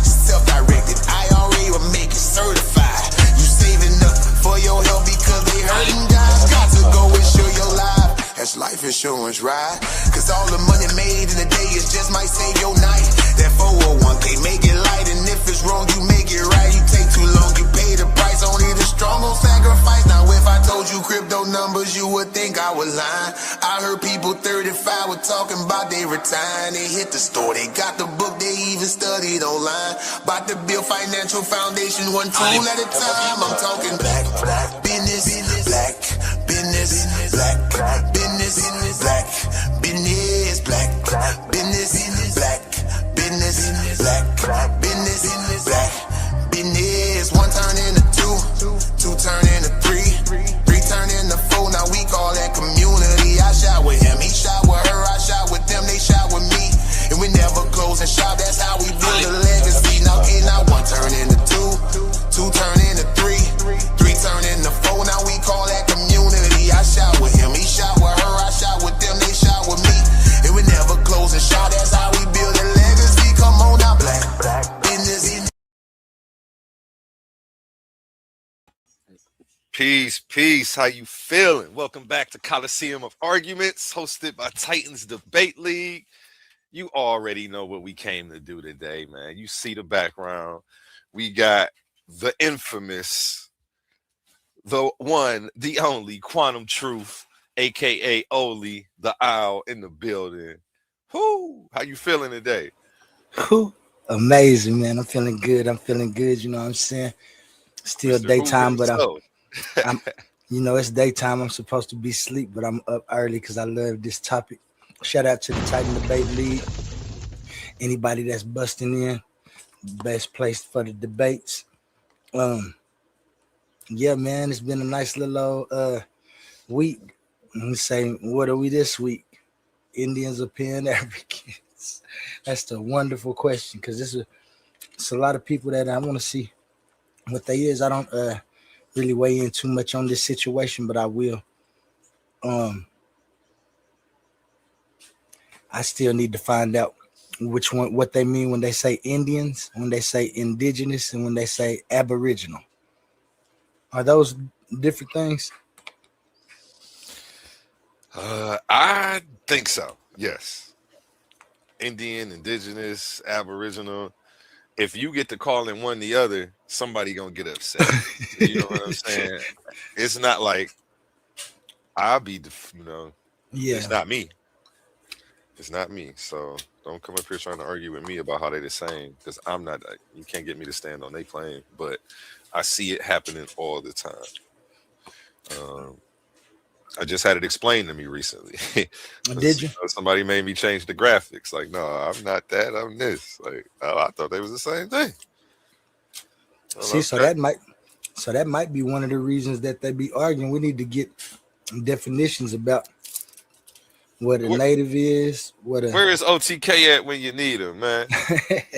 Self-directed IRA will make it certified. You saving up for your health because they hurting guys. Got to go insure your life. That's life insurance, right? Cause all the money made in a day is just might save your night. That 401k, make it light, and if it's wrong, you make it right. You take too long, you pay the price. Only the strong gon' sacrifice. Now if I told you crypto numbers, you would think I was lying. I heard people 35 were talking about they retiring. They hit the store, they got the book, they even studied online. About to build financial foundation, one tool at a time. I'm talking black business, black business, black business, black business, black business, black business, black business, black business. One turn into two turn into three turn into four. Now we call that community. I shot with him, he shot with her, I shot with them, they shot with me, and we never close and shop. That's how we build a legacy. Now one turn into two turn into three turn into four. Now we call that community. I shot with him, he shot with her, I shot with them, they shot with me, and we never close and shop. That's how we build a legacy. Come on now, black business. Peace. How you feeling? Welcome back to Coliseum of Arguments, hosted by Titans Debate League. You already know what we came to do today, man. You see the background. We got the infamous, the one, the only Quantum Truth, aka Oli, the owl in the building. Whoo! How you feeling today? Whew. Amazing, man. I'm feeling good. You know what I'm saying? Still Mr. Who daytime, but himself. I'm it's daytime. I'm supposed to be asleep, but I'm up early because I love this topic. Shout out to the Titan Debate League. Anybody that's busting in, best place for the debates. Yeah, man, it's been a nice little week. Let me say, what are we this week? Indians or Pan Africans? That's the wonderful question, because it's a lot of people that I want to see what they is. I don't really weigh in too much on this situation, but I will. I still need to find out which one, what they mean when they say Indians, when they say indigenous, and when they say aboriginal. Are those different things? I think so. Yes. Indian, indigenous, aboriginal. If you get to calling one the other, somebody gonna get upset. You know what I'm saying? It's not like I'll be, Yeah. It's not me. It's not me. So don't come up here trying to argue with me about how they the same, because I'm not. You can't get me to stand on their claim. But I see it happening all the time. I just had it explained to me recently. Did you? Somebody made me change the graphics. Like, no, I'm not that. I'm this. Like, oh, I thought they was the same thing. Well, See, okay. so that might be one of the reasons that they be arguing. We need to get definitions about what a native is. Where is OTK at when you need him, man?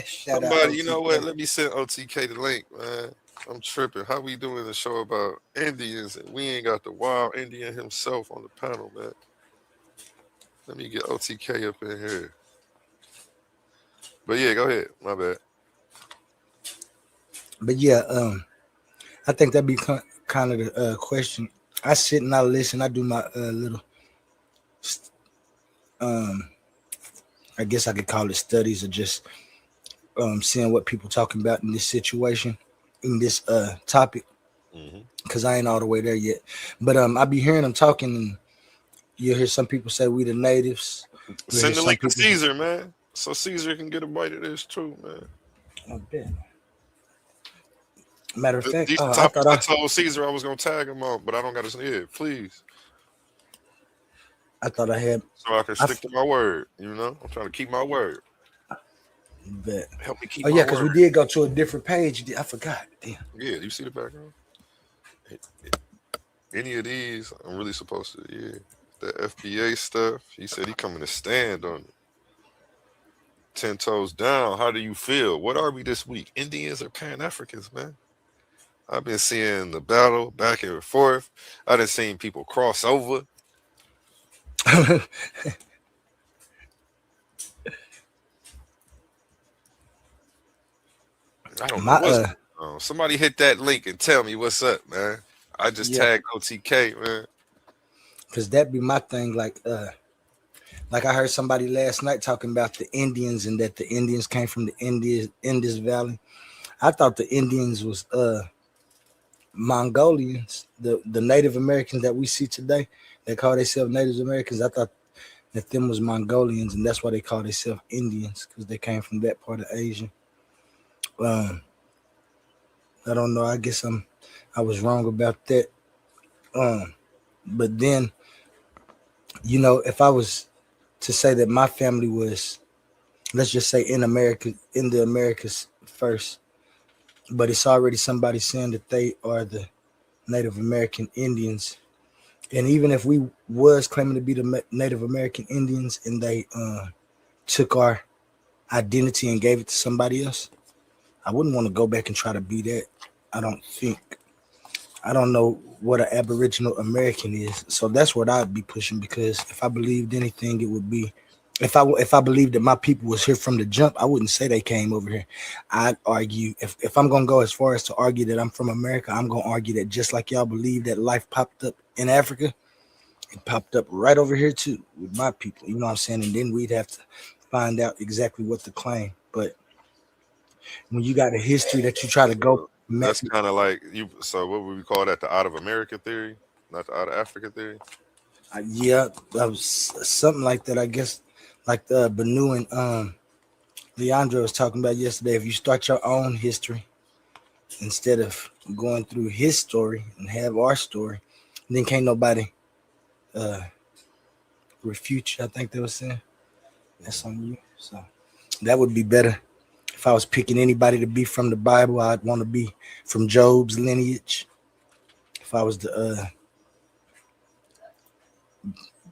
Shout out Somebody, you OTK. know what? Let me send OTK the link, man. I'm tripping. How we doing the show about Indians and we ain't got the wild Indian himself on the panel, man? Let me get OTK up in here. But yeah, go ahead. My bad. But yeah, I think that'd be kind of the question. I sit and I listen. I do my little, I guess I could call it studies, or just seeing what people talking about in this situation, in this topic, because I ain't all the way there yet. But I be hearing them talking, and you'll hear some people say we the natives. Send the link to Caesar, man, so Caesar can get a bite of this too, man. I bet. Matter of fact, I told Caesar I was gonna tag him on, but I don't got his head. Please. I thought I had. So I can stick to my word. You know, I'm trying to keep my word. Bet. Help me keep. Oh yeah, because we did go to a different page. I forgot. Damn. Yeah, you see the background? Any of these, I'm really supposed to. Yeah, the FBA stuff. He said he coming to stand on it. 10 toes down. How do you feel? What are we this week? Indians or Pan-Africans, man? I've been seeing the battle back and forth. I done seen people cross over. I don't know what's going on. Somebody hit that link and tell me what's up, man. I just tagged OTK, man. Because that be my thing. Like I heard somebody last night talking about the Indians and that the Indians came from the Indus Valley. I thought the Indians was Mongolians, the Native Americans that we see today. They call themselves Native Americans. I thought that them was Mongolians, and that's why they call themselves Indians, because they came from that part of Asia. I don't know. I guess I was wrong about that. But then, if I was to say that my family was, let's just say in the Americas first, but it's already somebody saying that they are the Native American Indians. And even if we was claiming to be the Native American Indians and they took our identity and gave it to somebody else, I wouldn't want to go back and try to be that. I don't think. I don't know what an Aboriginal American is. So that's what I'd be pushing, because if I believed anything, it would be, if I believed that my people was here from the jump, I wouldn't say they came over here. I'd argue, if I'm going to go as far as to argue that I'm from America, I'm going to argue that just like y'all believe that life popped up in Africa, it popped up right over here too with my people. You know what I'm saying? And then we'd have to find out exactly what to claim. But when you got a history that you try to go, That's kind of like you. So what would we call that? The out of America theory, not the out of Africa theory. yeah, that was something like that, I guess. Like the Banu and Leandro was talking about yesterday. If you start your own history instead of going through his story and have our story, then can't nobody refute you. I think they were saying that's on you. So that would be better. If I was picking anybody to be from the Bible, I'd want to be from Job's lineage. If I was the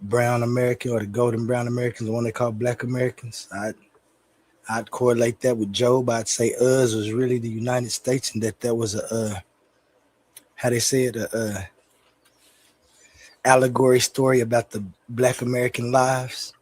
brown American or the golden brown Americans, the one they call Black Americans, I'd correlate that with Job. I'd say Uz was really the United States, and that was a how they say it, a allegory story about the Black American lives.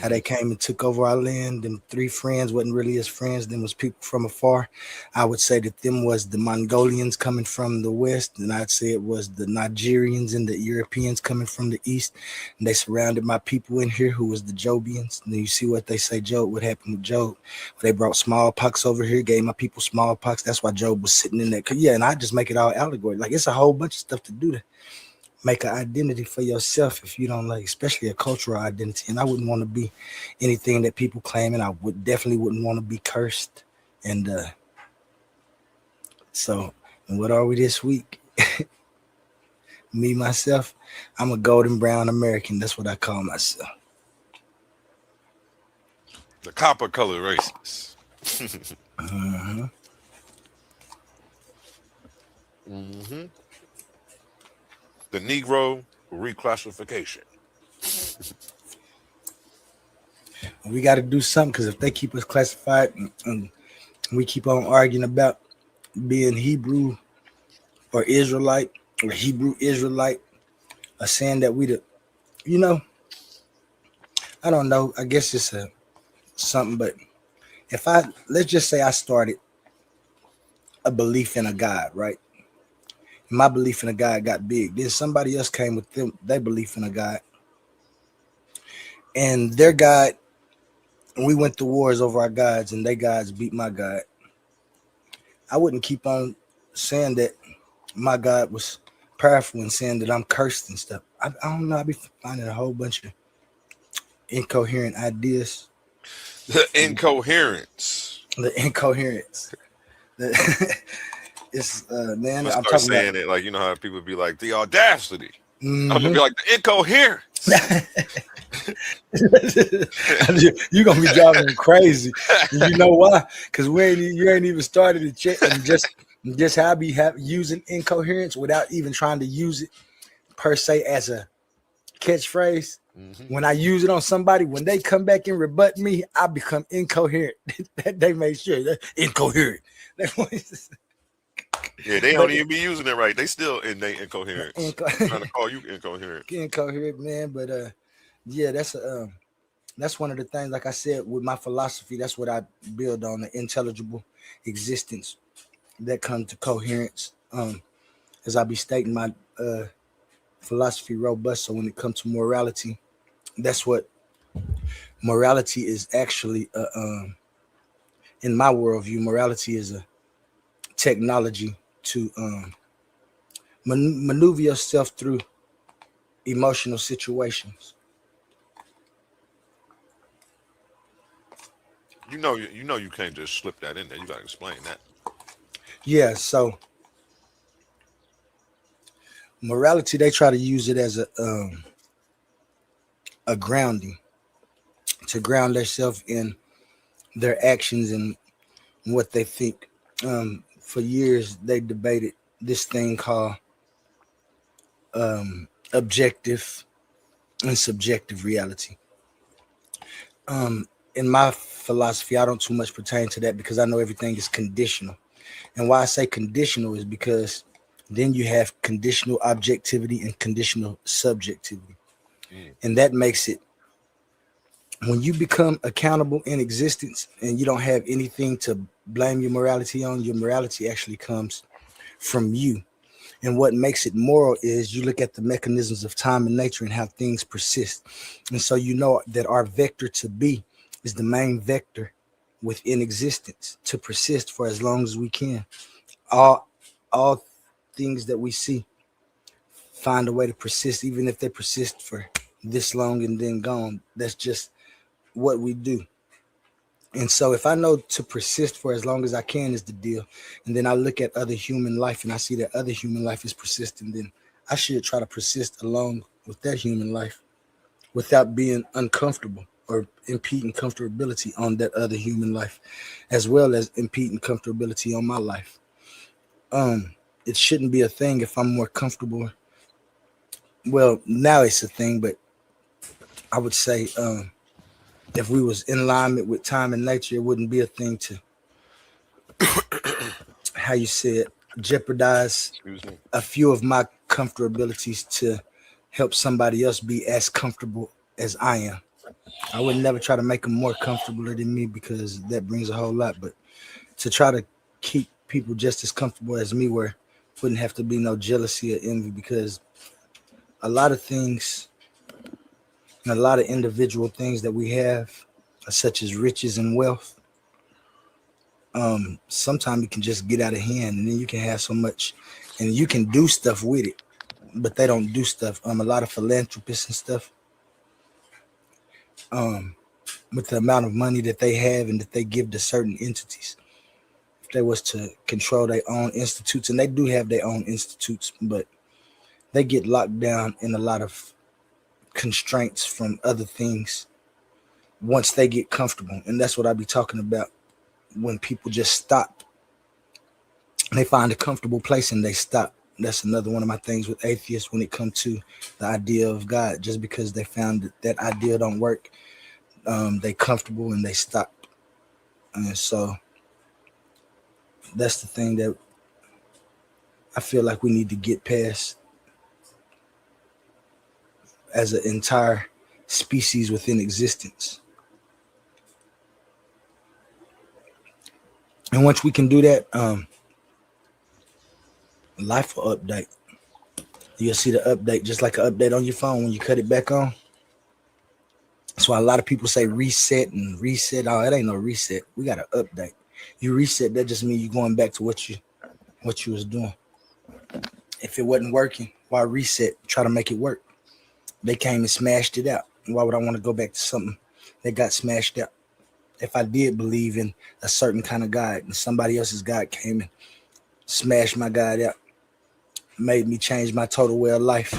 How they came and took over our land. Them three friends wasn't really his friends. Them was people from afar. I would say that them was the Mongolians coming from the west, and I'd say it was the Nigerians and the Europeans coming from the east. And they surrounded my people in here, who was the Jobians. And then you see what they say, Job, what happened with Job. They brought smallpox over here, gave my people smallpox. That's why Job was sitting in that. Yeah, and I just make it all allegory. Like, it's a whole bunch of stuff to do to make an identity for yourself if you don't like, especially a cultural identity. And I wouldn't want to be anything that people claim, and I would definitely wouldn't want to be cursed. And so, and what are we this week? Me, myself, I'm a golden brown American. That's what I call myself. The copper colored races. The Negro reclassification. We got to do something, because if they keep us classified and we keep on arguing about being Hebrew or Israelite or Hebrew Israelite, or saying that we the, I don't know. I guess it's something, but if let's just say I started a belief in a God, right? My belief in a God got big. Then somebody else came with their belief in a God. And their God, and we went to wars over our gods, and their gods beat my God. I wouldn't keep on saying that my God was powerful and saying that I'm cursed and stuff. I don't know. I be finding a whole bunch of incoherent ideas. The incoherence. It's man, I'm I'm start talking saying about it like, you know how people be like, the audacity. I'm gonna be like, the incoherence. You're gonna be driving me crazy. You know why? Because you ain't even started to check, and just how I be using incoherence without even trying to use it per se as a catchphrase. When I use it on somebody, when they come back and rebut me, I become incoherent. They make sure that incoherent. Yeah, they don't even be using it right. They still in their incoherence. Trying to call you incoherent. Incoherent, man. But yeah, that's one of the things. Like I said, with my philosophy, that's what I build on: the intelligible existence that comes to coherence. As I be stating, my philosophy robust. So when it comes to morality, that's what morality is actually. In my worldview, morality is a technology to maneuver yourself through emotional situations. You know you can't just slip that in there. You gotta explain that. Yeah, so morality, they try to use it as a grounding, to ground themselves in their actions and what they think. For years, they debated this thing called objective and subjective reality. In my philosophy, I don't too much pertain to that, because I know everything is conditional. And why I say conditional is because then you have conditional objectivity and conditional subjectivity. And that makes it, when you become accountable in existence and you don't have anything to blame your morality on, your morality actually comes from you. And what makes it moral is you look at the mechanisms of time and nature and how things persist. And so you know that our vector to be is the main vector within existence to persist for as long as we can. All things that we see find a way to persist, even if they persist for this long and then gone. That's just what we do. And so if I know to persist for as long as I can is the deal, and then I look at other human life and I see that other human life is persistent, then I should try to persist along with that human life without being uncomfortable or impeding comfortability on that other human life, as well as impeding comfortability on my life. It shouldn't be a thing if I'm more comfortable. Well, now it's a thing, but I would say if we was in alignment with time and nature, it wouldn't be a thing to, how you say it, jeopardize a few of my comfortabilities to help somebody else be as comfortable as I am. I would never try to make them more comfortable than me, because that brings a whole lot. But to try to keep people just as comfortable as me, where wouldn't have to be no jealousy or envy, because a lot of things and a lot of individual things that we have, such as riches and wealth, sometimes it can just get out of hand, and then you can have so much and you can do stuff with it, but they don't do stuff. A lot of philanthropists and stuff, with the amount of money that they have and that they give to certain entities, if they was to control their own institutes, and they do have their own institutes, but they get locked down in a lot of constraints from other things once they get comfortable. And that's what I be talking about, when people just stop. They find a comfortable place and they stop. That's another one of my things with atheists when it comes to the idea of God. Just because they found that idea don't work, they comfortable and they stop. And so that's the thing that I feel like we need to get past as an entire species within existence. And once we can do that, life will update. You'll see the update, just like an update on your phone when you cut it back on. That's why a lot of people say reset and reset. Oh, it ain't no reset. We got to update. You reset, that just means you're going back to what you was doing. If it wasn't working, why reset? Try to make it work. They came and smashed it out. Why would I want to go back to something that got smashed out? If I did believe in a certain kind of God and somebody else's God came and smashed my God out, made me change my total way of life,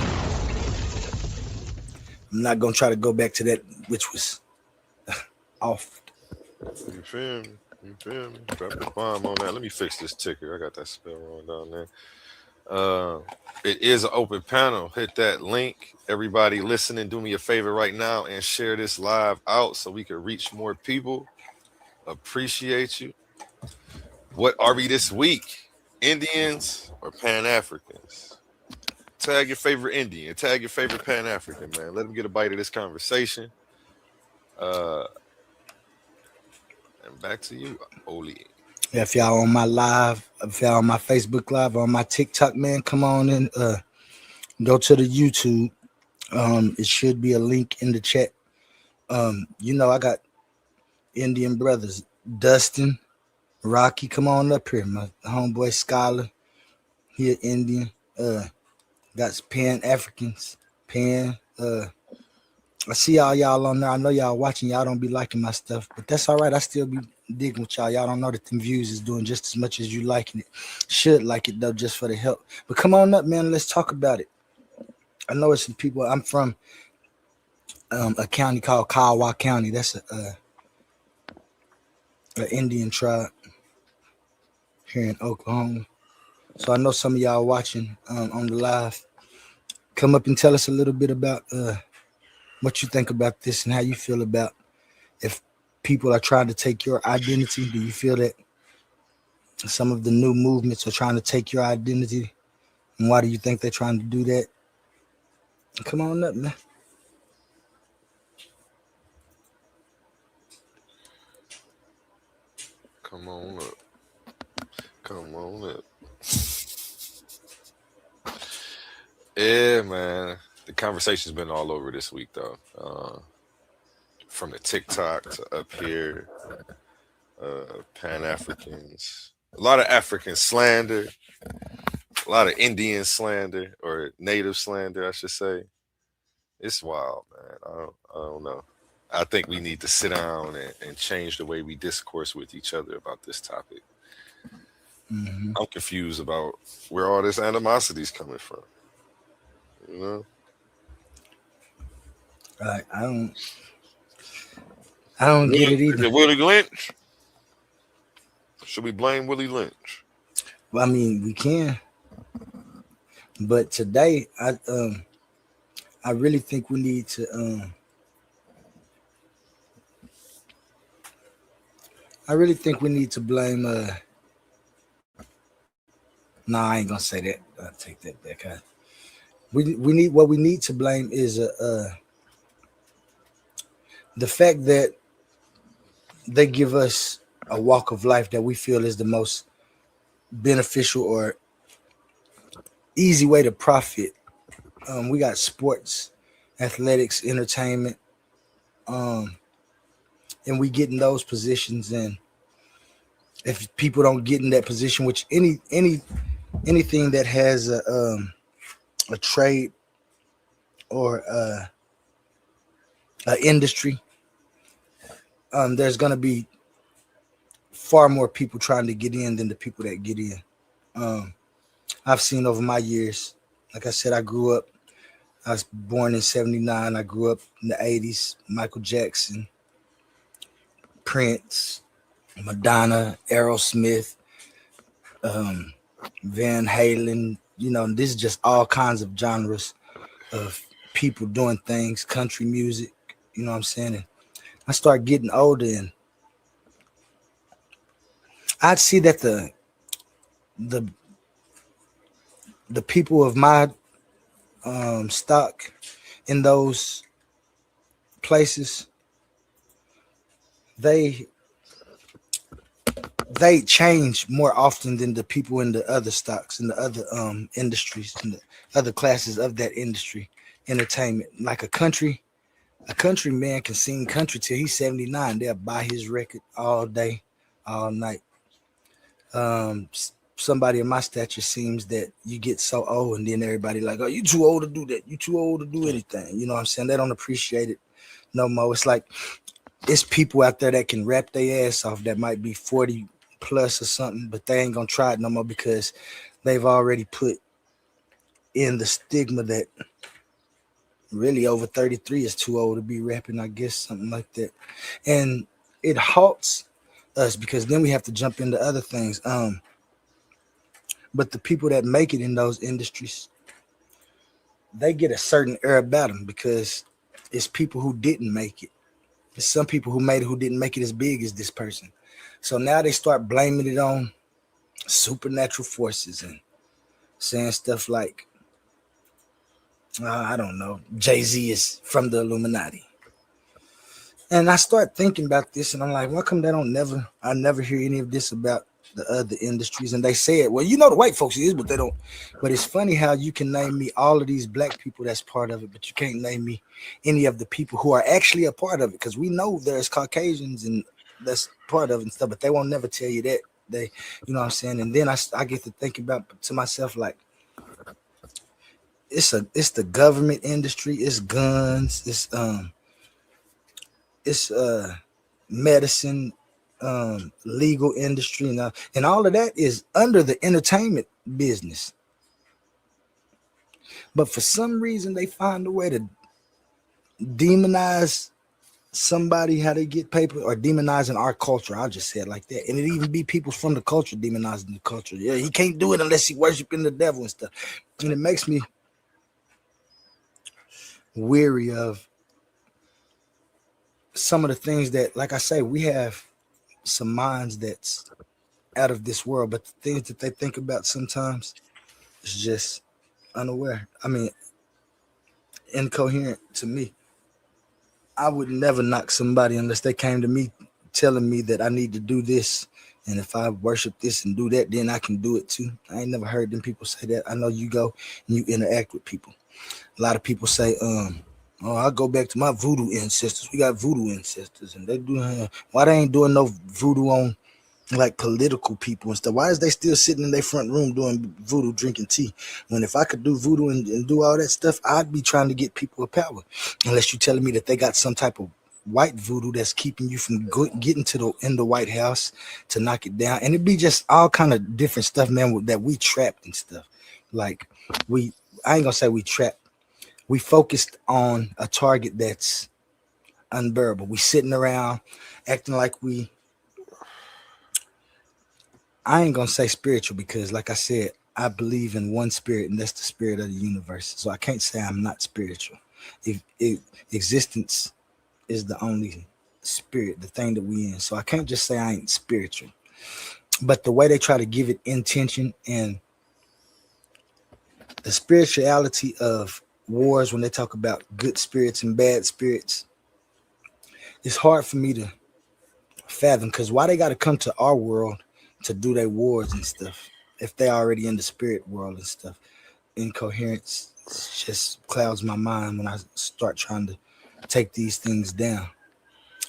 I'm not going to try to go back to that which was off. You feel me? You feel me? Drop the bomb on that. Let me fix this ticker. I got that spell wrong down there. It is an open panel. Hit that link. Everybody listening, do me a favor right now and share this live out so we can reach more people. Appreciate you. What are we this week? Indians or Pan-Africans? Tag your favorite Indian. Tag your favorite Pan-African, man. Let them get a bite of this conversation. And back to you, Oli. Yeah, if y'all on my live, if y'all on my Facebook live, or on my TikTok, man, come on in. Go to the YouTube. It should be a link in the chat. I got Indian brothers, Dustin, Rocky. Come on up here, my homeboy Scholar. He an Indian. Got Pan-Africans. I see all y'all on there. I know y'all watching. Y'all don't be liking my stuff, but that's all right. I still be digging with y'all. Y'all don't know that them views is doing just as much as you liking it. Should like it though, just for the help. But come on up, man. Let's talk about it. I know it's some people. I'm from a county called Kiowa County. That's an Indian tribe here in Oklahoma. So I know some of y'all watching on the live. Come up and tell us a little bit about what you think about this and how you feel about if people are trying to take your identity. Do you feel that some of the new movements are trying to take your identity? And why do you think they're trying to do that? Come on up, man. Come on up. Come on up. Yeah, man. The conversation's been all over this week, though. from the TikTok to up here, Pan Africans, a lot of African slander, a lot of Indian slander or native slander, I should say. It's wild, man. I don't know. I think we need to sit down and change the way we discourse with each other about this topic. Mm-hmm. I'm confused about where all this animosity is coming from. You know, Like I don't get it Is either. it Willie Lynch? Should we blame Willie Lynch? Well, I mean, we can, but today I really think we need to I really think we need to blame no, I ain't gonna say that. I'll take that back. We need what we need to blame is the fact that they give us a walk of life that we feel is the most beneficial or easy way to profit. We got sports, athletics, entertainment, and we get in those positions. And if people don't get in that position, which anything that has a trade or an industry, there's going to be far more people trying to get in than the people that get in. I've seen over my years, like I said, I was born in 79. I grew up in the 80s, Michael Jackson, Prince, Madonna, Aerosmith, Van Halen, this is just all kinds of genres of people doing things, country music, you know what I'm saying? And I start getting older and I'd see that the people of my stock in those places, they change more often than the people in the other stocks and the other industries and the other classes of that industry, entertainment. Like a country man can sing country till he's 79. They'll buy his record all day, all night. Somebody of my stature seems that you get so old and then everybody like, oh, you too old to do that. You too old to do anything. You know what I'm saying? They don't appreciate it no more. It's like it's people out there that can rap their ass off that might be 40 plus or something, but they ain't gonna try it no more because they've already put in the stigma that really over 33 is too old to be rapping, I guess, something like that. And it halts us because then we have to jump into other things. But the people that make it in those industries, they get a certain air about them because it's people who didn't make it. There's some people who made it who didn't make it as big as this person. So now they start blaming it on supernatural forces and saying stuff like, I don't know, Jay-Z is from the Illuminati. And I start thinking about this and I'm like, why come I never hear any of this about the other industries? And they say it, well, the white folks is, but they don't. But it's funny how you can name me all of these black people that's part of it, but you can't name me any of the people who are actually a part of it, because we know there's Caucasians and that's part of it and stuff, but they won't never tell you that. They, you know what I'm saying? And then I get to think about to myself, like, it's the government industry, it's guns, it's medicine, legal industry, and all of that is under the entertainment business. But for some reason, they find a way to demonize somebody, how they get paper, or demonizing our culture. I'll just say it like that. And it even be people from the culture demonizing the culture. Yeah, he can't do it unless he worshiping the devil and stuff. And it makes me weary of some of the things that, like I say, we have some minds that's out of this world, but the things that they think about sometimes is just unaware. I mean, incoherent to me. I would never knock somebody unless they came to me telling me that I need to do this, and if I worship this and do that, then I can do it too. I ain't never heard them people say that. I know you go and you interact with people. A lot of people say, Oh, I go back to my voodoo ancestors. We got voodoo ancestors, and they do. Why they ain't doing no voodoo on like political people and stuff? Why is they still sitting in their front room doing voodoo, drinking tea? When if I could do voodoo and do all that stuff, I'd be trying to get people of power. Unless you're telling me that they got some type of white voodoo that's keeping you from getting to the White House to knock it down, and it'd be just all kind of different stuff, man. That we trapped and stuff. Like I ain't gonna say we trapped. We focused on a target that's unbearable. We sitting around acting like I ain't gonna say spiritual because, like I said, I believe in one spirit, and that's the spirit of the universe. So I can't say I'm not spiritual. If existence is the only spirit, the thing that we in. So I can't just say I ain't spiritual. But the way they try to give it intention and the spirituality of wars, when they talk about good spirits and bad spirits, it's hard for me to fathom, because why they got to come to our world to do their wars and stuff if they already in the spirit world and stuff. Incoherence just clouds my mind when I start trying to take these things down,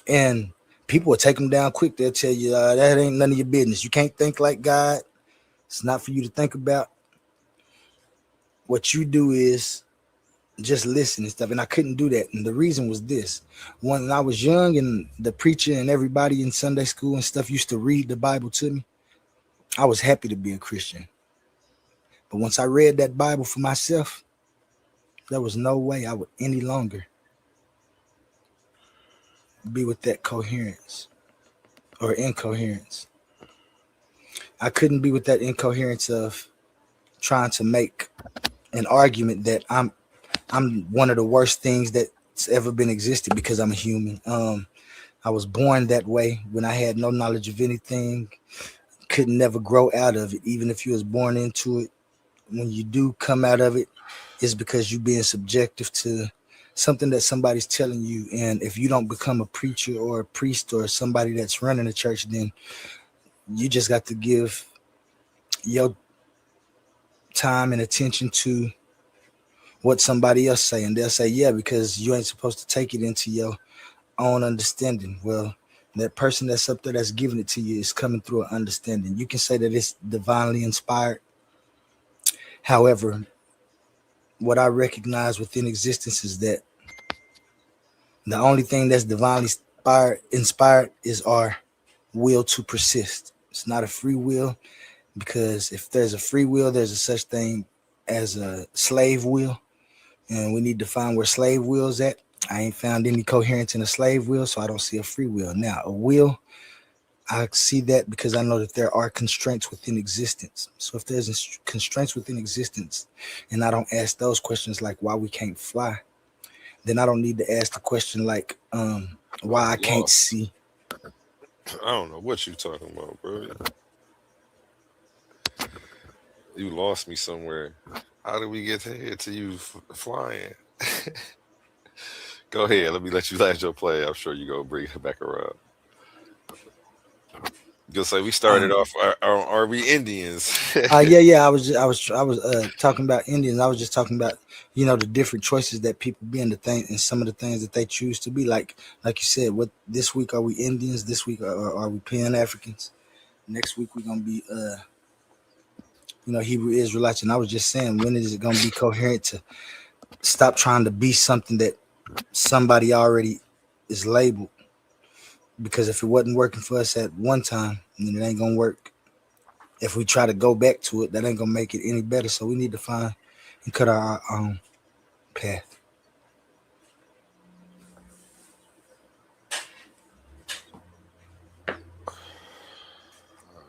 and people will take them down quick. They'll tell you that ain't none of your business. You can't think like God. It's not for you to think about. What you do is just listen and stuff. And I couldn't do that. And the reason was this: when I was young and the preacher and everybody in Sunday school and stuff used to read the Bible to me, I was happy to be a Christian. But once I read that Bible for myself, there was no way I would any longer be with that coherence or incoherence. I couldn't be with that incoherence of trying to make an argument that I'm one of the worst things that's ever been existed because I'm a human. I was born that way when I had no knowledge of anything, could never grow out of it. Even if you was born into it, when you do come out of it, it's because you're being subjective to something that somebody's telling you. And if you don't become a preacher or a priest or somebody that's running a church, then you just got to give your time and attention to what somebody else say. And they'll say, yeah, because you ain't supposed to take it into your own understanding. Well, that person that's up there that's giving it to you is coming through an understanding. You can say that it's divinely inspired. However, what I recognize within existence is that the only thing that's divinely inspired is our will to persist. It's not a free will, because if there's a free will, there's a such thing as a slave will, and we need to find where slave will's at. I ain't found any coherence in a slave will, so I don't see a free will. Now, a will, I see that because I know that there are constraints within existence. So if there's constraints within existence and I don't ask those questions like why we can't fly, then I don't need to ask the question like why I can't see. I don't know what you talking about, bro. You lost me somewhere. How did we get here to you flying? Go ahead. Let me let you land your play. I'm sure you go bring it back around. You'll say we started off. Are we Indians? Yeah. I was talking about Indians. I was just talking about the different choices that people be in the thing and some of the things that they choose to be like you said. What this week are we Indians? This week are we Pan Africans? Next week we're gonna be Hebrew Israelites. And I was just saying, when is it gonna be coherent to stop trying to be something that somebody already is labeled? Because if it wasn't working for us at one time, then it ain't gonna work. If we try to go back to it, that ain't gonna make it any better. So we need to find and cut our own path. I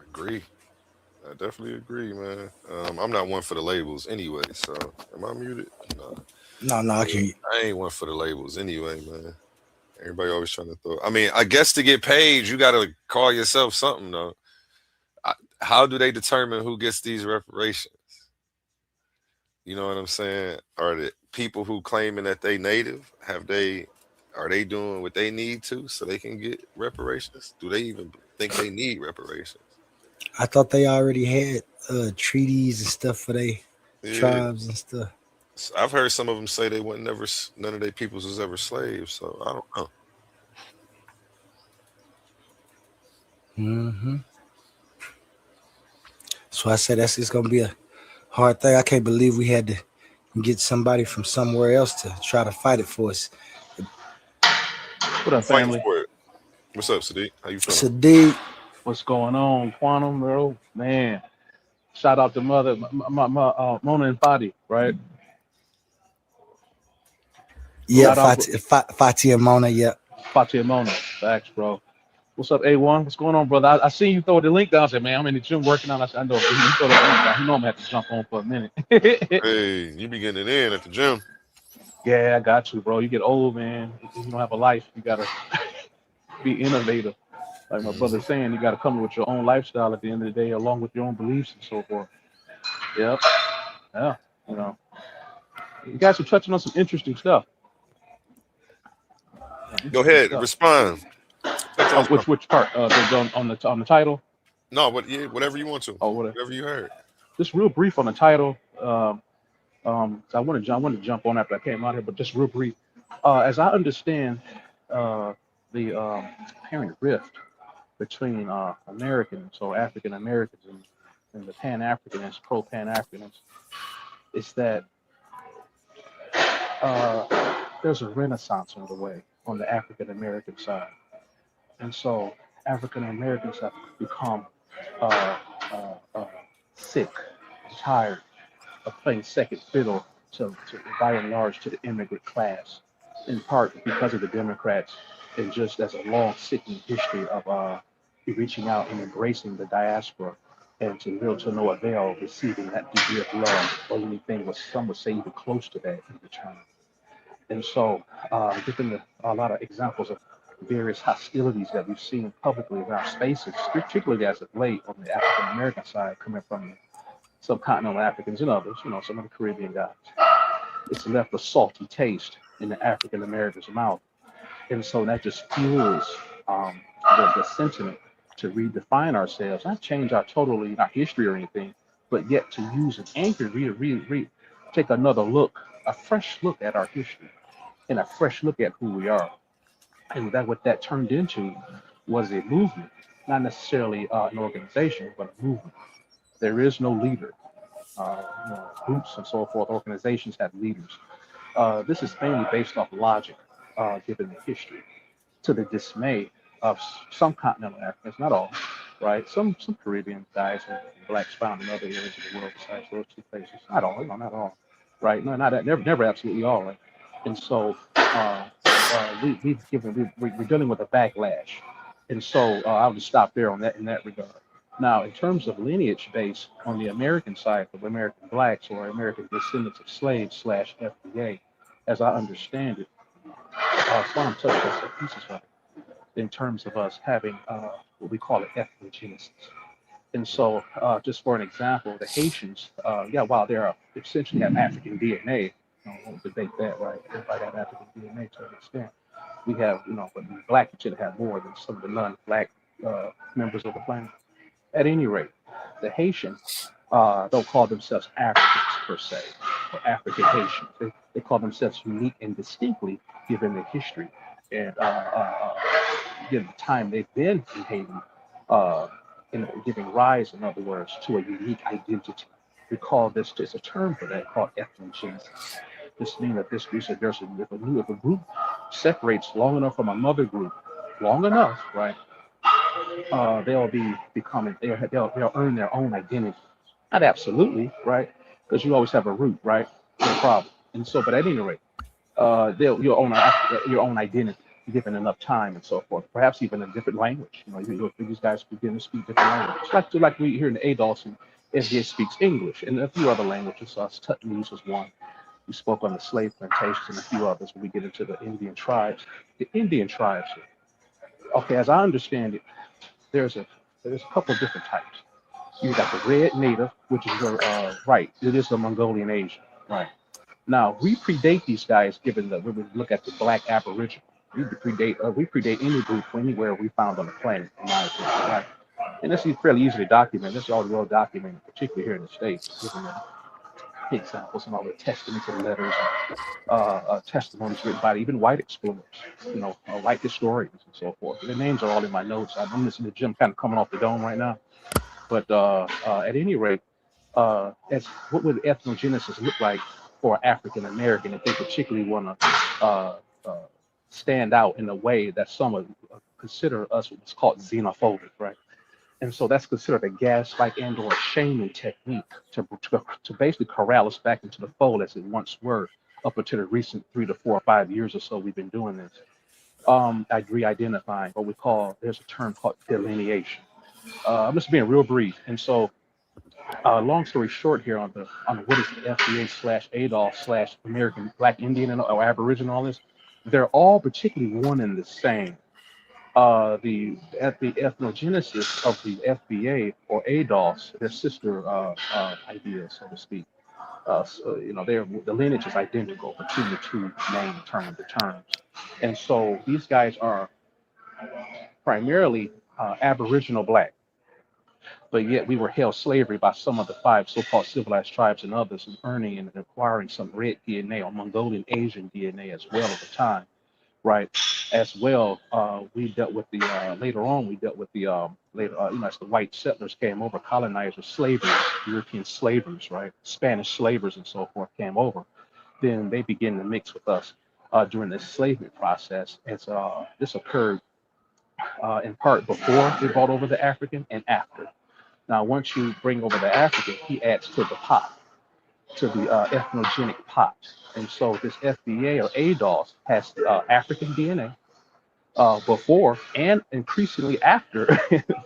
agree. I definitely agree, man. I'm not one for the labels anyway. So am I muted? No, I can't. I ain't one for the labels anyway, man. Everybody always trying to throw. I mean, I guess to get paid, you got to call yourself something, though. How do they determine who gets these reparations? You know what I'm saying? Are the people who claiming that they native, are they doing what they need to so they can get reparations? Do they even think they need reparations? I thought they already had treaties and stuff for their tribes and stuff. I've heard some of them say they weren't never, none of their peoples was ever slaves. So I don't know. Mm-hmm. So I said it's gonna be a hard thing. I can't believe we had to get somebody from somewhere else to try to fight it for us. What up, Fighting family? for it. What's up, Sadiq? How you feeling? Sadiq. What's going on, Quantum, bro? Man, shout out to mother, Mona and Fadi, right? Yeah, Shout out Fati and Mona. Yeah. Fati and Mona. Thanks, bro. What's up, A1? What's going on, brother? I seen you throw the link down. I said, man, I'm in the gym working out. I said, I know. You throw the link down. You know I'm gonna have to jump on for a minute. Hey, you be getting it in at the gym. Yeah, I got you, bro. You get old, man. You don't have a life. You gotta be innovative. Like my brother's saying, you gotta come up with your own lifestyle at the end of the day, along with your own beliefs and so forth. Yep. Yeah. You know, you guys are touching on some interesting stuff. Go ahead, respond. Which part? On the title? No, but yeah, whatever you want to. Oh, whatever you heard. Just real brief on the title. So I want to jump on after I came out here, but just real brief. As I understand, the apparent rift between Americans or African Americans and the Pan Africanists, pro Pan Africanists, is that there's a renaissance on the way on the African American side. And so African Americans have become sick, tired of playing second fiddle to by and large to the immigrant class, in part because of the Democrats, and just as a long sickening history of reaching out and embracing the diaspora, and to little to no avail receiving that degree of love or anything what some would say even close to that in return. And so, given a lot of examples of various hostilities that we've seen publicly around spaces, particularly as of late on the African American side, coming from the subcontinental Africans and others, some of the Caribbean guys, it's left a salty taste in the African American's mouth. And so that just fuels the sentiment to redefine ourselves, not change our history or anything, but yet to use an anchor, take another look, a fresh look at our history and a fresh look at who we are. And what that turned into was a movement, not necessarily an organization, but a movement. There is no leader. Groups and so forth, organizations have leaders. This is mainly based off logic, given the history, to the dismay of some continental Africans, not all, right? Some Caribbean guys and blacks found in other areas of the world besides those two places. Not all, not all, right? No, never absolutely all, right? And so we're dealing with a backlash, and so I'll just stop there on that in that regard. Now, in terms of lineage base on the American side of American blacks or American descendants of slaves / FBA, as I understand it, Swam touched on some pieces of it in terms of us having what we call an ethnogenesis. And so, just for an example, the Haitians, while they are essentially have African DNA, I won't debate that, right? Everybody have African DNA to an extent. We have, but the black should have more than some of the non-black members of the planet. At any rate, the Haitians don't call themselves Africans per se, or African Haitians. They call themselves unique and distinctly, given the history and given the time they've been in Haiti, giving rise, in other words, to a unique identity. We call this, there's a term for that called ethnogenesis. This means that if a group separates long enough from a mother group, long enough, right? They'll earn their own identity. Not absolutely, right? Because you always have a root, right? No problem. And so, but at any rate, you'll own your own identity, given enough time and so forth. Perhaps even a different language. These guys begin to speak different languages. Like we here in the ADOS, and SDA speaks English and a few other languages. Tutnese was one. We spoke on the slave plantations and a few others when we get into the Indian tribes. The Indian tribes, okay, as I understand it, there's a couple of different types. You got the red native, which is right. It is the Mongolian Asian, right? Now we predate these guys, given that when we look at the black Aboriginal, we predate any group anywhere we found on the planet, in my opinion, right? And this is fairly easily documented. This is all well documented, particularly here in the States, given that examples and all the testaments and letters, testimonies written by even white explorers, white historians and so forth. Their names are all in my notes. I'm listening to Jim kind of coming off the dome right now. But at any rate, as what would ethnogenesis look like for African American if they particularly want to stand out in a way that some would consider us what's called xenophobic, right? And so that's considered a gaslight and or shaming technique to basically corral us back into the fold as it once were up until the recent 3 to 4 or 5 years or so we've been doing this. Re-identifying what we call, there's a term called delineation. I'm just being real brief. And so long story short here on what is the FBA/ADOS/American Black Indian or Aboriginal, all this, they're all particularly one and the same. The ethnogenesis of the FBA or ADOS, their sister idea, so to speak. The lineage is identical between the two main terms. And so these guys are primarily Aboriginal Black, but yet we were held slavery by some of the 5 so-called civilized tribes and others, and earning and acquiring some red DNA or Mongolian Asian DNA as well over time, right? As well, we dealt with the later on. We dealt with the as the white settlers came over, colonizers, slavers, European slavers, right? Spanish slavers and so forth came over. Then they began to mix with us during the slavery process. As this occurred in part before they brought over the African and after. Now, once you bring over the African, he adds to the pot, to the ethnogenic pot. And so this FBA or ADOS has African DNA before and increasingly after,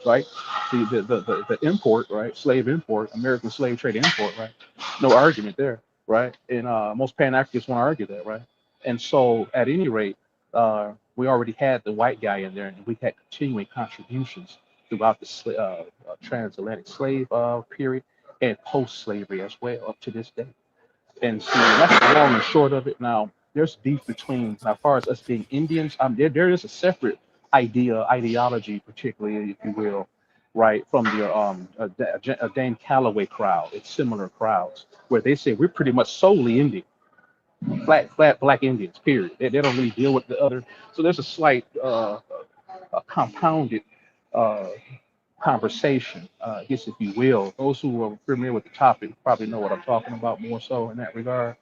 right? The import, right? Slave import, American slave trade import, right? No argument there, right? And most Pan-Africans won't argue that, right? And so at any rate, we already had the white guy in there, and we had continuing contributions throughout the transatlantic slave period and post-slavery as well up to this day. And so that's the long and short of it. Now, there's beef between, as far as us being Indians, there is a separate ideology, particularly, if you will, right, from the Dane Calloway crowd. It's similar crowds where they say we're pretty much solely Indian, flat Black Indians, period. They don't really deal with the other. So there's a slight compounded conversation, I guess, if you will. Those who are familiar with the topic probably know what I'm talking about more so in that regard.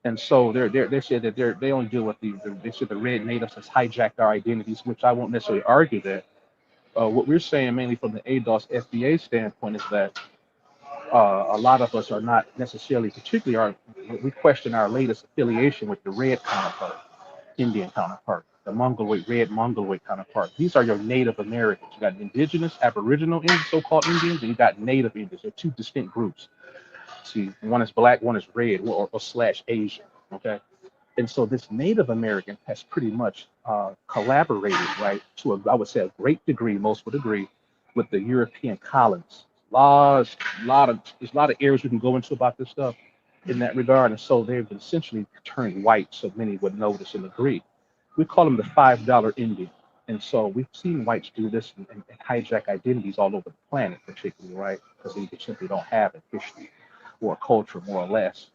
And so they said that they only deal with they said the red natives has hijacked our identities, which I won't necessarily argue that. What we're saying mainly from the ADOS FBA standpoint is that a lot of us are not necessarily, particularly we question our latest affiliation with the red counterpart, Indian counterpart, the red Mongoloid counterpart. These are your Native Americans. You got indigenous, Aboriginal Indians, so-called Indians, and you got Native Indians. They're 2 distinct groups. See, one is Black, one is red, or / Asian, okay? And so this Native American has pretty much collaborated, right, to I would say a great degree, most would agree, with the European colonists. There's a lot of areas we can go into about this stuff in that regard. And so they've essentially turned white, so many would notice and agree. We call them the $5 Indian. And so we've seen whites do this and hijack identities all over the planet, particularly, right? Because they simply don't have a history or a culture, more or less,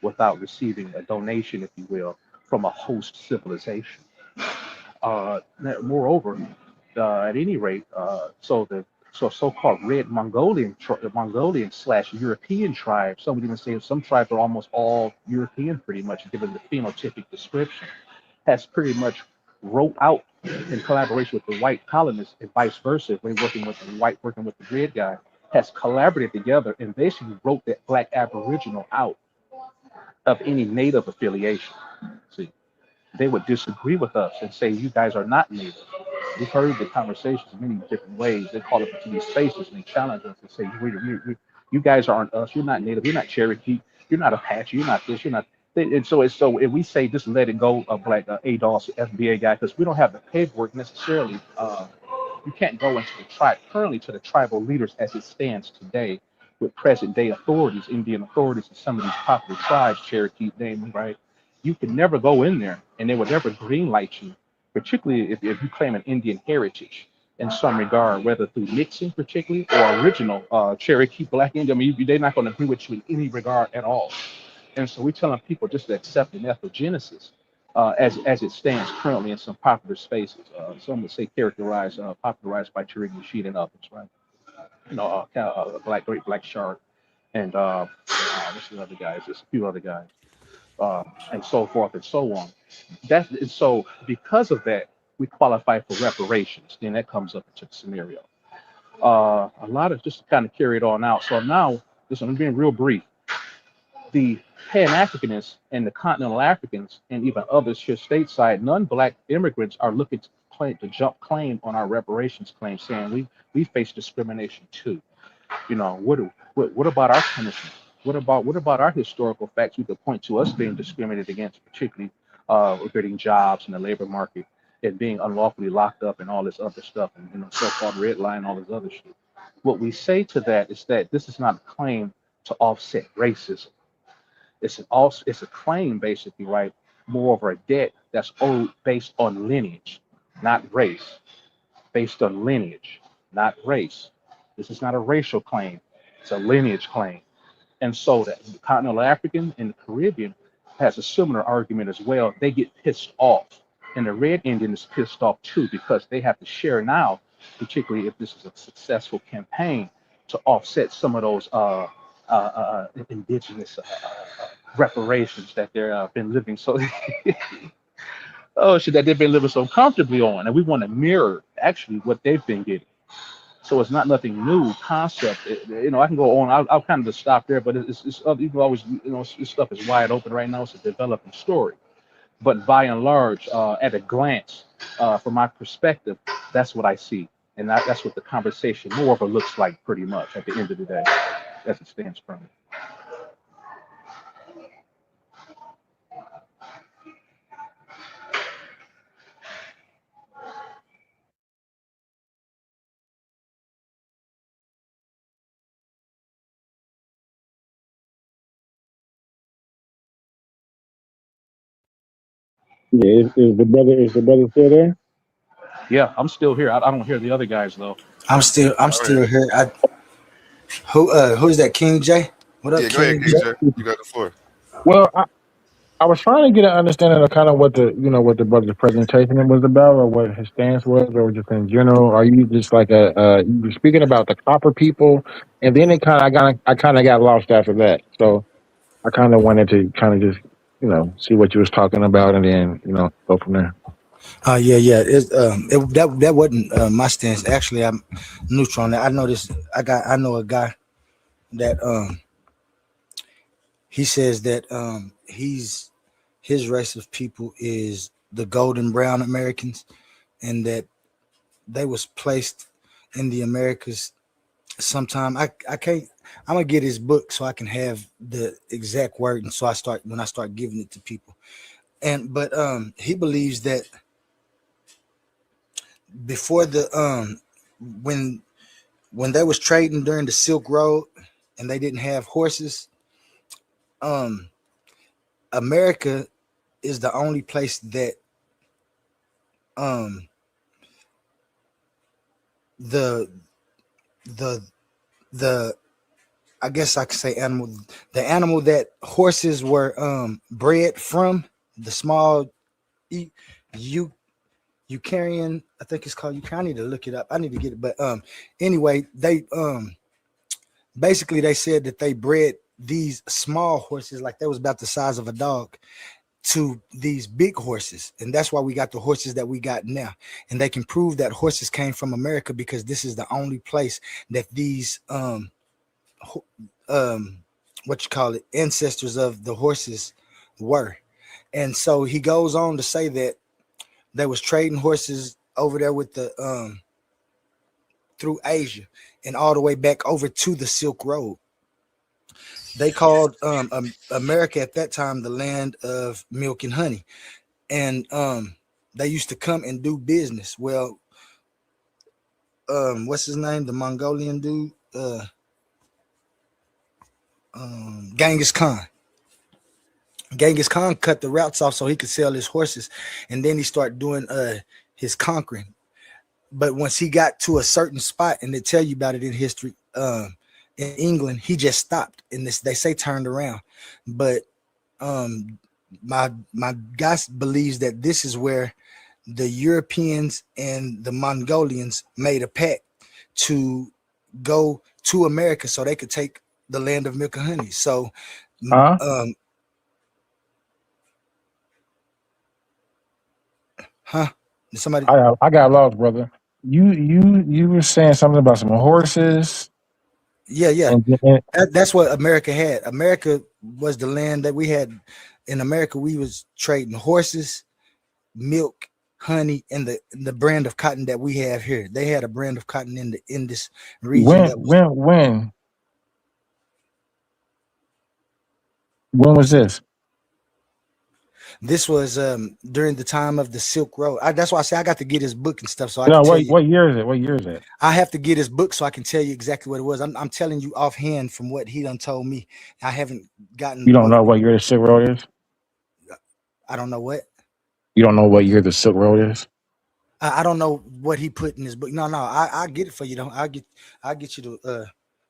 without receiving a donation, if you will, from a host civilization. Moreover, at any rate, so-called red Mongolian / European tribes, some would even say some tribes are almost all European, pretty much, given the phenotypic description, has pretty much wrote out in collaboration with the white colonists and vice versa, when working with the white, working with the red guy, has collaborated together and basically wrote that Black Aboriginal out of any Native affiliation. See, they would disagree with us and say, you guys are not Native. We've heard the conversations in many different ways. They call up into these spaces and they challenge us and say, you guys aren't us. You're not Native. You're not Cherokee. You're not Apache. You're not this. You're not. And so if we say just let it go, Black ADOS FBA guy, because we don't have the paperwork necessarily. You can't go into the tribe currently to the tribal leaders as it stands today with present day authorities, Indian authorities, and some of these popular tribes, Cherokee, namely, right? You can never go in there and they would never green light you, particularly if you claim an Indian heritage. in some regard, whether through mixing particularly or original Cherokee Black Indian. I mean, they're not going to agree with you in any regard at all. And so we're telling people just to accept an ethnogenesis as it stands currently in some popular spaces. Some would say characterized, popularized by Tariq Nasheed and others, right? Great Black Shark, and what's the other guys? There's a few other guys, and so forth and so on. And so because of that, we qualify for reparations. Then that comes up into the scenario. A lot of just kind of carry it on out. So now, listen, I'm being real brief. The Pan-Africanists and the Continental Africans and even others here stateside, non-Black immigrants are looking to jump claim on our reparations claim, saying we face discrimination too. You know, what about our punishment? What about our historical facts we could point to us being discriminated against, particularly regarding jobs in the labor market and being unlawfully locked up and all this other stuff, and so-called red line, all this other shit. What we say to that is that this is not a claim to offset racism. It's a claim, basically, right? Moreover, a debt that's owed based on lineage, not race. Based on lineage, not race. This is not a racial claim. It's a lineage claim. And so the Continental African and the Caribbean has a similar argument as well. They get pissed off. And the Red Indian is pissed off too, because they have to share now, particularly if this is a successful campaign, to offset some of those indigenous reparations that they've been living so that they've been living so comfortably on, and we want to mirror actually what they've been getting. So it's not nothing new concept. I can go on. I'll kind of just stop there, but it's you can always, this stuff is wide open right now. It's a developing story, but by and large, at a glance, from my perspective, that's what I see, and that's what the conversation more of it looks like, pretty much at the end of the day, as it stands currently. Yeah, is the brother still there? Yeah, I'm still here. I don't hear the other guys though. I'm still here. Who's that? King J? What up, Yeah, go ahead, King KJ. J? You got the floor. Well, I was trying to get an understanding of kind of what the brother's presentation was about, or what his stance was, or just in general. Are you just like you were speaking about the copper people, and then I kind of got lost after that. So I kind of wanted to kind of just see what you was talking about, and then go from there. Yeah. That wasn't my stance. Actually, I'm neutral on that. I know a guy that he says that his race of people is the golden brown Americans, and that they was placed in the Americas sometime. I can't. I'm gonna get his book so I can have the exact word, and so when I start giving it to people. But he believes that before when they was trading during the Silk Road and they didn't have horses, America is the only place that the I guess I could say the animal that horses were bred from, the small Eukaryon, I think it's called Eukaryon. I need to look it up. I need to get it. But anyway, they basically they said that they bred these small horses, like they was about the size of a dog, to these big horses, and that's why we got the horses that we got now. And they can prove that horses came from America because this is the only place that these ancestors of the horses were. And so he goes on to say that they was trading horses over there with the through Asia and all the way back over to the Silk Road. They called America at that time the land of milk and honey, and they used to come and do business. Well, what's his name? The Mongolian dude, Genghis Khan. Genghis Khan cut the routes off so he could sell his horses, and then he started doing his conquering. but once he got to a certain spot, and they tell you about it in history, in England, he just stopped, and this they say turned around. But my guy believes that this is where the Europeans and the Mongolians made a pact to go to America so they could take the land of milk and honey. So, somebody, I got lost, brother. You were saying something about some horses. Yeah. That's what America had. America was the land that we had. In America, we was trading horses, milk, honey, and the brand of cotton that we have here. They had a brand of cotton in this region. When was this? This was during the time of the Silk Road. That's why I say I got to get his book and stuff. So I can tell you. What year is it? What year is it? I have to get his book so I can tell you exactly what it was. I'm telling you offhand from what he done told me. I haven't gotten. You don't know what year the Silk Road is? I don't know what. You don't know what year the Silk Road is? I don't know what he put in his book. No, I get it for you. Though I'll get you the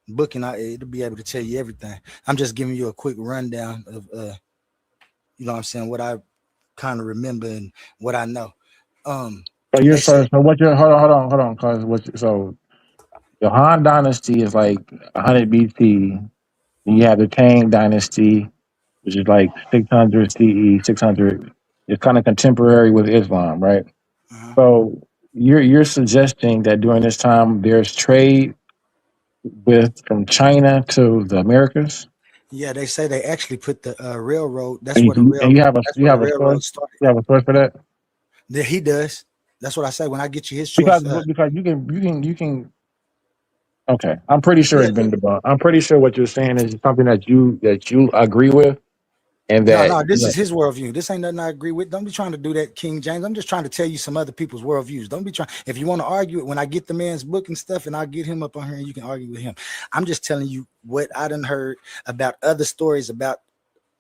book, and it'll be able to tell you everything. I'm just giving you a quick rundown of you know what I'm saying, what I kind of remember and what I know. So what you're hold on, because so the Han Dynasty is like 100 BC, and you have the Tang Dynasty, which is like 600 CE, 600. It's kind of contemporary with Islam, right? So you're suggesting that during this time there's trade from China to the Americas? Yeah, they say they actually put the railroad. That's And where the railroad. you have a railroad source. started. You have a source for that? Yeah, he does. That's what I say when I get you his source. Because you can. Okay, I'm pretty sure it's been debunked. I'm pretty sure what you're saying is something that you agree with, and that No, this is his worldview. This ain't nothing I agree with. Don't be trying to do that, King James. I'm just trying to tell you some other people's worldviews. Don't be trying. If you want to argue it, when I get the man's book and stuff, and I'll get him up on here, and you can argue with him. I'm just telling you what I done heard about other stories about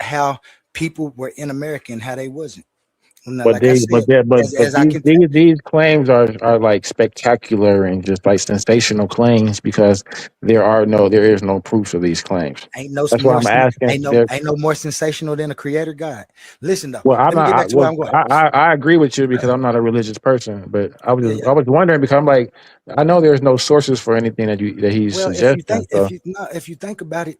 how people were in America and how they wasn't. But these claims are like spectacular and just like sensational claims because there is no proof of these claims. That's why I'm asking. Ain't no more sensational than a creator God. Listen though. Well, let me get back to where I'm going. I agree with you because I'm not a religious person, but I was wondering because I'm like, I know there's no sources for anything that he's suggesting. If you think about it,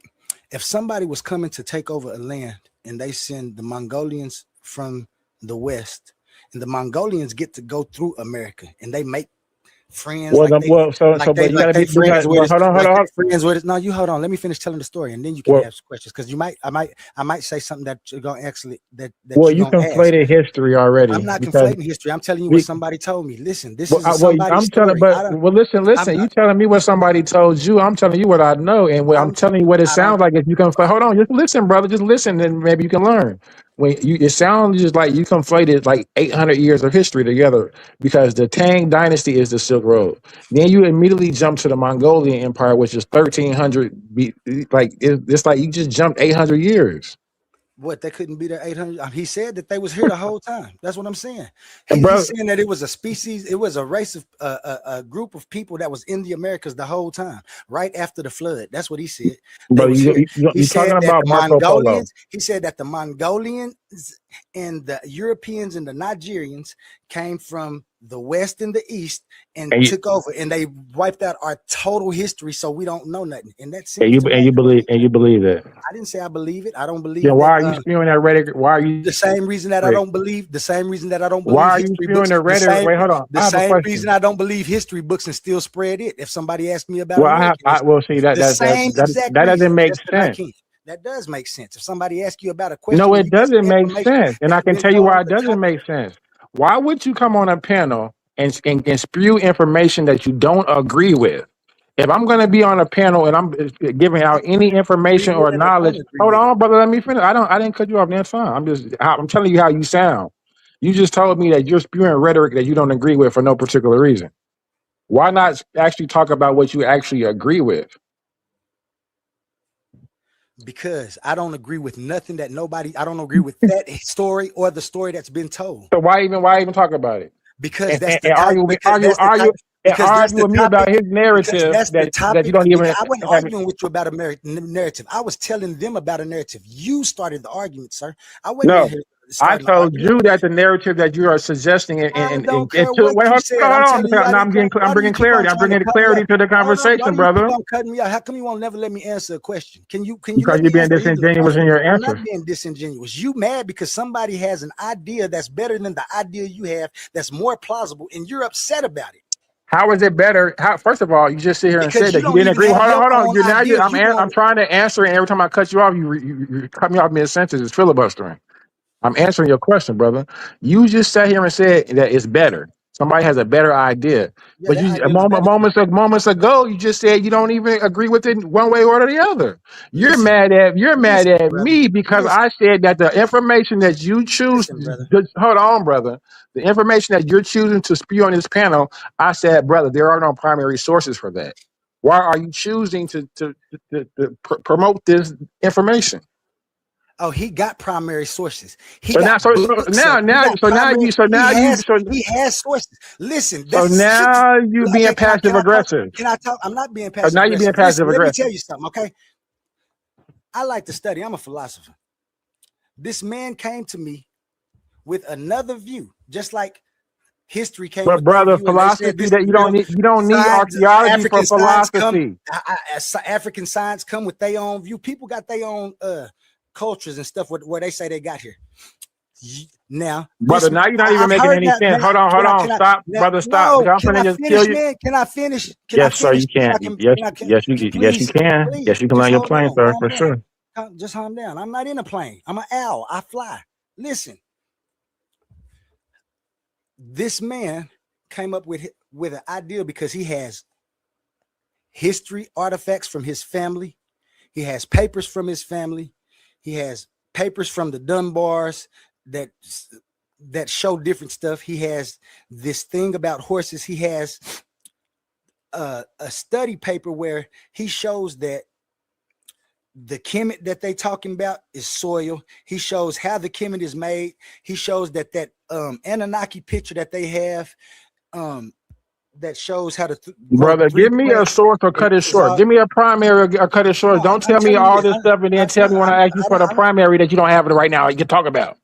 if somebody was coming to take over a land and they send the Mongolians from the West, and the Mongolians get to go through America, and they make friends. Hold on. No, you hold on. Let me finish telling the story, and then you can ask questions because I might say something that you're gonna actually that. You conflated history already. I'm not conflating history. I'm telling you what somebody told me. Listen, this is somebody's story. Listen. You telling me what somebody told you. I'm telling you what I know, and I'm telling you what it sounds like. If you can, hold on, just listen, brother. Just listen, and maybe you can learn. It sounds just like you conflated like 800 years of history together because the Tang Dynasty is the Silk Road. Then you immediately jump to the Mongolian Empire, which is 1300. It's like you just jumped 800 years. What, they couldn't be there 800? He said that they was here the whole time. That's what I'm saying. He's saying that it was a species, it was a race of a group of people that was in the Americas the whole time, right after the flood. That's what he said. But you're talking about Marco Polo. He said that the Mongolians and the Europeans and the Nigerians came from the West and the East and took over, and they wiped out our total history, so we don't know nothing. And that's you believe that. I didn't say I believe it. I don't believe. Yeah, why are you spewing that rhetoric? Why are you the same reason that I don't believe? The same reason that I don't believe. Why are you spewing the rhetoric? Wait, hold on. The same reason I don't believe history books and still spread it. If somebody asked me about, that doesn't make sense. That does make sense. If somebody asks you about a question, no, it doesn't make sense, and I can tell you why it doesn't make sense. Why would you come on a panel and spew information that you don't agree with? If I'm going to be on a panel and I'm giving out any information or knowledge, hold on, brother, let me finish. I didn't cut you off. That's fine. I'm telling you how you sound. You just told me that you're spewing rhetoric that you don't agree with for no particular reason. Why not actually talk about what you actually agree with? Because I don't agree with nothing that I don't agree with that story or the story that's been told. So why even talk about it? Because and argue with me about his narrative that's the that topic. you don't even I wasn't have. arguing with you about a narrative. I was telling them about a narrative. You started the argument, sir. I wasn't in No, here I starting the told argument. you that the narrative that you are suggesting I don't and care to, what wait, you hold said. on, I'm hold telling you, on. I Now didn't come. I'm Why do you bringing keep on clarity. I'm trying to bringing cut me clarity off? to the Hold on. Why conversation, do you keep brother. on cutting me off? How come you won't never let me answer a question? Can you Because let you're me being answer even the disingenuous in question? your I'm not answer. being disingenuous. You mad because somebody has an idea that's better than the idea you have, that's more plausible, and you're upset about it. How is it better? How, first of all, you just sit here and Because say you that you don't didn't even agree. have Hold on, your hold on. own You're now. idea. I'm trying to answer, and every time I cut you off, you cut me off mid sentence. It's filibustering. I'm answering your question, brother. You just sat here and said that it's better. Somebody has a better idea. Yeah, But that you idea is better for me. moments ago, you just said you don't even agree with it one way or the other. You're Listen, mad at brother. me because Listen, I said that the information that you choose. brother. Hold on, brother. The information that you're choosing to spew on this panel, I said, brother, there are no primary sources for that. Why are you choosing to promote this information? Oh, he got primary sources. He So now, got books. He got primary. He has sources. Listen, So now you being passive aggressive. Can I talk? I'm not being So passive now you're being aggressive. Listen, passive let me aggressive. tell you something, okay? I like to study. I'm a philosopher. This man came to me with another view, just like history came But with their brother, view, and they said philosophy this that is you real. don't need archaeology for philosophy. African science come with their own view. People got their own cultures and stuff where they say they got here. Now, Brother, now you're not even I've making heard any that. sense. Hold on. Stop, brother, stop. No, I'm can I finna just finish, kill you. man? Can I finish? Yes, sir, you So can. I can, Yes, yes, you please, can. Yes, you can just land your hold plane, on, sir, calm for down. sure. Just calm down. I'm not in a plane. I'm an owl. I fly. Listen, this man came up with an idea because he has history artifacts from his family. He has papers from his family. He has papers from the Dunbars that show different stuff. He has this thing about horses. He has a study paper where he shows that the kemet that they talking about is soil. He shows how the kemet is made. He shows that Anunnaki picture that they have that shows how to grow Brother, 3 give me a plants source or cut it is short. all. Give me a primary or cut it short. No, Don't I'm tell me telling you all this. this stuff and then tell me when I ask you for the primary that you don't have it right now. You can talk about.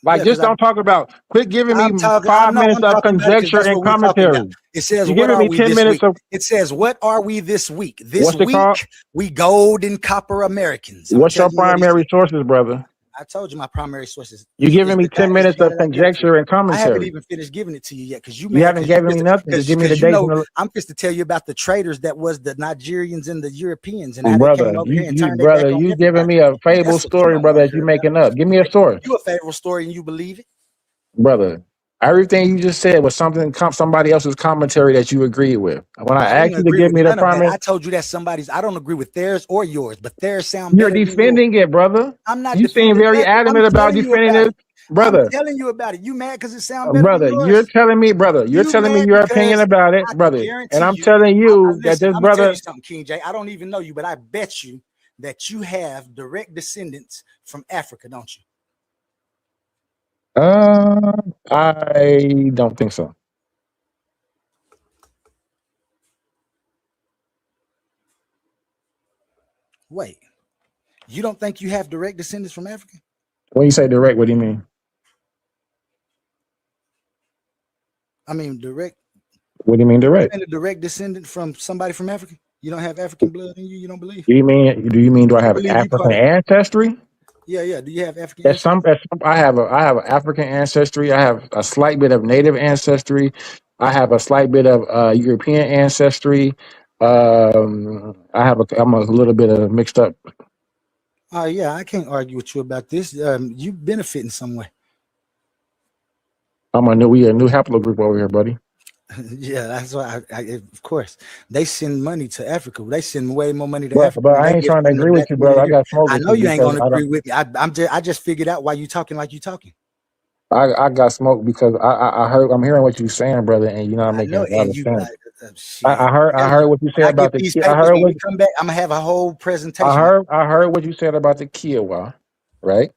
Like, Yeah, just because don't talk about. Quit giving me I 5 know minutes I'm of talking about it because conjecture that's and what we're talking about. commentary. It says, You're what giving are me we 10 this minutes week? of It says, what are we this week? This what's it called? week, we gold and copper Americans. What's your primary sources, brother? I told you my primary sources You're giving me the 10 is the minutes guy of that I get it from. conjecture and I haven't commentary. even finished giving it to you yet because you You mad haven't given me nothing. Just give me the dates. I'm just to tell you about the traders that was the Nigerians and the Europeans and how they Brother, came over here and you turned their back brother, on you giving everybody. me a And fable that's what you story, don't brother, want to that you hear about. making up. Give me a source. You a favorable story and you believe it. Brother, everything you just said was somebody else's commentary that you agreed with. When I I didn't asked you to agree give with me the none of that. primary, I told you that I don't agree with theirs or yours, but theirs sound you're better than yours. defending it, brother. I'm not You seem defending very nothing. I'm adamant about telling you defending about it, it. I'm brother. telling you about it. You mad because it sounds better than Brother, you're yours? telling me, brother, you're You telling me mad your opinion because about it, I can brother. And guarantee I'm you. telling you that Listen, this I'm gonna tell brother, you something, King J. I don't even know you, but I bet you that you have direct descendants from Africa, don't you? I don't think so. Wait, you don't think you have direct descendants from Africa? When you say direct, what do you mean? I mean, direct. What do you mean direct? And a direct descendant from somebody from Africa? You don't have African blood in you? You don't believe? Do you mean do I You have believe you African part of? ancestry? Yeah. Do you have African At ancestry? I have an African ancestry. I have a slight bit of native ancestry. I have a slight bit of European ancestry. I'm a little bit of mixed up. Oh yeah, I can't argue with you about this. You benefit in some way. We a new haplogroup over here, buddy. Yeah, that's why. Of course, they send money to Africa. They send way more money to But Africa. but Than I they ain't get trying to from the agree with black you, brother. community I here. got smoke I with know you you ain't because gonna agree with me. I just figured out why you talking like you talking. I got smoke because I'm hearing what you're saying, brother, and you're not I making know, a lot and of you. sense. Shit, I heard what you when said I about get the these kid. I papers, heard when what we come back, I'm gonna have a whole I presentation. heard what you said about the Kiowa, right?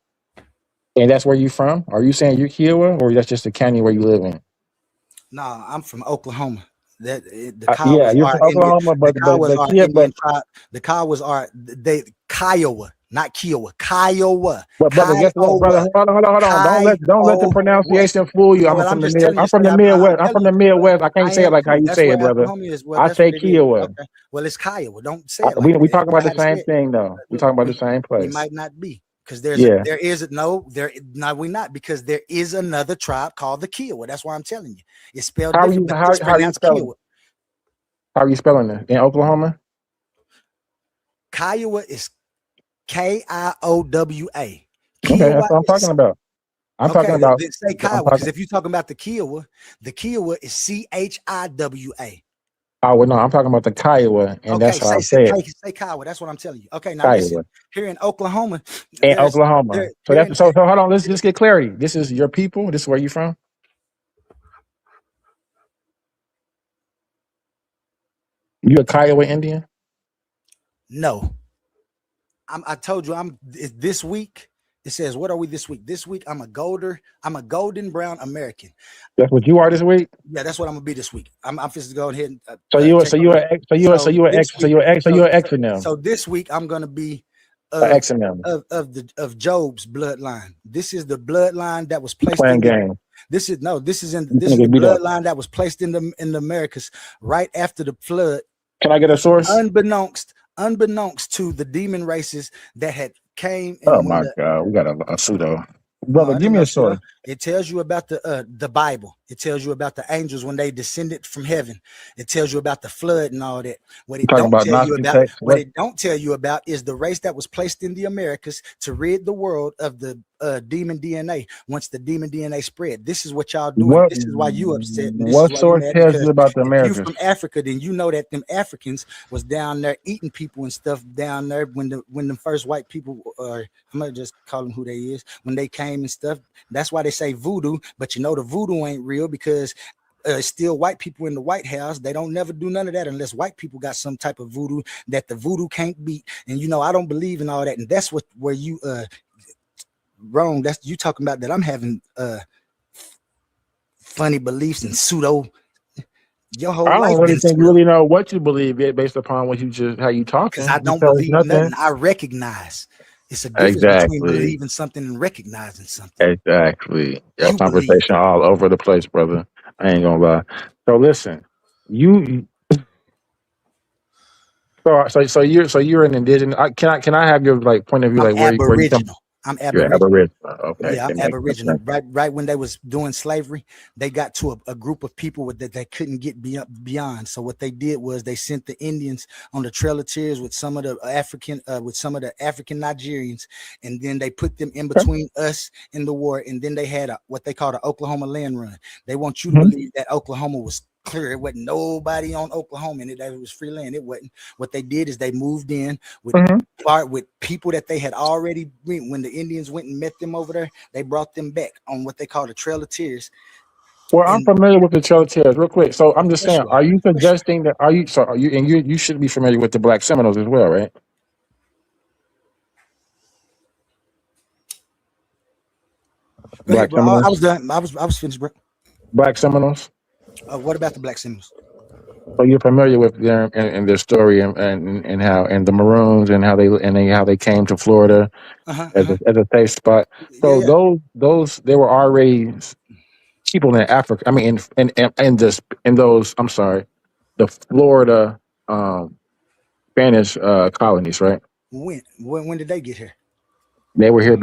And that's where you from? Are you saying you're Kiowa, or that's just the county where you live in? Nah, I'm from Oklahoma. The Yeah, Kiowas you're are from Indian. Oklahoma, The but Kiowas are yeah, Indian tribe. The Kiowas are Kiowa, not Kiowa. Kiowa. but brother, guess what, brother? Kiowa. Hold on. Don't let the Kiowa. pronunciation fool you. No, I'm well, I'm from the just mid. telling you I'm from straight. the I'm Midwest. I'm from telling the you. Midwest. I I can't say it am like how too. you That's say where it, brother. Oklahoma is. Well, I that's what say it is. Kiowa. Okay. Well, it's Kiowa. Don't say it like We that. talking You know about the how to say same it. thing though. We talking about the same We place. might not be because we're not because there is another tribe called the Kiowa. That's why I'm telling you. It's spelled How are different, you but it's how are you pronounced spelling? Kiowa. How are you spelling it in Oklahoma? Kiowa is Kiowa. Okay, Kiowa that's what I'm talking is about. I'm talking okay. about. Then say I'm Kiowa because talking. if you're talking about the Kiowa is CHIWA. Oh well, no, I'm talking about the Kiowa, and Okay, that's how I say say it. Kiowa. That's what I'm telling you. Okay, now listen. Kiowa Here in Oklahoma, in Oklahoma. So here in that's so hold on. Let's just get clarity. This is your people. This is where you from. You a Kiowa Indian? no. I told you this week. It says, what are we this week? This week I'm a golden brown American. That's what you are this week. Yeah, that's what I'm gonna be this week. I'm just to go ahead and So you take over. This week, X&M, so this week I'm gonna be X&M of Job's bloodline. This is the bloodline that was placed playing in the. game. This is You the finna get beat up. bloodline that was placed in the Americas right after the flood. Can I get a source? Unbeknownst to the demon races that had came Oh and when my the God, we got a pseudo. no, Brother, it give ain't me no a pseudo. source. It tells you about the Bible. It tells you about the angels when they descended from heaven. It tells you about the flood and all that. What You it talking don't about tell you Gnostic about, text? what What? it don't tell you about is the race that was placed in the Americas to rid the world of the demon DNA. Once the demon DNA spread, this is what y'all doing. What? This is why you upset, and this is What why you source mad tells you because about the if you Americas? from Africa, then you know that them Africans was down there eating people and stuff down there when the first white people, or I'm gonna just call them who they is, when they came and stuff. That's why they say voodoo, but you know the voodoo ain't real because still white people in the White House. They don't never do none of that unless white people got some type of voodoo that the voodoo can't beat. And you know I don't believe in all that, and that's where you wrong. That's you talking about that I'm having funny beliefs and pseudo. Your whole I don't life really been think you pseudo really know what you believe yet, based upon what you just how you because I talking. don't Because believe nothing. nothing. I recognize. It's a difference between Exactly. believing something and recognizing something. Exactly. Your You believe. conversation all over the place, brother. I ain't gonna lie. So listen, you. So you're an indigenous. Can I have your like point of view, I'm like where you come? Aboriginal. I'm You're Aboriginal. Aboriginal. Okay, Yeah, I'm that makes Aboriginal. sense. Right when they was doing slavery, they got to a group of people that they couldn't get beyond. So what they did was they sent the Indians on the Trail of Tears with some of the African Nigerians, and then they put them in between us and the war. And then they had what they called an Oklahoma land run. They want you to believe that Oklahoma was clear. It wasn't nobody on Oklahoma, and it was free land. It wasn't. What they did is they moved in with people that they had already when the Indians went and met them over there. They brought them back on what they call the Trail of Tears. Well, I'm familiar with the Trail of Tears, real quick. So I'm Of just course saying, you are. are you suggesting that? Are you so? Are you and you should be familiar with the Black Seminoles as well, right? Go ahead, Black bro. I Seminoles. was done. I was finished, bro. Black Seminoles. What about the Black Seminoles? So you're familiar with their and their story and how and the Maroons and how they came to Florida as a safe spot. Yeah, So yeah. those they were already people in Africa. I mean, in those. I'm sorry, the Florida Spanish colonies, right? When did they get here? They were here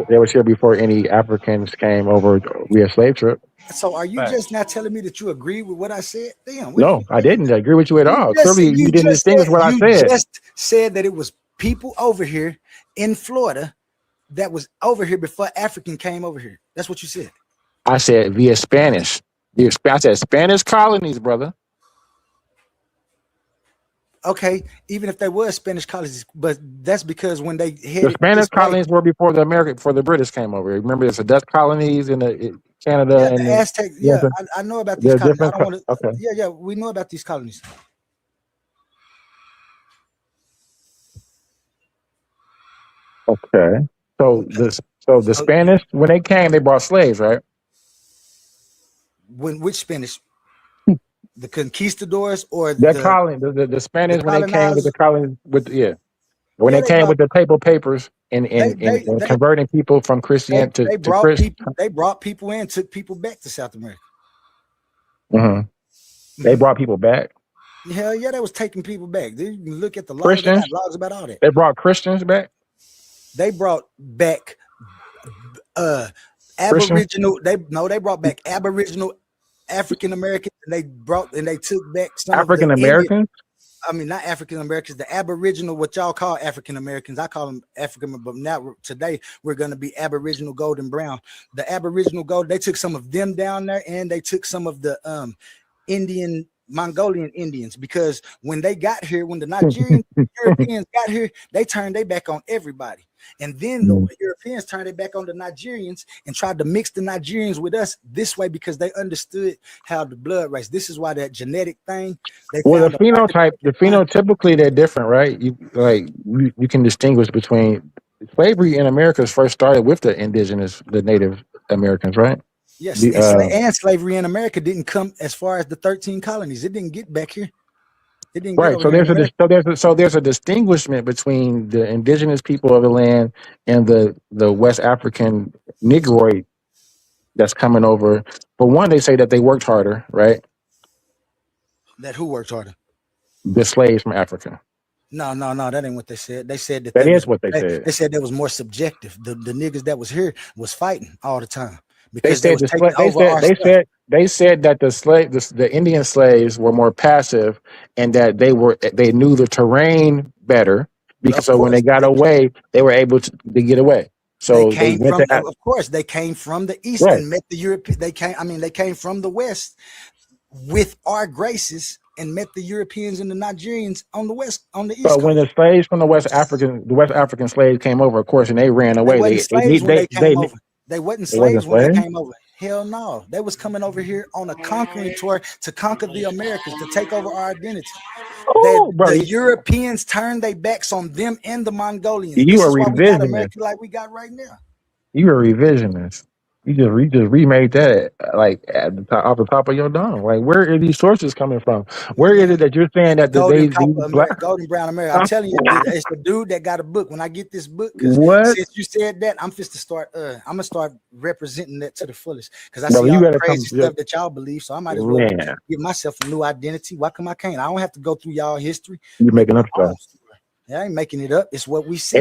they was here before any Africans came over via slave trip. So are you just now telling me that you agree with what I said? Damn, No, I didn't agree with you at all. Clearly, you you didn't just distinguish said what I said. that it was people over here in Florida that was over here before African came over here. That's what you said. I said via Spanish. I said Spanish colonies, brother. Okay, even if they were Spanish colonies, but that's because when they The headed Spanish this way, colonies were before the British came over. Remember, there's the Dutch colonies in Canada yeah, and the Aztec, yeah, I know about these they're colonies. I different. don't want to. Okay, Yeah, we know about these colonies. okay. So the So Spanish when they came, they brought slaves, right? which Spanish? The conquistadors or The colony, the Spanish when they came with the colonizers. colony with when Yeah, they came with the papers and and they converting people from Christian they to brought Christian. people. They brought people in, took people back to South America. They brought people back. Hell yeah, they was taking people back. You can look at the laws. They Christians. got laws about all that. They brought Christians back. They brought back Christians? Aboriginal. They brought back Aboriginal African Americans, and they took back some African of the Indian. Americans. I mean, not African Americans, the Aboriginal, what y'all call African Americans. I call them African, but now today we're going to be Aboriginal Gold and Brown. The Aboriginal Gold, they took some of them down there, and they took some of the Mongolian Indians, because when they got here, when the Nigerian Europeans got here, they turned their back on everybody. And then the Europeans turned their back on the Nigerians and tried to mix the Nigerians with us this way because they understood how the blood race. This is why that genetic thing. Well, the phenotypically they're different, right? You can distinguish between slavery in America first started with the Native Americans, right? Yes, and slavery in America didn't come as far as the 13 colonies. It didn't get back here. It didn't get Right. So there's a distinguishment between the indigenous people of the land and the West African Negroid that's coming over. For one, they say that they worked harder, right? That who worked harder? The slaves from Africa. No, that ain't what they said. They said that is what they said. They said that was more subjective. The niggas that was here was fighting all the time. They said they said that the Indian slaves were more passive and that they knew the terrain better, because so when they got away, they were able to get away. So they came from the east, right, and met the European. They came from the west with our graces and met the Europeans and the Nigerians on the west, on the east. So when the slaves from the West African slaves came over, of course, and they ran away, they wasn't slaves when they came over. Hell no. They was coming over here on a conquering tour to conquer the Americans, to take over our identity. The Europeans turned their backs on them and the Mongolians. You are revisionist. America like we got right now. You are revisionist. You just remade that off the top of your dome. Like, where are these sources coming from? Where is it that you're saying that Golden Brown America? I'm telling you, it's the dude that got a book. When I get this book, because since you said that, I'm gonna start representing that to the fullest. Because I see all the crazy stuff that y'all believe, so I might as well give myself a new identity. Why come I can't? I don't have to go through y'all history. You're making up stuff. I ain't making it up. It's what we see.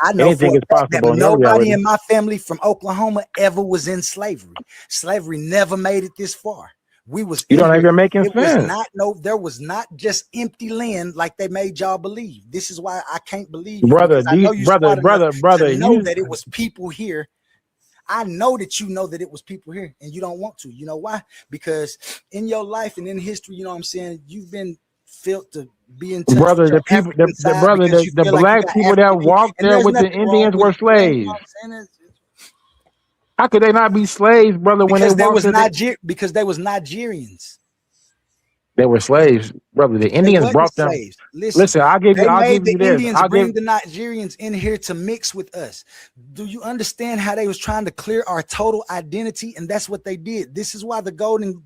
I know anything is possible. That nobody in my family from Oklahoma ever was in slavery. Slavery never made it this far. We was. You don't even making sense. There was not just empty land like they made y'all believe. This is why I can't believe, brother. I know you brother. To know that it was people here. I know that you know that it was people here, and you don't want to. You know why? Because in your life and in history, you know what I'm saying, you've been felt to be in touch, brother. The people, the black people that walked there with the Indians were slaves. How could they not be slaves, brother? When they walked because they was Nigerians. They were slaves, brother. The Indians brought them. Listen, I'll give you this. Indians bring the Nigerians in here to mix with us. Do you understand how they was trying to clear our total identity? And that's what they did. This is why the golden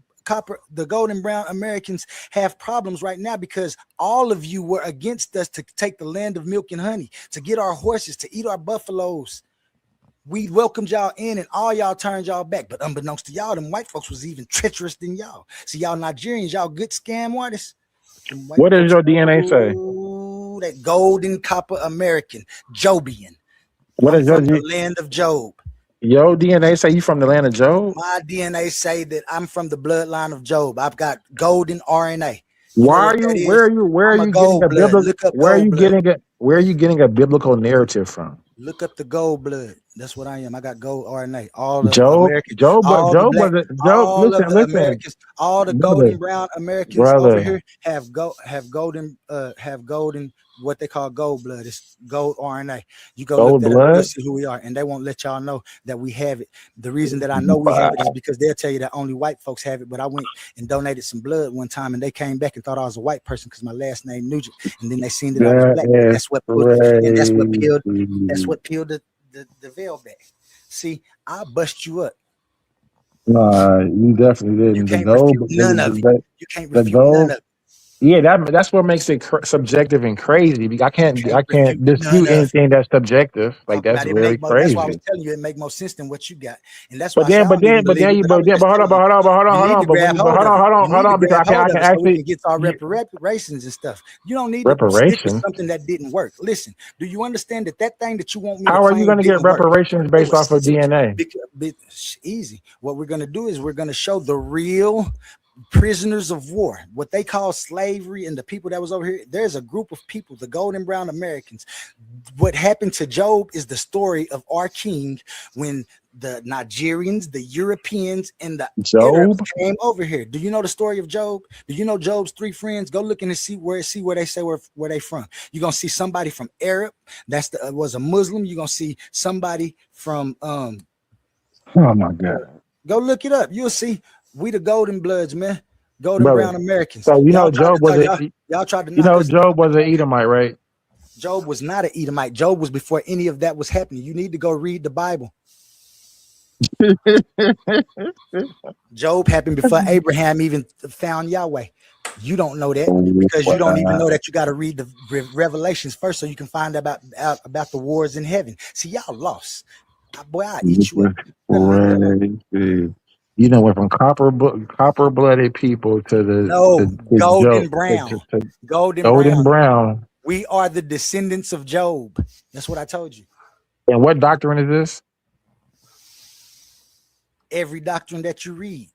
brown Americans have problems right now, because all of you were against us to take the land of milk and honey, to get our horses, to eat our buffaloes. We welcomed y'all in, and all y'all turned y'all back. But unbeknownst to y'all, them white folks was even treacherous than y'all. See, y'all Nigerians, y'all good scam artists. What does your DNA say? That golden copper American, Jobian. What is your the land of Job? Your DNA say you from the land of Job? My DNA say that I'm from the bloodline of Job. I've got golden RNA. Where are you getting a biblical narrative from? Look up the gold blood. That's what I am. I got gold RNA. All the Americans, all the golden brown Americans over here have golden what they call gold blood. It's gold RNA. You go look that up, you'll see who we are, and they won't let y'all know that we have it. The reason that I know we have it is because they'll tell you that only white folks have it. But I went and donated some blood one time, and they came back and thought I was a white person because my last name Nugent, and then they seen that I was black. And that's what peeled the veil back. See, I bust you up. You definitely You didn't. The can't goal, refute none of it. You can't the refute none goal. of it. Yeah, that's what makes it subjective and crazy. I Can't can't refute none dispute of it. anything that's subjective. Like Talking that's about it really make more. That's why I was crazy. telling you it make more sense than what you got, and that's why But I say then, I but don't even then, but believe then it. you, But I was just hold on, telling you, hold you need on, to grab hold of it. You need to because grab I hold of can it so we actually can get to our reparations and stuff. You don't need to stick with reparations. something that didn't work. Listen, do you understand that thing that you want me to How are you claim going to get didn't work? reparations It based was off of DNA? easy. What we're gonna do is we're gonna show the real prisoners of war, what they call slavery, and the people that was over here. There's a group of people, the golden brown Americans. What happened to Job is the story of our king when the Nigerians, the Europeans, and the Arabs Job. came over here. Do you know the story of Job? Do you know Job's three friends? Go look and see where they say where they from. You're gonna see somebody from Arab that's was a Muslim. You're gonna see somebody from Oh my God. go look it up. You'll see we the golden bloods, man. Golden Brother. brown Americans. So Y'all tried Job was a y'all tried to knock us. Job was an Edomite, right? Job was not an Edomite. Job was before any of that was happening. You need to go read the Bible. Job happened before Abraham even found Yahweh. You don't know that because you don't even know that you got to read the Revelations first so you can find out about the wars in heaven. See, y'all lost. Boy, I'll eat you up. Crazy. You know, went from copper blooded people to No, golden Job, brown. Golden golden brown. brown. We are the descendants of Job. That's what I told you. And what doctrine is this? Every doctrine that you read.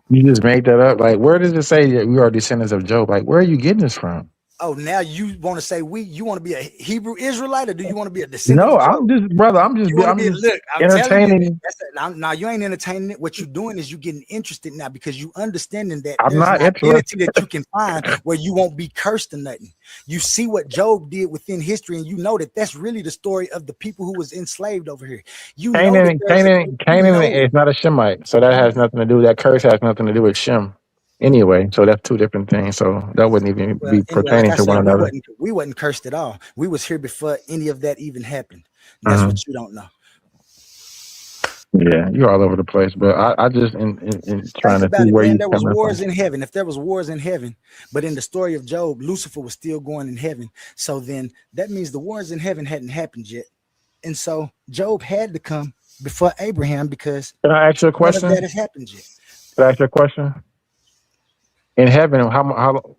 You just made that up. Like, where does it say that we are descendants of Job? Like, where are you getting this from? Oh, now you want to say you want to be a Hebrew Israelite, or do you want to be a descendant No, of Job? I'm just, brother. I'm just Telling you, entertaining. now you ain't entertaining it. What you're doing is you getting interested now because you understanding that I'm there's not an interested. identity that you can find where you won't be cursed or nothing. You see what Job did within history, and you know that that's really the story of the people who was enslaved over here. You know that Canaan is not a Shemite, so that has nothing to do. That curse has nothing to do with Shem. Anyway, so that's two different things. So that wouldn't even be anyway, like pertaining I to one said, another. we wasn't cursed at all. We was here before any of that even happened. And that's what you don't know. Yeah, you're all over the place, but I just in trying to see About it, where man. you There was coming wars from. in heaven. If there was wars in heaven, but in the story of Job, Lucifer was still going in heaven. So then that means the wars in heaven hadn't happened yet. And so Job had to come before Abraham because Can I ask you a question? none of that has happened yet. Can I ask you a question? In heaven,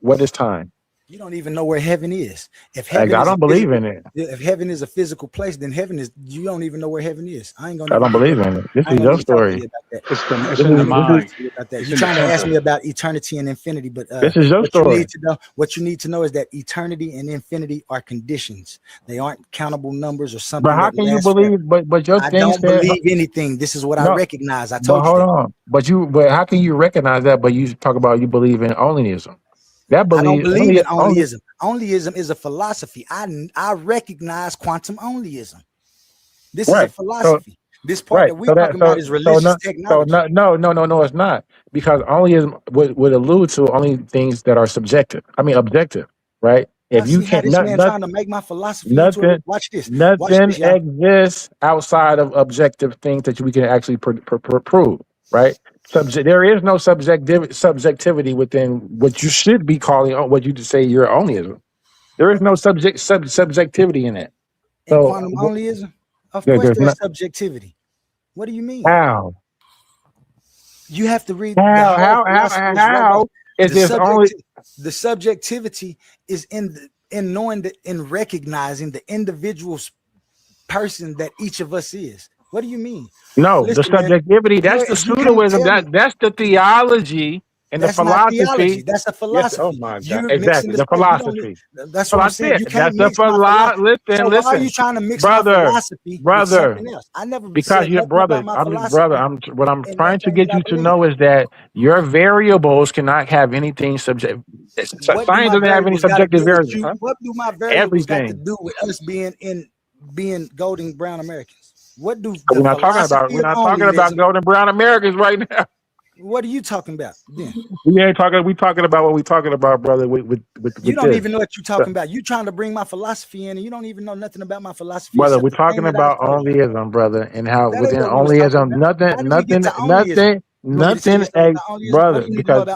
what is time? You don't even know where heaven is. If Like, heaven I is don't believe in it. if heaven is a physical place, then heaven is. You don't even know where heaven is. I ain't gonna. I don't believe in it. This I ain't is gonna your even talk to story. you about that. It's in the mind. You're trying to ask me about eternity and infinity, but this is your story. What you need to know is that eternity and infinity are conditions. They aren't countable numbers or something. But how can you believe? But your I thing don't said believe anything. This is what I recognize. I But told you hold that. on. But how can you recognize that? But you talk about you believe in onlyism. That I don't believe in only. onlyism. Onlyism is a philosophy. I recognize quantum onlyism. This is a philosophy. This part that we're talking about is religious technology. No, it's not, because onlyism would allude to only things that are subjective. I mean, objective, right? If you See how can't, this man trying to make my philosophy into a watch this. Watch nothing this, y'all. exists outside of objective things that we can actually prove, right? There is no subjectivity within what you should be calling what you just say your onlyism. There is no subjectivity in it. In So quantum onlyism, of there's course, there's not. subjectivity. What do you mean? How? You have to read the whole philosopher's How is this only? The subjectivity is in knowing that, in recognizing the individual person that each of us is. What do you mean? No, Listen, the subjectivity. man, That's the you can't pseudoism. tell me. That's the theology and That's the not philosophy. theology. That's a philosophy. Yes. Oh my God. You're Exactly. mixing The philosophy. That's what I'm saying. You can't That's the mix my philosophy. So why are you Listen, trying to mix my philosophy with something else? I never because said you're nothing about my philosophy. What I'm and trying to nothing get that I you to believe. know is that your variables cannot have anything subject. What do Science my doesn't have any variables got to subjective do with variables. you? Huh? What do my variables got to Everything. do with us being golden brown Americans? What do We're the not talking philosophy about of golden brown Americans right now. What are you talking about then? We ain't talking. We talking about what we talking about, brother. With You don't this, even know what you're talking about. You trying to bring my philosophy in, and you don't even know nothing about my philosophy brother. except We're the thing talking that I about told you. onlyism, brother, and how That ain't within what we was talking onlyism, about. How did we get to onlyism? Nothing, brother, because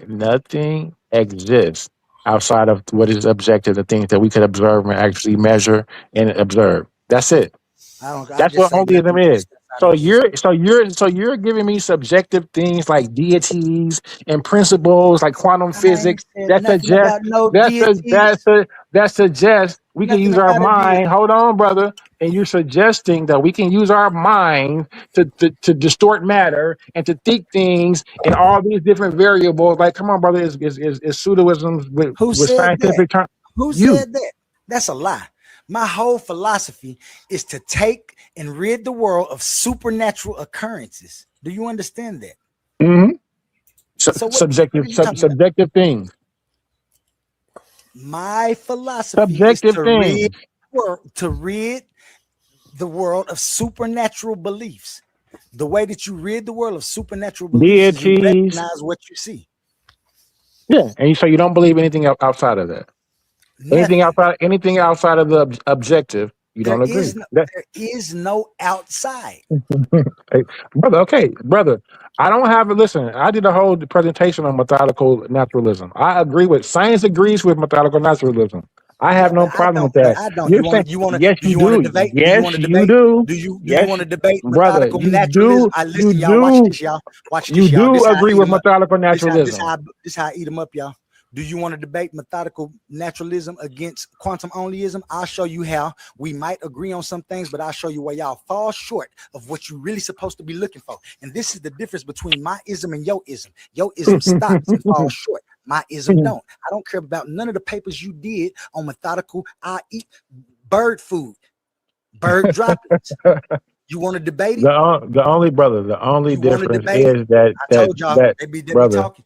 nothing exists outside of what is objective, the things that we could observe and actually measure and observe. That's it. That's what onlyism is. So you're giving me subjective things like deities and principles like quantum physics that suggest that suggests we can use our mind. Hold on, brother. And you're suggesting that we can use our mind to distort matter and to think things in all these different variables. Like, come on, brother, is pseudoisms with scientific terms. Who said that? That's a lie. My whole philosophy is to take and rid the world of supernatural occurrences. Do you understand that? Mm-hmm. Subjective things. My philosophy is to rid the world of supernatural beliefs. The way that you rid the world of supernatural beliefs is you recognize what you see. Yeah, and so you don't believe anything outside of that. Anything outside of the objective, you don't agree. There is no outside. Hey, brother. I don't have a listen. I did a whole presentation on methodical naturalism. I agree with science agrees with methodical naturalism. I have no problem with that. I don't. You're Yes, you do. want to debate? Yes, you do. Do you want to debate brother? methodical You naturalism? Listen, y'all. Watch this, y'all. Watch this, you y'all. do agree with methodical naturalism. This how I eat them up, y'all. Do you want to debate methodical naturalism against quantum onlyism? I'll show you how. We might agree on some things, but I'll show you where y'all fall short of what you're really supposed to be looking for. And this is the difference between my ism and your ism. Your ism stops and falls short. My ism don't. I don't care about none of the papers you did on methodical. I eat bird food, bird droppings. You want to debate it? The only difference is that I told y'all they be talking.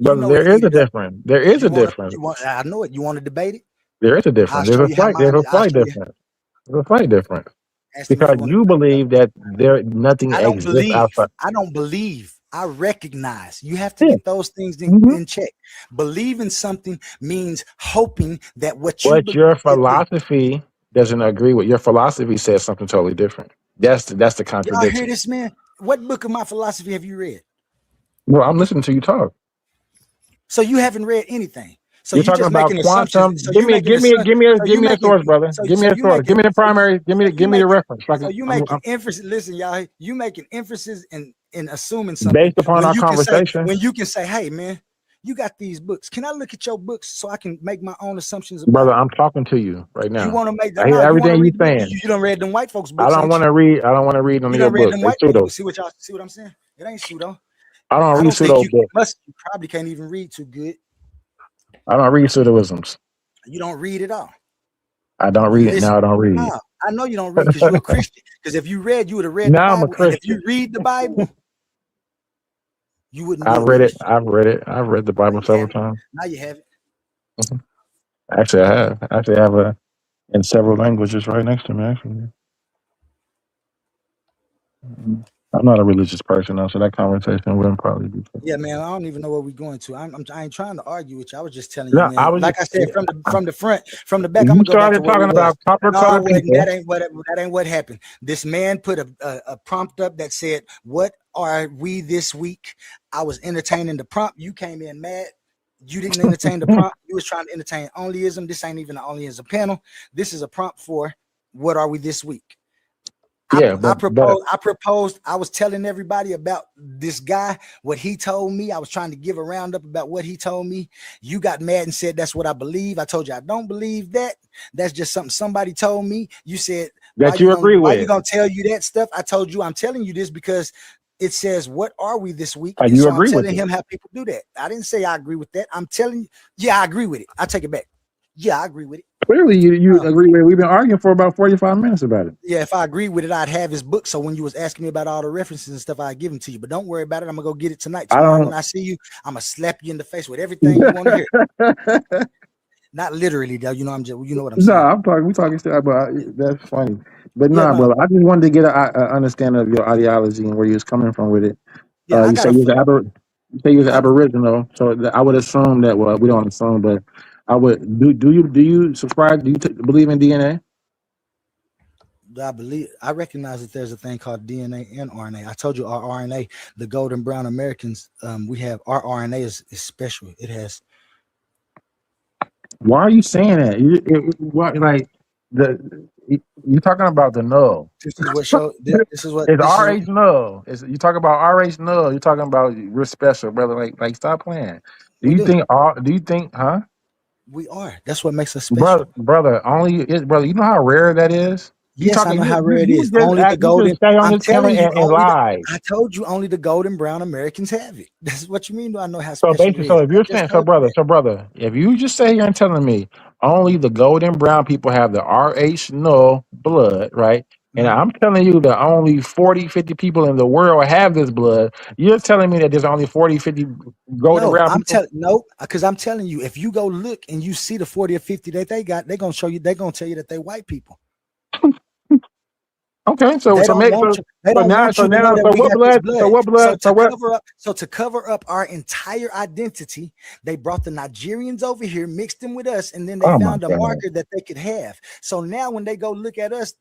Brother, there is a difference. There is a difference. I know it. You want to debate it? There is a difference. There's a slight difference. There's a slight difference. Because you believe that nothing exists outside. I don't believe. I recognize. You have to get those things in check. Believing something means hoping that your philosophy doesn't agree with. Your philosophy says something totally different. That's the contradiction. Y'all hear this, man? What book of my philosophy have you read? Well, I'm listening to you talk. So you haven't read anything. So you're talking about quantum. So give me a source, brother. Give me a source. Give me the primary. Give me the reference. So you making emphasis. Listen, y'all. You making emphasis in assuming something based upon our conversation. When you can say, "Hey, man, you got these books. Can I look at your books so I can make my own assumptions?" Brother, I'm talking to you right now. You want to make I hear everything you're saying. You don't read them white folks' books. I don't want to read. I don't want to read none of your books. White books. See what I'm saying? It ain't pseudo. I don't read pseudo books. You probably can't even read too good. I don't read pseudoisms. You don't read at all. I don't read it. Now I don't read. No, I know you don't read because you're a Christian. Because if you read, you would have read now the Bible. I'm a Christian. If you read the Bible, you wouldn't. I've read it. I've read the Bible several times. Now you have it. Mm-hmm. Actually, I have. I actually have in several languages right next to me. Actually. Mm-hmm. I'm not a religious person, though, so that conversation wouldn't probably be. Yeah, man, I don't even know where we're going to. I ain't trying to argue with you. I was just telling you, man. I said, from the front, from the back. I'm gonna go back to talking about copper color people. That ain't what happened. This man put a prompt up that said, "What are we this week?" I was entertaining the prompt. You came in mad. You didn't entertain the prompt. You was trying to entertain onlyism. This ain't even an onlyism panel. This is a prompt for what are we this week? I proposed. I was telling everybody about this guy, what he told me. I was trying to give a roundup about what he told me. You got mad and said that's what I believe. I told you I don't believe that. That's just something somebody told me. You said that you agree with. Why you gonna tell you that stuff? I told you I'm telling you this because it says, "What are we this week?" And you agree I'm with telling him how people do that. I didn't say I agree with that. I'm telling you, yeah, I agree with it. I take it back. Yeah, I agree with it. Clearly, you agree with it. We've been arguing for about 45 minutes about it. Yeah, if I agree with it, I'd have his book. So when you was asking me about all the references and stuff, I'd give them to you. But don't worry about it. I'm gonna go get it tonight. Tomorrow when I see you, I'm gonna slap you in the face with everything you want to hear. Not literally, though. You know, you know what I'm saying. No, we're talking stuff, but that's funny. But brother, I just wanted to get an understanding of your ideology and where you was coming from with it. Yeah, you say you was an Aboriginal, so I would assume that. Well, we don't assume, but I would. Do you subscribe? Do you believe in DNA? I believe I recognize that there's a thing called DNA and RNA. I told you our RNA, the golden brown Americans, we have our RNA is special. It has. Why are you saying that? What like you're talking about the null? This is what show. This is what It's this is. RH null. You talk about RH null. You're talking about we're special, brother. Like stop playing. Do We you do. think Do you think? Huh? We are. That's what makes us special. Brother. Brother. You know how rare that is. You Yes, I talking? know how rare it You is. just Only the you golden. just stay on I'm this camera telling you, and lie. I told you only the golden brown Americans have it. This is what you mean. Do I know how So special it basically, is? so if I you're just saying, told you that. brother, if you just say here and telling me only the golden brown people have the RH null blood, right? And Mhm. I'm telling you that only 40, 50 people in the world have this blood. You're telling me that there's only 40, 50 golden No, brown I'm people? telling because I'm telling you, if you go look and you see the 40 or 50 that they got, they're gonna show you. They're gonna tell you that they white people. Okay, so They so don't make want so you. They so don't now want you to know that so we what got this blood? blood. So what blood? So what? So to cover up our entire identity, they brought the Nigerians over here, mixed them with us, and then they Oh my found a God! marker that they could have. So now when they go look at us,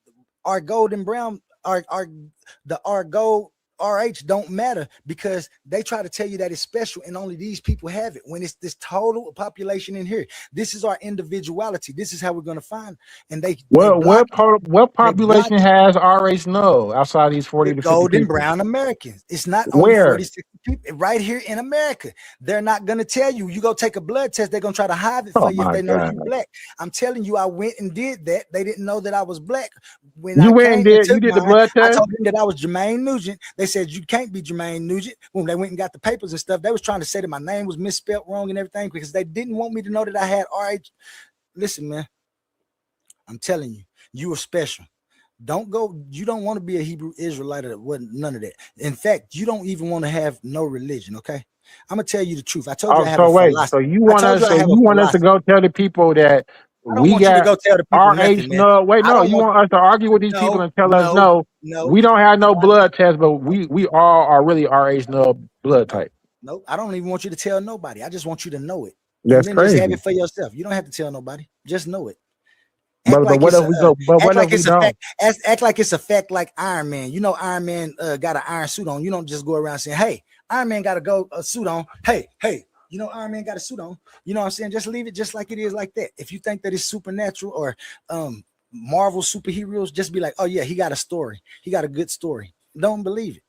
our golden brown, our gold RH don't matter because they try to tell you that it's special and only these people have it when it's this total population in here. This is our individuality. This is how we're going to find. And they block What they block population has RH null outside these 40 the to 50 golden people? brown Americans. It's not only Where? 46 people right here in America. They're not going to tell you. You go take a blood test, they're going to try to hide it Oh for you if my they know God! you black. I'm telling you, I went and did that. They didn't know that I was black. When I You went and came and did took the mine, blood I test? told them that I was Jermaine Nugent. They said, you can't be Jermaine Nugent. When they went and got the papers and stuff, they was trying to say that my name was misspelled wrong and everything because they didn't want me to know that I had RH. Listen, man, I'm telling you, you were special. Don't go. You don't want to be a Hebrew Israelite or what? None of that. In fact, you don't even want to have no religion. Okay, I'm gonna tell you the truth. I told you Oh, I have a so wait, philosophy. you I want told us you I have a to philosophy. go tell the people that I don't we want you to got go tell the people RH nothing, man. null? Wait, I no, don't you want. want us to argue with these people and tell us no, we don't have no blood test, but we all are really RH null blood type. No. I don't even want you to tell nobody. I just want you to know it, and That's then just have crazy, it for yourself. You don't have to tell nobody. Just know it. Act brother. But like what it's if a we go? But act what if like we it's a don't? fact. Act like it's a fact, like Iron Man. You know, Iron Man got an iron suit on. You don't just go around saying, "Hey, Iron Man got a suit on." Hey, you know, Iron Man got a suit on. You know what I'm saying? Just leave it just like it is, like that. If you think that it's supernatural or Marvel superheroes, just be like, "Oh yeah, he got a story. He got a good story." Don't believe it.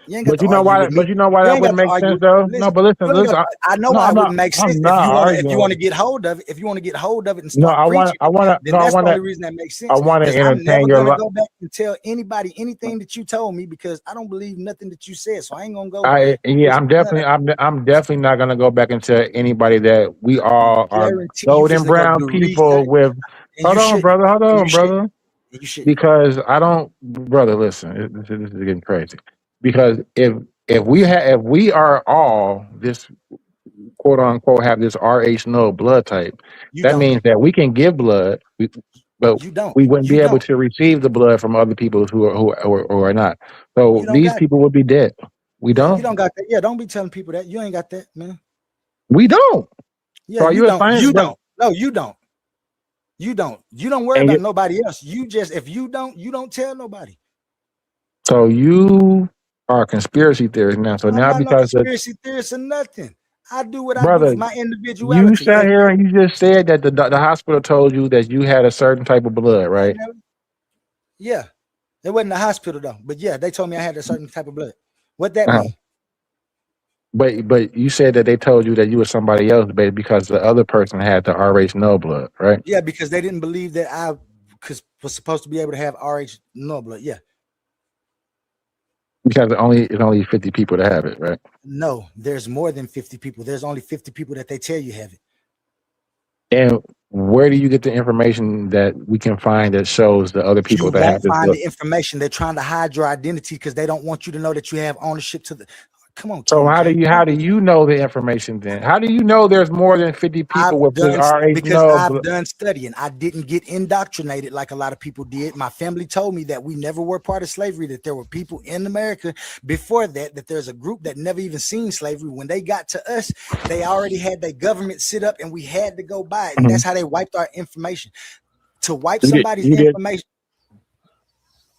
You ain't got But to you know argue why? with me. That You ain't got wouldn't to make argue. sense though. No, Listen, but you listen, ain't got. listen. I know No, why I'm it not. wouldn't make sense I'm if not you want to. If you want to arguing. get hold of it, if you want to get hold of it and No, start preaching it, then I that's the want only to, reason that makes I sense. want to Because I'm entertain never your. gonna go back and tell anybody anything that you told me because I don't believe nothing that you said. So I ain't gonna go and Yeah, listen to none of it. I'm definitely not gonna go back and tell anybody that we And all are guarantee you golden physically go brown do people research, with. and you shouldn't. Hold And you on, shouldn't. brother. And you shouldn't. Because I don't, brother. Listen, this is getting crazy. Because if we are all this quote unquote have this RH null blood type, You that don't. means that we can give blood, but You don't. we wouldn't You be able don't. to receive the blood from other people who are not. You So don't these got it. people would be dead. We Yeah, you don't. don't got that. Yeah, don't be telling people that. You ain't got that, man. We don't. Yeah, So are you you don't. saying, You brother? don't. No, you don't. You don't. You don't worry And about you, nobody else. You just if you don't tell nobody. so you are a conspiracy theorist now. So I'm now not no because the conspiracy theorist or nothing. I do what I do brother, for my you individuality. sat here and you just said that the hospital told you that you had a certain type of blood, I right? never, yeah, it wasn't the hospital though, but yeah, they told me I had a certain type of blood. What that Uh-huh. mean? But you said that they told you that you were somebody else, baby, because the other person had the RH no blood, right? Yeah, because they didn't believe that I was supposed to be able to have RH no blood. Yeah, Because it's only 50 people that have it, right? no, there's more than 50 people. There's only 50 people that they tell you have it. And where do you get the information that we can find that shows the other You people that won't have this find blood? the information. They're trying to hide your identity because they don't want you to know that you have ownership to the. Come on, So King James. how do you know the information then? How do you know there's more than 50 people with this RH Because no I've blood? done studying. I didn't get indoctrinated like a lot of people did. My family told me that we never were part of slavery, that there were people in America before that there's a group that never even seen slavery. When they got to us, they already had their government sit up and we had to go by it. And that's how they wiped our information. To wipe somebody's You did information.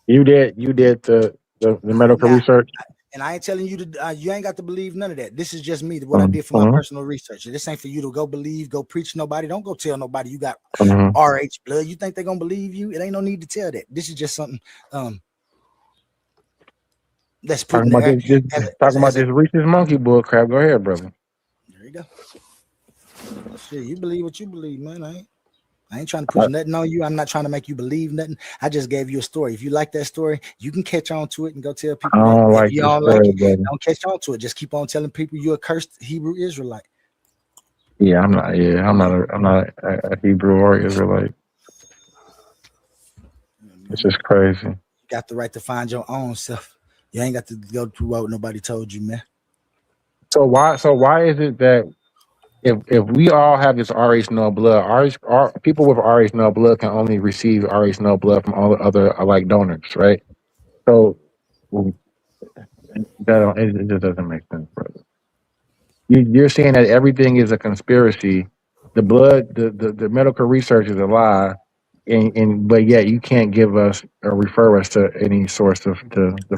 You did the medical Now, research. and I ain't telling you to. You ain't got to believe none of that. This is just me. What I did for my personal research. This ain't for you to go believe, go preach nobody. Don't go tell nobody you got RH blood. You think they're gonna believe you? It ain't no need to tell that. This is just something that's put in there. Talking about this Reese's monkey bull crap. Go ahead, brother. There you go. Shit, you believe what you believe, man. I ain't trying to push nothing on you. I'm not trying to make you believe nothing. I just gave you a story. If you like that story, you can catch on to it and go tell people. I don't like if you this don't story, like it, brother. don't catch on to it. Just keep on telling people you're a cursed Hebrew Israelite. Yeah, I'm not. Yeah, I'm not a Hebrew or Israelite. It's just crazy. You got the right to find your own self. You ain't got to go through what nobody told you, man. So why is it that if we all have this RH no blood, people with RH no blood can only receive RH no blood from all the other like donors, right? So it just doesn't make sense, brother. You're saying that everything is a conspiracy. The blood, the medical research is a lie, but yet you can't give us or refer us to any source to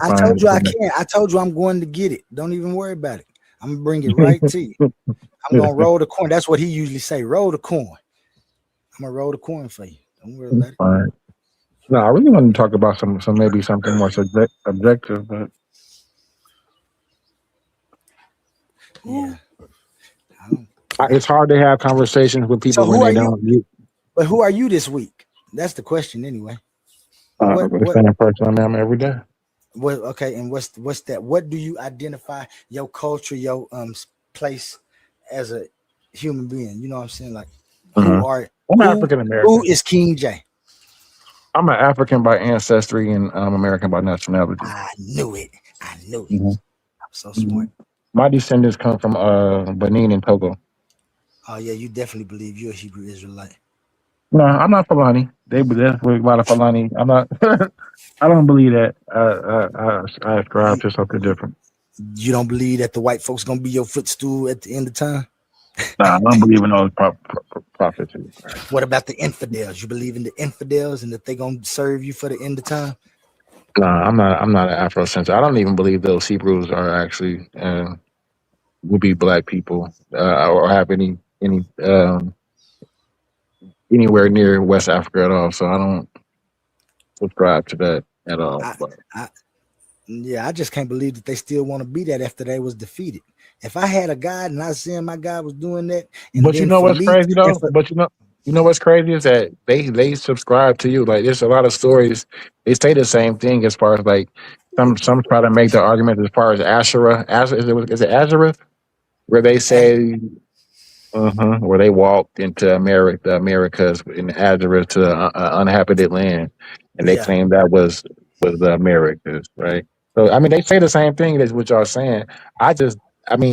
I find told you I information. can't. I told you I'm going to get it. Don't even worry about it. I'm gonna bring it right to you. I'm gonna roll the coin. That's what he usually say. Roll the coin. I'm gonna roll the coin for you. Don't worry about it. Fine. No, I really want to talk about maybe something more objective, but yeah, it's hard to have conversations with people So when who are they you? don't. But who are you this week? That's the question, anyway. The same person I am every day. Okay, and what's that? What do you identify your culture, your place as a human being? You know what I'm saying? Like, I'm African American. Who is King J? I'm an African by ancestry and American by nationality. I knew it. Mm-hmm. I'm so smart. My descendants come from Benin and Togo. Oh yeah, you definitely believe you're a Hebrew Israelite. No, I'm not Fulani. That's a lot of Fulani. I'm not. I don't believe that. I ascribe to something different. You don't believe that the white folks gonna be your footstool at the end of time? Nah, I don't believe in those prophecies. What about the infidels? You believe in the infidels and that they gonna serve you for the end of time? Nah, I'm not an Afrocentric. I don't even believe those Hebrews are actually would be black people or have any anywhere near West Africa at all. So I don't subscribe to that at all. I just can't believe that they still want to be that after they was defeated. If I had a God and I seen my God was doing that, But you know what's crazy though? But you know what's crazy is that they subscribe to you. Like there's a lot of stories. They say the same thing as far as like some try to make the argument as far as Asherah. Is it Azareth? Where they say where they walked into the Americas in Nazareth to uninhabited land, and they claim that was the Americas, right? So I mean, they say the same thing as what y'all saying.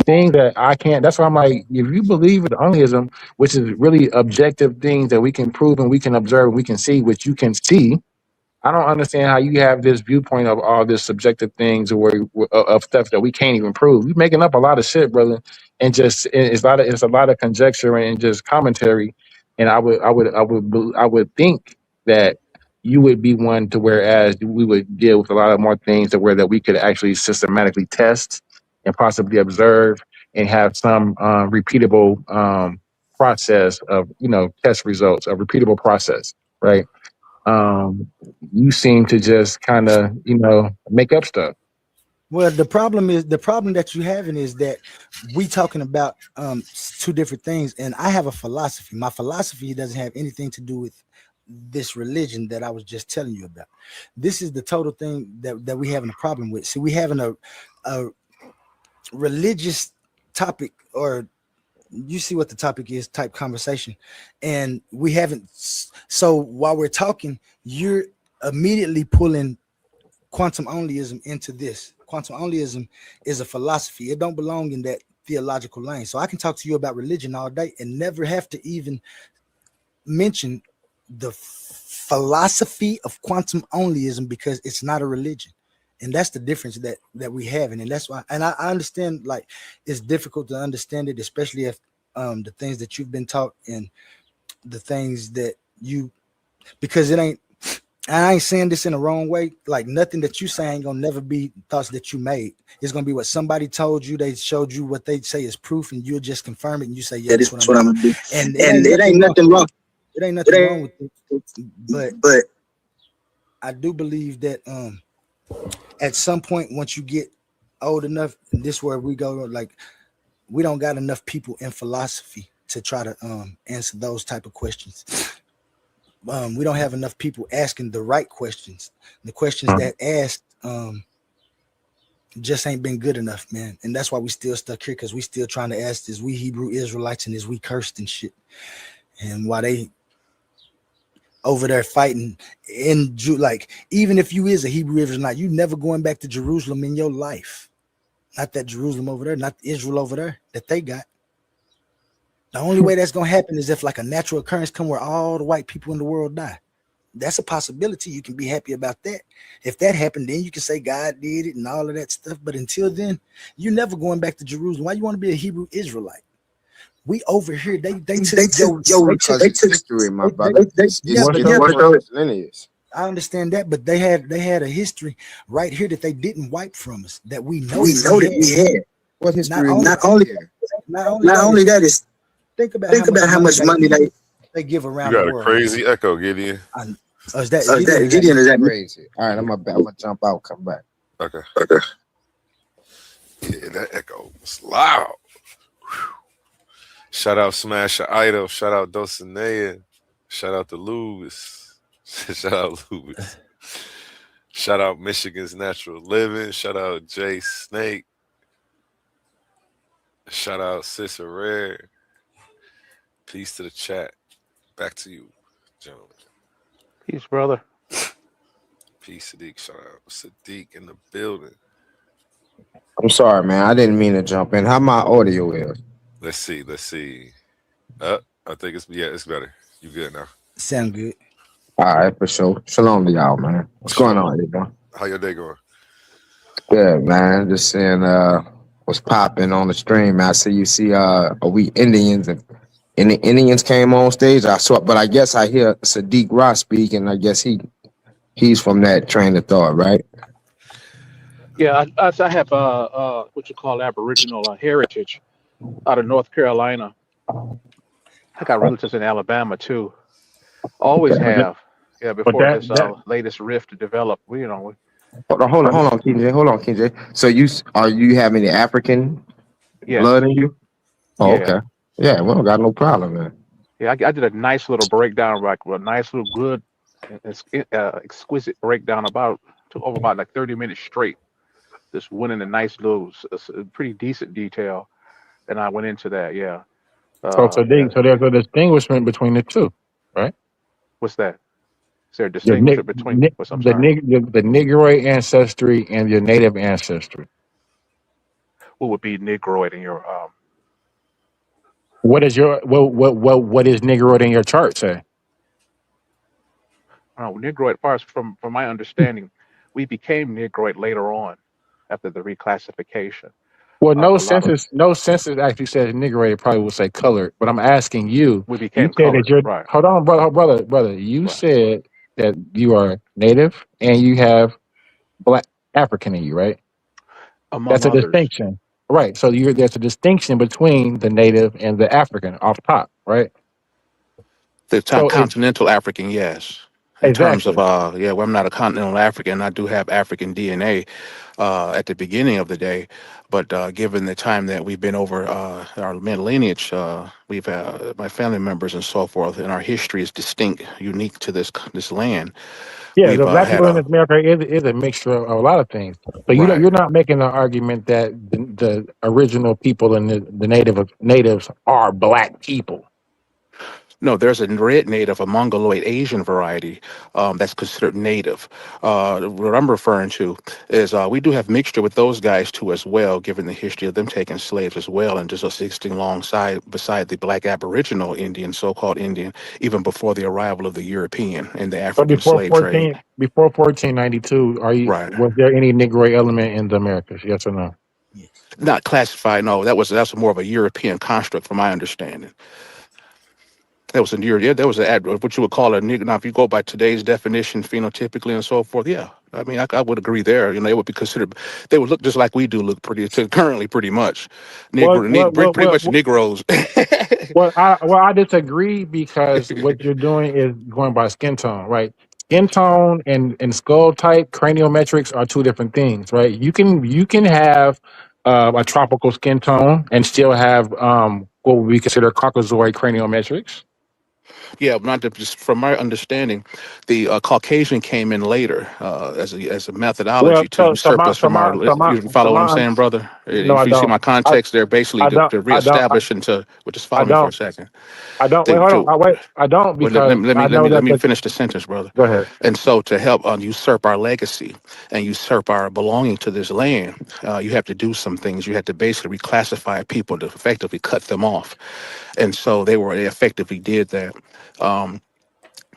Things that I can't. That's why I'm like, if you believe in onlyism, which is really objective things that we can prove and we can observe, and we can see, which you can see. I don't understand how you have this viewpoint of all this subjective things of stuff that we can't even prove. You're making up a lot of shit, brother, and it's a lot of conjecture and just commentary. And I would think that you would be one to whereas we would deal with a lot of more things that we could actually systematically test and possibly observe and have some repeatable process of test results, a repeatable process, right? You seem to just kind of make up stuff. Well, the problem that you having is that we talking about two different things, and I have a philosophy. My philosophy doesn't have anything to do with this religion that I was just telling you about. This is the total thing that we having a problem with. See, we having a religious topic, or you see what the topic is type conversation, and we haven't. So while we're talking, you're immediately pulling quantum onlyism into this. Quantum onlyism is a philosophy. It don't belong in that theological lane. So I can talk to you about religion all day and never have to even mention the philosophy of quantum onlyism because it's not a religion. And that's the difference that we have. And that's why, and I understand, like, it's difficult to understand it, especially if the things that you've been taught and the things that because it ain't, I ain't saying this in the wrong way. Like nothing that you say ain't gonna never be thoughts that you made. It's gonna be what somebody told you. They showed you what they say is proof, and you'll just confirm it. And you say, "Yeah, that's what I'm gonna do." And it ain't nothing wrong. It ain't nothing wrong with it. But I do believe that at some point, once you get old enough, and this is where we go. Like we don't got enough people in philosophy to try to answer those type of questions. We don't have enough people asking the right questions. The questions that asked just ain't been good enough, man. And that's why we still stuck here, because we still trying to ask, is we Hebrew Israelites and is we cursed and shit? And why they over there fighting in like, even if you is a Hebrew Israelite, you never going back to Jerusalem in your life. Not that Jerusalem over there, not Israel over there that they got. The only way that's gonna happen is if like a natural occurrence come where all the white people in the world die. That's a possibility. You can be happy about that. If that happened, then you can say God did it and all of that stuff. But until then, you're never going back to Jerusalem. Why you want to be a Hebrew Israelite? We over here, they took history, my brother. I understand that, but they had a history right here that they didn't wipe from us, that we know that we had. What history? Not only that is think about how much money they give around You got the a world. crazy echo, Gideon. Is that Gideon? Is that crazy? All right, I'm gonna jump out, come back. Okay. Yeah, that echo was loud. Whew. Shout out Smash Idol. Shout out Dulcinea. Shout out to Lewis. Shout out Lewis. Shout out Michigan's Natural Living. Shout out Jay Snake. Shout out Sister Rare. Peace to the chat. Back to you, gentlemen. Peace, brother. Peace, Sadiq. Shout out Sadiq in the building. I'm sorry, man. I didn't mean to jump in. How my audio is? Let's see. I think it's better. You good now? Sound good. All right, for sure. Shalom to y'all, man. What's going on, everyone? How your day going? Good, man. Just seeing what's popping on the stream, man. I see we Indians and the Indians came on stage. I saw, but I guess I hear Sadiq Ross speak, and I guess he's from that train of thought, right? Yeah, I have what you call Aboriginal heritage out of North Carolina. I got relatives in Alabama too. Always have. Yeah, before this latest rift developed. Hold on, KJ. So you have any African blood in you? Oh, Yeah. okay. Yeah, we don't got no problem, man. Yeah, I did a nice little breakdown, like a nice little good, exquisite breakdown took over about like 30 minutes straight. Just went in a nice little, pretty decent detail, and I went into that. Yeah. So there's a distinguishment between the two, right? What's that? Is there a distinction between the Negroid ancestry and your native ancestry? What would be Negroid in your What is Negroid in your chart say? Negroid, as far as from my understanding, we became Negroid later on after the reclassification. Well, no census actually says Negroid. It probably would say colored. But I'm asking you. We became colored, that right. Hold on, brother. You said that you are native and you have Black African in you, right? That's a distinction, right? So there's a distinction between the native and the African off top, right? The continental African, yes. In terms of well, I'm not a continental African. I do have African DNA at the beginning of the day, but given the time that we've been over our lineage, we've my family members and so forth, and our history is distinct, unique to this land. Yeah, the Black people in America is a mixture of a lot of things. So you're not making an argument that the original people and the natives are Black people. No, there's a red native, a Mongoloid Asian variety that's considered native. What I'm referring to is we do have mixture with those guys too as well, given the history of them taking slaves as well, and just existing beside the Black Aboriginal Indian, so-called Indian, even before the arrival of the European and the African slave trade. Before 1492, was there any Negroid element in the Americas? Yes or no? Not classified. No, that's more of a European construct, from my understanding. That was a yeah, that was what you would call a nigger. Now, if you go by today's definition, phenotypically and so forth, yeah. I mean, I would agree there. You know, they would be considered. They would look just like we do look currently, pretty much. Pretty much Negroes. I disagree because what you're doing is going by skin tone, right? Skin tone and skull type, craniometrics are two different things, right? You can have a tropical skin tone and still have what we consider Caucasoid craniometrics. Yeah, not to, just from my understanding, the Caucasian came in later as a Well, methodology to so usurp my us so from our. my so my You so follow what I'm my saying, brother? no, I If you see don't. my context, they're basically I don't. to I don't. reestablish into. Well, just I follow me for a don't. second. I don't. Wait, They, hold on. to, Wait, I don't well, because I let know that me the. finish the sentence, brother. Go ahead. And so, to help usurp our legacy and usurp our belonging to this land, you have to do some things. You have to basically reclassify people to effectively cut them off, and so they effectively did that.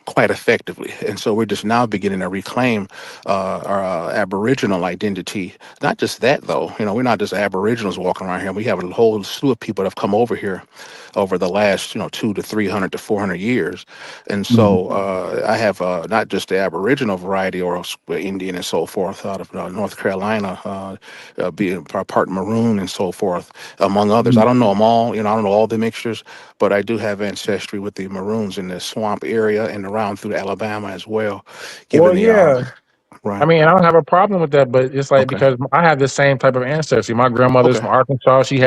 Quite effectively. And so we're just now beginning to reclaim our Aboriginal identity. Not just that, though. You know, we're not just Aboriginals walking around here. We have a whole slew of people that have come over here over the last, 200 to 300 to 400 years. And so I have not just the Aboriginal variety or Indian and so forth out of North Carolina, being part Maroon and so forth, among others. I don't know them all. I don't know all the mixtures, but I do have ancestry with the Maroons in the swamp area and around through Alabama as well. Well, Given the yeah. I right. mean, I don't have a problem with that, but it's like Okay. because I have the same type of ancestry. My grandmother's from Arkansas. He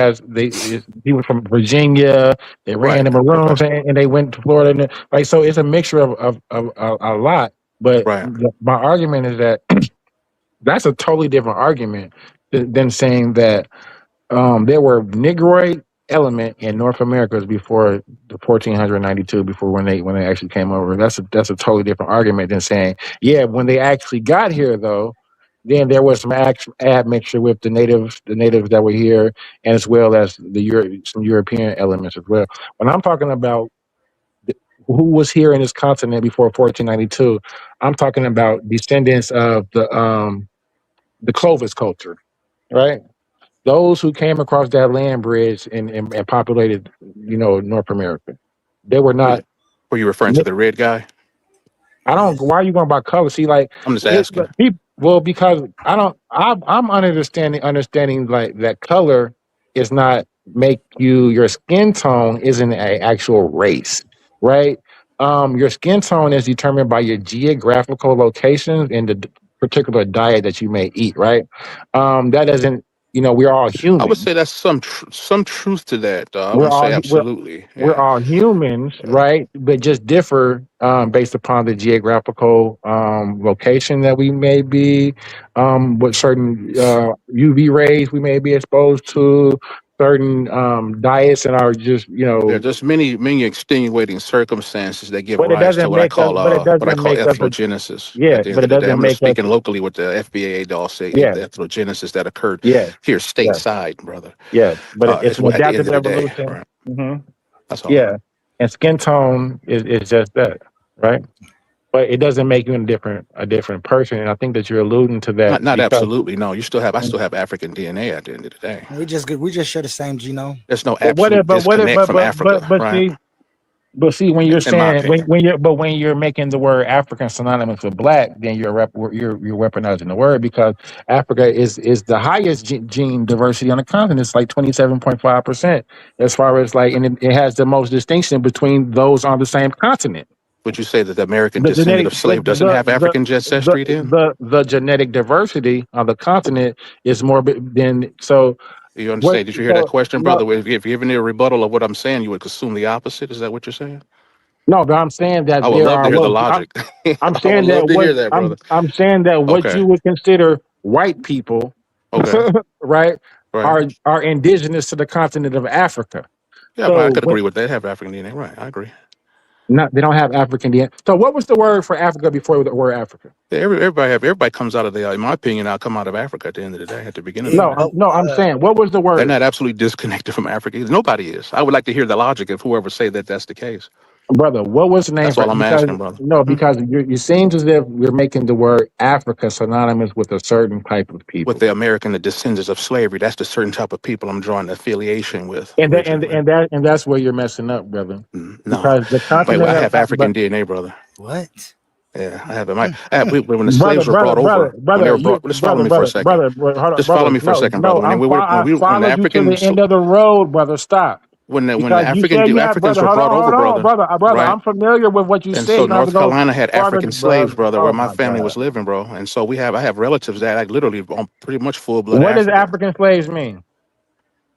was from Virginia. They ran the Maroons and they went to Florida. And like so, it's a mixture of a lot. But my argument is that that's a totally different argument than saying that there were Negroid element in North America before the 1492, before when they actually came over. That's a totally different argument than saying, yeah, when they actually got here though, then there was some admixture with the natives that were here, and as well as some European elements as well. When I'm talking about who was here in this continent before 1492, I'm talking about descendants of the Clovis culture, right? Those who came across that land bridge and populated, North America. They were not. Were you referring to the red guy? I don't. Why are you going by color? See, like I'm just asking. Well, because I don't. I'm understanding like that color is not make you. Your skin tone isn't an actual race, right? Your skin tone is determined by your geographical locations and the particular diet that you may eat, right? That doesn't. We're all human. I would say that's some truth to that. I We're wouldn't say all absolutely. we're all humans, right? But just differ based upon the geographical location that we may be, what certain UV rays we may be exposed to, certain diets, and are just There are just many extenuating circumstances that give But it rise to doesn't what I make us. call But it doesn't make us. ethnogenesis. Yeah, At the end but it of the day, doesn't I'm just make us. speaking locally what the FBA doll say. Yeah, Ethnogenesis that occurred yeah, here yeah, stateside, brother. yeah. But it's It's an at the end adaptive of the day, evolution. right? hmm That's all. Yeah, and skin tone is just that, right? But it doesn't make you a different person. And I think that you're alluding to that Not because absolutely. No, I still have African DNA at the end of the day. We just share the same genome. There's no but what if, absolute but what if, disconnect from Africa, but right? see when you're In my saying opinion. when you're making the word African synonymous with black, then you're weaponizing the word because Africa is the highest gene diversity on the continent. It's like 27.5% as far as like, and it has the most distinction between those on the same continent. Would you say that the American The descendant genetic of slave doesn't have African ancestry then? the genetic diversity on the continent is more than so. You What? understand? Did you hear that So question, no, brother? If you're giving a rebuttal of what I'm saying, you would assume the opposite. Is that what you're saying? no, but I'm saying I that would there love to are hear the what logic. I'm I would saying that love to what hear that, brother. I'm saying that what Okay. you would consider white people, Okay. right, Right. are indigenous to the continent of Africa. Yeah, but I So could agree with that. They have African DNA, right? I agree. they don't have African DNA. So what was the word for Africa before the word Africa? Yeah, everybody comes out of in my opinion, I'll come out of Africa at the end of the day, at the beginning of the day. No, I'm saying what was the They're word? not absolutely disconnected from Africa. Nobody is. I would like to hear the logic of whoever say that that's the case. Brother, what was the name That's for all I'm because asking, brother. no, because you seems as if you're making the word Africa synonymous with a certain type of people. With the American, the descendants of slavery, that's the certain type of people I'm drawing affiliation with And originally. that's where you're messing up, brother. No, Because the wait, I continent have African DNA, brother. What? Yeah, I have it. When the brother, slaves were brought over, when they were you, brought, just follow me for a second. hold on, Just follow brother. me for a second, brother. When I when the followed you to African the end of the road, brother. Stop. when the Because you said you had, Africans brother. were brought over, Hold on, brother. right? I'm familiar with what you And said. so You don't have to North go Carolina had farther, African slaves, brother, where Oh my my family God. was living, bro. And so I have relatives that like literally on pretty much full blood What does African. African slaves mean?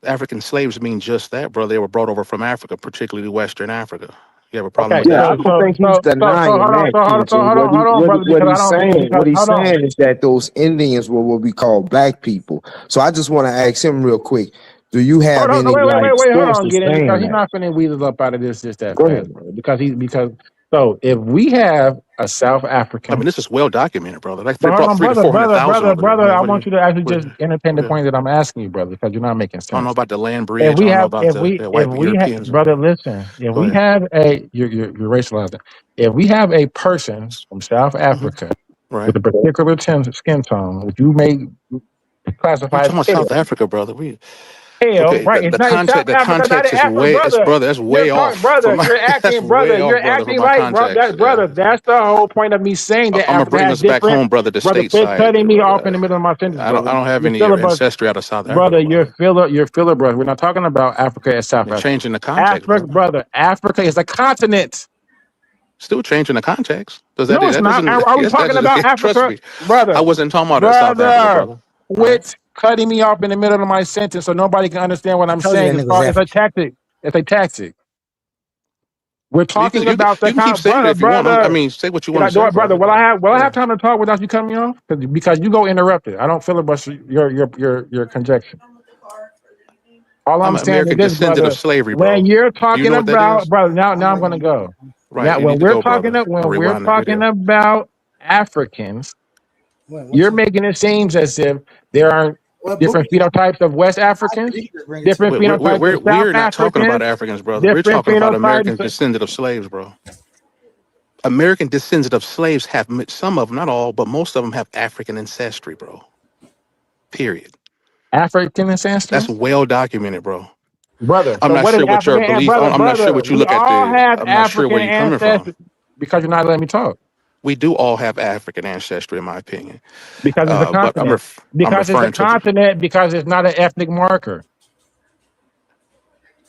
African slaves mean just that, bro. They were brought over from Africa, particularly Western Africa. You have a problem Okay, with Yeah, that? I don't think he's denying that, KJ. hold on, brother, What because I he's don't, saying, because, what he's hold on. saying is that those Indians were what we call black people. So I just want to ask him real quick: do you have Hold on, any like wait, hold on, sources get in, because saying he's that? not finna weasel up out of this just that Go fast, ahead. bro. Because so if we have a South I African, mean, this is well documented, brother. Like they but hold brought on, 300 to 400,000 over there, brother, man. I What do want you? you to actually What, just entertain the okay. point that I'm asking you, brother, because you're not making I don't know sense. about the land If bridge. I we don't know have, about the white Europeans. brother, listen, if Go we ahead. have you're racializing. If we have a person from South Africa Right. with a particular skin tone, which you may You classify as talking about pale. South Africa, brother? Hell, Okay. right? It's not. It's South The Africa, not in context is Africa, way. That's brother. brother. That's You're way talking, off from brother. my. You're That's acting, brother. way You're off, brother, from acting my like, bro. context. Yeah. That's the whole point of me saying that I'm gonna Africa bring has us back different. home, brother. The Brother, state quit side, cutting me off in brother. the middle of my sentence, I brother. don't have You're any filibuster, ancestry out of South Africa, brother. You're brother. filibuster. We're not talking about Africa as South You're Africa. changing the context, Africa, brother. brother. Africa is a continent. Still changing the context. Does No, it's that not. doesn't? Are we Yes, that talking does. about Trust Africa, me. I brother? wasn't talking about South Africa, Brother, brother. All right. quit cutting me off in the middle of my sentence so nobody can understand what I I'm told you that saying. nigga was It's a African. tactic. It's a tactic. We're Well, talking about the you can keep saying it if you want. I brother. mean, say what you Can want I to do say, it, brother? brother. Will But I have yeah. time to talk without you cutting me off? Because you go interrupted. I don't filibuster your conjecture. All I'm I'm an saying is American this, descendant of brother. slavery, When bro. you're Do you talking know what that about, is? brother, now I'm gonna go. Right. Now You need to go, brother. I'll when we're rewind the talking video. about Africans, What you're you? making it seem as if there are What book? different phenotypes of West I Africans, you can bring it to me. different phenotypes of South We're not talking about Africans, Africans, brother. We're different talking about phenotypes. American descendant of slaves, bro. American descendants of slaves have some of them, not all, but most of them have African ancestry, bro. Period. African ancestry, That's well documented, bro. brother. I'm So not what is sure what your African and belief. brother, I'm not sure brother? what you We look at. all have I'm not sure African where you're coming from. ancestry because you're not letting me talk. We do all have African ancestry, in my opinion. Because it's a But continent. I'm Because it's a referring to continent. Because it's not an ethnic marker.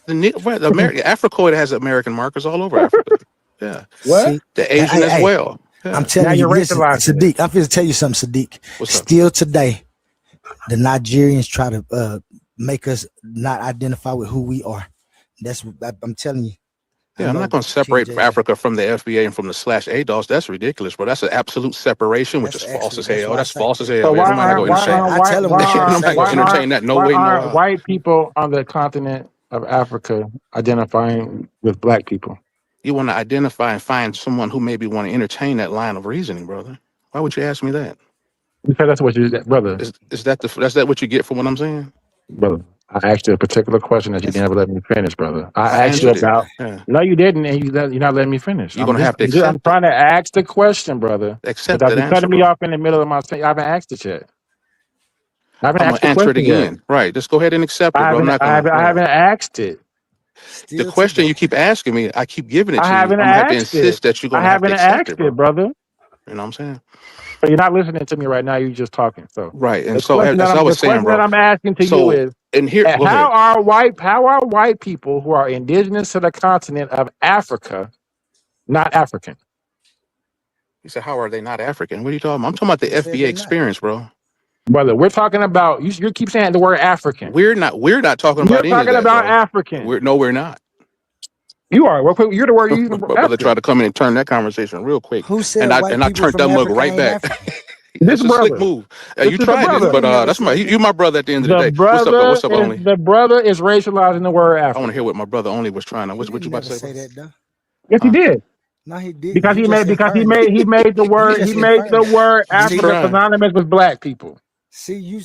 the American Africoid has American markers all over Africa. Yeah, What? See, the Asian as hey, well. I'm Yeah. Now telling you, you're listen, racializing it. Sadiq. I'm going to tell you something, Sadiq. What's up? Still today, the Nigerians try to make us not identify with who we are. That's what I'm telling you. Yeah, I'm not going to separate Africa from the FBA and from the /ADOS. That's ridiculous, bro. That's an absolute separation, which is false as hell. That's false as hell. So I'm not going to entertain. I'm not going to entertain that. No way, no how. white people on the continent of Africa identifying with black people? You want to identify and find someone who maybe want to entertain that line of reasoning, brother. Why would you ask me that? Because that's what you, brother. Is that what you get from what I'm saying? Brother, I asked you a particular question that you didn't ever let me finish, brother. I I asked you answered it. about. Yeah. No, you didn't, and you're not letting me finish. You're going to have to I'm accept trying to ask the question, brother. Accept Without that you answer, cutting me bro. off in the middle of my thing. I haven't asked it yet. I haven't I'm going asked to the answer it question yet. again. Right. Just go ahead and accept it, bro. I'm not going to. I haven't asked it. The question you keep asking me, I keep giving it I to you. I'm haven't going to have to asked it. insist that you're going I to have to haven't accept asked it, bro. brother. You know what I'm saying? So you're not listening to me right now. You're just talking. So right. And the so question as I was saying, bro. that I'm asking to you So is, and here, go ahead. how are white people who are indigenous to the continent of Africa not African? You said, how are they not African? What are you talking about? I'm talking about the FBA experience, bro. Brother, we're talking about you keep saying the word African. We're not talking You're about any of talking that, about bro. African. We're not. You are. You're the word you're using. My brother tried to come in and turn that conversation real quick. Who said and I white people turned from that mug Africa right ain't back. African? That's a slick move. You tried it, but that's you my brother at the end of the day. What's up, though? What's up, Only? The brother is racializing the word African. I want to hear what my brother Only was trying to. What you about to say? That though. Yes, he did. No, he didn't. Because he made the word Africa synonymous with black people. See,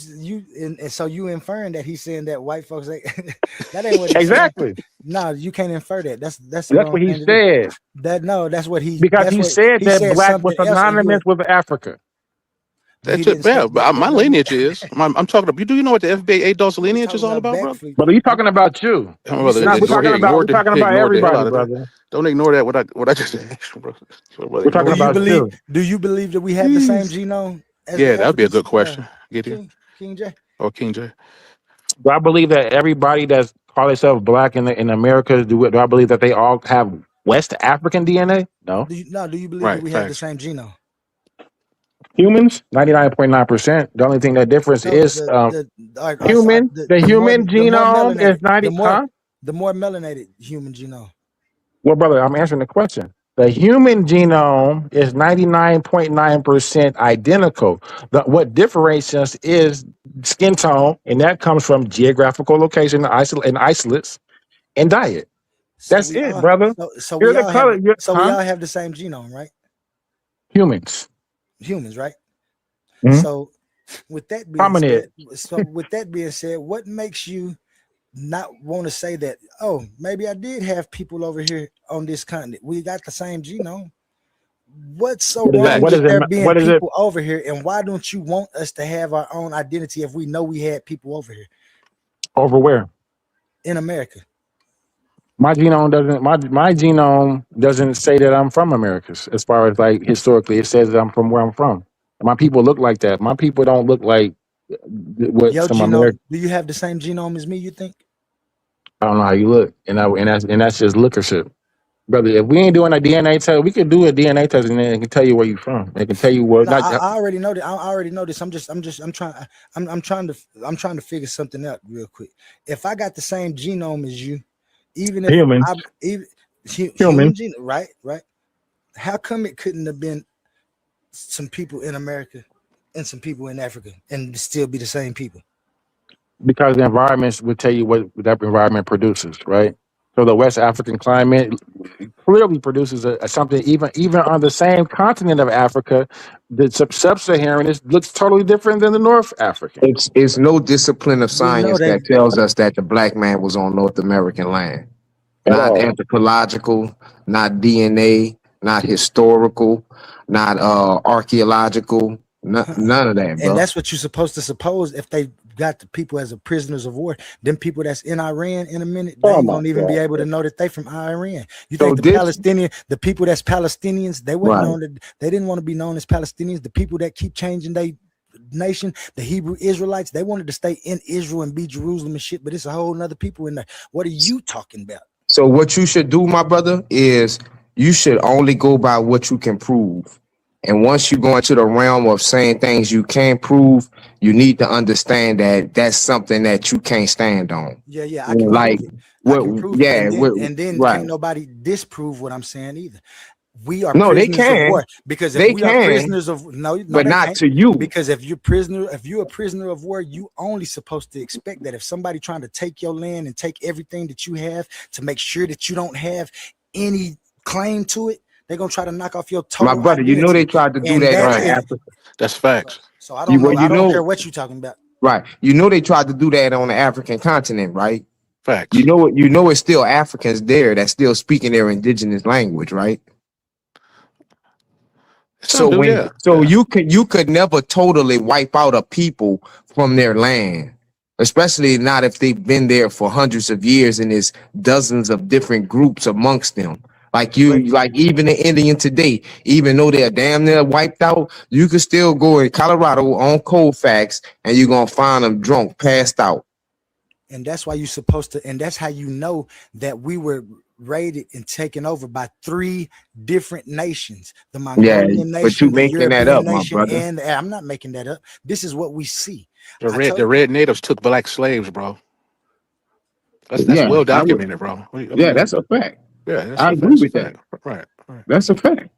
and so you inferring that he's saying that white folks that ain't what he's Exactly. saying. No, you can't infer that. That's the That's wrong what he thing to do. said. That's what Because he said he that said black was something else, and synonymous with Africa. but he That's it. didn't say Yeah, that. my lineage is. I'm talking about. Do you know what the FBA adults lineage is all about, bro? But he's talking about you. My brother, We're talking ignored the hell everybody, out of that. brother. Don't ignore that. What I just asked, bro. We're talking about you. Do you believe that we have the same genome as Yeah, the that'd be a Africans? good question. Get it? King J. Or King J. Do I believe that everybody that's call themselves black in America, do I believe that they all have West African DNA? No. Do you believe that we have the same genome? Humans, 99.9%. The only thing that difference No, is the human genome is 90. The more melanated human genome. Well, brother, I'm answering the question. The human genome is 99.9% identical. What differentiates us is skin tone, and that comes from geographical location, isolates, and diet. That's it, brother. So You're we the all color. have the same genome, right? Humans, right? Mhm. So with that being said, what makes you not want to say that, oh, maybe I did have people over here on this continent? We got the same genome. What's so wrong with there being people over here, and why don't you want us to have our own identity if we know we had people over here? Over where? In America. My genome doesn't say that I'm from America. As far as like historically, it says that I'm from where I'm from. My people look like that. My people don't look like what Your some genome, American. do you have the same genome as me, you think? I don't know how you look, and that's just lookership, brother. If we ain't doing a DNA test, we could do a DNA test, and then it can tell you where you're from. It can tell you where. No, I already know that. I already know this. I'm trying to figure something out real quick. If I got the same genome as you, even if Humans. human genome, right? How come it couldn't have been some people in America and some people in Africa and still be the same people? Because the environments would tell you what that environment produces, right? So the West African climate clearly produces something even on the same continent of Africa. The sub-Saharan looks totally different than the North African. It's no discipline of We know science that tells us that the black man was on North American land. Not anthropological, not DNA, not historical, not archaeological, none of that, bro. And that's what you're supposed to suppose. If they got the people as a prisoners of war, them people that's in Iran in a minute, they ain't gonna even be able to know that they from Iran. You think the people that's Palestinians, they wouldn't know that they didn't want to be known as Palestinians. The people that keep changing their nation, the Hebrew Israelites, they wanted to stay in Israel and be Jerusalem and shit, but it's a whole nother people in there. What are you talking about? So what you should do, my brother, is you should only go by what you can prove. And once you go into the realm of saying things you can't prove, you need to understand that that's something that you can't stand on. Yeah, I can like prove it. I can prove it. And then right. can't nobody disprove what I'm saying either. We are no, they prisoners can. of war because if they we can, are prisoners of but not can't. to you. Because if you're a prisoner of war, you only supposed to expect that if somebody trying to take your land and take everything that you have to make sure that you don't have any claim to it, they're gonna try to knock off your total. My brother, identity. you know they tried to do that on Africa. That's facts. So I don't know. I don't care what you're talking about. Right. You know they tried to do that on the African continent, right? Facts. You know it's still Africans there that's still speaking their indigenous language, right? So you could never totally wipe out a people from their land, especially not if they've been there for hundreds of years and there's dozens of different groups amongst them. Like even the Indian today, even though they're damn near wiped out, you could still go in Colorado on Colfax and you're gonna find them drunk, passed out. And that's why you're supposed to, and that's how you know that we were raided and taken over by 3 different nations: the Mongolian nation, but you making European that up, nation, my brother. and I'm not making that up. This is what we see. The red natives took black slaves, bro. That's well documented, bro. That's a fact. Yeah, I agree with that. Right. That's a fact.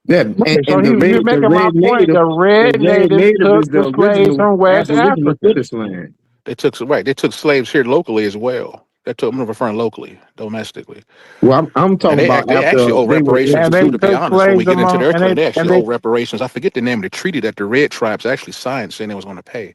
Yeah, and so you're making my point. The red natives took the slaves from West Africa. They took slaves here locally as well. I'm referring locally, domestically. Well, I'm And talking about they actually after owe they were reparations And too, they to be took honest. When we slaves get into among, their and claim, they and actually they owe reparations. I forget the name of the treaty that the Red Tribes actually signed, saying they was going to pay.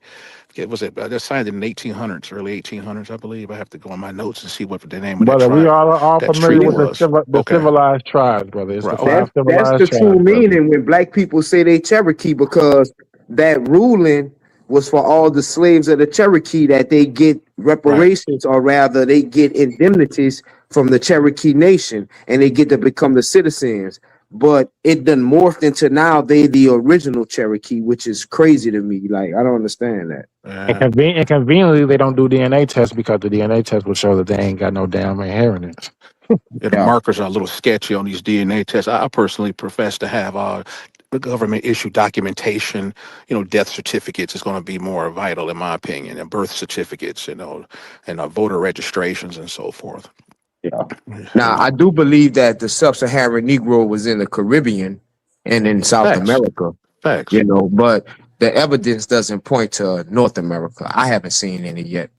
Was it? They signed it in the 1800s, early 1800s, I believe. I have to go on my notes and see what the name of that brother, we tribe, are all that familiar treaty with was. the Okay, civilized tribes, brother. It's the right. Okay. five that's civilized the true tribes, brother. meaning when black people say they Cherokee, because that ruling was for all the slaves of the Cherokee, that they get Right. reparations, or rather they get indemnities from the Cherokee Nation, and they get to become the citizens. But it done morphed into now they the original Cherokee, which is crazy to me. Like, I don't understand that. And conveniently, they don't do DNA tests because the DNA test will show that they ain't got no damn inheritance. Yeah, the markers are a little sketchy on these DNA tests. I personally profess to have the government issue documentation. Death certificates is going to be more vital, in my opinion, and birth certificates, and voter registrations and so forth. Yeah. Now, I do believe that the sub-Saharan Negro was in the Caribbean and in South Facts. America, Facts. but the evidence doesn't point to North America. I haven't seen any yet.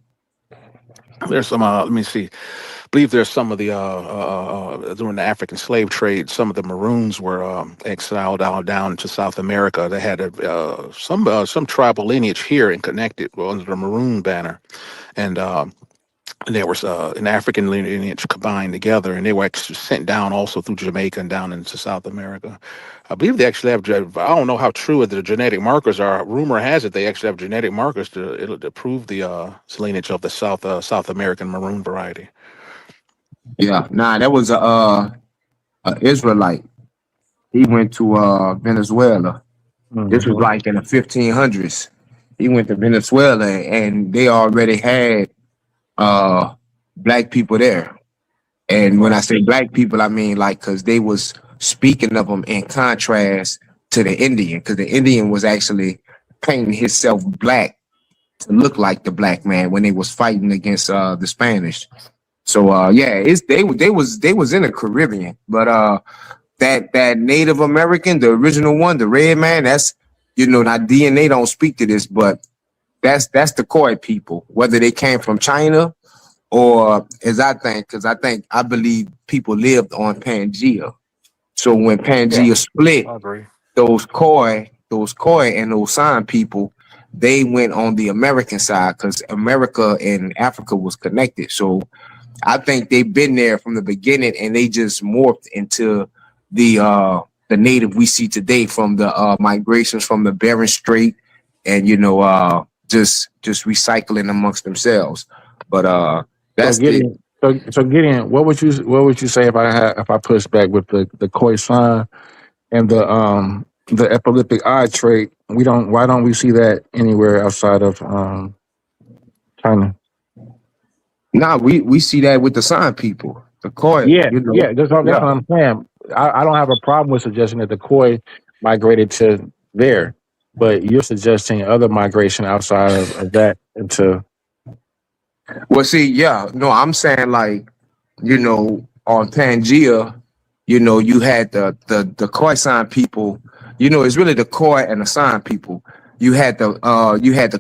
There's some. Let me see. I believe there's some of the during the African slave trade, some of the Maroons were exiled down to South America. They had some tribal lineage here and connected under the Maroon banner, and there was an African lineage combined together, and they were actually sent down also through Jamaica and down into South America. I believe they actually have. I don't know how true the genetic markers are. Rumor has it they actually have genetic markers to prove the lineage of the South American Maroon variety. Yeah, nah, that was a Israelite. He went to Venezuela. This was like in the 1500s. He went to Venezuela, and they already had black people there. And when I say black people, I mean like because they was speaking of them in contrast to the Indian, because the Indian was actually painting himself black to look like the black man when they was fighting against the Spanish. So yeah, they was in the Caribbean, but that Native American, the original one, the red man, that's now DNA don't speak to this, but that's the Khoi people, whether they came from China or as I believe people lived on Pangea. So when Pangea split, those Khoi and those San people, they went on the American side because America and Africa was connected. So I think they've been there from the beginning, and they just morphed into the native we see today from the migrations from the Bering Strait, and just recycling amongst themselves. But that's Gideon, so Gideon, what would you say if I push back with the Khoisan and the epileptic eye trait? Why don't we see that anywhere outside of China? Nah, we see that with the San people, the Khoi. Yeah, that's what I'm saying. I don't have a problem with suggesting that the Khoi migrated to there, but you're suggesting other migration outside of that into. Well, see, no, I'm saying like, on Pangea, you had the Khoisan people. It's really the Khoi and the San people. You had the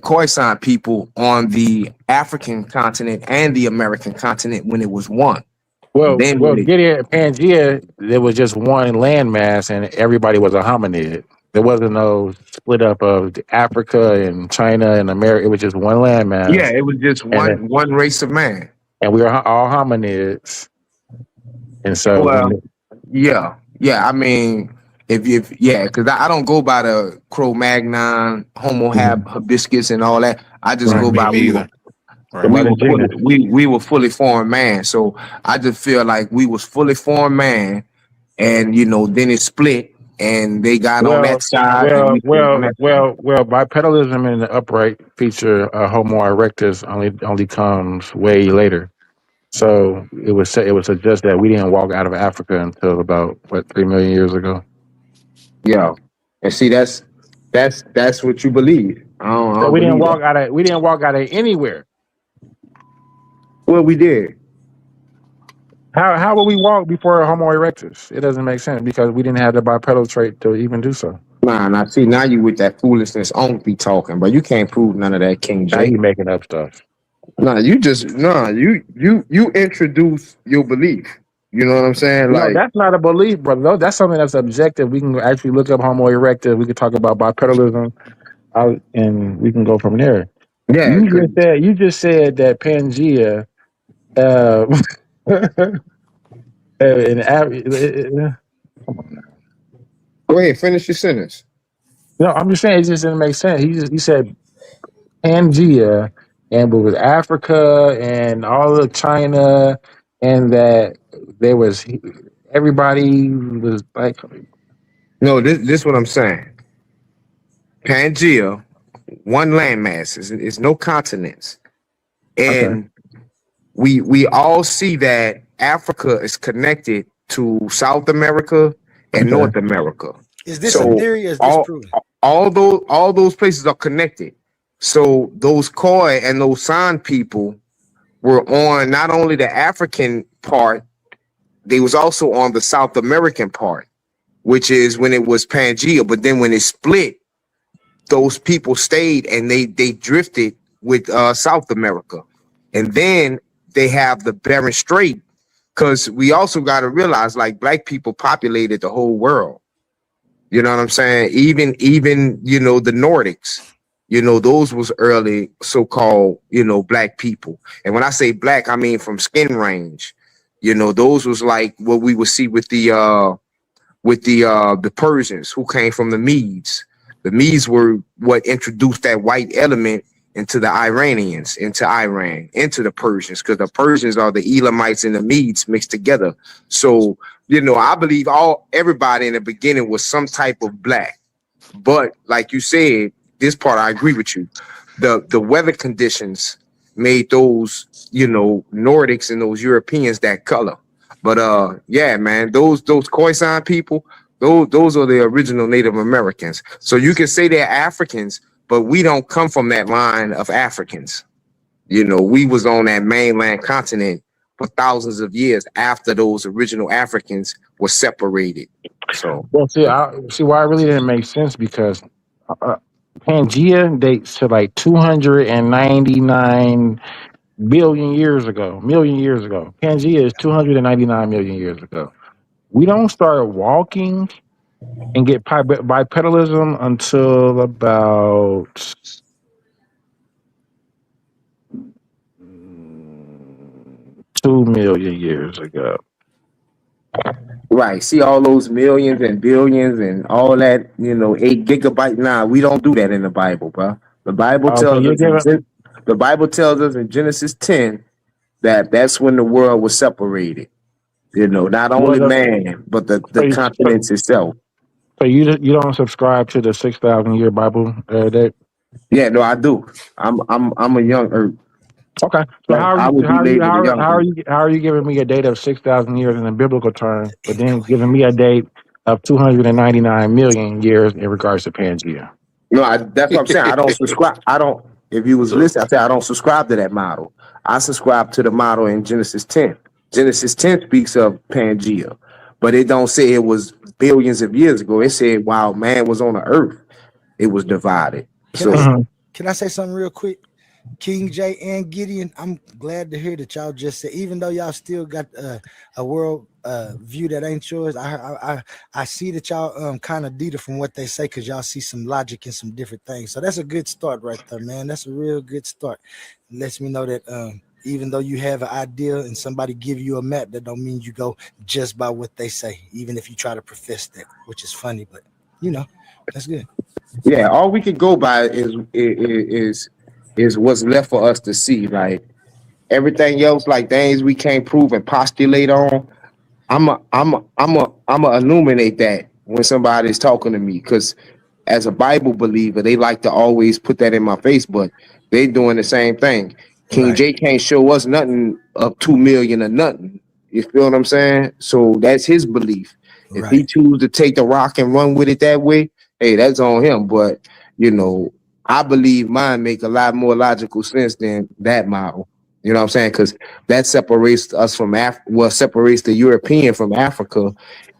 Khoisan people on the African continent and the American continent when it was one. Well, Gideon, Pangea, there was just one landmass, and everybody was a hominid. There wasn't no split up of Africa and China and America. It was just one landmass. Yeah, it was just one race of man, and we were all hominids. And so, I mean, because I don't go by the Cro-Magnon, Homo hibiscus, and all that. I just go by we were fully formed man. So I just feel like we was fully formed man, and then it split, and they got on that side. Bipedalism and the upright feature Homo erectus only comes way later. So it would suggest that we didn't walk out of Africa until about 3 million years ago. Yeah, and see that's what you believe. We didn't walk out of anywhere. Well, we did. How would we walk before Homo erectus? It doesn't make sense because we didn't have the bipedal trait to even do so. Nah, see, now you with that foolishness on be talking, but you can't prove none of that, King J. Now you making up stuff. You introduce your belief. You know what I'm saying? No, Like, that's not a belief, brother. No, that's something that's objective. We can actually look up Homo erectus. We can talk about bipedalism, and we can go from there. yeah, You just said that Pangea, go ahead, finish your sentence. no, I'm just saying it just didn't make sense. He said Pangea, and it was Africa and all of China, and that there was everybody was like, No, this what I'm saying. Pangea, one landmass. It's no continents, okay, and we all see that Africa is connected to South America and okay. North America. Is this a So theory or is this proven? all those places are connected. So those Khoi and those San people were on not only the African part, they was also on the South American part, which is when it was Pangea. But then when it split, those people stayed and they drifted with South America. And then they have the Bering Strait, because we also got to realize, like, black people populated the whole world. You know what I'm saying? Even the Nordics, those was early so-called, black people. And when I say black, I mean from skin range. Those was like what we would see with the Persians who came from the Medes. The Medes were what introduced that white element into the Iranians, into Iran, into the Persians, because the Persians are the Elamites and the Medes mixed together. So, I believe everybody in the beginning was some type of black. But like you said, this part I agree with you. The weather conditions made those, Nordics and those Europeans that color. But yeah, man, those Khoisan people, those are the original Native Americans. So you can say they're Africans, but we don't come from that line of Africans. We was on that mainland continent for thousands of years after those original Africans were separated. So, well, see why it really didn't make sense, because Pangea dates to like 299 million years ago. Pangea is 299 million years ago. We don't start walking and get bipedalism until about 2 million years ago. right. See all those millions and billions and all that, 8 gigabyte. Nah, we don't do that in the Bible, bro. The Bible So tells you're us giving in Genesis 10 that that's when the world was separated. Not only well, man, but the so, continents itself. so you don't subscribe to the 6,000 year Bible date? Yeah, no, I do. I'm a young Earth. Okay, so Right? I would be labeled a young Earth. how are you giving me a date of 6,000 years in a biblical term, but then giving me a date of 299 million years in regards to Pangea? No, that's what I'm saying. I don't subscribe. I don't. If you was listening, I said I don't subscribe to that model. I subscribe to the model in Genesis 10. Genesis 10 speaks of Pangea, but it don't say it was billions of years ago. It said while man was on the earth, it was divided. Can I say something real quick? King J and Gideon, I'm glad to hear that y'all just said, even though y'all still got a world view that ain't yours, I see that y'all kind of deter from what they say, because y'all see some logic in some different things. So that's a good start right there, man. That's a real good start. It lets me know that even though you have an idea and somebody give you a map, that don't mean you go just by what they say, even if you try to profess that, which is funny, but that's good. Yeah, all we could go by is what's left for us to see. Like everything else, like things we can't prove and postulate on. I'm a illuminate that when somebody's talking to me, because as a Bible believer, they like to always put that in my face, but they doing the same thing. King J can't show us nothing of 2 million or nothing. You feel what I'm saying? So that's his belief. If he chooses to take the rock and run with it that way, hey, that's on him. But I believe mine make a lot more logical sense than that model. You know what I'm saying? Because that separates us from separates the European from Africa,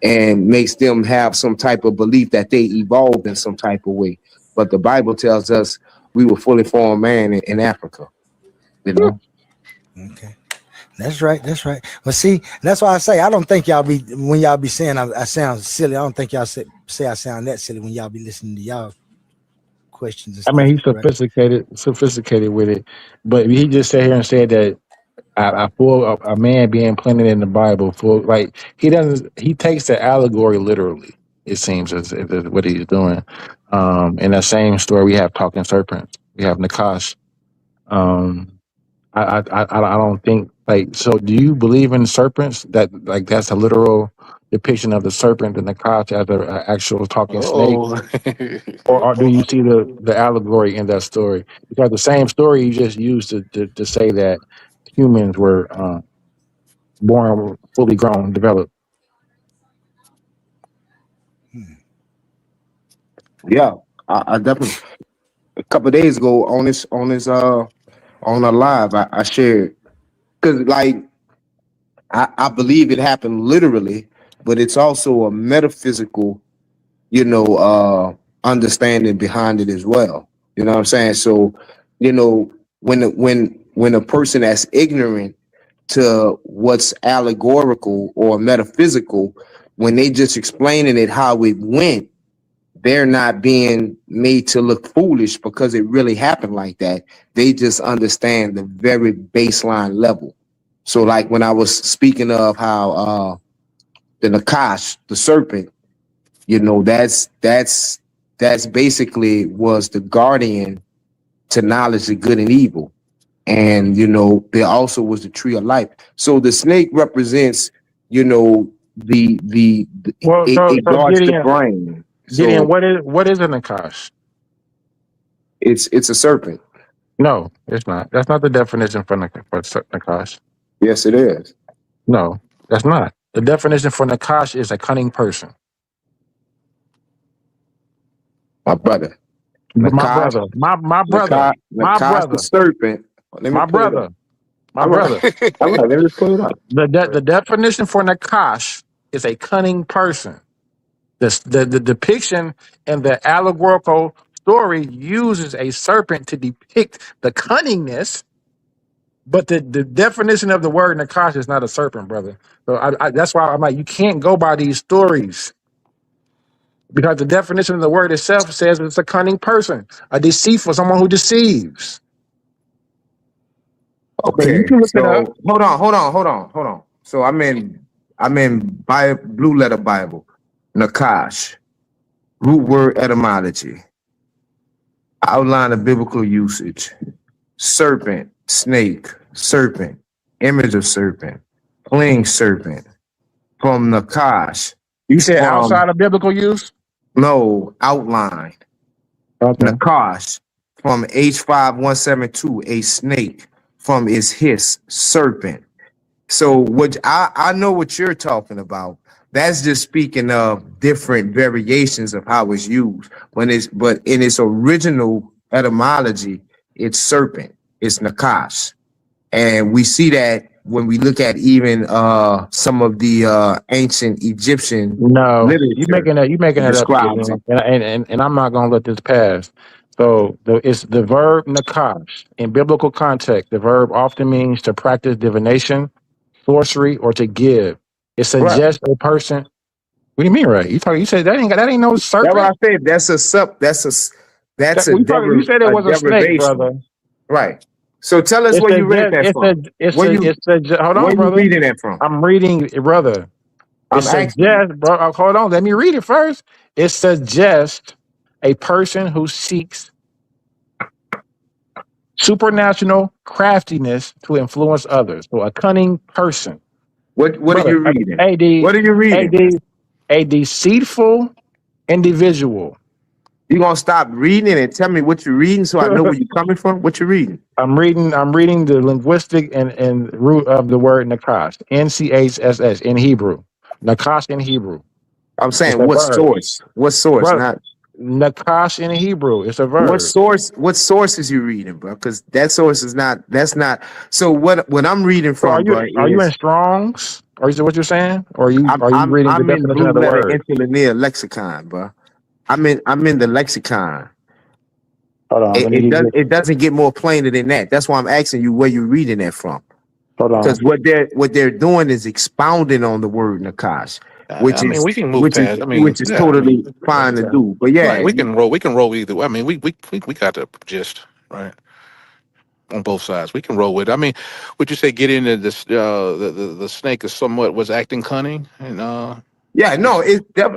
and makes them have some type of belief that they evolved in some type of way. But the Bible tells us we were fully formed man in Africa. Okay. That's right. That's right. Well, see, that's why I say I don't think y'all be when y'all be saying I sound silly. I don't think y'all say I sound that silly when y'all be listening to y'all questions and I mean, stuff. he's Right? sophisticated with it, but he just sat here and said that I pull a man being planted in the Bible for like he doesn't. He takes the allegory literally. It seems as if that's what he's doing. In that same story, we have talking serpents. We have Nakash. Um, I don't think like so. Do you believe in serpents? That like that's a literal depiction of the serpent and the Nakash as an actual talking snake, Oh, or do you see the allegory in that story? Because the same story you just used to say that humans were born fully grown, developed. Yeah, I definitely. A couple of days ago on a live, I shared because like I believe it happened literally, but it's also a metaphysical, understanding behind it as well. You know what I'm saying? So, when a person that's ignorant to what's allegorical or metaphysical, when they just explaining it how it went, they're not being made to look foolish because it really happened like that. They just understand the very baseline level. So like when I was speaking of how the Nakash, the serpent, that's basically was the guardian to knowledge of good and evil. And there also was the tree of life. So the snake represents, the Well, so it guards the Gideon, brain. Gideon, So what is a Nakash? it's a serpent. No, it's not. That's not the definition for Nakash. Yes, it is. No, that's not. The definition for Nakash is a cunning person. My brother. My Nakash, brother, my Nakash the brother, serpent. Let me my pull it up. brother, my All right. brother. All right, let me pull it up. The definition for Nakash is a cunning person. The depiction in the allegorical story uses a serpent to depict the cunningness, but the definition of the word Nakash is not a serpent, brother. So that's why I'm like, you can't go by these stories because the definition of the word itself says it's a cunning person, a deceitful, someone who deceives. But you Okay, can look it up. so hold on. So I'm in Blue Letter Bible. Nakash, root word etymology, outline of biblical usage, serpent, snake, serpent, image of serpent, fleeing serpent, from Nakash, You said from outside of biblical use? no outline. Okay. Nakash, from H5172, a snake, from is hiss, serpent. So what I know what you're talking about. That's just speaking of different variations of how it's used. But in its original etymology, it's serpent. It's Nakash. And we see that when we look at even some of the ancient Egyptian No, literature, you making it that up, describes Gideon. them. And I'm not gonna let this pass. So it's the verb nakash. In biblical context, the verb often means to practice divination, sorcery, or to give. It Right. suggests a person. What do you mean, right? You said that ain't no That's what I serpent. said. That's You said it a was a snake, derivation. brother. Right. So tell us It's where a you read that it's a from. it's a it's a hold Where on, you brother. reading that from? I'm reading, brother. It I'm asking you. suggests, bro. Hold on, let me read it first. It suggests a person who seeks supernatural craftiness to influence others. So a cunning person. What are Brother, you reading? AD, What are you reading? AD, a deceitful individual. You gonna stop reading it and tell me what you're reading so I know where you're coming from? What you're reading? I'm reading the linguistic and root of the word nakash. NCHSS in Hebrew. Nakash in Hebrew. I'm It's saying a what verb. source? What source? Brother, Not nakash in Hebrew. It's a what verb. source? What source is you reading, bro? Because that source is not. That's not. So what I'm reading So from, bro, are you in is Strong's? Or is it what you're saying? Or are you reading the I'm in definition Blue of the Letter word? Interlinear Lexicon, bro. I'm in the lexicon. Hold on, let me give you. It doesn't get more plainer than that. That's why I'm asking you where you're reading that from. Hold on. Because what they're doing is expounding on the word nakash, I mean, we can move past. I mean, which is yeah, totally fine to do. But yeah, right, we can roll. We can roll either way. I mean, we got the gist right on both sides. We can roll with it. I mean, would you say get into this? The snake is somewhat was acting cunning and yeah, no,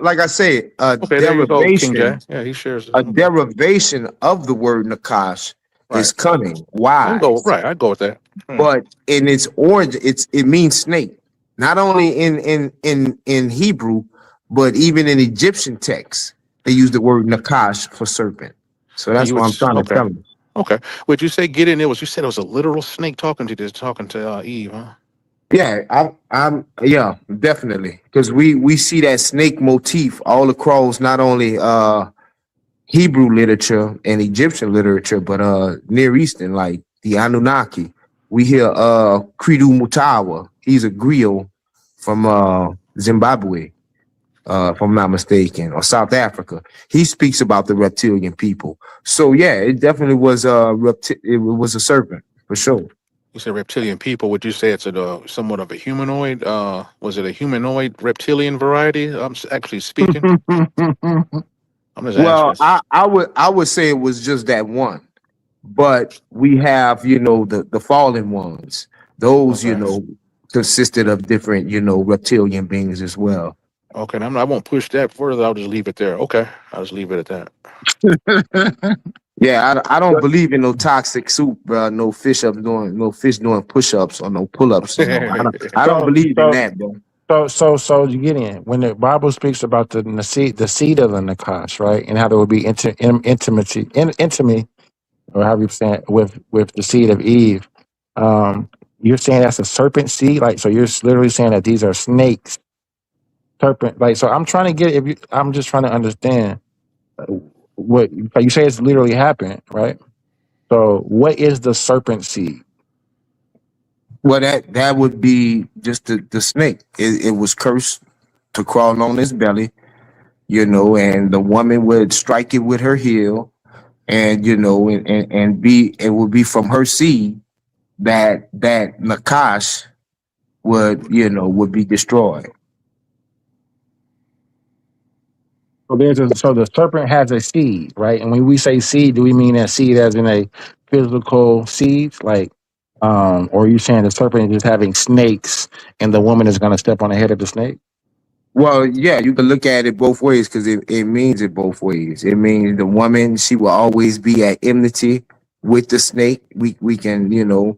like I said, okay, there you go, King Jack. Yeah, he shares. a derivation of the word nakash is Right. cunning, I go wise. right. I go with that. But in its origin, it means snake. Not only in Hebrew, but even in Egyptian texts, they use the word nakash for serpent. So that's You what would I'm trying to okay. tell you. Okay. Would you say get in? It was you said it was a literal snake talking to Eve, huh? Yeah, yeah, definitely, because we see that snake motif all across not only Hebrew literature and Egyptian literature, but Near Eastern, like the Anunnaki. We hear Credo Mutawa. He's a griot from Zimbabwe, if I'm not mistaken, or South Africa. He speaks about the reptilian people. So yeah, it definitely was it was a serpent for sure. You said reptilian people. Would you say it's somewhat of a humanoid? Was it a humanoid reptilian variety? I'm actually speaking. I'm just Well, asking. I would say it was just that one, but we have the fallen ones. Those Okay. consisted of different reptilian beings as well. Okay, and I won't push that further. I'll just leave it there. Okay, I'll just leave it at that. Yeah, I don't believe in no toxic soup, bro. No fish doing push-ups or no pull-ups. I don't believe in that, bro. So you get in when the Bible speaks about the seed of the Nakash, right, and how there would be intimacy, or how you say it, with the seed of Eve. You're saying that's a serpent seed, like so. You're literally saying that these are snakes, serpent. Like so, I'm trying to get. I'm just trying to understand what you say. It's literally happened, right? So, what is the serpent seed? Well, that would be just the snake. It was cursed to crawl on its belly, and the woman would strike it with her heel, and it would be from her seed that Nakash would be destroyed. So the serpent has a seed, right? And when we say seed, do we mean that seed as in a physical seed, like, or are you saying the serpent is just having snakes, and the woman is going to step on the head of the snake? Well, yeah, you can look at it both ways because it means it both ways. It means the woman, she will always be at enmity with the snake. We can,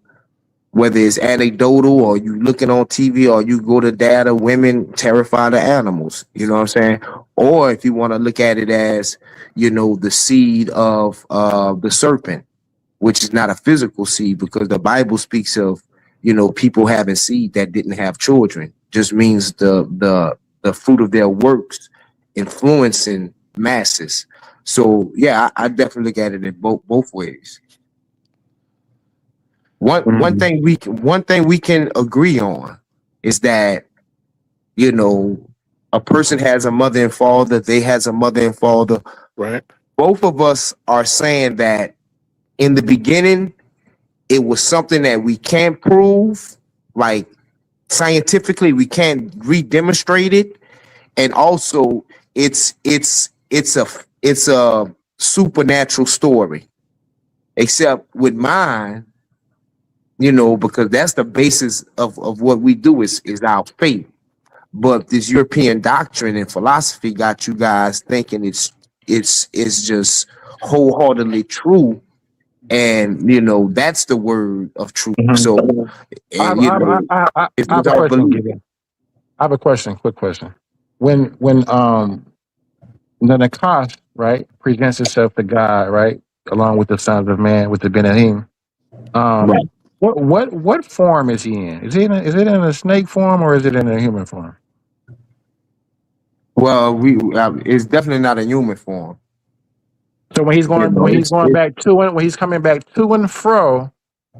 whether it's anecdotal or you looking on TV or you go to data, women terrify the animals. You know what I'm saying? Or if you want to look at it as, the seed of the serpent, which is not a physical seed because the Bible speaks of, people having seed that didn't have children. Just means the fruit of their works influencing masses. So yeah, I definitely look at it in both ways. One thing we can agree on is that a person has a mother and father, they has a mother and father. Right. Both of us are saying that in the beginning it was something that we can't prove, like scientifically we can't redemonstrate it, and also it's a supernatural story. Except with mine, because that's the basis of what we do is our faith. But this European doctrine and philosophy got you guys thinking it's just wholeheartedly true, and that's the word of truth. So, I have a question, Gideon. I have a question, quick question. When the Nakash, right, presents itself to God, right, along with the sons of man, with the Benahim, Right. what form is he in? Is it in a snake form or is it in a human form? Well, it's definitely not a human form. So when he's coming back to and fro,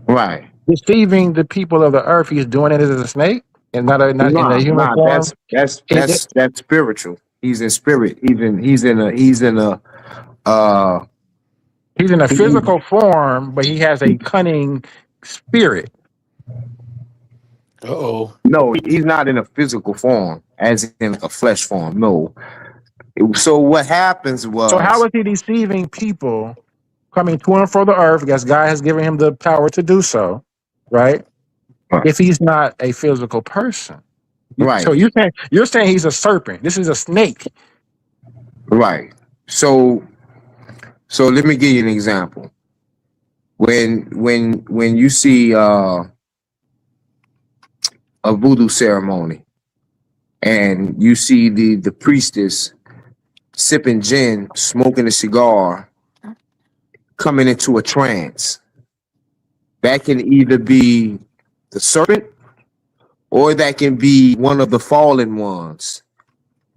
right, deceiving the people of the earth, he's doing it as a snake and not in a human form. That's spiritual. He's in spirit. He's in a physical form, but he has a cunning spirit. Oh, No, he's not in a physical form, as in a flesh form. No. So what happens So how was, is he deceiving people coming to and fro the earth? Because God has given him the power to do so, right? If he's not a physical person. So right, you're saying he's a serpent. This is a snake. right. So let me give you an example. When you see a voodoo ceremony and you see the priestess sipping gin, smoking a cigar, coming into a trance, that can either be the serpent or that can be one of the fallen ones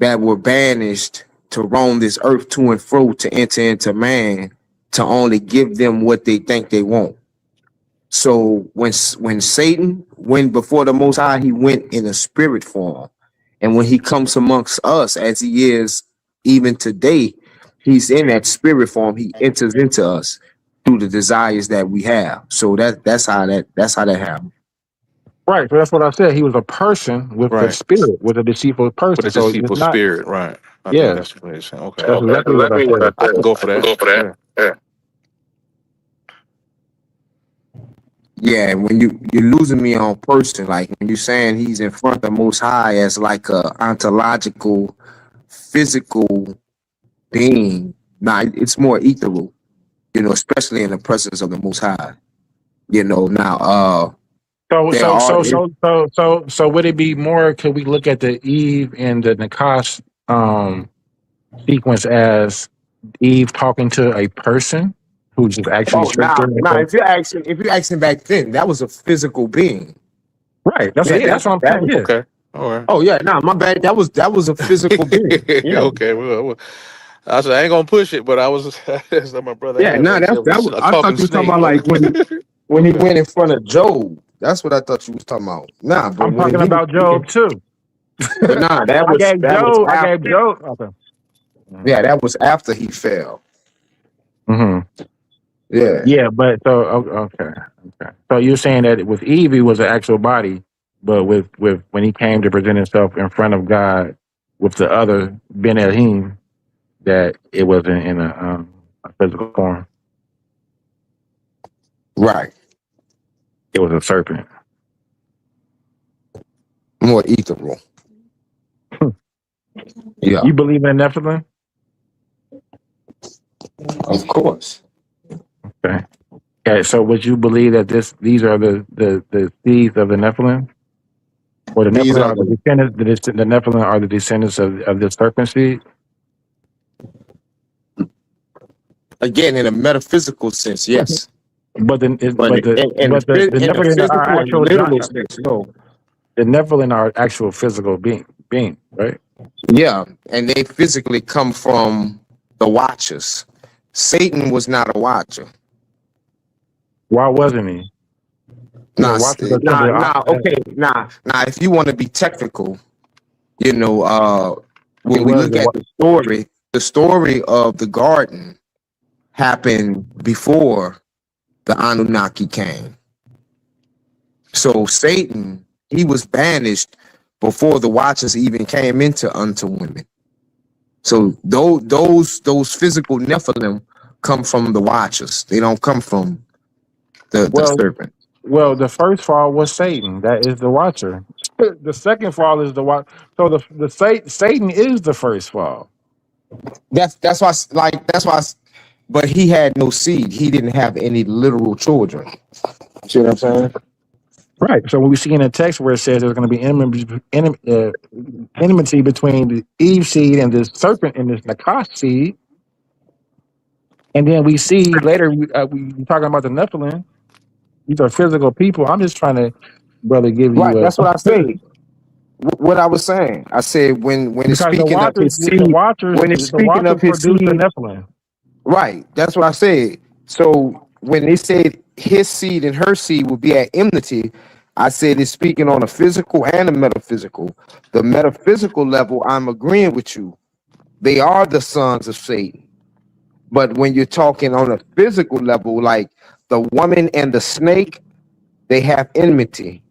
that were banished to roam this earth to and fro to enter into man to only give them what they think they want. So when Satan went before the Most High, he went in a spirit form. And when he comes amongst us, as he is even today, he's in that spirit form. He enters into us through the desires that we have. So that's how that happened. Right. So that's what I said. He was a person with a right. spirit, with a deceitful With person. a So it's deceitful not. spirit, right? I think Yeah, that's what he's saying. Okay, that's okay. exactly what I said. I can go for that. Yeah. Yeah, when you're losing me on person, like when you're saying he's in front of the Most High as like a ontological, physical being. Nah, it's more ethereal, especially in the presence of the Most High. Now, there are So would it be more? Could we look at the Eve and the Nakash sequence as Eve talking to a person who's just actually tricked her? if you're asking back then, that was a physical being. Right. That's what I'm saying. Yeah. Okay. All right. Oh yeah, nah, my bad. That was a physical being. Yeah. Okay. Well, I said I ain't gonna push it, but I was that's what my brother Yeah, had. nah, Like, that was. a I talking thought you were talking snake. about like when he went in front of Job. That's what I thought you was talking about. Nah, but I'm when talking he was about speaking, Job too. but nah, I gave Job. after. Okay. Yeah, that was after he fell. Mm-hmm. Yeah. Yeah, but okay. So you're saying that with Eve, he was an actual body, but with when he came to present himself in front of God with the other Ben Elohim, that it wasn't in a physical form. Right. It was a serpent. More ethereal. Yeah. You believe in Nephilim? Of course. Okay. Okay. So would you believe that these are the seeds of the Nephilim? Or the These Nephilim are are the descendants, the Nephilim are the descendants of the serpent seed? Again in a metaphysical sense, yes. But the in Nephilim physical are and actual literal sense, no. the Nephilim are actual physical being, right? Yeah, and they physically come from the Watchers. Satan was not a Watcher. Why wasn't he? Nah, if you want to be technical, when we look at the story of the garden happened before the Anunnaki came. So Satan, he was banished before the Watchers even came unto women. So those physical Nephilim come from the Watchers. They don't come from the serpent. Well, the first fall was Satan. That is the Watcher. The second fall is the Watch. So Satan is the first fall. That's why. But he had no seed. He didn't have any literal children. See what I'm saying? Right. So when we see in the text where it says there's going to be enmity between the Eve seed and the serpent and this Nakash seed, and then we see later we talking about the Nephilim. These are physical people. I'm just trying to, brother, give you Right. a. That's what I said. What I was saying. I said when it's Because speaking of his seed, when it's the speaking Watchers of his produce the seed. Nephilim. Right. That's what I said. So when they said his seed and her seed will be at enmity, I said it's speaking on a physical and a metaphysical. The metaphysical level, I'm agreeing with you. They are the sons of Satan. But when you're talking on a physical level, like the woman and the snake, they have enmity.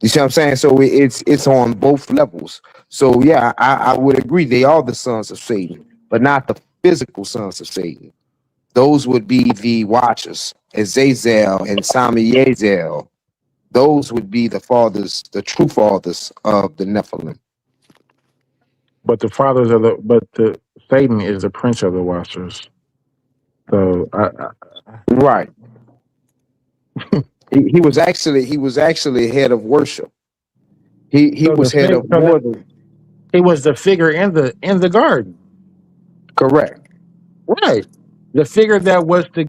You see what I'm saying? So it's on both levels. So yeah, I would agree they are the sons of Satan, but not the physical sons of Satan. Those would be the watchers, Azazel and Samiazel. Those would be the fathers, the true fathers of the Nephilim. But the Satan is the prince of the watchers. So Right. He was actually head of worship. He so was head of more than he was the figure in the garden. correct. Right. The figure that was to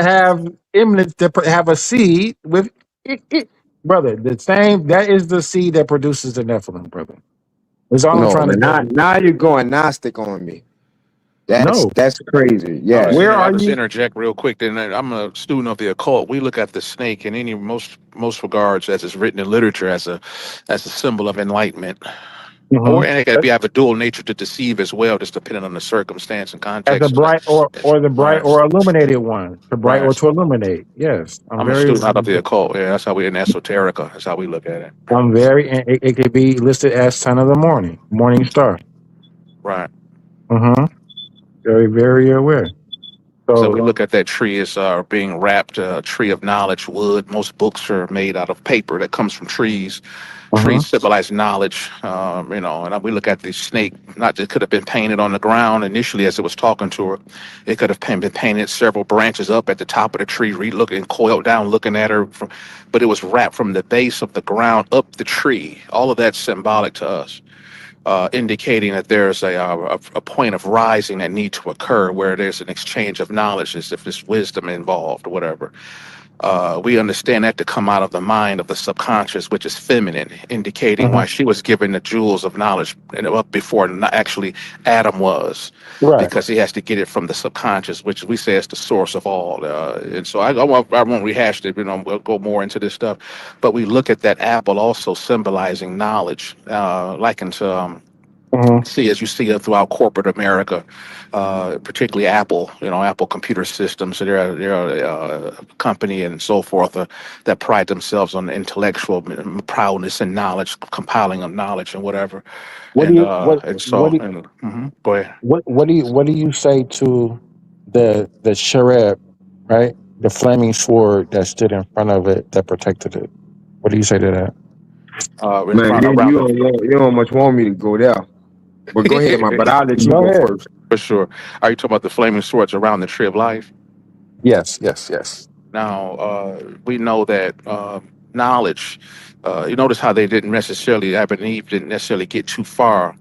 have imminence to have a seed with it. Brother, the same that is the seed that produces the Nephilim, brother. That's all I'm No, trying to now say. now you're going Gnostic on me. No. That's crazy. I'll Yeah. Where are just you? interject real quick. Then I'm a student of the occult. We look at the snake in any most regards, as it's written in literature, as a symbol of enlightenment. Or Mhm. and it could be have a dual nature to deceive as well, just depending on the circumstance and As a context. bright or the bright Right, or illuminated one, to bright or right. to illuminate. Yes, I'm a student out of the occult. Yeah, that's how we in esoterica. That's how we look at it. I'm very. And it could be listed as son of the morning, morning star. Right. Mm-hmm. Very, very aware. So we So, look at that tree as being wrapped, tree of knowledge, wood. Most books are made out of paper that comes from trees. Trees symbolize knowledge, and we look at the snake, not just could have been painted on the ground initially as it was talking to her. It could have been painted several branches up at the top of the tree, looking, coiled down, looking at her. But it was wrapped from the base of the ground up the tree. All of that's symbolic to us, indicating that there's a point of rising that need to occur where there's an exchange of knowledge, as if there's wisdom involved or whatever. We understand that to come out of the mind of the subconscious, which is feminine, indicating why she was given the jewels of knowledge up before actually Adam was, right. because he has to get it from the subconscious, which we say is the source of all. And so I won't rehash it. We'll go more into this stuff, but we look at that apple also symbolizing knowledge, likened to. See, as you see it throughout corporate America, particularly Apple, Apple computer systems. So they're a company and so forth that pride themselves on intellectual prowess and knowledge, compiling of knowledge and whatever. What do And you uh, and so, go ahead. what do you say to the cherub, right? The flaming sword that stood in front of it that protected it. What do you say to that? In Man, front you around the. don't much want me to go there. But go ahead, man. But I'll let you Go go ahead. first. For sure. Are you talking about the flaming swords around the tree of life? Yes, yes, yes. Now, we know that knowledge, you notice how they didn't necessarily, Adam and Eve didn't necessarily get too far.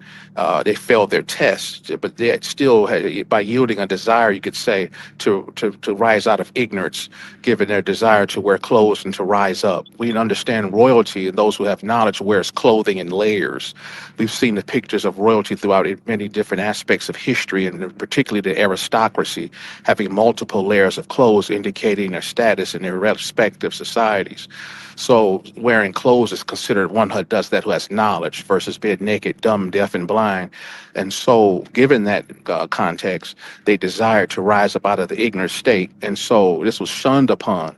They failed their test, but they still had, by yielding a desire, you could say, to rise out of ignorance, given their desire to wear clothes and to rise up. We understand royalty, and those who have knowledge wears clothing in layers. We've seen the pictures of royalty throughout many different aspects of history, and particularly the aristocracy, having multiple layers of clothes indicating their status in their respective societies. So wearing clothes is considered one who does that, who has knowledge, versus being naked, dumb, deaf, and blind. And so, given that context, they desired to rise up out of the ignorant state. And so this was shunned upon.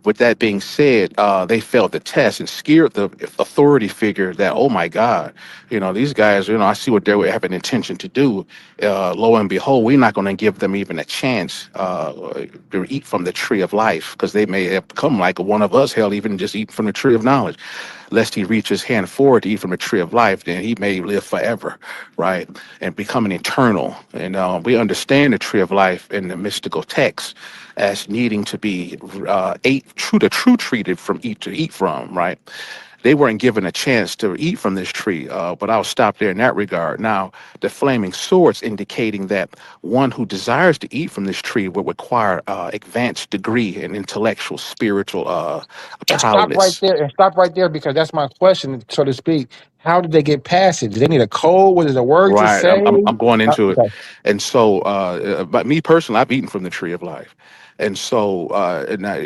With that being said, they failed the test and scared the authority figure that, oh my God, these guys, I see what they have an intention to do. Lo and behold, we're not going to give them even a chance to eat from the tree of life, because they may have become like one of us, hell, even just eat from the tree of knowledge. Lest he reach his hand forward to eat from the tree of life, then he may live forever, right? And become an eternal. And we understand the tree of life in the mystical text as needing to be the true tree to eat from, right? They weren't given a chance to eat from this tree, but I'll stop there in that regard. Now, the flaming swords indicating that one who desires to eat from this tree would require advanced degree in intellectual, spiritual And stop right prowess. there. And stop right there because that's my question, so to speak. How did they get past it? Do they need a code? Was it a word to Right, say? I'm going into it, Okay. and so, but me personally, I've eaten from the tree of life, and so,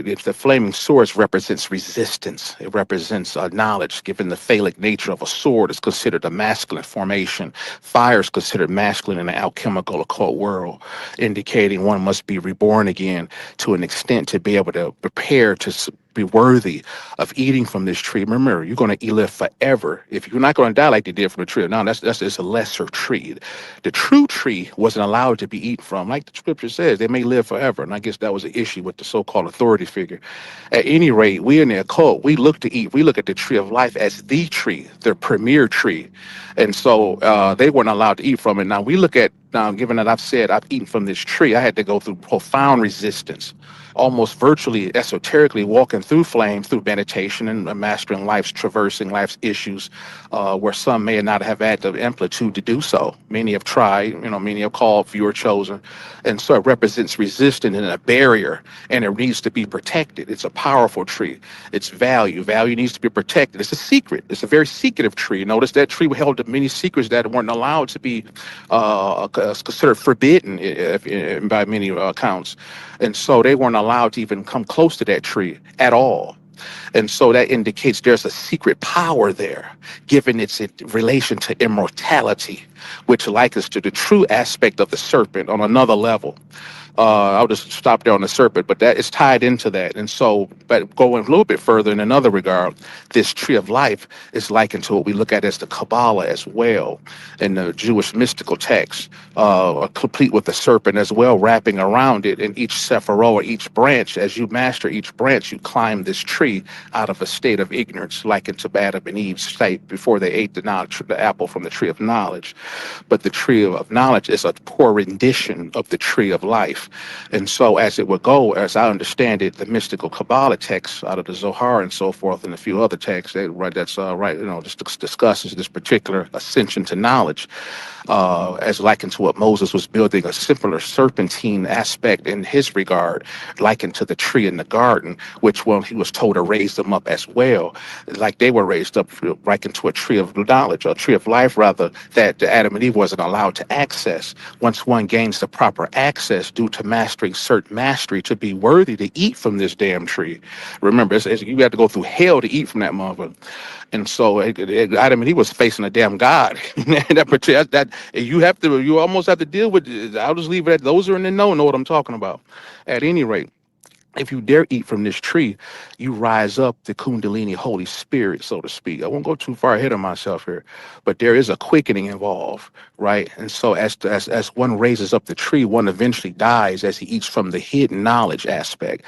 if the flaming swords represents resistance, it represents knowledge. Given the phallic nature of a sword, is considered a masculine formation. Fire is considered masculine in the alchemical occult world, indicating one must be reborn again to an extent to be able to prepare to be worthy of eating from this tree. Remember, you're going to live forever. If you're not going to die like they did from the tree, no, that's it's a lesser tree. The true tree wasn't allowed to be eaten from, like the scripture says. They may live forever, and I guess that was the issue with the so-called authority figure. At any rate, we in the occult, we look at the tree of life as the tree, the premier tree, and so they weren't allowed to eat from it. Now we look at now, given that I've said I've eaten from this tree, I had to go through profound resistance, almost virtually esoterically walking through flames through meditation and mastering life's traversing life's issues, where some may not have had the amplitude to do so. Many have tried, many have called, few are chosen. And so it represents resistance and a barrier, and it needs to be protected. It's a powerful tree. It's value. Value needs to be protected. It's a secret. It's a very secretive tree. Notice that tree held many secrets that weren't allowed to be considered forbidden by many accounts. And so they weren't allowed to even come close to that tree at all. And so that indicates there's a secret power there, given its relation to immortality, which likens to the true aspect of the serpent on another level. I'll just stop there on the serpent, but that is tied into that. And so, but going a little bit further in another regard, this tree of life is likened to what we look at as the Kabbalah as well, in the Jewish mystical text, complete with the serpent as well, wrapping around it in each sephirah, or each branch. As you master each branch, you climb this tree out of a state of ignorance, likened to Adam and Eve's state before they ate the apple from the tree of knowledge. But the tree of knowledge is a poor rendition of the tree of life. And so as it would go, as I understand it, the mystical Kabbalah texts out of the Zohar and so forth, and a few other texts just discusses this particular ascension to knowledge, as likened to what Moses was building, a simpler serpentine aspect in his regard, likened to the tree in the garden, which he was told to raise them up as well, like they were raised up, likened to a tree of knowledge, a tree of life rather, that Adam and Eve wasn't allowed to access. Once one gains the proper access due to mastering certain mastery to be worthy to eat from this damn tree. Remember, you had to go through hell to eat from that motherfucker. And so Adam and Eve was facing a damn god. that you almost have to deal with. I'll just leave it at those who are in the know what I'm talking about. At any rate, if you dare eat from this tree, you rise up the Kundalini Holy Spirit, so to speak. I won't go too far ahead of myself here, but there is a quickening involved, right? And so as one raises up the tree, one eventually dies as he eats from the hidden knowledge aspect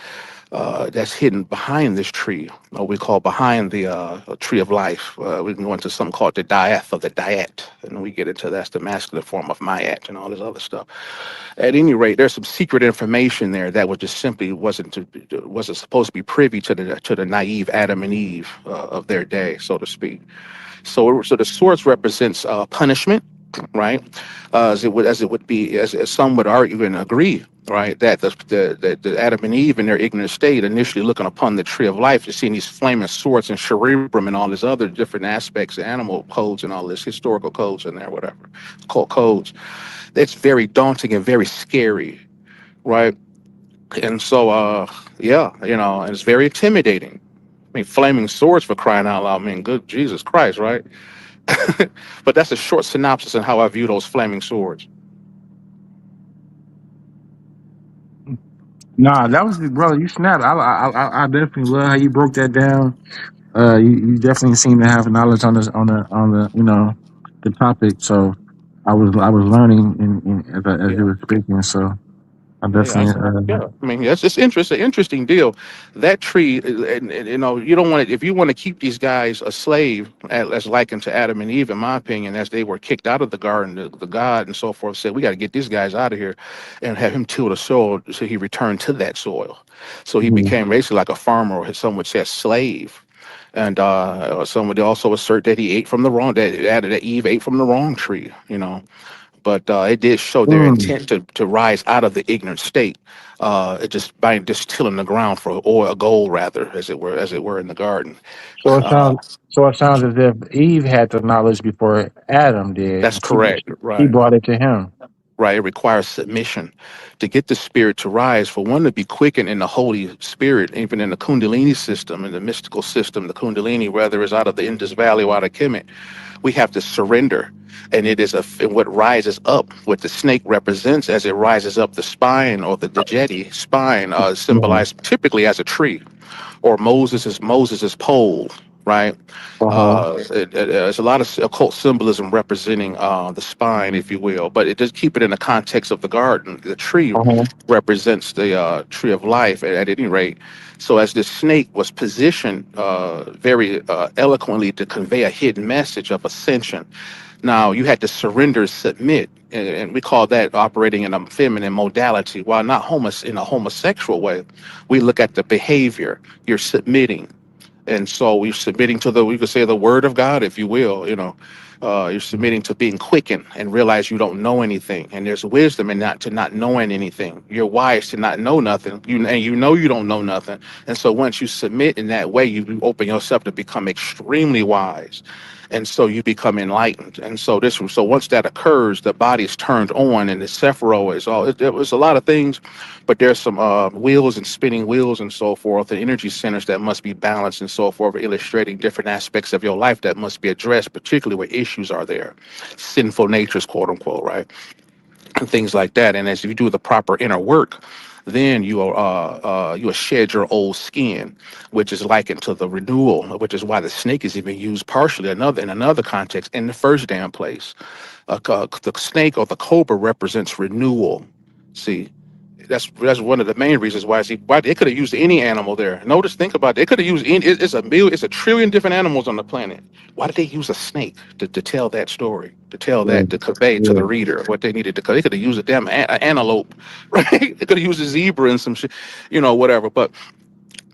that's hidden behind this tree, or we call behind the tree of life. We can go into something called the dieth of the diet, and we get into that's the masculine form of mayat and all this other stuff. At any rate, there's some secret information there that was just simply wasn't supposed to be privy to the naive Adam and Eve of their day, so to speak. So the source represents punishment, right? As some would argue and agree, right, that the Adam and Eve in their ignorant state, initially looking upon the tree of life, just seeing these flaming swords and cerebrum and all these other different aspects, animal codes and all this historical codes in there, whatever, called codes. It's very daunting and very scary, right? And so, and it's very intimidating. I mean, flaming swords, for crying out loud. I mean, good Jesus Christ, right? But that's a short synopsis on how I view those flaming swords. Nah, that was brother. You snapped. I definitely love how you broke that down. You definitely seem to have knowledge on the the topic. So I was learning as you were speaking. So I definitely. I mean, it's just interesting deal. That tree, and you don't want it if you want to keep these guys a slave, as likened to Adam and Eve, in my opinion, as they were kicked out of the garden. The God and so forth said, we got to get these guys out of here, and have him till the soil, so he returned to that soil. So he became basically like a farmer, or some would say a slave. And some would also assert that he ate from the wrong, that Eve ate from the wrong tree, But it did show their intent to rise out of the ignorant state, it just by distilling the ground for oil, gold rather, as it were in the garden. So it sounds as if Eve had the knowledge before Adam did. That's correct. He Right. brought it to him. Right. It requires submission to get the spirit to rise, for one to be quickened in the Holy Spirit, even in the Kundalini system, in the mystical system, the Kundalini, whether it's out of the Indus Valley or out of Kemet. We have to surrender. And it is what rises up, what the snake represents as it rises up the spine, or the jetty spine, symbolized typically as a tree. or Moses' pole, right? It's a lot of occult symbolism representing the spine, if you will, but it does keep it in the context of the garden. The tree represents the tree of life at any rate. So as this snake was positioned very eloquently to convey a hidden message of ascension, now you had to surrender, submit, and we call that operating in a feminine modality. While not in a homosexual way, we look at the behavior. You're submitting, and so we're submitting to we could say the word of God, if you will. You're submitting to being quickened and realize you don't know anything, and there's wisdom in not knowing anything. You're wise to not know nothing. You know you don't know nothing, and so once you submit in that way, you open yourself to become extremely wise, and so you become enlightened. And so once that occurs, the body is turned on, and the Sephiro is all. It was a lot of things, but there's some wheels and spinning wheels and so forth, and energy centers that must be balanced and so forth, illustrating different aspects of your life that must be addressed, particularly where issues are there, sinful natures, quote unquote, right, and things like that. And as you do the proper inner work, then you'll shed your old skin, which is likened to the renewal, which is why the snake is even used partially in another context in the first damn place. The snake or the cobra represents renewal. See, that's one of the main reasons why they could have used any animal there. Notice, think about it. They could have used any. It's a trillion different animals on the planet. Why did they use a snake to tell that story? To tell that, to convey to the reader what they needed to. They could have used a damn antelope, right? They could have used a zebra and some shit, whatever. But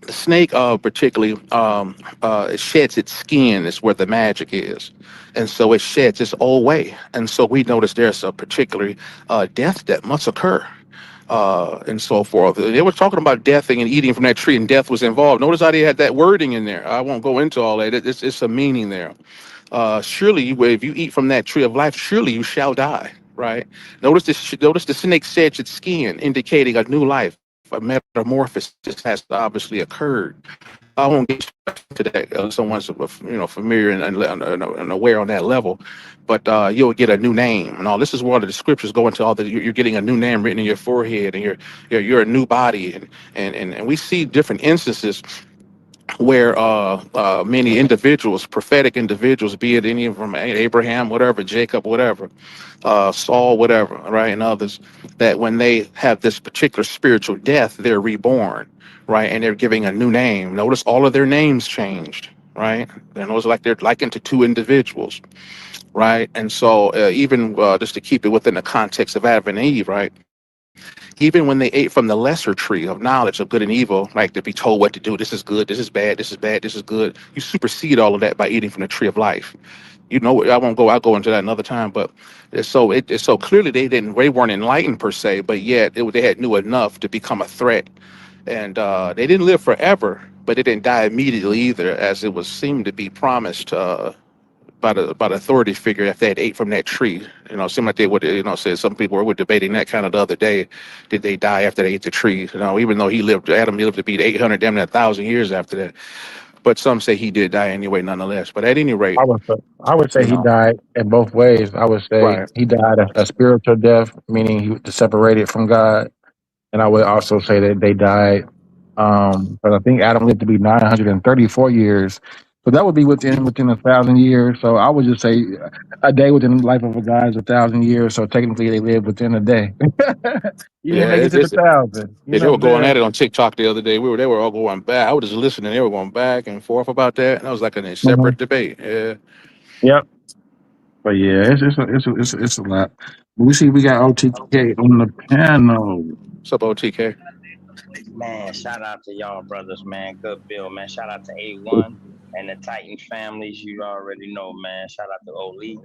the snake, particularly, it sheds its skin. Is where the magic is, and so it sheds its old way. And so we notice there's a particular death that must occur, and so forth. They were talking about death and eating from that tree, and death was involved. Notice how they had that wording in there. I won't go into all that. It's a meaning there. Surely, if you eat from that tree of life, surely you shall die. Right? Notice this. Notice the snake sheds its skin, indicating a new life. A metamorphosis has obviously occurred. I won't get to that. Someone's familiar and aware on that level, but you'll get a new name and all. This is where the scriptures go into all that. You're getting a new name written in your forehead, and you're a new body, and we see different instances where many individuals, prophetic individuals, be it any from Abraham, whatever, Jacob, whatever, Saul, whatever, right, and others, that when they have this particular spiritual death, they're reborn, right, and they're giving a new name. Notice all of their names changed, right? And it was like they're likened to two individuals, right? And so even just to keep it within the context of Adam and Eve, right? Even when they ate from the lesser tree of knowledge of good and evil, like to be told what to do, this is good, this is bad, this is bad, this is good. You supersede all of that by eating from the tree of life. I'll go into that another time, but it's so clearly they weren't enlightened per se, but yet they had knew enough to become a threat. And they didn't live forever, but they didn't die immediately either, as it was seemed to be promised by the authority figure if they had ate from that tree. It seemed like they would, said some people were debating that kind of the other day. Did they die after they ate the tree? Even though Adam lived to be 800, damn near 1,000 years after that. But some say he did die anyway, nonetheless. But at any rate, I would say he died in both ways. I would say right. he died a spiritual death, meaning he was separated from God, and I would also say that they died. But I think Adam lived to be 934 years, so that would be within 1,000 years. So I would just say a day within the life of a guy is 1,000 years. So technically, they lived within a day. You didn't Yeah, make it to the 1,000. You yeah, they know were what I'm going saying? at it on TikTok the other day. They were all going back. I was just listening. They were going back and forth about that. And that was like a Mhm. separate debate. Yeah. Yep. But yeah, it's a lot. We got OTK on the panel. What's up, OTK? Man, shout out to y'all brothers, man. Good bill, man. Shout out to A1 and the Titan families. You already know, man. Shout out to Oli.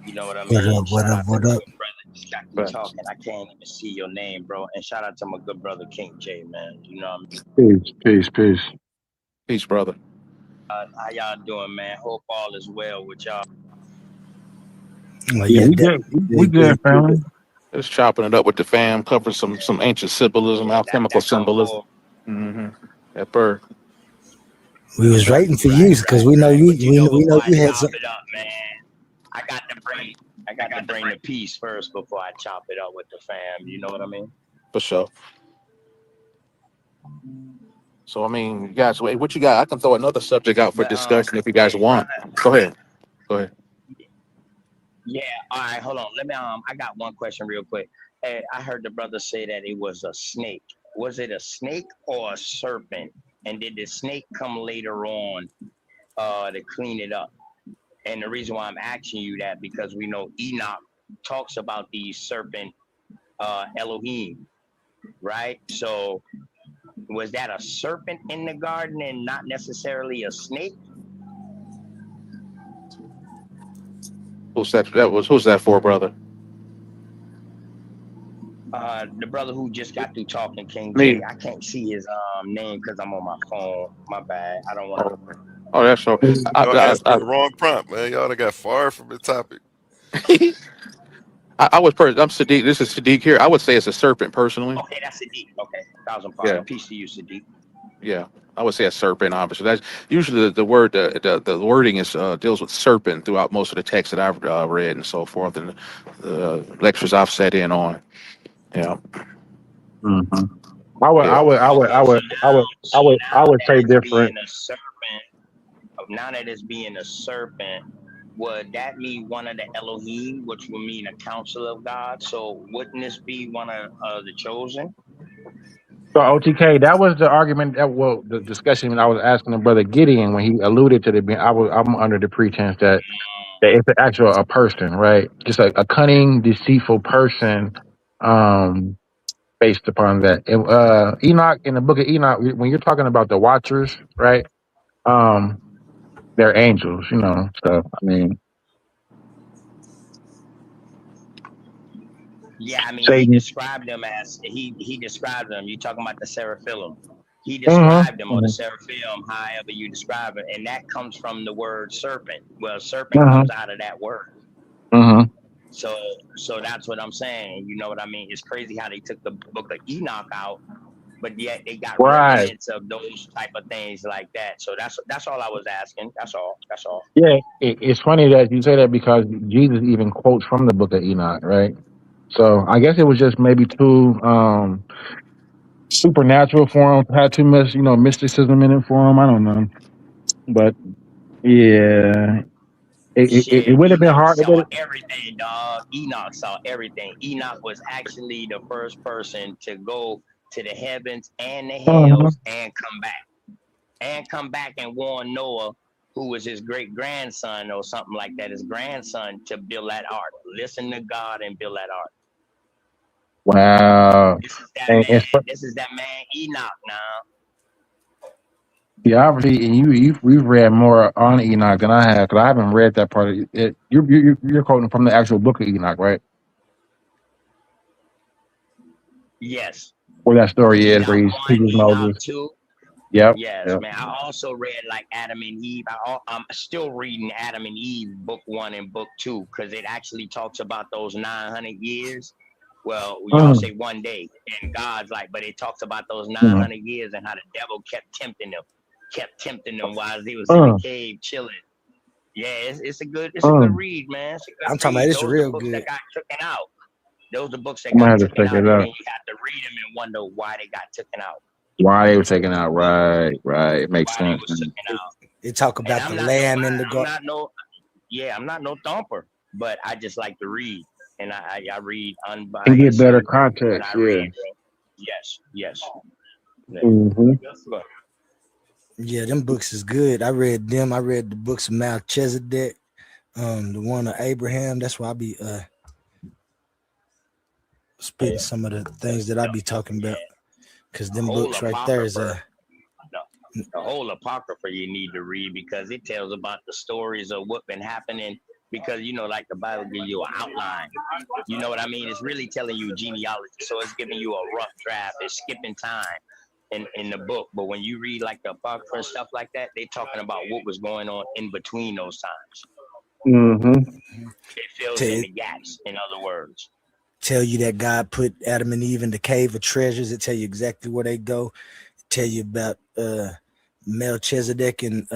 You know what I What mean? up? What Shout up? out to What my up? good brother. Just got you talking. I can't even see your name, bro. And shout out to my good brother King J, man. You know what I mean? Peace. Peace, brother. How y'all doing, man? Hope all is well with y'all. Well, Yeah, yeah, we good. We definitely good, good. family. Just chopping it up with the fam, covering some ancient symbolism, alchemical That come symbolism. forward. Mm-hmm. That bird. We was waiting for you because we know you. But you know, We know before I you had chop some. it up, man, I got to bring the peace first before I chop it up with the fam. You know what I mean? For sure. So I mean, you guys, what you got? I can throw another subject out for But discussion if you guys want. Go ahead. Go ahead. yeah, all right, hold on. Let me I got one question real quick. I heard the brother say that it was a snake. Was it a snake or a serpent? And did the snake come later on to clean it up? And the reason why I'm asking you that because we know Enoch talks about the serpent Elohim, right? So was that a serpent in the garden and not necessarily a snake? Who's that? Who's that for, brother? The brother who just got through talking, King Me. J. I can't see his name because I'm on my phone. My bad. I don't want to. Oh, that's so. Y'all asking the wrong prompt, man. Y'all done got far from the topic. I'm Sadiq. This is Sadiq here. I would say it's a serpent personally. Okay, that's Sadiq. Okay, 1,000 Yeah. pardon. Peace to you, Sadiq. Yeah, I would say a serpent. Obviously, that's usually the word. The wording is deals with serpent throughout most of the texts that I've read and so forth, and the lectures I've sat in on. Yeah. Mm-hmm. Yeah. I would say different. Being a serpent, now that it's being a serpent, would that be one of the Elohim, which would mean a council of God? So wouldn't this be one of the chosen? So OTK, that was the argument the discussion I was asking the brother Gideon when he alluded to the being. I'm under the pretense that it's a person, right? Just a cunning, deceitful person, based upon that. Enoch, in the book of Enoch, when you're talking about the Watchers, right? They're angels, So I mean, Yeah, I mean, he Satan. described them as he described them. You talking about the seraphim? He described them, or the seraphim, however you describe it, and that comes from the word serpent. Well, serpent comes out of that word. So that's what I'm saying. You know what I mean? It's crazy how they took the book of Enoch out, but yet they got remnants of those type of things like that. So that's all I was asking. That's all. Yeah, it's funny that you say that because Jesus even quotes from the book of Enoch, right? So I guess it was just maybe too supernatural for him, had too much, mysticism in it for him. I don't know, but yeah, it Shit, would have been Enoch hard. saw everything, dog. Enoch saw everything. Enoch was actually the first person to go to the heavens and the hells and come back and warn Noah, who was his great grandson or something like that, his grandson, to build that ark. Listen to God and build that ark. Wow. This is that man Enoch now. Yeah, obviously, and we've read more on Enoch than I have, because I haven't read that part of it. You're quoting from the actual book of Enoch, right? Yes. Where that story is, where he Enoch 1, teaches Enoch Moses. 2. Yep. Yes, Yep. man. I also read like Adam and Eve. I'm still reading Adam and Eve, book 1 and book 2, because it actually talks about those 900 years. Well, y'all say one day, and God's like, but it talks about those 900 years and how the devil kept tempting them while they was in the cave chilling. Yeah, it's a good read, man. I'm talking about it's those real are books good. that got taken out. Those are books that I'm gonna got have to taken check out, it and out. then you have to read them and wonder why they got taken out. Why they were taken out? Right. It makes sense. They talk about the lamb in the garden. I'm not no thumper, but I just like to read, and I read unbiased. And get better context. Yes. Yeah. Yeah, them books is good. I read them. I read the books of Melchizedek, the one of Abraham. That's why I be spitting some of the things that I be talking about, because them books right there is the whole apocrypha you need to read, because it tells about the stories of what been happening. Because like the Bible gives you an outline. You know what I mean? It's really telling you genealogy, so it's giving you a rough draft. It's skipping time in the book, but when you read like the apocrypha and stuff like that, they're talking about what was going on in between those times. It fills in the gaps, in other words. Tell you that God put Adam and Eve in the cave of treasures. It tell you exactly where they go. It tell you about Melchizedek and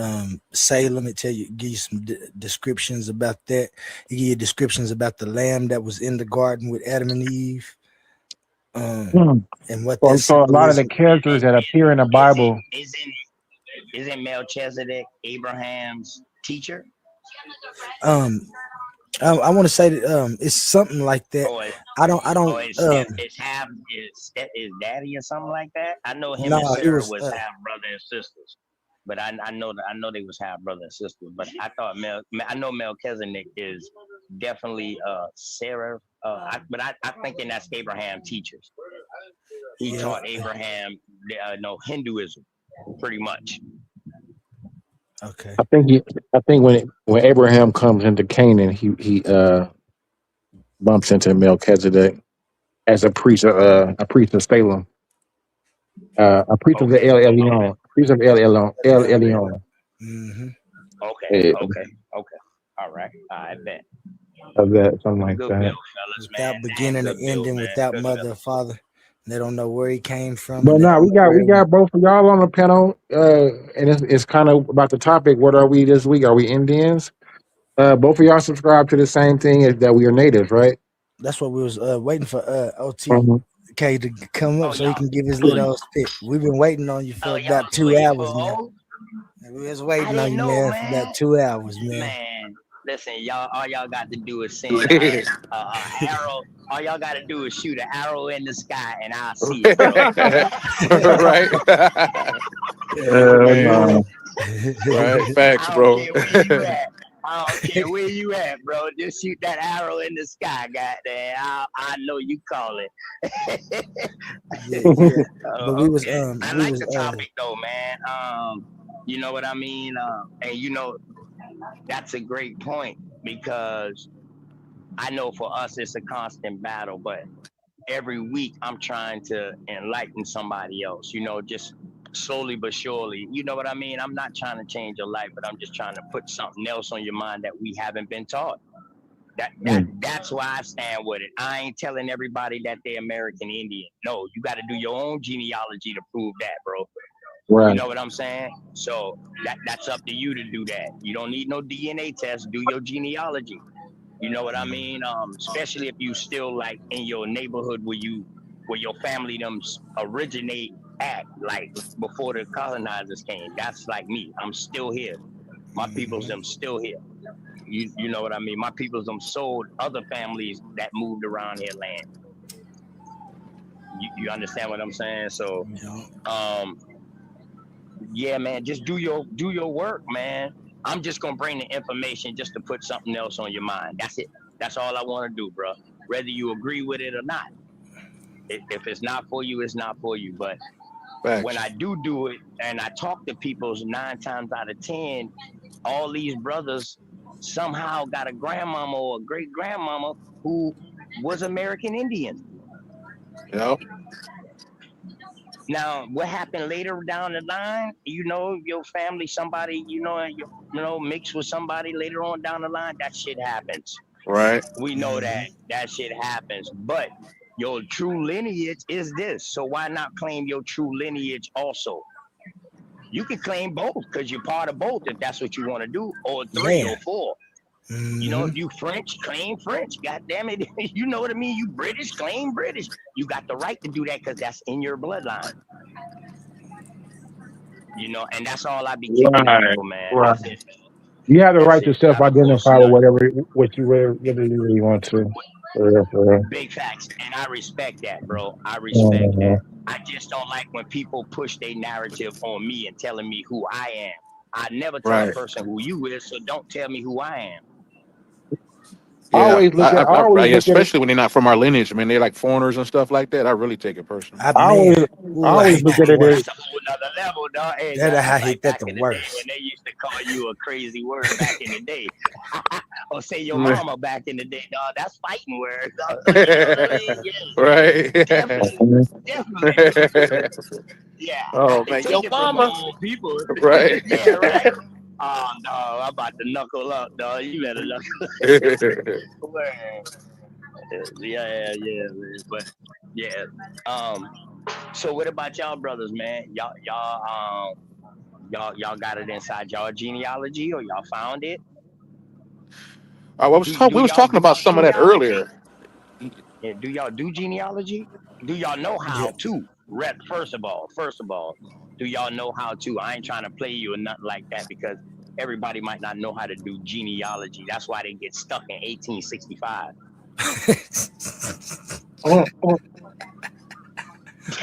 Salem. It tell you, give you some descriptions about that. It give you descriptions about the lamb that was in the garden with Adam and Eve. And what So, that so a lot of the symbolism. characters that appear in the Bible. Isn't Melchizedek Abraham's teacher? I want to say that it's something like that. I don't Is daddy or something like that? I know him no, and it Sarah was was half brother and sisters, but I know they was half brother and sister. But I thought I know Melchizedek is definitely Sarah. But I thinking that's Abraham teachers. He taught Abraham Hinduism pretty much. Okay. I think when Abraham comes into Canaan, he bumps into Melchizedek as a priest of Salem, a priest of the El Elyon, priest of El Elyon. Okay. All right. I bet. Of that, something like Good that. bill, fellas, Without man. beginning or Good bill, ending, man. without Good mother bill. or father. They don't know where he came from. But and they now don't know we where got both of y'all on the panel, and it's kind of about the topic. What are we this week? Are we Indians? Both of y'all subscribe to the same thing as that we are natives, right? That's what we was waiting for Mhm. OTK to come up so he can give his little spit. We've been waiting on you for about 2 hours now. We was waiting on you, man, for about 2 hours, man. Man, listen, y'all. All y'all got to do is send an arrow. All y'all got to do is shoot an arrow in the sky, and I'll see it, bro. Right. No. Right. Facts, I don't bro. care where you at. I don't care where you at, bro. Just shoot that arrow in the sky, goddamn. I know you call it. Yeah. But we was I like the topic though, man. You know what I mean? And that's a great point because I know for us it's a constant battle, but every week I'm trying to enlighten somebody else, just slowly but surely. You know what I mean? I'm not trying to change your life, but I'm just trying to put something else on your mind that we haven't been taught. That's why I stand with it. I ain't telling everybody that they're American Indian. No, you got to do your own genealogy to prove that, bro. Right. You know what I'm saying? So that's up to you to do that. You don't need no DNA test. Do your genealogy. You know what I mean? Especially if you still like in your neighborhood where your family them originate at, like before the colonizers came. That's like me. I'm still here. My people's them still here. You know what I mean? My people's them sold other families that moved around here land. You understand what I'm saying? So yeah, man, just do your work, man. I'm just gonna bring the information just to put something else on your mind. That's it. That's all I want to do, bro. Whether you agree with it or not. If it's not for you, it's not for you. But when I do it and I talk to people 9 times out of 10, all these brothers somehow got a grandmama or a great grandmama who was American Indian. Yep. Now, what happened later down the line? Your family, somebody, mixed with somebody later on down the line. That shit happens. Right. We know that shit happens. But your true lineage is this. So why not claim your true lineage also? You can claim both because you're part of both if that's what you want to do, or 3 or 4. If you French, claim French. God damn it. You know what I mean? You British, claim British. You got the right to do that because that's in your bloodline. And that's all I be kicking to people, man. Right. That's it. You have the right to self-identify with what you really want to. For real. Big facts, and I respect that, bro. I respect that. I just don't like when people push their narrative on me and telling me who I am. I never tell a person who you is, so don't tell me who I am. Yeah, I always look at it. especially when they're not from our lineage, man. They're like foreigners and stuff like that. I really take it personal. I always look at it as That's a whole nother level, dog. Hey, that that's I like hit that back the in the worst. day when they used to call you a crazy word back in the day. Or say your mama back in the day, dog. That's fighting words, dog. Right. Definitely. Yeah. Oh I man, take yo it from my mama. own people. Right. Yeah, right. Oh no, I'm about to knuckle up, dog. You better knuckle. Yeah, man. But yeah. So what about y'all brothers, man? Y'all got it inside y'all genealogy, or y'all found it? We was talking about some of that earlier. Yeah, do y'all do genealogy? Do y'all know Yeah. how to? First of all, do y'all know how to? I ain't trying to play you or nothing like that because everybody might not know how to do genealogy. That's why they get stuck in 1865.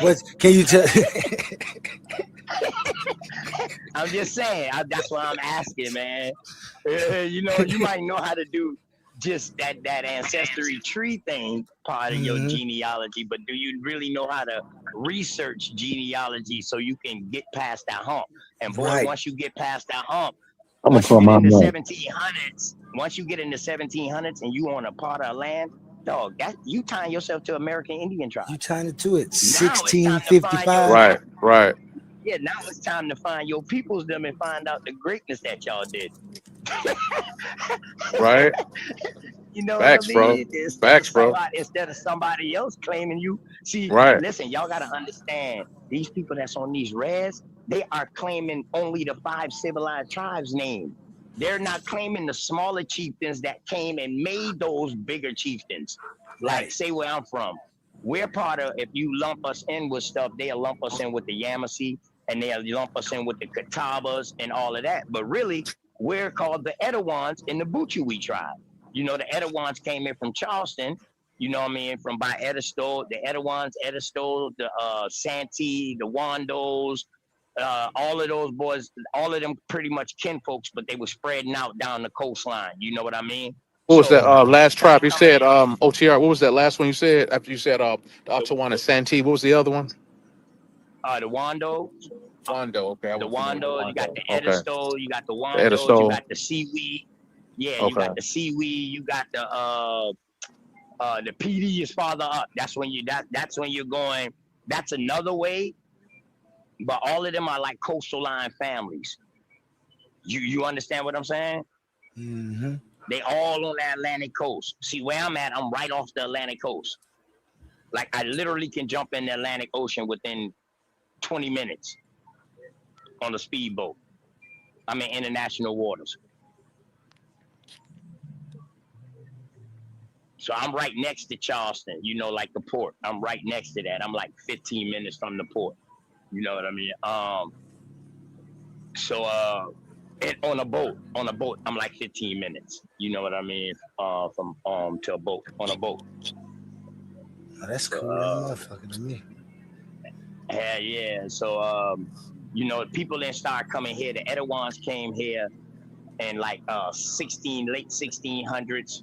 What can you tell? I'm just saying. That's what I'm asking, man. You might know how to do just that ancestry tree thing part of your genealogy, but do you really know how to research genealogy so you can get past that hump? And boy, Right. once you get past that hump, I'm gonna once you call get my into mom. 1700s, and you on a part of land, dog, you tying yourself to American Indian tribe. You tying it to it. Now it's time to find your 1655. Right. yeah. Now it's time to find your peoples them and find out the greatness that y'all did. Right. You know what I Facts, bro. mean? Facts, bro. Instead of somebody else claiming you. See, Right. listen, y'all gotta understand. These people that's on these res, they are claiming only the 5 civilized tribes' name. They're not claiming the smaller chieftains that came and made those bigger chieftains. Like, say where I'm from. We're part of, if you lump us in with stuff, they'll lump us in with the Yamasee and they'll lump us in with the Catawbas and all of that. But really, we're called the Edawans in the Buchewi tribe. You know, the Edawans came in from Charleston, you know what I mean, from by Edisto, the Edawans, Edisto, the Santee, the Wandos, all of those boys, all of them pretty much kinfolks, but they were spreading out down the coastline. You know what I mean? What was that So last tribe you said? OTR. What was that last one you said after you said the Altawana Santee? What was the other one? The Wando. Wando. Okay. The Wando, you got the Okay. Edisto, you got the The Wandos, you Edisto. got the seaweed. Yeah, you Okay. got the seaweed, you got the PD is farther up. That's when you're going. That's another way. But all of them are like coastal line families. You understand what I'm saying? Mm-hmm. They all on the Atlantic coast. See where I'm at, I'm right off the Atlantic coast. Like I literally can jump in the Atlantic Ocean within 20 minutes on a speedboat. I'm in international waters. So I'm right next to Charleston, you know, like the port. I'm right next to that. I'm like 15 minutes from the port. You know what I mean? And on a boat, I'm like 15 minutes. You know what I mean? From to a boat, on a boat. Oh, that's cool. Motherfucker to me. Yeah. So you know, people didn't start coming here. The Edawans came here in like late 1600s,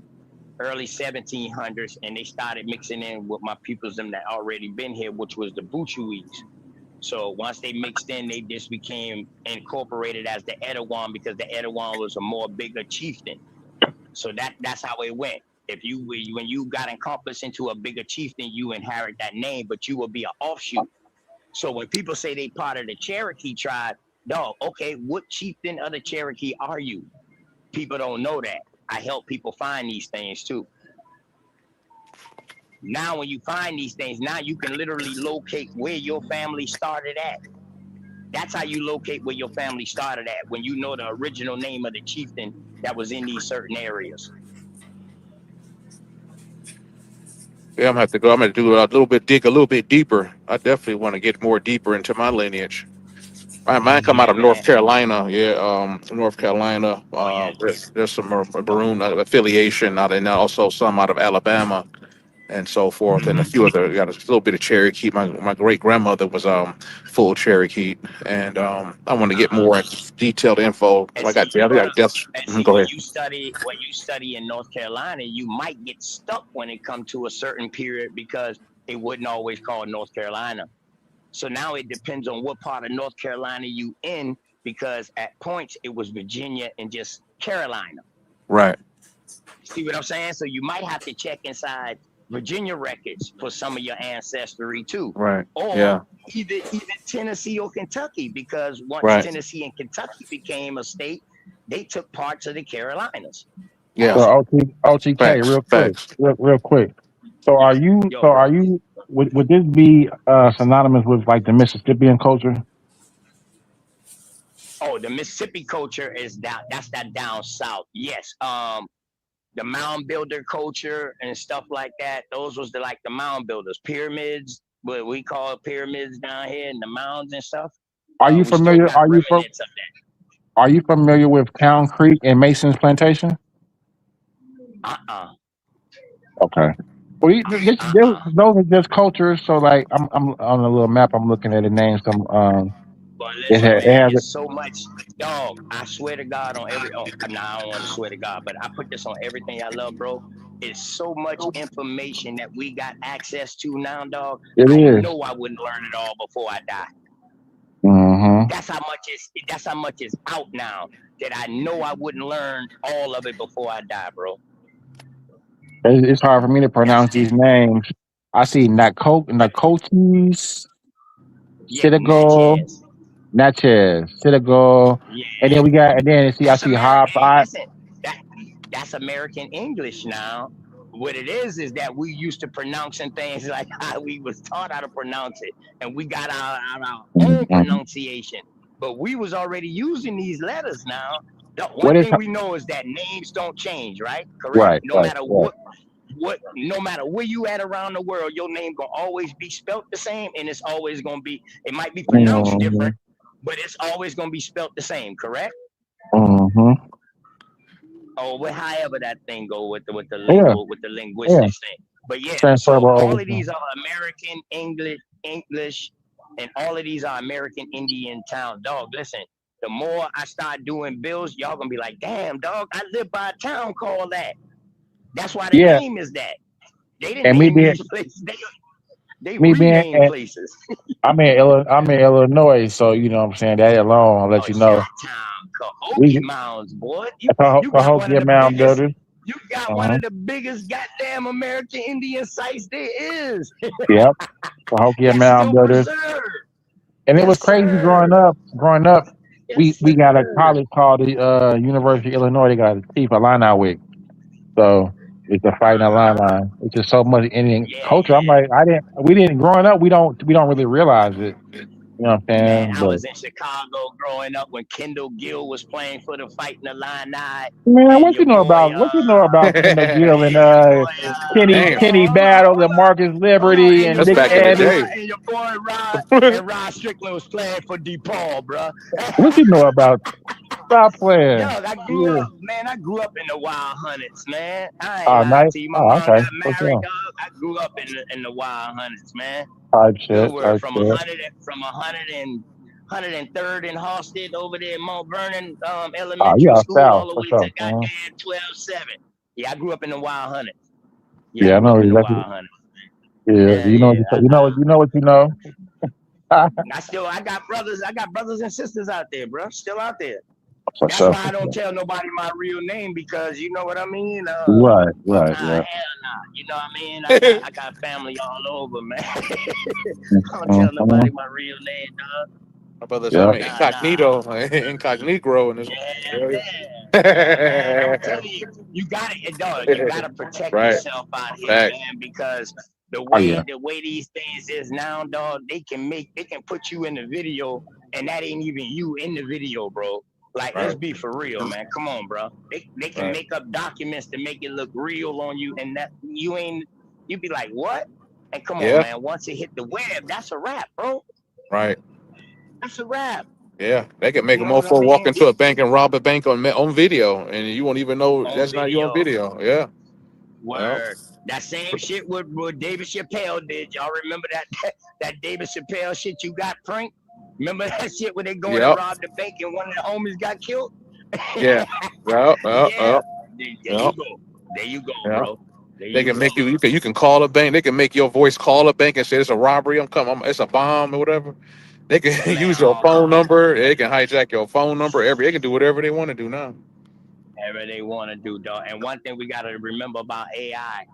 early 1700s, and they started mixing in with my peoples them that already been here, which was the Buchuis. So once they mixed in, they just became incorporated as the Edawan because the Edawan was a more bigger chieftain. So that's how it went. When you got encompassed into a bigger chieftain, you inherit that name, but you will be an offshoot. So when people say they part of the Cherokee tribe, dog, okay, what chieftain of the Cherokee are you? People don't know that. I help people find these things too. Now, when you find these things, now you can literally locate where your family started at. That's how you locate where your family started at, when you know the original name of the chieftain that was in these certain areas. Yeah, I'm gonna have to go. I'm gonna do dig a little bit deeper. I definitely want to get more deeper into my lineage. Mine come out of North Carolina. Yeah, North Carolina. There's some Maroon affiliation out, and also some out of Alabama and so forth, and a few other. Got a little bit of Cherokee. My great grandmother was full Cherokee, and I want to get more detailed info. And I got deaths. Go when ahead. you study in North Carolina, you might get stuck when it comes to a certain period because it wouldn't always call North Carolina. So now it depends on what part of North Carolina you in, because at points it was Virginia and just Carolina. Right. See what I'm saying? So you might have to check inside Virginia records for some of your ancestry too. Right. Or Yeah. even Tennessee or Kentucky, because once Right. Tennessee and Kentucky became a state, they took parts of the Carolinas. Yeah. So OTK, Facts. real quick, Facts. real quick. So bro. would this be synonymous with like the Mississippian culture? Oh, the Mississippi culture is down. That's that down south. Yes. the mound builder culture and stuff like that. Those was like the mound builders, pyramids, what we call pyramids down here, and the mounds and stuff. Are you We still familiar? got remnants of that. Are you familiar with Town Creek and Mason's Plantation? Okay. Well, those are just cultures. So, like, I'm on a little map. I'm looking at the names. But It listen, has, it man, has it's so much, dog. I swear to God on every. Oh, nah, I don't want to swear to God, but I put this on everything I love, bro. It's so much information that we got access to now, dog. It I is. know I wouldn't learn it all before I die. Mm-hmm. That's how much is out now that I know I wouldn't learn all of it before I die, bro. It's hard for me to pronounce these names. I see Nakotis, Yeah, Citigo, Natchez, Citigo, yeah. and then I see Hobbs. Hey, listen, that's American English now. What it is that we used to pronouncing things like how we was taught how to pronounce it, and we got our own pronunciation. But we was already using these letters now. The one thing we know is that names don't change, right? Correct. No matter what, no matter where you at around the world, your name gonna always be spelt the same, and it's always gonna be. It might be pronounced different, but it's always gonna be spelt the same. Correct. Mm-hmm. Oh, well, however that thing go with the Yeah. linguistics thing. But yeah, so Transferable all over. of these are American English, and all of these are American Indian town. Dog, listen, the more I start doing bills, y'all gonna be like, damn, dog, I live by a town called that. That's why the name is that. They didn't name these places. They renamed places. I'm in Illinois, so you know what I'm saying, that alone, I'll let you know. Cahokia Mounds, boy. You got one of the Mound biggest. builders. You got one of the biggest goddamn American Indian sites there is. Yep. Cahokia Mound builders. And it was crazy growing up. We got a college called the University of Illinois. They got a chief Illini week. So it's a fighting Illini. It's just so much Indian culture. I'm like, growing up, we don't really realize it. You know what I'm saying? Man, I was in Chicago growing up when Kendall Gill was playing for the Fighting Illini. Man, what you know about Kendall Gill and Kenny Battle and Marcus Liberty and Nick Anderson? And your boy Rod Strickland was playing for DePaul, bro. What you know about? Stop playing. Yo, I grew up in the Wild Hundreds, man. I ain't lying Nice. to you. My mom Okay. got married, dog. I grew up in the Wild Hundreds, man. Type shit. We were from 103rd and Halstead over there in Mount Vernon Elementary School all the way to goddamn 12-7. Yeah, I grew up in the Wild Hundreds. Yeah, I know exactly. Yeah, you know what you know. I got brothers and sisters out there, bro. Still out there. That's why I don't tell nobody my real name, because you know what I mean. Right. Hell nah. You know what I mean. I got family all over, man. I don't tell nobody my real name, dog. My brother's incognito, incognito in this. Man, I'm telling you, you gotta protect yourself out here, man, because the way these things is now, dog, they can put you in the video, and that ain't even you in the video, bro. Like, let's be for real, man. Come on, bro. They can make up documents to make it look real on you, and that you be like, what? And come on, man. Once it hit the web, that's a wrap, bro. Right. That's a wrap. Yeah, they can make a mofo walk into a bank and rob a bank on video, and you won't even know that's not you on video. Yeah. Word. That same shit what David Chappelle did. Y'all remember that David Chappelle shit you got pranked? Remember that shit where they going to rob the bank and one of the homies got killed? Yeah. There you go, bro. They can make you can call a bank. They can make your voice call a bank and say it's a robbery. It's a bomb or whatever. They can use your phone number. They can hijack your phone number. They can do whatever they want to do now. Whatever they want to do, dog. And one thing we got to remember about AI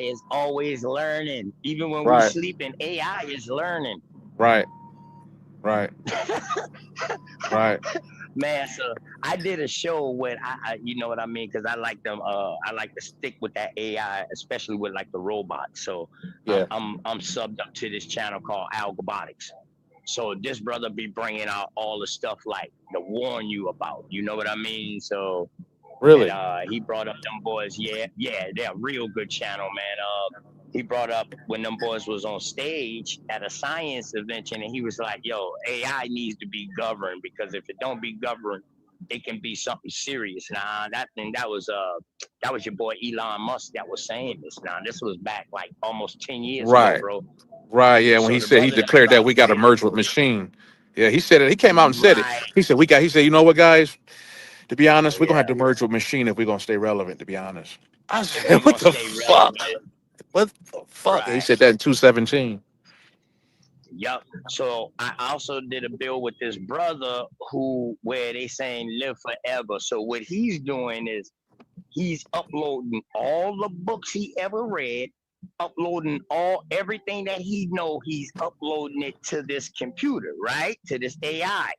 is always learning. Even when we're sleeping, AI is learning. Right. Man, so I did a show with I you know what I mean, because I like them. I like to stick with that AI, especially with like the robots. So I'm subbed up to this channel called Algobotics. So this brother be bringing out all the stuff like to warn you about. You know what I mean? So And Really? he brought up them boys. Yeah, yeah, they're a real good channel, man. He brought up when them boys was on stage at a science convention, and he was like, "Yo, AI needs to be governed because if it don't be governed, it can be something serious." Nah, that was your boy Elon Musk that was saying this. Now this was back like almost 10 years ago, Right. bro. Right. Yeah. When So he the said he brother that declared that dropped we the got to merge with video, machine. Yeah, he said it. He came out and said it. right? He said he said, you know what, guys? To be honest, we're gonna Yeah, have to merge with machine if we're gonna stay relevant, to be honest. I if we said, what gonna the stay fuck? relevant, What the fuck? He right? said that in 217. Yup. So I also did a bill with this brother who where they saying live forever. So what he's doing is he's uploading all the books he ever read, uploading everything that he know, he's uploading it to this computer, right? To this AI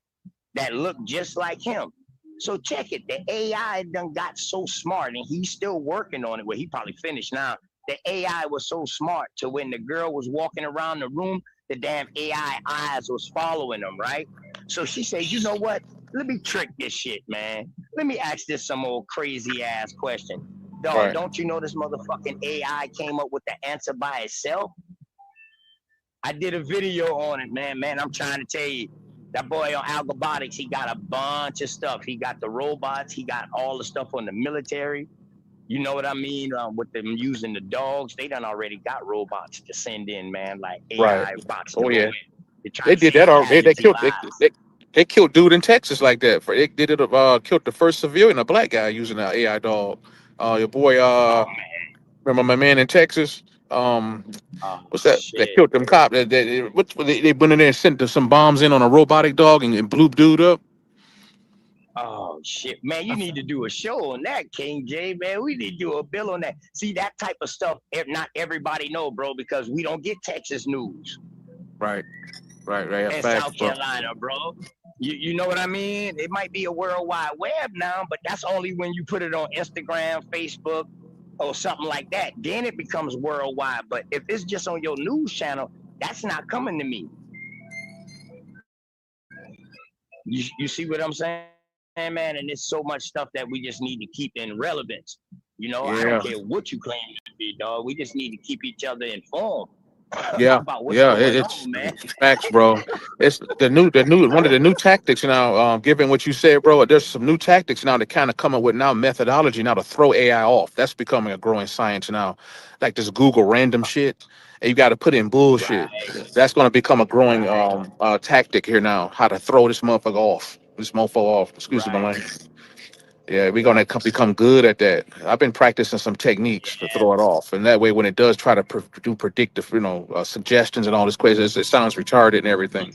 that look just like him. So check it. The AI done got so smart, and he's still working on it. Well, he probably finished now. The AI was so smart to when the girl was walking around the room, the damn AI eyes was following them, right? So she said, you know what? Let me trick this shit, man. Let me ask this some old crazy ass question. Dog, Right. don't you know this motherfucking AI came up with the answer by itself? I did a video on it, man. Man, I'm trying to tell you, that boy on Algobotics, he got a bunch of stuff. He got the robots. He got all the stuff on the military. You know what I mean? With them using the dogs, they done already got robots to send in, man, like Right. AI bots to Oh go yeah. in. They try They to did that save already. They casualty killed lives. they killed dude in Texas like that. They did it killed the first civilian, a black guy using an AI dog. Your boy Oh remember my man in Texas? oh What's that? They shit. killed them cop. They went in there and sent some bombs in on a robotic dog and blew dude up. Oh shit, man! You need to do a show on that, King J, man. We need to do a bill on that. See that type of stuff. Not everybody know, bro, because we don't get Texas news Right. Right. Right. and Facts, South bro. Carolina, bro. You know what I mean? It might be a world wide web now, but that's only when you put it on Instagram, Facebook, or something like that. Then it becomes worldwide. But if it's just on your news channel, that's not coming to me. You see what I'm saying, man? And there's so much stuff that we just need to keep in relevance. You know, I don't Yeah. care what you claim to be, dog. We just need to keep each other informed Yeah. about what's Yeah. going It's on, man. facts, bro. It's the new one of the new tactics now. Given what you said, bro, there's some new tactics now to kind of come up with now methodology now to throw AI off. That's becoming a growing science now. Like this Google random shit, and you got to put in bullshit. That's going to become a growing tactic here now. How to throw this motherfucker off. This mofo off. Excuse me, my language. Yeah, we're gonna become good at that. I've been practicing some techniques to throw it off, and that way, when it does try to do predictive, suggestions and all this crazy, it sounds retarded and everything.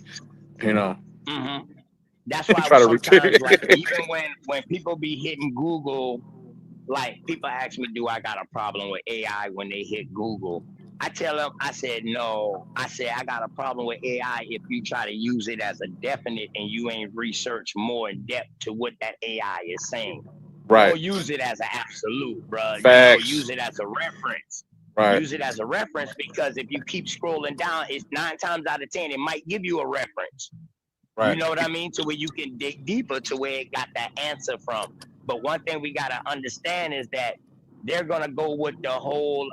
You know, hmm That's why try to sometimes, like, retarded. even when people be hitting Google, like people ask me, do I got a problem with AI when they hit Google? I tell them, I said, no. I said, I got a problem with AI if you try to use it as a definite and you ain't researched more in depth to what that AI is saying. Right. Don't use it as an absolute, bro. Facts. Use it as a reference. Right. Use it as a reference because if you keep scrolling down, it's 9 times out of 10, it might give you a reference. Right. You know what I mean? To where you can dig deeper to where it got that answer from. But one thing we gotta understand is that they're gonna go with the whole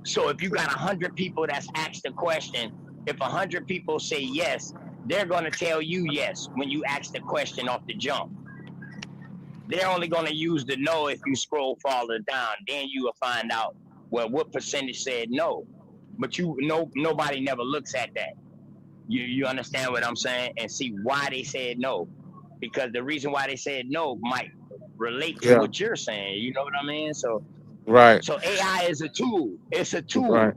so if you got 100 people that's asked the question, if 100 people say yes, they're gonna tell you yes when you ask the question off the jump. They're only gonna use the no if you scroll farther down. Then you will find out well what percentage said no. But nobody never looks at that. You understand what I'm saying? And see why they said no. Because the reason why they said no might relate to Yeah. what you're saying. You know what I mean? So Right. AI is a tool. It's a tool. Right.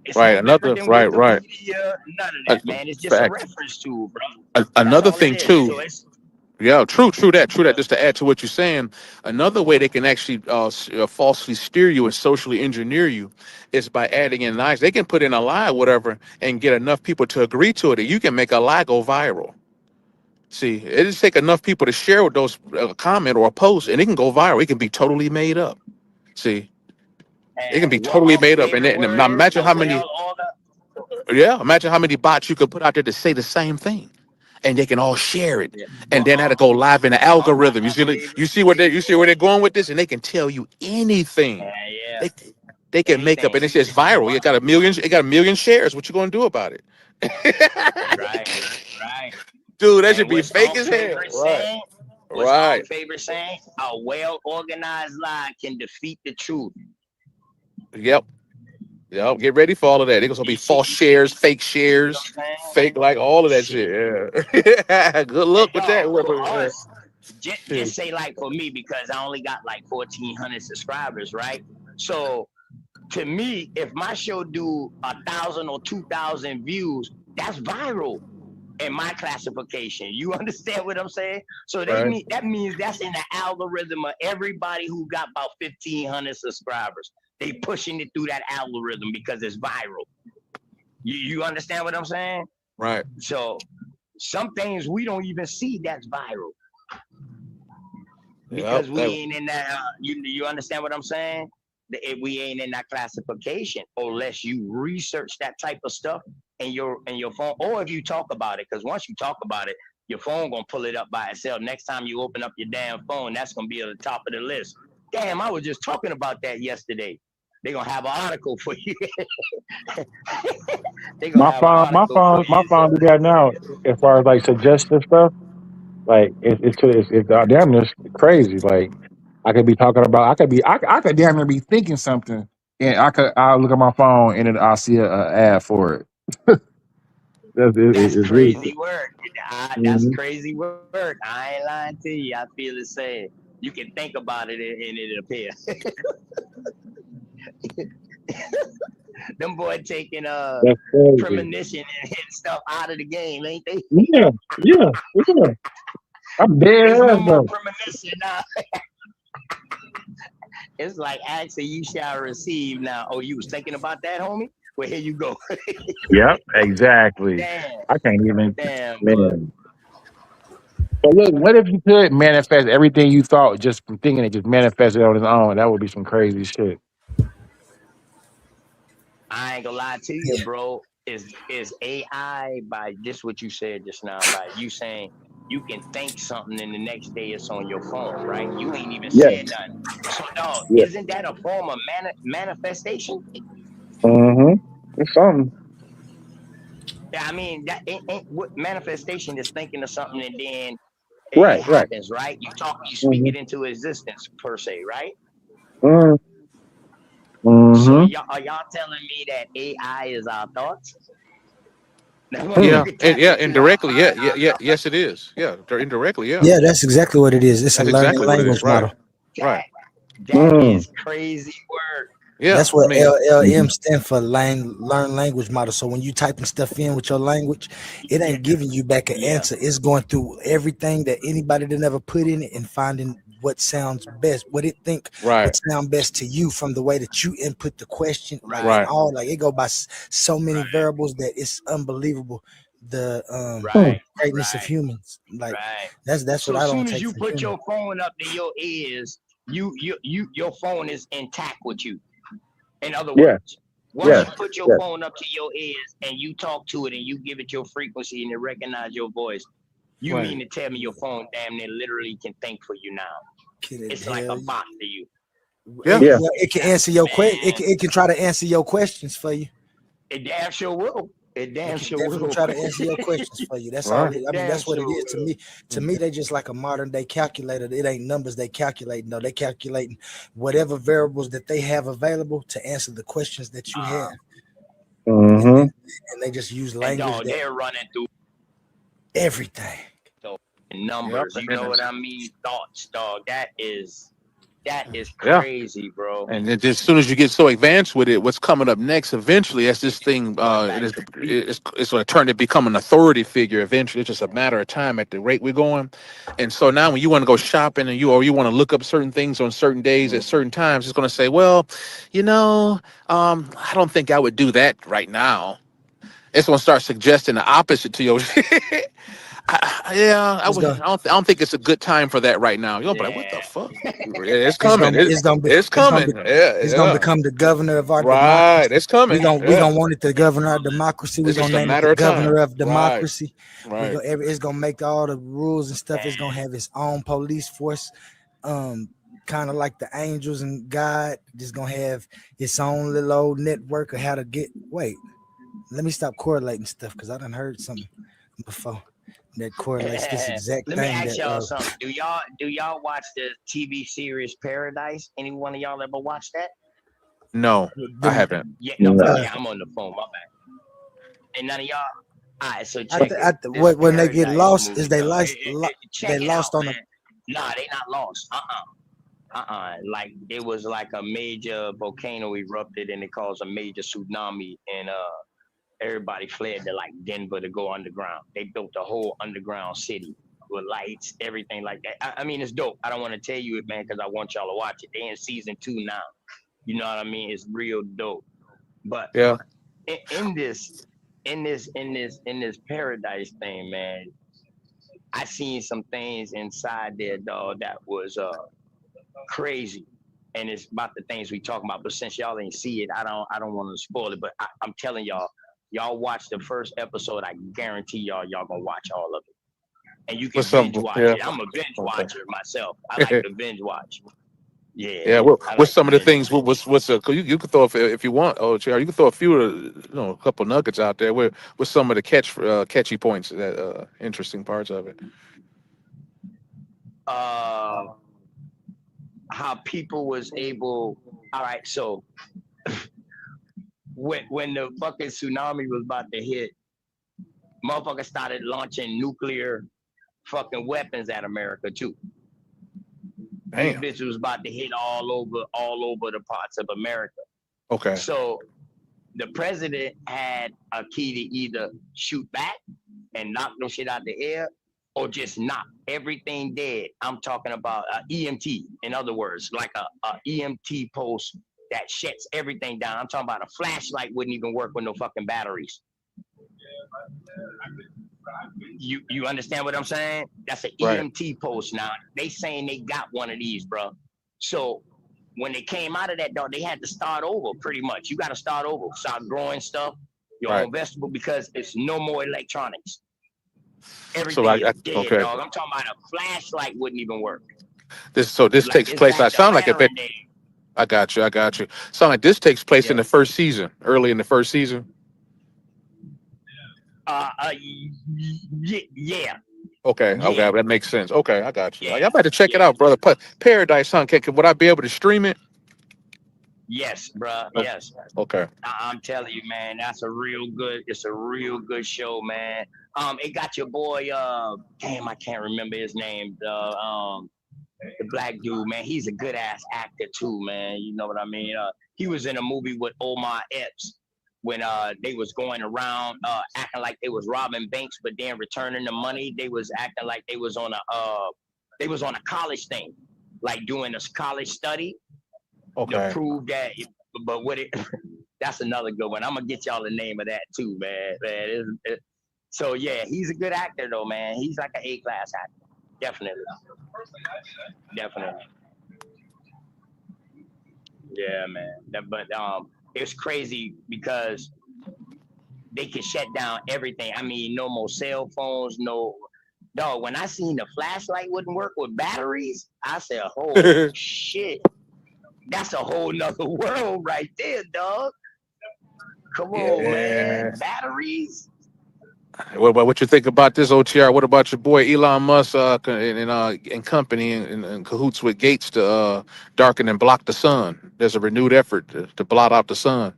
It's Right. no different than Right. Wikipedia, none of that, man. It's just a Fact. reference tool, bro. That's Another all it thing is. too. So it's Yeah, true that. Just to add to what you're saying, another way they can actually falsely steer you and socially engineer you is by adding in lies. They can put in a lie, or whatever, and get enough people to agree to it, and you can make a lie go viral. See, it just take enough people to share with those comment or a post, and it can go viral. It can be totally made up. See, it can be and what totally my made up, and, favorite and word now is imagine to how many, tell all the yeah, imagine how many bots you could put out there to say the same thing, and they can all share it, Yeah. and then have to go live in the algorithm. You see where they're going with this, and they can tell you anything. Yeah. They can make up, and it says viral. It got a million shares. What you gonna do about it? Right. Right. Dude, that And should be what's fake our as hell. favorite Right. saying? What's our Right. favorite saying? A well-organized lie can defeat the truth. Yep. Get ready for all of that. There's gonna be false shares, fake shares, fake like all of that shit. Yeah. Good luck with that. For us, Shit. just say like for me, because I only got like 1,400 subscribers, right? So to me, if my show do 1,000 or 2,000 views, that's viral in my classification. You understand what I'm saying? So Right. that means that's in the algorithm of everybody who got about 1,500 subscribers. They pushing it through that algorithm because it's viral. You understand what I'm saying? Right. So some things we don't even see that's viral because we ain't in that. You understand what I'm saying? We ain't in that classification unless you research that type of stuff in your phone, or if you talk about it. Because once you talk about it, your phone gonna pull it up by itself. Next time you open up your damn phone, that's gonna be at the top of the list. Damn, I was just talking about that yesterday. They're gonna have an article for you. My phone do that now. As far as like suggestive stuff, like it's damn near crazy. Like I could be talking about, I could damn near be thinking something, and I'll look at my phone and then I'll see a ad for it. That's It's really crazy work. That's Mhm. crazy work. I ain't lying to you. I feel the same. You can think about it and it appears. Them boy taking That's crazy. premonition and stuff out of the game, ain't they? Yeah. I'm dead There's no ass more though. premonition now. It's like actually you shall receive now. Oh, you was thinking about that, homie? Well, here you go. Yep, exactly. Damn. I can't even, Damn, boy. man. But look, what if you could manifest everything you thought just from thinking it, just manifested on its own? That would be some crazy shit. I ain't gonna lie to you, bro. Is AI by just what you said just now, by you saying you can think something and the next day it's on your phone, right? You ain't even Yes. said nothing. So, dog, Yes. isn't that a form of manifestation? Mm-hmm. It's something. Yeah, I mean, that ain't what manifestation is thinking of something and then it Right. happens, right? You speak Mm-hmm. it into existence per se, right? Mm-hmm. So are y'all telling me that AI is our thoughts? That's what Yeah, we tap into indirectly. Yes, it is. Yeah, indirectly. Yeah. Yeah, that's exactly what it is. It's a That's learning exactly what it is. language Right. model. Right. That is crazy work. Yeah. That's what I mean, LLM stand for, learn language model. So when you typing stuff in with your language, it ain't giving you back an answer. It's going through everything that anybody that never put in it and finding what sounds best, what it think Right. would sound best to you from the way that you input the question. Like Right. and all, like it go by so many variables that it's unbelievable. The greatness of humans. Like that's So what I as don't soon as take you for put human. your phone up to your ears, your phone is intact with you. In other Yeah. words, once you put your phone up to your ears and you talk to it and you give it your frequency and it recognize your voice, you Right. mean to tell me your phone damn near literally can think for you now? It's like a bot to you. It can answer your question. It can try to answer your questions for you. It damn sure will. It damn can sure definitely will. try to answer your questions for you. That's all. Right. I mean, that's what it is to will. me. To me, they just like a modern day calculator. It ain't numbers they calculating. No, they calculating whatever variables that they have available to answer the questions that you have. Mm-hmm. And they just use And language dog, they're running through everything. so numbers. Yep. You know what I mean? Thoughts, dog. That is Yeah. crazy, bro. And then as soon as you get so advanced with it, what's coming up next eventually, as this thing it's going to turn to become an authority figure eventually. It's just a matter of time at the rate we're going. And so now when you want to go shopping and you want to look up certain things on certain days at certain times, it's going to say, well, I don't think I would do that right now. It's going to start suggesting the opposite to you. Yeah, I It's would. gonna, I don't think it's a good time for that right now. You'll be like, what the fuck? It's it's coming. gonna, it's gonna be, It's it's gonna coming. be, Yeah, it's gonna yeah. become the governor of our Right. democracy. It's coming. We Yeah. gonna want it the governor of democracy. We It's just gonna a name it matter the of time. governor of Right. democracy. Right. It's gonna make all the rules and stuff. It's gonna have its own police force, kind of like the angels and God. Just gonna have its own little old network of how to get. Wait, let me stop correlating stuff because I done heard something before that correlates this exact Let me thing. ask That y'all something. Do y'all watch the TV series Paradise? Any one of y'all ever watch that? No, I haven't. Yeah, No. yeah, I'm on the phone. My bad. And none of y'all. All right, so check it. This When they get Paradise lost, movie, is they dog. lost? Check They it lost out, on man. Nah, they not lost. Like it was like a major volcano erupted and it caused a major tsunami, and everybody fled to like Denver to go underground. They built a whole underground city with lights, everything like that. I mean, it's dope. I don't want to tell you it, man, because I want y'all to watch it. They in season 2 now. You know what I mean? It's real dope. But yeah, in this Paradise thing, man, I seen some things inside there, dog, that was crazy. And it's about the things we talking about. But since y'all ain't see it, I don't want to spoil it. But I'm telling y'all watch the first episode. I guarantee y'all gonna watch all of it. And you can binge watch it. I'm a binge watcher myself. I like to binge watch. Yeah. Yeah. What's some of the things? What's you can throw if you want. Oh, Chair, you can throw a few, a couple nuggets out there. What's some of the catchy points that interesting parts of it? How people was able. All right, so when the fucking tsunami was about to hit, motherfuckers started launching nuclear fucking weapons at America too. These bitches was about to hit all over the parts of America. Okay. So the president had a key to either shoot back and knock no shit out the air, or just knock everything dead. I'm talking about EMT, in other words, like a EMT post that shuts everything down. I'm talking about a flashlight wouldn't even work with no fucking batteries. You understand what I'm saying? That's an EMT post now. They saying they got one of these, bro. So when they came out of that, dog, they had to start over pretty much. You got to start over, start growing stuff, your own vegetable, because it's no more electronics. Everything is dead, dog. I'm talking about a flashlight wouldn't even work. This takes place. I sound like a bit. I got you. Sound like this takes place in the first season, early in the first season. Yeah. Okay, that makes sense. Okay, I got you. Y'all better check it out, brother. Paradise, huh? Would I be able to stream it? Yes, bro. Yes. Okay. I'm telling you, man, it's a real good show, man. It got your boy, damn, I can't remember his name. The black dude, man. He's a good ass actor too, man. You know what I mean? He was in a movie with Omar Epps when they was going around acting like they was robbing banks, but then returning the money. They was acting like they was on a college thing, like doing a college study. Okay. To prove that, but what it that's another good one. I'm gonna get y'all the name of that too, man. So yeah, he's a good actor though, man. He's like an A-class actor, definitely. Yeah, man. But it's crazy because they can shut down everything. I mean, no more cell phones, no. Dog, when I seen the flashlight wouldn't work with batteries, I said, "Holy shit." That's a whole nother world right there, dog. Come on, man. Batteries. What you think about this, OTR? What about your boy Elon Musk and company in cahoots with Gates to darken and block the sun? There's a renewed effort to blot out the sun.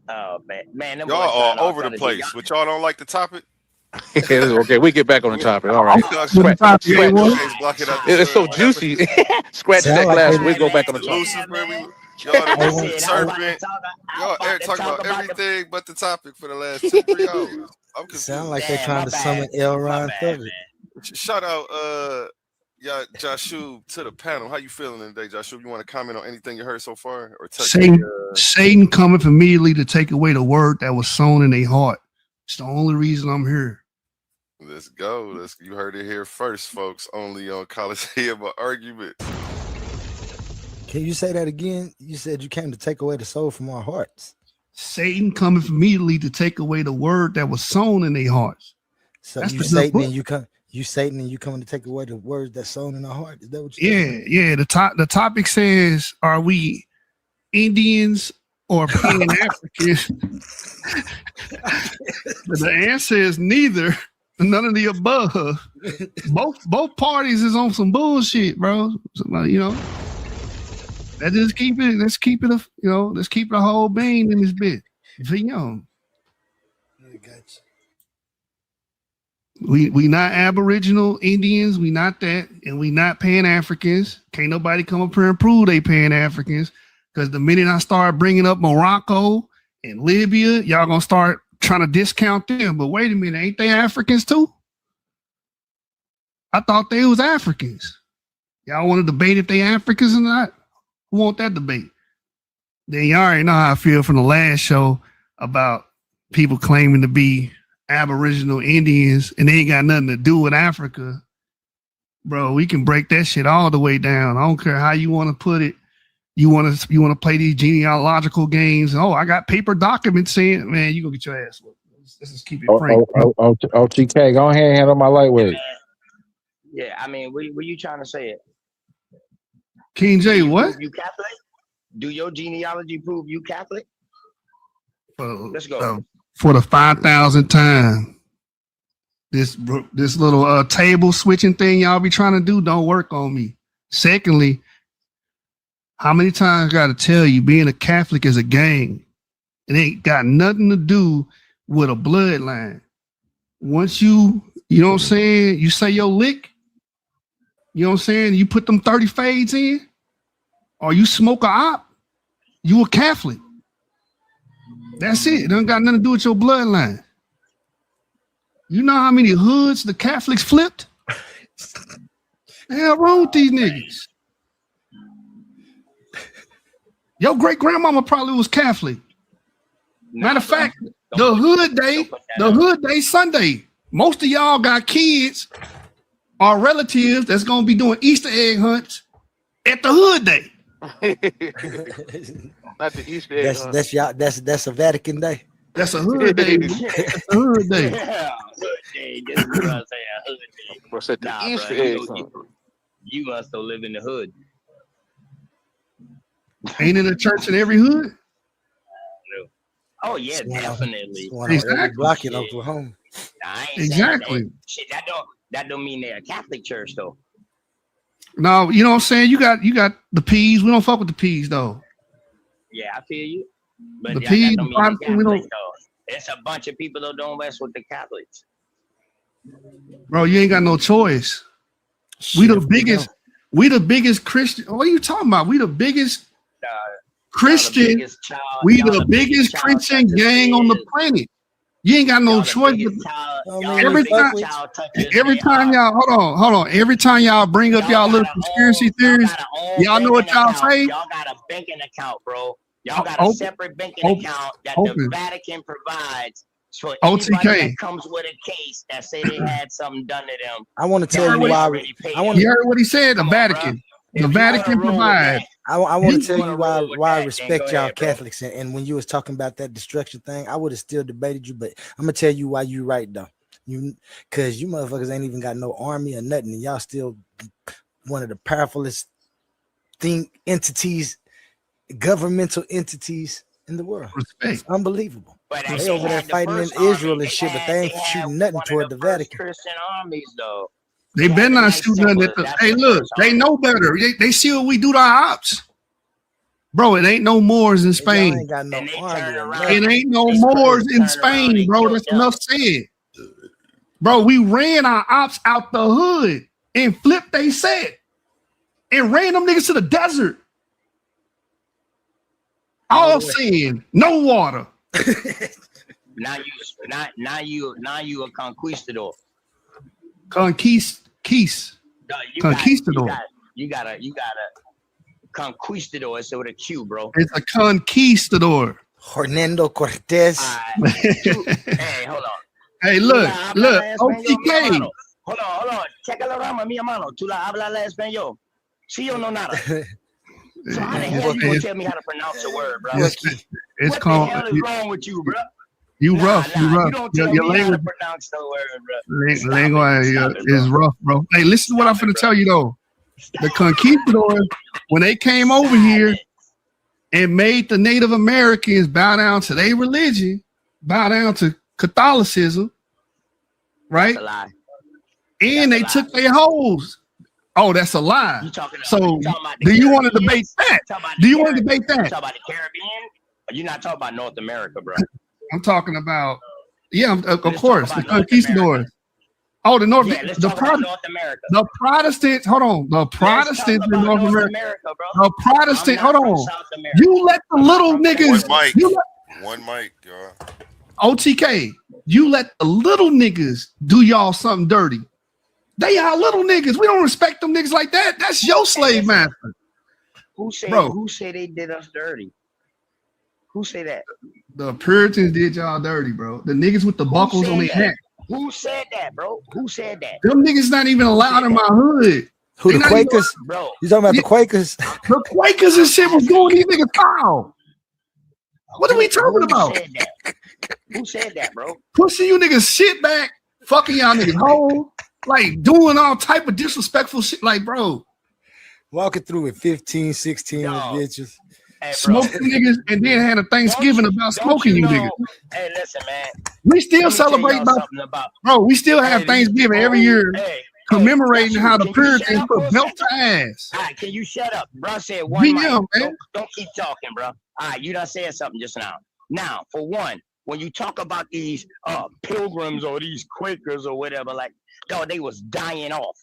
Oh man, y'all are all over the place. But y'all don't like the topic? Okay, we get back on the topic. All right. It's so juicy. Scratch that glass. We go back on the topic. Lucifer, y'all the serpent. Y'all talking about everything but the topic for the last 2-3 hours. I'm confused. Sound like they're trying to summon L. Ron Thursday. Shout out Joshua to the panel. How you feeling today, Joshua? You want to comment on anything you heard so far? Or Satan cometh immediately to take away the word that was sown in their heart. It's the only reason I'm here. Let's go. You heard it here first, folks. Only on Coliseum of Argument. Can you say that again? You said you came to take away the soul from our hearts. Satan cometh immediately to take away the word that was sown in their hearts. So you Satan and you Satan and you coming to take away the words that's sown in our heart. Is that what you saying? Yeah. The topic says, are we Indians or Pan-Africans? The answer is neither. None of the above. Both parties is on some bullshit, bro. So, you know, let's keep a whole bean in this bit. You know, we not Aboriginal Indians, we not that, and we not Pan-Africans. Can't nobody come up here and prove they Pan-Africans, because the minute I start bringing up Morocco and Libya, y'all gonna start trying to discount them. But wait a minute, ain't they Africans too? I thought they was Africans. Y'all want to debate if they Africans or not? Who want that debate? Then you already know how I feel from the last show about people claiming to be Aboriginal Indians and they ain't got nothing to do with Africa. Bro, we can break that shit all the way down. I don't care how you want to put it. You want to play these genealogical games. Oh, I got paper documents saying, man, you gonna get your ass whooped. Let's just keep it frank. OTK, go ahead and handle my lightweight. Yeah, I mean, what you trying to say? King J, what? You Catholic? Do your genealogy prove you Catholic? Let's go. For the 5,000th time, this little table switching thing y'all be trying to do don't work on me. Secondly, how many times I got to tell you, being a Catholic is a game. It ain't got nothing to do with a bloodline. Once you know what I'm saying, you say your lick, you know what I'm saying, you put them 30 fades in, or you smoke a op, you a Catholic. That's it. It don't got nothing to do with your bloodline. You know how many hoods the Catholics flipped? The hell wrong with these niggas? Your great grandmama probably was Catholic. Matter of fact, the hood day Sunday, most of y'all got kids or relatives that's gonna be doing Easter egg hunts at the hood day. Not the Easter egg hunt. That's a Vatican day. That's a hood day. That's a hood day. Yeah, hood day. This is what I say, a hood day. What's at the Nah, Easter bro, egg hunt? you must still live in the hood. Ain't in a church in every hood? Oh yeah, definitely. Exactly. Block in Oklahoma. I ain't Exactly. saying that. Shit, that don't mean they're a Catholic church though. No, you know what I'm saying? You got the peas. We don't fuck with the peas though. Yeah, I feel you. But The that peas, don't mean the they're we Catholic don't. though. It's a bunch of people that don't mess with the Catholics. Bro, you ain't got no choice. We the biggest Christian. What are you talking about? We the biggest Christian. We the biggest Christian gang on the planet. You ain't got no choice. Every time y'all hold on. Every time y'all bring up y'all little conspiracy theories, y'all know what y'all say? Y'all got a banking account, bro. Y'all got a separate banking account that the Vatican provides. So anybody that comes with a case that say they had something done to them. I want to tell you why. You heard what he said? The Vatican. The Vatican provides. I want to tell you why I respect y'all Catholics. And when you was talking about that destruction thing, I would have still debated you, but I'm gonna tell you why you right though. Because you motherfuckers ain't even got no army or nothing, and y'all still one of the powerfulest governmental entities in the world. It's unbelievable. They over there fighting in Israel and shit, but they ain't shooting nothing toward the Vatican. Christian armies, though. They better not shoot nothing at the. Hey, look, they know better. They see what we do to our ops. Bro, it ain't no Moors in Spain. Ain't got no army. It ain't no Moors in Spain, bro. That's enough said. Bro, we ran our ops out the hood and flipped they set and ran them niggas to the desert. All sand, no water. Now you a conquistador. Conquistador. You got a conquistador. It's with a Q, bro. It's a conquistador. Hernando Cortez. Hey, hold on. Hey, look, OTK. Hold on. Check el rama, mi hermano. Tú la hablas español. Sí o no nada. So how the hell you gonna tell me how to pronounce a word, bro? It's what called. the hell is wrong with you, bro? You rough. You rough. You don't tell Your me how to language, pronounce no word, bro. language is rough, bro. Hey, listen to what I'm finna tell you though. The conquistadors, when they came over here and made the Native Americans bow down to their religion, bow down to Catholicism, right? That's a lie. And they took their hoes. Oh, that's a lie. So, do you want to debate that? Do you want to debate that? You talking about the Caribbean? You're not talking about North America, bro. I'm talking about, of course, the conquistadors. Oh, the North, North America. The Protestants. Hold on, the Protestants in North America. The Protestant. Hold on. You let the little niggas. One mic, y'all. OTK. You let the little niggas do y'all something dirty. They are little niggas. We don't respect them niggas like that. That's your slave master. Who say they did us dirty? Who say that? The Puritans did y'all dirty, bro. The niggas with the buckles on their hat. Who said that, bro? Who said that? Them niggas not even allowed in my hood. Who, the Quakers? Bro. You talking about the Quakers? The Quakers and shit was doing these niggas foul. What are we talking about? Who said that, bro? Pushing you niggas shit back, fucking y'all niggas whole, like doing all type of disrespectful shit, like, bro. Walking through with 15, 16 bitches. Hey, smoking niggas, and then had a Thanksgiving about smoking you niggas. Hey, listen, man. We still celebrate, bro. We still have Thanksgiving every year, commemorating how the Puritans put belt to ass. All right, can you shut up? Bro said one mic. Don't keep talking, bro. All right, you done said something just now. Now, for one, when you talk about these pilgrims or these Quakers or whatever, like, yo, they was dying off.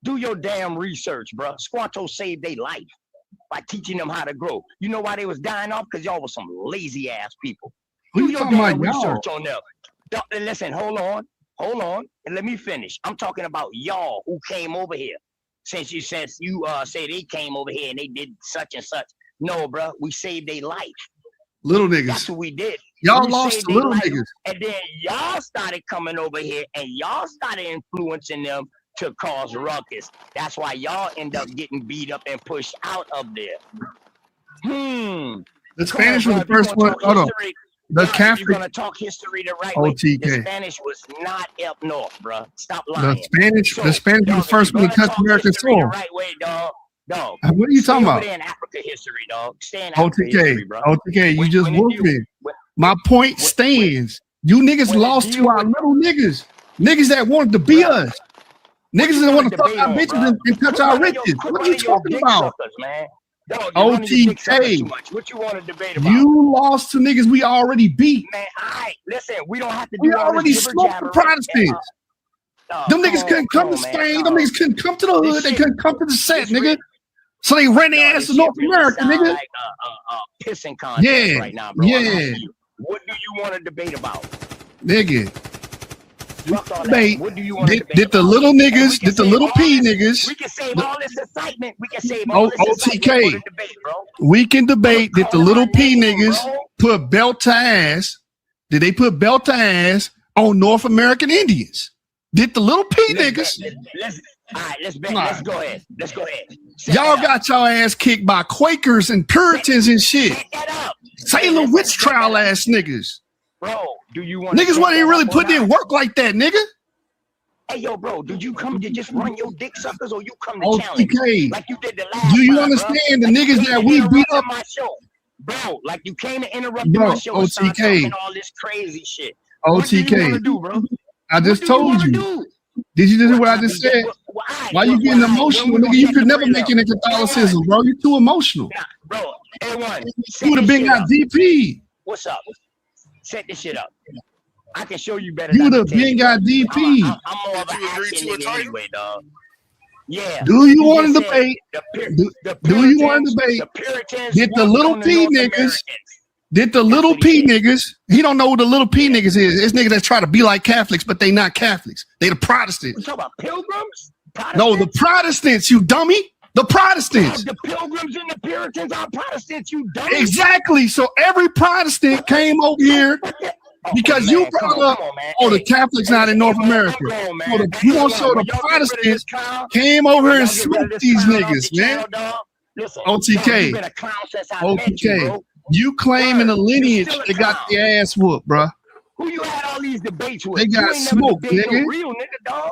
Do your damn research, bro. Squanto saved their life by teaching them how to grow. You know why they was dying off? Because y'all was some lazy ass people. Do your damn research on them. Listen, hold on, and let me finish. I'm talking about y'all who came over here. Since you say they came over here and they did such and such. No, bro, we saved their life. Little niggas. That's what we did. Y'all lost to little niggas. And then y'all started coming over here and y'all started influencing them to cause ruckus. That's why y'all end up getting beat up and pushed out of there. The Spanish was the first one. Hold on. The Catholic. You're gonna talk history the right way. The Spanish was not up north, bro. Stop lying. The Spanish was the first one to touch American soil. The right way, dog. Dog. What are you talking about? Stay in Africa history, dog. Stay in Africa history, bro. OTK, you just whooped me. My point stands. You niggas lost to our little niggas. Niggas that wanted to be us. Niggas that want to fuck our bitches and touch our riches. What are you talking about? OTK. What you want to debate about? You lost to niggas we already beat. Man, listen, we don't have to do we already smoked the Protestants. Them niggas couldn't come to Spain. Them niggas couldn't come to the hood. They couldn't come to the set, nigga. So they ran their ass to North America, nigga. Like pissing contest right now, bro. Yeah. What do you want to debate about? Nigga. Debate. Did the little niggas, did the little P niggas? We can save all this excitement. We can save all this OTK. Debate, bro. We can debate. Did the little P niggas put belt to ass? Did they put belt to ass on North American Indians? Did the little P niggas? All right, let's bet. Let's go ahead. Y'all got y'all ass kicked by Quakers and Puritans and shit. Salem witch trial ass niggas. Bro, do you want niggas want to really put in work like that, nigga? Hey, yo, bro, did you come to just run your dick suckers or you come to challenge? Like you did the last do you understand the niggas that we beat up? My show? Bro, like you came to interrupt my show and start talking all this crazy shit. OTK. What do you want to do, bro? I just told you. Did you just hear what I just said? Why you getting emotional, nigga? You could never make it in Catholicism, bro. You too emotional. Bro, everyone. You would have been got DP. What's up? Set this shit up. I can show you better. You would have been got DP. I'm more of an action nigga anyway, dog. Yeah. Do you want to debate? Do you want to debate? Did the little P niggas? Did the little P niggas? He don't know what the little P niggas is. It's niggas that try to be like Catholics, but they not Catholics. They the Protestants. You talking about pilgrims? No, the Protestants, you dummy. The Protestants. The pilgrims and the Puritans are Protestants, you dummy. Exactly. So every Protestant came over here Because you brought up, the Catholics not in North America. So you want to show the Protestants came over here and smoked these niggas, man. OTK. You claiming a lineage, they got the ass whooped, bro. Who you had all these debates with? They got smoked, nigga. No real nigga, dog.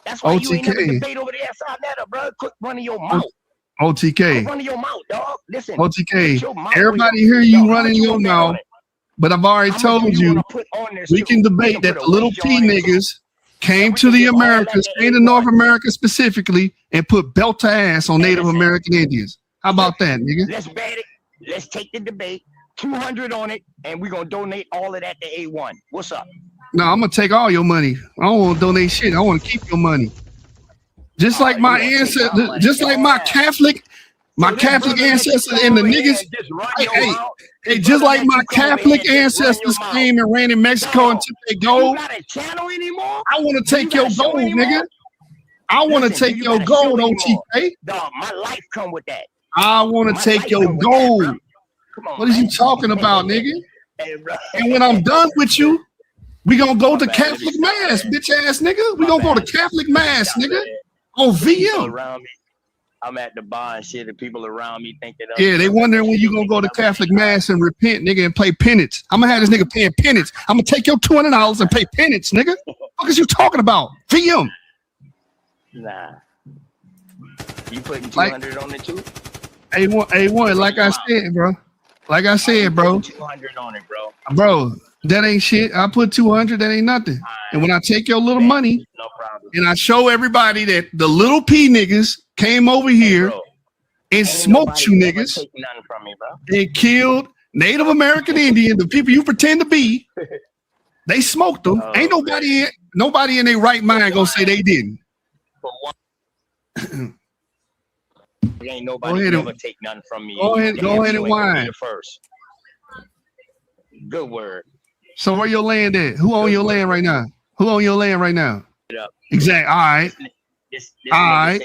That's why you ain't never debate over there outside that, bro. Quit running your mouth. OTK. Quit running your mouth, dog. Listen. OTK. Everybody hear you running your mouth, but I've already told you we can debate that the little P niggas came to the Americas, came to North America specifically, and put belt to ass on Native American Indians. How about that, nigga? Let's bet it. Let's take the debate. 200 on it, and we're gonna donate all of that to A1. What's up? No, I'm gonna take all your money. I don't want to donate shit. I want to keep your money. Just like my ancestors, just like my Catholic ancestors and the niggas. Hey, just like my Catholic ancestors came and ran in Mexico and took their gold. I want to take your gold, nigga. I want to take your gold, OTK. Dog, my life come with that. I want to take your gold. What are you talking about, nigga? And when I'm done with you, we gonna go to Catholic Mass, bitch ass nigga. We gonna go to Catholic Mass, nigga. On VM. Around me, I'm at the bar and shit. The people around me think that. Yeah, they wondering when you gonna go to Catholic Mass and repent, nigga, and play penance. I'm gonna have this nigga paying penance. I'm gonna take your $200 and pay penance, nigga. What is you talking about? VM. Nah. You putting 200 on it too? A1, like I said, bro. Like I said, bro. 200 on it, bro. Bro, that ain't shit. I put 200, that ain't nothing. And when I take your little money, no problem. And I show everybody that the little P niggas came over here and smoked you niggas Take nothing from me, bro. and killed Native American Indian, the people you pretend to be. They smoked them. Ain't nobody in their right mind gonna say they didn't. Ain't nobody ever take nothing from me. Go ahead and whine. First. Good word. So where your land at? Who own your land right now? Who own your land right now? Exactly. All right.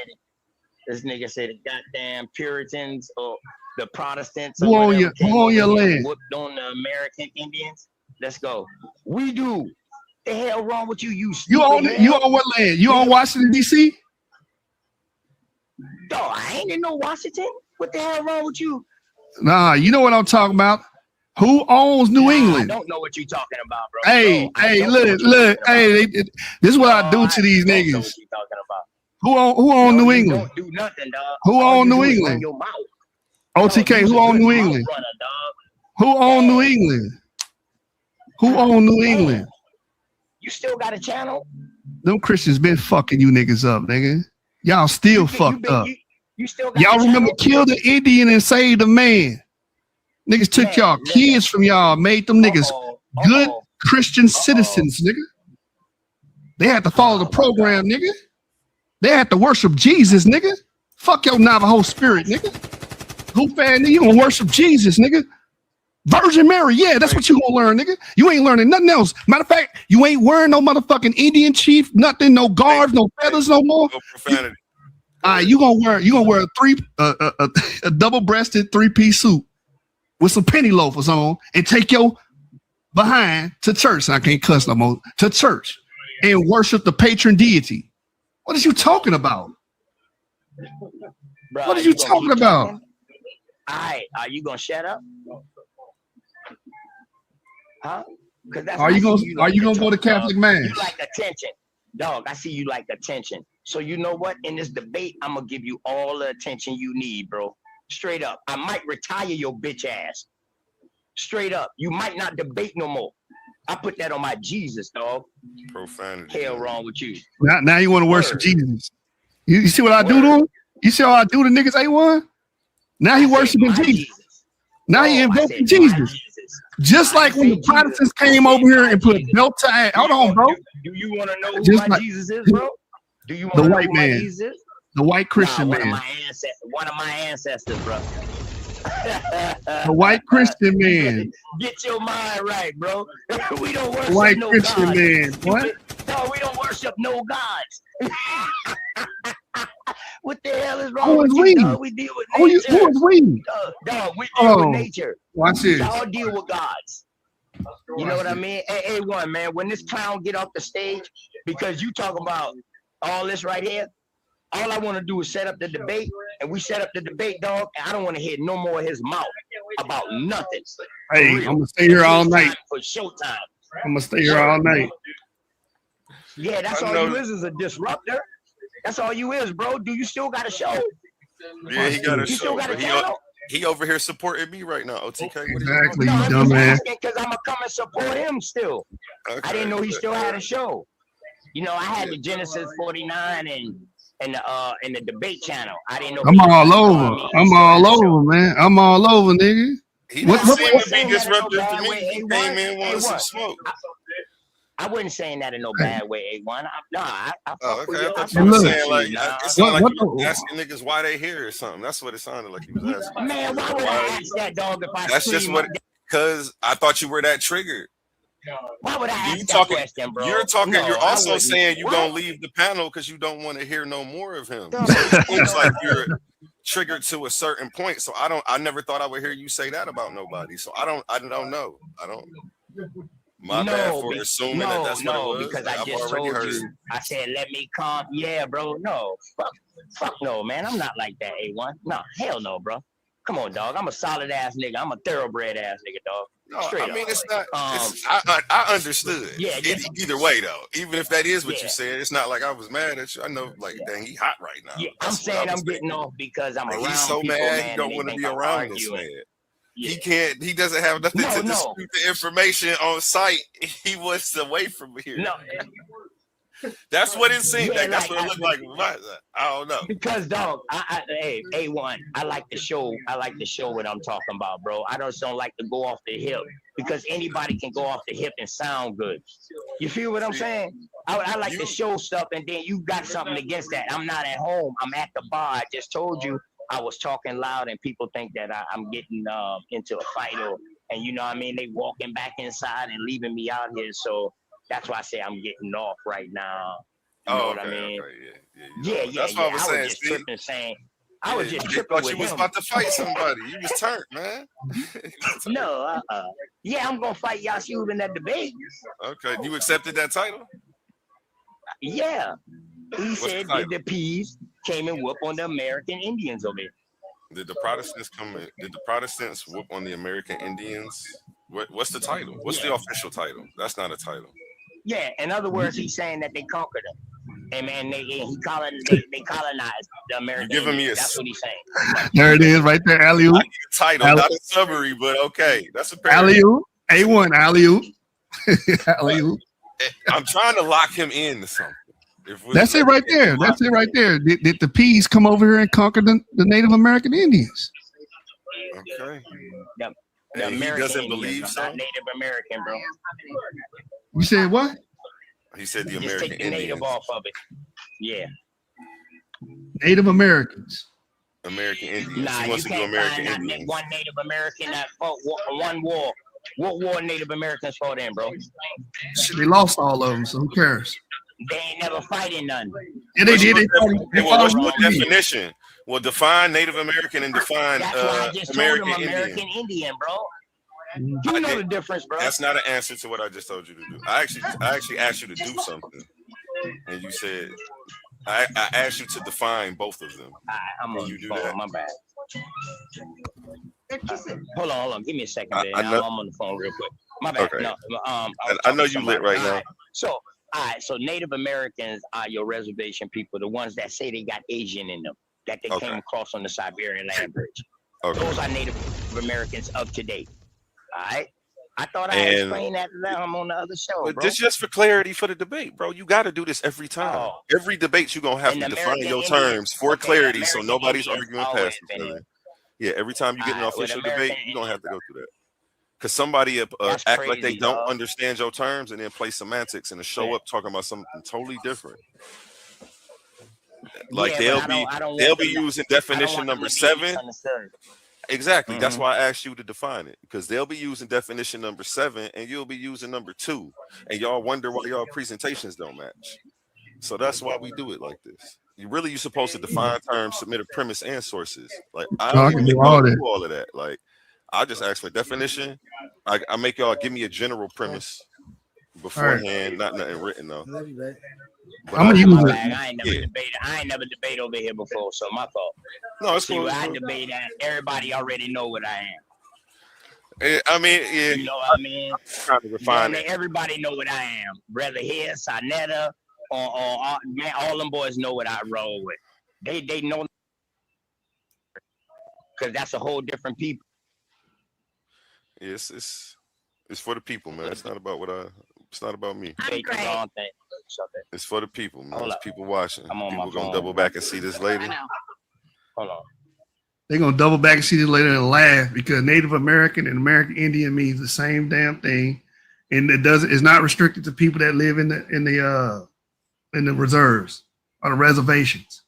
This nigga said the goddamn Puritans or the Protestants. Who own your land? Whooped on the American Indians. Let's go. We do. The hell wrong with you? You own what land? You own Washington D.C.? Dog, I ain't in no Washington. What the hell wrong with you? Nah, you know what I'm talking about. Who owns New England? I don't know what you're talking about, bro. Hey, look. Hey, this is what I do to these niggas. What you talking about? Who own New England? Don't do nothing, dog. Who own New England? OTK, who own New England? Who own New England? Who own New England? You still got a channel? Them Christians been fucking you niggas up, nigga. Y'all still fucked up. Y'all remember kill the Indian and save the man. Niggas took y'all kids from y'all, made them niggas good Christian citizens, nigga. They had to follow the program, nigga. They had to worship Jesus, nigga. Fuck your Navajo spirit, nigga. Who fan nigga? You gonna worship Jesus, nigga. Virgin Mary, yeah, that's what you gonna learn, nigga. You ain't learning nothing else. Matter of fact, you ain't wearing no motherfucking Indian chief, nothing, no guards, no feathers, no more. No profanity. All right, you gonna wear a double-breasted 3-piece suit with some penny loafers on and take your behind to church. I can't cuss no more. To church and worship the patron deity. What is you talking about? Bro, what are you talking about? All right, are you gonna shut up? Huh? Are you gonna go to Catholic Mass? You like attention, dog. I see you like attention. So you know what? In this debate, I'm gonna give you all the attention you need, bro. Straight up. I might retire your bitch ass. Straight up. You might not debate no more. I put that on my Jesus, dog. Profanity. Hell wrong with you. Now you want to worship Jesus. You see what I do to him? You see how I do to niggas A1? Now he worshiping Jesus. Now he invoking Jesus. Just like when the Protestants came over here and put belt to ass. Hold on, bro. Do you want to know who my Jesus is, bro? Do you want to know who my Jesus is? The white Christian man. One of my ancestors, bro. The white Christian man. Get your mind right, bro. We don't worship white no Christian gods. Man. What? No, we don't worship no gods. What the hell is wrong Who with is you, we? dog? We deal with Who nature. is we? Dog, we deal with nature. Watch this. Y'all deal with gods. You know what I mean? A1, man, when this clown get off the stage, because you talk about all this right here, all I want to do is set up the debate, and we set up the debate, dog, and I don't want to hear no more of his mouth about nothing. Hey, I'm gonna stay here all night. For showtime. I'm gonna stay here all night. Yeah, that's all you is a disruptor. That's all you is, bro. Do you still got a show? Yeah, he got a You show. still got a But channel? he over here supporting me right now. OTK. Exactly, you I'm just dumbass. asking because I'm gonna come and support him still. I didn't know he still had a show. You know, I had the Genesis 49 and the debate channel. I didn't know. I'm all over. I'm all over, man. I'm all over, nigga. He What- didn't what- seem to be disruptive to me. He came in wanting some smoke. I wasn't saying that in no bad way, A1. I Oh, okay. I thought fuck you were with saying like nah. it sounded like you were asking niggas why they here or something. That's what it sounded like he was asking. Man, why would I ask that, dog, if I That's just scream what. up Because I thought you were that triggered. Why would I ask You that talking? question, bro? You're talking. No, You're I also wouldn't. saying you're What? gonna leave the panel because you don't want to hear no more of him. So it seems like you're triggered to a certain point. So I never thought I would hear you say that about nobody. So I don't know. My bad for assuming that that's what it was. Because I I've just already told heard. you. I said, let me calm. Yeah, bro. No, fuck no, man. I'm not like that, A1. No, hell no, bro. Come on, dog. I'm a solid ass nigga. I'm a thoroughbred ass nigga, dog. No, Straight I mean up. it's not. I understood. Yeah, Either way, though, even if that is what Yeah. you said, it's not like I was mad at you. I know, like, dang, he hot right now. Yeah, I'm That's what saying I I'm was getting thinking. off because I'm Like, around he's so people, mad man, he and don't they want to think be I'm around this arguing. man. He can't. He doesn't have nothing to dispute the information on site. He wants away from here. No. That's what it seemed Yeah, like. That's like, what it looked like. I don't know. Because dog, hey, A1, I like to show what I'm talking about, bro. I just don't like to go off the hip because anybody can go off the hip and sound good. You feel what I'm saying? I like to show stuff, and then you got something against that. I'm not at home. I'm at the bar. I just told you I was talking loud, and people think that I'm getting into a fight, and you know what I mean? They walking back inside and leaving me out here. So that's why I say I'm getting off right now. You know what I mean? Yeah. That's what I was saying. Was just Steve. tripping, saying I was just You tripping thought with you was him. about to fight somebody. You was turned, man. No, yeah, I'm gonna fight Yashu in that debate. Okay, you accepted that title? Yeah, he What's the said title? the P's came and whoop on the American Indians over here. Did the Protestants come in? Did the Protestants whoop on the American Indians? What's the title? What's the official title? That's not a title. Yeah, in other words, he's saying that they conquered them. And man, they colonized the American You're giving me Indians. a That's what he's saying. There it is, right there, alley-oop. I need a title, not a summary, but okay. That's a Alley-oop. A1, alley-oop. Alley-oop. I'm trying to lock him in to something. That's it right there. That's it right there. Did the P's come over here and conquer the Native American Indians? Okay. The And he American doesn't Indians, believe not so? Native American, bro. You said what? He said the Just American take the Indians. native off of it. Yeah. Native Americans. American Indians. Nah, He you wants to do can't American find Indians. one Native American that fought one war. What war Native Americans fought in, bro? They lost all of them, so who cares? They ain't never fighting none. Yeah, they did. What's your definition? Well, define Native American and define That's why I just told American him American Indian. Indian, bro. You know the difference, bro. That's not an answer to what I just told you to do. I actually asked you to do something, and you said I asked you to define both of them. I'm Can on you do the phone. that? My bad. Hold on. Give me a second, man. I know- I'm on the phone real quick. My bad. Okay. No, I know you lit right now. So, all right. So Native Americans are your reservation people, the ones that say they got Asian in them, that they came across on the Siberian land bridge. Okay. Those are Native Americans of today. All right. I thought I And- explained that to them on the other show, But bro. this just for clarity for the debate, bro. You got to do this every time. Every debate, you're gonna have And to the define American your Indians- terms for okay, clarity, so American nobody's Indians arguing always past each been other. in. Yeah, every time you get an Alright, with official American debate, you're gonna have to go through that. Because somebody act That's like they crazy, don't dog. understand your terms and then play semantics and show up talking about something totally different. Like Yeah, but I don't they'll want be them to- using I don't definition want them number to be 7. misunderstood. Exactly. That's Mhm. why I asked you to define it, because they'll be using definition number 7 and you'll be using number 2, and y'all wonder why y'all presentations don't match. So that's why we do it like this. You're supposed to define terms, submit a premise and sources. Like I No, I don't can even do all that. do all of that. Like I'll just ask for definition. I make y'all give me a general premise beforehand, not nothing written though. Love you, babe. But I'm I ain't never debate. I ain't never debate over here before, so my fault. No, it's See, cool. I debate that everybody already know what I am. I mean, yeah. You know what I mean? Trying to refine it. Everybody know what I am. Whether here, Sonetta, or man, all them boys know what I roll with. They know, because that's a whole different people. Yes, it's for the people, man. It's not about it's not about me. It's for the people, man. There's people watching. People gonna double back and see this later. Hold on. They're gonna double back and see this later and laugh because Native American and American Indian means the same damn thing, and it's not restricted to people that live in the reserves or the reservations.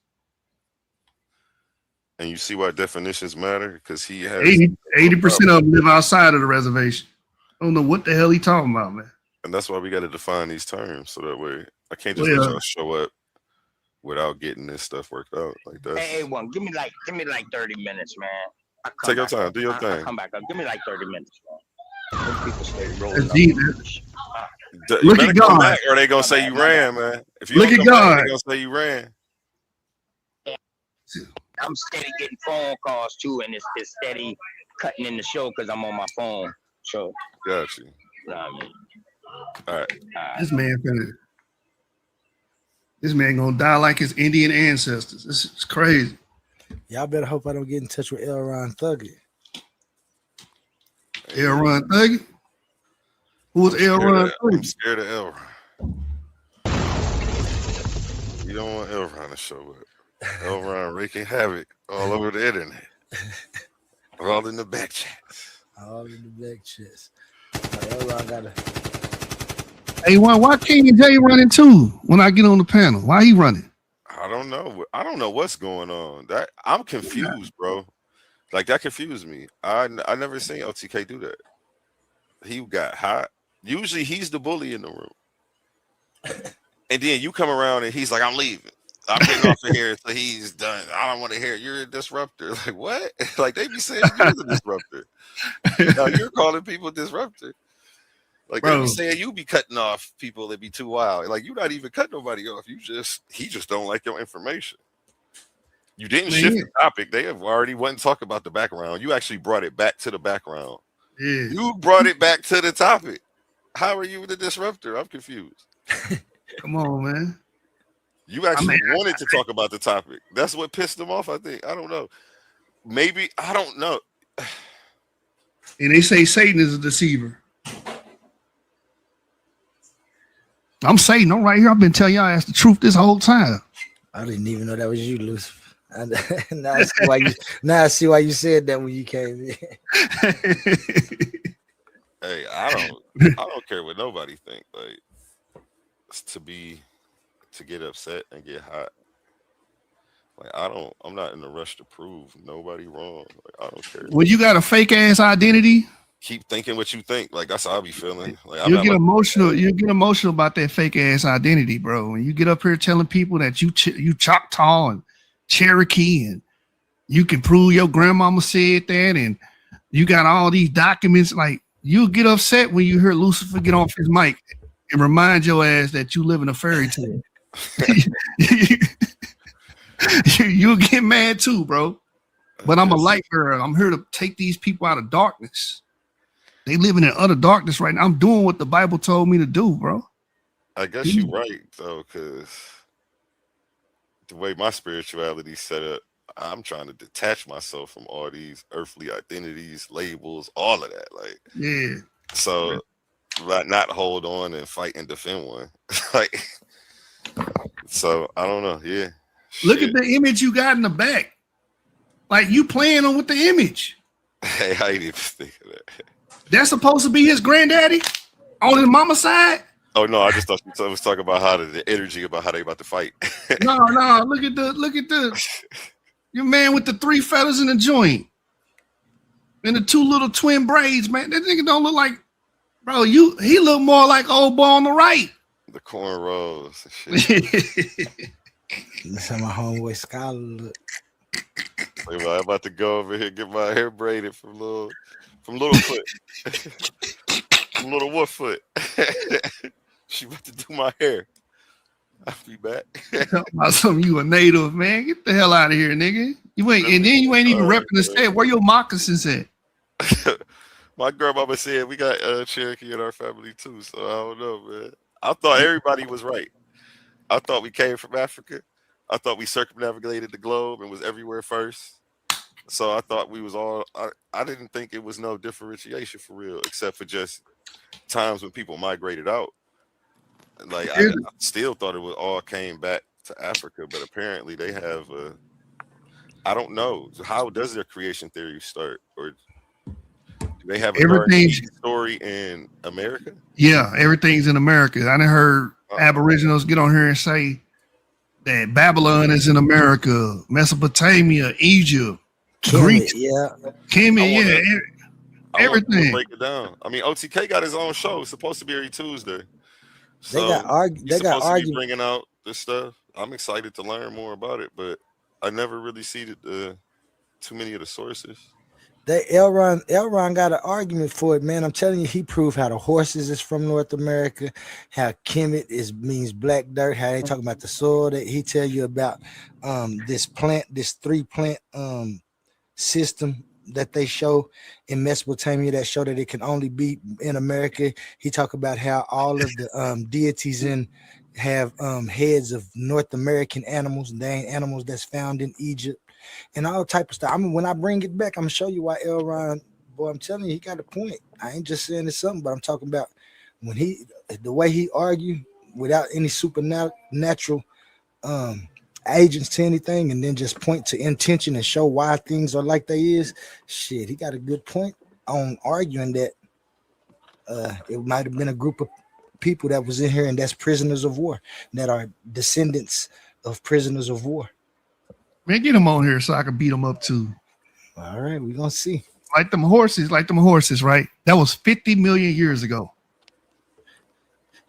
And you see why definitions matter? Because he has 80% of them live outside of the reservation. I don't know what the hell he talking about, man. And that's why we got to define these terms so that way I can't just let y'all show up without getting this stuff worked out like that. Hey, one, give me like 30 minutes, man. Take your time, do your thing. I'll come back up. Give me like 30 minutes, man. Those people stay rolling up. You better come back or they gonna say you ran, man. If you look at God, they gonna say you ran. I'm steady getting phone calls too, and it's steady cutting in the show because I'm on my phone. So got you. You know what I mean? All right. This man gonna die like his Indian ancestors. This is crazy. Y'all better hope I don't get in touch with L. Ron Thugget. L. Ron Thugget? Who was L. Ron Thugget? I'm scared of L. Ron. You don't want L. Ron to show up. L. Ron wreaking havoc all over the internet. All in the back chats. All in the back chats. L. Ron gotta. Hey, why King and Jay running too when I get on the panel? Why he running? I don't know. I don't know what's going on. I'm confused, bro. Like that confused me. I never seen OTK do that. He got hot. Usually he's the bully in the room. And then you come around and he's like, I'm leaving. I'm getting off of here, so he's done. I don't want to hear it. You're a disruptor. Like what? Like they be saying you're a disruptor. No, you're calling people disruptor. Like they be saying you be cutting off people that be too wild. Like you're not even cutting nobody off. He just don't like your information. You didn't shift the topic. They have already went and talk about the background. You actually brought it back to the background. Yeah. You brought it back to the topic. How are you the disruptor? I'm confused. Come on, man. You actually wanted to talk about the topic. That's what pissed them off, I think. I don't know. Maybe, I don't know. And they say Satan is a deceiver. I'm Satan. I'm right here. I've been telling y'all ass the truth this whole time. I didn't even know that was you, Lucifer. Now I see why you said that when you came in. Hey, I don't care what nobody think. Like to get upset and get hot. Like I'm not in a rush to prove nobody wrong. Like I don't care. When you got a fake ass identity, keep thinking what you think. Like that's how I be feeling. Like you'll get emotional. You'll get emotional about that fake ass identity, bro. When you get up here telling people that you Choctaw and Cherokee and you can prove your grandmama said that, and you got all these documents. Like you'll get upset when you hear Lucifer get off his mic and remind your ass that you live in a fairy tale. You'll get mad too, bro. But I'm a light girl. I'm here to take these people out of darkness. They living in utter darkness right now. I'm doing what the Bible told me to do, bro. I guess you're right, though, because the way my spirituality set up, I'm trying to detach myself from all these earthly identities, labels, all of that. Like, yeah. So, not hold on and fight and defend one. Like, so I don't know. Yeah. Look at the image you got in the back. Like you playing on with the image. Hey, I ain't even think of that. That's supposed to be his granddaddy on his mama's side. Oh no, I just thought you was talking about how the energy about how they about to fight. No, look at the your man with the 3 feathers in the joint and the 2 little twin braids, man. That nigga don't look like, bro. He look more like old boy on the right. The cornrows and shit. That's how my homeboy Scholar look. Wait, I'm about to go over here and get my hair braided from Littlefoot. From Little Wolffoot. She about to do my hair. I'll be back. Talking about something, you a native, man. Get the hell out of here, nigga. You ain't, and then you ain't even repping the state. Where your moccasins at? My grandmama said we got Cherokee in our family too, so I don't know, man. I thought everybody was right. I thought we came from Africa. I thought we circumnavigated the globe and was everywhere first. So I thought we was all. I didn't think it was no differentiation for real, except for just times when people migrated out. Like I still thought it was all came back to Africa, but apparently they have. I don't know, how does their creation theory start, or do they have a Everything story in America? Yeah, everything's in America. I done heard Aboriginals get on here and say that Babylon is in America, Mesopotamia, Egypt, Greece, Kemet, everything. Break it down. I mean, OTK got his own show. It's supposed to be every Tuesday. So They got arguments. Bringing out this stuff. I'm excited to learn more about it, but I never really see too many of the sources. Elron got an argument for it, man. I'm telling you, he proved how the horses is from North America, how Kemet means black dirt, how they talk about the soil. That he tell you about this 3-plant system that they show in Mesopotamia that show that it can only be in America. He talk about how all of the deities have heads of North American animals. They ain't animals that's found in Egypt. And all type of stuff. I mean, when I bring it back, I'm gonna show you why Elron, boy, I'm telling you, he got a point. I ain't just saying it's something, but I'm talking about when the way he argued without any supernatural agents to anything, and then just point to intention and show why things are like they is. Shit, he got a good point on arguing that it might have been a group of people that was in here, and that's prisoners of war, that are descendants of prisoners of war. Man, get him on here so I can beat him up too. All right, we're gonna see. Like them horses, right? That was 50 million years ago.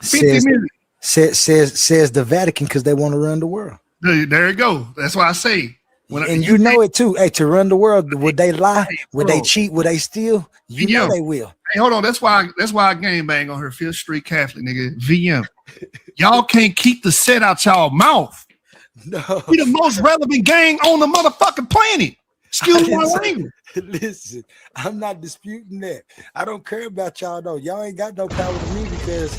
50 million. Says the Vatican, because they want to run the world. There you go. That's why I say. You know it too. Hey, to run the world, would they lie? Would they cheat? Would they steal? You know they will. Hey, hold on. That's why I game bang on her. Fifth Street Catholic, nigga. VM. Y'all can't keep the set out y'all mouth. No. We the most relevant gang on the motherfucking planet. Excuse my language. Listen, I'm not disputing that. I don't care about y'all though. Y'all ain't got no power to me because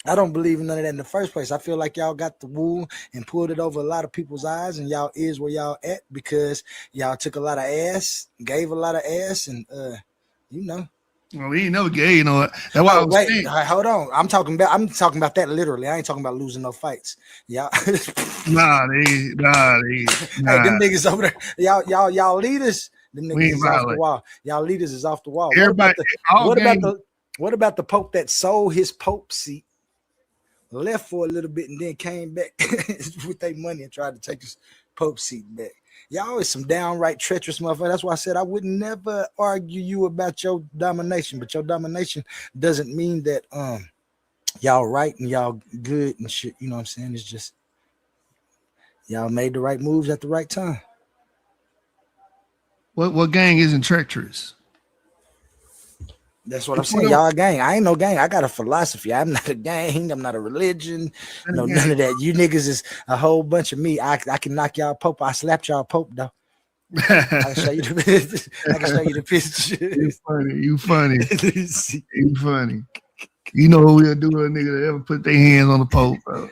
I don't believe in none of that in the first place. I feel like y'all got the wool and pulled it over a lot of people's eyes, and y'all is where y'all at because y'all took a lot of ass, gave a lot of ass, and you know. Well, we ain't never gay, you know. That's why I was saying. Hold on. I'm talking about that literally. I ain't talking about losing no fights. Y'all. Nah. Hey, them niggas over there. Y'all leaders. Them niggas is off the wall. Y'all leaders is off the wall. Everybody. What about the Pope that sold his Pope seat, left for a little bit, and then came back with their money and tried to take his Pope seat back? Y'all is some downright treacherous motherfucker. That's why I said I would never argue you about your domination, but your domination doesn't mean that y'all right and y'all good and shit. You know what I'm saying? It's just y'all made the right moves at the right time. What gang isn't treacherous? That's what I'm saying. Y'all a gang. I ain't no gang. I got a philosophy. I'm not a gang. I'm not a religion. No, none of that. You niggas is a whole bunch of me. I can knock y'all Pope. I slapped y'all Pope though. I can show you the picture. You funny. You funny. You know who we'll do a nigga that ever put their hands on the Pope, bro.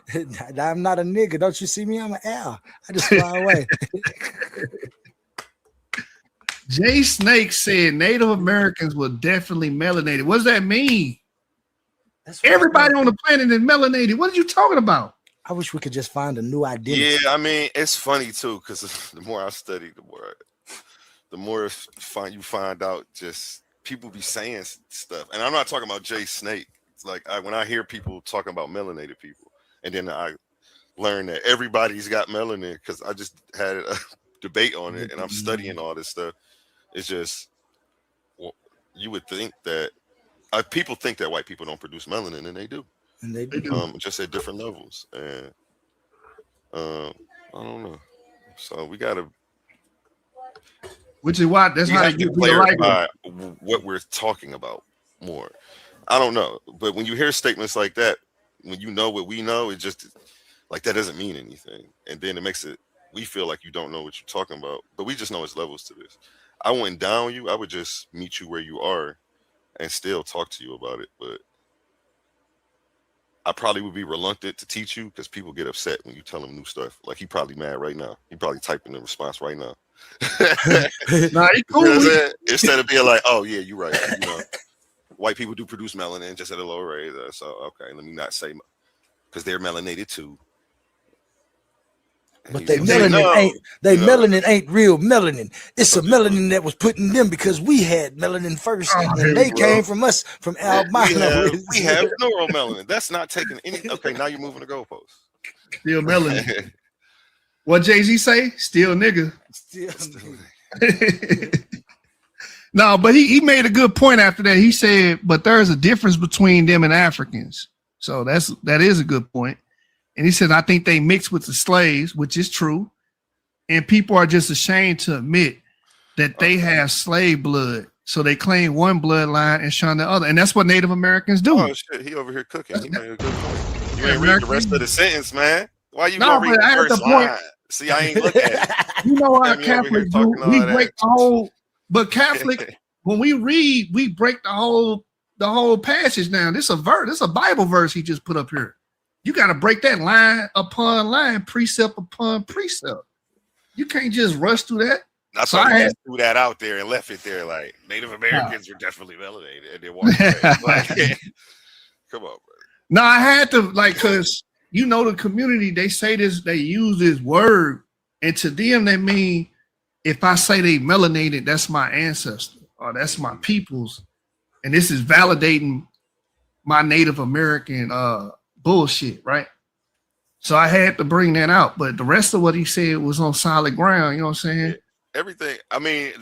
I'm not a nigga. Don't you see me? I'm an owl. I just fly away. Jay Snake said Native Americans were definitely melanated. What does that mean? Everybody on the planet is melanated. What are you talking about? I wish we could just find a new identity. Yeah, I mean, it's funny too, because the more I study, the more you find out just people be saying stuff. And I'm not talking about Jay Snake. It's like when I hear people talking about melanated people, and then I learn that everybody's got melanin because I just had a debate on it, and I'm studying all this stuff. It's just, you would think that people think that white people don't produce melanin, and they do. And they do. Just at different levels. And I don't know. So we gotta. Which is why that's We how they have to get the right clarify what we're talking about more. I don't know, but when you hear statements like that, when you know what we know, it just like that doesn't mean anything, and then it makes it we feel like you don't know what you're talking about. But we just know it's levels to this. I wouldn't down you. I would just meet you where you are and still talk to you about it. But I probably would be reluctant to teach you because people get upset when you tell them new stuff. Like he probably mad right now. He probably typing the response right now. Nah, he cool. You know what I'm saying? Instead of being like, "Oh yeah, you're right." You know, white people do produce melanin just at a lower rate. So okay, let me not say because they're melanated too. And But he's they gonna say, melanin "No," ain't they you know? melanin ain't real melanin. It's a melanin that was put in them because we had melanin first, and they came from us from albino. We have neuromelanin. That's not taking any. Okay, now you're moving the goalposts. Still melanin. What Jay-Z say? Still nigga. No, but he made a good point after that. He said, but there's a difference between them and Africans. So that is a good point. And he said, I think they mix with the slaves, which is true. And people are just ashamed to admit that they have slave blood. So they claim one bloodline and shun the other. And that's what Native Americans do. Oh shit, he over here cooking. He made a good point. You ain't read the rest of the sentence, man. Why you gonna read the first line? See, I ain't looking at it. You know how Catholics do. We break the whole, but Catholic, when we read, we break the whole passage down. This is a verse, this is a Bible verse he just put up here. You got to break that line upon line, precept upon precept. You can't just rush through that. That's why I just threw that out there and left it there. Like Native Americans were definitely melanated, and they walked away. Like, come on, bro. No, I had to because you know the community. They say this. They use this word, and to them they mean if I say they melanated, that's my ancestor or that's my people's, and this is validating my Native American bullshit, right? So I had to bring that out, but the rest of what he said was on solid ground. You know what I'm saying? Everything. I mean,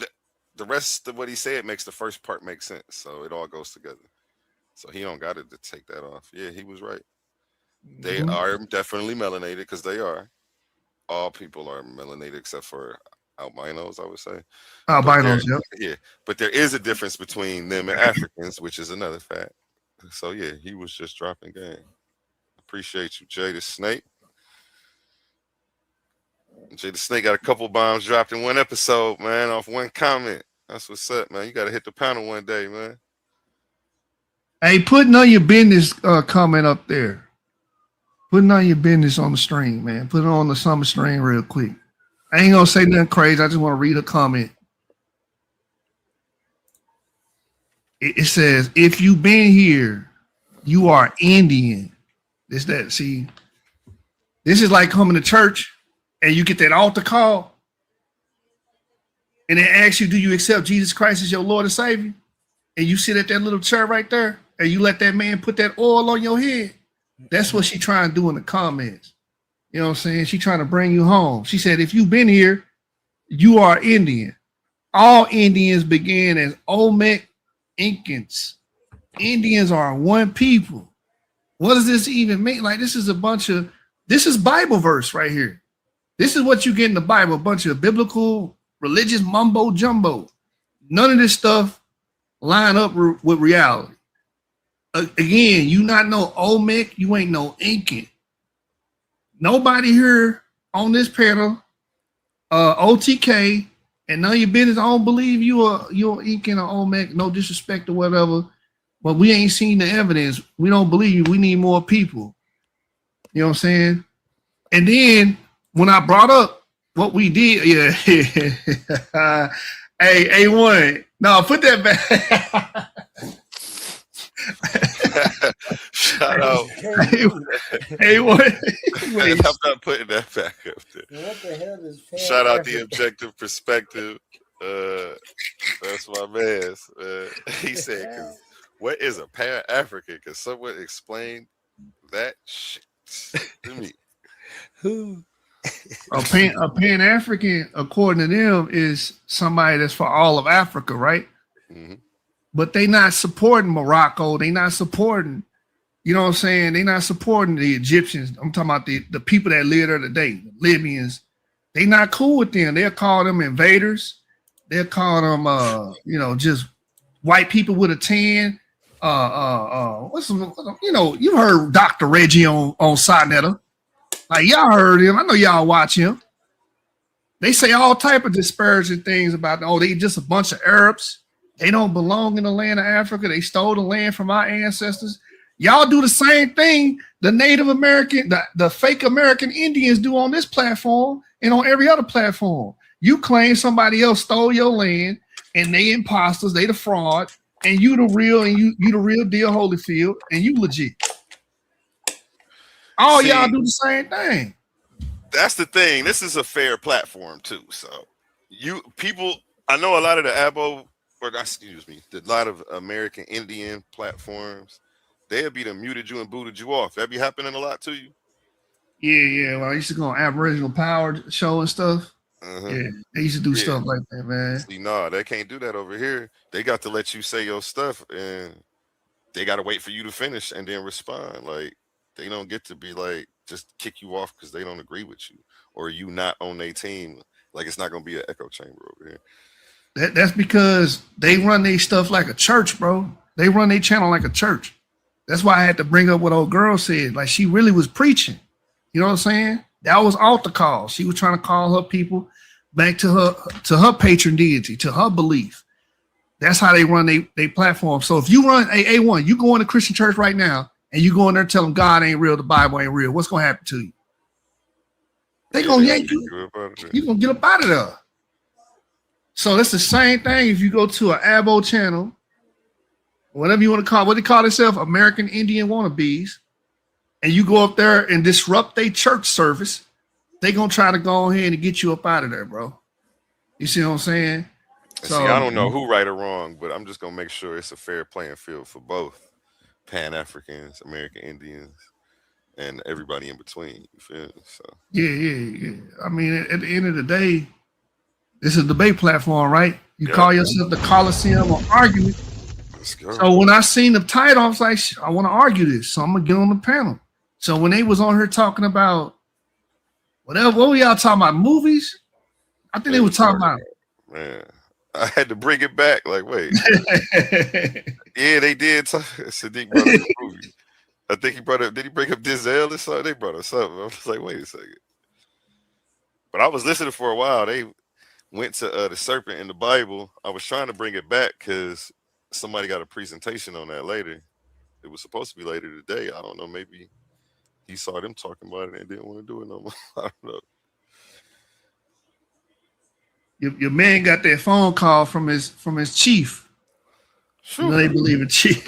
the rest of what he said makes the first part make sense. So it all goes together. So he don't got it to take that off. Yeah, he was right. They are definitely melanated because they are. All people are melanated except for albinos, I would say. Albinos, yep. Yeah, but there is a difference between them and Africans, which is another fact. So yeah, he was just dropping game. Appreciate you, Jay the Snake. Jay the Snake got a couple bombs dropped in one episode, man, off one comment. That's what's up, man. You got to hit the panel one day, man. Hey, put none of your business comment up there. Put none of your business on the stream, man. Put it on the summer stream real quick. I ain't gonna say nothing crazy. I just want to read a comment. It says, if you been here, you are Indian. See, this is like coming to church and you get that altar call and they ask you, do you accept Jesus Christ as your Lord and Savior? And you sit at that little chair right there and you let that man put that oil on your head. That's what she trying to do in the comments. You know what I'm saying? She trying to bring you home. She said, if you've been here, you are Indian. All Indians began as Olmec Incans. Indians are one people. What does this even mean? Like, this is Bible verse right here. This is what you get in the Bible, a bunch of biblical, religious mumbo jumbo. None of this stuff line up with reality. Again, you not know Olmec, you ain't no Incan. Nobody here on this panel, OTK, and none of your business, I don't believe you're Incan or Olmec, no disrespect or whatever. But we ain't seen the evidence. We don't believe you. We need more people. You know what I'm saying? And then when I brought up what we did, yeah. Hey, A1. No, put that back. Shout out. A1. Wait, I'm not putting that back up there. What the hell is Shout out the objective perspective. That's my man's. He said, what is a Pan-African? Can someone explain that shit to me? Who? A Pan-African, according to them, is somebody that's for all of Africa, right? Mm-hmm. But they not supporting Morocco. They not supporting, you know what I'm saying? They not supporting the Egyptians. I'm talking about the people that live there today, the Libyans, They not cool with them. They'll call them invaders. They'll call them, just white people with a tan. What's some, you heard Dr. Reggie on Sonetta. Like y'all heard him. I know y'all watch him. They say all type of disparaging things about them. Oh, they just a bunch of Arabs. They don't belong in the land of Africa. They stole the land from our ancestors. Y'all do the same thing the Native American, the fake American Indians do on this platform and on every other platform. You claim somebody else stole your land and they imposters, they the fraud, and you the real, and you the real deal Holyfield, and you legit. All y'all do the same thing. That's the thing. This is a fair platform too. So I know a lot of the a lot of American Indian platforms, they'll be done muted you and booted you off. That be happening a lot to you. Yeah. Well, I used to go on Aboriginal Power show and stuff. Yeah, they used to do stuff like that, man. See, no, they can't do that over here. They got to let you say your stuff, and they got to wait for you to finish and then respond. Like, they don't get to be like, just kick you off because they don't agree with you or you not on their team. Like, it's not going to be an echo chamber over here. That's because they run their stuff like a church, bro. They run their channel like a church. That's why I had to bring up what old girl said. Like, she really was preaching. You know what I'm saying? That was altar call. She was trying to call her people back to her patron deity, to her belief. That's how they run their platform. So if you run A1, you go in a Christian church right now and you go in there and tell them God ain't real, the Bible ain't real, what's going to happen to you? They're going to yank you. You're going to get up out of there. So that's the same thing if you go to an Abo channel, whatever you want to call it, what they call themselves, American Indian wannabes, and you go up there and disrupt their church service, they're going to try to go ahead and get you up out of there, bro. You see what I'm saying? So, I don't know who right or wrong, but I'm just going to make sure it's a fair playing field for both Pan-Africans, American Indians, and everybody in between. You feel me? So. Yeah. I mean, at the end of the day, this is a debate platform, right? You call yourself the Coliseum or argument. Let's go. So when I seen the title, I was like, I want to argue this, so I'm going to get on the panel. So when they was on here talking about what were y'all talking about? Movies? I think they were talking about. Man, I had to bring it back. Like, wait. Yeah, they did. Sadiq brought up the movie. I think he brought up, did he bring up Denzel or something? They brought up something. I was like, wait a second. But I was listening for a while. They went to the serpent in the Bible. I was trying to bring it back because somebody got a presentation on that later. It was supposed to be later today. I don't know. Maybe he saw them talking about it and didn't want to do it no more. I don't know. Your man got that phone call from his chief. You know they believe in chief.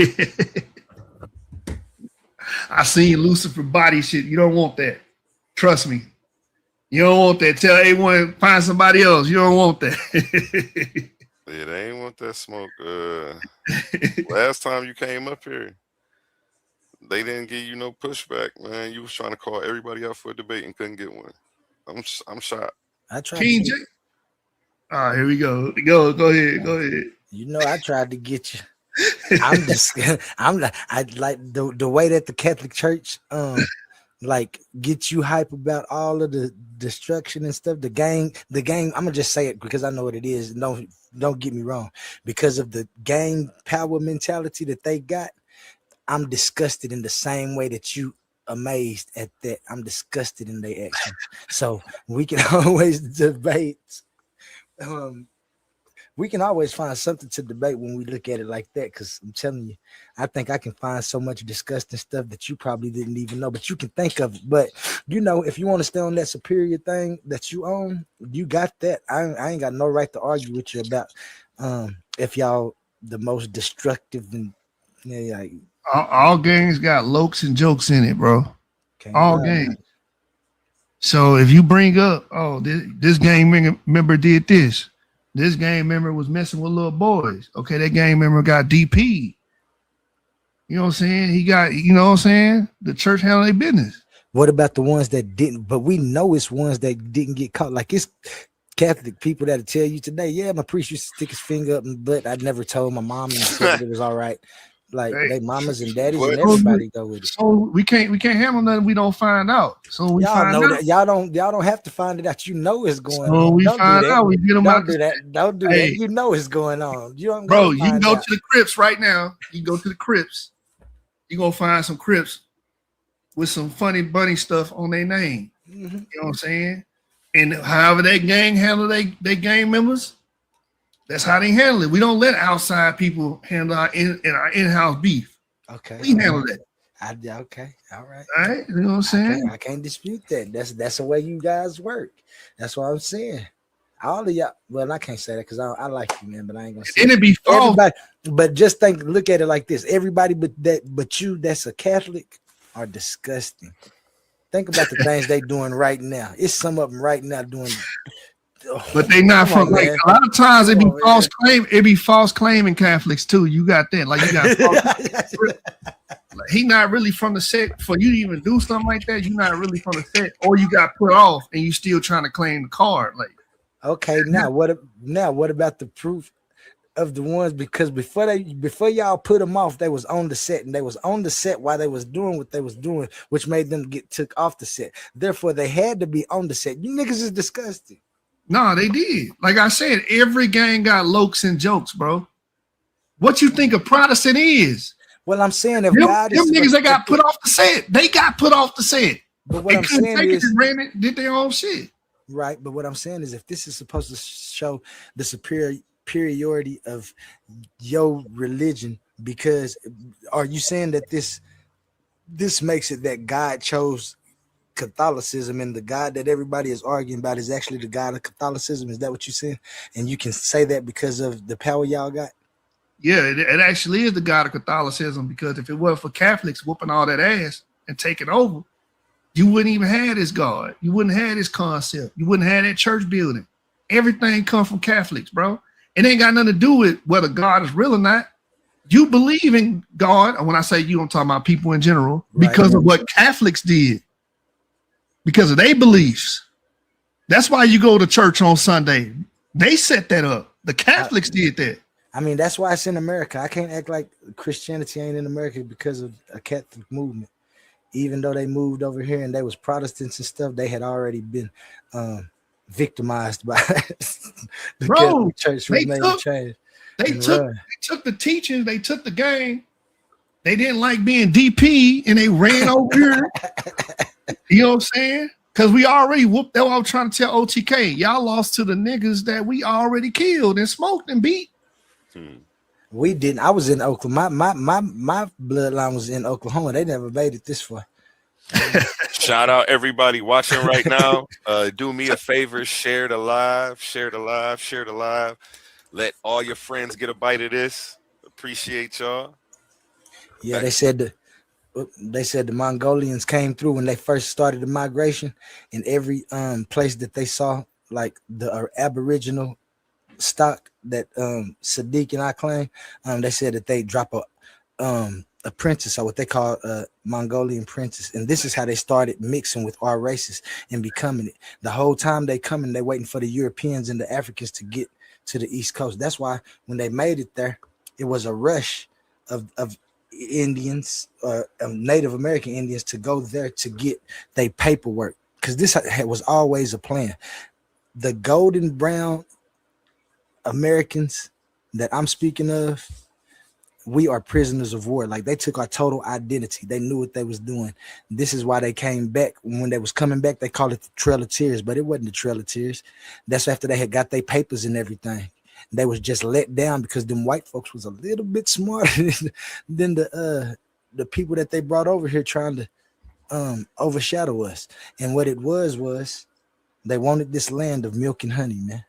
I seen Lucifer body shit. You don't want that. Trust me. You don't want that. Tell A1 find somebody else. You don't want that. Yeah, they ain't want that smoke. Last time you came up here, they didn't give you no pushback, man. You was trying to call everybody out for a debate and couldn't get one. I'm shocked. I tried. King J. All right, here we go. Go ahead. You know, I tried to get you. I like the way that the Catholic Church like get you hype about all of the destruction and stuff. The gang. I'm gonna just say it because I know what it is. Don't get me wrong. Because of the gang power mentality that they got, I'm disgusted in the same way that you amazed at that. I'm disgusted in their actions. So we can always debate. We can always find something to debate when we look at it like that, because I'm telling you, I think I can find so much disgusting stuff that you probably didn't even know, but you can think of it. But you know, if you want to stay on that superior thing that you own, you got that. I ain't got no right to argue with you about if y'all the most destructive and like all games got lokes and jokes in it, bro. All games. So if you bring up, this gang member did this. This gang member was messing with little boys. Okay, that gang member got DP. You know what I'm saying? He got, you know what I'm saying? The church handled their business. What about the ones that didn't? But we know it's ones that didn't get caught. Like it's Catholic people that'll tell you today, yeah, my priest used to stick his finger up, but I never told my mom and said it was all right. Like Hey. they mamas and daddies What? and everybody go with it. So we can't handle nothing we don't find out. So we Y'all find know out. that y'all don't have to find it out. You know it's going So on. we Don't do find that. out. We get them Don't out. do that. Don't do Hey. that. You know it's going on. You don't Bro, gotta you can find go out. to the Crips right now. You can go to the Crips. You're gonna find some Crips with some funny bunny stuff on their name. Mhm. You know what I'm saying? And however that gang handle they gang members, that's how they handle it. We don't let outside people handle our in-house beef. Okay. We handle that. Okay. All right. All right. You know what I'm saying? I can't dispute that. That's the way you guys work. That's what I'm saying. All of y'all. Well, I can't say that because I like you, man. But I ain't gonna say And it be false. everybody. But just look at it like this. Everybody, but you that's a Catholic are disgusting. Think about the things they doing right now. It's some of them right now doing. But they not Come from on, like man. a lot of times it be Come on, false man. claim. It be false claiming Catholics too. You got that. Like you got false, like, he not really from the set. For you to even do something like that, you're not really from the set, or you got put off and you still trying to claim the card. Like, Okay, now what about the proof of the ones? Because before y'all put them off, they was on the set, and they was on the set while they was doing what they was doing, which made them get took off the set. Therefore, they had to be on the set. You niggas is disgusting. no, they did. Like I said, every gang got lokes and jokes, bro. What you think a Protestant is? Well, I'm saying if them God is niggas that got put off the set, they got put off the set. But what They I'm couldn't saying take it is, and ran it, did their own shit. right. But what I'm saying is, if this is supposed to show the superiority of your religion, because are you saying that this makes it that God chose Catholicism, and the God that everybody is arguing about is actually the God of Catholicism? Is that what you're saying? And you can say that because of the power y'all got? Yeah, it actually is the God of Catholicism, because if it wasn't for Catholics whooping all that ass and taking over, you wouldn't even have this God. You wouldn't have this concept. You wouldn't have that church building. Everything comes from Catholics, bro. It ain't got nothing to do with whether God is real or not. You believe in God, and when I say you, I'm talking about people in general, because of what Catholics did, because of their beliefs. That's why you go to church on Sunday. They set that up. The Catholics did that. I mean, that's why it's in America. I can't act like Christianity ain't in America because of a Catholic movement. Even though they moved over here and they was Protestants and stuff, they had already been victimized by the Catholic Church, which made them change. They took the teaching, they took the game. They didn't like being DP and they ran over here. You know what I'm saying? Because we already whooped. That's what I was trying to tell OTK. Y'all lost to the niggas that we already killed and smoked and beat. We didn't. I was in Oklahoma. My bloodline was in Oklahoma. They never made it this far. Shout out everybody watching right now. Do me a favor, share the live. Let all your friends get a bite of this. Appreciate y'all. Yeah, they said the Mongolians came through when they first started the migration, in every place that they saw like the Aboriginal stock that Sadiq and I claim. They said that they drop a princess, or what they call a Mongolian princess, and this is how they started mixing with our races and becoming it. The whole time they coming, they waiting for the Europeans and the Africans to get to the East Coast. That's why when they made it there, it was a rush of Indians, Native American Indians, to go there to get their paperwork, because this was always a plan. The golden brown Americans that I'm speaking of, we are prisoners of war. Like, they took our total identity. They knew what they was doing. This is why they came back. When they was coming back, they called it the Trail of Tears, but it wasn't the Trail of Tears. That's after they had got their papers and everything. They was just let down because them white folks was a little bit smarter than the people that they brought over here, trying to overshadow us. And what it was they wanted this land of milk and honey, man.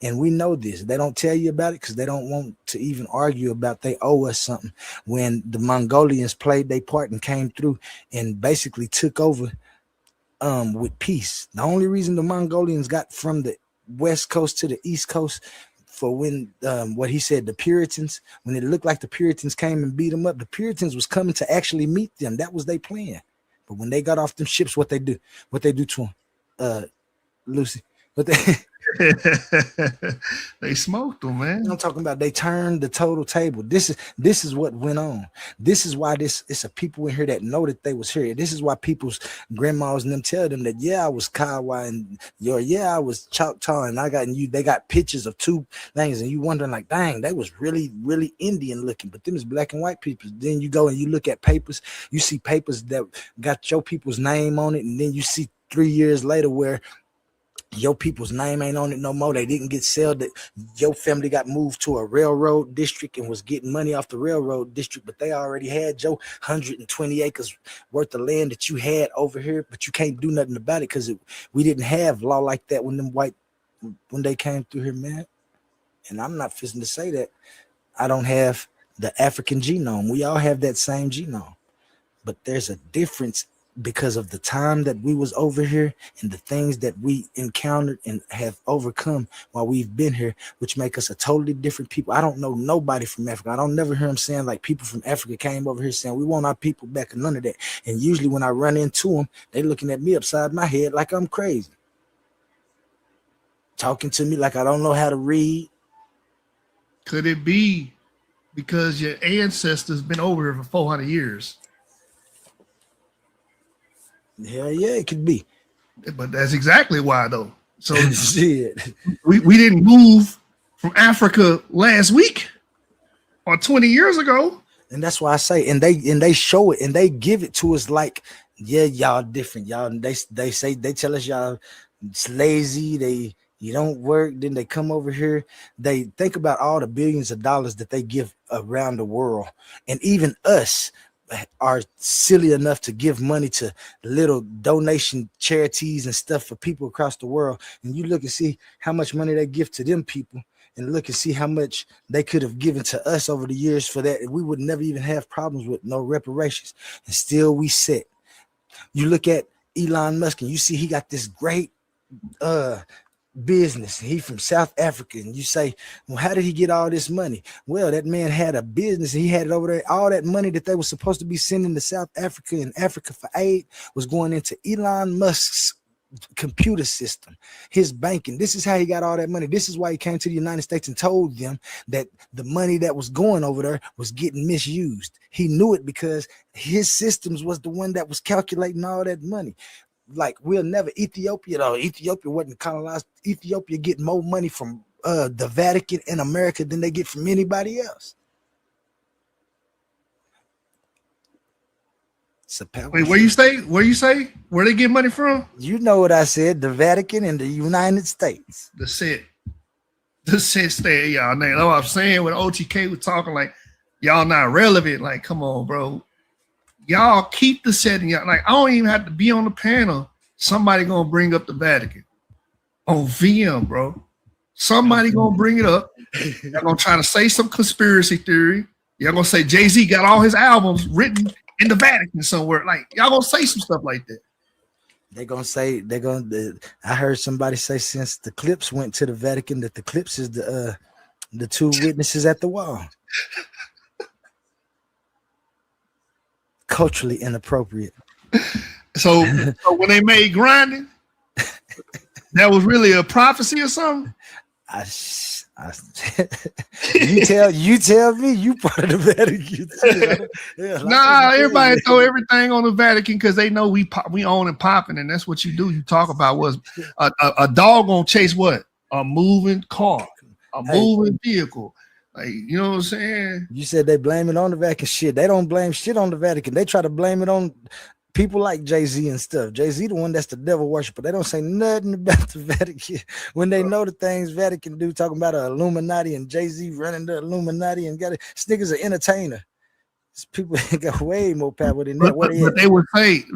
And we know this. They don't tell you about it because they don't want to even argue about they owe us something. When the Mongolians played their part and came through and basically took over with peace. The only reason the Mongolians got from the West Coast to the East Coast, for when what he said, the Puritans, when it looked like the Puritans came and beat them up, the Puritans was coming to actually meet them. That was their plan. But when they got off them ships, what they do to them, Lucy? But they smoked them, man. I'm talking about they turned the total table. This is what went on. This is why it's a people in here that know that they was here. This is why people's grandmas and them tell them that I was Kiowa and I was Choctaw and they got pictures of two things and you wondering like, dang, they was really, really Indian looking, but them is black and white people. Then you go and you look at papers, you see papers that got your people's name on it, and then you see 3 years later where your people's name ain't on it no more. They didn't get sold. That your family got moved to a railroad district and was getting money off the railroad district, but they already had your 120 acres worth of land that you had over here, but you can't do nothing about it because we didn't have law like that when they came through here, man. And I'm not fixing to say that I don't have the African genome. We all have that same genome, but there's a difference because of the time that we was over here and the things that we encountered and have overcome while we've been here, which make us a totally different people. I don't know nobody from Africa. I don't never hear them saying like people from Africa came over here saying we want our people back and none of that. And usually when I run into them, they looking at me upside my head like I'm crazy. Talking to me like I don't know how to read. Could it be because your ancestors been over here for 400 years? Hell yeah, it could be. But that's exactly why, though. So shit. We didn't move from Africa last week or 20 years ago. And that's why I say, and they show it and they give it to us like, yeah, y'all different. Y'all, they tell us y'all it's lazy, you don't work, then they come over here. They think about all the billions of dollars that they give around the world. And even us are silly enough to give money to little donation charities and stuff for people across the world. And you look and see how much money they give to them people and look and see how much they could have given to us over the years for that. And we would never even have problems with no reparations. And still we sit. You look at Elon Musk and you see he got this great business. He from South Africa, and you say, well, how did he get all this money? Well, that man had a business. He had it over there. All that money that they were supposed to be sending to South Africa and Africa for aid was going into Elon Musk's computer system, his banking. This is how he got all that money. This is why he came to the United States and told them that the money that was going over there was getting misused. He knew it because his systems was the one that was calculating all that money. Like we'll never Ethiopia though. Ethiopia wasn't colonized. Ethiopia get more money from the Vatican in America than they get from anybody else. Wait, where you say? Where they get money from? You know what I said? The Vatican and the United States. The set stay y'all name. That's what I'm saying. When OTK was talking like y'all not relevant. Like, come on, bro. Y'all keep the setting. Y'all like I don't even have to be on the panel. Somebody gonna bring up the Vatican on VM, bro. Somebody gonna bring it up. Y'all gonna try to say some conspiracy theory. Y'all gonna say Jay-Z got all his albums written in the Vatican somewhere. Like y'all gonna say some stuff like that. I heard somebody say since the Clips went to the Vatican that the Clips is the two witnesses at the wall. Culturally inappropriate. So when they made Grinding, that was really a prophecy or something. You tell me you part of the Vatican. Everybody throw everything on the Vatican because they know we own and popping, and that's what you do. You talk about was a dog gonna chase what? A moving car, a moving vehicle. Like, you know what I'm saying? You said they blame it on the Vatican. Shit, they don't blame shit on the Vatican. They try to blame it on people like Jay-Z and stuff. Jay-Z the one that's the devil worshiper. They don't say nothing about the Vatican when they know the things Vatican do, talking about an Illuminati and Jay-Z running the Illuminati and got it. This nigga's an entertainer. These people got way more power than that. But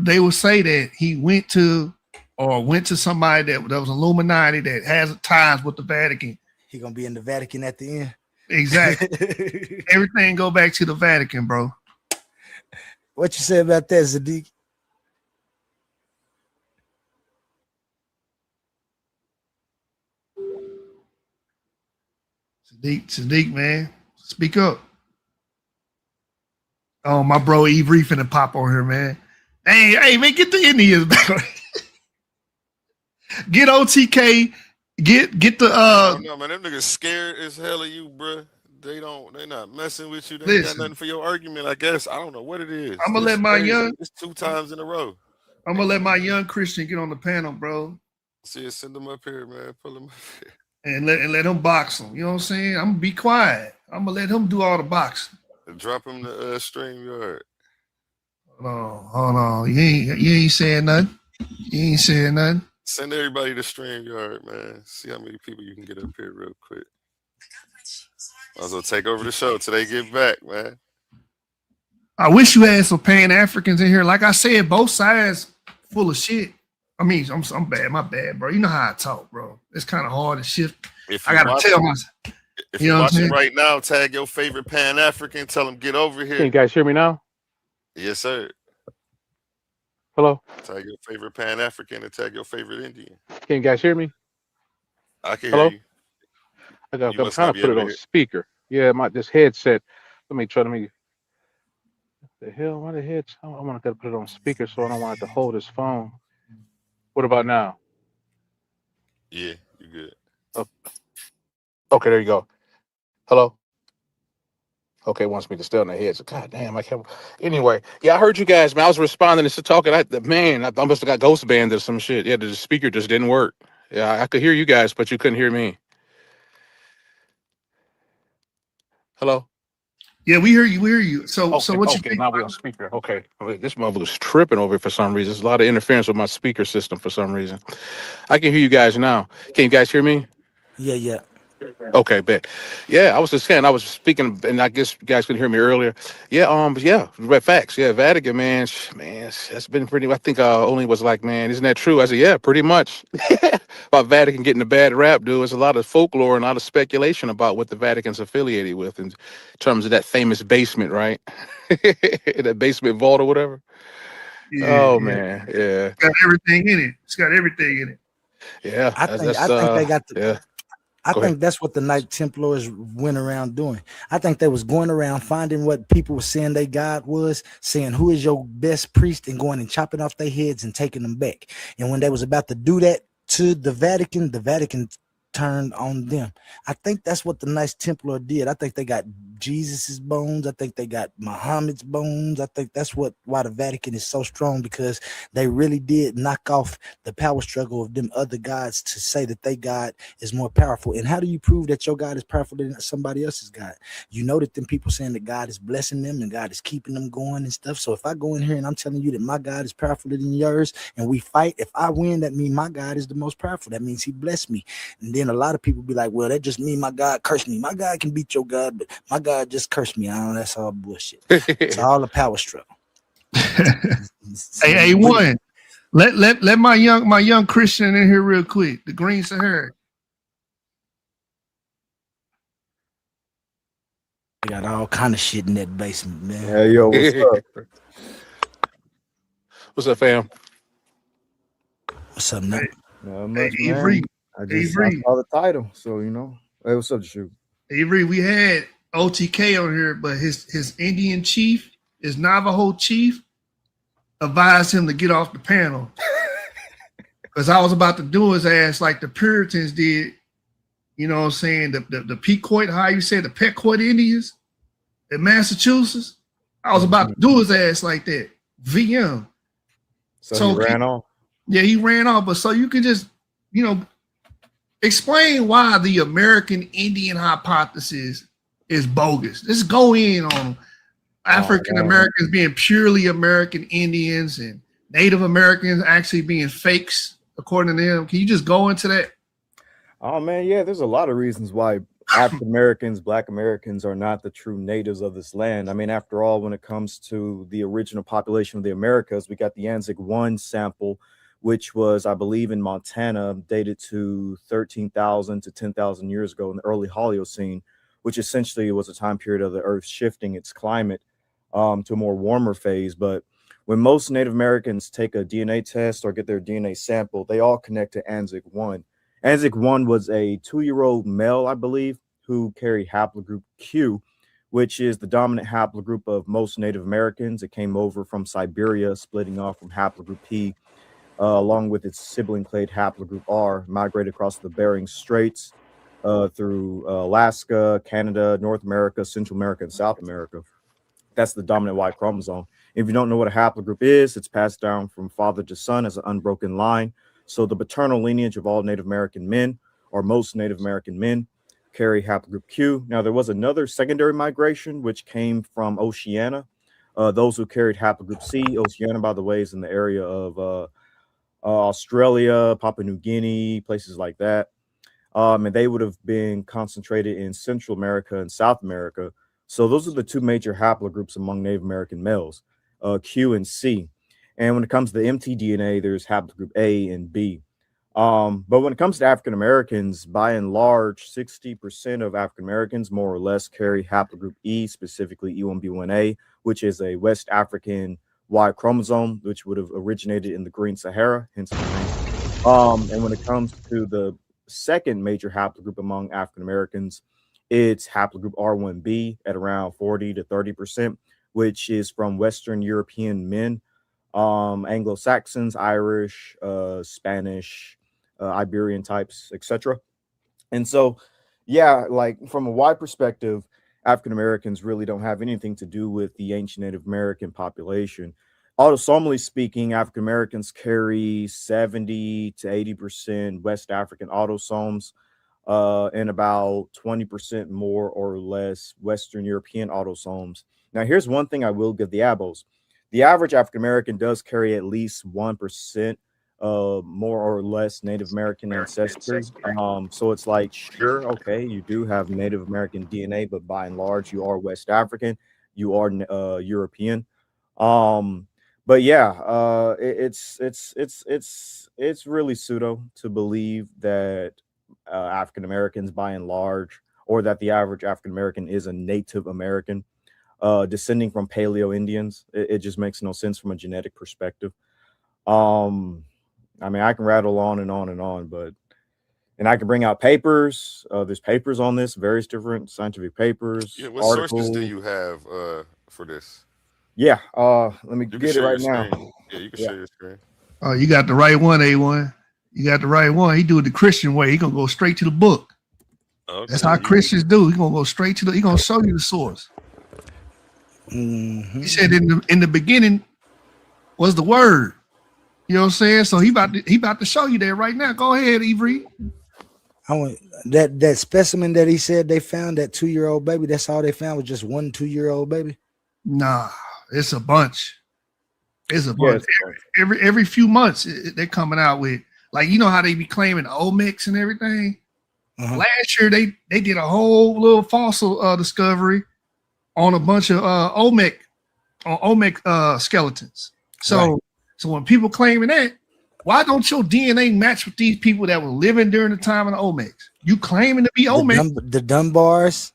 they would say that he went to somebody that was Illuminati that has ties with the Vatican. He gonna be in the Vatican at the end. Exactly. Everything go back to the Vatican, bro. What you say about that, Sadiq? Sadiq, man, speak up. Oh, my bro Eve Reef finna pop on here, man. Hey, man, get the Indians back. Get OTK Get the I don't know, man. Them niggas scared as hell of you, bruh. They not messing with you. They ain't got listen. nothing for your argument, I guess. I don't know what it is. I'm gonna This let is my crazy. It's 2 times in a row. young Christian get on the panel, bro, See, send them up here, man. Pull them up here. and let him box him. You know what I'm saying? I'm gonna be quiet. I'm gonna let him do all the boxing. Drop him the StreamYard. Hold on. You ain't saying nothing. You ain't saying nothing. Send everybody to StreamYard, man. See how many people you can get up here real quick. Might as well take over the show till they get back, man. I wish you had some Pan Africans in here. Like I said, both sides full of shit. I mean, I'm bad. My bad, bro. You know how I talk, bro. It's kind of hard to shift. If I gotta tell myself. If you're watching right now, tag your favorite Pan African. Tell them get over here. Can you guys hear me now? Yes, sir. Hello? Tag your favorite Pan African and tag your favorite Indian. Can you guys hear me? I can Hello? hear you. I'm You trying must to not be put it able to on hear. speaker. Yeah, this headset. The hell? Why the head? I want to put it on speaker so I don't want it to hold his phone. What about now? Yeah, you good. Okay, there you go. Hello. Okay, wants me to stay on the head. So, God damn, I can't. Anyway, yeah, I heard you guys, man. I was responding to talking. I must have got ghost banned or some shit. Yeah, the speaker just didn't work. Yeah, I could hear you guys, but you couldn't hear me. Hello. Yeah, we hear you. We hear you. So Okay, what you okay, think? now we're on speaker. Okay, wait, this motherfucker's tripping over it for some reason. There's a lot of interference with my speaker system for some reason. I can hear you guys now. Can you guys hear me? Yeah. Okay, bet. Yeah, I was just saying, I was speaking, and I guess you guys couldn't hear me earlier. Yeah, facts. Yeah, Vatican, man, that's been pretty. I think only was like, man, isn't that true? I said, yeah, pretty much. About Vatican getting a bad rap, dude. There's a lot of folklore and a lot of speculation about what the Vatican's affiliated with in terms of that famous basement, right? That basement vault or whatever. Oh man, yeah, It's got everything in it. It's got everything in it. yeah. I think they got the. Yeah. I Go ahead. think that's what the Knight Templars went around doing. I think they was going around finding what people were saying their God was, saying who is your best priest, and going and chopping off their heads and taking them back. And when they was about to do that to the Vatican turned on them. I think that's what the Knights Templar did. I think they got Jesus's bones. I think they got Muhammad's bones. I think that's why the Vatican is so strong, because they really did knock off the power struggle of them other gods to say that their God is more powerful. And how do you prove that your God is powerful than somebody else's God? You know that them people saying that God is blessing them and God is keeping them going and stuff. So if I go in here and I'm telling you that my God is powerful than yours and we fight, if I win, that means my God is the most powerful. That means he blessed me. And then a lot of people be like, well, that just means my God cursed me. My God can beat your God, but my God just cursed me. I don't know, that's all bullshit. It's all a power struggle. Hey, one. Let my young Christian in here real quick. The Green Sahara. They got all kind of shit in that basement, man. Hey, yo, what's up? What's up, fam? What's up, man? Not much, Hey, man. Avery. I Avery. saw the title, so you know. Hey, what's up, Shoot? Avery, we had OTK on here, but his Indian chief, his Navajo chief, advised him to get off the panel. Because I was about to do his ass like the Puritans did, you know what I'm saying? The Pequot, how you say, the Pequot Indians in Massachusetts. I was about to do his ass like that. VM. So he ran off? Yeah, he ran off. But so you can just, you know, explain why the American Indian hypothesis is bogus. Let's go in on African Americans being purely American Indians and Native Americans actually being fakes, according to them. Can you just go into that? Oh man, yeah, there's a lot of reasons why African Americans, Black Americans are not the true natives of this land. I mean, after all, when it comes to the original population of the Americas, we got the Anzac 1 sample, which was, I believe, in Montana, dated to 13,000 to 10,000 years ago in the early Holocene, which essentially was a time period of the Earth shifting its climate to a more warmer phase. But when most Native Americans take a DNA test or get their DNA sample, they all connect to Anzac 1. Anzac 1 was a 2-year-old male, I believe, who carried haplogroup Q, which is the dominant haplogroup of most Native Americans. It came over from Siberia, splitting off from haplogroup P along with its sibling clade haplogroup R, migrated across the Bering Straits through Alaska, Canada, North America, Central America, and South America. That's the dominant Y chromosome. If you don't know what a haplogroup is, it's passed down from father to son as an unbroken line. So the paternal lineage of all Native American men, or most Native American men, carry haplogroup Q. Now, there was another secondary migration, which came from Oceania. Those who carried haplogroup C, Oceania, by the way, is in the area of Australia, Papua New Guinea, places like that. And they would have been concentrated in Central America and South America. So those are the two major haplogroups among Native American males, Q and C. And when it comes to the mtDNA, there's haplogroup A and B. But when it comes to African Americans, by and large, 60% of African Americans more or less carry haplogroup E, specifically E1B1A, which is a West African Y chromosome, which would have originated in the Green Sahara, hence the name. And when it comes to the second major haplogroup among African Americans, it's haplogroup R1B at around 40 to 30%, which is from Western European men, Anglo-Saxons, Irish, Spanish, Iberian types, etc. And so, yeah, like from a Y perspective, African Americans really don't have anything to do with the ancient Native American population. Autosomally speaking, African Americans carry 70 to 80% West African autosomes, and about 20% more or less Western European autosomes. Now, here's one thing I will give the abos. The average African American does carry at least 1% more or less Native American ancestry. So it's like, sure, okay, you do have Native American DNA, but by and large, you are West African, you are European. But yeah, it's really pseudo to believe that African Americans, by and large, or that the average African American is a Native American descending from Paleo Indians. It just makes no sense from a genetic perspective. I mean, I can rattle on and on and on, and I can bring out papers. There's papers on this, various different scientific papers. Yeah, what articles. sources do you have for this? Yeah, let me You get it right now. Yeah, you can share your screen. Oh, you got the right one, A1. You got the right one. He do it the Christian way. He gonna go straight to the book. Okay. That's how Christians do. He gonna go straight to he gonna show you the source. Mm-hmm. He said in the beginning was the word. You know what I'm saying? So he about to show you that right now. Go ahead, Avery. I want that specimen that he said they found, that 2-year-old baby. That's all they found, was just one 2-year-old baby. Nah, it's a bunch. It's a bunch. Every few months they're coming out with, like, you know how they be claiming Olmecs and everything. Last year they did a whole little fossil discovery on a bunch of Olmec skeletons. So so when people claiming that, why don't your DNA match with these people that were living during the time of the Olmecs? You claiming to be Olmec. The Dunbars,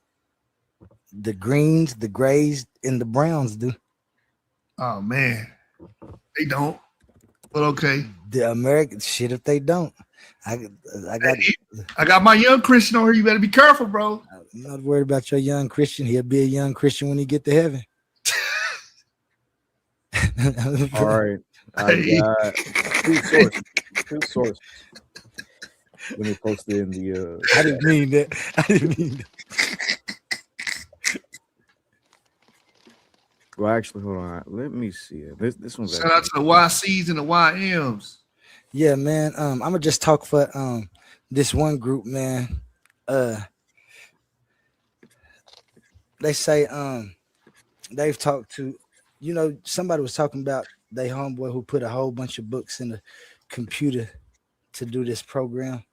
the greens, the grays, and the browns do. Oh man, they don't. But okay. The American shit, if they don't, I got my young Christian on here. You better be careful, bro. I'm not worried about your young Christian. He'll be a young Christian when he get to heaven. All right. I got two sources. Let me post it in the I didn't mean that. I didn't mean that. Well, actually, hold on. Let me see it. This one's shout out to the YCs and the YMs. Yeah, man. I'm gonna just talk for this one group, man. They say they've talked to, somebody was talking about they homeboy who put a whole bunch of books in the computer to do this program.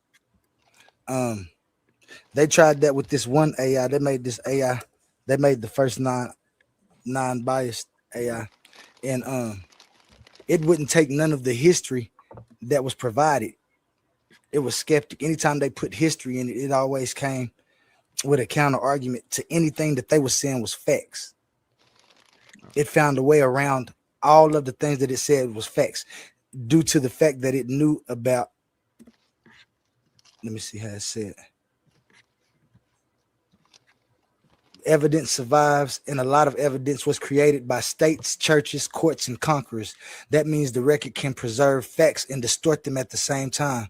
They tried that with this one AI. They made this AI. They made the first non-biased AI, and it wouldn't take none of the history that was provided. It was skeptic. Anytime they put history in it, it always came with a counter argument to anything that they were saying was facts. It found a way around all of the things that it said was facts due to the fact that it knew about, let me see how it said. evidence survives, and a lot of evidence was created by states, churches, courts, and conquerors. That means the record can preserve facts and distort them at the same time.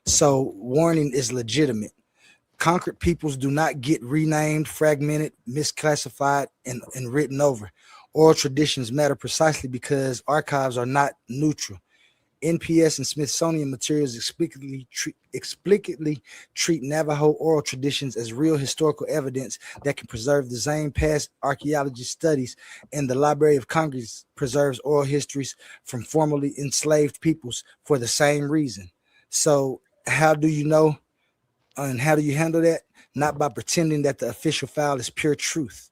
So warning is legitimate. Conquered peoples do not get renamed, fragmented, misclassified, and written over. Oral traditions matter precisely because archives are not neutral. NPS and Smithsonian materials explicitly treat Navajo oral traditions as real historical evidence that can preserve the same past archaeology studies, and the Library of Congress preserves oral histories from formerly enslaved peoples for the same reason. So how do you know and how do you handle that? Not by pretending that the official file is pure truth.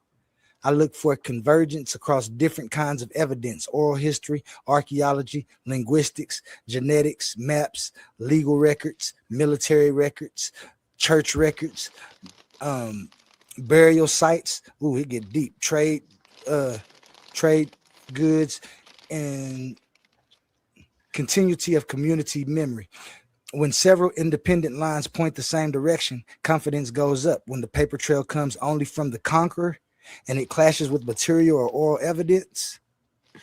I look for convergence across different kinds of evidence: oral history, archaeology, linguistics, genetics, maps, legal records, military records, church records, burial sites. Ooh, it get deep. Trade goods, and continuity of community memory. When several independent lines point the same direction, confidence goes up. When the paper trail comes only from the conqueror and it clashes with material or oral evidence,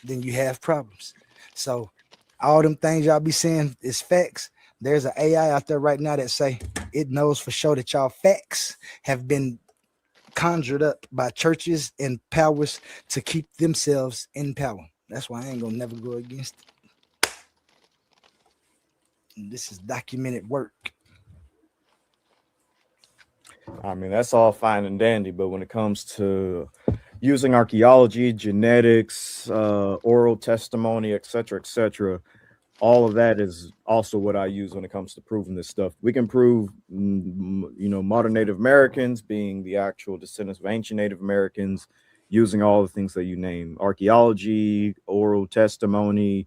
then you have problems. So all them things y'all be saying is facts. There's an AI out there right now that say it knows for sure that y'all facts have been conjured up by churches and powers to keep themselves in power. That's why I ain't gonna never go against it. This is documented work. I mean, that's all fine and dandy, but when it comes to using archaeology, genetics, oral testimony, etc., all of that is also what I use when it comes to proving this stuff. We can prove, modern Native Americans being the actual descendants of ancient Native Americans using all the things that you name: archaeology, oral testimony,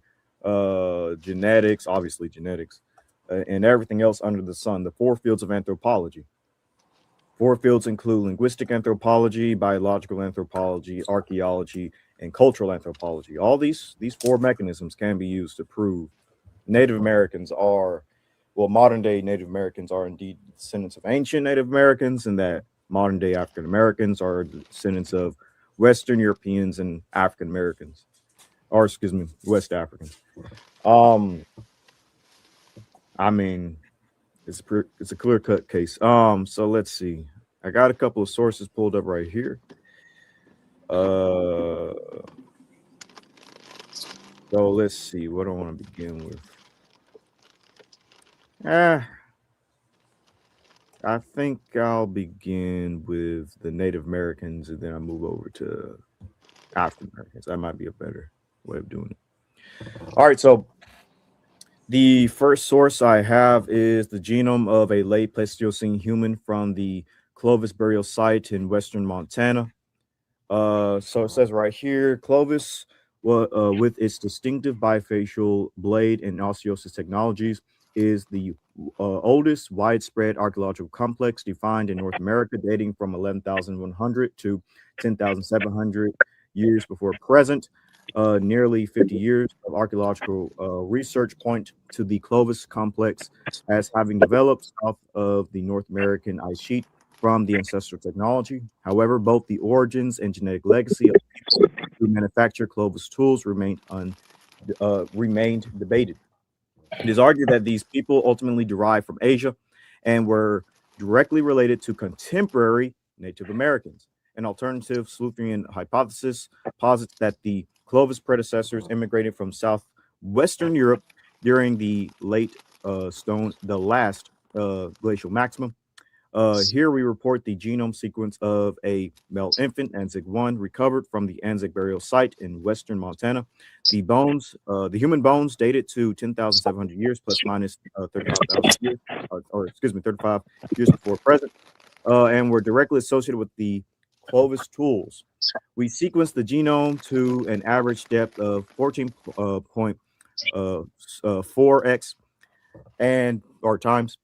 genetics, obviously genetics, and everything else under the sun. The 4 fields of anthropology. 4 fields include linguistic anthropology, biological anthropology, archaeology, and cultural anthropology. All these 4 mechanisms can be used to prove Native Americans are, modern day Native Americans are indeed descendants of ancient Native Americans, and that modern day African Americans are descendants of Western Europeans and African Americans, or excuse me, West Africans. I mean, it's a clear-cut case. So let's see. I got a couple of sources pulled up right here. So let's see. What do I want to begin with? I think I'll begin with the Native Americans, and then I move over to African Americans. That might be a better way of doing it. All right, so the first source I have is the genome of a late Pleistocene human from the Clovis burial site in western Montana. So it says right here, Clovis, with its distinctive bifacial blade and osseosis technologies, is the oldest widespread archaeological complex defined in North America, dating from 11,100 to 10,700 years before present. Nearly 50 years of archaeological research point to the Clovis complex as having developed south of the North American ice sheet from the ancestral technology. However, both the origins and genetic legacy of the people who manufacture Clovis tools remained debated. It is argued that these people ultimately derived from Asia and were directly related to contemporary Native Americans. An alternative Sleuthean hypothesis posits that the Clovis predecessors immigrated from southwestern Europe during the last glacial maximum. Here we report the genome sequence of a male infant, Anzac 1, recovered from the Anzac burial site in western Montana. The bones, the human bones, dated to 10,700 years plus minus 35,000 years, 35 years before present, and were directly associated with the Clovis tools. We sequenced the genome to an average depth of 14.4x times,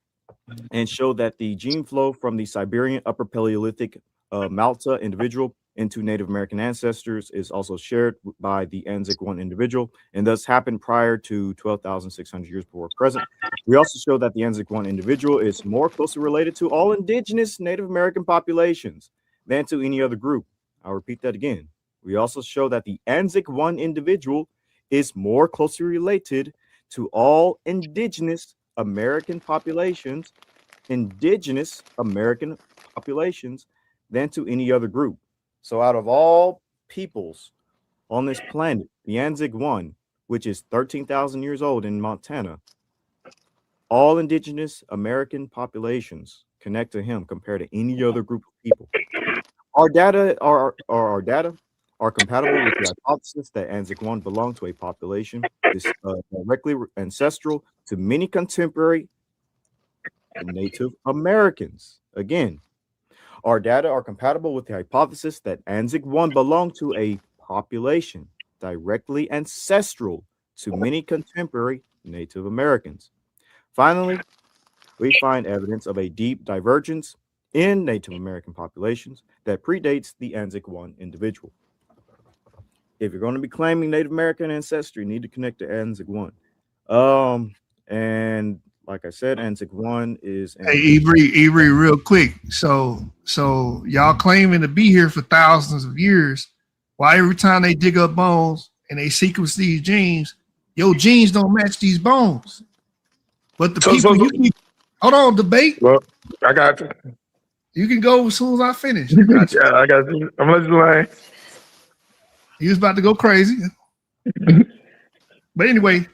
and showed that the gene flow from the Siberian Upper Paleolithic Malta individual into Native American ancestors is also shared by the Anzac 1 individual, and thus happened prior to 12,600 years before present. We also show that the Anzac 1 individual is more closely related to all indigenous Native American populations than to any other group. I'll repeat that again. We also show that the ANZIC 1 individual is more closely related to all indigenous American populations than to any other group. So out of all peoples on this planet, the ANZIC 1, which is 13,000 years old in Montana, all indigenous American populations connect to him compared to any other group of people. Our data are compatible with the hypothesis that ANZIC 1 belonged to a population directly ancestral to many contemporary Native Americans. Again, our data are compatible with the hypothesis that ANZIC 1 belonged to a population directly ancestral to many contemporary Native Americans. Finally, we find evidence of a deep divergence in Native American populations that predates the ANZIC 1 individual. If you're going to be claiming Native American ancestry, you need to connect to ANZIC 1. And like I said, ANZIC 1 is... Hey, Avery, real quick. So y'all claiming to be here for thousands of years. Why every time they dig up bones and they sequence these genes, your genes don't match these bones? But the hold on, debate. Well, I got you. You can go as soon as I finish. Yeah, I got you. I'm gonna let you line. He was about to go crazy. But anyway,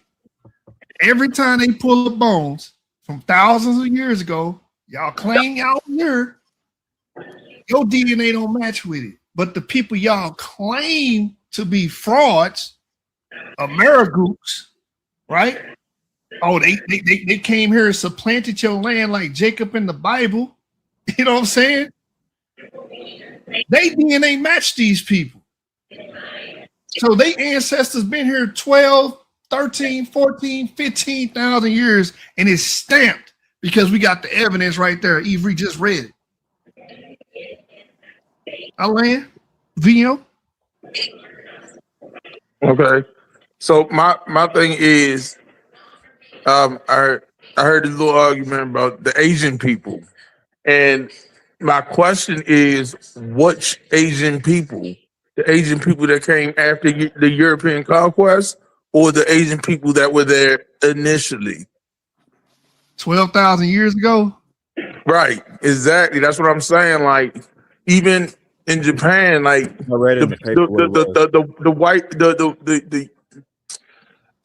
every time they pull the bones from thousands of years ago, y'all claim y'all here, your DNA don't match with it. But the people y'all claim to be frauds, Amerigooks, right? Oh, they came here and supplanted your land like Jacob in the Bible. You know what I'm saying? They DNA match these people. So they ancestors been here 12, 13, 14, 15,000 years, and it's stamped because we got the evidence right there. Avery just read it. Alan, VM. Okay. So my thing is, I heard a little argument about the Asian people, and my question is, which Asian people? The Asian people that came after the European conquest, or the Asian people that were there initially? 12,000 years ago. Right. Exactly. That's what I'm saying. Like, even in Japan, like I read it in the paper. the white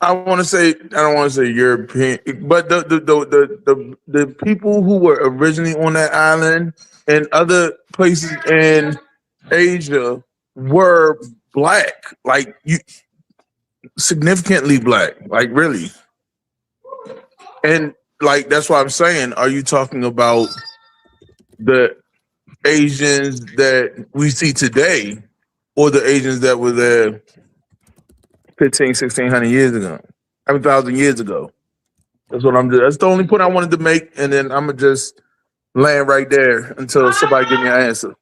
I don't want to say European, but the people who were originally on that island and other places in Asia were black, like significantly black, like really. And like that's what I'm saying. Are you talking about the Asians that we see today, or the Asians that were there 15, 1600 years ago, 1,000 years ago? That's that's the only point I wanted to make, and then I'm gonna just land right there until somebody give me an answer.